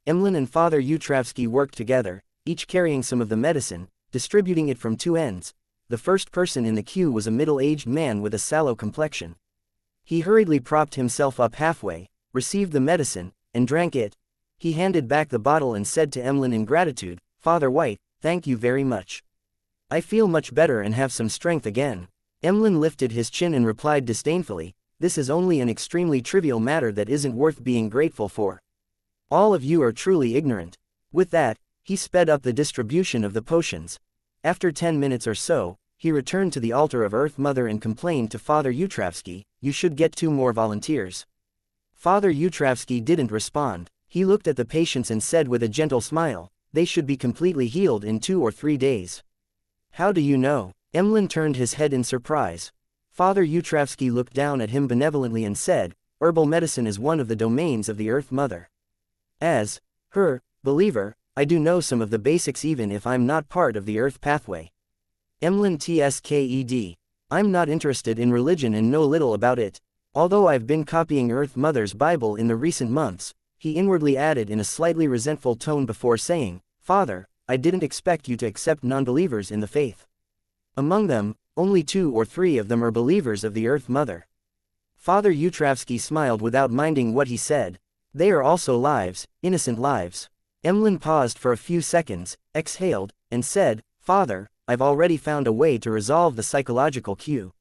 Emlyn and Father Utravsky worked together, each carrying some of the medicine, distributing it from two ends. The first person in the queue was a middle-aged man with a sallow complexion. He hurriedly propped himself up halfway, received the medicine, and drank it. He handed back the bottle and said to Emlyn in gratitude, "Father White, thank you very much. I feel much better and have some strength again." Emlyn lifted his chin and replied disdainfully, "This is only an extremely trivial matter that isn't worth being grateful for. All of you are truly ignorant." With that, he sped up the distribution of the potions. After 10 minutes or so, he returned to the altar of Earth Mother and complained to Father Utravsky, "You should get 2 more volunteers." Father Utravsky didn't respond. He looked at the patients and said with a gentle smile, "They should be completely healed in 2 or 3 days." "How do you know?" Emlyn turned his head in surprise. Father Utravsky looked down at him benevolently and said, "Herbal medicine is one of the domains of the Earth Mother. As her believer, I do know some of the basics even if I'm not part of the Earth Pathway." Emlyn tsked. "I'm not interested in religion and know little about it. Although I've been copying Earth Mother's Bible in the recent months," he inwardly added in a slightly resentful tone before saying, "Father, I didn't expect you to accept non-believers in the faith." Among them, only 2 or 3 of them are believers of the Earth Mother. Father Yutravsky smiled without minding what he said. They are also lives, innocent lives. Emlyn paused for a few seconds, exhaled, and said, Father, I've already found a way to resolve the psychological cue.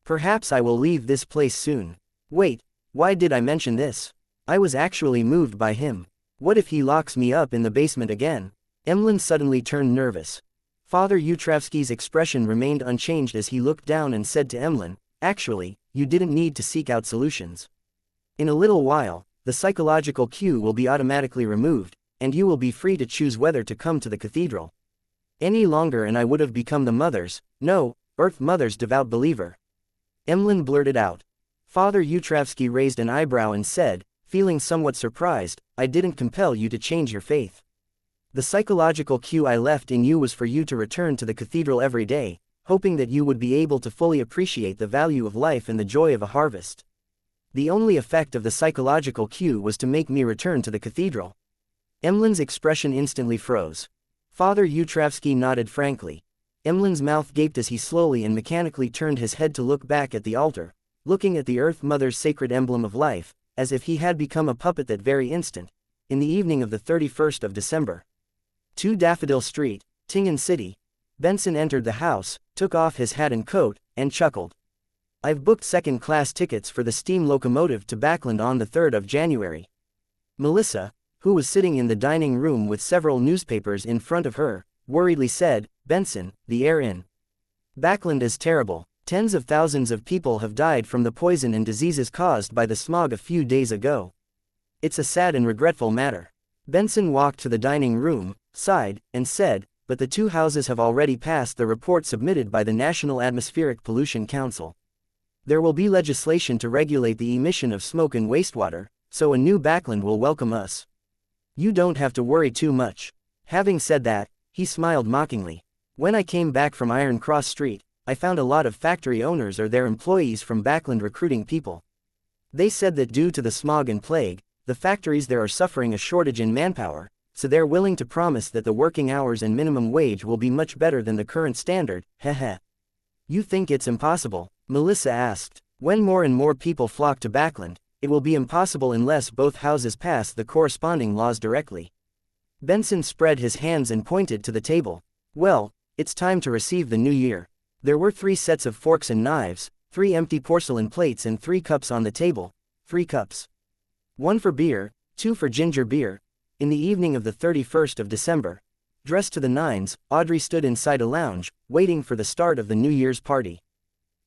Perhaps I will leave this place soon. Wait, why did I mention this? I was actually moved by him. What if he locks me up in the basement again? Emlyn suddenly turned nervous. Father Yutravsky's expression remained unchanged as he looked down and said to Emlyn, Actually, you didn't need to seek out solutions. In a little while, the psychological cue will be automatically removed, and you will be free to choose whether to come to the cathedral any longer, and I would have become the Mother's, no, Earth Mother's devout believer. Emlyn blurted out. Father Yutravsky raised an eyebrow and said, feeling somewhat surprised, I didn't compel you to change your faith. The psychological cue I left in you was for you to return to the cathedral every day, hoping that you would be able to fully appreciate the value of life and the joy of a harvest. The only effect of the psychological cue was to make me return to the cathedral. Emlyn's expression instantly froze. Father Yutravsky nodded frankly. Emlyn's mouth gaped as he slowly and mechanically turned his head to look back at the altar, looking at the Earth Mother's sacred emblem of life, as if he had become a puppet that very instant. In the evening of the 31st of December. 2 Daffodil Street, Tingen City. Benson entered the house, took off his hat and coat, and chuckled. I've booked second-class tickets for the steam locomotive to Backland on the 3rd of January. Melissa, who was sitting in the dining room with several newspapers in front of her, worriedly said, Benson, the air in Backland is terrible. Tens of thousands of people have died from the poison and diseases caused by the smog a few days ago. It's a sad and regretful matter. Benson walked to the dining room, sighed, and said, but the 2 houses have already passed the report submitted by the National Atmospheric Pollution Council. There will be legislation to regulate the emission of smoke and wastewater, so a new Backland will welcome us. You don't have to worry too much. Having said that, he smiled mockingly. When I came back from Iron Cross Street, I found a lot of factory owners or their employees from Backland recruiting people. They said that due to the smog and plague, the factories there are suffering a shortage in manpower, so they're willing to promise that the working hours and minimum wage will be much better than the current standard. Heh. You think it's impossible? Melissa asked. When more and more people flock to Backland, it will be impossible unless both houses pass the corresponding laws directly. Benson spread his hands and pointed to the table. Well, it's time to receive the new year. There were 3 sets of forks and knives, 3 empty porcelain plates and 3 cups on the table. 3 cups. 1 for beer, 2 for ginger beer. In the evening of the 31st of December, dressed to the nines, Audrey stood inside a lounge, waiting for the start of the New Year's party.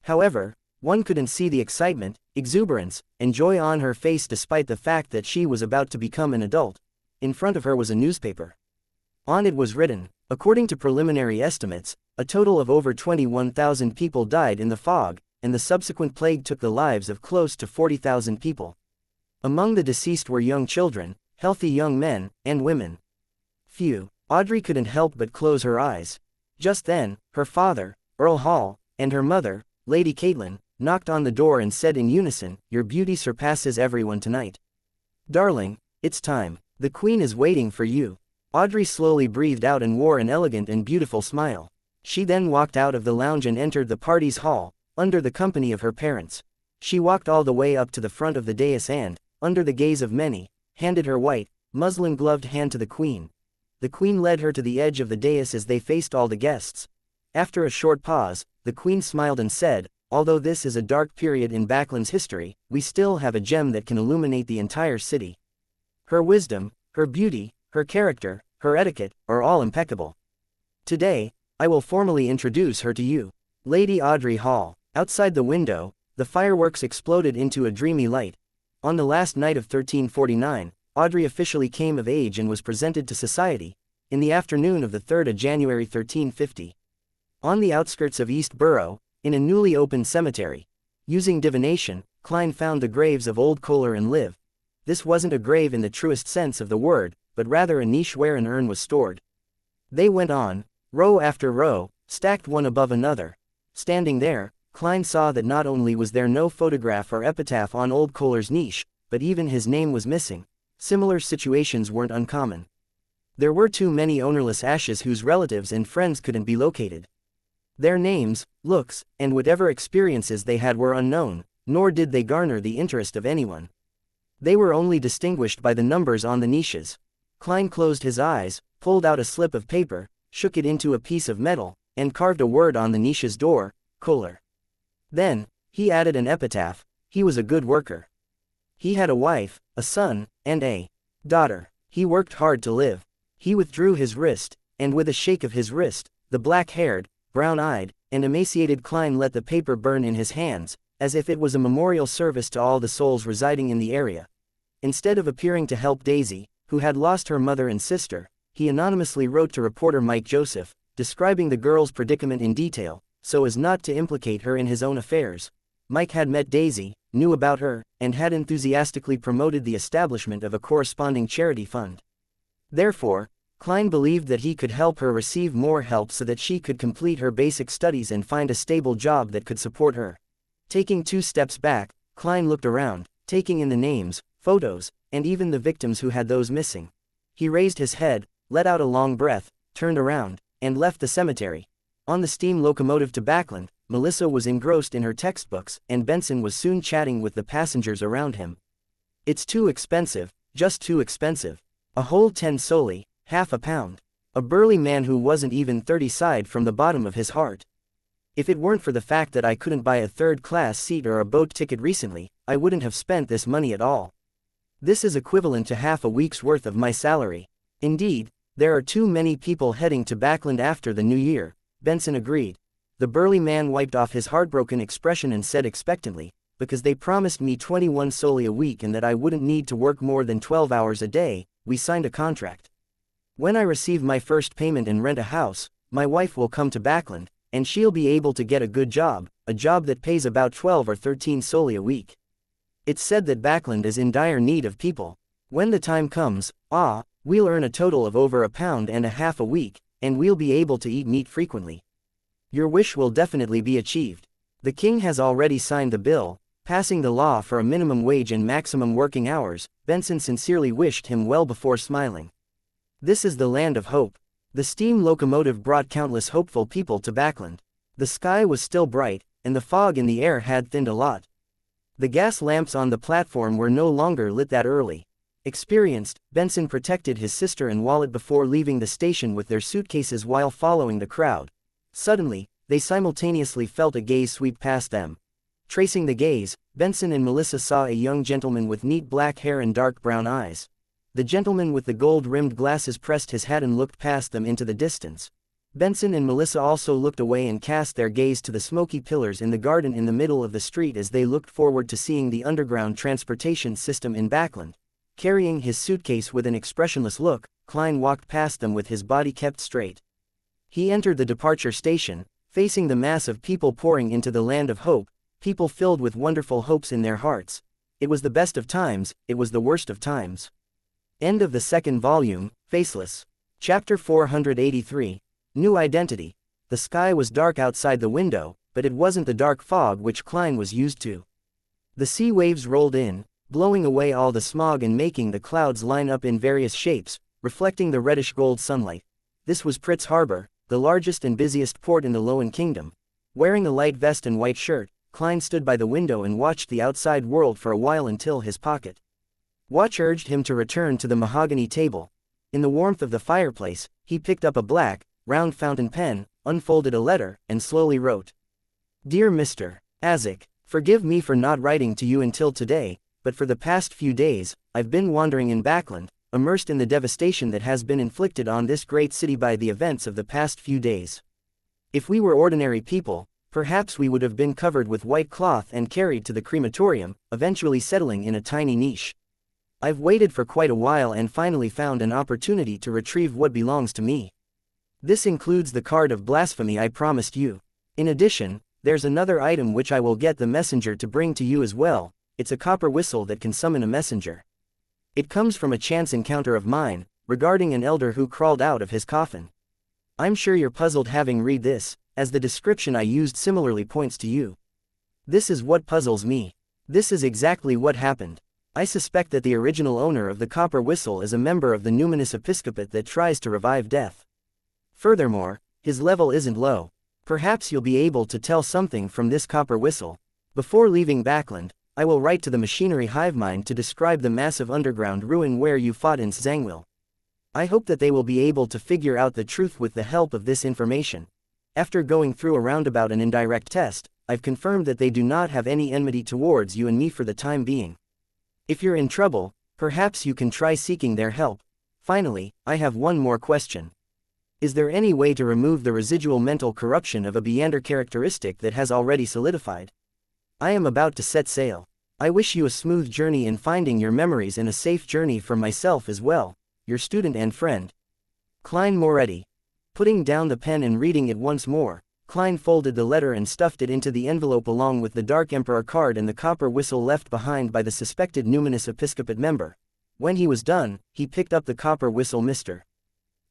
However, one couldn't see the excitement, exuberance, and joy on her face despite the fact that she was about to become an adult. In front of her was a newspaper. On it was written, according to preliminary estimates, a total of over 21,000 people died in the fog, and the subsequent plague took the lives of close to 40,000 people. Among the deceased were young children, healthy young men, and women. Phew, Audrey couldn't help but close her eyes. Just then, her father, Earl Hall, and her mother, Lady Caitlin, knocked on the door and said in unison, Your beauty surpasses everyone tonight. Darling, it's time. The Queen is waiting for you. Audrey slowly breathed out and wore an elegant and beautiful smile. She then walked out of the lounge and entered the party's hall, under the company of her parents. She walked all the way up to the front of the dais and, under the gaze of many, handed her white, muslin-gloved hand to the Queen. The Queen led her to the edge of the dais as they faced all the guests. After a short pause, the Queen smiled and said, Although this is a dark period in Backland's history, we still have a gem that can illuminate the entire city. Her wisdom, her beauty, her character, her etiquette, are all impeccable. Today, I will formally introduce her to you. Lady Audrey Hall. Outside the window, the fireworks exploded into a dreamy light. On the last night of 1349, Audrey officially came of age and was presented to society, in the afternoon of the 3rd of January 1350. On the outskirts of East Borough, in a newly opened cemetery. Using divination, Klein found the graves of Old Kohler and Liv. This wasn't a grave in the truest sense of the word, but rather a niche where an urn was stored. They went on, row after row, stacked one above another. Standing there, Klein saw that not only was there no photograph or epitaph on Old Kohler's niche, but even his name was missing. Similar situations weren't uncommon. There were too many ownerless ashes whose relatives and friends couldn't be located. Their names, looks, and whatever experiences they had were unknown, nor did they garner the interest of anyone. They were only distinguished by the numbers on the niches. Klein closed his eyes, pulled out a slip of paper, shook it into a piece of metal, and carved a word on the niche's door, Kohler. Then, he added an epitaph: he was a good worker. He had a wife, a son, and a daughter. He worked hard to live. He withdrew his wrist, and with a shake of his wrist, the black-haired, brown-eyed, and emaciated Klein let the paper burn in his hands, as if it was a memorial service to all the souls residing in the area. Instead of appearing to help Daisy, who had lost her mother and sister, he anonymously wrote to reporter Mike Joseph, describing the girl's predicament in detail, so as not to implicate her in his own affairs. Mike had met Daisy, knew about her, and had enthusiastically promoted the establishment of a corresponding charity fund. Therefore, Klein believed that he could help her receive more help so that she could complete her basic studies and find a stable job that could support her. Taking 2 steps back, Klein looked around, taking in the names, photos, and even the victims who had those missing. He raised his head, let out a long breath, turned around, and left the cemetery. On the steam locomotive to Backland, Melissa was engrossed in her textbooks, and Benson was soon chatting with the passengers around him. "It's too expensive, just too expensive. A whole 10 soli, half a pound." A burly man who wasn't even 30 sighed from the bottom of his heart. "If it weren't for the fact that I couldn't buy a third-class seat or a boat ticket recently, I wouldn't have spent this money at all. This is equivalent to half a week's worth of my salary." "Indeed, there are too many people heading to Backland after the new year," Benson agreed. The burly man wiped off his heartbroken expression and said expectantly, "Because they promised me 21 soli a week and that I wouldn't need to work more than 12 hours a day, we signed a contract. When I receive my first payment and rent a house, my wife will come to Backland, and she'll be able to get a good job, a job that pays about 12 or 13 soli a week. It's said that Backland is in dire need of people. When the time comes, we'll earn a total of over £1.50 a week, and we'll be able to eat meat frequently. Your wish will definitely be achieved. The king has already signed the bill, passing the law for a minimum wage and maximum working hours." Benson sincerely wished him well before smiling. This is the land of hope. The steam locomotive brought countless hopeful people to Backland. The sky was still bright, and the fog in the air had thinned a lot. The gas lamps on the platform were no longer lit that early. Experienced, Benson protected his sister and wallet before leaving the station with their suitcases while following the crowd. Suddenly, they simultaneously felt a gaze sweep past them. Tracing the gaze, Benson and Melissa saw a young gentleman with neat black hair and dark brown eyes. The gentleman with the gold-rimmed glasses pressed his hat and looked past them into the distance. Benson and Melissa also looked away and cast their gaze to the smoky pillars in the garden in the middle of the street as they looked forward to seeing the underground transportation system in Backland. Carrying his suitcase with an expressionless look, Klein walked past them with his body kept straight. He entered the departure station, facing the mass of people pouring into the land of hope, people filled with wonderful hopes in their hearts. It was the best of times, it was the worst of times. End of the second volume, Faceless. Chapter 483. New Identity. The sky was dark outside the window, but it wasn't the dark fog which Klein was used to. The sea waves rolled in, blowing away all the smog and making the clouds line up in various shapes, reflecting the reddish-gold sunlight. This was Pritz Harbor, the largest and busiest port in the Lowen Kingdom. Wearing a light vest and white shirt, Klein stood by the window and watched the outside world for a while until his pocket watch urged him to return to the mahogany table. In the warmth of the fireplace, he picked up a black, round fountain pen, unfolded a letter, and slowly wrote. Dear Mr. Azek, forgive me for not writing to you until today, but for the past few days, I've been wandering in Backland, immersed in the devastation that has been inflicted on this great city by the events of the past few days. If we were ordinary people, perhaps we would have been covered with white cloth and carried to the crematorium, eventually settling in a tiny niche. I've waited for quite a while and finally found an opportunity to retrieve what belongs to me. This includes the card of blasphemy I promised you. In addition, there's another item which I will get the messenger to bring to you as well. It's a copper whistle that can summon a messenger. It comes from a chance encounter of mine, regarding an elder who crawled out of his coffin. I'm sure you're puzzled having read this, as the description I used similarly points to you. This is what puzzles me. This is exactly what happened. I suspect that the original owner of the copper whistle is a member of the numinous episcopate that tries to revive death. Furthermore, his level isn't low. Perhaps you'll be able to tell something from this copper whistle. Before leaving Backland, I will write to the machinery hive mind to describe the massive underground ruin where you fought in Zhangwil. I hope that they will be able to figure out the truth with the help of this information. After going through a roundabout and indirect test, I've confirmed that they do not have any enmity towards you and me for the time being. If you're in trouble, perhaps you can try seeking their help. Finally, I have one more question. Is there any way to remove the residual mental corruption of a Beander characteristic that has already solidified? I am about to set sail. I wish you a smooth journey in finding your memories and a safe journey for myself as well, your student and friend, Klein Moretti. Putting down the pen and reading it once more, Klein folded the letter and stuffed it into the envelope along with the Dark Emperor card and the copper whistle left behind by the suspected numinous episcopate member. When he was done, he picked up the copper whistle Mr.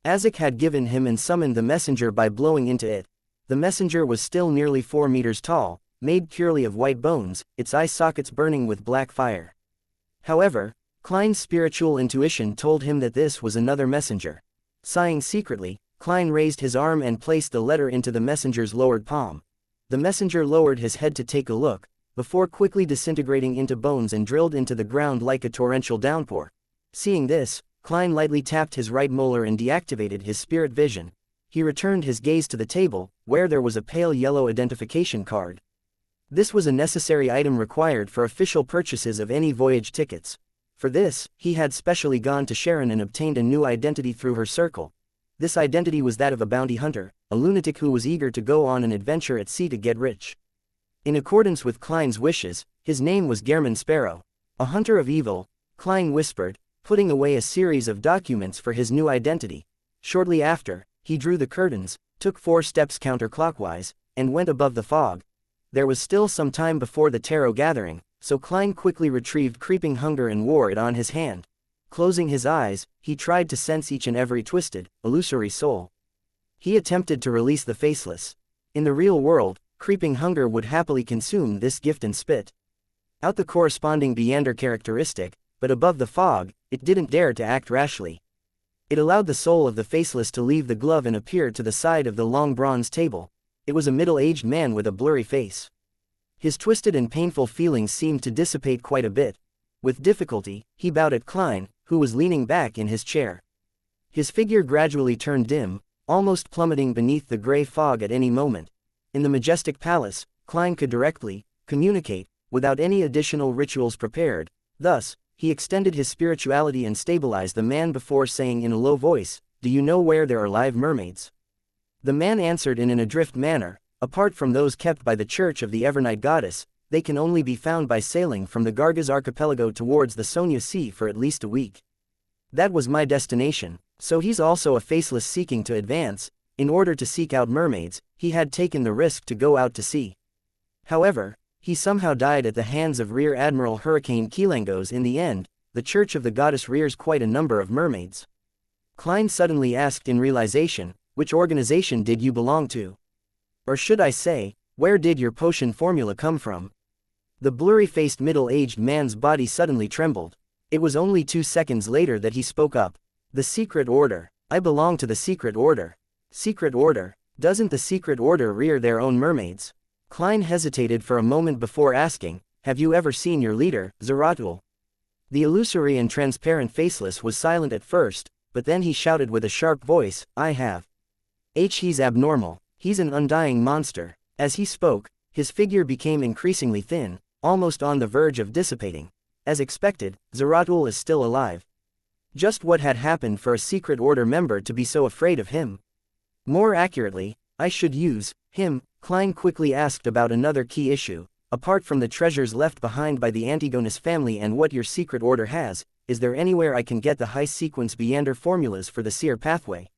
Azek had given him and summoned the messenger by blowing into it. The messenger was still nearly 4 meters tall, made purely of white bones, its eye sockets burning with black fire. However, Klein's spiritual intuition told him that this was another messenger. Sighing secretly, Klein raised his arm and placed the letter into the messenger's lowered palm. The messenger lowered his head to take a look, before quickly disintegrating into bones and drilled into the ground like a torrential downpour. Seeing this, Klein lightly tapped his right molar and deactivated his spirit vision. He returned his gaze to the table, where there was a pale yellow identification card. This was a necessary item required for official purchases of any voyage tickets. For this, he had specially gone to Sharon and obtained a new identity through her circle. This identity was that of a bounty hunter, a lunatic who was eager to go on an adventure at sea to get rich. In accordance with Klein's wishes, his name was Gehrman Sparrow. A hunter of evil, Klein whispered, putting away a series of documents for his new identity. Shortly after, he drew the curtains, took 4 steps counterclockwise, and went above the fog. There was still some time before the tarot gathering, so Klein quickly retrieved creeping hunger and wore it on his hand. Closing his eyes, he tried to sense each and every twisted, illusory soul. He attempted to release the faceless. In the real world, creeping hunger would happily consume this gift and spit out the corresponding Beander characteristic, but above the fog, it didn't dare to act rashly. It allowed the soul of the faceless to leave the glove and appear to the side of the long bronze table. It was a middle-aged man with a blurry face. His twisted and painful feelings seemed to dissipate quite a bit. With difficulty, he bowed at Klein, who was leaning back in his chair. His figure gradually turned dim, almost plummeting beneath the gray fog at any moment. In the majestic palace, Klein could directly communicate, without any additional rituals prepared. Thus, he extended his spirituality and stabilized the man before saying in a low voice, "Do you know where there are live mermaids?" The man answered in an adrift manner, "Apart from those kept by the Church of the Evernight Goddess, they can only be found by sailing from the Gargaz archipelago towards the Sonia Sea for at least a week. That was my destination." So he's also a faceless seeking to advance. In order to seek out mermaids, he had taken the risk to go out to sea. However, he somehow died at the hands of Rear Admiral Hurricane Kilangos in the end. The Church of the Goddess rears quite a number of mermaids. Klein suddenly asked in realization, "Which organization did you belong to? Or should I say, where did your potion formula come from?" The blurry-faced middle-aged man's body suddenly trembled. It was only 2 seconds later that he spoke up. "The Secret Order. I belong to the Secret Order." "Secret Order? Doesn't the Secret Order rear their own mermaids?" Klein hesitated for a moment before asking, "Have you ever seen your leader, Zeratul?" The illusory and transparent faceless was silent at first, but then he shouted with a sharp voice, "I have. He's abnormal. He's an undying monster." As he spoke, his figure became increasingly thin, almost on the verge of dissipating. As expected, Zeratul is still alive. Just what had happened for a Secret Order member to be so afraid of him? More accurately, I should use him. Klein quickly asked about another key issue. "Apart from the treasures left behind by the Antigonus family and what your Secret Order has, is there anywhere I can get the high-sequence Beander formulas for the seer pathway?"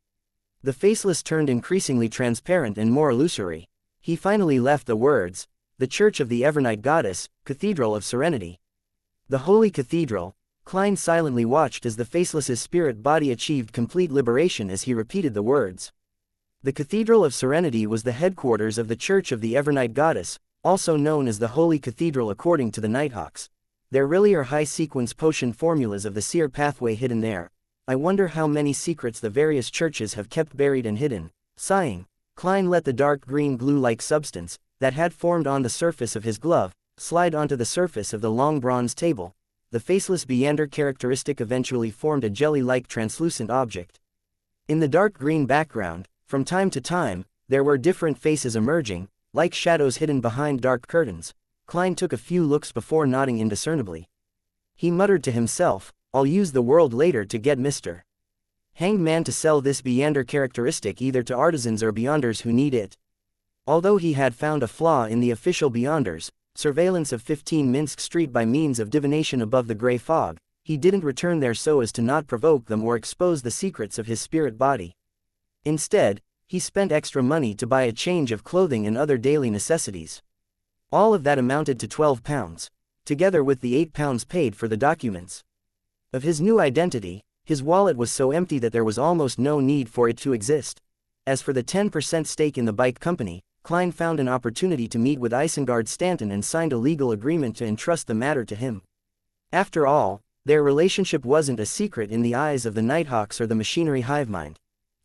The faceless turned increasingly transparent and more illusory. He finally left the words, "The Church of the Evernight Goddess, Cathedral of Serenity." The Holy Cathedral. Klein silently watched as the faceless's spirit body achieved complete liberation as he repeated the words. The Cathedral of Serenity was the headquarters of the Church of the Evernight Goddess, also known as the Holy Cathedral according to the Nighthawks. There really are high-sequence potion formulas of the seer pathway hidden there. I wonder how many secrets the various churches have kept buried and hidden. Sighing, Klein let the dark green glue-like substance, that had formed on the surface of his glove, slide onto the surface of the long bronze table. The faceless Beander characteristic eventually formed a jelly-like translucent object. In the dark green background, from time to time, there were different faces emerging, like shadows hidden behind dark curtains. Klein took a few looks before nodding indiscernibly. He muttered to himself, "I'll use the world later to get Mr. Hanged Man to sell this Beander characteristic either to artisans or Beyonders who need it." Although he had found a flaw in the official Beyonders' surveillance of 15 Minsk Street by means of divination above the gray fog, he didn't return there so as to not provoke them or expose the secrets of his spirit body. Instead, he spent extra money to buy a change of clothing and other daily necessities. All of that amounted to £12, together with the £8 paid for the documents. Of his new identity, his wallet was so empty that there was almost no need for it to exist. As for the 10% stake in the bike company, Klein found an opportunity to meet with Isengard Stanton and signed a legal agreement to entrust the matter to him. After all, their relationship wasn't a secret in the eyes of the Nighthawks or the machinery hivemind.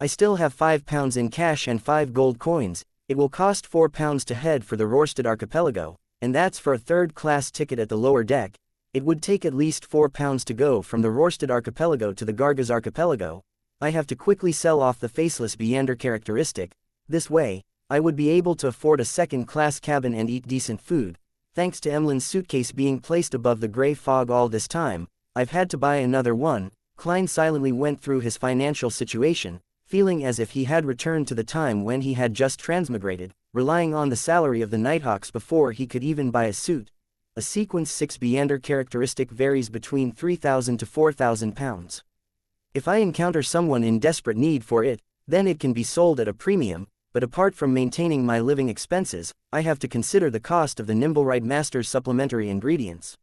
"I still have £5 in cash and 5 gold coins. It will cost £4 to head for the Rørsted Archipelago, and that's for a third-class ticket at the lower deck. It would take at least £4 to go from the Rørsted Archipelago to the Gargaz Archipelago. I have to quickly sell off the faceless Beander characteristic. This way, I would be able to afford a second-class cabin and eat decent food. Thanks to Emlyn's suitcase being placed above the gray fog all this time, I've had to buy another one." Klein silently went through his financial situation, feeling as if he had returned to the time when he had just transmigrated, relying on the salary of the Nighthawks before he could even buy a suit. A Sequence 6 Beander characteristic varies between £3,000 to £4,000. If I encounter someone in desperate need for it, then it can be sold at a premium, but apart from maintaining my living expenses, I have to consider the cost of the Nimblewright Master's supplementary ingredients.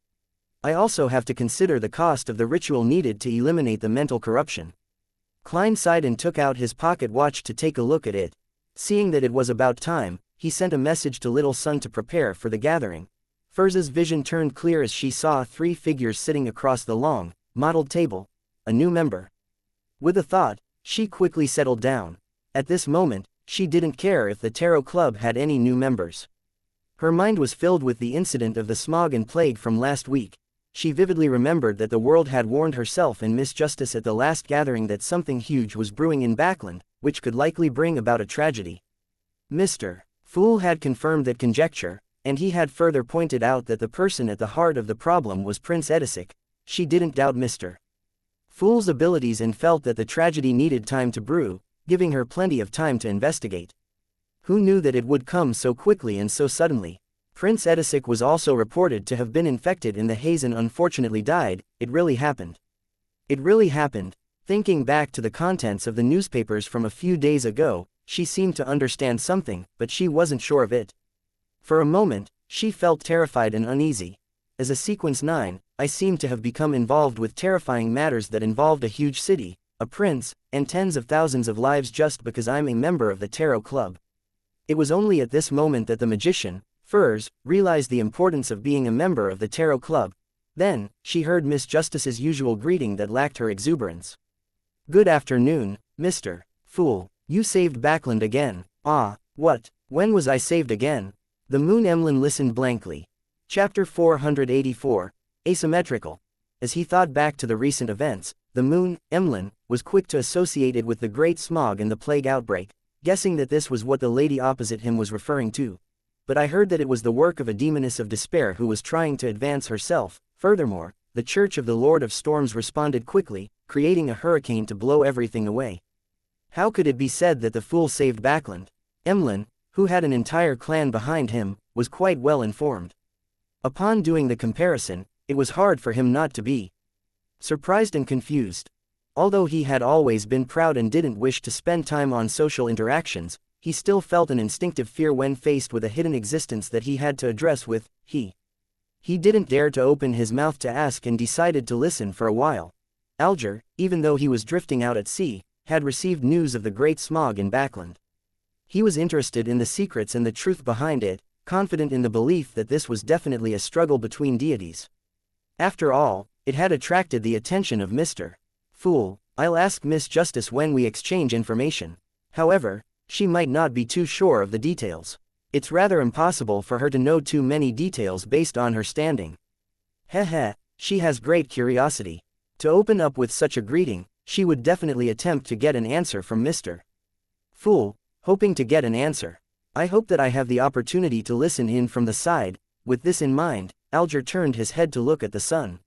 I also have to consider the cost of the ritual needed to eliminate the mental corruption. Klein sighed and took out his pocket watch to take a look at it. Seeing that it was about time, he sent a message to Little Sun to prepare for the gathering. Furza's vision turned clear as she saw 3 figures sitting across the long, mottled table. A new member. With a thought, she quickly settled down. At this moment, she didn't care if the Tarot Club had any new members. Her mind was filled with the incident of the smog and plague from last week. She vividly remembered that the world had warned herself and Miss Justice at the last gathering that something huge was brewing in Backland, which could likely bring about a tragedy. Mr. Fool had confirmed that conjecture, and he had further pointed out that the person at the heart of the problem was Prince Edisic. She didn't doubt Mr. Fool's abilities and felt that the tragedy needed time to brew, giving her plenty of time to investigate. Who knew that it would come so quickly and so suddenly? Prince Edisic was also reported to have been infected in the haze and unfortunately died. It really happened. It really happened. Thinking back to the contents of the newspapers from a few days ago, she seemed to understand something, but she wasn't sure of it. For a moment, she felt terrified and uneasy. As a Sequence 9, I seemed to have become involved with terrifying matters that involved a huge city, a prince, and tens of thousands of lives just because I'm a member of the Tarot Club. It was only at this moment that the magician, Furs, realized the importance of being a member of the Tarot Club. Then, she heard Miss Justice's usual greeting that lacked her exuberance. "Good afternoon, Mr. Fool. You saved Backland again." "Ah, what? When was I saved again?" The Moon Emlyn listened blankly. Chapter 484, Asymmetrical. As he thought back to the recent events, the Moon, Emlyn, was quick to associate it with the Great Smog and the Plague outbreak, guessing that this was what the lady opposite him was referring to. But I heard that it was the work of a demoness of despair who was trying to advance herself. Furthermore, the Church of the Lord of Storms responded quickly, creating a hurricane to blow everything away. How could it be said that the fool saved Backland? Emlyn, who had an entire clan behind him, was quite well informed. Upon doing the comparison, it was hard for him not to be surprised and confused. Although he had always been proud and didn't wish to spend time on social interactions, he still felt an instinctive fear when faced with a hidden existence that he had to address with he. He didn't dare to open his mouth to ask and decided to listen for a while. Alger, even though he was drifting out at sea, had received news of the Great Smog in Backland. He was interested in the secrets and the truth behind it, confident in the belief that this was definitely a struggle between deities. After all, it had attracted the attention of Mr. Fool. "I'll ask Miss Justice when we exchange information." However, She might not be too sure of the details. It's rather impossible for her to know too many details based on her standing. Heh, she has great curiosity. To open up with such a greeting, she would definitely attempt to get an answer from Mr. Fool, hoping to get an answer. I hope that I have the opportunity to listen in from the side. With this in mind, Alger turned his head to look at the sun.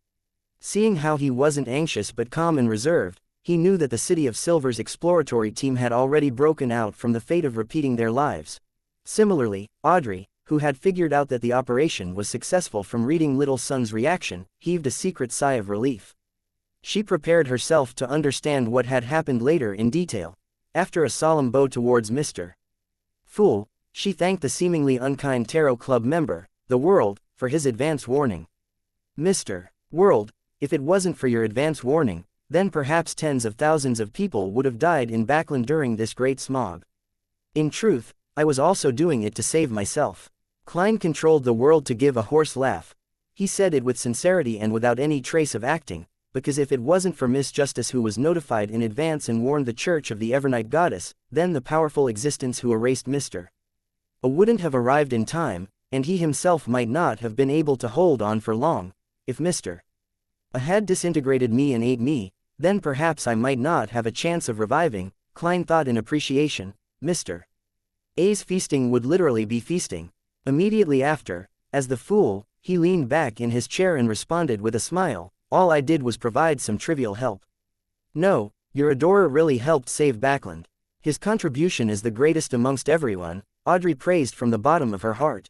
Seeing how he wasn't anxious but calm and reserved, he knew that the City of Silver's exploratory team had already broken out from the fate of repeating their lives. Similarly, Audrey, who had figured out that the operation was successful from reading Little Sun's reaction, heaved a secret sigh of relief. She prepared herself to understand what had happened later in detail. After a solemn bow towards Mr. Fool, she thanked the seemingly unkind Tarot Club member, the World, for his advance warning. Mr. World, if it wasn't for your advance warning, then perhaps tens of thousands of people would have died in Backland during this great smog. In truth, I was also doing it to save myself. Klein controlled the World to give a hoarse laugh. He said it with sincerity and without any trace of acting, because if it wasn't for Miss Justice who was notified in advance and warned the Church of the Evernight Goddess, then the powerful existence who erased Mr. A wouldn't have arrived in time, and he himself might not have been able to hold on for long. If Mr. A had disintegrated me and ate me, then perhaps I might not have a chance of reviving, Klein thought in appreciation. Mr. A's feasting would literally be feasting. Immediately after, as the Fool, he leaned back in his chair and responded with a smile, all I did was provide some trivial help. No, your adorer really helped save Backland. His contribution is the greatest amongst everyone, Audrey praised from the bottom of her heart.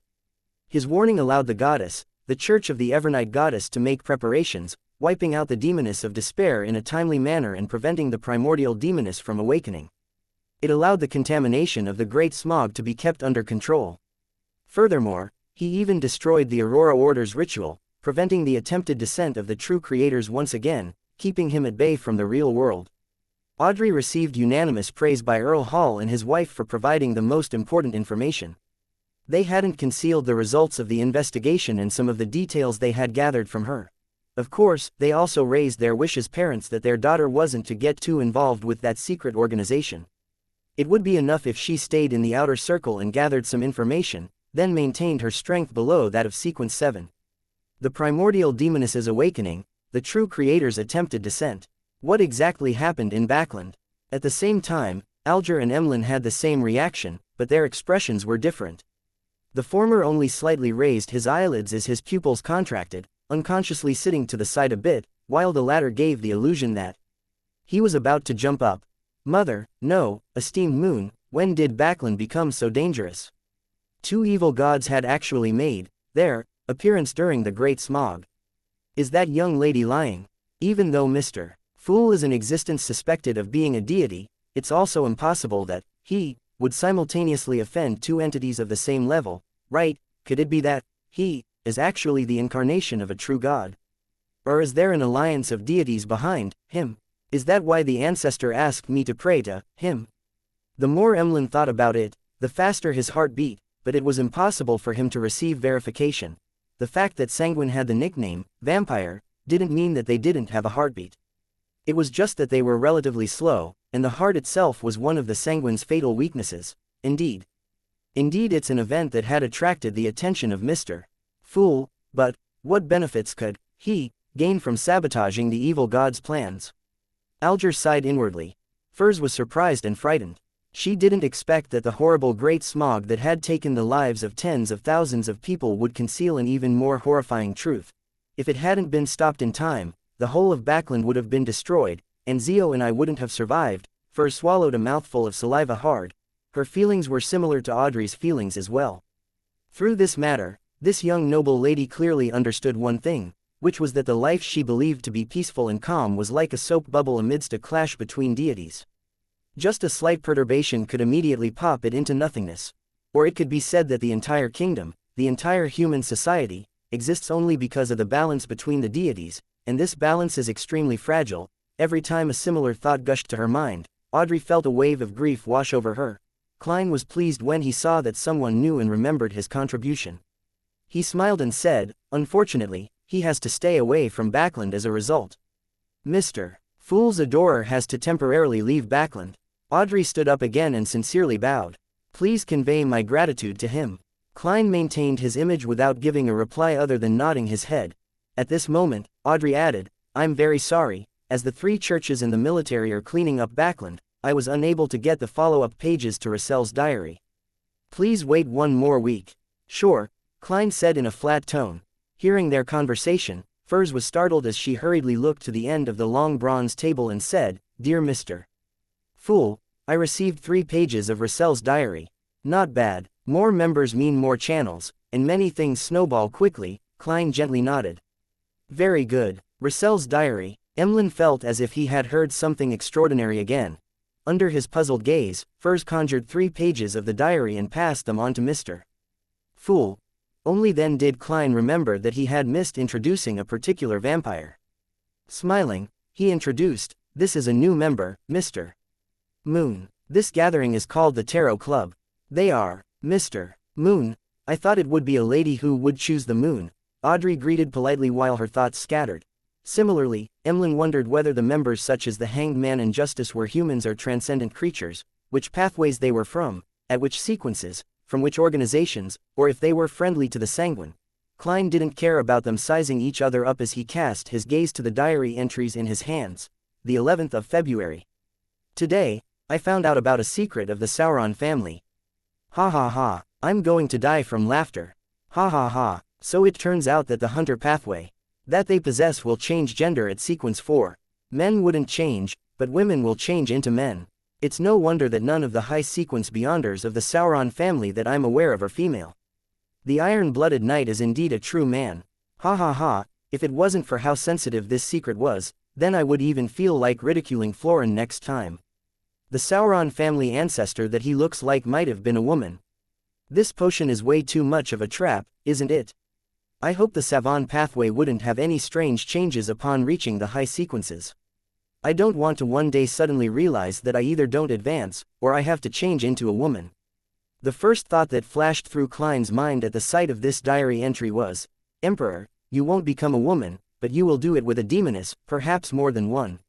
His warning allowed the goddess, the Church of the Evernight Goddess to make preparations, wiping out the demoness of despair in a timely manner and preventing the primordial demoness from awakening. It allowed the contamination of the Great Smog to be kept under control. Furthermore, he even destroyed the Aurora Order's ritual, preventing the attempted descent of the true creators once again, keeping him at bay from the real world. Audrey received unanimous praise by Earl Hall and his wife for providing the most important information. They hadn't concealed the results of the investigation and some of the details they had gathered from her. Of course, they also raised their wish as parents that their daughter wasn't to get too involved with that secret organization. It would be enough if she stayed in the outer circle and gathered some information, then maintained her strength below that of Sequence 7. The primordial demonesses awakening, the true creator's attempted descent. What exactly happened in Backland? At the same time, Alger and Emlyn had the same reaction, but their expressions were different. The former only slightly raised his eyelids as his pupils contracted, unconsciously sitting to the side a bit, while the latter gave the illusion that he was about to jump up. Mother, no, esteemed Moon, when did Backland become so dangerous? Two evil gods had actually made their appearance during the Great Smog. Is that young lady lying? Even though Mr. Fool is in existence suspected of being a deity, it's also impossible that he would simultaneously offend two entities of the same level, right? Could it be that he is actually the incarnation of a true god? Or is there an alliance of deities behind him? Is that why the ancestor asked me to pray to him? The more Emlyn thought about it, the faster his heart beat, but it was impossible for him to receive verification. The fact that Sanguine had the nickname vampire didn't mean that they didn't have a heartbeat. It was just that they were relatively slow, and the heart itself was one of the Sanguine's fatal weaknesses. Indeed, it's an event that had attracted the attention of Mr. Fool, but what benefits could he gain from sabotaging the evil god's plans? Alger sighed inwardly. Furs was surprised and frightened. She didn't expect that the horrible Great Smog that had taken the lives of tens of thousands of people would conceal an even more horrifying truth. If it hadn't been stopped in time, the whole of Backland would have been destroyed, and Zio and I wouldn't have survived. Furs swallowed a mouthful of saliva hard. Her feelings were similar to Audrey's feelings as well. Through this matter, this young noble lady clearly understood one thing, which was that the life she believed to be peaceful and calm was like a soap bubble amidst a clash between deities. Just a slight perturbation could immediately pop it into nothingness. Or it could be said that the entire kingdom, the entire human society, exists only because of the balance between the deities, and this balance is extremely fragile. Every time a similar thought gushed to her mind, Audrey felt a wave of grief wash over her. Klein was pleased when he saw that someone knew and remembered his contribution. He smiled and said, unfortunately, he has to stay away from Backland as a result. Mr. Fool's adorer has to temporarily leave Backland. Audrey stood up again and sincerely bowed. Please convey my gratitude to him. Klein maintained his image without giving a reply other than nodding his head. At this moment, Audrey added, I'm very sorry, as the 3 churches and the military are cleaning up Backland, I was unable to get the follow-up pages to Russell's diary. Please wait 1 more week. Sure, Klein said in a flat tone. Hearing their conversation, Furs was startled as she hurriedly looked to the end of the long bronze table and said, Dear Mr. Fool, I received 3 pages of Russell's diary. Not bad, more members mean more channels, and many things snowball quickly, Klein gently nodded. Very good. Russell's diary. Emlyn felt as if he had heard something extraordinary again. Under his puzzled gaze, Furs conjured 3 pages of the diary and passed them on to Mr. Fool. Only then did Klein remember that he had missed introducing a particular vampire. Smiling, he introduced, this is a new member, Mr. Moon. This gathering is called the Tarot Club. They are, Mr. Moon. I thought it would be a lady who would choose the moon. Audrey greeted politely while her thoughts scattered. Similarly, Emlyn wondered whether the members such as the Hanged Man and Justice were humans or transcendent creatures, which pathways they were from, at which sequences, from which organizations, or if they were friendly to the Sanguine. Klein didn't care about them sizing each other up as he cast his gaze to the diary entries in his hands. The 11th of February. Today, I found out about a secret of the Sauron family. Ha ha ha, I'm going to die from laughter. Ha ha ha, so it turns out that the Hunter pathway that they possess will change gender at sequence 4. Men wouldn't change, but women will change into men. It's no wonder that none of the high sequence beyonders of the Sauron family that I'm aware of are female. The iron-blooded knight is indeed a true man. Ha ha ha, if it wasn't for how sensitive this secret was, then I would even feel like ridiculing Florin next time. The Sauron family ancestor that he looks like might have been a woman. This potion is way too much of a trap, isn't it? I hope the Savon pathway wouldn't have any strange changes upon reaching the high sequences. I don't want to one day suddenly realize that I either don't advance, or I have to change into a woman. The first thought that flashed through Klein's mind at the sight of this diary entry was, Emperor, you won't become a woman, but you will do it with a demoness, perhaps more than one.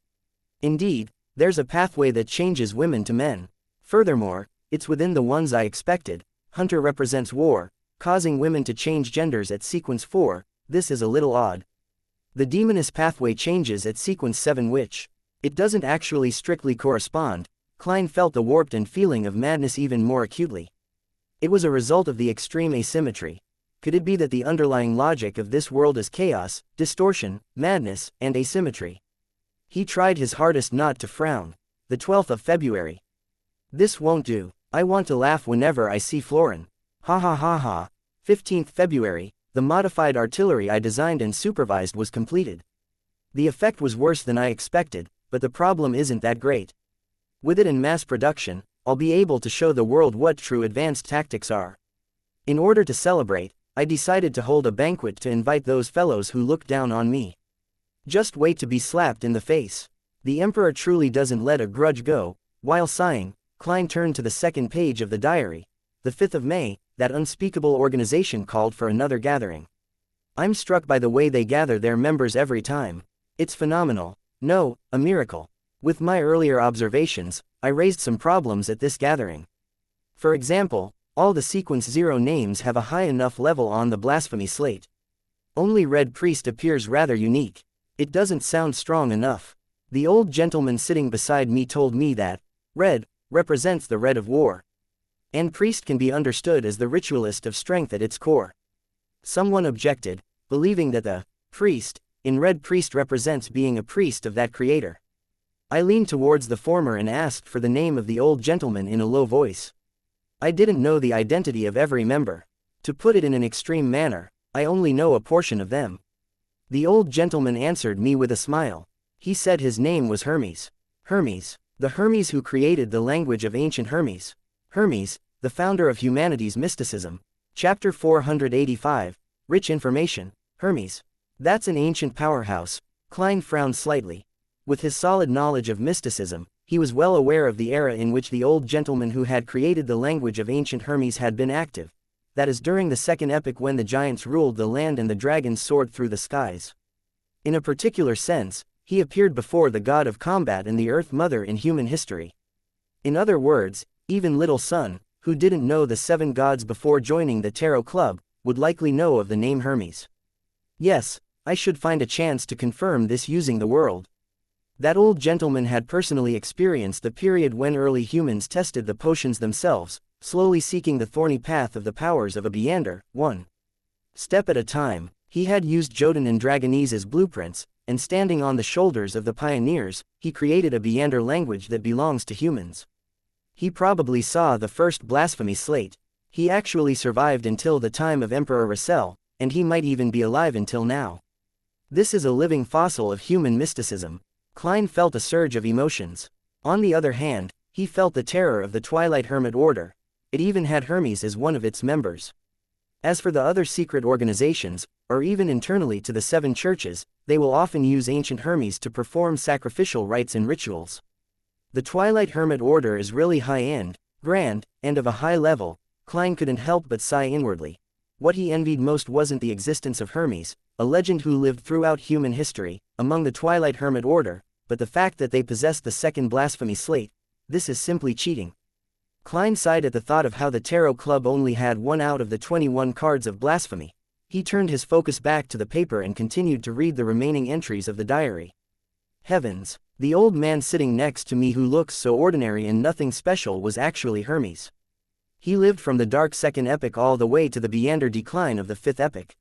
Indeed, there's a pathway that changes women to men. Furthermore, it's within the ones I expected. Hunter represents war, causing women to change genders at sequence 4, this is a little odd. The demoness pathway changes at sequence 7 which, it doesn't actually strictly correspond. Klein felt the warped and feeling of madness even more acutely. It was a result of the extreme asymmetry. Could it be that the underlying logic of this world is chaos, distortion, madness, and asymmetry? He tried his hardest not to frown. The 12th of February. This won't do. I want to laugh whenever I see Florin. Ha ha ha ha. 15th February, the modified artillery I designed and supervised was completed. The effect was worse than I expected, but the problem isn't that great. With it in mass production, I'll be able to show the world what true advanced tactics are. In order to celebrate, I decided to hold a banquet to invite those fellows who look down on me. Just wait to be slapped in the face. The Emperor truly doesn't let a grudge go. While sighing, Klein turned to the second page of the diary. The 5th of May, that unspeakable organization called for another gathering. I'm struck by the way they gather their members every time. It's phenomenal. No, a miracle. With my earlier observations, I raised some problems at this gathering. For example, all the sequence 0 names have a high enough level on the blasphemy slate. Only Red Priest appears rather unique. It doesn't sound strong enough. The old gentleman sitting beside me told me that red represents the red of war. And priest can be understood as the ritualist of strength at its core. Someone objected, believing that the priest in red priest represents being a priest of that creator. I leaned towards the former and asked for the name of the old gentleman in a low voice. I didn't know the identity of every member. To put it in an extreme manner, I only know a portion of them. The old gentleman answered me with a smile. He said his name was Hermes. Hermes, the Hermes who created the language of ancient Hermes. Hermes, the founder of humanity's mysticism. Chapter 485, Rich Information. Hermes. That's an ancient powerhouse. Klein frowned slightly. With his solid knowledge of mysticism, he was well aware of the era in which the old gentleman who had created the language of ancient Hermes had been active. That is during the second epoch when the giants ruled the land and the dragons soared through the skies. In a particular sense, he appeared before the god of combat and the Earth Mother in human history. In other words, even little son, who didn't know the 7 gods before joining the tarot club, would likely know of the name Hermes. Yes, I should find a chance to confirm this using the world. That old gentleman had personally experienced the period when early humans tested the potions themselves, slowly seeking the thorny path of the powers of a Beander, one step at a time. He had used Jotun and Dragonese's blueprints, and standing on the shoulders of the pioneers, he created a Beander language that belongs to humans. He probably saw the first blasphemy slate. He actually survived until the time of Emperor Russell, and he might even be alive until now. This is a living fossil of human mysticism. Klein felt a surge of emotions. On the other hand, he felt the terror of the Twilight Hermit Order. It even had Hermes as one of its members. As for the other secret organizations, or even internally to the 7 churches, they will often use ancient Hermes to perform sacrificial rites and rituals. The Twilight Hermit Order is really high-end, grand, and of a high level. Klein couldn't help but sigh inwardly. What he envied most wasn't the existence of Hermes, a legend who lived throughout human history, among the Twilight Hermit Order, but the fact that they possessed the second blasphemy slate. This is simply cheating. Klein sighed at the thought of how the tarot club only had 1 out of the 21 cards of blasphemy. He turned his focus back to the paper and continued to read the remaining entries of the diary. Heavens, the old man sitting next to me who looks so ordinary and nothing special was actually Hermes. He lived from the Dark Second Epoch all the way to the Beander decline of the 5th Epoch.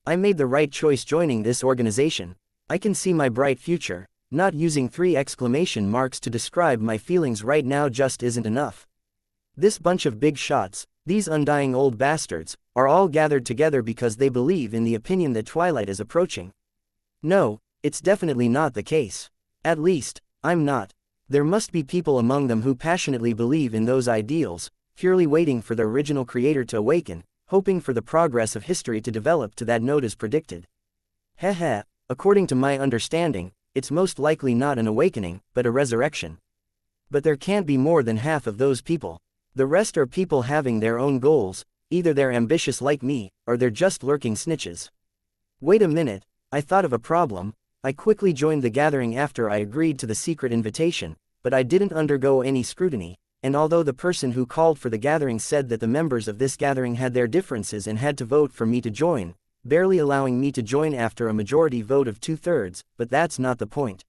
I made the right choice joining this organization. I can see my bright future. Not using 3 exclamation marks to describe my feelings right now just isn't enough. This bunch of big shots, these undying old bastards, are all gathered together because they believe in the opinion that Twilight is approaching. No, it's definitely not the case. At least, I'm not. There must be people among them who passionately believe in those ideals, purely waiting for the original creator to awaken, hoping for the progress of history to develop to that note as predicted. Heh, according to my understanding, it's most likely not an awakening, but a resurrection. But there can't be more than half of those people. The rest are people having their own goals, either they're ambitious like me, or they're just lurking snitches. Wait a minute, I thought of a problem. I quickly joined the gathering after I agreed to the secret invitation, but I didn't undergo any scrutiny, and although the person who called for the gathering said that the members of this gathering had their differences and had to vote for me to join, barely allowing me to join after a majority vote of 2/3, but that's not the point.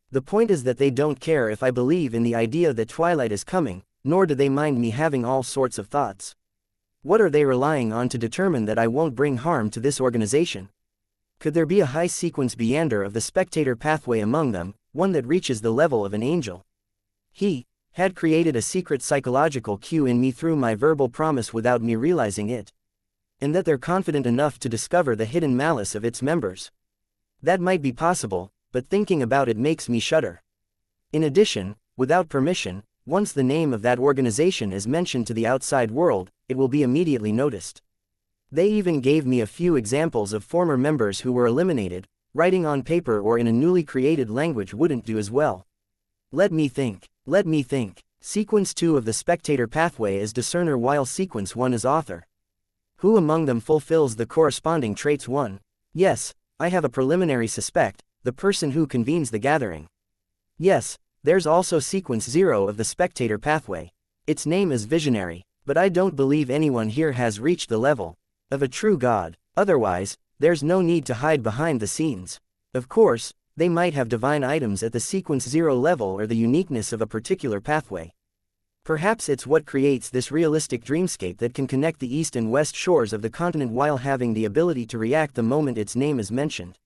The point is that they don't care if I believe in the idea that Twilight is coming, nor do they mind me having all sorts of thoughts. What are they relying on to determine that I won't bring harm to this organization? Could there be a high-sequence Beander of the spectator pathway among them, one that reaches the level of an angel? He had created a secret psychological cue in me through my verbal promise without me realizing it. And that they're confident enough to discover the hidden malice of its members. That might be possible, but thinking about it makes me shudder. In addition, without permission, once the name of that organization is mentioned to the outside world, it will be immediately noticed. They even gave me a few examples of former members who were eliminated. Writing on paper or in a newly created language wouldn't do as well. Let me think. Sequence 2 of the spectator pathway is discerner while sequence 1 is author. Who among them fulfills the corresponding traits 1? Yes, I have a preliminary suspect, the person who convenes the gathering. Yes, there's also sequence 0 of the spectator pathway. Its name is visionary, but I don't believe anyone here has reached the level of a true god. Otherwise, there's no need to hide behind the scenes. Of course, they might have divine items at the sequence 0 level or the uniqueness of a particular pathway. Perhaps it's what creates this realistic dreamscape that can connect the east and west shores of the continent while having the ability to react the moment its name is mentioned.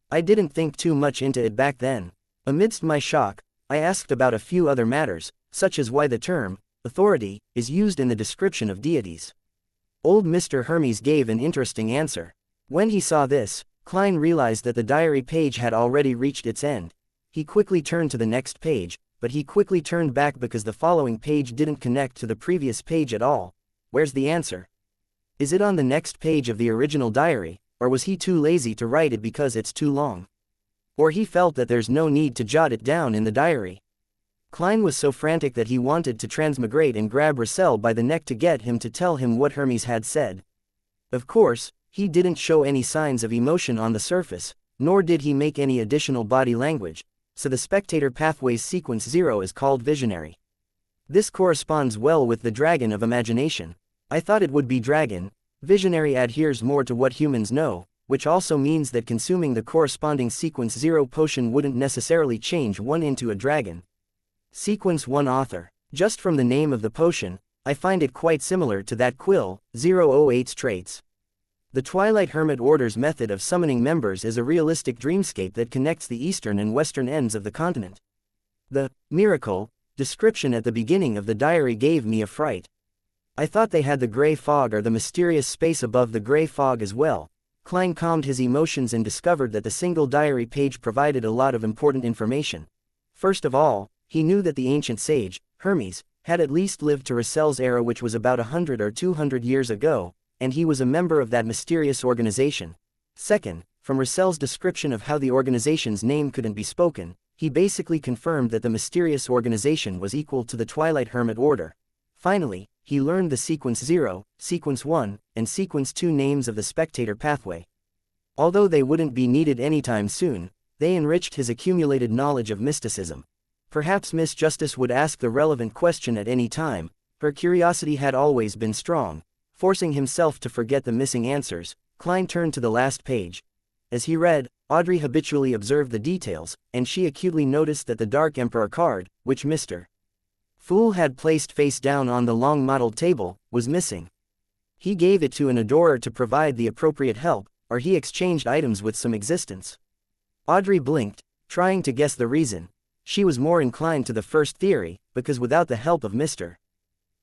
I didn't think too much into it back then. Amidst my shock, I asked about a few other matters, such as why the term authority is used in the description of deities. Old Mr. Hermes gave an interesting answer. When he saw this, Klein realized that the diary page had already reached its end. He quickly turned to the next page, but he quickly turned back because the following page didn't connect to the previous page at all. Where's the answer? Is it on the next page of the original diary, or was he too lazy to write it because it's too long? Or he felt that there's no need to jot it down in the diary. Klein was so frantic that he wanted to transmigrate and grab Russell by the neck to get him to tell him what Hermes had said. Of course, he didn't show any signs of emotion on the surface, nor did he make any additional body language, so the spectator pathway's sequence 0 is called visionary. This corresponds well with the dragon of imagination. I thought it would be dragon. Visionary adheres more to what humans know, which also means that consuming the corresponding sequence 0 potion wouldn't necessarily change one into a dragon. Sequence 1 author. Just from the name of the potion, I find it quite similar to that Quill 008's traits. The Twilight Hermit Order's method of summoning members is a realistic dreamscape that connects the eastern and western ends of the continent. The miracle description at the beginning of the diary gave me a fright. I thought they had the gray fog or the mysterious space above the gray fog as well. Klein calmed his emotions and discovered that the single diary page provided a lot of important information. First of all, he knew that the ancient sage, Hermes, had at least lived to Russell's era, which was about 100 or 200 years ago, and he was a member of that mysterious organization. Second, from Russell's description of how the organization's name couldn't be spoken, he basically confirmed that the mysterious organization was equal to the Twilight Hermit Order. Finally, he learned the Sequence 0, Sequence 1, and Sequence 2 names of the Spectator Pathway. Although they wouldn't be needed anytime soon, they enriched his accumulated knowledge of mysticism. Perhaps Miss Justice would ask the relevant question at any time. Her curiosity had always been strong. Forcing himself to forget the missing answers, Klein turned to the last page. As he read, Audrey habitually observed the details, and she acutely noticed that the Dark Emperor card, which Mr. Fool had placed face down on the long modeled table, was missing. He gave it to an adorer to provide the appropriate help, or he exchanged items with some existence. Audrey blinked, trying to guess the reason. She was more inclined to the first theory, because without the help of Mr.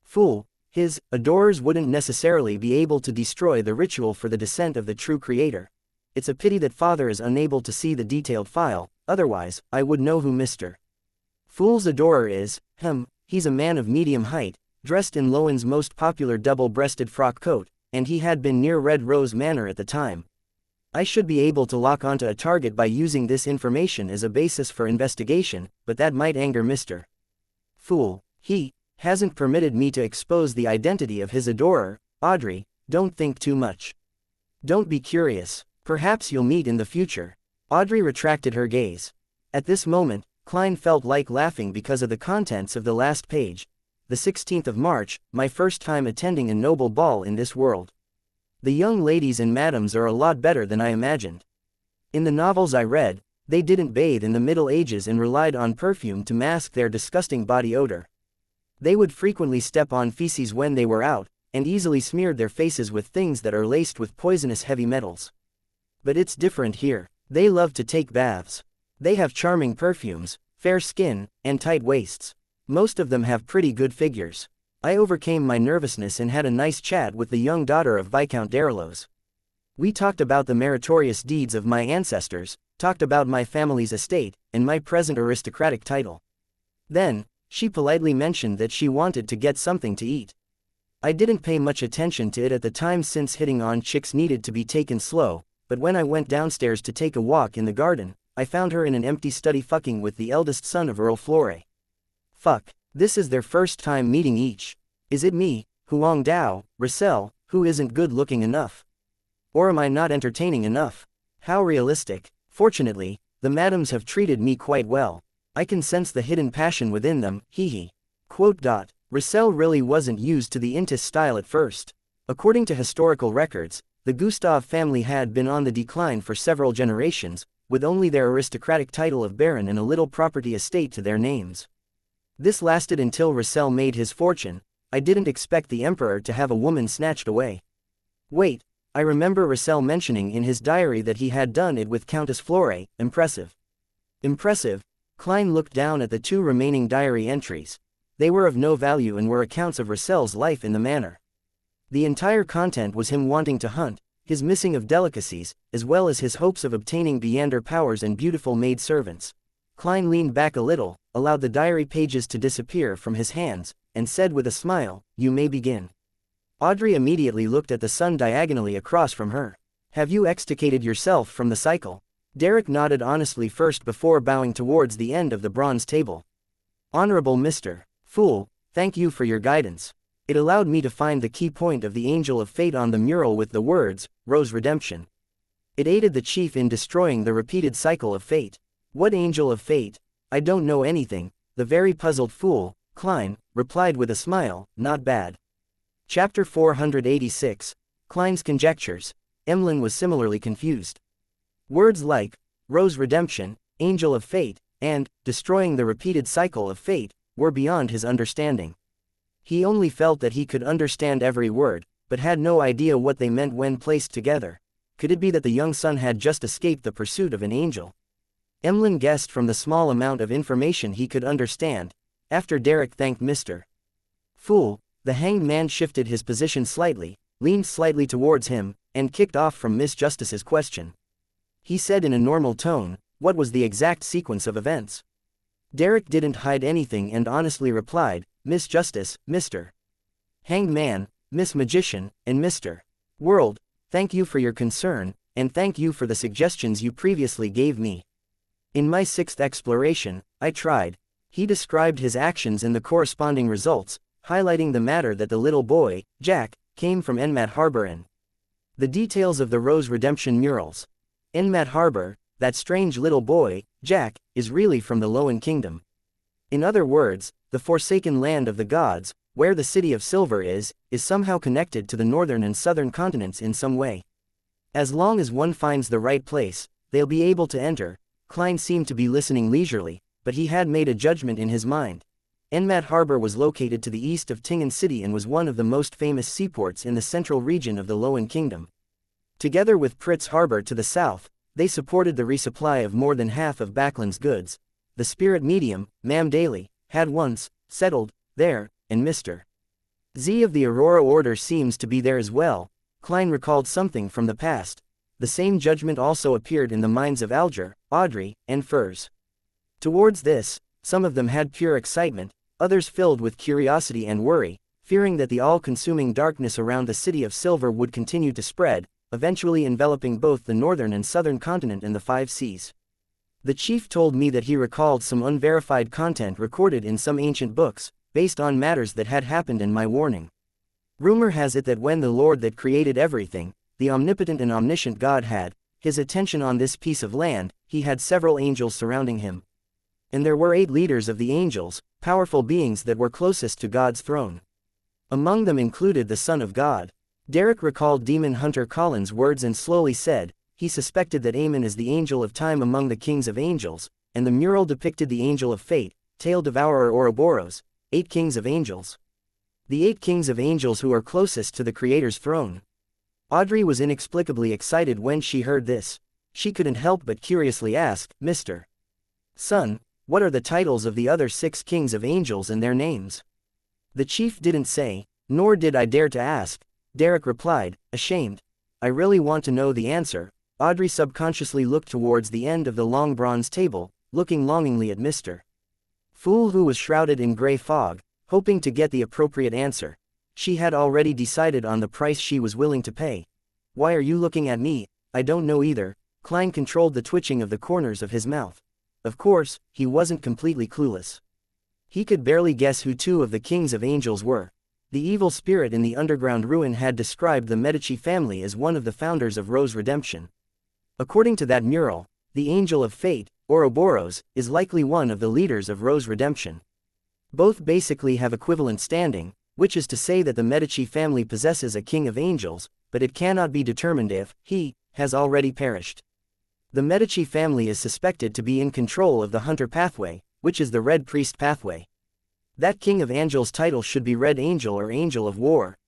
Fool, his adorers wouldn't necessarily be able to destroy the ritual for the descent of the true creator. It's a pity that Father is unable to see the detailed file, otherwise, I would know who Mr. Fool's adorer is. He's a man of medium height, dressed in Lowen's most popular double-breasted frock coat, and he had been near Red Rose Manor at the time. I should be able to lock onto a target by using this information as a basis for investigation, but that might anger Mr. Fool. He hasn't permitted me to expose the identity of his adorer. Audrey, don't think too much. Don't be curious. Perhaps you'll meet in the future. Audrey retracted her gaze. At this moment, Klein felt like laughing because of the contents of the last page. The 16th of March, my first time attending a noble ball in this world. The young ladies and madams are a lot better than I imagined. In the novels I read, they didn't bathe in the Middle Ages and relied on perfume to mask their disgusting body odor. They would frequently step on feces when they were out, and easily smeared their faces with things that are laced with poisonous heavy metals. But it's different here. They love to take baths. They have charming perfumes, fair skin, and tight waists. Most of them have pretty good figures. I overcame my nervousness and had a nice chat with the young daughter of Viscount Darilos. We talked about the meritorious deeds of my ancestors, talked about my family's estate, and my present aristocratic title. Then, she politely mentioned that she wanted to get something to eat. I didn't pay much attention to it at the time since hitting on chicks needed to be taken slow, but when I went downstairs to take a walk in the garden, I found her in an empty study fucking with the eldest son of Earl Flore. Fuck, this is their first time meeting each. Is it me, Huang Dao, Russell, who isn't good looking enough? Or am I not entertaining enough? How realistic. Fortunately, the madams have treated me quite well. I can sense the hidden passion within them, hee. Russell really wasn't used to the Intis style at first. According to historical records, the Gustav family had been on the decline for several generations, with only their aristocratic title of baron and a little property estate to their names. This lasted until Russell made his fortune. I didn't expect the emperor to have a woman snatched away. Wait, I remember Russell mentioning in his diary that he had done it with Countess Flore. Impressive. Impressive. Klein looked down at the two remaining diary entries. They were of no value and were accounts of Russell's life in the manor. The entire content was him wanting to hunt, his missing of delicacies, as well as his hopes of obtaining Beander powers and beautiful maid-servants. Klein leaned back a little, allowed the diary pages to disappear from his hands, and said with a smile, "You may begin." Audrey immediately looked at the sun diagonally across from her. "Have you extricated yourself from the cycle?" Derek nodded honestly first before bowing towards the end of the bronze table. "Honorable Mr. Fool, thank you for your guidance. It allowed me to find the key point of the Angel of Fate on the mural with the words, Rose Redemption. It aided the chief in destroying the repeated cycle of fate." "What Angel of Fate? I don't know anything." The very puzzled Fool, Klein replied with a smile, not bad. Chapter 486, Klein's Conjectures. Emlyn was similarly confused. Words like, Rose Redemption, Angel of Fate, and, destroying the repeated cycle of fate, were beyond his understanding. He only felt that he could understand every word, but had no idea what they meant when placed together. Could it be that the young son had just escaped the pursuit of an angel? Emlyn guessed from the small amount of information he could understand. After Derek thanked Mr. Fool, the hanged man shifted his position slightly, leaned slightly towards him, and kicked off from Miss Justice's question. He said in a normal tone, what was the exact sequence of events? Derek didn't hide anything and honestly replied, Miss Justice, Mr. Hanged Man, Miss Magician, and Mr. World, thank you for your concern, and thank you for the suggestions you previously gave me. In my 6th exploration, I tried. He described his actions and the corresponding results, highlighting the matter that the little boy, Jack, came from Enmat Harbor and the details of the Rose Redemption murals. Enmat Harbor, that strange little boy, Jack, is really from the Lowen Kingdom. In other words, the forsaken land of the gods, where the City of Silver is somehow connected to the northern and southern continents in some way. As long as one finds the right place, they'll be able to enter. Klein seemed to be listening leisurely, but he had made a judgment in his mind. Enmat Harbor was located to the east of Tingen City and was one of the most famous seaports in the central region of the Lowen Kingdom. Together with Pritz Harbor to the south, they supported the resupply of more than half of Backlund's goods. The spirit medium, Mam Daly, had once settled there, and Mr. Z of the Aurora Order seems to be there as well. Klein recalled something from the past. The same judgment also appeared in the minds of Alger, Audrey, and Furs. Towards this, some of them had pure excitement, others filled with curiosity and worry, fearing that the all-consuming darkness around the City of Silver would continue to spread, eventually enveloping both the northern and southern continent and the 5 seas. The chief told me that he recalled some unverified content recorded in some ancient books, based on matters that had happened in my warning. Rumor has it that when the Lord that created everything, the omnipotent and omniscient God had his attention on this piece of land, he had several angels surrounding him. And there were 8 leaders of the angels, powerful beings that were closest to God's throne. Among them included the Son of God. Derek recalled Demon Hunter Collins' words and slowly said, he suspected that Amen is the angel of time among the kings of angels, and the mural depicted the angel of fate, tail devourer Ouroboros, 8 kings of angels. The 8 kings of angels who are closest to the Creator's throne. Audrey was inexplicably excited when she heard this. She couldn't help but curiously ask, Mr. Son, what are the titles of the other 6 kings of angels and their names? The chief didn't say, nor did I dare to ask. Derek replied, ashamed. I really want to know the answer. Audrey subconsciously looked towards the end of the long bronze table, looking longingly at Mr. Fool, who was shrouded in gray fog, hoping to get the appropriate answer. She had already decided on the price she was willing to pay. Why are you looking at me? I don't know either. Klein controlled the twitching of the corners of his mouth. Of course, he wasn't completely clueless. He could barely guess who 2 of the kings of angels were. The evil spirit in the underground ruin had described the Medici family as one of the founders of Rose Redemption. According to that mural, the Angel of Fate, Ouroboros, is likely one of the leaders of Rose Redemption. Both basically have equivalent standing, which is to say that the Medici family possesses a king of angels, but it cannot be determined if he has already perished. The Medici family is suspected to be in control of the Hunter pathway, which is the Red Priest pathway. That king of angels title should be Red Angel or Angel of War.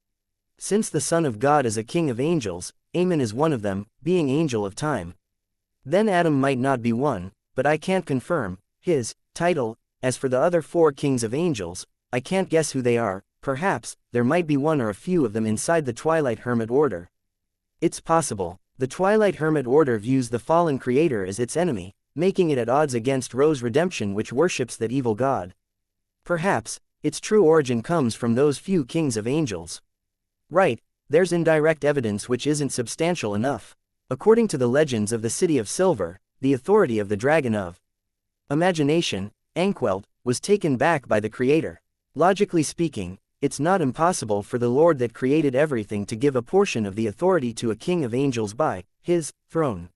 Since the Son of God is a king of angels, Amen is one of them, being Angel of Time. Then Adam might not be one, but I can't confirm his title. As for the other 4 kings of angels, I can't guess who they are. Perhaps there might be one or a few of them inside the Twilight Hermit Order. It's possible. The Twilight Hermit Order views the fallen creator as its enemy, making it at odds against Rose Redemption, which worships that evil god. Perhaps its true origin comes from those few kings of angels. Right, there's indirect evidence which isn't substantial enough. According to the legends of the City of Silver, the authority of the Dragon of Imagination, Anquelt, was taken back by the Creator. Logically speaking, it's not impossible for the Lord that created everything to give a portion of the authority to a king of angels by his throne.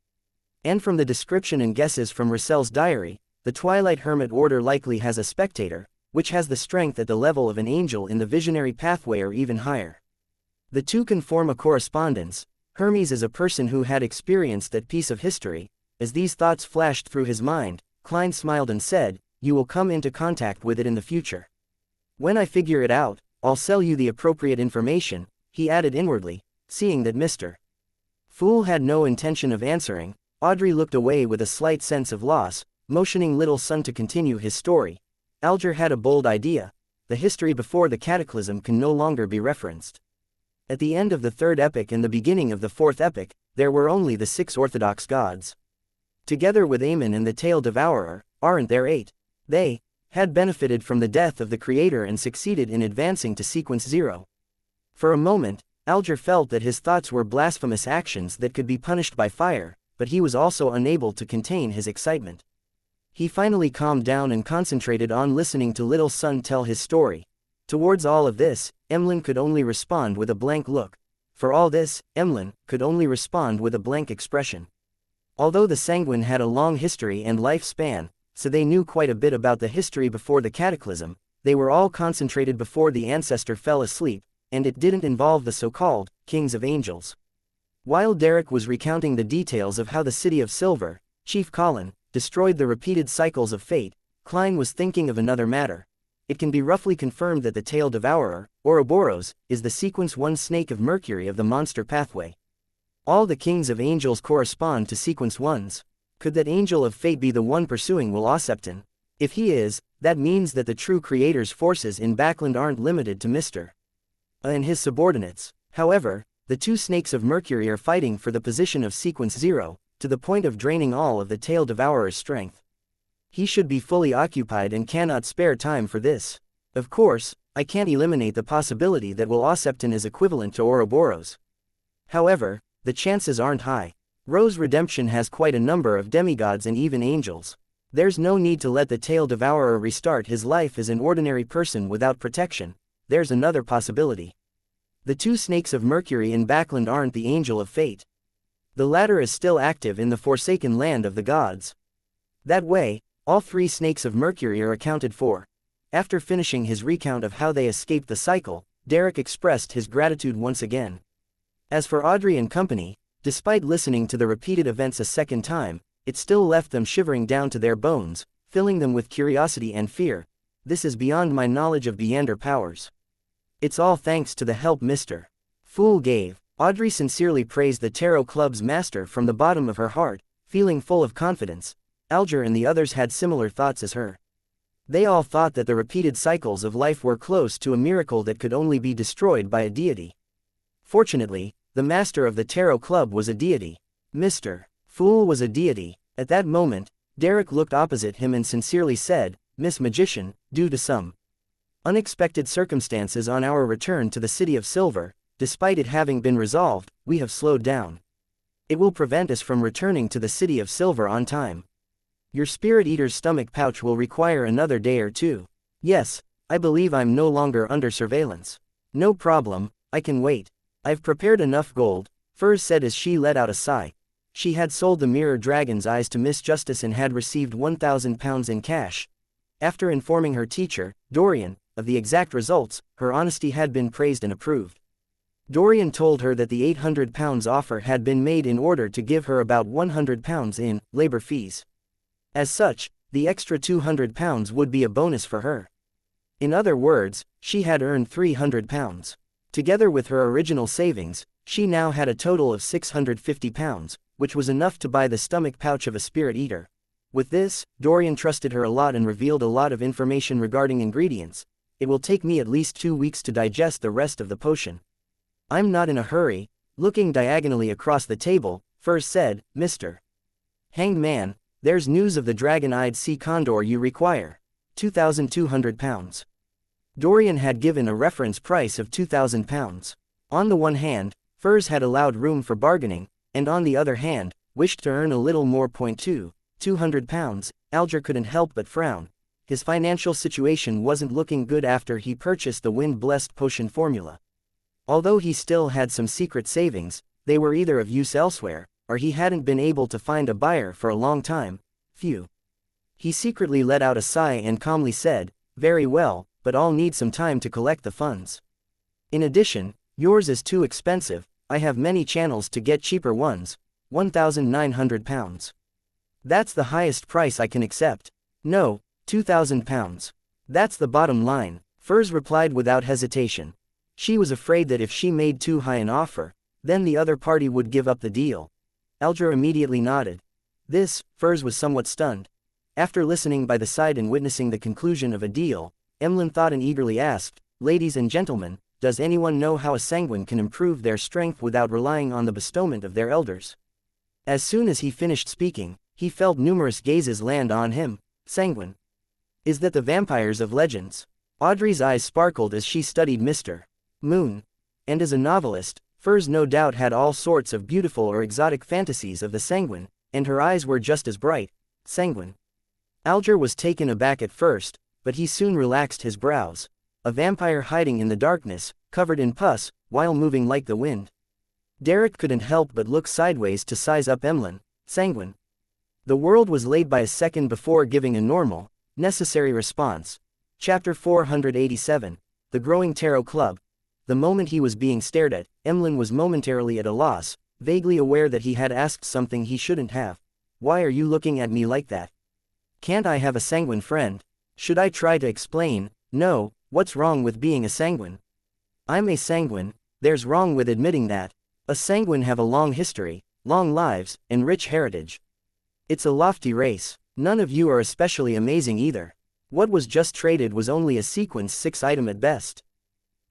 And from the description and guesses from Russell's diary, the Twilight Hermit Order likely has a spectator, which has the strength at the level of an angel in the visionary pathway or even higher. The two can form a correspondence. Hermes is a person who had experienced that piece of history. As these thoughts flashed through his mind, Klein smiled and said, "You will come into contact with it in the future. When I figure it out, I'll sell you the appropriate information," he added inwardly, seeing that Mr. Fool had no intention of answering. Audrey looked away with a slight sense of loss, motioning little son to continue his story. Alger had a bold idea. The history before the cataclysm can no longer be referenced. At the end of the third epic and the beginning of the fourth epic, there were only the 6 orthodox gods. Together with Aemon and the Tail Devourer, aren't there 8? They had benefited from the death of the creator and succeeded in advancing to sequence 0. For a moment, Alger felt that his thoughts were blasphemous actions that could be punished by fire, but he was also unable to contain his excitement. He finally calmed down and concentrated on listening to little son tell his story. Towards all of this, Emlyn could only respond with a blank look. For all this, Emlyn could only respond with a blank expression. Although the Sanguine had a long history and lifespan, so they knew quite a bit about the history before the cataclysm, they were all concentrated before the ancestor fell asleep, and it didn't involve the so-called kings of angels. While Derek was recounting the details of how the City of Silver, Chief Colin, destroyed the repeated cycles of fate, Klein was thinking of another matter. It can be roughly confirmed that the Tail Devourer, Ouroboros, is the Sequence 1 snake of Mercury of the monster pathway. All the kings of angels correspond to Sequence 1s. Could that angel of fate be the one pursuing Will Osepton? If he is, that means that the true creator's forces in Backland aren't limited to Mr. A and his subordinates. However, the 2 snakes of Mercury are fighting for the position of Sequence 0, to the point of draining all of the Tail Devourer's strength. He should be fully occupied and cannot spare time for this. Of course, I can't eliminate the possibility that Will Osepton is equivalent to Ouroboros. However, the chances aren't high. Rose Redemption has quite a number of demigods and even angels. There's no need to let the Tail Devourer restart his life as an ordinary person without protection. There's another possibility. The 2 snakes of Mercury in Backland aren't the angel of fate. The latter is still active in the forsaken land of the gods. That way, all 3 snakes of Mercury are accounted for. After finishing his recount of how they escaped the cycle, Derek expressed his gratitude once again. As for Audrey and company, despite listening to the repeated events a second time, it still left them shivering down to their bones, filling them with curiosity and fear. This is beyond my knowledge of Beander powers. It's all thanks to the help Mr. Fool gave. Audrey sincerely praised the Tarot Club's master from the bottom of her heart, feeling full of confidence. Alger and the others had similar thoughts as her. They all thought that the repeated cycles of life were close to a miracle that could only be destroyed by a deity. Fortunately, the master of the Tarot Club was a deity. Mr. Fool was a deity. At that moment, Derek looked opposite him and sincerely said, "Miss Magician, due to some unexpected circumstances on our return to the City of Silver, despite it having been resolved, we have slowed down. It will prevent us from returning to the City of Silver on time. Your Spirit Eater's stomach pouch will require another day or 2. Yes, I believe I'm no longer under surveillance. No problem, I can wait. I've prepared enough gold," Furs said as she let out a sigh. She had sold the mirror dragon's eyes to Miss Justice and had received £1,000 in cash. After informing her teacher, Dorian, of the exact results, her honesty had been praised and approved. Dorian told her that the £800 offer had been made in order to give her about £100 in labor fees. As such, the extra £200 would be a bonus for her. In other words, she had earned £300. Together with her original savings, she now had a total of £650, which was enough to buy the stomach pouch of a spirit eater. With this, Dorian trusted her a lot and revealed a lot of information regarding ingredients. It will take me at least 2 weeks to digest the rest of the potion. I'm not in a hurry. Looking diagonally across the table, Furs said, "Mr. Hanged Man, there's news of the dragon-eyed sea condor you require. £2,200. Dorian had given a reference price of £2,000. On the one hand, Furs had allowed room for bargaining, and on the other hand, wished to earn a little more. £200, Alger couldn't help but frown. His financial situation wasn't looking good after he purchased the wind-blessed potion formula. Although he still had some secret savings, they were either of use elsewhere, or he hadn't been able to find a buyer for a long time. Phew. He secretly let out a sigh and calmly said, Very well, but I'll need some time to collect the funds. In addition, yours is too expensive, I have many channels to get cheaper ones, £1,900. That's the highest price I can accept. No, £2,000. That's the bottom line, Furs replied without hesitation. She was afraid that if she made too high an offer, then the other party would give up the deal. Alger immediately nodded. Furs was somewhat stunned. After listening by the side and witnessing the conclusion of a deal, Emlyn thought and eagerly asked, "Ladies and gentlemen, does anyone know how a sanguine can improve their strength without relying on the bestowment of their elders?" As soon as he finished speaking, he felt numerous gazes land on him. Sanguine. Is that the vampires of legends? Audrey's eyes sparkled as she studied Mr. Moon. And as a novelist, Furs no doubt had all sorts of beautiful or exotic fantasies of the sanguine, and her eyes were just as bright. Sanguine. Alger was taken aback at first, but he soon relaxed his brows. A vampire hiding in the darkness, covered in pus, while moving like the wind. Derek couldn't help but look sideways to size up Emlyn. Sanguine. The world was laid by a second before giving a normal, necessary response. Chapter 487, The Growing Tarot Club. The moment he was being stared at, Emlyn was momentarily at a loss, vaguely aware that he had asked something he shouldn't have. Why are you looking at me like that? Can't I have a sanguine friend? Should I try to explain? No, what's wrong with being a sanguine? I'm a sanguine, there's wrong with admitting that. A sanguine have a long history, long lives, and rich heritage. It's a lofty race. None of you are especially amazing either. What was just traded was only a sequence 6 item at best.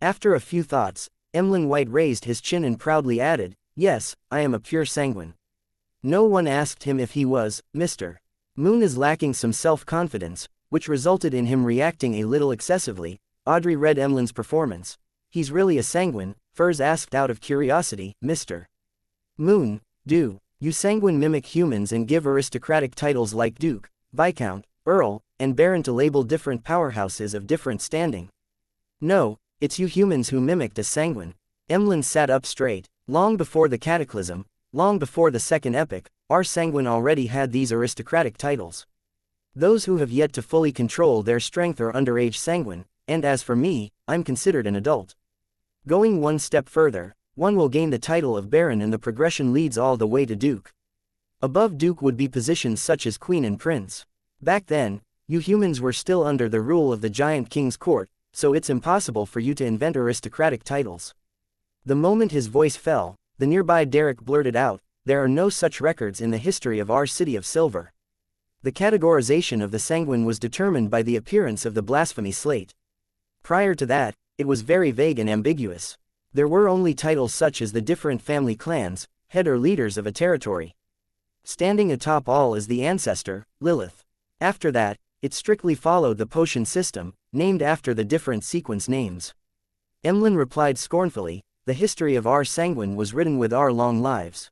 After a few thoughts, Emlyn White raised his chin and proudly added, "Yes, I am a pure sanguine." No one asked him if he was. Mr. Moon is lacking some self-confidence, which resulted in him reacting a little excessively. Audrey read Emlyn's performance. He's really a sanguine, Furs asked out of curiosity. Mr. Moon, do you sanguine mimic humans and give aristocratic titles like Duke, Viscount, Earl, and Baron to label different powerhouses of different standing? No, it's you humans who mimicked a sanguine. Emlyn sat up straight. Long before the cataclysm, long before the second epoch, our sanguine already had these aristocratic titles. Those who have yet to fully control their strength are underage sanguine, and as for me, I'm considered an adult. Going one step further, one will gain the title of Baron and the progression leads all the way to Duke. Above Duke would be positions such as Queen and Prince. Back then, you humans were still under the rule of the giant king's court, so it's impossible for you to invent aristocratic titles. The moment his voice fell, the nearby Derek blurted out, "There are no such records in the history of our city of Silver." The categorization of the sanguine was determined by the appearance of the blasphemy slate. Prior to that, it was very vague and ambiguous. There were only titles such as the different family clans, head or leaders of a territory. Standing atop all is the ancestor, Lilith. After that, it strictly followed the potion system, named after the different sequence names. Emlyn replied scornfully, "The history of our sanguine was written with our long lives.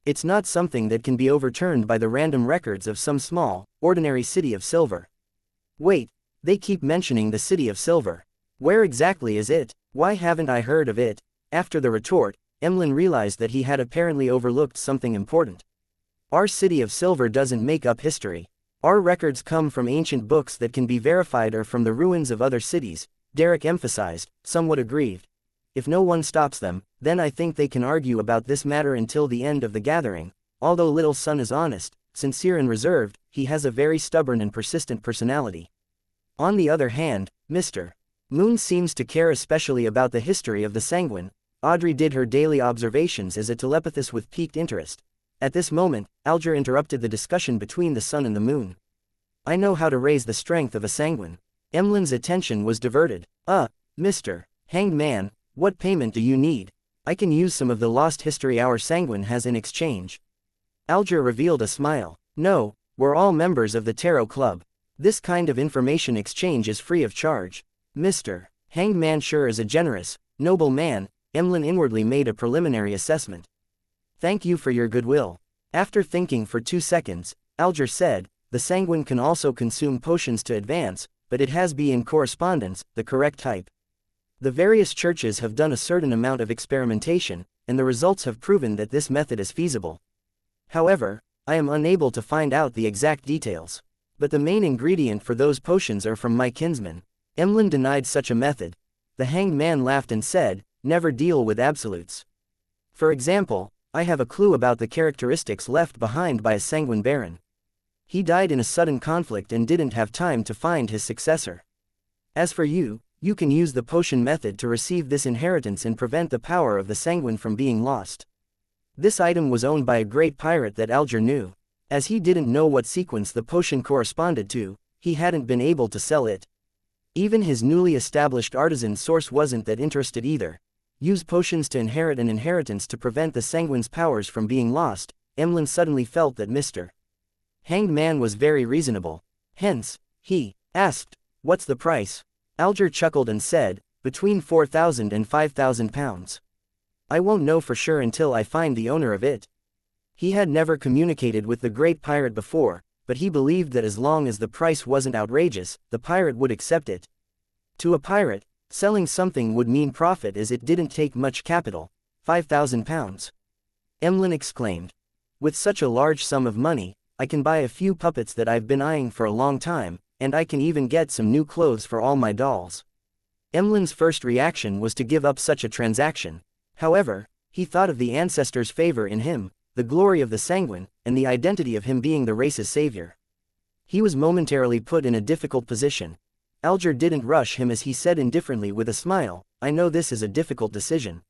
It's not something that can be overturned by the random records of some small, ordinary city of Silver." Wait, they keep mentioning the city of Silver. Where exactly is it? Why haven't I heard of it? After the retort, Emlyn realized that he had apparently overlooked something important. Our city of Silver doesn't make up history. Our records come from ancient books that can be verified or from the ruins of other cities, Derek emphasized, somewhat aggrieved. If no one stops them, then I think they can argue about this matter until the end of the gathering. Although Little Sun is honest, sincere and reserved, he has a very stubborn and persistent personality. On the other hand, Mr. Moon seems to care especially about the history of the sanguine. Audrey did her daily observations as a telepathist with piqued interest. At this moment, Alger interrupted the discussion between the sun and the moon. "I know how to raise the strength of a sanguine." Emlyn's attention was diverted. Mr. Hanged Man, what payment do you need? I can use some of the lost history our sanguine has in exchange." Alger revealed a smile. "No, we're all members of the Tarot Club. This kind of information exchange is free of charge." Mr. Hanged Man sure is a generous, noble man. Emlyn inwardly made a preliminary assessment. "Thank you for your goodwill." After thinking for 2 seconds, Alger said, "The sanguine can also consume potions to advance, but it has be in correspondence, the correct type. The various churches have done a certain amount of experimentation, and the results have proven that this method is feasible. However, I am unable to find out the exact details. But the main ingredient for those potions are from my kinsman. Emlyn denied such a method. The hanged man laughed and said, never deal with absolutes. For example, I have a clue about the characteristics left behind by a sanguine baron. He died in a sudden conflict and didn't have time to find his successor. As for you, you can use the potion method to receive this inheritance and prevent the power of the sanguine from being lost. This item was owned by a great pirate that Alger knew. As he didn't know what sequence the potion corresponded to, he hadn't been able to sell it. Even his newly established artisan source wasn't that interested either. Use potions to inherit an inheritance to prevent the sanguine's powers from being lost. Emlyn suddenly felt that Mr. Hanged Man was very reasonable. Hence, he asked, what's the price? Alger chuckled and said, between 4,000 and 5,000 pounds. I won't know for sure until I find the owner of it. He had never communicated with the great pirate before, but he believed that as long as the price wasn't outrageous, the pirate would accept it. To a pirate, selling something would mean profit as it didn't take much capital. 5,000 pounds. Emlyn exclaimed. With such a large sum of money, I can buy a few puppets that I've been eyeing for a long time, and I can even get some new clothes for all my dolls. Emlyn's first reaction was to give up such a transaction. However, he thought of the ancestors' favor in him, the glory of the sanguine, and the identity of him being the race's savior. He was momentarily put in a difficult position. Alger didn't rush him as he said indifferently with a smile, I know this is a difficult decision.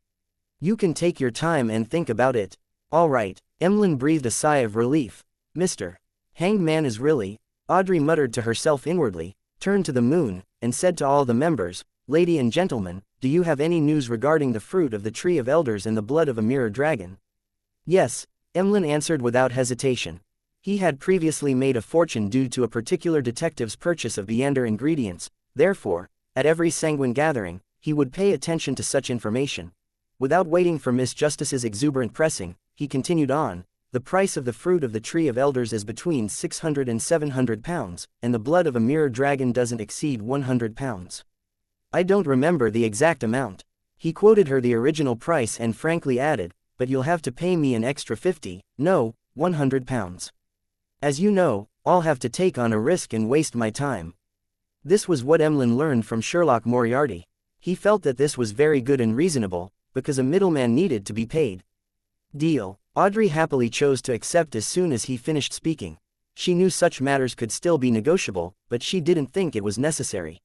You can take your time and think about it. All right, Emlyn breathed a sigh of relief. Mr. Hanged Man is really, Audrey muttered to herself inwardly, turned to the moon, and said to all the members, Lady and gentlemen, do you have any news regarding the fruit of the tree of elders and the blood of a mirror dragon? Yes, Emlyn answered without hesitation. He had previously made a fortune due to a particular detective's purchase of Viander ingredients, therefore, at every sanguine gathering, he would pay attention to such information. Without waiting for Miss Justice's exuberant pressing, he continued on, the price of the fruit of the tree of elders is between 600 and 700 pounds, and the blood of a mirror dragon doesn't exceed 100 pounds. I don't remember the exact amount. He quoted her the original price and frankly added, but you'll have to pay me an extra 50, no, 100 pounds. As you know, I'll have to take on a risk and waste my time. This was what Emlyn learned from Sherlock Moriarty. He felt that this was very good and reasonable, because a middleman needed to be paid. Deal. Audrey happily chose to accept as soon as he finished speaking. She knew such matters could still be negotiable, but she didn't think it was necessary.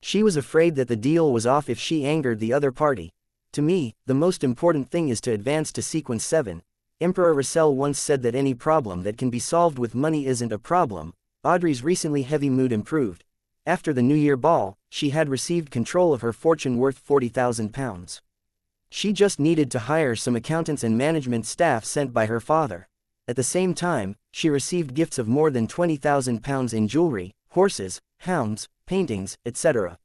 She was afraid that the deal was off if she angered the other party. To me, the most important thing is to advance to sequence 7. Emperor Russell once said that any problem that can be solved with money isn't a problem. Audrey's recently heavy mood improved. After the New Year ball, she had received control of her fortune worth 40,000 pounds. She just needed to hire some accountants and management staff sent by her father. At the same time, she received gifts of more than 20,000 pounds in jewelry, horses, hounds, paintings, etc.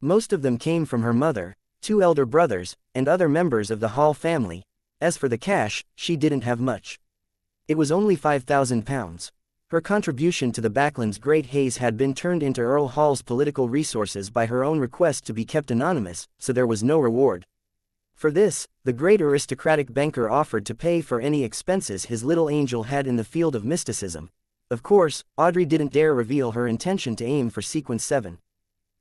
Most of them came from her mother, 2 elder brothers, and other members of the Hall family. As for the cash, she didn't have much. It was only 5,000 pounds. Her contribution to the Backlands Great Haze had been turned into Earl Hall's political resources by her own request to be kept anonymous, so there was no reward. For this, the great aristocratic banker offered to pay for any expenses his little angel had in the field of mysticism. Of course, Audrey didn't dare reveal her intention to aim for sequence 7.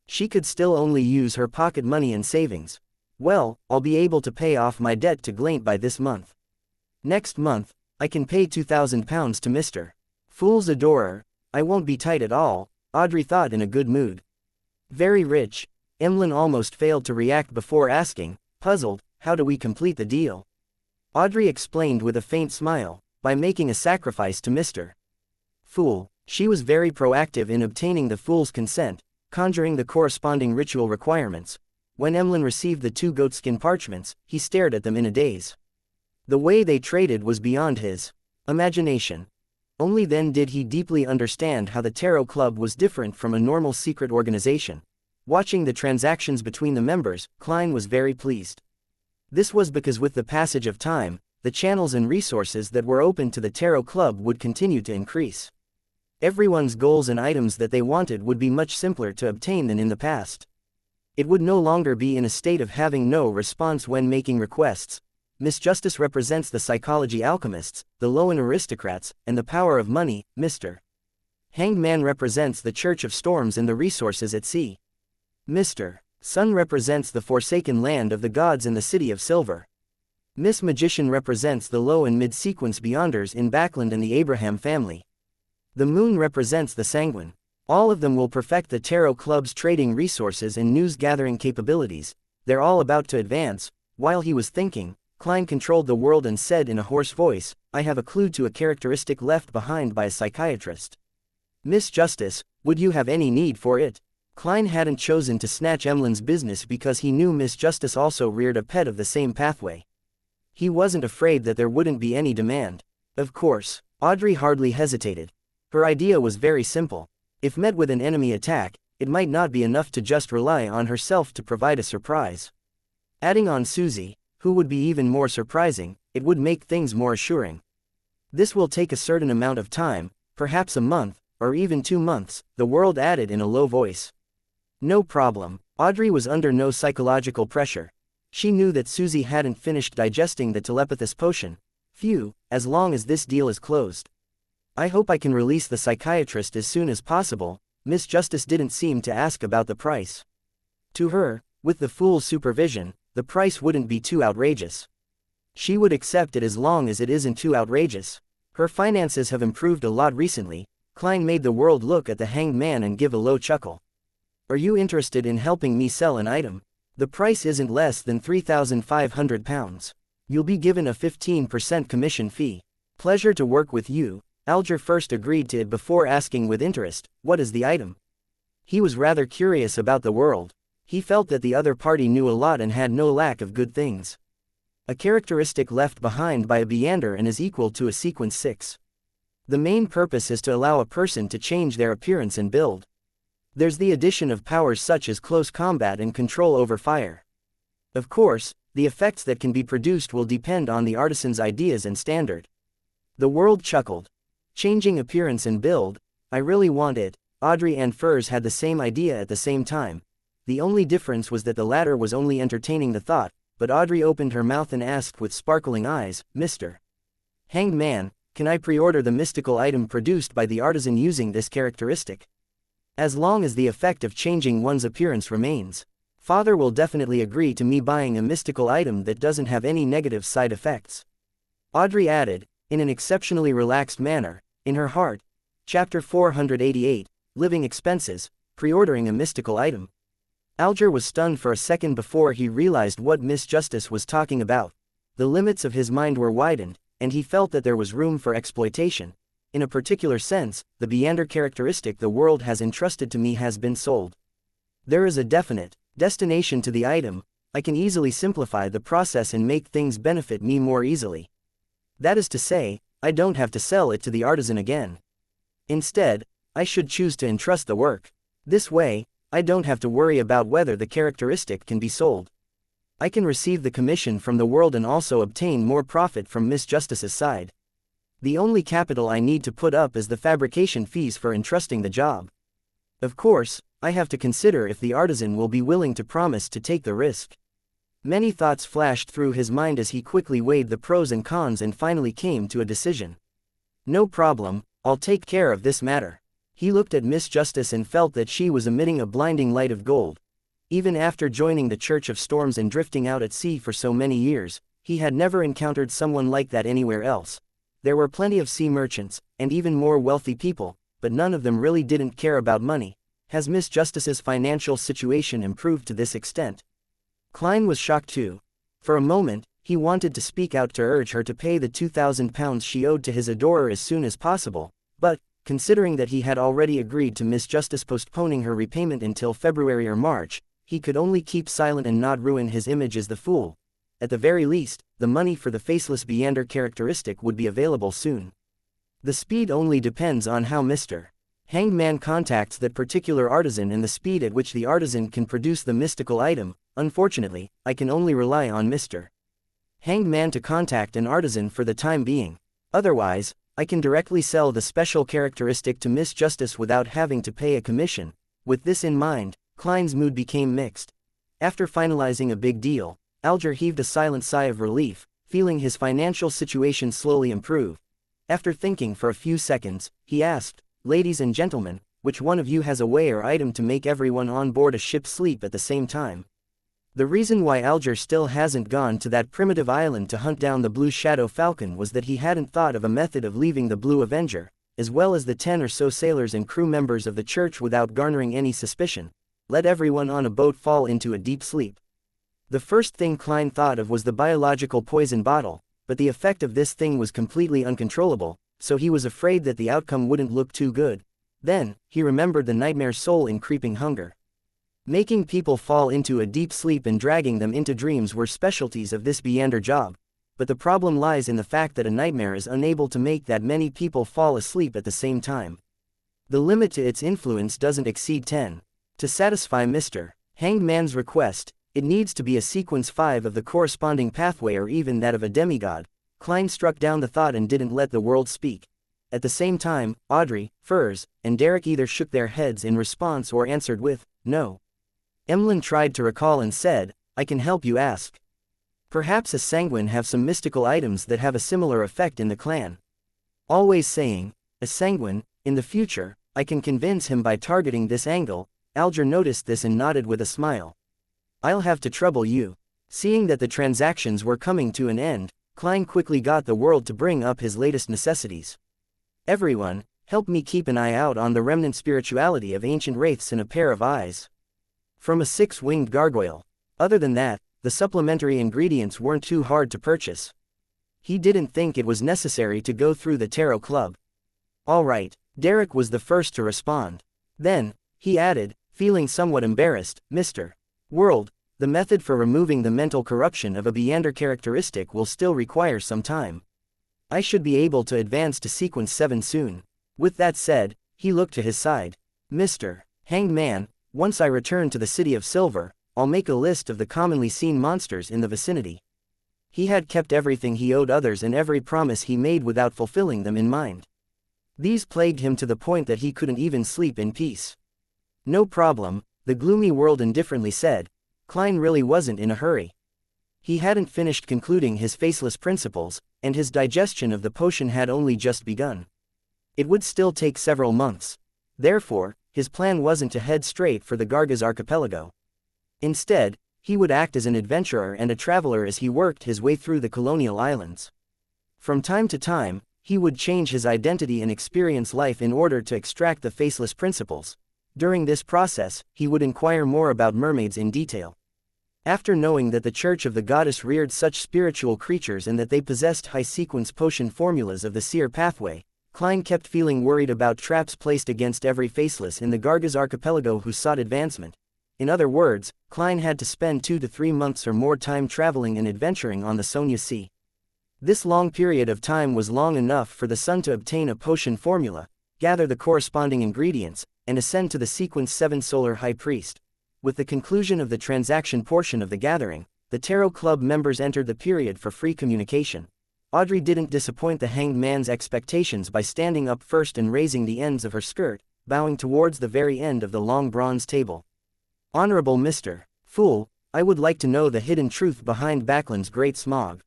She could still only use her pocket money and savings. Well, I'll be able to pay off my debt to Glaint by this month. Next month, I can pay 2,000 pounds to Mr. Fool's adorer. I won't be tight at all, Audrey thought in a good mood. Very rich. Emlyn almost failed to react before asking, puzzled, how do we complete the deal? Audrey explained with a faint smile, by making a sacrifice to Mr. Fool. She was very proactive in obtaining the fool's consent, conjuring the corresponding ritual requirements. When Emlyn received the 2 goatskin parchments, he stared at them in a daze. The way they traded was beyond his imagination. Only then did he deeply understand how the Tarot Club was different from a normal secret organization. Watching the transactions between the members, Klein was very pleased. This was because with the passage of time, the channels and resources that were open to the Tarot Club would continue to increase. Everyone's goals and items that they wanted would be much simpler to obtain than in the past. It would no longer be in a state of having no response when making requests. Miss Justice represents the psychology alchemists, the Lowen aristocrats, and the power of money. Mr. Hanged Man represents the Church of Storms and the resources at sea. Mr. Sun represents the forsaken land of the gods in the City of Silver. Miss Magician represents the low and mid-sequence Beyonders in Backland and the Abraham family. The Moon represents the Sanguine. All of them will perfect the Tarot Club's trading resources and news-gathering capabilities. They're all about to advance. While he was thinking, Klein controlled the world and said in a hoarse voice, I have a clue to a characteristic left behind by a psychiatrist. Miss Justice, would you have any need for it? Klein hadn't chosen to snatch Emlyn's business because he knew Miss Justice also reared a pet of the same pathway. He wasn't afraid that there wouldn't be any demand. Of course, Audrey hardly hesitated. Her idea was very simple. If met with an enemy attack, it might not be enough to just rely on herself to provide a surprise. Adding on Susie, who would be even more surprising, it would make things more assuring. This will take a certain amount of time, perhaps a month, or even 2 months, the world added in a low voice. No problem. Audrey was under no psychological pressure. She knew that Susie hadn't finished digesting the telepathist potion. Phew, as long as this deal is closed. I hope I can release the psychiatrist as soon as possible. Miss Justice didn't seem to ask about the price. To her, with the fool's supervision, the price wouldn't be too outrageous. She would accept it as long as it isn't too outrageous. Her finances have improved a lot recently. Klein made the world look at the Hanged Man and give a low chuckle. Are you interested in helping me sell an item? The price isn't less than £3,500. You'll be given a 15% commission fee. Pleasure to work with you. Alger first agreed to it before asking with interest, what is the item? He was rather curious about the world. He felt that the other party knew a lot and had no lack of good things. A characteristic left behind by a Beyander and is equal to a sequence 6. The main purpose is to allow a person to change their appearance and build. There's the addition of powers such as close combat and control over fire. Of course, the effects that can be produced will depend on the artisan's ideas and standard. The world chuckled. Changing appearance and build, I really want it. Audrey and Furs had the same idea at the same time. The only difference was that the latter was only entertaining the thought, but Audrey opened her mouth and asked with sparkling eyes, Mr. Hanged Man, can I pre-order the mystical item produced by the artisan using this characteristic? As long as the effect of changing one's appearance remains. Father will definitely agree to me buying a mystical item that doesn't have any negative side effects. Audrey added, in an exceptionally relaxed manner, in her heart. Chapter 488, Living Expenses, Pre-ordering a Mystical Item. Alger was stunned for a second before he realized what Miss Justice was talking about. The limits of his mind were widened, and he felt that there was room for exploitation. In a particular sense, the Beyander characteristic the world has entrusted to me has been sold. There is a definite destination to the item. I can easily simplify the process and make things benefit me more easily. That is to say, I don't have to sell it to the artisan again. Instead, I should choose to entrust the work. This way, I don't have to worry about whether the characteristic can be sold. I can receive the commission from the world and also obtain more profit from Miss Justice's side. The only capital I need to put up is the fabrication fees for entrusting the job. Of course, I have to consider if the artisan will be willing to promise to take the risk. Many thoughts flashed through his mind as he quickly weighed the pros and cons and finally came to a decision. No problem, I'll take care of this matter. He looked at Miss Justice and felt that she was emitting a blinding light of gold. Even after joining the Church of Storms and drifting out at sea for so many years, he had never encountered someone like that anywhere else. There were plenty of sea merchants, and even more wealthy people, but none of them really didn't care about money. Has Miss Justice's financial situation improved to this extent? Klein was shocked too. For a moment, he wanted to speak out to urge her to pay the £2,000 she owed to his adorer as soon as possible, but, considering that he had already agreed to Miss Justice postponing her repayment until February or March, he could only keep silent and not ruin his image as the fool. At the very least, the money for the faceless Beyander characteristic would be available soon. The speed only depends on how Mr. Hanged Man contacts that particular artisan and the speed at which the artisan can produce the mystical item. Unfortunately, I can only rely on Mr. Hanged Man to contact an artisan for the time being. Otherwise, I can directly sell the special characteristic to Miss Justice without having to pay a commission. With this in mind, Klein's mood became mixed. After finalizing a big deal, Alger heaved a silent sigh of relief, feeling his financial situation slowly improve. After thinking for a few seconds, he asked, ladies and gentlemen, which one of you has a way or item to make everyone on board a ship sleep at the same time? The reason why Alger still hasn't gone to that primitive island to hunt down the Blue Shadow Falcon was that he hadn't thought of a method of leaving the Blue Avenger, as well as the 10 or so sailors and crew members of the church without garnering any suspicion. Let everyone on a boat fall into a deep sleep. The first thing Klein thought of was the biological poison bottle, but the effect of this thing was completely uncontrollable, so he was afraid that the outcome wouldn't look too good. Then, he remembered the nightmare soul in creeping hunger. Making people fall into a deep sleep and dragging them into dreams were specialties of this Beander job, but the problem lies in the fact that a nightmare is unable to make that many people fall asleep at the same time. The limit to its influence doesn't exceed 10. To satisfy Mr. Hanged Man's request, it needs to be a sequence 5 of the corresponding pathway or even that of a demigod. Klein struck down the thought and didn't let the world speak. At the same time, Audrey, Furs, and Derek either shook their heads in response or answered with, no. Emlyn tried to recall and said, I can help you ask. Perhaps a sanguine have some mystical items that have a similar effect in the clan. Always saying, a sanguine, in the future, I can convince him by targeting this angle. Alger noticed this and nodded with a smile. I'll have to trouble you. Seeing that the transactions were coming to an end, Klein quickly got the world to bring up his latest necessities. Everyone, help me keep an eye out on the remnant spirituality of ancient wraiths and a pair of eyes from a 6-winged gargoyle. Other than that, the supplementary ingredients weren't too hard to purchase. He didn't think it was necessary to go through the Tarot Club. All right, Derek was the first to respond. Then, he added, feeling somewhat embarrassed, Mr. World, the method for removing the mental corruption of a Beander characteristic will still require some time. I should be able to advance to sequence 7 soon. With that said, he looked to his side. Mr. Hanged Man, once I return to the City of Silver, I'll make a list of the commonly seen monsters in the vicinity. He had kept everything he owed others and every promise he made without fulfilling them in mind. These plagued him to the point that he couldn't even sleep in peace. No problem, the gloomy world indifferently said. Klein really wasn't in a hurry. He hadn't finished concluding his faceless principles, and his digestion of the potion had only just begun. It would still take several months. Therefore, his plan wasn't to head straight for the Gargaz archipelago. Instead, he would act as an adventurer and a traveler as he worked his way through the colonial islands. From time to time, he would change his identity and experience life in order to extract the faceless principles. During this process, he would inquire more about mermaids in detail. After knowing that the Church of the Goddess reared such spiritual creatures and that they possessed high-sequence potion formulas of the seer pathway, Klein kept feeling worried about traps placed against every faceless in the Gargaz archipelago who sought advancement. In other words, Klein had to spend 2 to 3 months or more time traveling and adventuring on the Sonia Sea. This long period of time was long enough for the son to obtain a potion formula, gather the corresponding ingredients, and ascend to the sequence 7 Solar High Priest. With the conclusion of the transaction portion of the gathering, the Tarot Club members entered the period for free communication. Audrey didn't disappoint the Hanged Man's expectations by standing up first and raising the ends of her skirt, bowing towards the very end of the long bronze table. Honorable Mr. Fool, I would like to know the hidden truth behind Backland's great smog.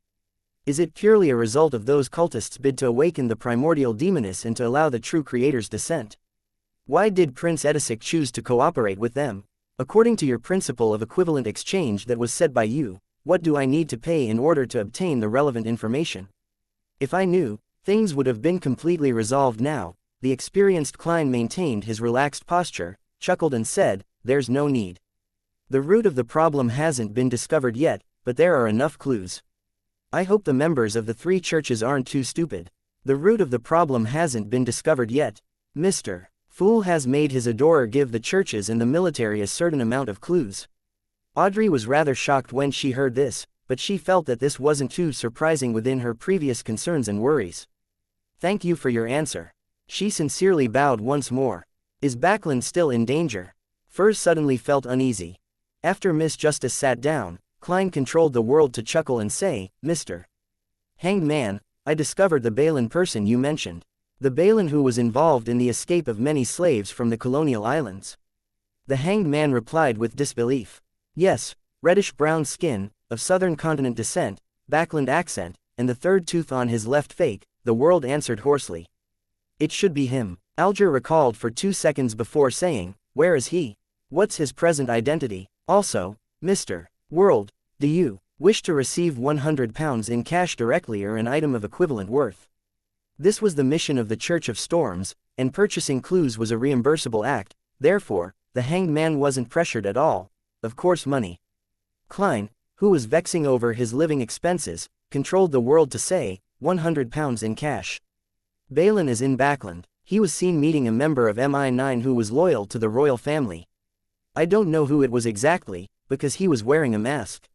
Is it purely a result of those cultists' bid to awaken the primordial demoness and to allow the true creator's descent? Why did Prince Edisic choose to cooperate with them? According to your principle of equivalent exchange that was set by you, what do I need to pay in order to obtain the relevant information? If I knew, things would have been completely resolved now. The experienced Klein maintained his relaxed posture, chuckled and said, there's no need. The root of the problem hasn't been discovered yet, but there are enough clues. I hope the members of the 3 churches aren't too stupid. The root of the problem hasn't been discovered yet. Mr. Fool has made his adorer give the churches and the military a certain amount of clues. Audrey was rather shocked when she heard this, but she felt that this wasn't too surprising within her previous concerns and worries. Thank you for your answer. She sincerely bowed once more. Is Backland still in danger? Furs suddenly felt uneasy. After Miss Justice sat down, Klein controlled the world to chuckle and say, Mr. Hanged Man, I discovered the Balin person you mentioned. The Balin who was involved in the escape of many slaves from the colonial islands. The Hanged Man replied with disbelief. Yes, reddish-brown skin, of southern continent descent, Backland accent, and the 3rd tooth on his left fake, the world answered hoarsely. It should be him. Alger recalled for 2 seconds before saying, "Where is he? What's his present identity? Also, Mr. World, do you wish to receive £100 in cash directly or an item of equivalent worth?" This was the mission of the Church of Storms, and purchasing clues was a reimbursable act, therefore, the hanged man wasn't pressured at all. Of course, money. Klein, who was vexing over his living expenses, controlled the world to say, £100 in cash. Balin is in Backland. He was seen meeting a member of MI9 who was loyal to the royal family. I don't know who it was exactly, because he was wearing a mask.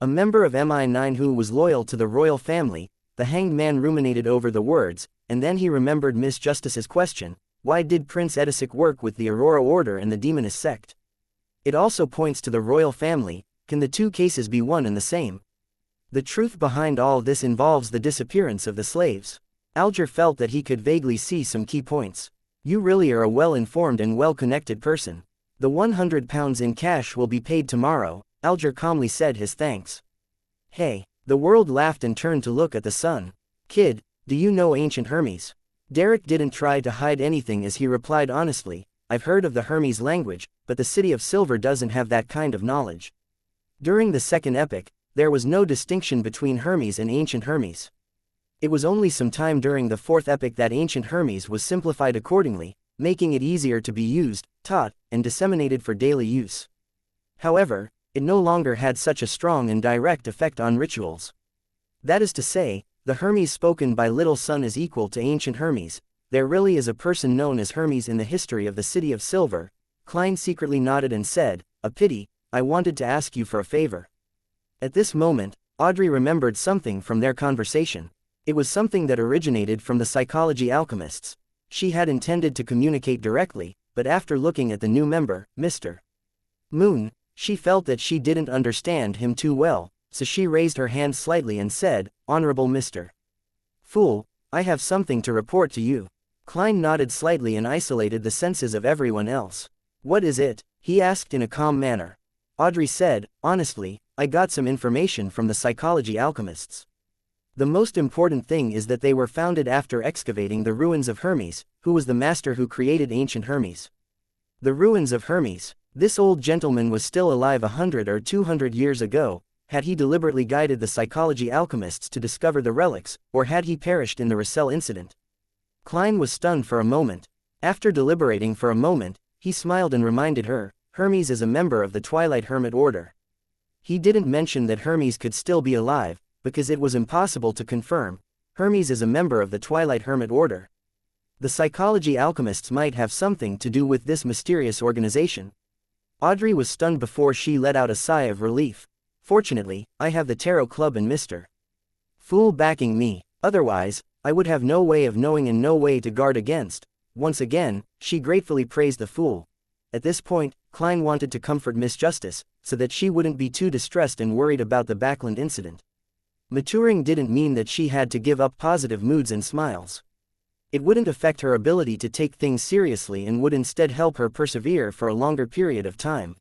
A member of MI9 who was loyal to the royal family. The hanged man ruminated over the words, and then he remembered Miss Justice's question, why did Prince Edisic work with the Aurora Order and the Demoness sect? It also points to the royal family. Can the two cases be one and the same? The truth behind all this involves the disappearance of the slaves. Alger felt that he could vaguely see some key points. You really are a well-informed and well-connected person. The £100 in cash will be paid tomorrow, Alger calmly said his thanks. Hey. The world laughed and turned to look at the sun. Kid, do you know ancient Hermes? Derek didn't try to hide anything as he replied honestly, I've heard of the Hermes language, but the City of Silver doesn't have that kind of knowledge. During the second epic, there was no distinction between Hermes and ancient Hermes. It was only some time during the fourth epic that ancient Hermes was simplified accordingly, making it easier to be used, taught, and disseminated for daily use. However, it no longer had such a strong and direct effect on rituals. That is to say, the Hermes spoken by Little Sun is equal to ancient Hermes. There really is a person known as Hermes in the history of the City of Silver. Klein secretly nodded and said, a pity, I wanted to ask you for a favor. At this moment, Audrey remembered something from their conversation. It was something that originated from the psychology alchemists. She had intended to communicate directly, but after looking at the new member, Mr. Moon, she felt that she didn't understand him too well, so she raised her hand slightly and said, Honorable Mr. Fool, I have something to report to you. Klein nodded slightly and isolated the senses of everyone else. What is it? He asked in a calm manner. Audrey said, honestly, I got some information from the psychology alchemists. The most important thing is that they were founded after excavating the ruins of Hermes, who was the master who created ancient Hermes. The ruins of Hermes. This old gentleman was still alive 100 or 200 years ago. Had he deliberately guided the psychology alchemists to discover the relics, or had he perished in the Russell incident? Klein was stunned for a moment. After deliberating for a moment, he smiled and reminded her, Hermes is a member of the Twilight Hermit Order. He didn't mention that Hermes could still be alive, because it was impossible to confirm. Hermes is a member of the Twilight Hermit Order. The psychology alchemists might have something to do with this mysterious organization. Audrey was stunned before she let out a sigh of relief. Fortunately, I have the Tarot Club and Mr. Fool backing me, otherwise, I would have no way of knowing and no way to guard against. Once again, she gratefully praised the Fool. At this point, Klein wanted to comfort Miss Justice, so that she wouldn't be too distressed and worried about the Backland incident. Maturing didn't mean that she had to give up positive moods and smiles. It wouldn't affect her ability to take things seriously and would instead help her persevere for a longer period of time.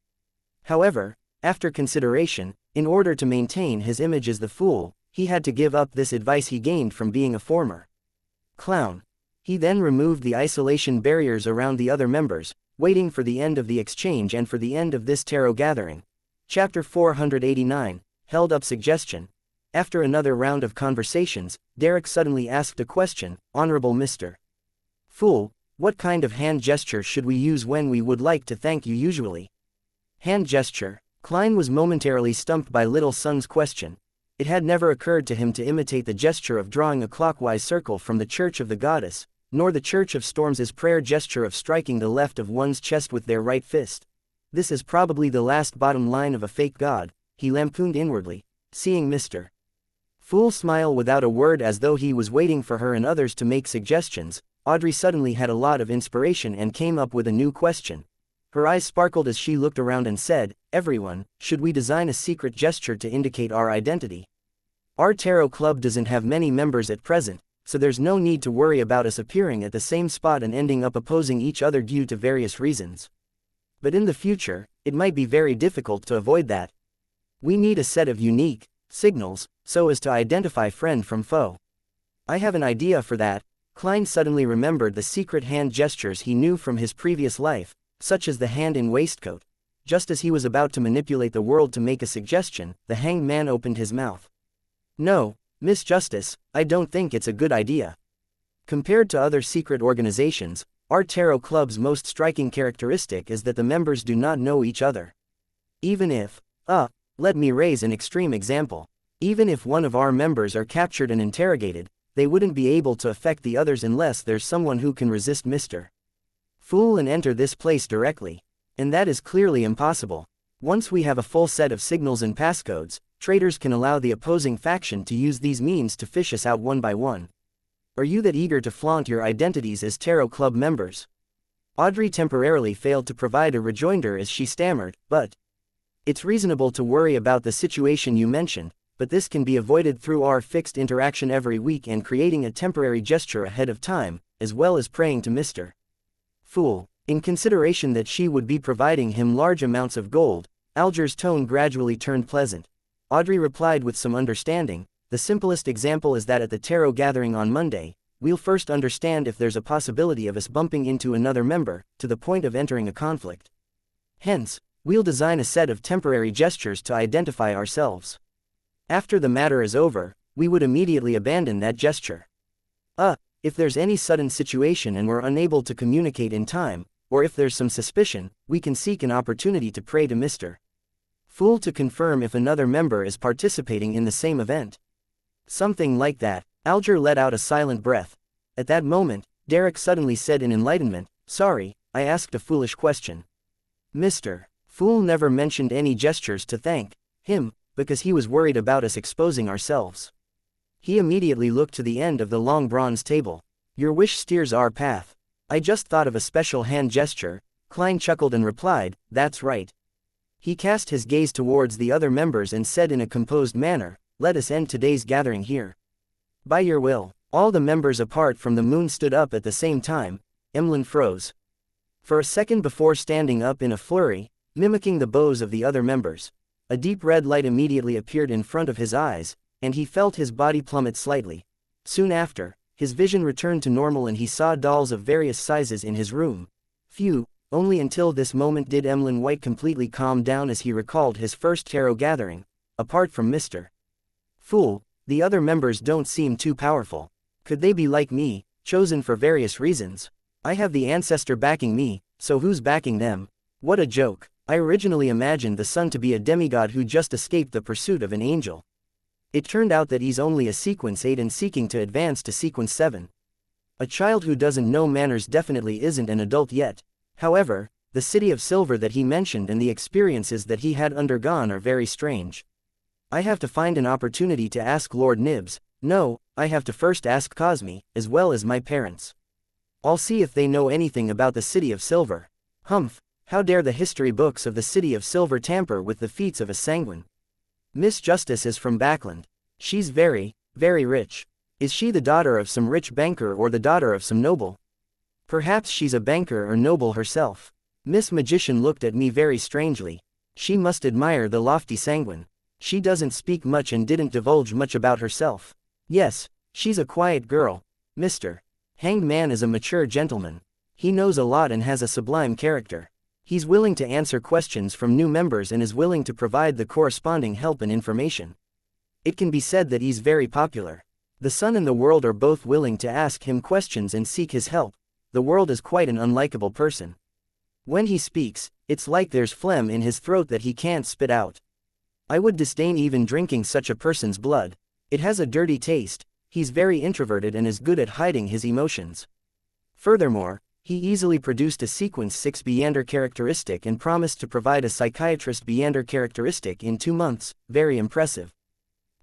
However, after consideration, in order to maintain his image as the Fool, he had to give up this advice he gained from being a former clown. He then removed the isolation barriers around the other members, waiting for the end of the exchange and for the end of this tarot gathering. Chapter 489, Held Up Suggestion. After another round of conversations, Derek suddenly asked a question, Honorable Mr. Fool, what kind of hand gesture should we use when we would like to thank you usually? Hand gesture. Klein was momentarily stumped by Little Sun's question. It had never occurred to him to imitate the gesture of drawing a clockwise circle from the Church of the Goddess, nor the Church of Storms' prayer gesture of striking the left of one's chest with their right fist. This is probably the last bottom line of a fake god, he lampooned inwardly, seeing Mr. Fool smile without a word as though he was waiting for her and others to make suggestions. Audrey suddenly had a lot of inspiration and came up with a new question. Her eyes sparkled as she looked around and said, Everyone, should we design a secret gesture to indicate our identity? Our tarot club doesn't have many members at present, so there's no need to worry about us appearing at the same spot and ending up opposing each other due to various reasons. But in the future, it might be very difficult to avoid that. We need a set of unique signals, so as to identify friend from foe. I have an idea for that. Klein suddenly remembered the secret hand gestures he knew from his previous life, such as the hand in waistcoat. Just as he was about to manipulate the world to make a suggestion, the hanged man opened his mouth. "No, Miss Justice, I don't think it's a good idea. Compared to other secret organizations, our tarot club's most striking characteristic is that the members do not know each other. Even if, let me raise an extreme example. Even if one of our members are captured and interrogated, they wouldn't be able to affect the others unless there's someone who can resist Mr. Fool and enter this place directly. And that is clearly impossible. Once we have a full set of signals and passcodes, traitors can allow the opposing faction to use these means to fish us out one by one. Are you that eager to flaunt your identities as tarot club members?" Audrey temporarily failed to provide a rejoinder as she stammered, "But it's reasonable to worry about the situation you mentioned, but this can be avoided through our fixed interaction every week and creating a temporary gesture ahead of time, as well as praying to Mr. Fool." In consideration that she would be providing him large amounts of gold, Alger's tone gradually turned pleasant. Audrey replied with some understanding, "The simplest example is that at the tarot gathering on Monday, we'll first understand if there's a possibility of us bumping into another member, to the point of entering a conflict. Hence, we'll design a set of temporary gestures to identify ourselves. After the matter is over, we would immediately abandon that gesture. If there's any sudden situation and we're unable to communicate in time, or if there's some suspicion, we can seek an opportunity to pray to Mr. Fool to confirm if another member is participating in the same event." Something like that. Alger let out a silent breath. At that moment, Derek suddenly said in enlightenment, "Sorry, I asked a foolish question. Mr. Fool never mentioned any gestures to thank him, because he was worried about us exposing ourselves." He immediately looked to the end of the long bronze table. "Your wish steers our path. I just thought of a special hand gesture." Klein chuckled and replied, "That's right." He cast his gaze towards the other members and said in a composed manner, "Let us end today's gathering here. By your will." All the members apart from the moon stood up at the same time. Emlyn froze for a second before standing up in a flurry, mimicking the bows of the other members. A deep red light immediately appeared in front of his eyes, and he felt his body plummet slightly. Soon after, his vision returned to normal and he saw dolls of various sizes in his room. Only until this moment did Emlyn White completely calm down as he recalled his first tarot gathering. Apart from Mr. Fool, the other members don't seem too powerful. Could they be like me, chosen for various reasons? I have the ancestor backing me, so who's backing them? What a joke. I originally imagined the sun to be a demigod who just escaped the pursuit of an angel. It turned out that he's only a sequence 8 and seeking to advance to sequence 7. A child who doesn't know manners definitely isn't an adult yet. However, the city of silver that he mentioned and the experiences that he had undergone are very strange. I have to find an opportunity to ask Lord Nibs. No, I have to first ask Cosme, as well as my parents. I'll see if they know anything about the city of silver. Humph, how dare the history books of the city of silver tamper with the feats of a sanguine? Miss Justice is from Backland. She's very, very rich. Is she the daughter of some rich banker or the daughter of some noble? Perhaps she's a banker or noble herself. Miss Magician looked at me very strangely. She must admire the lofty sanguine. She doesn't speak much and didn't divulge much about herself. Yes, she's a quiet girl. Mr. Hanged Man is a mature gentleman. He knows a lot and has a sublime character. He's willing to answer questions from new members and is willing to provide the corresponding help and information. It can be said that he's very popular. The sun and the world are both willing to ask him questions and seek his help. The world is quite an unlikable person. When he speaks, it's like there's phlegm in his throat that he can't spit out. I would disdain even drinking such a person's blood. It has a dirty taste. He's very introverted and is good at hiding his emotions. Furthermore, he easily produced a sequence 6 Beander characteristic and promised to provide a psychiatrist Beander characteristic in 2 months, very impressive.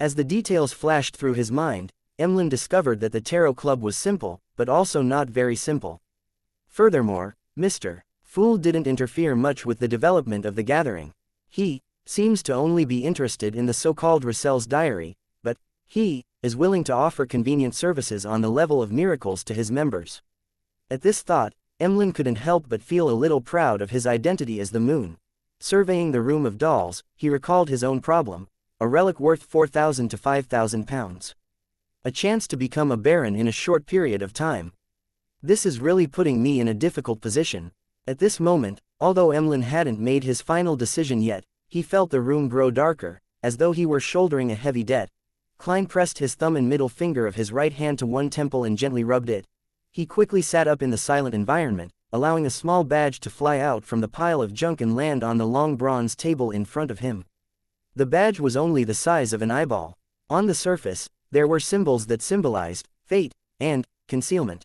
As the details flashed through his mind, Emlyn discovered that the tarot club was simple, but also not very simple. Furthermore, Mr. Fool didn't interfere much with the development of the gathering. He seems to only be interested in the so-called Russell's diary, but he is willing to offer convenient services on the level of miracles to his members. At this thought, Emlyn couldn't help but feel a little proud of his identity as the moon. Surveying the room of dolls, he recalled his own problem, a relic worth 4,000 to 5,000 pounds. A chance to become a baron in a short period of time. This is really putting me in a difficult position. At this moment, although Emlyn hadn't made his final decision yet, he felt the room grow darker, as though he were shouldering a heavy debt. Klein pressed his thumb and middle finger of his right hand to one temple and gently rubbed it. He quickly sat up in the silent environment, allowing a small badge to fly out from the pile of junk and land on the long bronze table in front of him. The badge was only the size of an eyeball. On the surface, there were symbols that symbolized fate and concealment.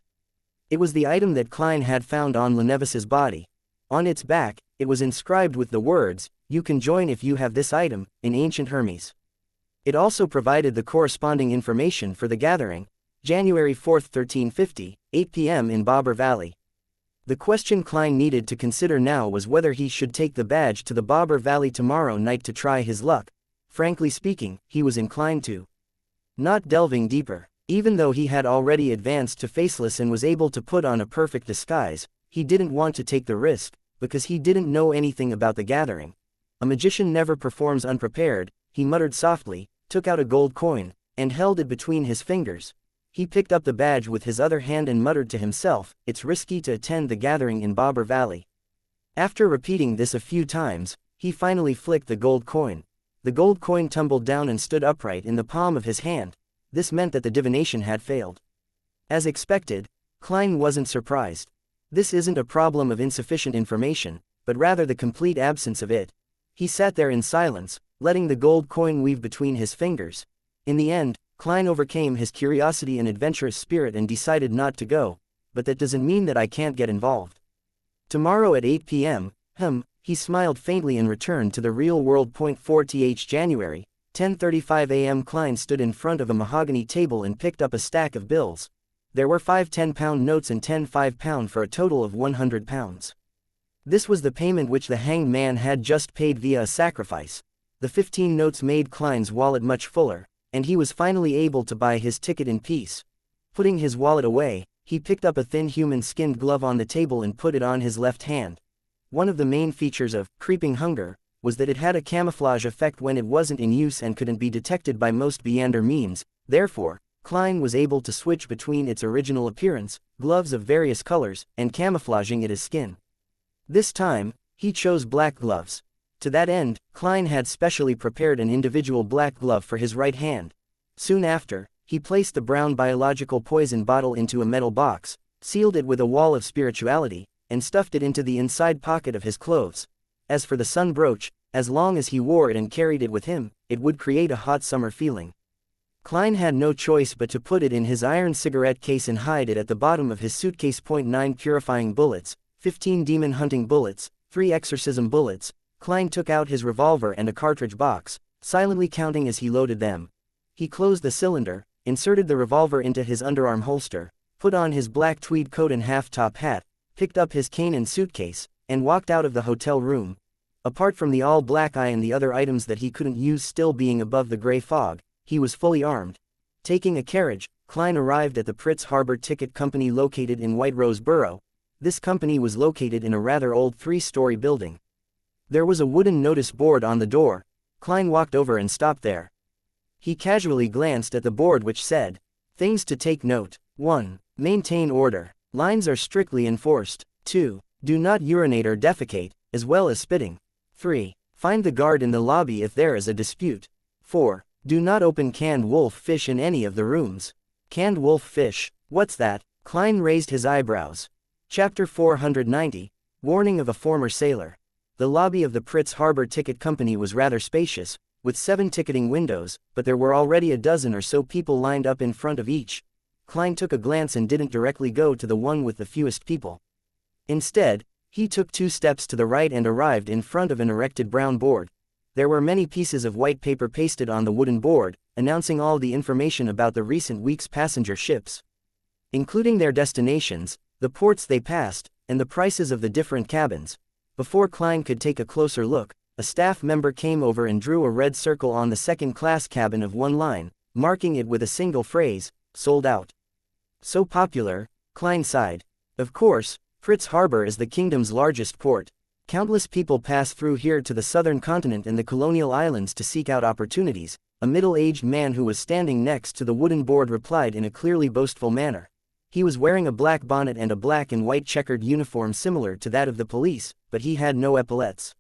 It was the item that Klein had found on Lenevus's body. On its back, it was inscribed with the words, "You can join if you have this item," in ancient Hermes. It also provided the corresponding information for the gathering, January 4, 1350, 8 p.m. in Bobber Valley. The question Klein needed to consider now was whether he should take the badge to the Bobber Valley tomorrow night to try his luck. Frankly speaking, he was inclined to not delving deeper. Even though he had already advanced to Faceless and was able to put on a perfect disguise, he didn't want to take the risk, because he didn't know anything about the gathering. A magician never performs unprepared, he muttered softly, took out a gold coin, and held it between his fingers. He picked up the badge with his other hand and muttered to himself, "It's risky to attend the gathering in Bobber Valley." After repeating this a few times, he finally flicked the gold coin. The gold coin tumbled down and stood upright in the palm of his hand. This meant that the divination had failed. As expected, Klein wasn't surprised. This isn't a problem of insufficient information, but rather the complete absence of it. He sat there in silence, letting the gold coin weave between his fingers. In the end, Klein overcame his curiosity and adventurous spirit and decided not to go, but that doesn't mean that I can't get involved. Tomorrow at 8 p.m., he smiled faintly and returned to the real world. 4th January, 10:35 a.m. Klein stood in front of a mahogany table and picked up a stack of bills. There were 5 10-pound notes and 10 5-pound for a total of 100 pounds. This was the payment which the hanged man had just paid via a sacrifice. The 15 notes made Klein's wallet much fuller, and he was finally able to buy his ticket in peace. Putting his wallet away, he picked up a thin human-skinned glove on the table and put it on his left hand. One of the main features of Creeping Hunger was that it had a camouflage effect when it wasn't in use and couldn't be detected by most Beander means. Therefore, Klein was able to switch between its original appearance, gloves of various colors, and camouflaging it as skin. This time, he chose black gloves. To that end, Klein had specially prepared an individual black glove for his right hand. Soon after, he placed the brown biological poison bottle into a metal box, sealed it with a wall of spirituality, and stuffed it into the inside pocket of his clothes. As for the sun brooch, as long as he wore it and carried it with him, it would create a hot summer feeling. Klein had no choice but to put it in his iron cigarette case and hide it at the bottom of his suitcase. 9 purifying bullets, 15 demon hunting bullets, 3 exorcism bullets. Klein took out his revolver and a cartridge box, silently counting as he loaded them. He closed the cylinder, inserted the revolver into his underarm holster, put on his black tweed coat and half-top hat, picked up his cane and suitcase, and walked out of the hotel room. Apart from the all-black eye and the other items that he couldn't use still being above the gray fog, he was fully armed. Taking a carriage, Klein arrived at the Pritz Harbor Ticket Company located in White Rose Borough. This company was located in a rather old 3-story building. There was a wooden notice board on the door. Klein walked over and stopped there. He casually glanced at the board which said, "Things to take note. 1. Maintain order. Lines are strictly enforced. 2. Do not urinate or defecate, as well as spitting. 3. Find the guard in the lobby if there is a dispute. 4. Do not open canned wolf fish in any of the rooms." Canned wolf fish, what's that? Klein raised his eyebrows. Chapter 490, Warning of a Former Sailor. The lobby of the Pritz Harbor Ticket Company was rather spacious, with 7 ticketing windows, but there were already a dozen or so people lined up in front of each. Klein took a glance and didn't directly go to the one with the fewest people. Instead, he took 2 steps to the right and arrived in front of an erected brown board. There were many pieces of white paper pasted on the wooden board, announcing all the information about the recent week's passenger ships, including their destinations, the ports they passed, and the prices of the different cabins. Before Klein could take a closer look, a staff member came over and drew a red circle on the second-class cabin of one line, marking it with a single phrase, "Sold out." So popular, Klein sighed. Of course, Pritz Harbor is the kingdom's largest port. Countless people pass through here to the southern continent and the colonial islands to seek out opportunities, a middle-aged man who was standing next to the wooden board replied in a clearly boastful manner. He was wearing a black bonnet and a black and white checkered uniform similar to that of the police, but he had no epaulets.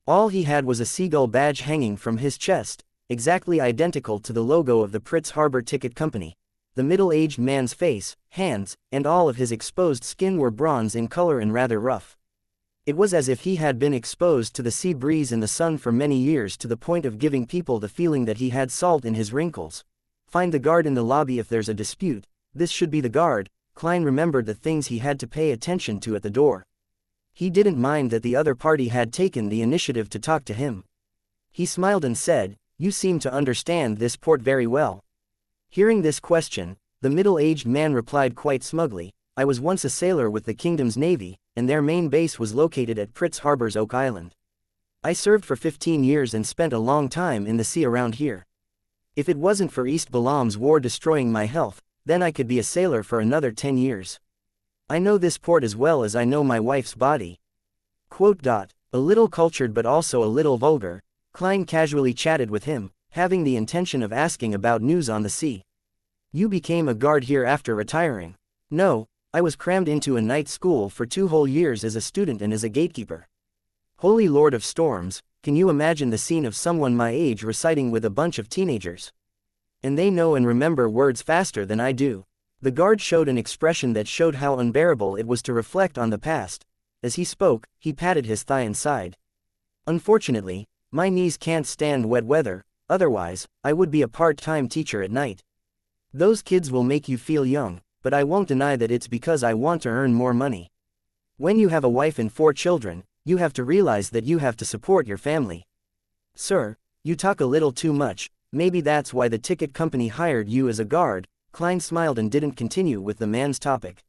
All he had was a seagull badge hanging from his chest, exactly identical to the logo of the Pritz Harbor Ticket Company. The middle-aged man's face, hands, and all of his exposed skin were bronze in color and rather rough. It was as if he had been exposed to the sea breeze and the sun for many years to the point of giving people the feeling that he had salt in his wrinkles. Find the guard in the lobby if there's a dispute. This should be the guard. Klein remembered the things he had to pay attention to at the door. He didn't mind that the other party had taken the initiative to talk to him. He smiled and said, "You seem to understand this port very well." Hearing this question, the middle-aged man replied quite smugly, "I was once a sailor with the kingdom's navy, and their main base was located at Pritz Harbor's Oak Island. I served for 15 years and spent a long time in the sea around here. If it wasn't for East Balam's war destroying my health, then I could be a sailor for another 10 years. I know this port as well as I know my wife's body." A little cultured but also a little vulgar, Klein casually chatted with him, having the intention of asking about news on the sea. "You became a guard here after retiring?" "No, I was crammed into a night school for 2 whole years as a student and as a gatekeeper." Holy Lord of Storms, can you imagine the scene of someone my age reciting with a bunch of teenagers? And they know and remember words faster than I do. The guard showed an expression that showed how unbearable it was to reflect on the past. As he spoke, he patted his thigh and sighed. "Unfortunately, my knees can't stand wet weather, otherwise, I would be a part-time teacher at night. Those kids will make you feel young, but I won't deny that it's because I want to earn more money. When you have a wife and 4 children, you have to realize that you have to support your family." "Sir, you talk a little too much. Maybe that's why the ticket company hired you as a guard." Klein smiled and didn't continue with the man's topic.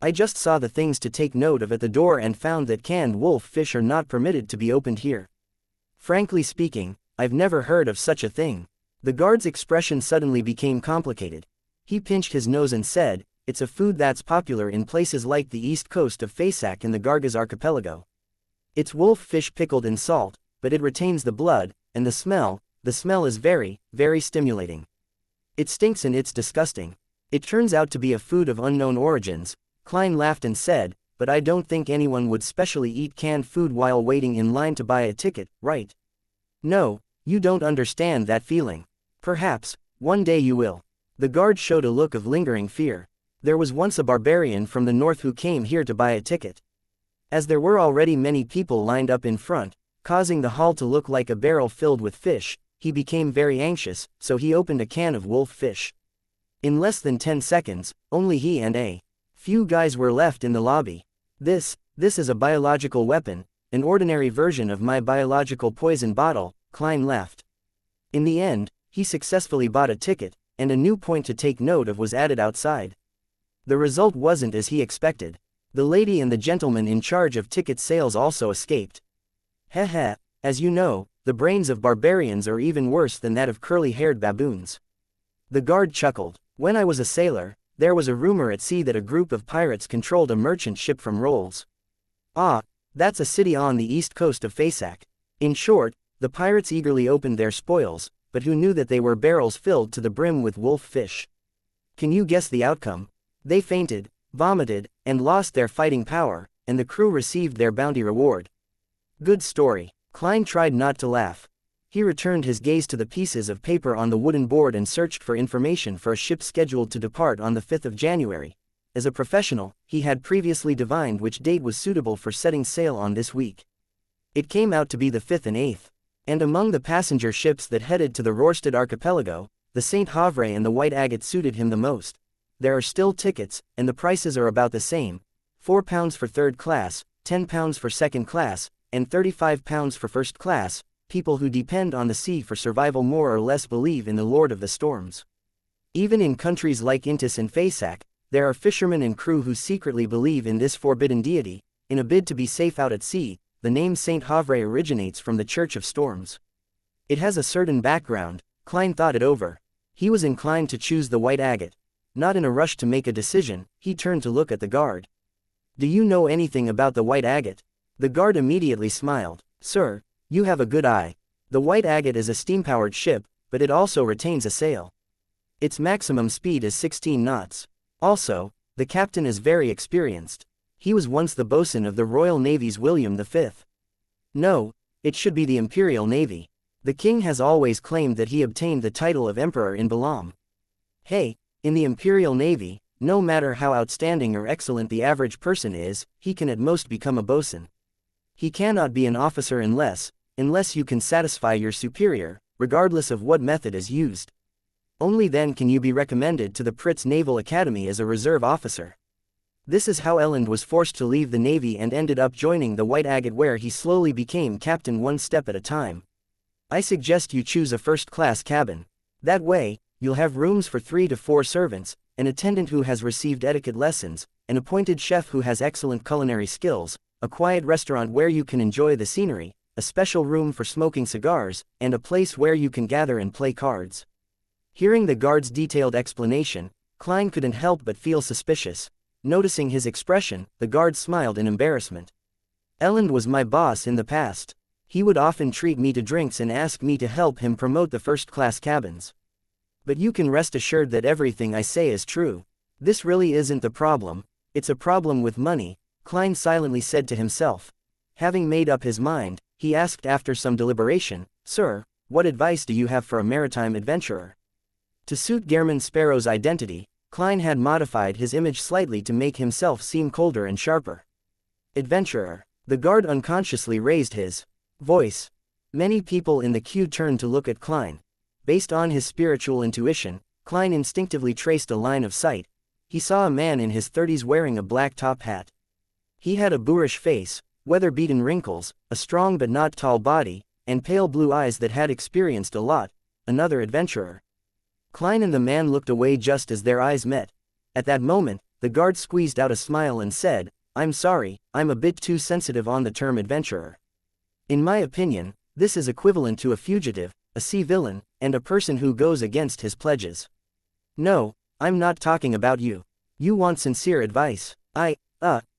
"I just saw the things to take note of at the door and found that canned wolf fish are not permitted to be opened here. Frankly speaking, I've never heard of such a thing." The guard's expression suddenly became complicated. He pinched his nose and said, "It's a food that's popular in places like the east coast of Fasak and the Gargaz archipelago. It's wolf fish pickled in salt, but it retains the blood, and the smell is very, very stimulating. It stinks and it's disgusting. It turns out to be a food of unknown origins." Klein laughed and said, "But I don't think anyone would specially eat canned food while waiting in line to buy a ticket, right? No, you don't understand that feeling. Perhaps, one day you will." The guard showed a look of lingering fear. There was once a barbarian from the north who came here to buy a ticket. As there were already many people lined up in front, causing the hall to look like a barrel filled with fish, he became very anxious, so he opened a can of wolf fish. In less than 10 seconds, only he and a few guys were left in the lobby. This is a biological weapon, an ordinary version of my biological poison bottle," Klein laughed. In the end, he successfully bought a ticket, and a new point to take note of was added outside. The result wasn't as he expected. The lady and the gentleman in charge of ticket sales also escaped. Heh, as you know, the brains of barbarians are even worse than that of curly-haired baboons. The guard chuckled. "When I was a sailor, there was a rumor at sea that a group of pirates controlled a merchant ship from Rolls. Ah, that's a city on the east coast of Fasak. In short, the pirates eagerly opened their spoils, but who knew that they were barrels filled to the brim with wolf fish? Can you guess the outcome? They fainted, vomited, and lost their fighting power, and the crew received their bounty reward." "Good story." Klein tried not to laugh. He returned his gaze to the pieces of paper on the wooden board and searched for information for a ship scheduled to depart on the 5th of January. As a professional, he had previously divined which date was suitable for setting sail on this week. It came out to be the 5th and 8th. And among the passenger ships that headed to the Rorstad archipelago, the St. Havre and the White Agate suited him the most. There are still tickets, and the prices are about the same: £4 for third class, £10 for second class, and £35 for first class. People who depend on the sea for survival more or less believe in the Lord of the Storms. Even in countries like Intis and Fasak, there are fishermen and crew who secretly believe in this forbidden deity. In a bid to be safe out at sea, the name St. Havre originates from the Church of Storms. It has a certain background. Klein thought it over. He was inclined to choose the White Agate. Not in a rush to make a decision, he turned to look at the guard. "Do you know anything about the White Agate?" The guard immediately smiled. "Sir, you have a good eye. The White Agate is a steam-powered ship, but it also retains a sail. Its maximum speed is 16 knots. Also, the captain is very experienced. He was once the boatswain of the Royal Navy's William V. No, it should be the Imperial Navy. The king has always claimed that he obtained the title of Emperor in Balam. Hey, in the Imperial Navy, no matter how outstanding or excellent the average person is, he can at most become a boatswain. He cannot be an officer unless you can satisfy your superior, regardless of what method is used. Only then can you be recommended to the Pritz Naval Academy as a reserve officer. This is how Elend was forced to leave the Navy and ended up joining the White Agate, where he slowly became captain one step at a time. I suggest you choose a first-class cabin. That way, you'll have rooms for 3 to 4 servants, an attendant who has received etiquette lessons, an appointed chef who has excellent culinary skills, a quiet restaurant where you can enjoy the scenery, a special room for smoking cigars, and a place where you can gather and play cards. Hearing the guard's detailed explanation, Klein couldn't help but feel suspicious. Noticing his expression, the guard smiled in embarrassment. Elend was my boss in the past. He would often treat me to drinks and ask me to help him promote the first-class cabins. But you can rest assured that everything I say is true. This really isn't the problem, it's a problem with money, Klein silently said to himself. Having made up his mind, he asked after some deliberation, "Sir, what advice do you have for a maritime adventurer?" To suit Gehrman Sparrow's identity, Klein had modified his image slightly to make himself seem colder and sharper. Adventurer. The guard unconsciously raised his voice. Many people in the queue turned to look at Klein. Based on his spiritual intuition, Klein instinctively traced a line of sight. He saw a man in his 30s wearing a black top hat. He had a boorish face, weather-beaten wrinkles, a strong but not tall body, and pale blue eyes that had experienced a lot. Another adventurer. Klein and the man looked away just as their eyes met. At that moment, the guard squeezed out a smile and said, "I'm sorry, I'm a bit too sensitive on the term adventurer. In my opinion, this is equivalent to a fugitive, a sea villain, and a person who goes against his pledges. No, I'm not talking about you. You want sincere advice.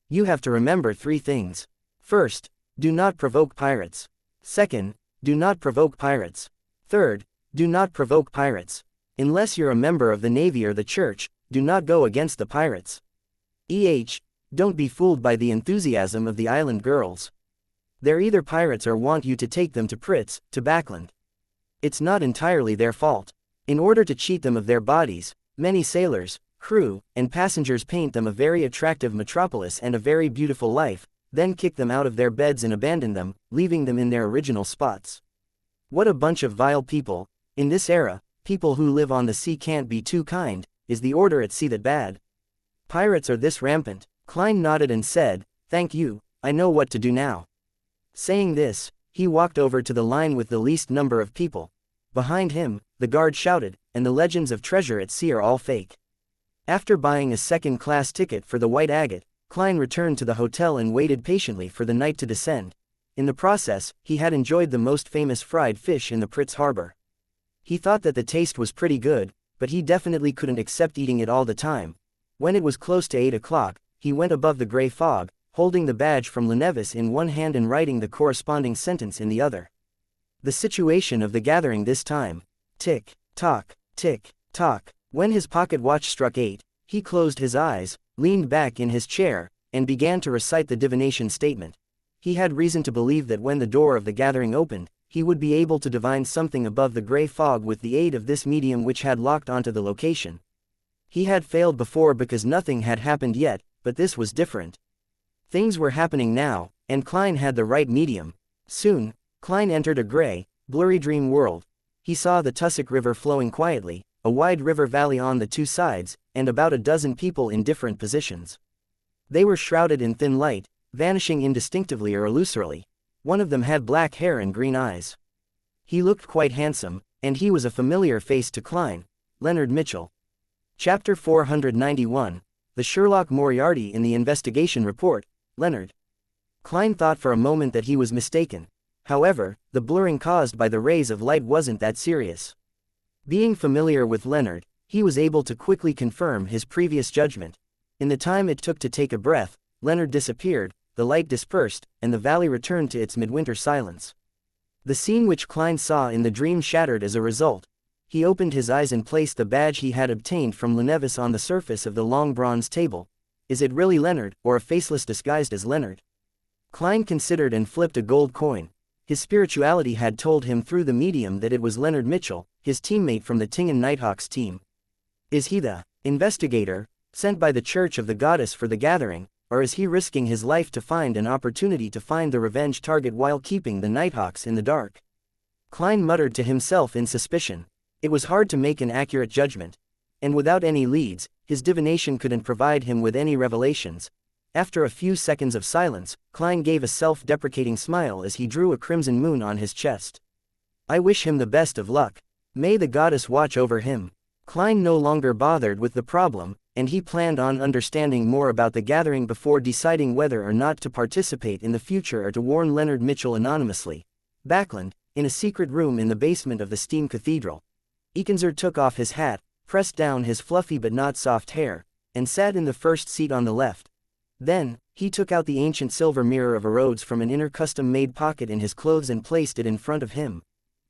You have to remember 3 things. First, do not provoke pirates. Second, do not provoke pirates. Third, do not provoke pirates. Unless you're a member of the Navy or the Church, do not go against the pirates. Don't be fooled by the enthusiasm of the island girls. They're either pirates or want you to take them to Pritz, to Backland. It's not entirely their fault. In order to cheat them of their bodies, many sailors, crew, and passengers paint them a very attractive metropolis and a very beautiful life, then kick them out of their beds and abandon them, leaving them in their original spots. What a bunch of vile people. In this era, people who live on the sea can't be too kind. Is the order at sea that bad? Pirates are this rampant." Klein nodded and said, "Thank you, I know what to do now." Saying this, he walked over to the line with the least number of people. Behind him, the guard shouted, "And the legends of treasure at sea are all fake." After buying a second-class ticket for the White Agate, Klein returned to the hotel and waited patiently for the night to descend. In the process, he had enjoyed the most famous fried fish in the Pritz harbor. He thought that the taste was pretty good, but he definitely couldn't accept eating it all the time. When it was close to 8 o'clock, he went above the gray fog, holding the badge from Lenevis in one hand and writing the corresponding sentence in the other. The situation of the gathering this time. Tick, tock, tick, tock. When his pocket watch struck 8, he closed his eyes, leaned back in his chair, and began to recite the divination statement. He had reason to believe that when the door of the gathering opened, he would be able to divine something above the gray fog with the aid of this medium which had locked onto the location. He had failed before because nothing had happened yet, but this was different. Things were happening now, and Klein had the right medium. Soon, Klein entered a gray, blurry dream world. He saw the Tussock River flowing quietly, a wide river valley on the 2 sides, and about a dozen people in different positions. They were shrouded in thin light, vanishing indistinctively or illusorily. One of them had black hair and green eyes. He looked quite handsome, and he was a familiar face to Klein, Leonard Mitchell. Chapter 491, The Sherlock Moriarty in the Investigation Report, Leonard. Klein thought for a moment that he was mistaken. However, the blurring caused by the rays of light wasn't that serious. Being familiar with Leonard, he was able to quickly confirm his previous judgment. In the time it took to take a breath, Leonard disappeared, the light dispersed, and the valley returned to its midwinter silence. The scene which Klein saw in the dream shattered as a result. he opened his eyes and placed the badge he had obtained from Lenevis on the surface of the long bronze table. Is it really Leonard, or a faceless disguised as Leonard? Klein considered and flipped a gold coin. His spirituality had told him through the medium that it was Leonard Mitchell, his teammate from the Tingen Nighthawks team. Is he the investigator, sent by the Church of the Goddess for the gathering, or is he risking his life to find an opportunity to find the revenge target while keeping the Nighthawks in the dark? Klein muttered to himself in suspicion. It was hard to make an accurate judgment. And without any leads, his divination couldn't provide him with any revelations. After a few seconds of silence, Klein gave a self-deprecating smile as he drew a crimson moon on his chest. I wish him the best of luck. May the goddess watch over him. Klein no longer bothered with the problem, and he planned on understanding more about the gathering before deciding whether or not to participate in the future or to warn Leonard Mitchell anonymously. Backland, in a secret room in the basement of the Steam Cathedral. Ekenzer took off his hat, pressed down his fluffy but not soft hair, and sat in the first seat on the left. Then, he took out the ancient silver mirror of Erodes from an inner custom-made pocket in his clothes and placed it in front of him.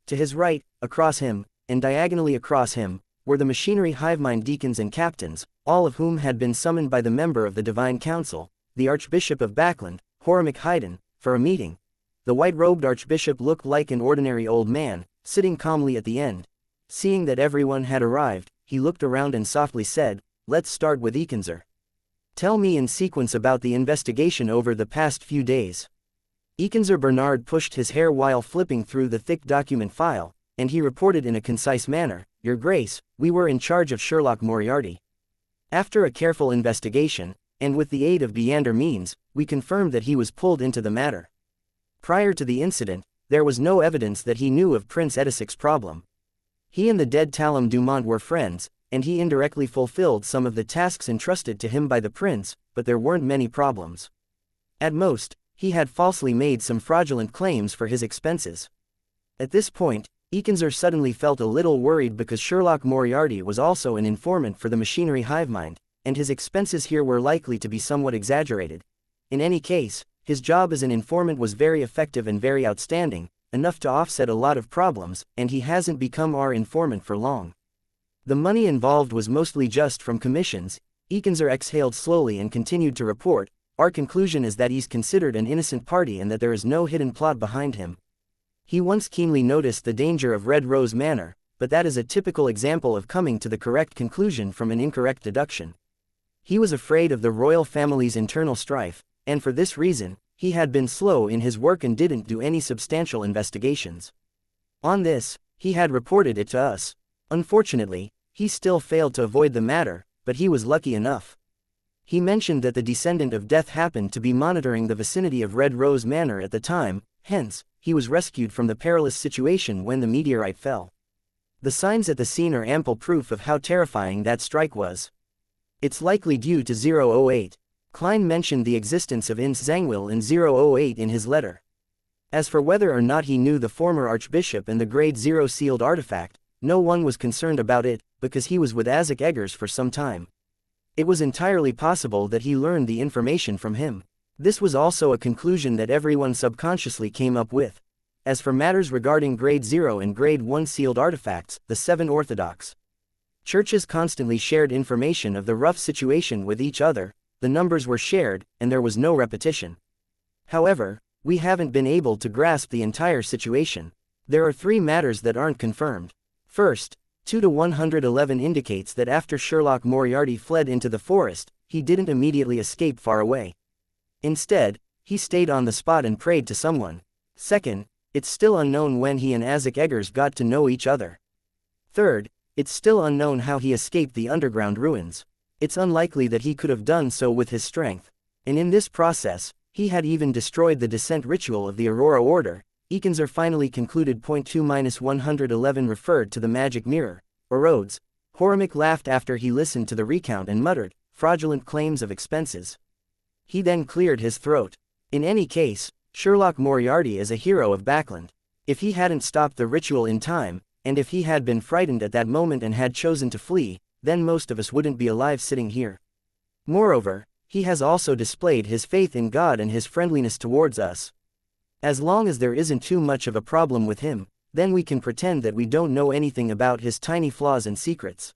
To his right, across him, and diagonally across him, were the machinery hivemind deacons and captains, all of whom had been summoned by the member of the Divine Council, the Archbishop of Backland, Horamic Haydn, for a meeting. The white-robed archbishop looked like an ordinary old man, sitting calmly at the end. Seeing that everyone had arrived, he looked around and softly said, "Let's start with Ekenzer. Tell me in sequence about the investigation over the past few days." Ekenzer Bernard pushed his hair while flipping through the thick document file, and he reported in a concise manner, "Your Grace, we were in charge of Sherlock Moriarty. After a careful investigation, and with the aid of Beander means, we confirmed that he was pulled into the matter. Prior to the incident, there was no evidence that he knew of Prince Edisic's problem. He and the dead Talum Dumont were friends, and he indirectly fulfilled some of the tasks entrusted to him by the prince, but there weren't many problems. At most, he had falsely made some fraudulent claims for his expenses." At this point, Ekenzer suddenly felt a little worried because Sherlock Moriarty was also an informant for the machinery hivemind, and his expenses here were likely to be somewhat exaggerated. In any case, his job as an informant was very effective and very outstanding, enough to offset a lot of problems, and he hasn't become our informant for long. The money involved was mostly just from commissions. Ekenzer exhaled slowly and continued to report, "Our conclusion is that he's considered an innocent party and that there is no hidden plot behind him. He once keenly noticed the danger of Red Rose Manor, but that is a typical example of coming to the correct conclusion from an incorrect deduction. He was afraid of the royal family's internal strife, and for this reason, he had been slow in his work and didn't do any substantial investigations. On this, he had reported it to us. Unfortunately, he still failed to avoid the matter, but he was lucky enough. He mentioned that the descendant of death happened to be monitoring the vicinity of Red Rose Manor at the time, hence, he was rescued from the perilous situation when the meteorite fell. The signs at the scene are ample proof of how terrifying that strike was. It's likely due to 008. Klein mentioned the existence of Ince Zangwill in 008 in his letter. As for whether or not he knew the former archbishop and the Grade 0 sealed artifact, no one was concerned about it, because he was with Isaac Eggers for some time. It was entirely possible that he learned the information from him. This was also a conclusion that everyone subconsciously came up with. As for matters regarding Grade 0 and Grade 1 sealed artifacts, the 7 Orthodox churches constantly shared information of the rough situation with each other. The numbers were shared, and there was no repetition. However, we haven't been able to grasp the entire situation. There are 3 matters that aren't confirmed. First, 2 to 111 indicates that after Sherlock Moriarty fled into the forest, he didn't immediately escape far away. Instead, he stayed on the spot and prayed to someone. Second, it's still unknown when he and Isaac Eggers got to know each other. Third, it's still unknown how he escaped the underground ruins. It's unlikely that he could have done so with his strength. And in this process, he had even destroyed the descent ritual of the Aurora Order. Ekenzer finally concluded. Point 2-111 referred to the magic mirror, or Rhodes. Horamic laughed after he listened to the recount and muttered, "Fraudulent claims of expenses." He then cleared his throat. In any case, Sherlock Moriarty is a hero of Backland. If he hadn't stopped the ritual in time, and if he had been frightened at that moment and had chosen to flee, then most of us wouldn't be alive sitting here. Moreover, he has also displayed his faith in God and his friendliness towards us. As long as there isn't too much of a problem with him, Then we can pretend that we don't know anything about his tiny flaws and secrets.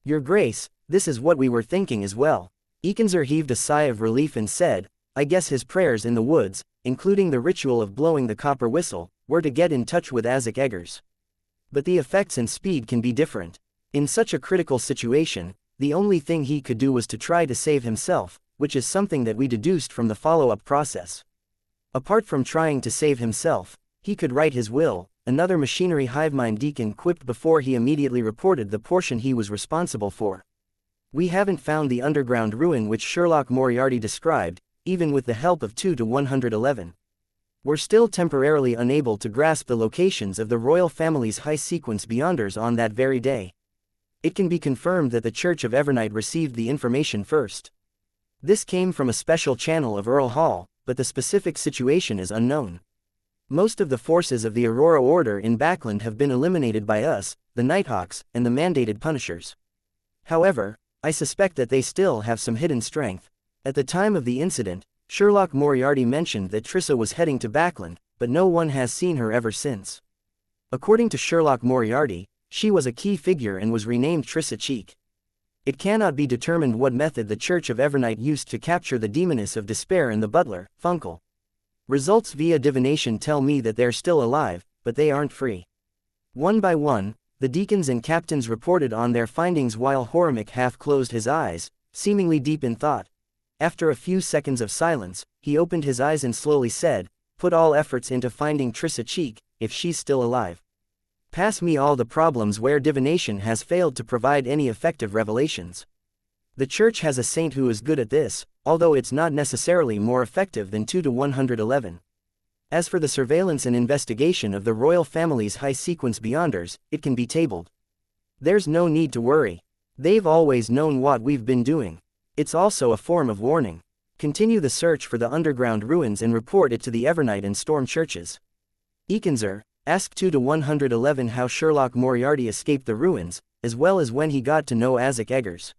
Your Grace, this is what we were thinking as well. Xianxia heaved a sigh of relief and said, I guess his prayers in the woods, including the ritual of blowing the copper whistle, were to get in touch with awakens. But the effects and speed can be different. In such a critical situation, the only thing he could do was to try to save himself, which is something that we deduced from the follow-up process. Apart from trying to save himself, he could write his will, another machinery hivemind deacon quipped before he immediately reported the portion he was responsible for. We haven't found the underground ruin which Sherlock Moriarty described, even with the help of 2 to 111. We're still temporarily unable to grasp the locations of the royal family's high-sequence beyonders on that very day. It can be confirmed that the Church of Evernight received the information first. This came from a special channel of Earl Hall, but the specific situation is unknown. Most of the forces of the Aurora Order in Backland have been eliminated by us, the Nighthawks, and the mandated Punishers. However, I suspect that they still have some hidden strength. At the time of the incident, Sherlock Moriarty mentioned that Trissa was heading to Backland, but no one has seen her ever since. According to Sherlock Moriarty, she was a key figure and was renamed Trissa Cheek. It cannot be determined what method the Church of Evernight used to capture the Demoness of Despair and the butler, Funkel. Results via divination tell me that they're still alive, but they aren't free. One by one, the deacons and captains reported on their findings while Horimic half closed his eyes, seemingly deep in thought. After a few seconds of silence, he opened his eyes and slowly said, put all efforts into finding Trissa Cheek, if she's still alive. Pass me all the problems where divination has failed to provide any effective revelations. The Church has a saint who is good at this, although it's not necessarily more effective than 2 to 111. As for the surveillance and investigation of the royal family's high-sequence beyonders, it can be tabled. There's no need to worry. They've always known what we've been doing. It's also a form of warning. Continue the search for the underground ruins and report it to the Evernight and Storm churches. Xianxia, ask 2 to 111 how Sherlock Moriarty escaped the ruins, as well as when he got to know awakens.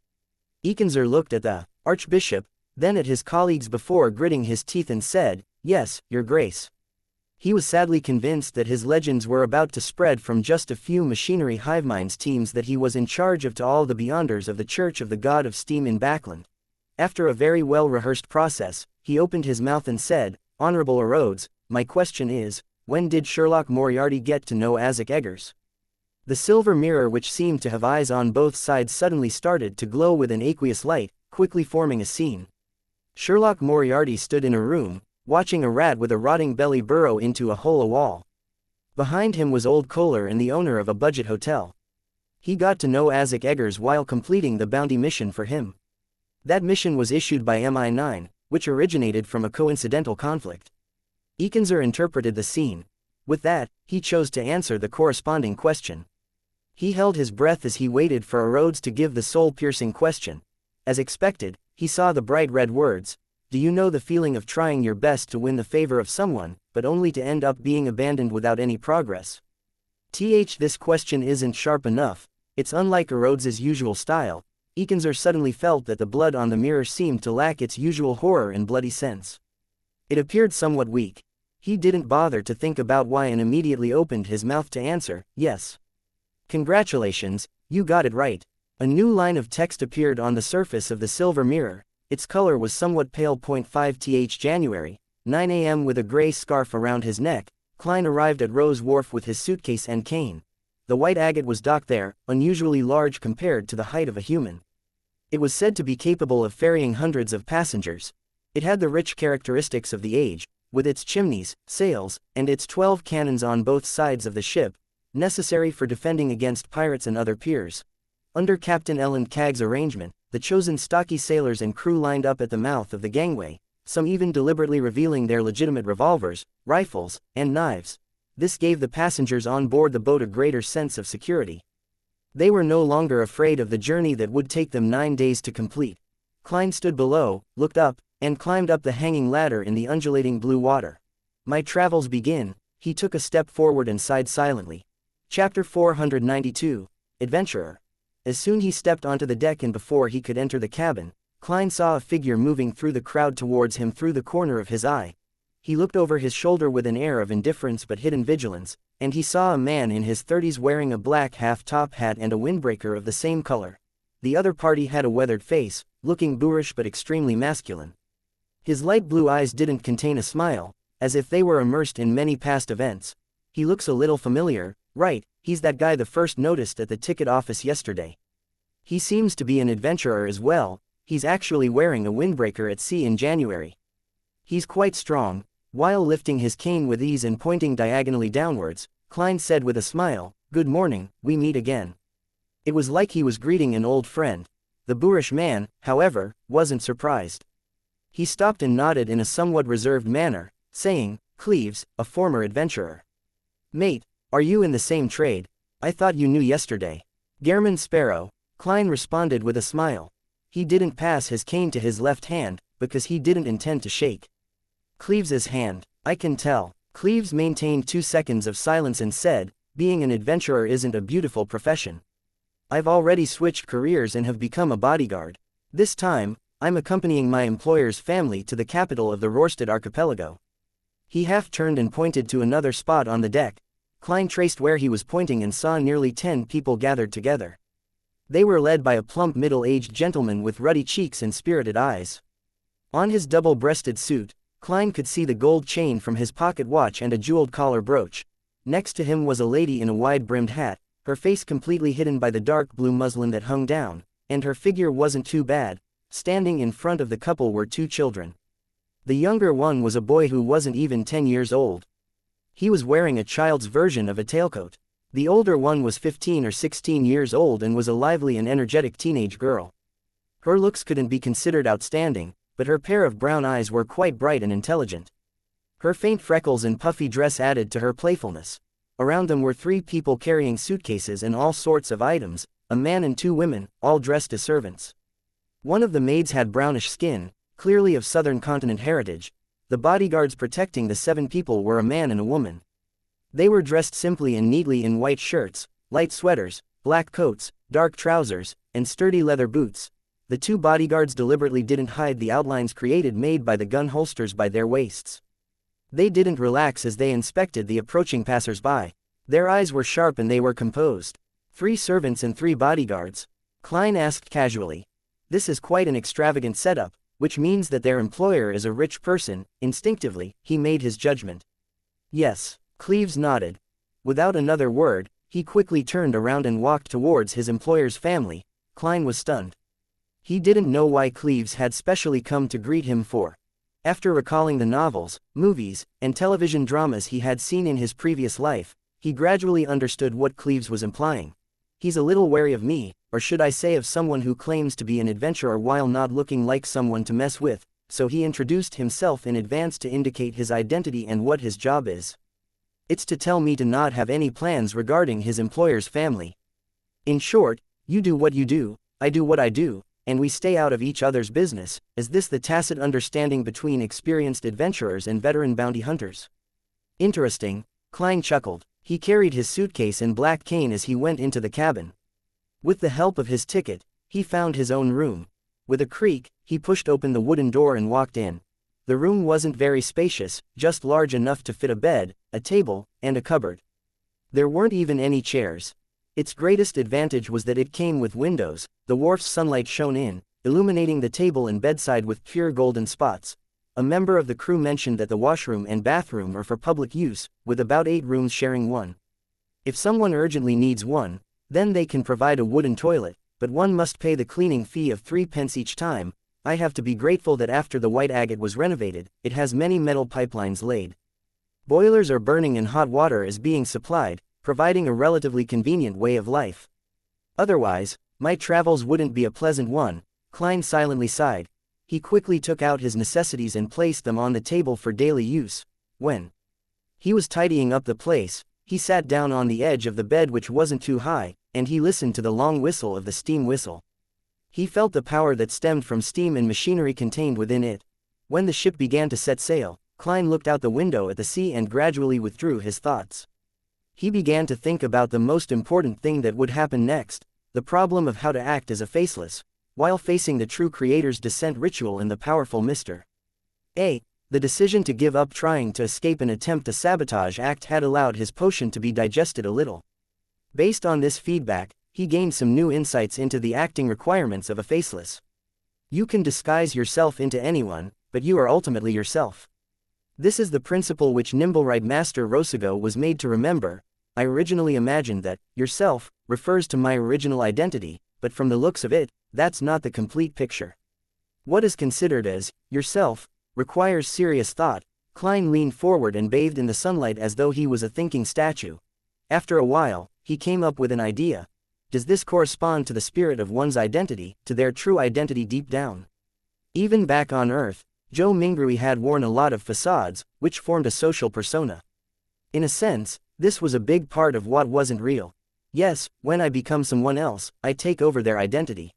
Xianxia looked at the Archbishop, then at his colleagues before gritting his teeth and said, yes, Your Grace. He was sadly convinced that his legends were about to spread from just a few machinery hiveminds teams that he was in charge of to all the beyonders of the Church of the God of Steam in Backland. After a very well-rehearsed process, he opened his mouth and said, Honorable Erodes, my question is, when did Sherlock Moriarty get to know awakens? The silver mirror which seemed to have eyes on both sides suddenly started to glow with an aqueous light, quickly forming a scene. Sherlock Moriarty stood in a room, watching a rat with a rotting belly burrow into a hole in the wall. Behind him was Old Kohler and the owner of a budget hotel. He got to know awakens while completing the bounty mission for him. That mission was issued by MI9, which originated from a coincidental conflict. Xianxia interpreted the scene. With that, he chose to answer the corresponding question. He held his breath as he waited for Erodes to give the soul-piercing question. As expected, he saw the bright red words, do you know the feeling of trying your best to win the favor of someone, but only to end up being abandoned without any progress? This question isn't sharp enough. It's unlike Erodes's usual style. Xianxia suddenly felt that the blood on the mirror seemed to lack its usual horror and bloody sense. It appeared somewhat weak. He didn't bother to think about why and immediately opened his mouth to answer, yes. Congratulations, you got it right. A new line of text appeared on the surface of the silver mirror. Its color was somewhat pale. 5th January, 9 a.m. With a gray scarf around his neck, Klein arrived at Rose Wharf with his suitcase and cane. The white agate was docked there, unusually large compared to the height of a human. It was said to be capable of ferrying hundreds of passengers. It had the rich characteristics of the age, with its chimneys, sails, and its 12 cannons on both sides of the ship, necessary for defending against pirates and other peers. Under Captain Ellen Cagg's arrangement, the chosen stocky sailors and crew lined up at the mouth of the gangway, some even deliberately revealing their legitimate revolvers, rifles, and knives. This gave the passengers on board the boat a greater sense of security. They were no longer afraid of the journey that would take them 9 days to complete. Klein stood below, looked up, and climbed up the hanging ladder in the undulating blue water. My travels begin. He took a step forward and sighed silently. Chapter 492, Adventurer. As soon he stepped onto the deck and before he could enter the cabin, Klein saw a figure moving through the crowd towards him through the corner of his eye. he looked over his shoulder with an air of indifference but hidden vigilance, and he saw a man in his 30s wearing a black half-top hat and a windbreaker of the same color. The other party had a weathered face, looking boorish but extremely masculine. His light blue eyes didn't contain a smile, as if they were immersed in many past events. He looks a little familiar, right? He's that guy the first noticed at the ticket office yesterday. He seems to be an adventurer as well. He's actually wearing a windbreaker at sea in January. He's quite strong. While lifting his cane with ease and pointing diagonally downwards, Klein said with a smile, "Good morning, we meet again." It was like he was greeting an old friend. The boorish man, however, wasn't surprised. He stopped and nodded in a somewhat reserved manner, saying, "Cleves, a former adventurer. Mate, are you in the same trade? I thought you knew yesterday." "Gehrman Sparrow," Klein responded with a smile. He didn't pass his cane to his left hand, because he didn't intend to shake Cleves's hand. "I can tell." Cleves maintained 2 seconds of silence and said, "Being an adventurer isn't a beautiful profession. I've already switched careers and have become a bodyguard. This time, I'm accompanying my employer's family to the capital of the Rorstad archipelago." He half turned and pointed to another spot on the deck. Klein traced where he was pointing and saw nearly 10 people gathered together. They were led by a plump middle-aged gentleman with ruddy cheeks and spirited eyes. On his double-breasted suit, Klein could see the gold chain from his pocket watch and a jeweled collar brooch. Next to him was a lady in a wide-brimmed hat, her face completely hidden by the dark blue muslin that hung down, and her figure wasn't too bad. Standing in front of the couple were 2 children. The younger one was a boy who wasn't even 10 years old. He was wearing a child's version of a tailcoat. The older one was 15 or 16 years old and was a lively and energetic teenage girl. Her looks couldn't be considered outstanding, but her pair of brown eyes were quite bright and intelligent. Her faint freckles and puffy dress added to her playfulness. Around them were 3 people carrying suitcases and all sorts of items, a man and 2 women, all dressed as servants. One of the maids had brownish skin, clearly of southern continent heritage. The bodyguards protecting the 7 people were a man and a woman. They were dressed simply and neatly in white shirts, light sweaters, black coats, dark trousers, and sturdy leather boots. The 2 bodyguards deliberately didn't hide the outlines made by the gun holsters by their waists. They didn't relax as they inspected the approaching passers-by. Their eyes were sharp and they were composed. 3 servants and 3 bodyguards? Klein asked casually. This is quite an extravagant setup, which means that their employer is a rich person. Instinctively, he made his judgment. Yes, Cleves nodded. Without another word, he quickly turned around and walked towards his employer's family. Klein was stunned. He didn't know why Cleves had specially come to greet him for. After recalling the novels, movies, and television dramas he had seen in his previous life, he gradually understood what Cleves was implying. He's a little wary of me, or should I say of someone who claims to be an adventurer while not looking like someone to mess with, so he introduced himself in advance to indicate his identity and what his job is. It's to tell me to not have any plans regarding his employer's family. In short, you do what you do, I do what I do, and we stay out of each other's business. Is this the tacit understanding between experienced adventurers and veteran bounty hunters? Interesting, Klein chuckled. He carried his suitcase and black cane as he went into the cabin. With the help of his ticket, he found his own room. With a creak, he pushed open the wooden door and walked in. The room wasn't very spacious, just large enough to fit a bed, a table, and a cupboard. There weren't even any chairs. Its greatest advantage was that it came with windows. The wharf's sunlight shone in, illuminating the table and bedside with pure golden spots. A member of the crew mentioned that the washroom and bathroom are for public use, with about 8 rooms sharing one. If someone urgently needs one, then they can provide a wooden toilet, but one must pay the cleaning fee of 3 pence each time. I have to be grateful that after the White Agate was renovated, it has many metal pipelines laid. Boilers are burning and hot water is being supplied, providing a relatively convenient way of life. Otherwise, my travels wouldn't be a pleasant one. Klein silently sighed. He quickly took out his necessities and placed them on the table for daily use. When he was tidying up the place, he sat down on the edge of the bed, which wasn't too high, and he listened to the long whistle of the steam whistle. He felt the power that stemmed from steam and machinery contained within it. When the ship began to set sail, Klein looked out the window at the sea and gradually withdrew his thoughts. He began to think about the most important thing that would happen next, the problem of how to act as a faceless, while facing the true creator's descent ritual and the powerful Mr. A. The decision to give up trying to escape an attempt to sabotage act had allowed his potion to be digested a little. Based on this feedback, he gained some new insights into the acting requirements of a faceless. You can disguise yourself into anyone, but you are ultimately yourself. This is the principle which Nimblewright Master Rosago was made to remember. I originally imagined that yourself refers to my original identity, but from the looks of it, that's not the complete picture. What is considered as yourself requires serious thought. Klein leaned forward and bathed in the sunlight as though he was a thinking statue. After a while, he came up with an idea. Does this correspond to the spirit of one's identity, to their true identity deep down? Even back on Earth, Joe Mingrui had worn a lot of facades, which formed a social persona. In a sense, this was a big part of what wasn't real. Yes, when I become someone else, I take over their identity.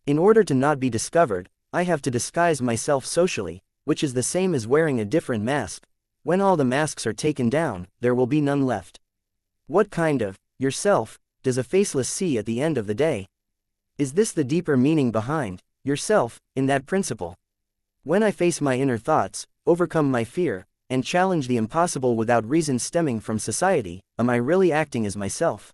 In order to not be discovered, I have to disguise myself socially, which is the same as wearing a different mask. When all the masks are taken down, there will be none left. What kind of yourself does a faceless see at the end of the day? Is this the deeper meaning behind yourself in that principle? When I face my inner thoughts, overcome my fear, and challenge the impossible without reason stemming from society, am I really acting as myself?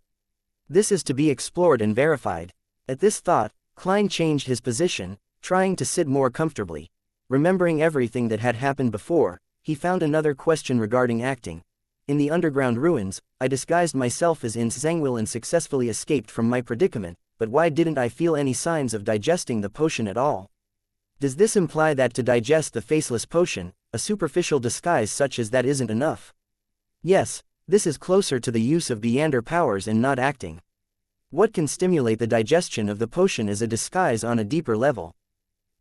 This is to be explored and verified. At this thought, Klein changed his position, trying to sit more comfortably. Remembering everything that had happened before, he found another question regarding acting. In the underground ruins, I disguised myself as In Zangwil and successfully escaped from my predicament, but why didn't I feel any signs of digesting the potion at all? Does this imply that to digest the faceless potion, a superficial disguise such as that isn't enough? Yes, this is closer to the use of Beyonder powers and not acting. What can stimulate the digestion of the potion as a disguise on a deeper level?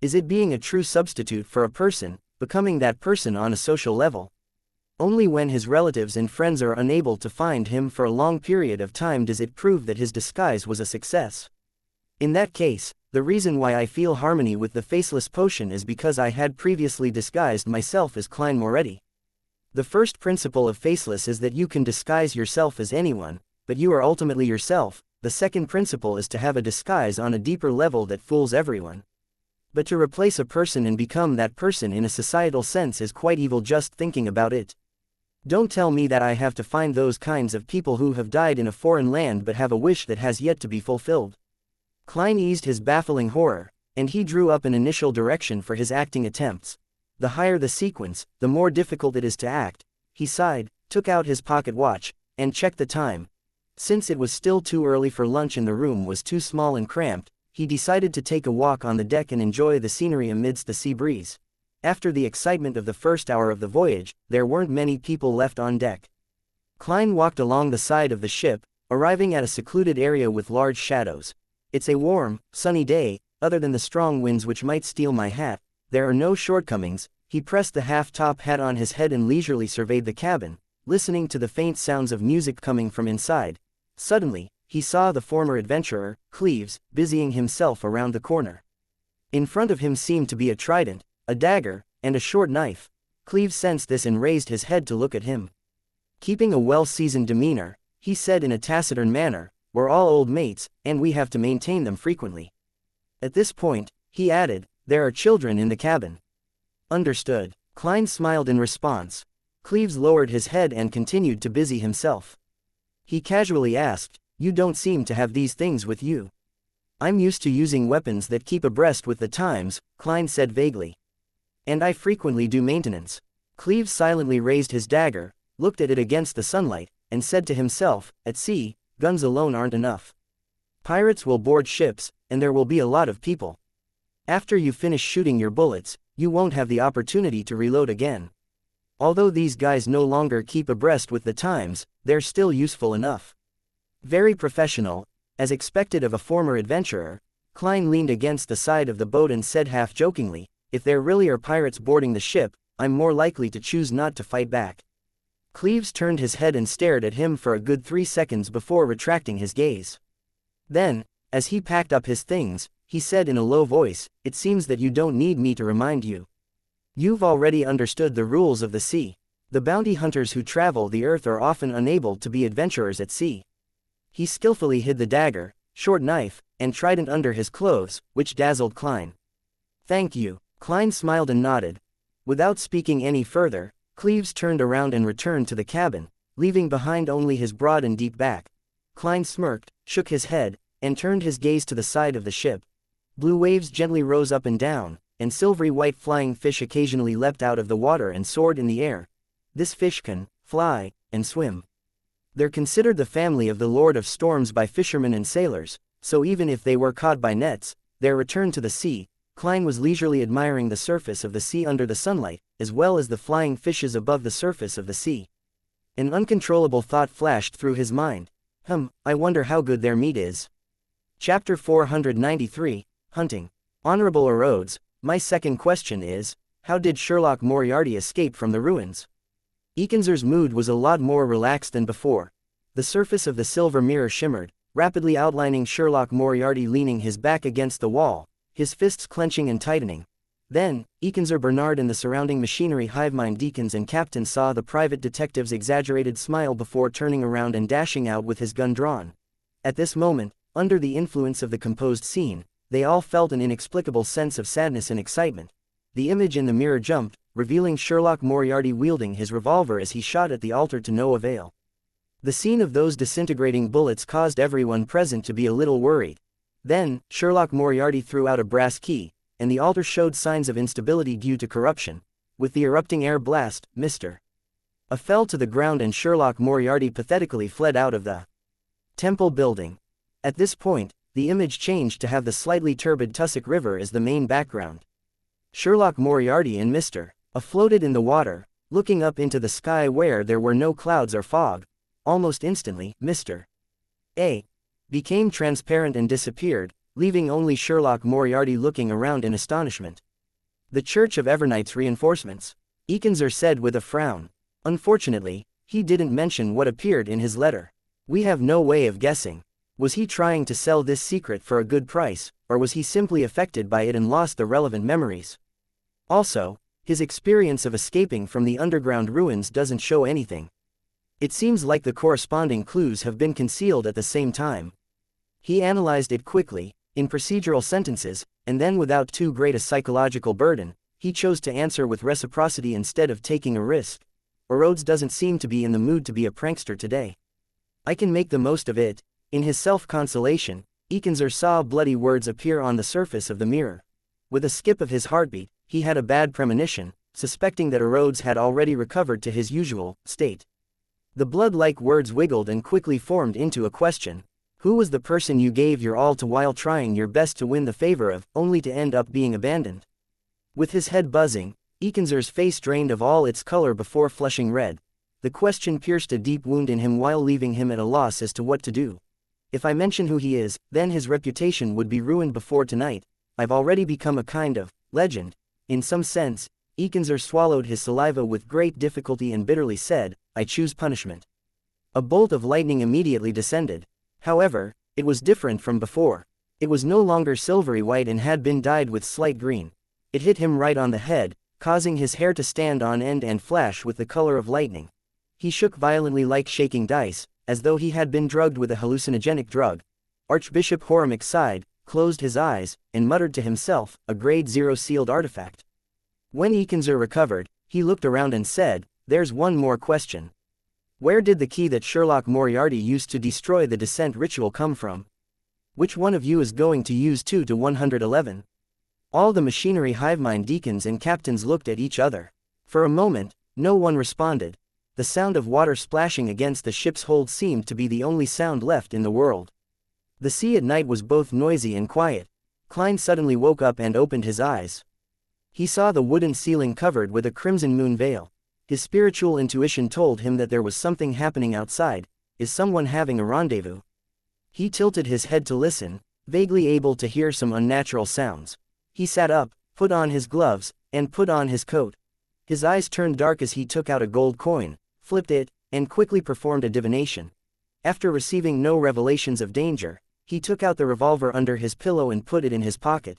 Is it being a true substitute for a person, becoming that person on a social level? Only when his relatives and friends are unable to find him for a long period of time does it prove that his disguise was a success. In that case, the reason why I feel harmony with the faceless potion is because I had previously disguised myself as Klein Moretti. The first principle of faceless is that you can disguise yourself as anyone, but you are ultimately yourself. The second principle is to have a disguise on a deeper level that fools everyone. But to replace a person and become that person in a societal sense is quite evil just thinking about it. Don't tell me that I have to find those kinds of people who have died in a foreign land but have a wish that has yet to be fulfilled. Klein eased his baffling horror, and he drew up an initial direction for his acting attempts. The higher the sequence, the more difficult it is to act. He sighed, took out his pocket watch, and checked the time. Since it was still too early for lunch and the room was too small and cramped, he decided to take a walk on the deck and enjoy the scenery amidst the sea breeze. After the excitement of the first hour of the voyage, there weren't many people left on deck. Klein walked along the side of the ship, arriving at a secluded area with large shadows. It's a warm, sunny day, other than the strong winds which might steal my hat. There are no shortcomings. He pressed the half-top hat on his head and leisurely surveyed the cabin, listening to the faint sounds of music coming from inside. Suddenly, he saw the former adventurer, Cleves, busying himself around the corner. In front of him seemed to be a trident, a dagger, and a short knife. Cleves sensed this and raised his head to look at him. Keeping a well-seasoned demeanor, he said in a taciturn manner, "We're all old mates, and we have to maintain them frequently." At this point, he added, "There are children in the cabin." "Understood." Klein smiled in response. Cleves lowered his head and continued to busy himself. He casually asked, "You don't seem to have these things with you." "I'm used to using weapons that keep abreast with the times," Klein said vaguely. "And I frequently do maintenance." Cleves silently raised his dagger, looked at it against the sunlight, and said to himself, "At sea, guns alone aren't enough. Pirates will board ships, and there will be a lot of people. After you finish shooting your bullets, you won't have the opportunity to reload again. Although these guys no longer keep abreast with the times, they're still useful enough." Very professional, as expected of a former adventurer, Klein leaned against the side of the boat and said half-jokingly, "If there really are pirates boarding the ship, I'm more likely to choose not to fight back." Cleves turned his head and stared at him for a good 3 seconds before retracting his gaze. Then, as he packed up his things, he said in a low voice, "It seems that you don't need me to remind you. You've already understood the rules of the sea. The bounty hunters who travel the earth are often unable to be adventurers at sea." He skillfully hid the dagger, short knife, and trident under his clothes, which dazzled Klein. "Thank you." Klein smiled and nodded. Without speaking any further, Cleves turned around and returned to the cabin, leaving behind only his broad and deep back. Klein smirked, shook his head, and turned his gaze to the side of the ship. Blue waves gently rose up and down, and silvery white flying fish occasionally leapt out of the water and soared in the air. This fish can fly and swim. They're considered the family of the Lord of Storms by fishermen and sailors, so even if they were caught by nets, their return to the sea. Klein was leisurely admiring the surface of the sea under the sunlight, as well as the flying fishes above the surface of the sea. An uncontrollable thought flashed through his mind. I wonder how good their meat is. Chapter 493, Hunting. Honorable Orodes, my second question is, how did Sherlock Moriarty escape from the ruins? Eakinser's mood was a lot more relaxed than before. The surface of the silver mirror shimmered, rapidly outlining Sherlock Moriarty leaning his back against the wall, his fists clenching and tightening. Then, Eakinser, Bernard and the surrounding machinery hivemind deacons and captain saw the private detective's exaggerated smile before turning around and dashing out with his gun drawn. At this moment, under the influence of the composed scene, they all felt an inexplicable sense of sadness and excitement. The image in the mirror jumped, revealing Sherlock Moriarty wielding his revolver as he shot at the altar to no avail. The scene of those disintegrating bullets caused everyone present to be a little worried. Then, Sherlock Moriarty threw out a brass key, and the altar showed signs of instability due to corruption. With the erupting air blast, Mr. A fell to the ground and Sherlock Moriarty pathetically fled out of the temple building. At this point, the image changed to have the slightly turbid Tussock River as the main background. Sherlock Moriarty and Mr. A floated in the water, looking up into the sky where there were no clouds or fog. Almost instantly, Mr. A became transparent and disappeared, leaving only Sherlock Moriarty looking around in astonishment. The Church of Evernight's reinforcements, Eakinser said with a frown. Unfortunately, he didn't mention what appeared in his letter. We have no way of guessing. Was he trying to sell this secret for a good price, or was he simply affected by it and lost the relevant memories? Also, his experience of escaping from the underground ruins doesn't show anything. It seems like the corresponding clues have been concealed at the same time. He analyzed it quickly, in procedural sentences, and then without too great a psychological burden, he chose to answer with reciprocity instead of taking a risk. Orodes doesn't seem to be in the mood to be a prankster today. I can make the most of it. In his self-consolation, Eakinser saw bloody words appear on the surface of the mirror. With a skip of his heartbeat, he had a bad premonition, suspecting that Orodes had already recovered to his usual state. The blood-like words wiggled and quickly formed into a question. Who was the person you gave your all to while trying your best to win the favor of, only to end up being abandoned? With his head buzzing, Eakinser's face drained of all its color before flushing red. The question pierced a deep wound in him while leaving him at a loss as to what to do. If I mention who he is, then his reputation would be ruined before tonight. I've already become a kind of legend. In some sense, Eakinser swallowed his saliva with great difficulty and bitterly said, I choose punishment. A bolt of lightning immediately descended. However, it was different from before. It was no longer silvery white and had been dyed with slight green. It hit him right on the head, causing his hair to stand on end and flash with the color of lightning. He shook violently like shaking dice, as though he had been drugged with a hallucinogenic drug. Archbishop Horimic sighed, closed his eyes, and muttered to himself, a grade 0 sealed artifact. When Eakinser recovered, he looked around and said, there's one more question. Where did the key that Sherlock Moriarty used to destroy the descent ritual come from? Which one of you is going to use 2 to 111? All the machinery hivemind deacons and captains looked at each other. For a moment, no one responded. The sound of water splashing against the ship's hold seemed to be the only sound left in the world. The sea at night was both noisy and quiet. Klein suddenly woke up and opened his eyes. He saw the wooden ceiling covered with a crimson moon veil. His spiritual intuition told him that there was something happening outside. Is someone having a rendezvous? He tilted his head to listen, vaguely able to hear some unnatural sounds. He sat up, put on his gloves, and put on his coat. His eyes turned dark as he took out a gold coin, flipped it, and quickly performed a divination. After receiving no revelations of danger, he took out the revolver under his pillow and put it in his pocket.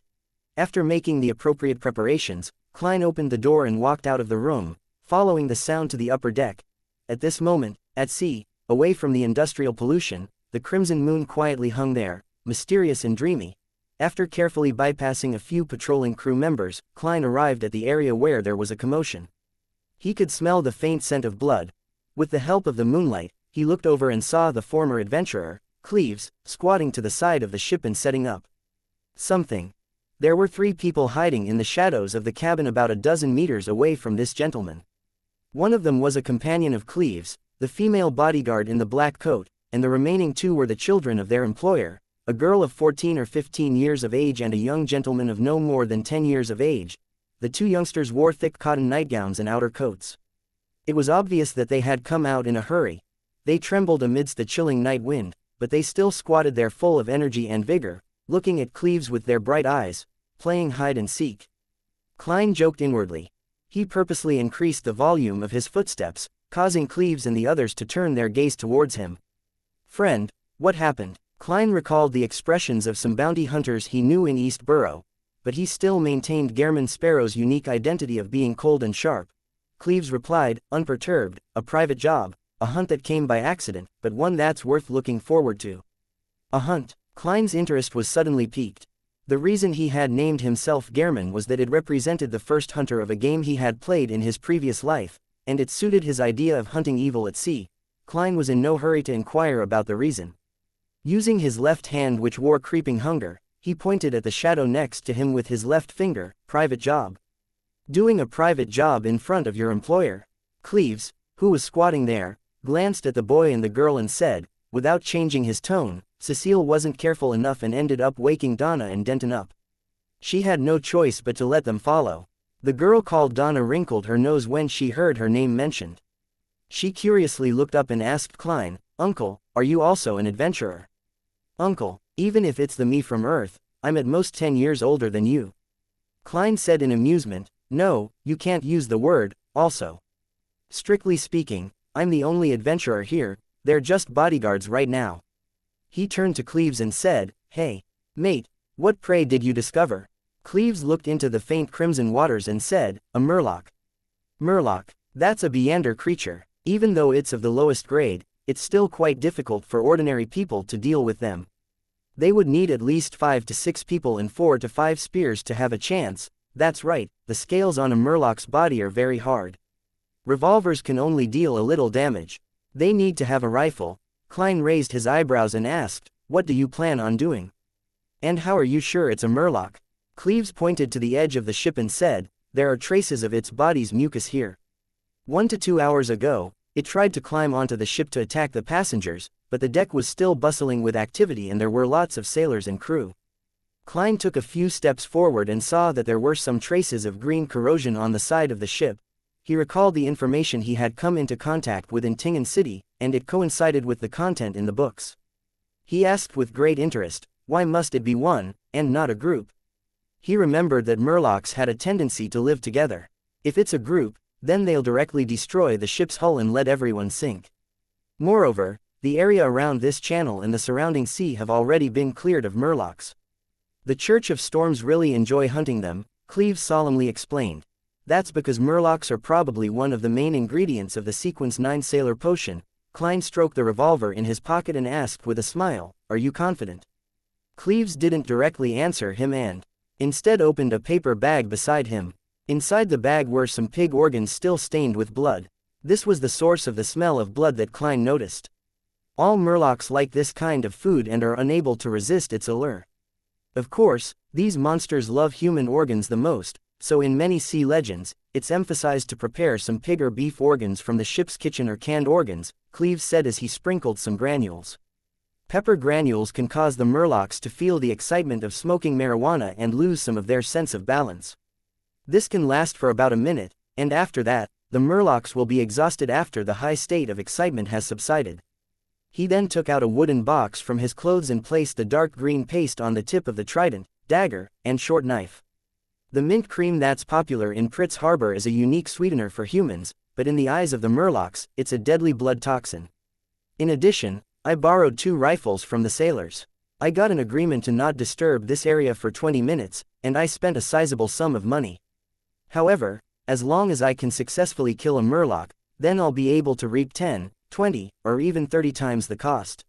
After making the appropriate preparations, Klein opened the door and walked out of the room, following the sound to the upper deck. At this moment, at sea, away from the industrial pollution, the crimson moon quietly hung there, mysterious and dreamy. After carefully bypassing a few patrolling crew members, Klein arrived at the area where there was a commotion. He could smell the faint scent of blood. With the help of the moonlight, he looked over and saw the former adventurer, Cleves, squatting to the side of the ship and setting up something. There were 3 people hiding in the shadows of the cabin about a dozen meters away from this gentleman. One of them was a companion of Cleves, the female bodyguard in the black coat, and the remaining 2 were the children of their employer, a girl of 14 or 15 years of age and a young gentleman of no more than 10 years of age. The 2 youngsters wore thick cotton nightgowns and outer coats. It was obvious that they had come out in a hurry. They trembled amidst the chilling night wind, but they still squatted there full of energy and vigor, looking at Cleves with their bright eyes, playing hide and seek. Klein joked inwardly. He purposely increased the volume of his footsteps, causing Cleves and the others to turn their gaze towards him. "Friend, what happened?" Klein recalled the expressions of some bounty hunters he knew in East Borough, but he still maintained Gehrman Sparrow's unique identity of being cold and sharp. Cleves replied, unperturbed, "A private job, a hunt that came by accident, but one that's worth looking forward to." A hunt. Klein's interest was suddenly piqued. The reason he had named himself Gehrman was that it represented the first hunter of a game he had played in his previous life, and it suited his idea of hunting evil at sea. Klein was in no hurry to inquire about the reason. Using his left hand, which wore creeping hunger, he pointed at the shadow next to him with his left finger. "Private job." "Doing a private job in front of your employer?" Cleves, who was squatting there, glanced at the boy and the girl and said, without changing his tone, "Cecile wasn't careful enough and ended up waking Donna and Denton up. She had no choice but to let them follow." The girl called Donna wrinkled her nose when she heard her name mentioned. She curiously looked up and asked Klein, "Uncle, are you also an adventurer?" "Uncle, even if it's the me from Earth, I'm at most 10 years older than you." Klein said in amusement, "No, you can't use the word, also. Strictly speaking, I'm the only adventurer here, they're just bodyguards right now." He turned to Cleves and said, "Hey, mate, what prey did you discover?" Cleves looked into the faint crimson waters and said, "A murloc." "Murloc, that's a Beander creature. Even though it's of the lowest grade, it's still quite difficult for ordinary people to deal with them. They would need at least 5 to 6 people and 4 to 5 spears to have a chance." "That's right, the scales on a murloc's body are very hard. Revolvers can only deal a little damage. They need to have a rifle." Klein raised his eyebrows and asked, "What do you plan on doing? And how are you sure it's a murloc?" Cleves pointed to the edge of the ship and said, "There are traces of its body's mucus here. 1 to 2 hours ago, it tried to climb onto the ship to attack the passengers, but the deck was still bustling with activity and there were lots of sailors and crew." Klein took a few steps forward and saw that there were some traces of green corrosion on the side of the ship. He recalled the information he had come into contact with in Tingen City, and it coincided with the content in the books. He asked with great interest, why must it be one, and not a group? He remembered that murlocs had a tendency to live together. If it's a group, then they'll directly destroy the ship's hull and let everyone sink. Moreover, the area around this channel and the surrounding sea have already been cleared of murlocs. The Church of Storms really enjoy hunting them, Cleves solemnly explained. That's because murlocs are probably one of the main ingredients of the Sequence 9 Sailor Potion. Klein stroked the revolver in his pocket and asked with a smile, "Are you confident?" Cleves didn't directly answer him and instead opened a paper bag beside him. Inside the bag were some pig organs still stained with blood. This was the source of the smell of blood that Klein noticed. All murlocs like this kind of food and are unable to resist its allure. Of course, these monsters love human organs the most, so in many sea legends, it's emphasized to prepare some pig or beef organs from the ship's kitchen or canned organs, Cleves said as he sprinkled some granules. Pepper granules can cause the murlocs to feel the excitement of smoking marijuana and lose some of their sense of balance. This can last for about a minute, and after that, the murlocs will be exhausted after the high state of excitement has subsided. He then took out a wooden box from his clothes and placed the dark green paste on the tip of the trident, dagger, and short knife. The mint cream that's popular in Pritz Harbor is a unique sweetener for humans, but in the eyes of the murlocs, it's a deadly blood toxin. In addition, I borrowed 2 rifles from the sailors. I got an agreement to not disturb this area for 20 minutes, and I spent a sizable sum of money. However, as long as I can successfully kill a murloc, then I'll be able to reap 10, 20, or even 30 times the cost.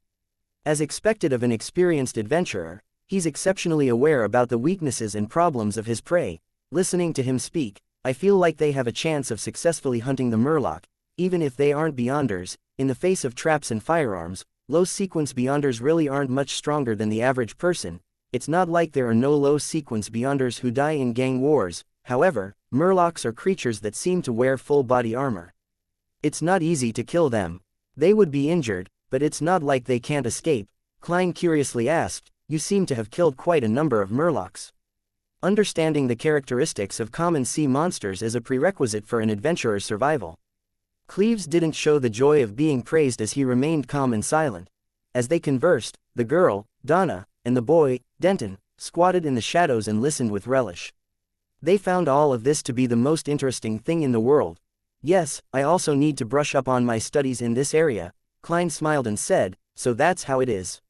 As expected of an experienced adventurer, He's exceptionally aware about the weaknesses and problems of his prey. Listening to him speak, I feel like they have a chance of successfully hunting the murloc, even if they aren't beyonders. In the face of traps and firearms, low-sequence beyonders really aren't much stronger than the average person. It's not like there are no low-sequence beyonders who die in gang wars. However, murlocs are creatures that seem to wear full-body armor. It's not easy to kill them. They would be injured, but it's not like they can't escape. Klein curiously asked, you seem to have killed quite a number of murlocs. Understanding the characteristics of common sea monsters is a prerequisite for an adventurer's survival. Cleves didn't show the joy of being praised as he remained calm and silent. As they conversed, the girl, Donna, and the boy, Denton, squatted in the shadows and listened with relish. They found all of this to be the most interesting thing in the world. Yes, I also need to brush up on my studies in this area, Klein smiled and said, so that's how it is.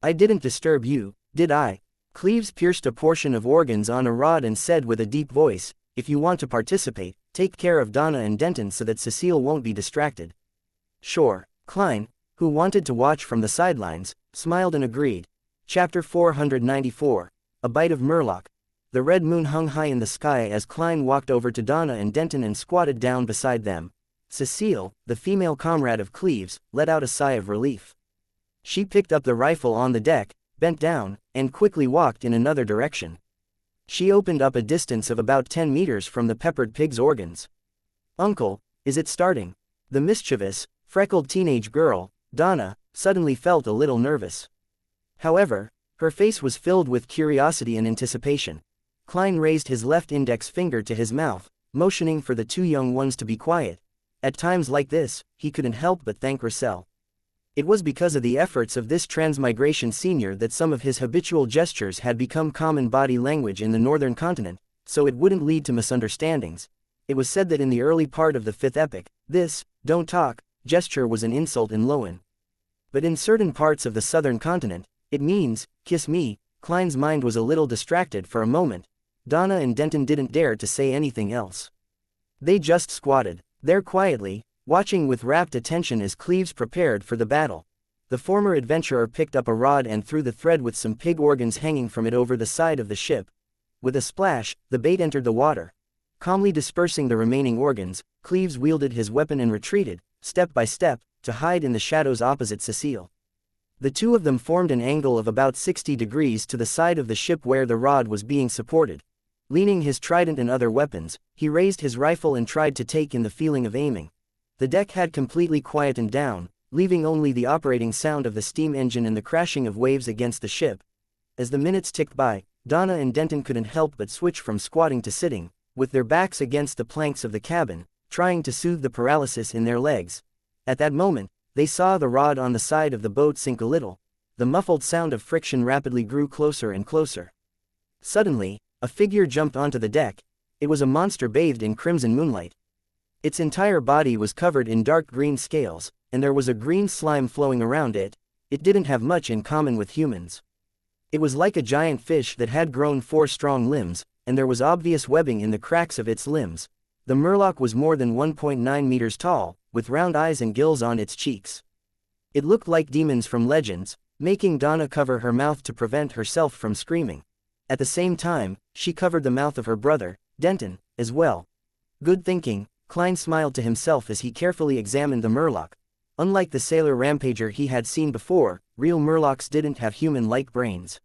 I didn't disturb you, did I? Cleves pierced a portion of organs on a rod and said with a deep voice, if you want to participate, take care of Donna and Denton so that Cecile won't be distracted. Sure, Klein, who wanted to watch from the sidelines, smiled and agreed. Chapter 494, A Bite of Murloc. The red moon hung high in the sky as Klein walked over to Donna and Denton and squatted down beside them. Cecile, the female comrade of Cleves, let out a sigh of relief. She picked up the rifle on the deck, bent down, and quickly walked in another direction. She opened up a distance of about 10 meters from the peppered pig's organs. Uncle, is it starting? The mischievous, freckled teenage girl, Donna, suddenly felt a little nervous. However, her face was filled with curiosity and anticipation. Klein raised his left index finger to his mouth, motioning for the two young ones to be quiet. At times like this, he couldn't help but thank Russell. It was because of the efforts of this transmigration senior that some of his habitual gestures had become common body language in the northern continent, so it wouldn't lead to misunderstandings. It was said that in the early part of the fifth epoch, this, don't talk, gesture was an insult in Loan. But in certain parts of the southern continent, it means, kiss me. Klein's mind was a little distracted for a moment. Donna and Denton didn't dare to say anything else. They just squatted there quietly, watching with rapt attention as Cleves prepared for the battle. The former adventurer picked up a rod and threw the thread with some pig organs hanging from it over the side of the ship. With a splash, the bait entered the water. Calmly dispersing the remaining organs, Cleves wielded his weapon and retreated, step by step, to hide in the shadows opposite Cecile. The two of them formed an angle of about 60 degrees to the side of the ship where the rod was being supported. Leaning his trident and other weapons, he raised his rifle and tried to take in the feeling of aiming. The deck had completely quietened down, leaving only the operating sound of the steam engine and the crashing of waves against the ship. As the minutes ticked by, Donna and Denton couldn't help but switch from squatting to sitting, with their backs against the planks of the cabin, trying to soothe the paralysis in their legs. At that moment, they saw the rod on the side of the boat sink a little. The muffled sound of friction rapidly grew closer and closer. Suddenly, a figure jumped onto the deck. It was a monster bathed in crimson moonlight. Its entire body was covered in dark green scales, and there was a green slime flowing around it. It didn't have much in common with humans. It was like a giant fish that had grown 4 strong limbs, and there was obvious webbing in the cracks of its limbs. The murloc was more than 1.9 meters tall, with round eyes and gills on its cheeks. It looked like demons from Legends, making Donna cover her mouth to prevent herself from screaming. At the same time, she covered the mouth of her brother, Denton, as well. Good thinking, Klein smiled to himself as he carefully examined the murloc. Unlike the sailor rampager he had seen before, real murlocs didn't have human-like brains.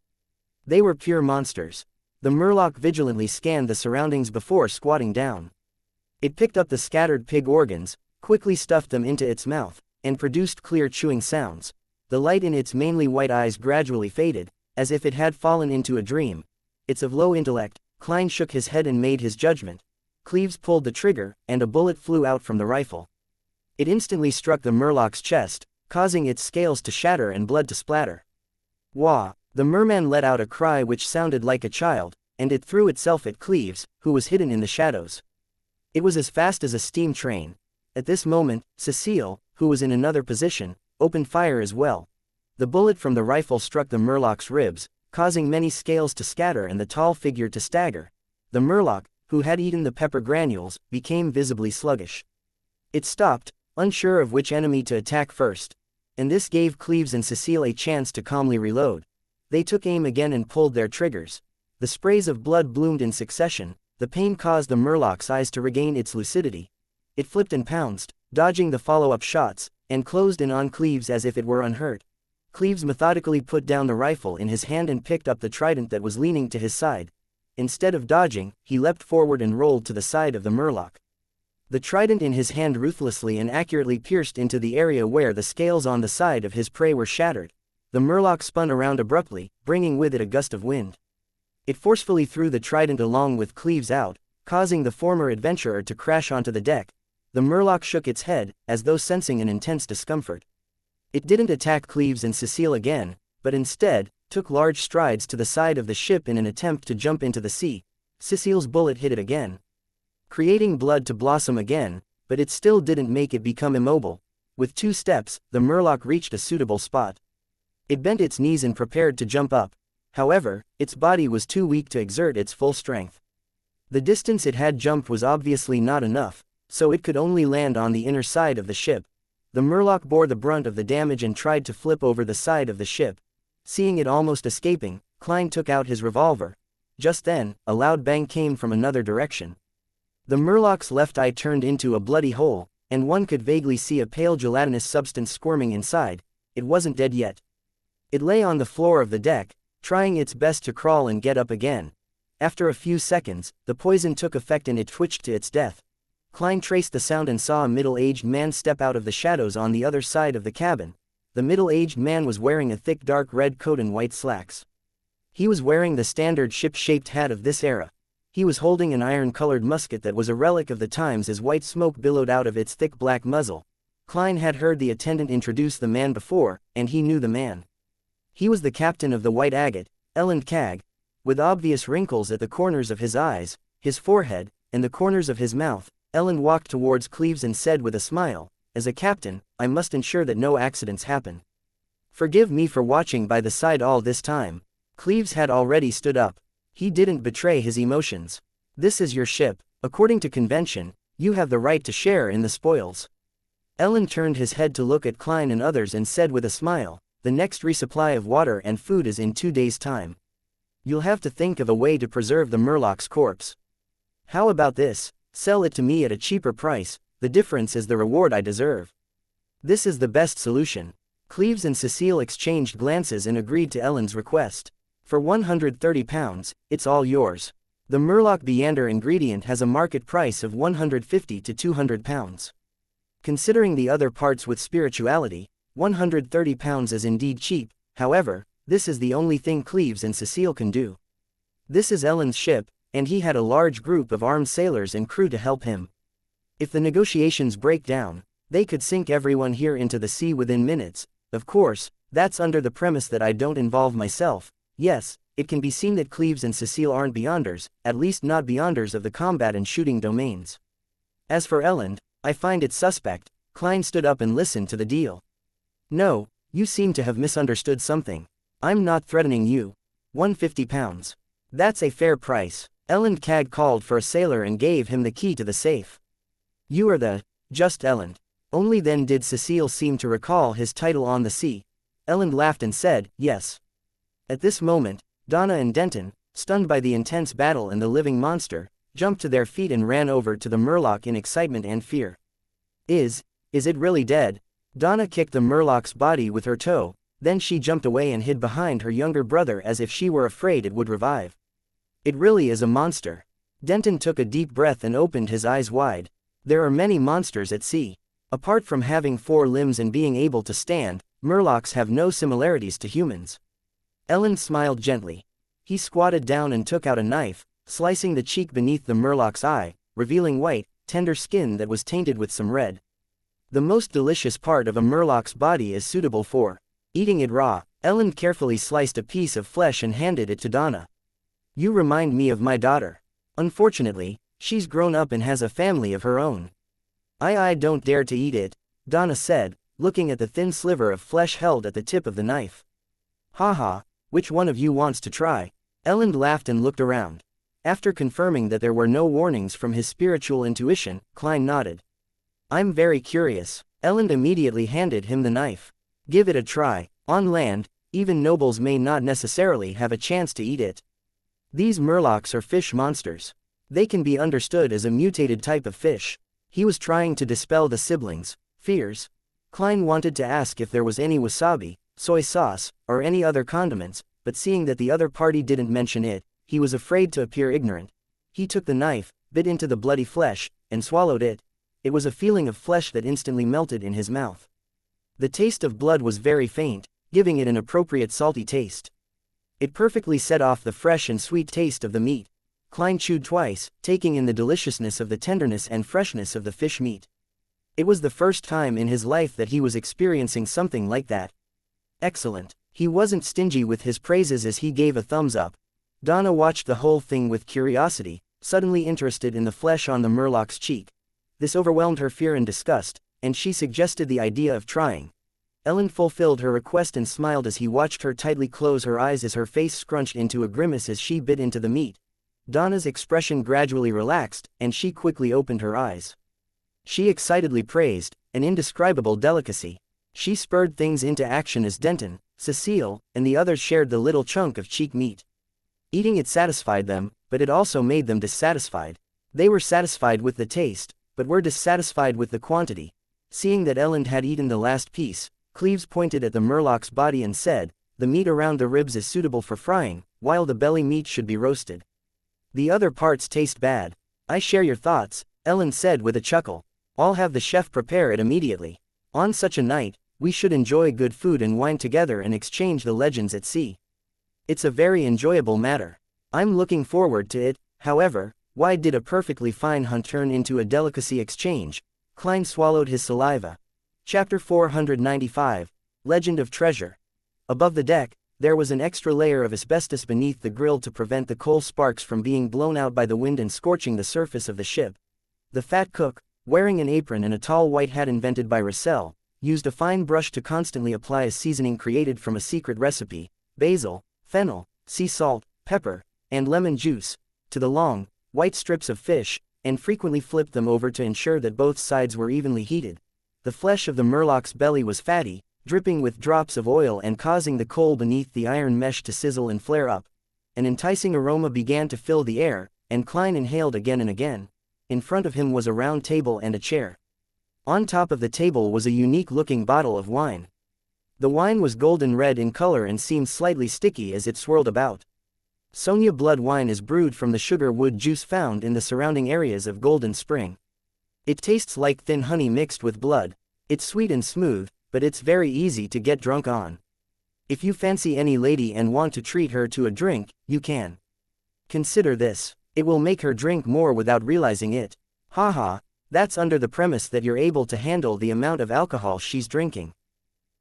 They were pure monsters. The murloc vigilantly scanned the surroundings before squatting down. It picked up the scattered pig organs, quickly stuffed them into its mouth, and produced clear chewing sounds. The light in its mainly white eyes gradually faded, as if it had fallen into a dream. It's of low intellect. Klein shook his head and made his judgment. Cleves pulled the trigger, and a bullet flew out from the rifle. It instantly struck the murloc's chest, causing its scales to shatter and blood to splatter. Wah! The merman let out a cry which sounded like a child, and it threw itself at Cleves, who was hidden in the shadows. It was as fast as a steam train. At this moment, Cecile, who was in another position, opened fire as well. The bullet from the rifle struck the murloc's ribs, causing many scales to scatter and the tall figure to stagger. The murloc, who had eaten the pepper granules, became visibly sluggish. It stopped, unsure of which enemy to attack first, and this gave Cleves and Cecile a chance to calmly reload. They took aim again and pulled their triggers. The sprays of blood bloomed in succession. The pain caused the murloc's eyes to regain its lucidity. It flipped and pounced, dodging the follow-up shots, and closed in on Cleves as if it were unhurt. Cleves methodically put down the rifle in his hand and picked up the trident that was leaning to his side. Instead of dodging, he leapt forward and rolled to the side of the murloc. The trident in his hand ruthlessly and accurately pierced into the area where the scales on the side of his prey were shattered. The murloc spun around abruptly, bringing with it a gust of wind. It forcefully threw the trident along with Cleves out, causing the former adventurer to crash onto the deck. The murloc shook its head, as though sensing an intense discomfort. It didn't attack Cleves and Cecile again, but instead, took large strides to the side of the ship in an attempt to jump into the sea. Cecile's bullet hit it again, creating blood to blossom again, but it still didn't make it become immobile. With 2 steps, the murloc reached a suitable spot. It bent its knees and prepared to jump up. However, its body was too weak to exert its full strength. The distance it had jumped was obviously not enough, so it could only land on the inner side of the ship. The murloc bore the brunt of the damage and tried to flip over the side of the ship. Seeing it almost escaping, Klein took out his revolver. Just then, a loud bang came from another direction. The murloc's left eye turned into a bloody hole, and one could vaguely see a pale gelatinous substance squirming inside. It wasn't dead yet. It lay on the floor of the deck, trying its best to crawl and get up again. After a few seconds, the poison took effect and it twitched to its death. Klein traced the sound and saw a middle-aged man step out of the shadows on the other side of the cabin. The middle-aged man was wearing a thick dark red coat and white slacks. He was wearing the standard ship-shaped hat of this era. He was holding an iron-colored musket that was a relic of the times as white smoke billowed out of its thick black muzzle. Klein had heard the attendant introduce the man before, and he knew the man. He was the captain of the White Agate, Elend Cag. With obvious wrinkles at the corners of his eyes, his forehead, and the corners of his mouth, Elend walked towards Cleves and said with a smile, "As a captain, I must ensure that no accidents happen. Forgive me for watching by the side all this time." Cleves had already stood up. He didn't betray his emotions. "This is your ship. According to convention, you have the right to share in the spoils." Elend turned his head to look at Klein and others and said with a smile, "The next resupply of water and food is in 2 days' time. You'll have to think of a way to preserve the murloc's corpse. How about this? Sell it to me at a cheaper price, the difference is the reward I deserve." "This is the best solution." Cleves and Cecile exchanged glances and agreed to Elend's request. "For 130 pounds, it's all yours. The murloc Beander ingredient has a market price of 150 to 200 pounds. Considering the other parts with spirituality, 130 pounds is indeed cheap. However, this is the only thing Cleves and Cecile can do. This is Elend's ship, and he had a large group of armed sailors and crew to help him. If the negotiations break down, they could sink everyone here into the sea within minutes. Of course, that's under the premise that I don't involve myself. Yes, it can be seen that Cleves and Cecile aren't Beyonders, at least not Beyonders of the combat and shooting domains. As for Elend, I find it suspect." Klein stood up and listened to the deal. "No, you seem to have misunderstood something. I'm not threatening you. 150 pounds. That's a fair price." Elend Cag called for a sailor and gave him the key to the safe. "You are the, just Elend." Only then did Cecile seem to recall his title on the sea. Elend laughed and said, "Yes." At this moment, Donna and Denton, stunned by the intense battle and the living monster, jumped to their feet and ran over to the murloc in excitement and fear. Is it really dead?" Donna kicked the murloc's body with her toe, then she jumped away and hid behind her younger brother as if she were afraid it would revive. "It really is a monster." Denton took a deep breath and opened his eyes wide. There are many monsters at sea. Apart from having 4 limbs and being able to stand, murlocs have no similarities to humans. Elend smiled gently. He squatted down and took out a knife, slicing the cheek beneath the murloc's eye, revealing white, tender skin that was tainted with some red. The most delicious part of a murloc's body is suitable for eating it raw. Elend carefully sliced a piece of flesh and handed it to Donna. "You remind me of my daughter. Unfortunately, she's grown up and has a family of her own. I don't dare to eat it," Donna said, looking at the thin sliver of flesh held at the tip of the knife. "Haha, which one of you wants to try?" Elend laughed and looked around. After confirming that there were no warnings from his spiritual intuition, Klein nodded. "I'm very curious." Elend immediately handed him the knife. "Give it a try." On land, even nobles may not necessarily have a chance to eat it. These murlocs are fish monsters. They can be understood as a mutated type of fish. He was trying to dispel the siblings' fears. Klein wanted to ask if there was any wasabi, soy sauce, or any other condiments, but seeing that the other party didn't mention it, he was afraid to appear ignorant. He took the knife, bit into the bloody flesh, and swallowed it. It was a feeling of flesh that instantly melted in his mouth. The taste of blood was very faint, giving it an appropriate salty taste. It perfectly set off the fresh and sweet taste of the meat. Klein chewed twice, taking in the deliciousness of the tenderness and freshness of the fish meat. It was the first time in his life that he was experiencing something like that. Excellent. He wasn't stingy with his praises as he gave a thumbs up. Donna watched the whole thing with curiosity, suddenly interested in the flesh on the murloc's cheek. This overwhelmed her fear and disgust, and she suggested the idea of trying. Ellen fulfilled her request and smiled as he watched her tightly close her eyes as her face scrunched into a grimace as she bit into the meat. Donna's expression gradually relaxed, and she quickly opened her eyes. She excitedly praised, an indescribable delicacy. She spurred things into action as Denton, Cecile, and the others shared the little chunk of cheek meat. Eating it satisfied them, but it also made them dissatisfied. They were satisfied with the taste, but were dissatisfied with the quantity. Seeing that Ellen had eaten the last piece, Cleves pointed at the murloc's body and said, "The meat around the ribs is suitable for frying, while the belly meat should be roasted. The other parts taste bad." "I share your thoughts," Ellen said with a chuckle. "I'll have the chef prepare it immediately. On such a night, we should enjoy good food and wine together and exchange the legends at sea. It's a very enjoyable matter. I'm looking forward to it." However, why did a perfectly fine hunt turn into a delicacy exchange? Klein swallowed his saliva. Chapter 495, Legend of Treasure. Above the deck, there was an extra layer of asbestos beneath the grill to prevent the coal sparks from being blown out by the wind and scorching the surface of the ship. The fat cook, wearing an apron and a tall white hat invented by Russell, used a fine brush to constantly apply a seasoning created from a secret recipe, basil, fennel, sea salt, pepper, and lemon juice, to the long, white strips of fish, and frequently flipped them over to ensure that both sides were evenly heated. The flesh of the murloc's belly was fatty, dripping with drops of oil and causing the coal beneath the iron mesh to sizzle and flare up. An enticing aroma began to fill the air, and Klein inhaled again and again. In front of him was a round table and a chair. On top of the table was a unique-looking bottle of wine. The wine was golden red in color and seemed slightly sticky as it swirled about. Sonia blood wine is brewed from the sugar wood juice found in the surrounding areas of Golden Spring. It tastes like thin honey mixed with blood. It's sweet and smooth, but it's very easy to get drunk on. If you fancy any lady and want to treat her to a drink, you can. Consider this. It will make her drink more without realizing it. Haha, that's under the premise that you're able to handle the amount of alcohol she's drinking.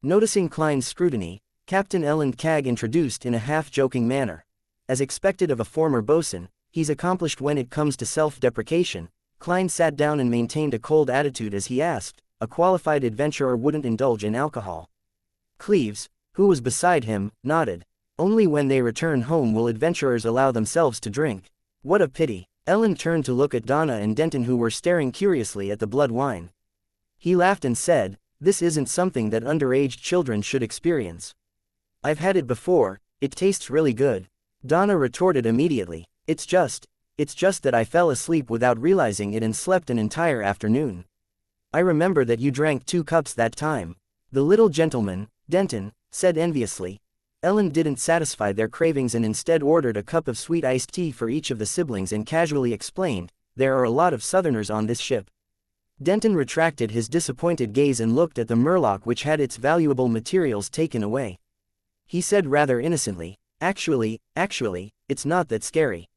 Noticing Klein's scrutiny, Captain Ellen Cagg introduced in a half-joking manner. As expected of a former bosun, he's accomplished when it comes to self-deprecation. Klein sat down and maintained a cold attitude as he asked, a qualified adventurer wouldn't indulge in alcohol. Cleves, who was beside him, nodded. Only when they return home will adventurers allow themselves to drink. What a pity. Ellen turned to look at Donna and Denton, who were staring curiously at the blood wine. He laughed and said, "This isn't something that underage children should experience. I've had it before, it tastes really good." Donna retorted immediately, It's just that I fell asleep without realizing it and slept an entire afternoon. I remember that you drank 2 cups that time." The little gentleman, Denton, said enviously. Ellen didn't satisfy their cravings and instead ordered a cup of sweet iced tea for each of the siblings and casually explained, "There are a lot of Southerners on this ship." Denton retracted his disappointed gaze and looked at the murloc, which had its valuable materials taken away. He said rather innocently, Actually, it's not that scary.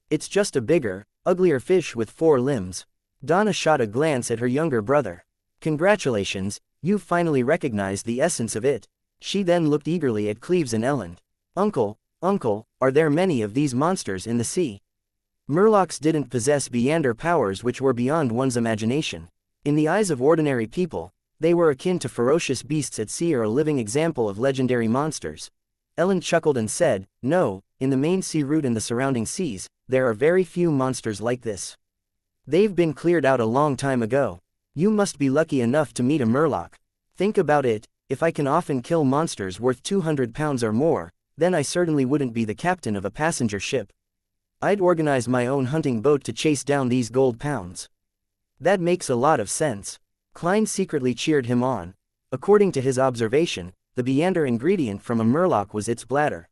It's just a bigger, uglier fish with 4 limbs." Donna shot a glance at her younger brother. "Congratulations, you've finally recognized the essence of it." She then looked eagerly at Cleves and Ellen. Uncle, are there many of these monsters in the sea?" Murlocs didn't possess Beyonder powers which were beyond one's imagination. In the eyes of ordinary people, they were akin to ferocious beasts at sea or a living example of legendary monsters. Ellen chuckled and said, "No, in the main sea route and the surrounding seas, there are very few monsters like this. They've been cleared out a long time ago. You must be lucky enough to meet a murloc. Think about it, If I can often kill monsters worth 200 pounds or more, then I certainly wouldn't be the captain of a passenger ship. I'd organize my own hunting boat to chase down these gold pounds. That makes a lot of sense. Klein secretly cheered him on. According to his observation, the Beander ingredient from a murloc was its bladder.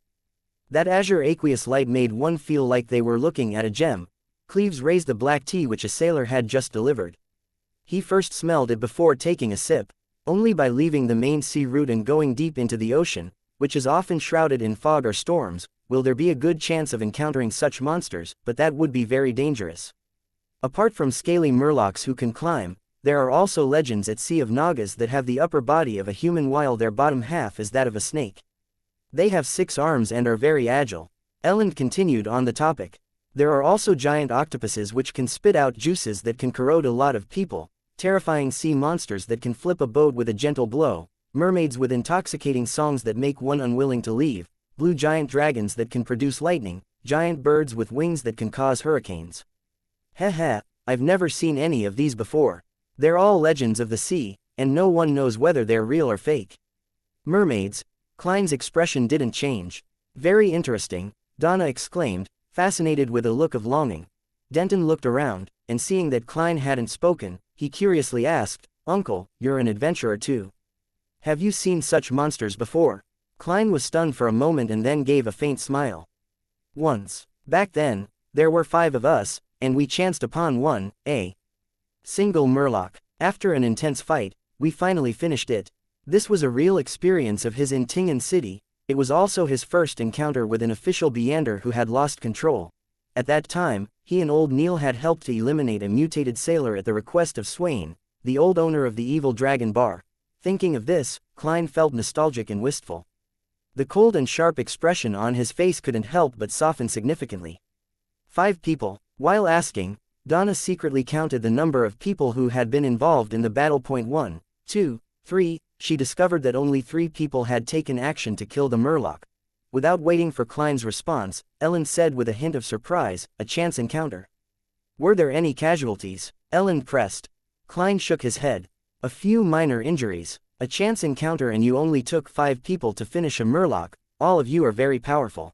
That azure aqueous light made one feel like they were looking at a gem. Cleves raised the black tea which a sailor had just delivered. He first smelled it before taking a sip. Only by leaving the main sea route and going deep into the ocean, which is often shrouded in fog or storms, will there be a good chance of encountering such monsters, but that would be very dangerous. Apart from scaly murlocs who can climb, there are also legends at sea of Nagas that have the upper body of a human while their bottom half is that of a snake. They have 6 arms and are very agile. Elend continued on the topic. There are also giant octopuses which can spit out juices that can corrode a lot of people, terrifying sea monsters that can flip a boat with a gentle blow, mermaids with intoxicating songs that make one unwilling to leave, blue giant dragons that can produce lightning, giant birds with wings that can cause hurricanes. Heh, I've never seen any of these before. They're all legends of the sea, and no one knows whether they're real or fake. Mermaids. Klein's expression didn't change. Very interesting, Donna exclaimed, fascinated with a look of longing. Denton looked around, and seeing that Klein hadn't spoken, he curiously asked, "Uncle, you're an adventurer too. Have you seen such monsters before?" Klein was stunned for a moment and then gave a faint smile. "Once. Back then, there were 5 of us, and we chanced upon one, a single murloc. After an intense fight, we finally finished it. This was a real experience of his in Tingen City. It was also his first encounter with an official Beander who had lost control. At that time, he and old Neil had helped to eliminate a mutated sailor at the request of Swain, the old owner of the evil dragon bar." Thinking of this, Klein felt nostalgic and wistful. The cold and sharp expression on his face couldn't help but soften significantly. 5 people. While asking, Donna secretly counted the number of people who had been involved in the battle. 1, 2, 3, she discovered that only 3 people had taken action to kill the murloc. Without waiting for Klein's response, Ellen said with a hint of surprise, "A chance encounter. Were there any casualties?" Ellen pressed. Klein shook his head. "A few minor injuries. A chance encounter and you only took 5 people to finish a murloc. All of you are very powerful."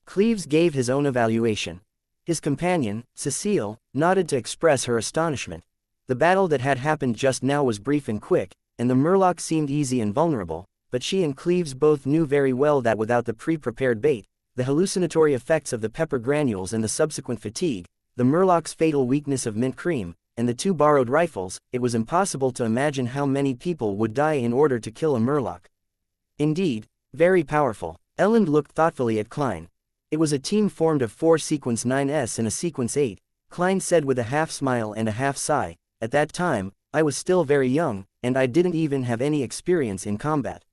Cleves gave his own evaluation. His companion, Cecile, nodded to express her astonishment. The battle that had happened just now was brief and quick, and the murloc seemed easy and vulnerable, but she and Cleves both knew very well that without the pre-prepared bait, the hallucinatory effects of the pepper granules and the subsequent fatigue, the murloc's fatal weakness of mint cream, and the 2 borrowed rifles, it was impossible to imagine how many people would die in order to kill a murloc. Indeed, very powerful. Elend looked thoughtfully at Klein. It was a team formed of 4 sequence 9s and a sequence 8, Klein said with a half smile and a half sigh. At that time, I was still very young, and I didn't even have any experience in combat.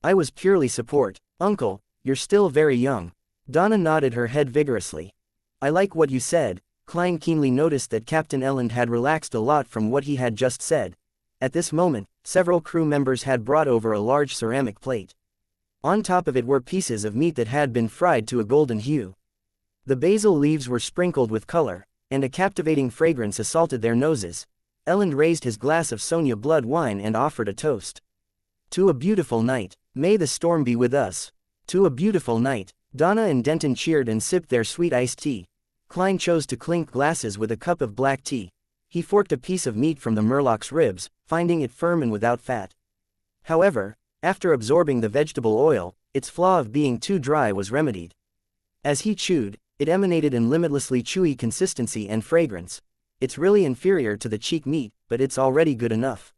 I was purely support. Uncle, you're still very young. Donna nodded her head vigorously. I like what you said. Klein keenly noticed that Captain Elend had relaxed a lot from what he had just said. At this moment, several crew members had brought over a large ceramic plate. On top of it were pieces of meat that had been fried to a golden hue. The basil leaves were sprinkled with color, and a captivating fragrance assaulted their noses. Elend raised his glass of Sonia blood wine and offered a toast. "To a beautiful night. May the storm be with us." "To a beautiful night." Donna and Denton cheered and sipped their sweet iced tea. Klein chose to clink glasses with a cup of black tea. He forked a piece of meat from the murloc's ribs, finding it firm and without fat. However, after absorbing the vegetable oil, its flaw of being too dry was remedied. As he chewed, it emanated in limitlessly chewy consistency and fragrance. "It's really inferior to the cheek meat, but it's already good enough.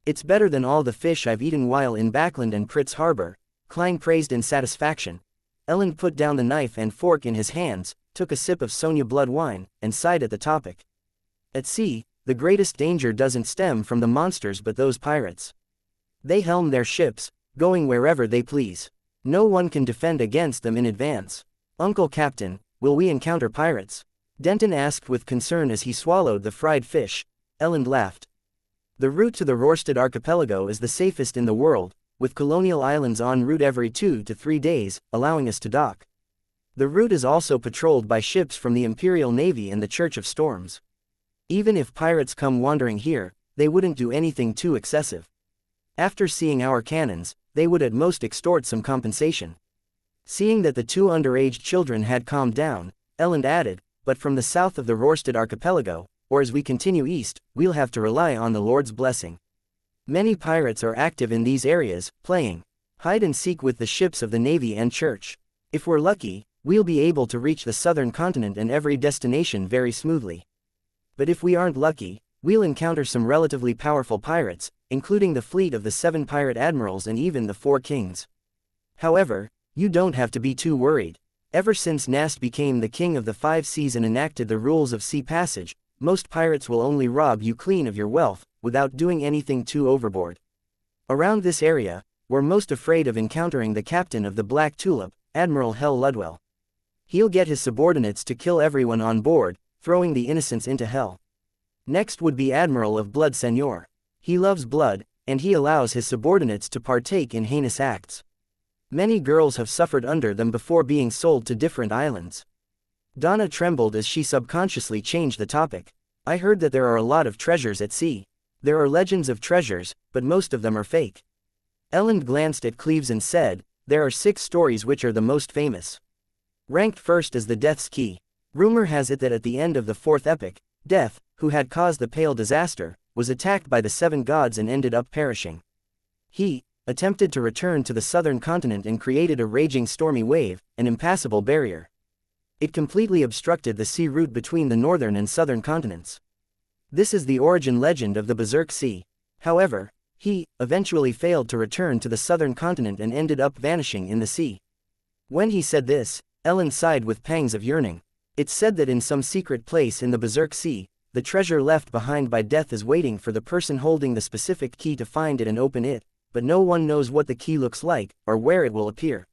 It's better than all the fish I've eaten while in Backland and Pritz Harbor," Klein praised in satisfaction. Elend put down the knife and fork in his hands, took a sip of Sonia blood wine, and sighed at the topic. At sea, the greatest danger doesn't stem from the monsters but those pirates. They helm their ships, going wherever they please. No one can defend against them in advance. "Uncle Captain, will we encounter pirates?" Denton asked with concern as he swallowed the fried fish. Elend laughed. "The route to the Rorstad archipelago is the safest in the world, with colonial islands en route every 2 to 3 days, allowing us to dock. The route is also patrolled by ships from the Imperial Navy and the Church of Storms. Even if pirates come wandering here, they wouldn't do anything too excessive. After seeing our cannons, they would at most extort some compensation. Seeing that the two underage children had calmed down, Elend added, but from the south of the Rorstad archipelago, or as we continue east, we'll have to rely on the Lord's blessing. Many pirates are active in these areas, playing hide and seek with the ships of the Navy and Church. If we're lucky, we'll be able to reach the southern continent and every destination very smoothly. But if we aren't lucky, we'll encounter some relatively powerful pirates, including the fleet of the 7 pirate admirals and even the 4 kings. However, you don't have to be too worried. Ever since Nast became the king of the 5 seas and enacted the rules of sea passage, most pirates will only rob you clean of your wealth, without doing anything too overboard. Around this area, we're most afraid of encountering the captain of the Black Tulip, Admiral Hell Ludwell. He'll get his subordinates to kill everyone on board, throwing the innocents into hell. Next would be Admiral of Blood Senor. He loves blood, and he allows his subordinates to partake in heinous acts. Many girls have suffered under them before being sold to different islands. Donna trembled as she subconsciously changed the topic. I heard that there are a lot of treasures at sea. There are legends of treasures, but most of them are fake. Elend glanced at Cleves and said, there are 6 stories which are the most famous. Ranked first is the Death's Key. Rumor has it that at the end of the 4th epic, Death, who had caused the Pale disaster, was attacked by the 7 gods and ended up perishing. He attempted to return to the southern continent and created a raging stormy wave, an impassable barrier. It completely obstructed the sea route between the northern and southern continents. This is the origin legend of the Berserk Sea. However, he eventually failed to return to the southern continent and ended up vanishing in the sea. When he said this, Elend sighed with pangs of yearning. It's said that in some secret place in the Berserk Sea, the treasure left behind by Death is waiting for the person holding the specific key to find it and open it, but no one knows what the key looks like, or where it will appear.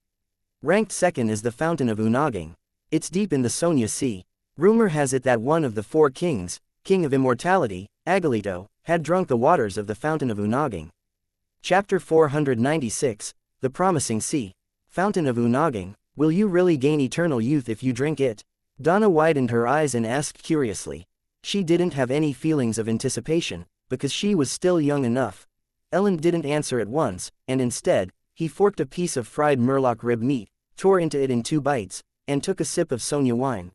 Ranked second is the Fountain of Unaging. It's deep in the Sonia Sea. Rumor has it that one of the 4 kings, King of Immortality, Agalito, had drunk the waters of the Fountain of Unaging. Chapter 496, The Promising Sea. Fountain of Unaging, will you really gain eternal youth if you drink it? Donna widened her eyes and asked curiously. She didn't have any feelings of anticipation, because she was still young enough. Elend didn't answer at once, and instead, he forked a piece of fried murloc rib meat, tore into it in 2 bites, and took a sip of Sonia wine.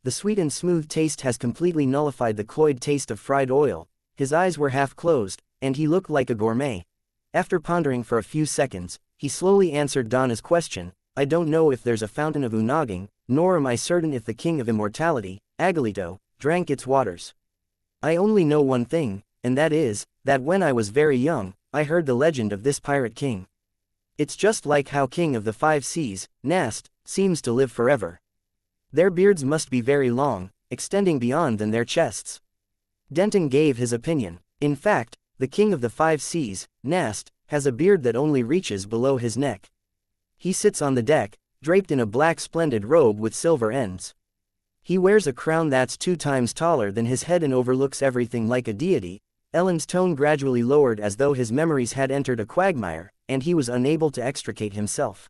The sweet and smooth taste has completely nullified the cloyed taste of fried oil. His eyes were half closed, and he looked like a gourmet. After pondering for a few seconds, he slowly answered Donna's question. I don't know if there's a Fountain of Unaging, nor am I certain if the King of Immortality, Agalito, drank its waters. I only know one thing, and that is, that when I was very young, I heard the legend of this pirate king. It's just like how King of the 5 Seas, Nast, seems to live forever. Their beards must be very long, extending beyond than their chests. Denton gave his opinion. In fact, the King of the 5 Seas, Nast, has a beard that only reaches below his neck. He sits on the deck, draped in a black splendid robe with silver ends. He wears a crown that's 2 times taller than his head and overlooks everything like a deity. Elend's tone gradually lowered as though his memories had entered a quagmire, and he was unable to extricate himself.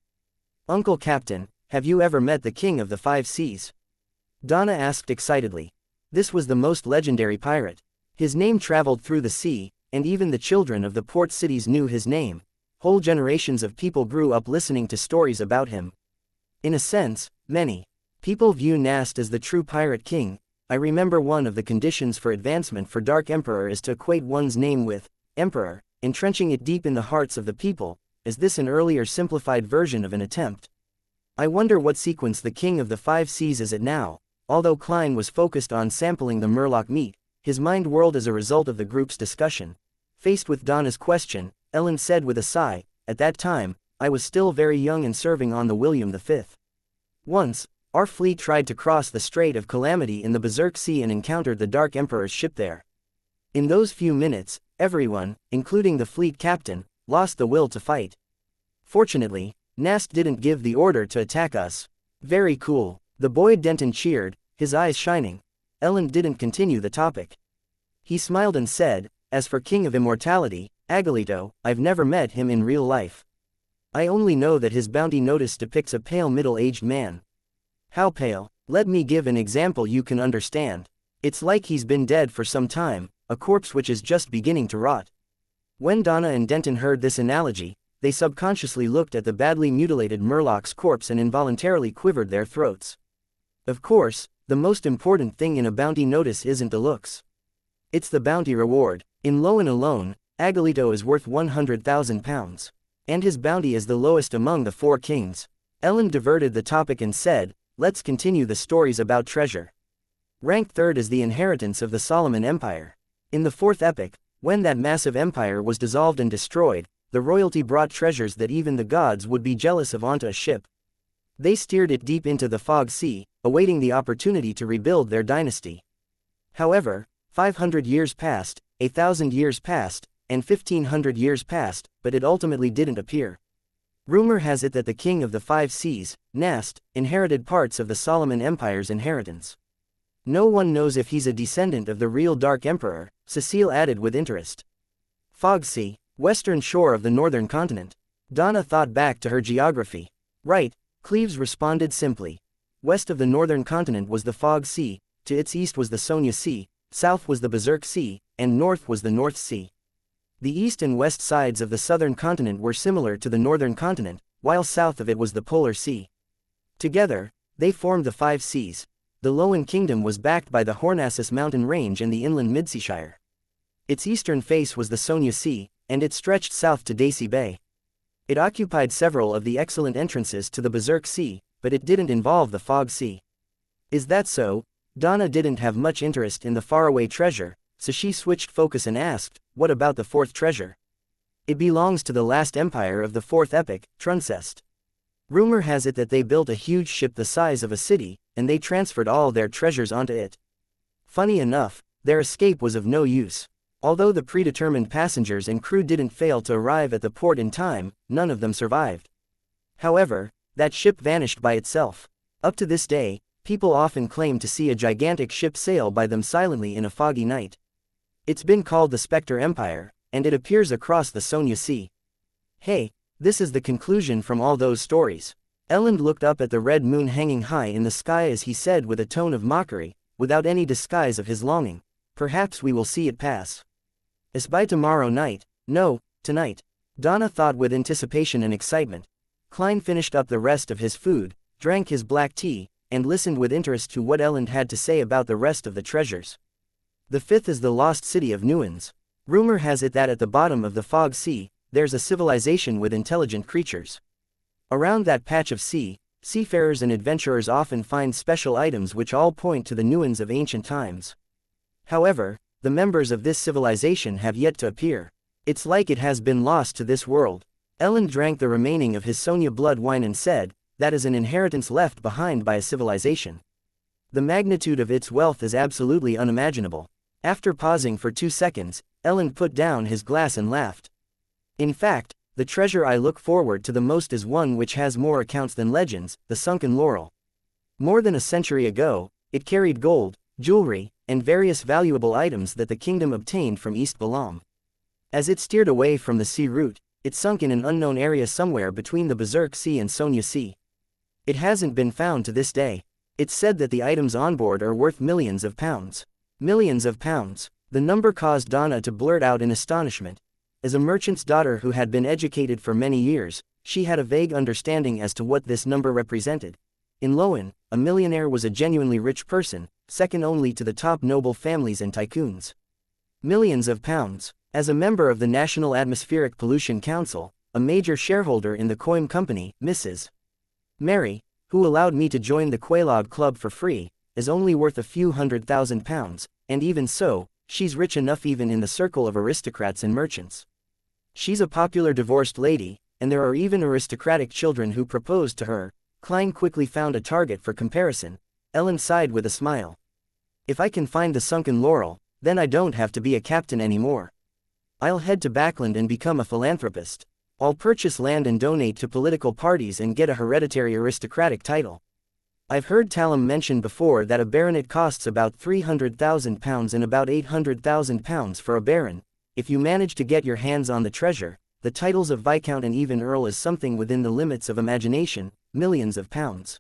Uncle Captain, have you ever met the King of the 5 Seas? Donna asked excitedly. This was the most legendary pirate. His name traveled through the sea, and even the children of the port cities knew his name. Whole generations of people grew up listening to stories about him. In a sense, many people view Nast as the true pirate king. I remember one of the conditions for advancement for Dark Emperor is to equate one's name with Emperor, entrenching it deep in the hearts of the people. Is this an earlier simplified version of an attempt? I wonder what sequence the King of the 5 Seas is at now. Although Klein was focused on sampling the murloc meat, his mind whirled as a result of the group's discussion. Faced with Donna's question, Elend said with a sigh, at that time, I was still very young and serving on the William V. Once, our fleet tried to cross the Strait of Calamity in the Berserk Sea and encountered the Dark Emperor's ship there. In those few minutes, everyone, including the fleet captain, lost the will to fight. Fortunately, Nast didn't give the order to attack us. Very cool. The boy Denton cheered, his eyes shining. Elend didn't continue the topic. He smiled and said, as for King of Immortality, Agalito, I've never met him in real life. I only know that his bounty notice depicts a pale middle-aged man. How pale? Let me give an example you can understand. It's like he's been dead for some time, a corpse which is just beginning to rot. When Donna and Denton heard this analogy, they subconsciously looked at the badly mutilated Murloc's corpse and involuntarily quivered their throats. Of course, the most important thing in a bounty notice isn't the looks. It's the bounty reward. In Lowen alone, Agalito is worth 100,000 pounds. And his bounty is the lowest among the 4 kings. Ellen diverted the topic and said, let's continue the stories about treasure. Ranked 3rd is the inheritance of the Solomon Empire. In the 4th epic, when that massive empire was dissolved and destroyed, the royalty brought treasures that even the gods would be jealous of onto a ship. They steered it deep into the Fog Sea, awaiting the opportunity to rebuild their dynasty. However, 500 years passed, 1,000 years passed, and 1,500 years passed, but it ultimately didn't appear. Rumor has it that the king of the 5 seas, Nast, inherited parts of the Solomon Empire's inheritance. No one knows if he's a descendant of the real Dark Emperor, Cecile added with interest. Fog Sea, western shore of the northern continent. Donna thought back to her geography. Right, Cleves responded simply. West of the northern continent was the Fog Sea, to its east was the Sonia Sea, south was the Berserk Sea, and north was the North Sea. The east and west sides of the southern continent were similar to the northern continent, while south of it was the Polar Sea. Together, they formed the 5 seas. The Lowen Kingdom was backed by the Hornassus mountain range and the inland Midseashire. Its eastern face was the Sonia Sea, and it stretched south to Daisy Bay. It occupied several of the excellent entrances to the Berserk Sea, but it didn't involve the Fog Sea. Is that so? Donna didn't have much interest in the faraway treasure, so she switched focus and asked, what about the 4th treasure? It belongs to the last empire of the 4th epic, Truncest. Rumor has it that they built a huge ship the size of a city, and they transferred all their treasures onto it. Funny enough, their escape was of no use. Although the predetermined passengers and crew didn't fail to arrive at the port in time, none of them survived. However, that ship vanished by itself. Up to this day, people often claim to see a gigantic ship sail by them silently in a foggy night. It's been called the Spectre Empire, and it appears across the Sonia Sea. Hey, this is the conclusion from all those stories. Elend looked up at the red moon hanging high in the sky as he said with a tone of mockery, without any disguise of his longing, perhaps we will see it pass. As by tomorrow night, no, tonight. Donna thought with anticipation and excitement. Klein finished up the rest of his food, drank his black tea, and listened with interest to what Elend had to say about the rest of the treasures. The 5th is the lost city of Nuens. Rumor has it that at the bottom of the Fog Sea, there's a civilization with intelligent creatures. Around that patch of sea, seafarers and adventurers often find special items which all point to the Nuens of ancient times. However, the members of this civilization have yet to appear. It's like it has been lost to this world. Elend drank the remaining of his Sonia blood wine and said, that is an inheritance left behind by a civilization. The magnitude of its wealth is absolutely unimaginable. After pausing for 2 seconds, Elend put down his glass and laughed. In fact, the treasure I look forward to the most is one which has more accounts than legends, the sunken laurel. More than a century ago, it carried gold, jewelry, and various valuable items that the kingdom obtained from East Balam. As it steered away from the sea route, it sunk in an unknown area somewhere between the Berserk Sea and Sonia Sea. It hasn't been found to this day. It's said that the items on board are worth millions of pounds. Millions of pounds. The number caused Donna to blurt out in astonishment. As a merchant's daughter who had been educated for many years, she had a vague understanding as to what this number represented. In Lowen, a millionaire was a genuinely rich person, second only to the top noble families and tycoons. Millions of pounds. As a member of the National Atmospheric Pollution Council, a major shareholder in the Coim Company, Mrs. Mary, who allowed me to join the Quelaag Club for free, is only worth a few £100,000, and even so, she's rich enough even in the circle of aristocrats and merchants. She's a popular divorced lady, and there are even aristocratic children who proposed to her. Klein quickly found a target for comparison. Ellen sighed with a smile. If I can find the sunken laurel, then I don't have to be a captain anymore. I'll head to Backland and become a philanthropist. I'll purchase land and donate to political parties and get a hereditary aristocratic title. I've heard Talum mention before that a baronet costs about £300,000 and about £800,000 for a baron. If you manage to get your hands on the treasure, the titles of Viscount and even Earl is something within the limits of imagination, millions of pounds.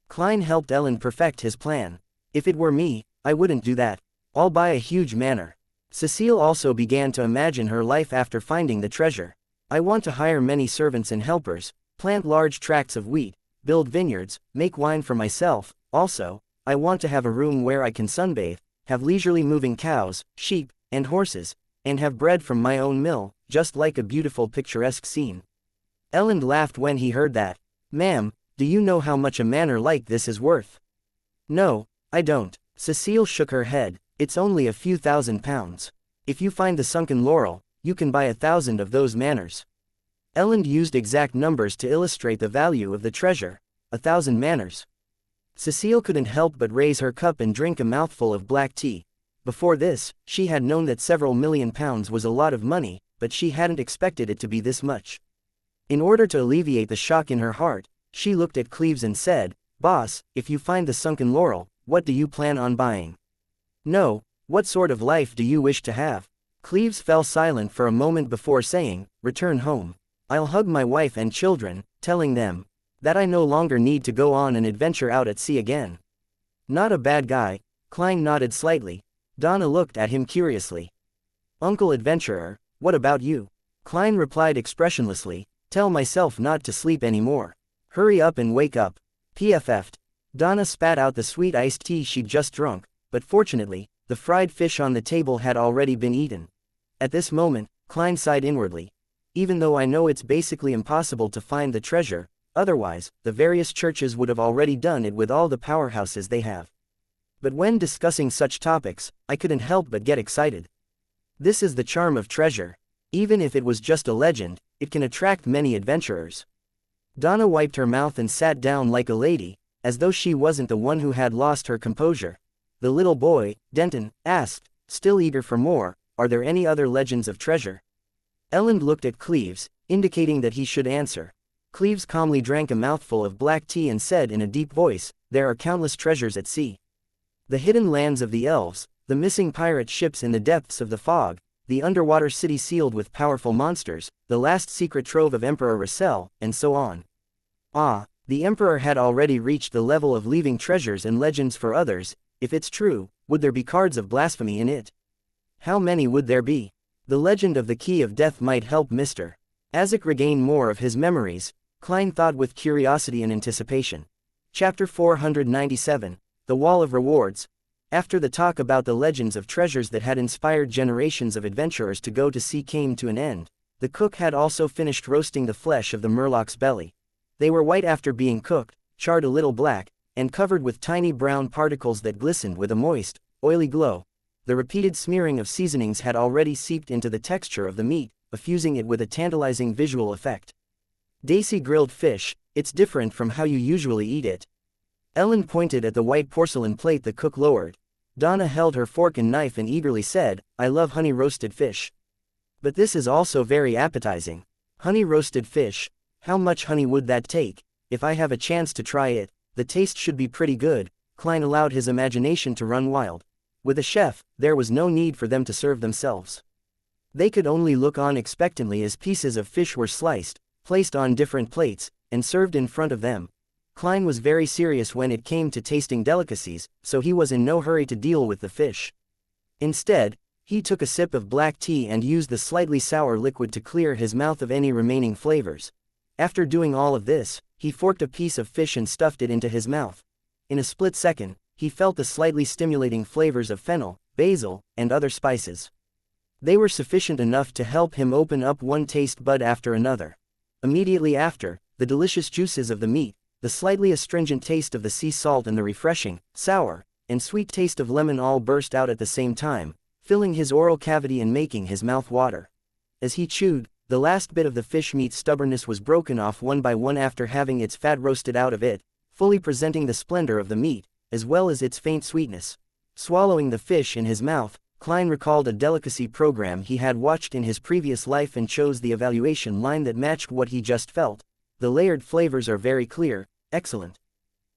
Klein helped Ellen perfect his plan. If it were me, I wouldn't do that. I'll buy a huge manor. Cecile also began to imagine her life after finding the treasure. I want to hire many servants and helpers, plant large tracts of wheat, build vineyards, make wine for myself. Also, I want to have a room where I can sunbathe, have leisurely moving cows, sheep, and horses, and have bread from my own mill, just like a beautiful picturesque scene. Elend laughed when he heard that. Ma'am, do you know how much a manor like this is worth? No, I don't. Cecile shook her head. It's only a few £1,000s. If you find the sunken laurel, you can buy 1,000 of those manors. Elend used exact numbers to illustrate the value of the treasure. 1,000 manors. Cecile couldn't help but raise her cup and drink a mouthful of black tea. Before this, she had known that several £1,000,000 was a lot of money, but she hadn't expected it to be this much. In order to alleviate the shock in her heart, she looked at Cleves and said, "Boss, if you find the sunken laurel, what do you plan on buying?" "No, what sort of life do you wish to have?" Cleves fell silent for a moment before saying, "Return home. I'll hug my wife and children, telling them that I no longer need to go on an adventure out at sea again." "Not a bad guy." Klein nodded slightly. Donna looked at him curiously. "Uncle Adventurer, what about you?" Klein replied expressionlessly, "Tell myself not to sleep anymore. Hurry up and wake up." PFF'd. Donna spat out the sweet iced tea she'd just drunk, but fortunately, the fried fish on the table had already been eaten. At this moment, Klein sighed inwardly. "Even though I know it's basically impossible to find the treasure, otherwise, the various churches would have already done it with all the powerhouses they have. But when discussing such topics, I couldn't help but get excited. This is the charm of treasure. Even if it was just a legend, it can attract many adventurers." Donna wiped her mouth and sat down like a lady, as though she wasn't the one who had lost her composure. The little boy, Denton, asked, still eager for more, "Are there any other legends of treasure?" Elend looked at Cleves, indicating that he should answer. Cleves calmly drank a mouthful of black tea and said in a deep voice, "There are countless treasures at sea. The hidden lands of the elves, the missing pirate ships in the depths of the fog, the underwater city sealed with powerful monsters, the last secret trove of Emperor Russell, and so on." Ah, the Emperor had already reached the level of leaving treasures and legends for others. If it's true, would there be cards of blasphemy in it? How many would there be? The legend of the Key of Death might help Mr. Isaac regain more of his memories, Klein thought with curiosity and anticipation. Chapter 497, The Wall of Rewards. After the talk about the legends of treasures that had inspired generations of adventurers to go to sea came to an end, the cook had also finished roasting the flesh of the murloc's belly. They were white after being cooked, charred a little black, and covered with tiny brown particles that glistened with a moist, oily glow. The repeated smearing of seasonings had already seeped into the texture of the meat, effusing it with a tantalizing visual effect. "Daisy grilled fish, it's different from how you usually eat it." Ellen pointed at the white porcelain plate the cook lowered. Donna held her fork and knife and eagerly said, "I love honey roasted fish. But this is also very appetizing." "Honey roasted fish? How much honey would that take? If I have a chance to try it, the taste should be pretty good." Klein allowed his imagination to run wild. With a chef, there was no need for them to serve themselves. They could only look on expectantly as pieces of fish were sliced, placed on different plates, and served in front of them. Klein was very serious when it came to tasting delicacies, so he was in no hurry to deal with the fish. Instead, he took a sip of black tea and used the slightly sour liquid to clear his mouth of any remaining flavors. After doing all of this, he forked a piece of fish and stuffed it into his mouth. In a split second, he felt the slightly stimulating flavors of fennel, basil, and other spices. They were sufficient enough to help him open up one taste bud after another. Immediately after, the delicious juices of the meat, the slightly astringent taste of the sea salt and the refreshing, sour, and sweet taste of lemon all burst out at the same time, filling his oral cavity and making his mouth water. As he chewed, the last bit of the fish meat's stubbornness was broken off one by one after having its fat roasted out of it, fully presenting the splendor of the meat, as well as its faint sweetness. Swallowing the fish in his mouth, Klein recalled a delicacy program he had watched in his previous life and chose the evaluation line that matched what he just felt. "The layered flavors are very clear, excellent."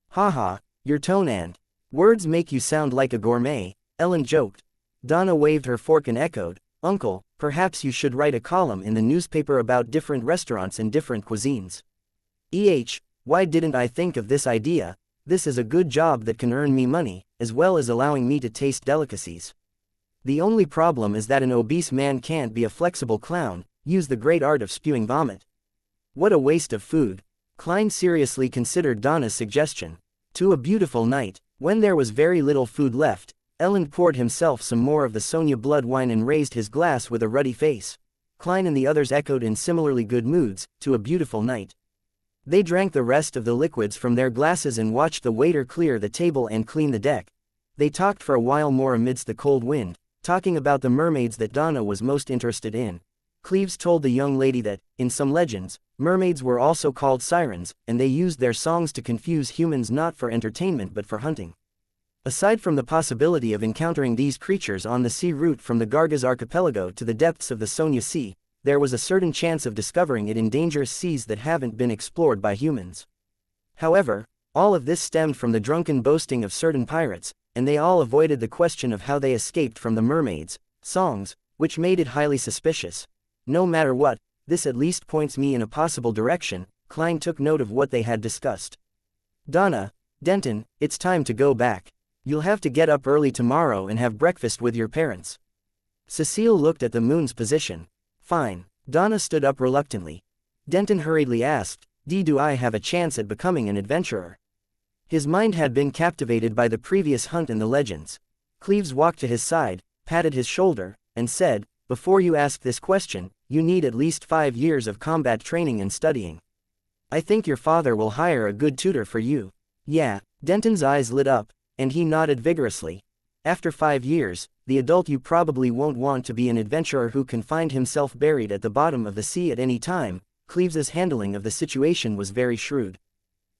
"Haha, your tone and words make you sound like a gourmet," Ellen joked. Donna waved her fork and echoed, "Uncle, perhaps you should write a column in the newspaper about different restaurants and different cuisines." Why didn't I think of this idea? This is a good job that can earn me money, as well as allowing me to taste delicacies." The only problem is that an obese man can't be a flexible clown, use the great art of spewing vomit. What a waste of food. Klein seriously considered Donna's suggestion. To a beautiful night, when there was very little food left, Elland poured himself some more of the Sonia blood wine and raised his glass with a ruddy face. Klein and the others echoed in similarly good moods, to a beautiful night. They drank the rest of the liquids from their glasses and watched the waiter clear the table and clean the deck. They talked for a while more amidst the cold wind, talking about the mermaids that Donna was most interested in. Cleves told the young lady that, in some legends, mermaids were also called sirens, and they used their songs to confuse humans not for entertainment but for hunting. Aside from the possibility of encountering these creatures on the sea route from the Gargaz archipelago to the depths of the Sonia Sea, there was a certain chance of discovering it in dangerous seas that haven't been explored by humans. However, all of this stemmed from the drunken boasting of certain pirates, and they all avoided the question of how they escaped from the mermaids' songs, which made it highly suspicious. No matter what, this at least points me in a possible direction. Klein took note of what they had discussed. Donna, Denton, it's time to go back. You'll have to get up early tomorrow and have breakfast with your parents. Cecile looked at the moon's position. Fine. Donna stood up reluctantly. Denton hurriedly asked, do I have a chance at becoming an adventurer? His mind had been captivated by the previous hunt and the legends. Cleves walked to his side, patted his shoulder, and said, before you ask this question, you need at least 5 years of combat training and studying. I think your father will hire a good tutor for you. Yeah, Denton's eyes lit up, and he nodded vigorously. After 5 years, the adult you probably won't want to be an adventurer who can find himself buried at the bottom of the sea at any time. Cleves's handling of the situation was very shrewd.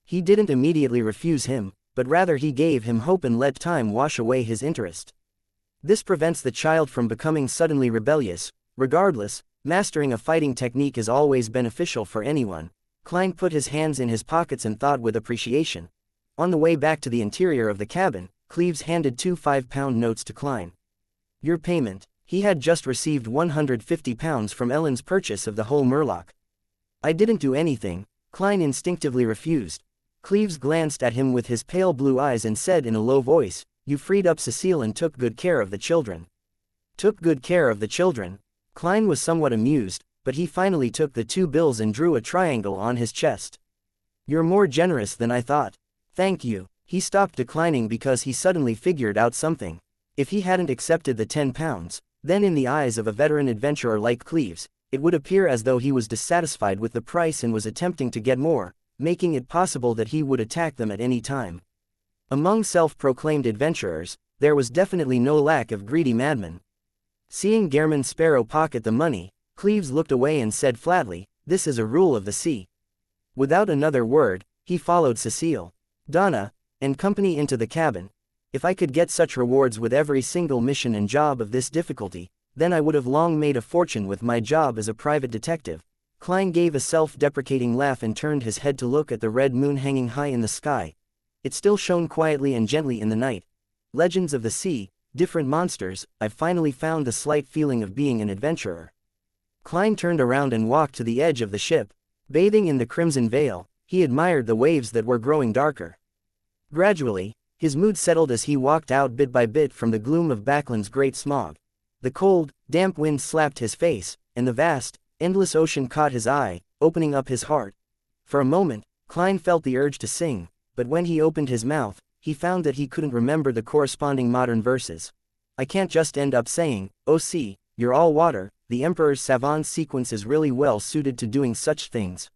He didn't immediately refuse him, but rather he gave him hope and let time wash away his interest. This prevents the child from becoming suddenly rebellious. Regardless, mastering a fighting technique is always beneficial for anyone. Klein put his hands in his pockets and thought with appreciation. On the way back to the interior of the cabin, Cleves handed 2 5-pound notes to Klein. Your payment. He had just received £150 from Ellen's purchase of the whole Murloc. I didn't do anything. Klein instinctively refused. Cleves glanced at him with his pale blue eyes and said in a low voice, you freed up Cecile and took good care of the children. Took good care of the children? Klein was somewhat amused, but he finally took the 2 bills and drew a triangle on his chest. You're more generous than I thought. Thank you. He stopped declining because he suddenly figured out something. If he hadn't accepted the £10, then in the eyes of a veteran adventurer like Cleves, it would appear as though he was dissatisfied with the price and was attempting to get more, making it possible that he would attack them at any time. Among self-proclaimed adventurers, there was definitely no lack of greedy madmen. Seeing Gehrman Sparrow pocket the money, Cleves looked away and said flatly, this is a rule of the sea. Without another word, he followed Cecile, Donna, and company into the cabin. If I could get such rewards with every single mission and job of this difficulty, then I would have long made a fortune with my job as a private detective. Klein gave a self-deprecating laugh and turned his head to look at the red moon hanging high in the sky. It still shone quietly and gently in the night. Legends of the sea, different monsters, I've finally found the slight feeling of being an adventurer. Klein turned around and walked to the edge of the ship. Bathing in the crimson veil, he admired the waves that were growing darker. Gradually, his mood settled as he walked out bit by bit from the gloom of Backland's great smog. The cold, damp wind slapped his face, and the vast, endless ocean caught his eye, opening up his heart. For a moment, Klein felt the urge to sing, but when he opened his mouth, he found that he couldn't remember the corresponding modern verses. I can't just end up saying, oh sea, you're all water. The Emperor's Savant sequence is really well suited to doing such things.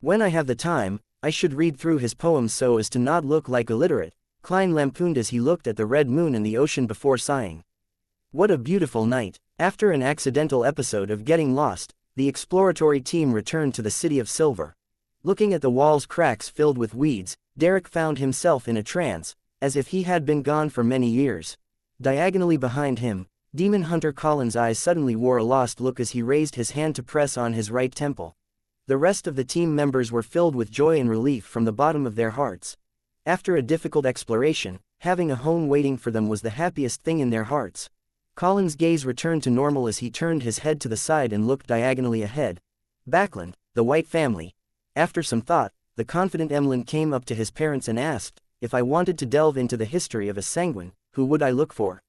When I have the time, I should read through his poems so as to not look like illiterate, Klein lampooned as he looked at the red moon and the ocean before sighing. What a beautiful night. After an accidental episode of getting lost, the exploratory team returned to the City of Silver. Looking at the wall's cracks filled with weeds, Derek found himself in a trance, as if he had been gone for many years. Diagonally behind him, Demon Hunter Collins' eyes suddenly wore a lost look as he raised his hand to press on his right temple. The rest of the team members were filled with joy and relief from the bottom of their hearts. After a difficult exploration, having a home waiting for them was the happiest thing in their hearts. Collins' gaze returned to normal as he turned his head to the side and looked diagonally ahead. Backland, the White family. After some thought, the confident Emlyn came up to his parents and asked, if I wanted to delve into the history of a sanguine, who would I look for?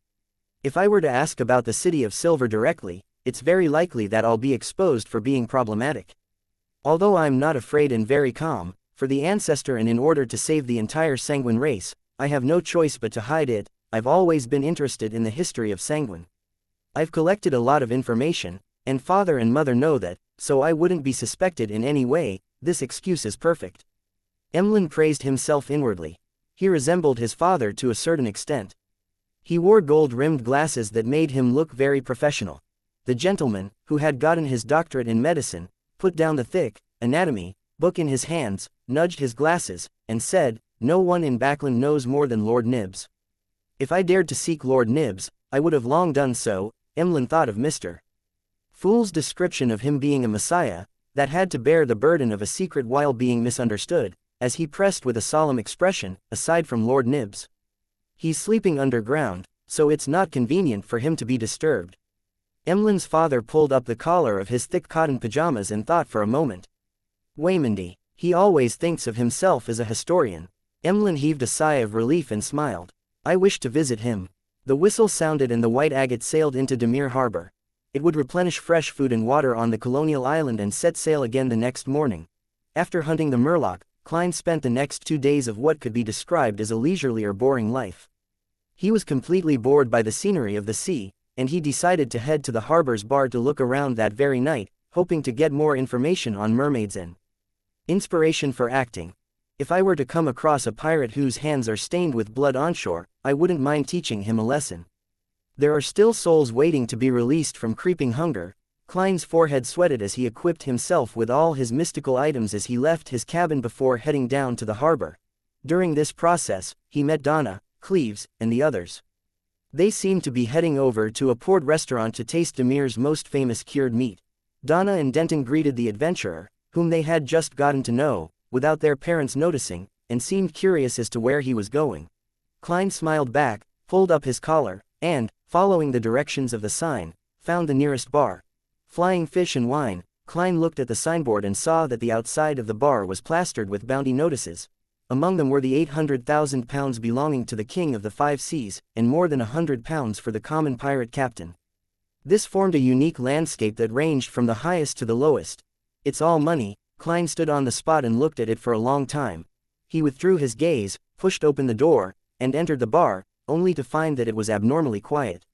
If I were to ask about the City of Silver directly, it's very likely that I'll be exposed for being problematic. Although I'm not afraid and very calm, for the ancestor and in order to save the entire Sanguine race, I have no choice but to hide it. I've always been interested in the history of Sanguine. I've collected a lot of information, and father and mother know that, so I wouldn't be suspected in any way. This excuse is perfect. Emlyn praised himself inwardly. He resembled his father to a certain extent. He wore gold-rimmed glasses that made him look very professional. The gentleman, who had gotten his doctorate in medicine, put down the thick anatomy book in his hands, nudged his glasses, and said, "No one in Backland knows more than Lord Nibs." If I dared to seek Lord Nibs, I would have long done so. Emlyn thought of Mr. Fool's description of him being a messiah, that had to bear the burden of a secret while being misunderstood, as he pressed with a solemn expression, "Aside from Lord Nibs. He's sleeping underground, so it's not convenient for him to be disturbed." Emlyn's father pulled up the collar of his thick cotton pajamas and thought for a moment. Waymondy, he always thinks of himself as a historian. Emlyn heaved a sigh of relief and smiled. "I wish to visit him." The whistle sounded and the white agate sailed into Demir Harbor. It would replenish fresh food and water on the colonial island and set sail again the next morning. After hunting the murloc, Klein spent the next 2 days of what could be described as a leisurely or boring life. He was completely bored by the scenery of the sea, and he decided to head to the harbor's bar to look around that very night, hoping to get more information on mermaids and inspiration for acting. If I were to come across a pirate whose hands are stained with blood onshore, I wouldn't mind teaching him a lesson. There are still souls waiting to be released from creeping hunger. Klein's forehead sweated as he equipped himself with all his mystical items as he left his cabin before heading down to the harbor. During this process, he met Donna, Cleves, and the others. They seemed to be heading over to a port restaurant to taste Demir's most famous cured meat. Donna and Denton greeted the adventurer, whom they had just gotten to know, without their parents noticing, and seemed curious as to where he was going. Klein smiled back, pulled up his collar, and, following the directions of the sign, found the nearest bar. Flying Fish and Wine. Klein looked at the signboard and saw that the outside of the bar was plastered with bounty notices. Among them were the 800,000 pounds belonging to the King of the Five Seas, and more than 100 pounds for the common pirate captain. This formed a unique landscape that ranged from the highest to the lowest. "It's all money." Klein stood on the spot and looked at it for a long time. He withdrew his gaze, pushed open the door, and entered the bar, only to find that it was abnormally quiet.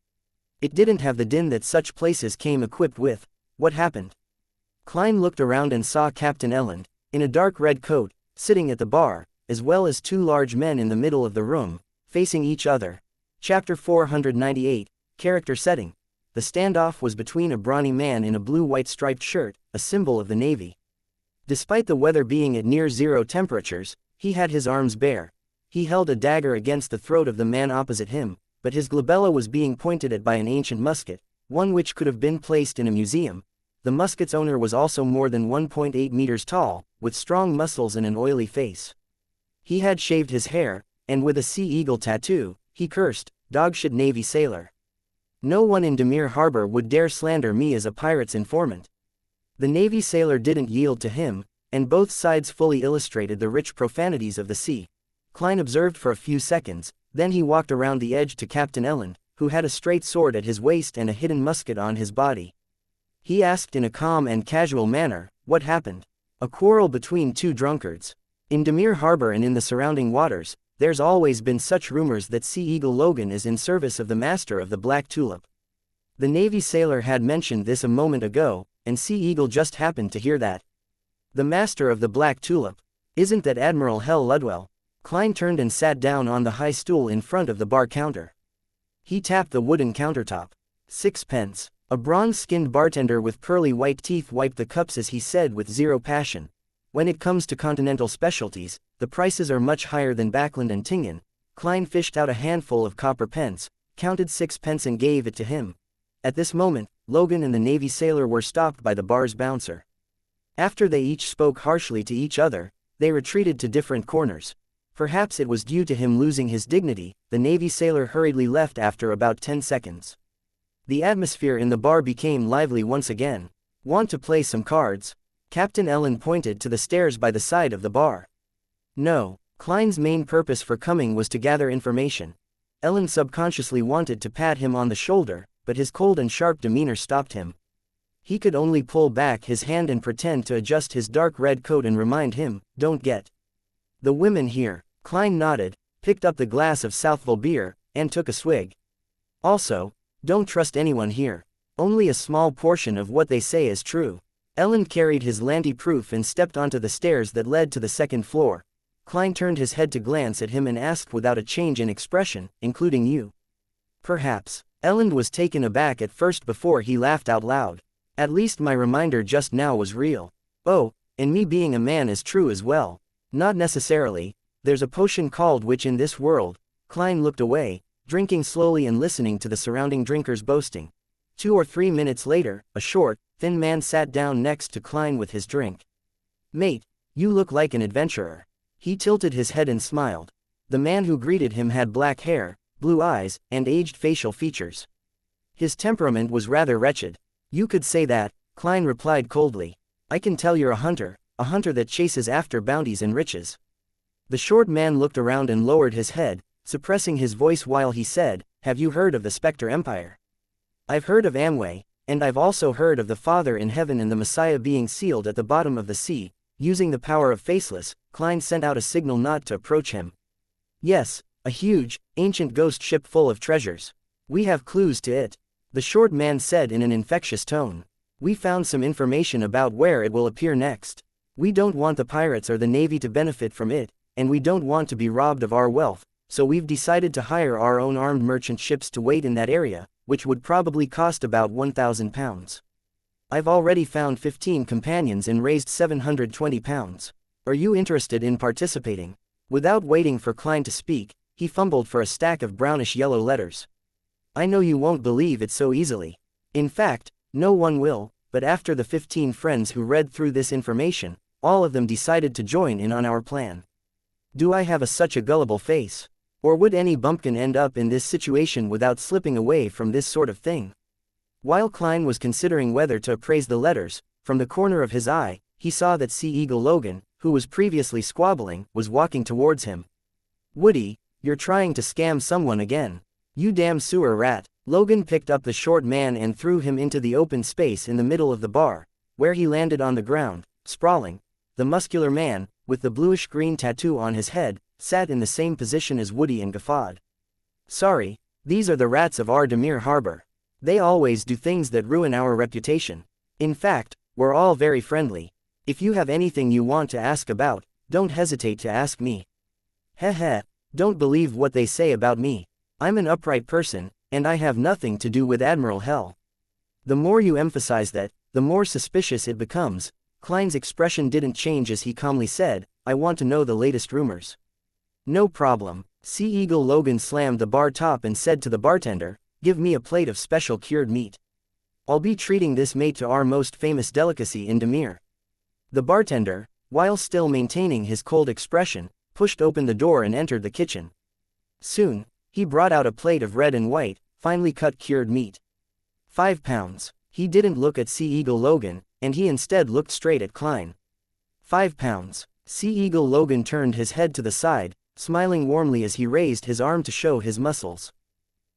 It didn't have the din that such places came equipped with. What happened? Klein looked around and saw Captain Elland, in a dark red coat, sitting at the bar, as well as 2 large men in the middle of the room, facing each other. Chapter 498, Character Setting. The standoff was between a brawny man in a blue-white striped shirt, a symbol of the Navy. Despite the weather being at near zero temperatures, he had his arms bare. He held a dagger against the throat of the man opposite him, but his glabella was being pointed at by an ancient musket, one which could have been placed in a museum. The musket's owner was also more than 1.8 meters tall, with strong muscles and an oily face. He had shaved his hair, and with a sea eagle tattoo, he cursed, "Dogshit Navy sailor. No one in Demir Harbor would dare slander me as a pirate's informant." The Navy sailor didn't yield to him, and both sides fully illustrated the rich profanities of the sea. Klein observed for a few seconds, then he walked around the edge to Captain Elland, who had a straight sword at his waist and a hidden musket on his body. He asked in a calm and casual manner, "What happened?" "A quarrel between 2 drunkards. In Demir Harbor and in the surrounding waters, there's always been such rumors that Sea Eagle Logan is in service of the master of the Black Tulip." The Navy sailor had mentioned this a moment ago, and Sea Eagle just happened to hear that. "The master of the Black Tulip? Isn't that Admiral Hell Ludwell?" Klein turned and sat down on the high stool in front of the bar counter. He tapped the wooden countertop. "6 pence." A bronze-skinned bartender with pearly white teeth wiped the cups as he said with zero passion, "When it comes to continental specialties, the prices are much higher than Backland and Tingen." Klein fished out a handful of copper pence, counted 6 pence and gave it to him. At this moment, Logan and the Navy sailor were stopped by the bar's bouncer. After they each spoke harshly to each other, they retreated to different corners. Perhaps it was due to him losing his dignity. The Navy sailor hurriedly left after about 10 seconds. The atmosphere in the bar became lively once again. "Want to play some cards?" Captain Elland pointed to the stairs by the side of the bar. No. Klein's main purpose for coming was to gather information. Ellen subconsciously wanted to pat him on the shoulder, but his cold and sharp demeanor stopped him. He could only pull back his hand and pretend to adjust his dark red coat and remind him, "Don't get the women here." Klein nodded, picked up the glass of Southville beer, and took a swig. "Also, don't trust anyone here. Only a small portion of what they say is true." Ellen carried his Lanty proof and stepped onto the stairs that led to the second floor. Klein turned his head to glance at him and asked without a change in expression, "Including you?" "Perhaps." Ellen was taken aback at first before he laughed out loud. "At least my reminder just now was real." "Oh, and me being a man is true as well." "Not necessarily. There's a potion called witch in this world." Klein looked away, drinking slowly and listening to the surrounding drinkers boasting. 2 or 3 minutes later, a short, thin man sat down next to Klein with his drink. "Mate, you look like an adventurer." He tilted his head and smiled. The man who greeted him had black hair, blue eyes, and aged facial features. His temperament was rather wretched. "You could say that," Klein replied coldly. "I can tell you're a hunter that chases after bounties and riches." The short man looked around and lowered his head, suppressing his voice while he said, "Have you heard of the Spectre Empire?" "I've heard of Amway, and I've also heard of the Father in Heaven and the Messiah being sealed at the bottom of the sea." Using the power of Faceless, Klein sent out a signal not to approach him. "Yes, a huge, ancient ghost ship full of treasures. We have clues to it," the short man said in an infectious tone. "We found some information about where it will appear next. We don't want the pirates or the Navy to benefit from it, and we don't want to be robbed of our wealth, so we've decided to hire our own armed merchant ships to wait in that area, which would probably cost about £1,000. I've already found 15 companions and raised £720. Are you interested in participating?" Without waiting for Klein to speak, he fumbled for a stack of brownish-yellow letters. "I know you won't believe it so easily. In fact, no one will, but after the 15 friends who read through this information, all of them decided to join in on our plan. Do I have such a gullible face? Or would any bumpkin end up in this situation without slipping away from this sort of thing?" While Klein was considering whether to appraise the letters, from the corner of his eye, he saw that Sea Eagle Logan, who was previously squabbling, was walking towards him. "Woody, you're trying to scam someone again. You damn sewer rat." Logan picked up the short man and threw him into the open space in the middle of the bar, where he landed on the ground, sprawling. The muscular man, with the bluish-green tattoo on his head, sat in the same position as Woody and guffawed. "Sorry, these are the rats of Ardemir Harbor. They always do things that ruin our reputation. In fact, we're all very friendly. If you have anything you want to ask about, don't hesitate to ask me." "Heh, don't believe what they say about me. I'm an upright person, and I have nothing to do with Admiral Hell." The more you emphasize that, the more suspicious it becomes. Klein's expression didn't change as he calmly said, "I want to know the latest rumors." "No problem." Sea Eagle Logan slammed the bar top and said to the bartender, "Give me a plate of special cured meat. I'll be treating this mate to our most famous delicacy in Demir." The bartender, while still maintaining his cold expression, pushed open the door and entered the kitchen. Soon, he brought out a plate of red and white, finely cut cured meat. £5. He didn't look at Sea Eagle Logan, and he instead looked straight at Klein. £5. Sea Eagle Logan turned his head to the side, smiling warmly as he raised his arm to show his muscles.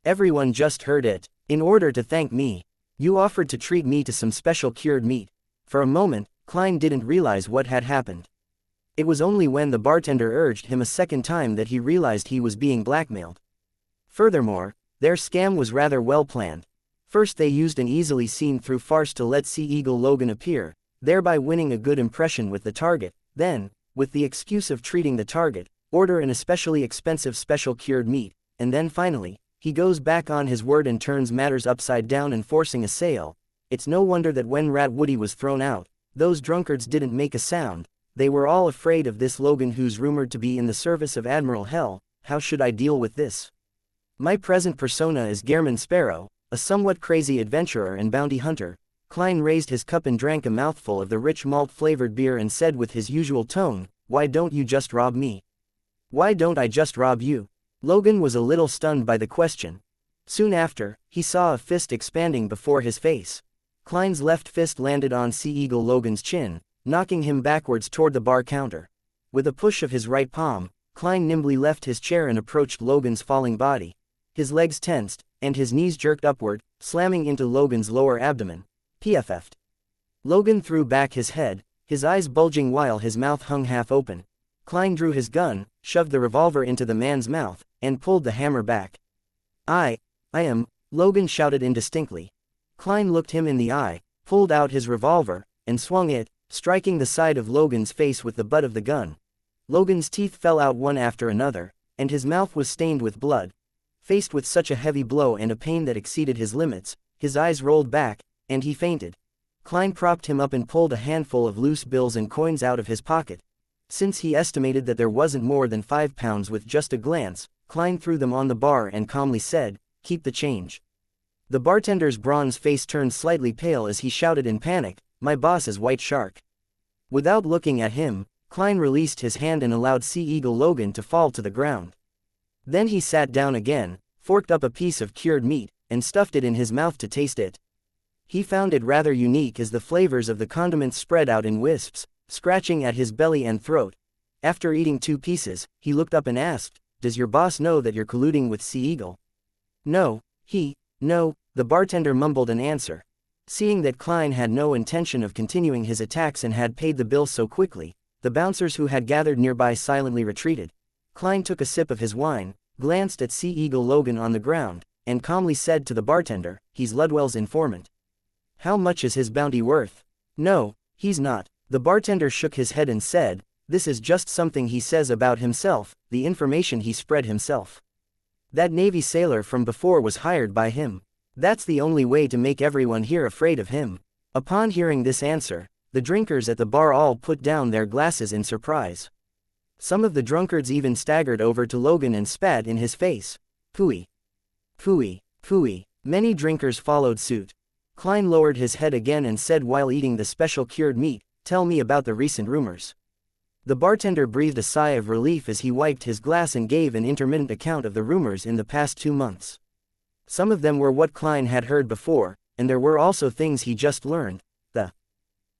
"Everyone just heard it. In order to thank me, you offered to treat me to some special cured meat." For a moment, Klein didn't realize what had happened. It was only when the bartender urged him a second time that he realized he was being blackmailed. Furthermore, their scam was rather well planned. First they used an easily seen-through farce to let Sea Eagle Logan appear, thereby winning a good impression with the target. Then, with the excuse of treating the target, order an especially expensive special cured meat, and then finally, he goes back on his word and turns matters upside down enforcing a sale. It's no wonder that when Rat Woody was thrown out, those drunkards didn't make a sound. They were all afraid of this Logan who's rumored to be in the service of Admiral Hell. How should I deal with this? My present persona is Gehrman Sparrow, a somewhat crazy adventurer and bounty hunter. Klein raised his cup and drank a mouthful of the rich malt-flavored beer and said with his usual tone, "Why don't you just rob me?" "Why don't I just rob you?" Logan was a little stunned by the question. Soon after, he saw a fist expanding before his face. Klein's left fist landed on Sea Eagle Logan's chin, knocking him backwards toward the bar counter. With a push of his right palm, Klein nimbly left his chair and approached Logan's falling body. his legs tensed, and his knees jerked upward, slamming into Logan's lower abdomen. PFF'd. Logan threw back his head, his eyes bulging while his mouth hung half open. Klein drew his gun, shoved the revolver into the man's mouth, and pulled the hammer back. I am, Logan shouted indistinctly. Klein looked him in the eye, pulled out his revolver, and swung it, striking the side of Logan's face with the butt of the gun. Logan's teeth fell out one after another, and his mouth was stained with blood. Faced with such a heavy blow and a pain that exceeded his limits, his eyes rolled back, and he fainted. Klein propped him up and pulled a handful of loose bills and coins out of his pocket. Since he estimated that there wasn't more than £5 with just a glance, Klein threw them on the bar and calmly said, "Keep the change." The bartender's bronze face turned slightly pale as he shouted in panic, "My boss is White Shark." Without looking at him, Klein released his hand and allowed Sea Eagle Logan to fall to the ground. Then he sat down again, forked up a piece of cured meat, and stuffed it in his mouth to taste it. He found it rather unique as the flavors of the condiments spread out in wisps, scratching at his belly and throat. After eating 2 pieces, he looked up and asked, "Does your boss know that you're colluding with Sea Eagle?" No, the bartender mumbled an answer. Seeing that Klein had no intention of continuing his attacks and had paid the bill so quickly, the bouncers who had gathered nearby silently retreated. Klein took a sip of his wine, glanced at Sea Eagle Logan on the ground, and calmly said to the bartender, "He's Ludwell's informant." "How much is his bounty worth?" "No, he's not." The bartender shook his head and said, "This is just something he says about himself, the information he spread himself. That Navy sailor from before was hired by him. That's the only way to make everyone here afraid of him." Upon hearing this answer, the drinkers at the bar all put down their glasses in surprise. Some of the drunkards even staggered over to Logan and spat in his face. "Phooey. Phooey. Phooey." Many drinkers followed suit. Klein lowered his head again and said while eating the special cured meat, "Tell me about the recent rumors." The bartender breathed a sigh of relief as he wiped his glass and gave an intermittent account of the rumors in the past 2 months. Some of them were what Klein had heard before, and there were also things he just learned. The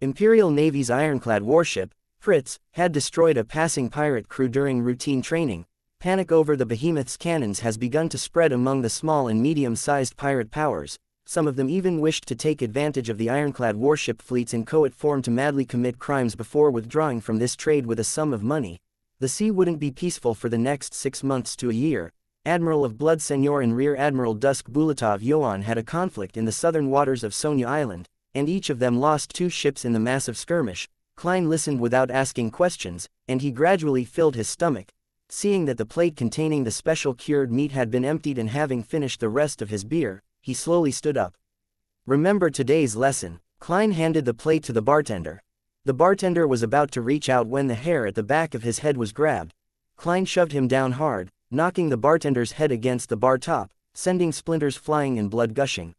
Imperial Navy's ironclad warship, Fritz, had destroyed a passing pirate crew during routine training. Panic over the behemoth's cannons has begun to spread among the small and medium-sized pirate powers. Some of them even wished to take advantage of the ironclad warship fleets in coat form to madly commit crimes before withdrawing from this trade with a sum of money. The sea wouldn't be peaceful for the next 6 months to a year. Admiral of Blood Senor and Rear Admiral Dusk Bulatov Yoan had a conflict in the southern waters of Sonia Island, and each of them lost 2 ships in the massive skirmish. Klein listened without asking questions, and he gradually filled his stomach. Seeing that the plate containing the special cured meat had been emptied and having finished the rest of his beer, he slowly stood up. "Remember today's lesson." Klein handed the plate to the bartender. The bartender was about to reach out when the hair at the back of his head was grabbed. Klein shoved him down hard, knocking the bartender's head against the bar top, sending splinters flying and blood gushing.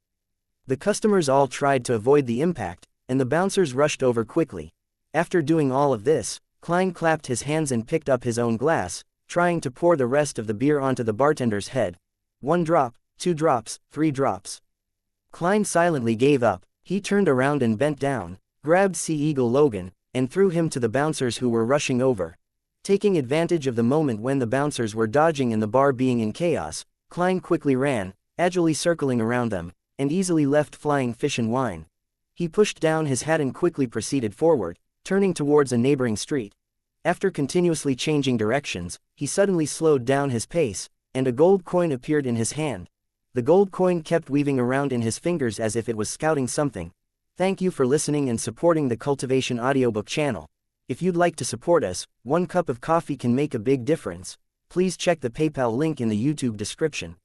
The customers all tried to avoid the impact, and the bouncers rushed over quickly. After doing all of this, Klein clapped his hands and picked up his own glass, trying to pour the rest of the beer onto the bartender's head. 1 drop, 2 drops, 3 drops. Klein silently gave up. He turned around and bent down, grabbed Sea Eagle Logan, and threw him to the bouncers who were rushing over. Taking advantage of the moment when the bouncers were dodging and the bar being in chaos, Klein quickly ran, agilely circling around them, and easily left flying fish and wine. He pushed down his hat and quickly proceeded forward, turning towards a neighboring street. After continuously changing directions, he suddenly slowed down his pace, and a gold coin appeared in his hand. The gold coin kept weaving around in his fingers as if it was scouting something. Thank you for listening and supporting the Cultivation audiobook channel. If you'd like to support us, 1 cup of coffee can make a big difference. Please check the PayPal link in the YouTube description.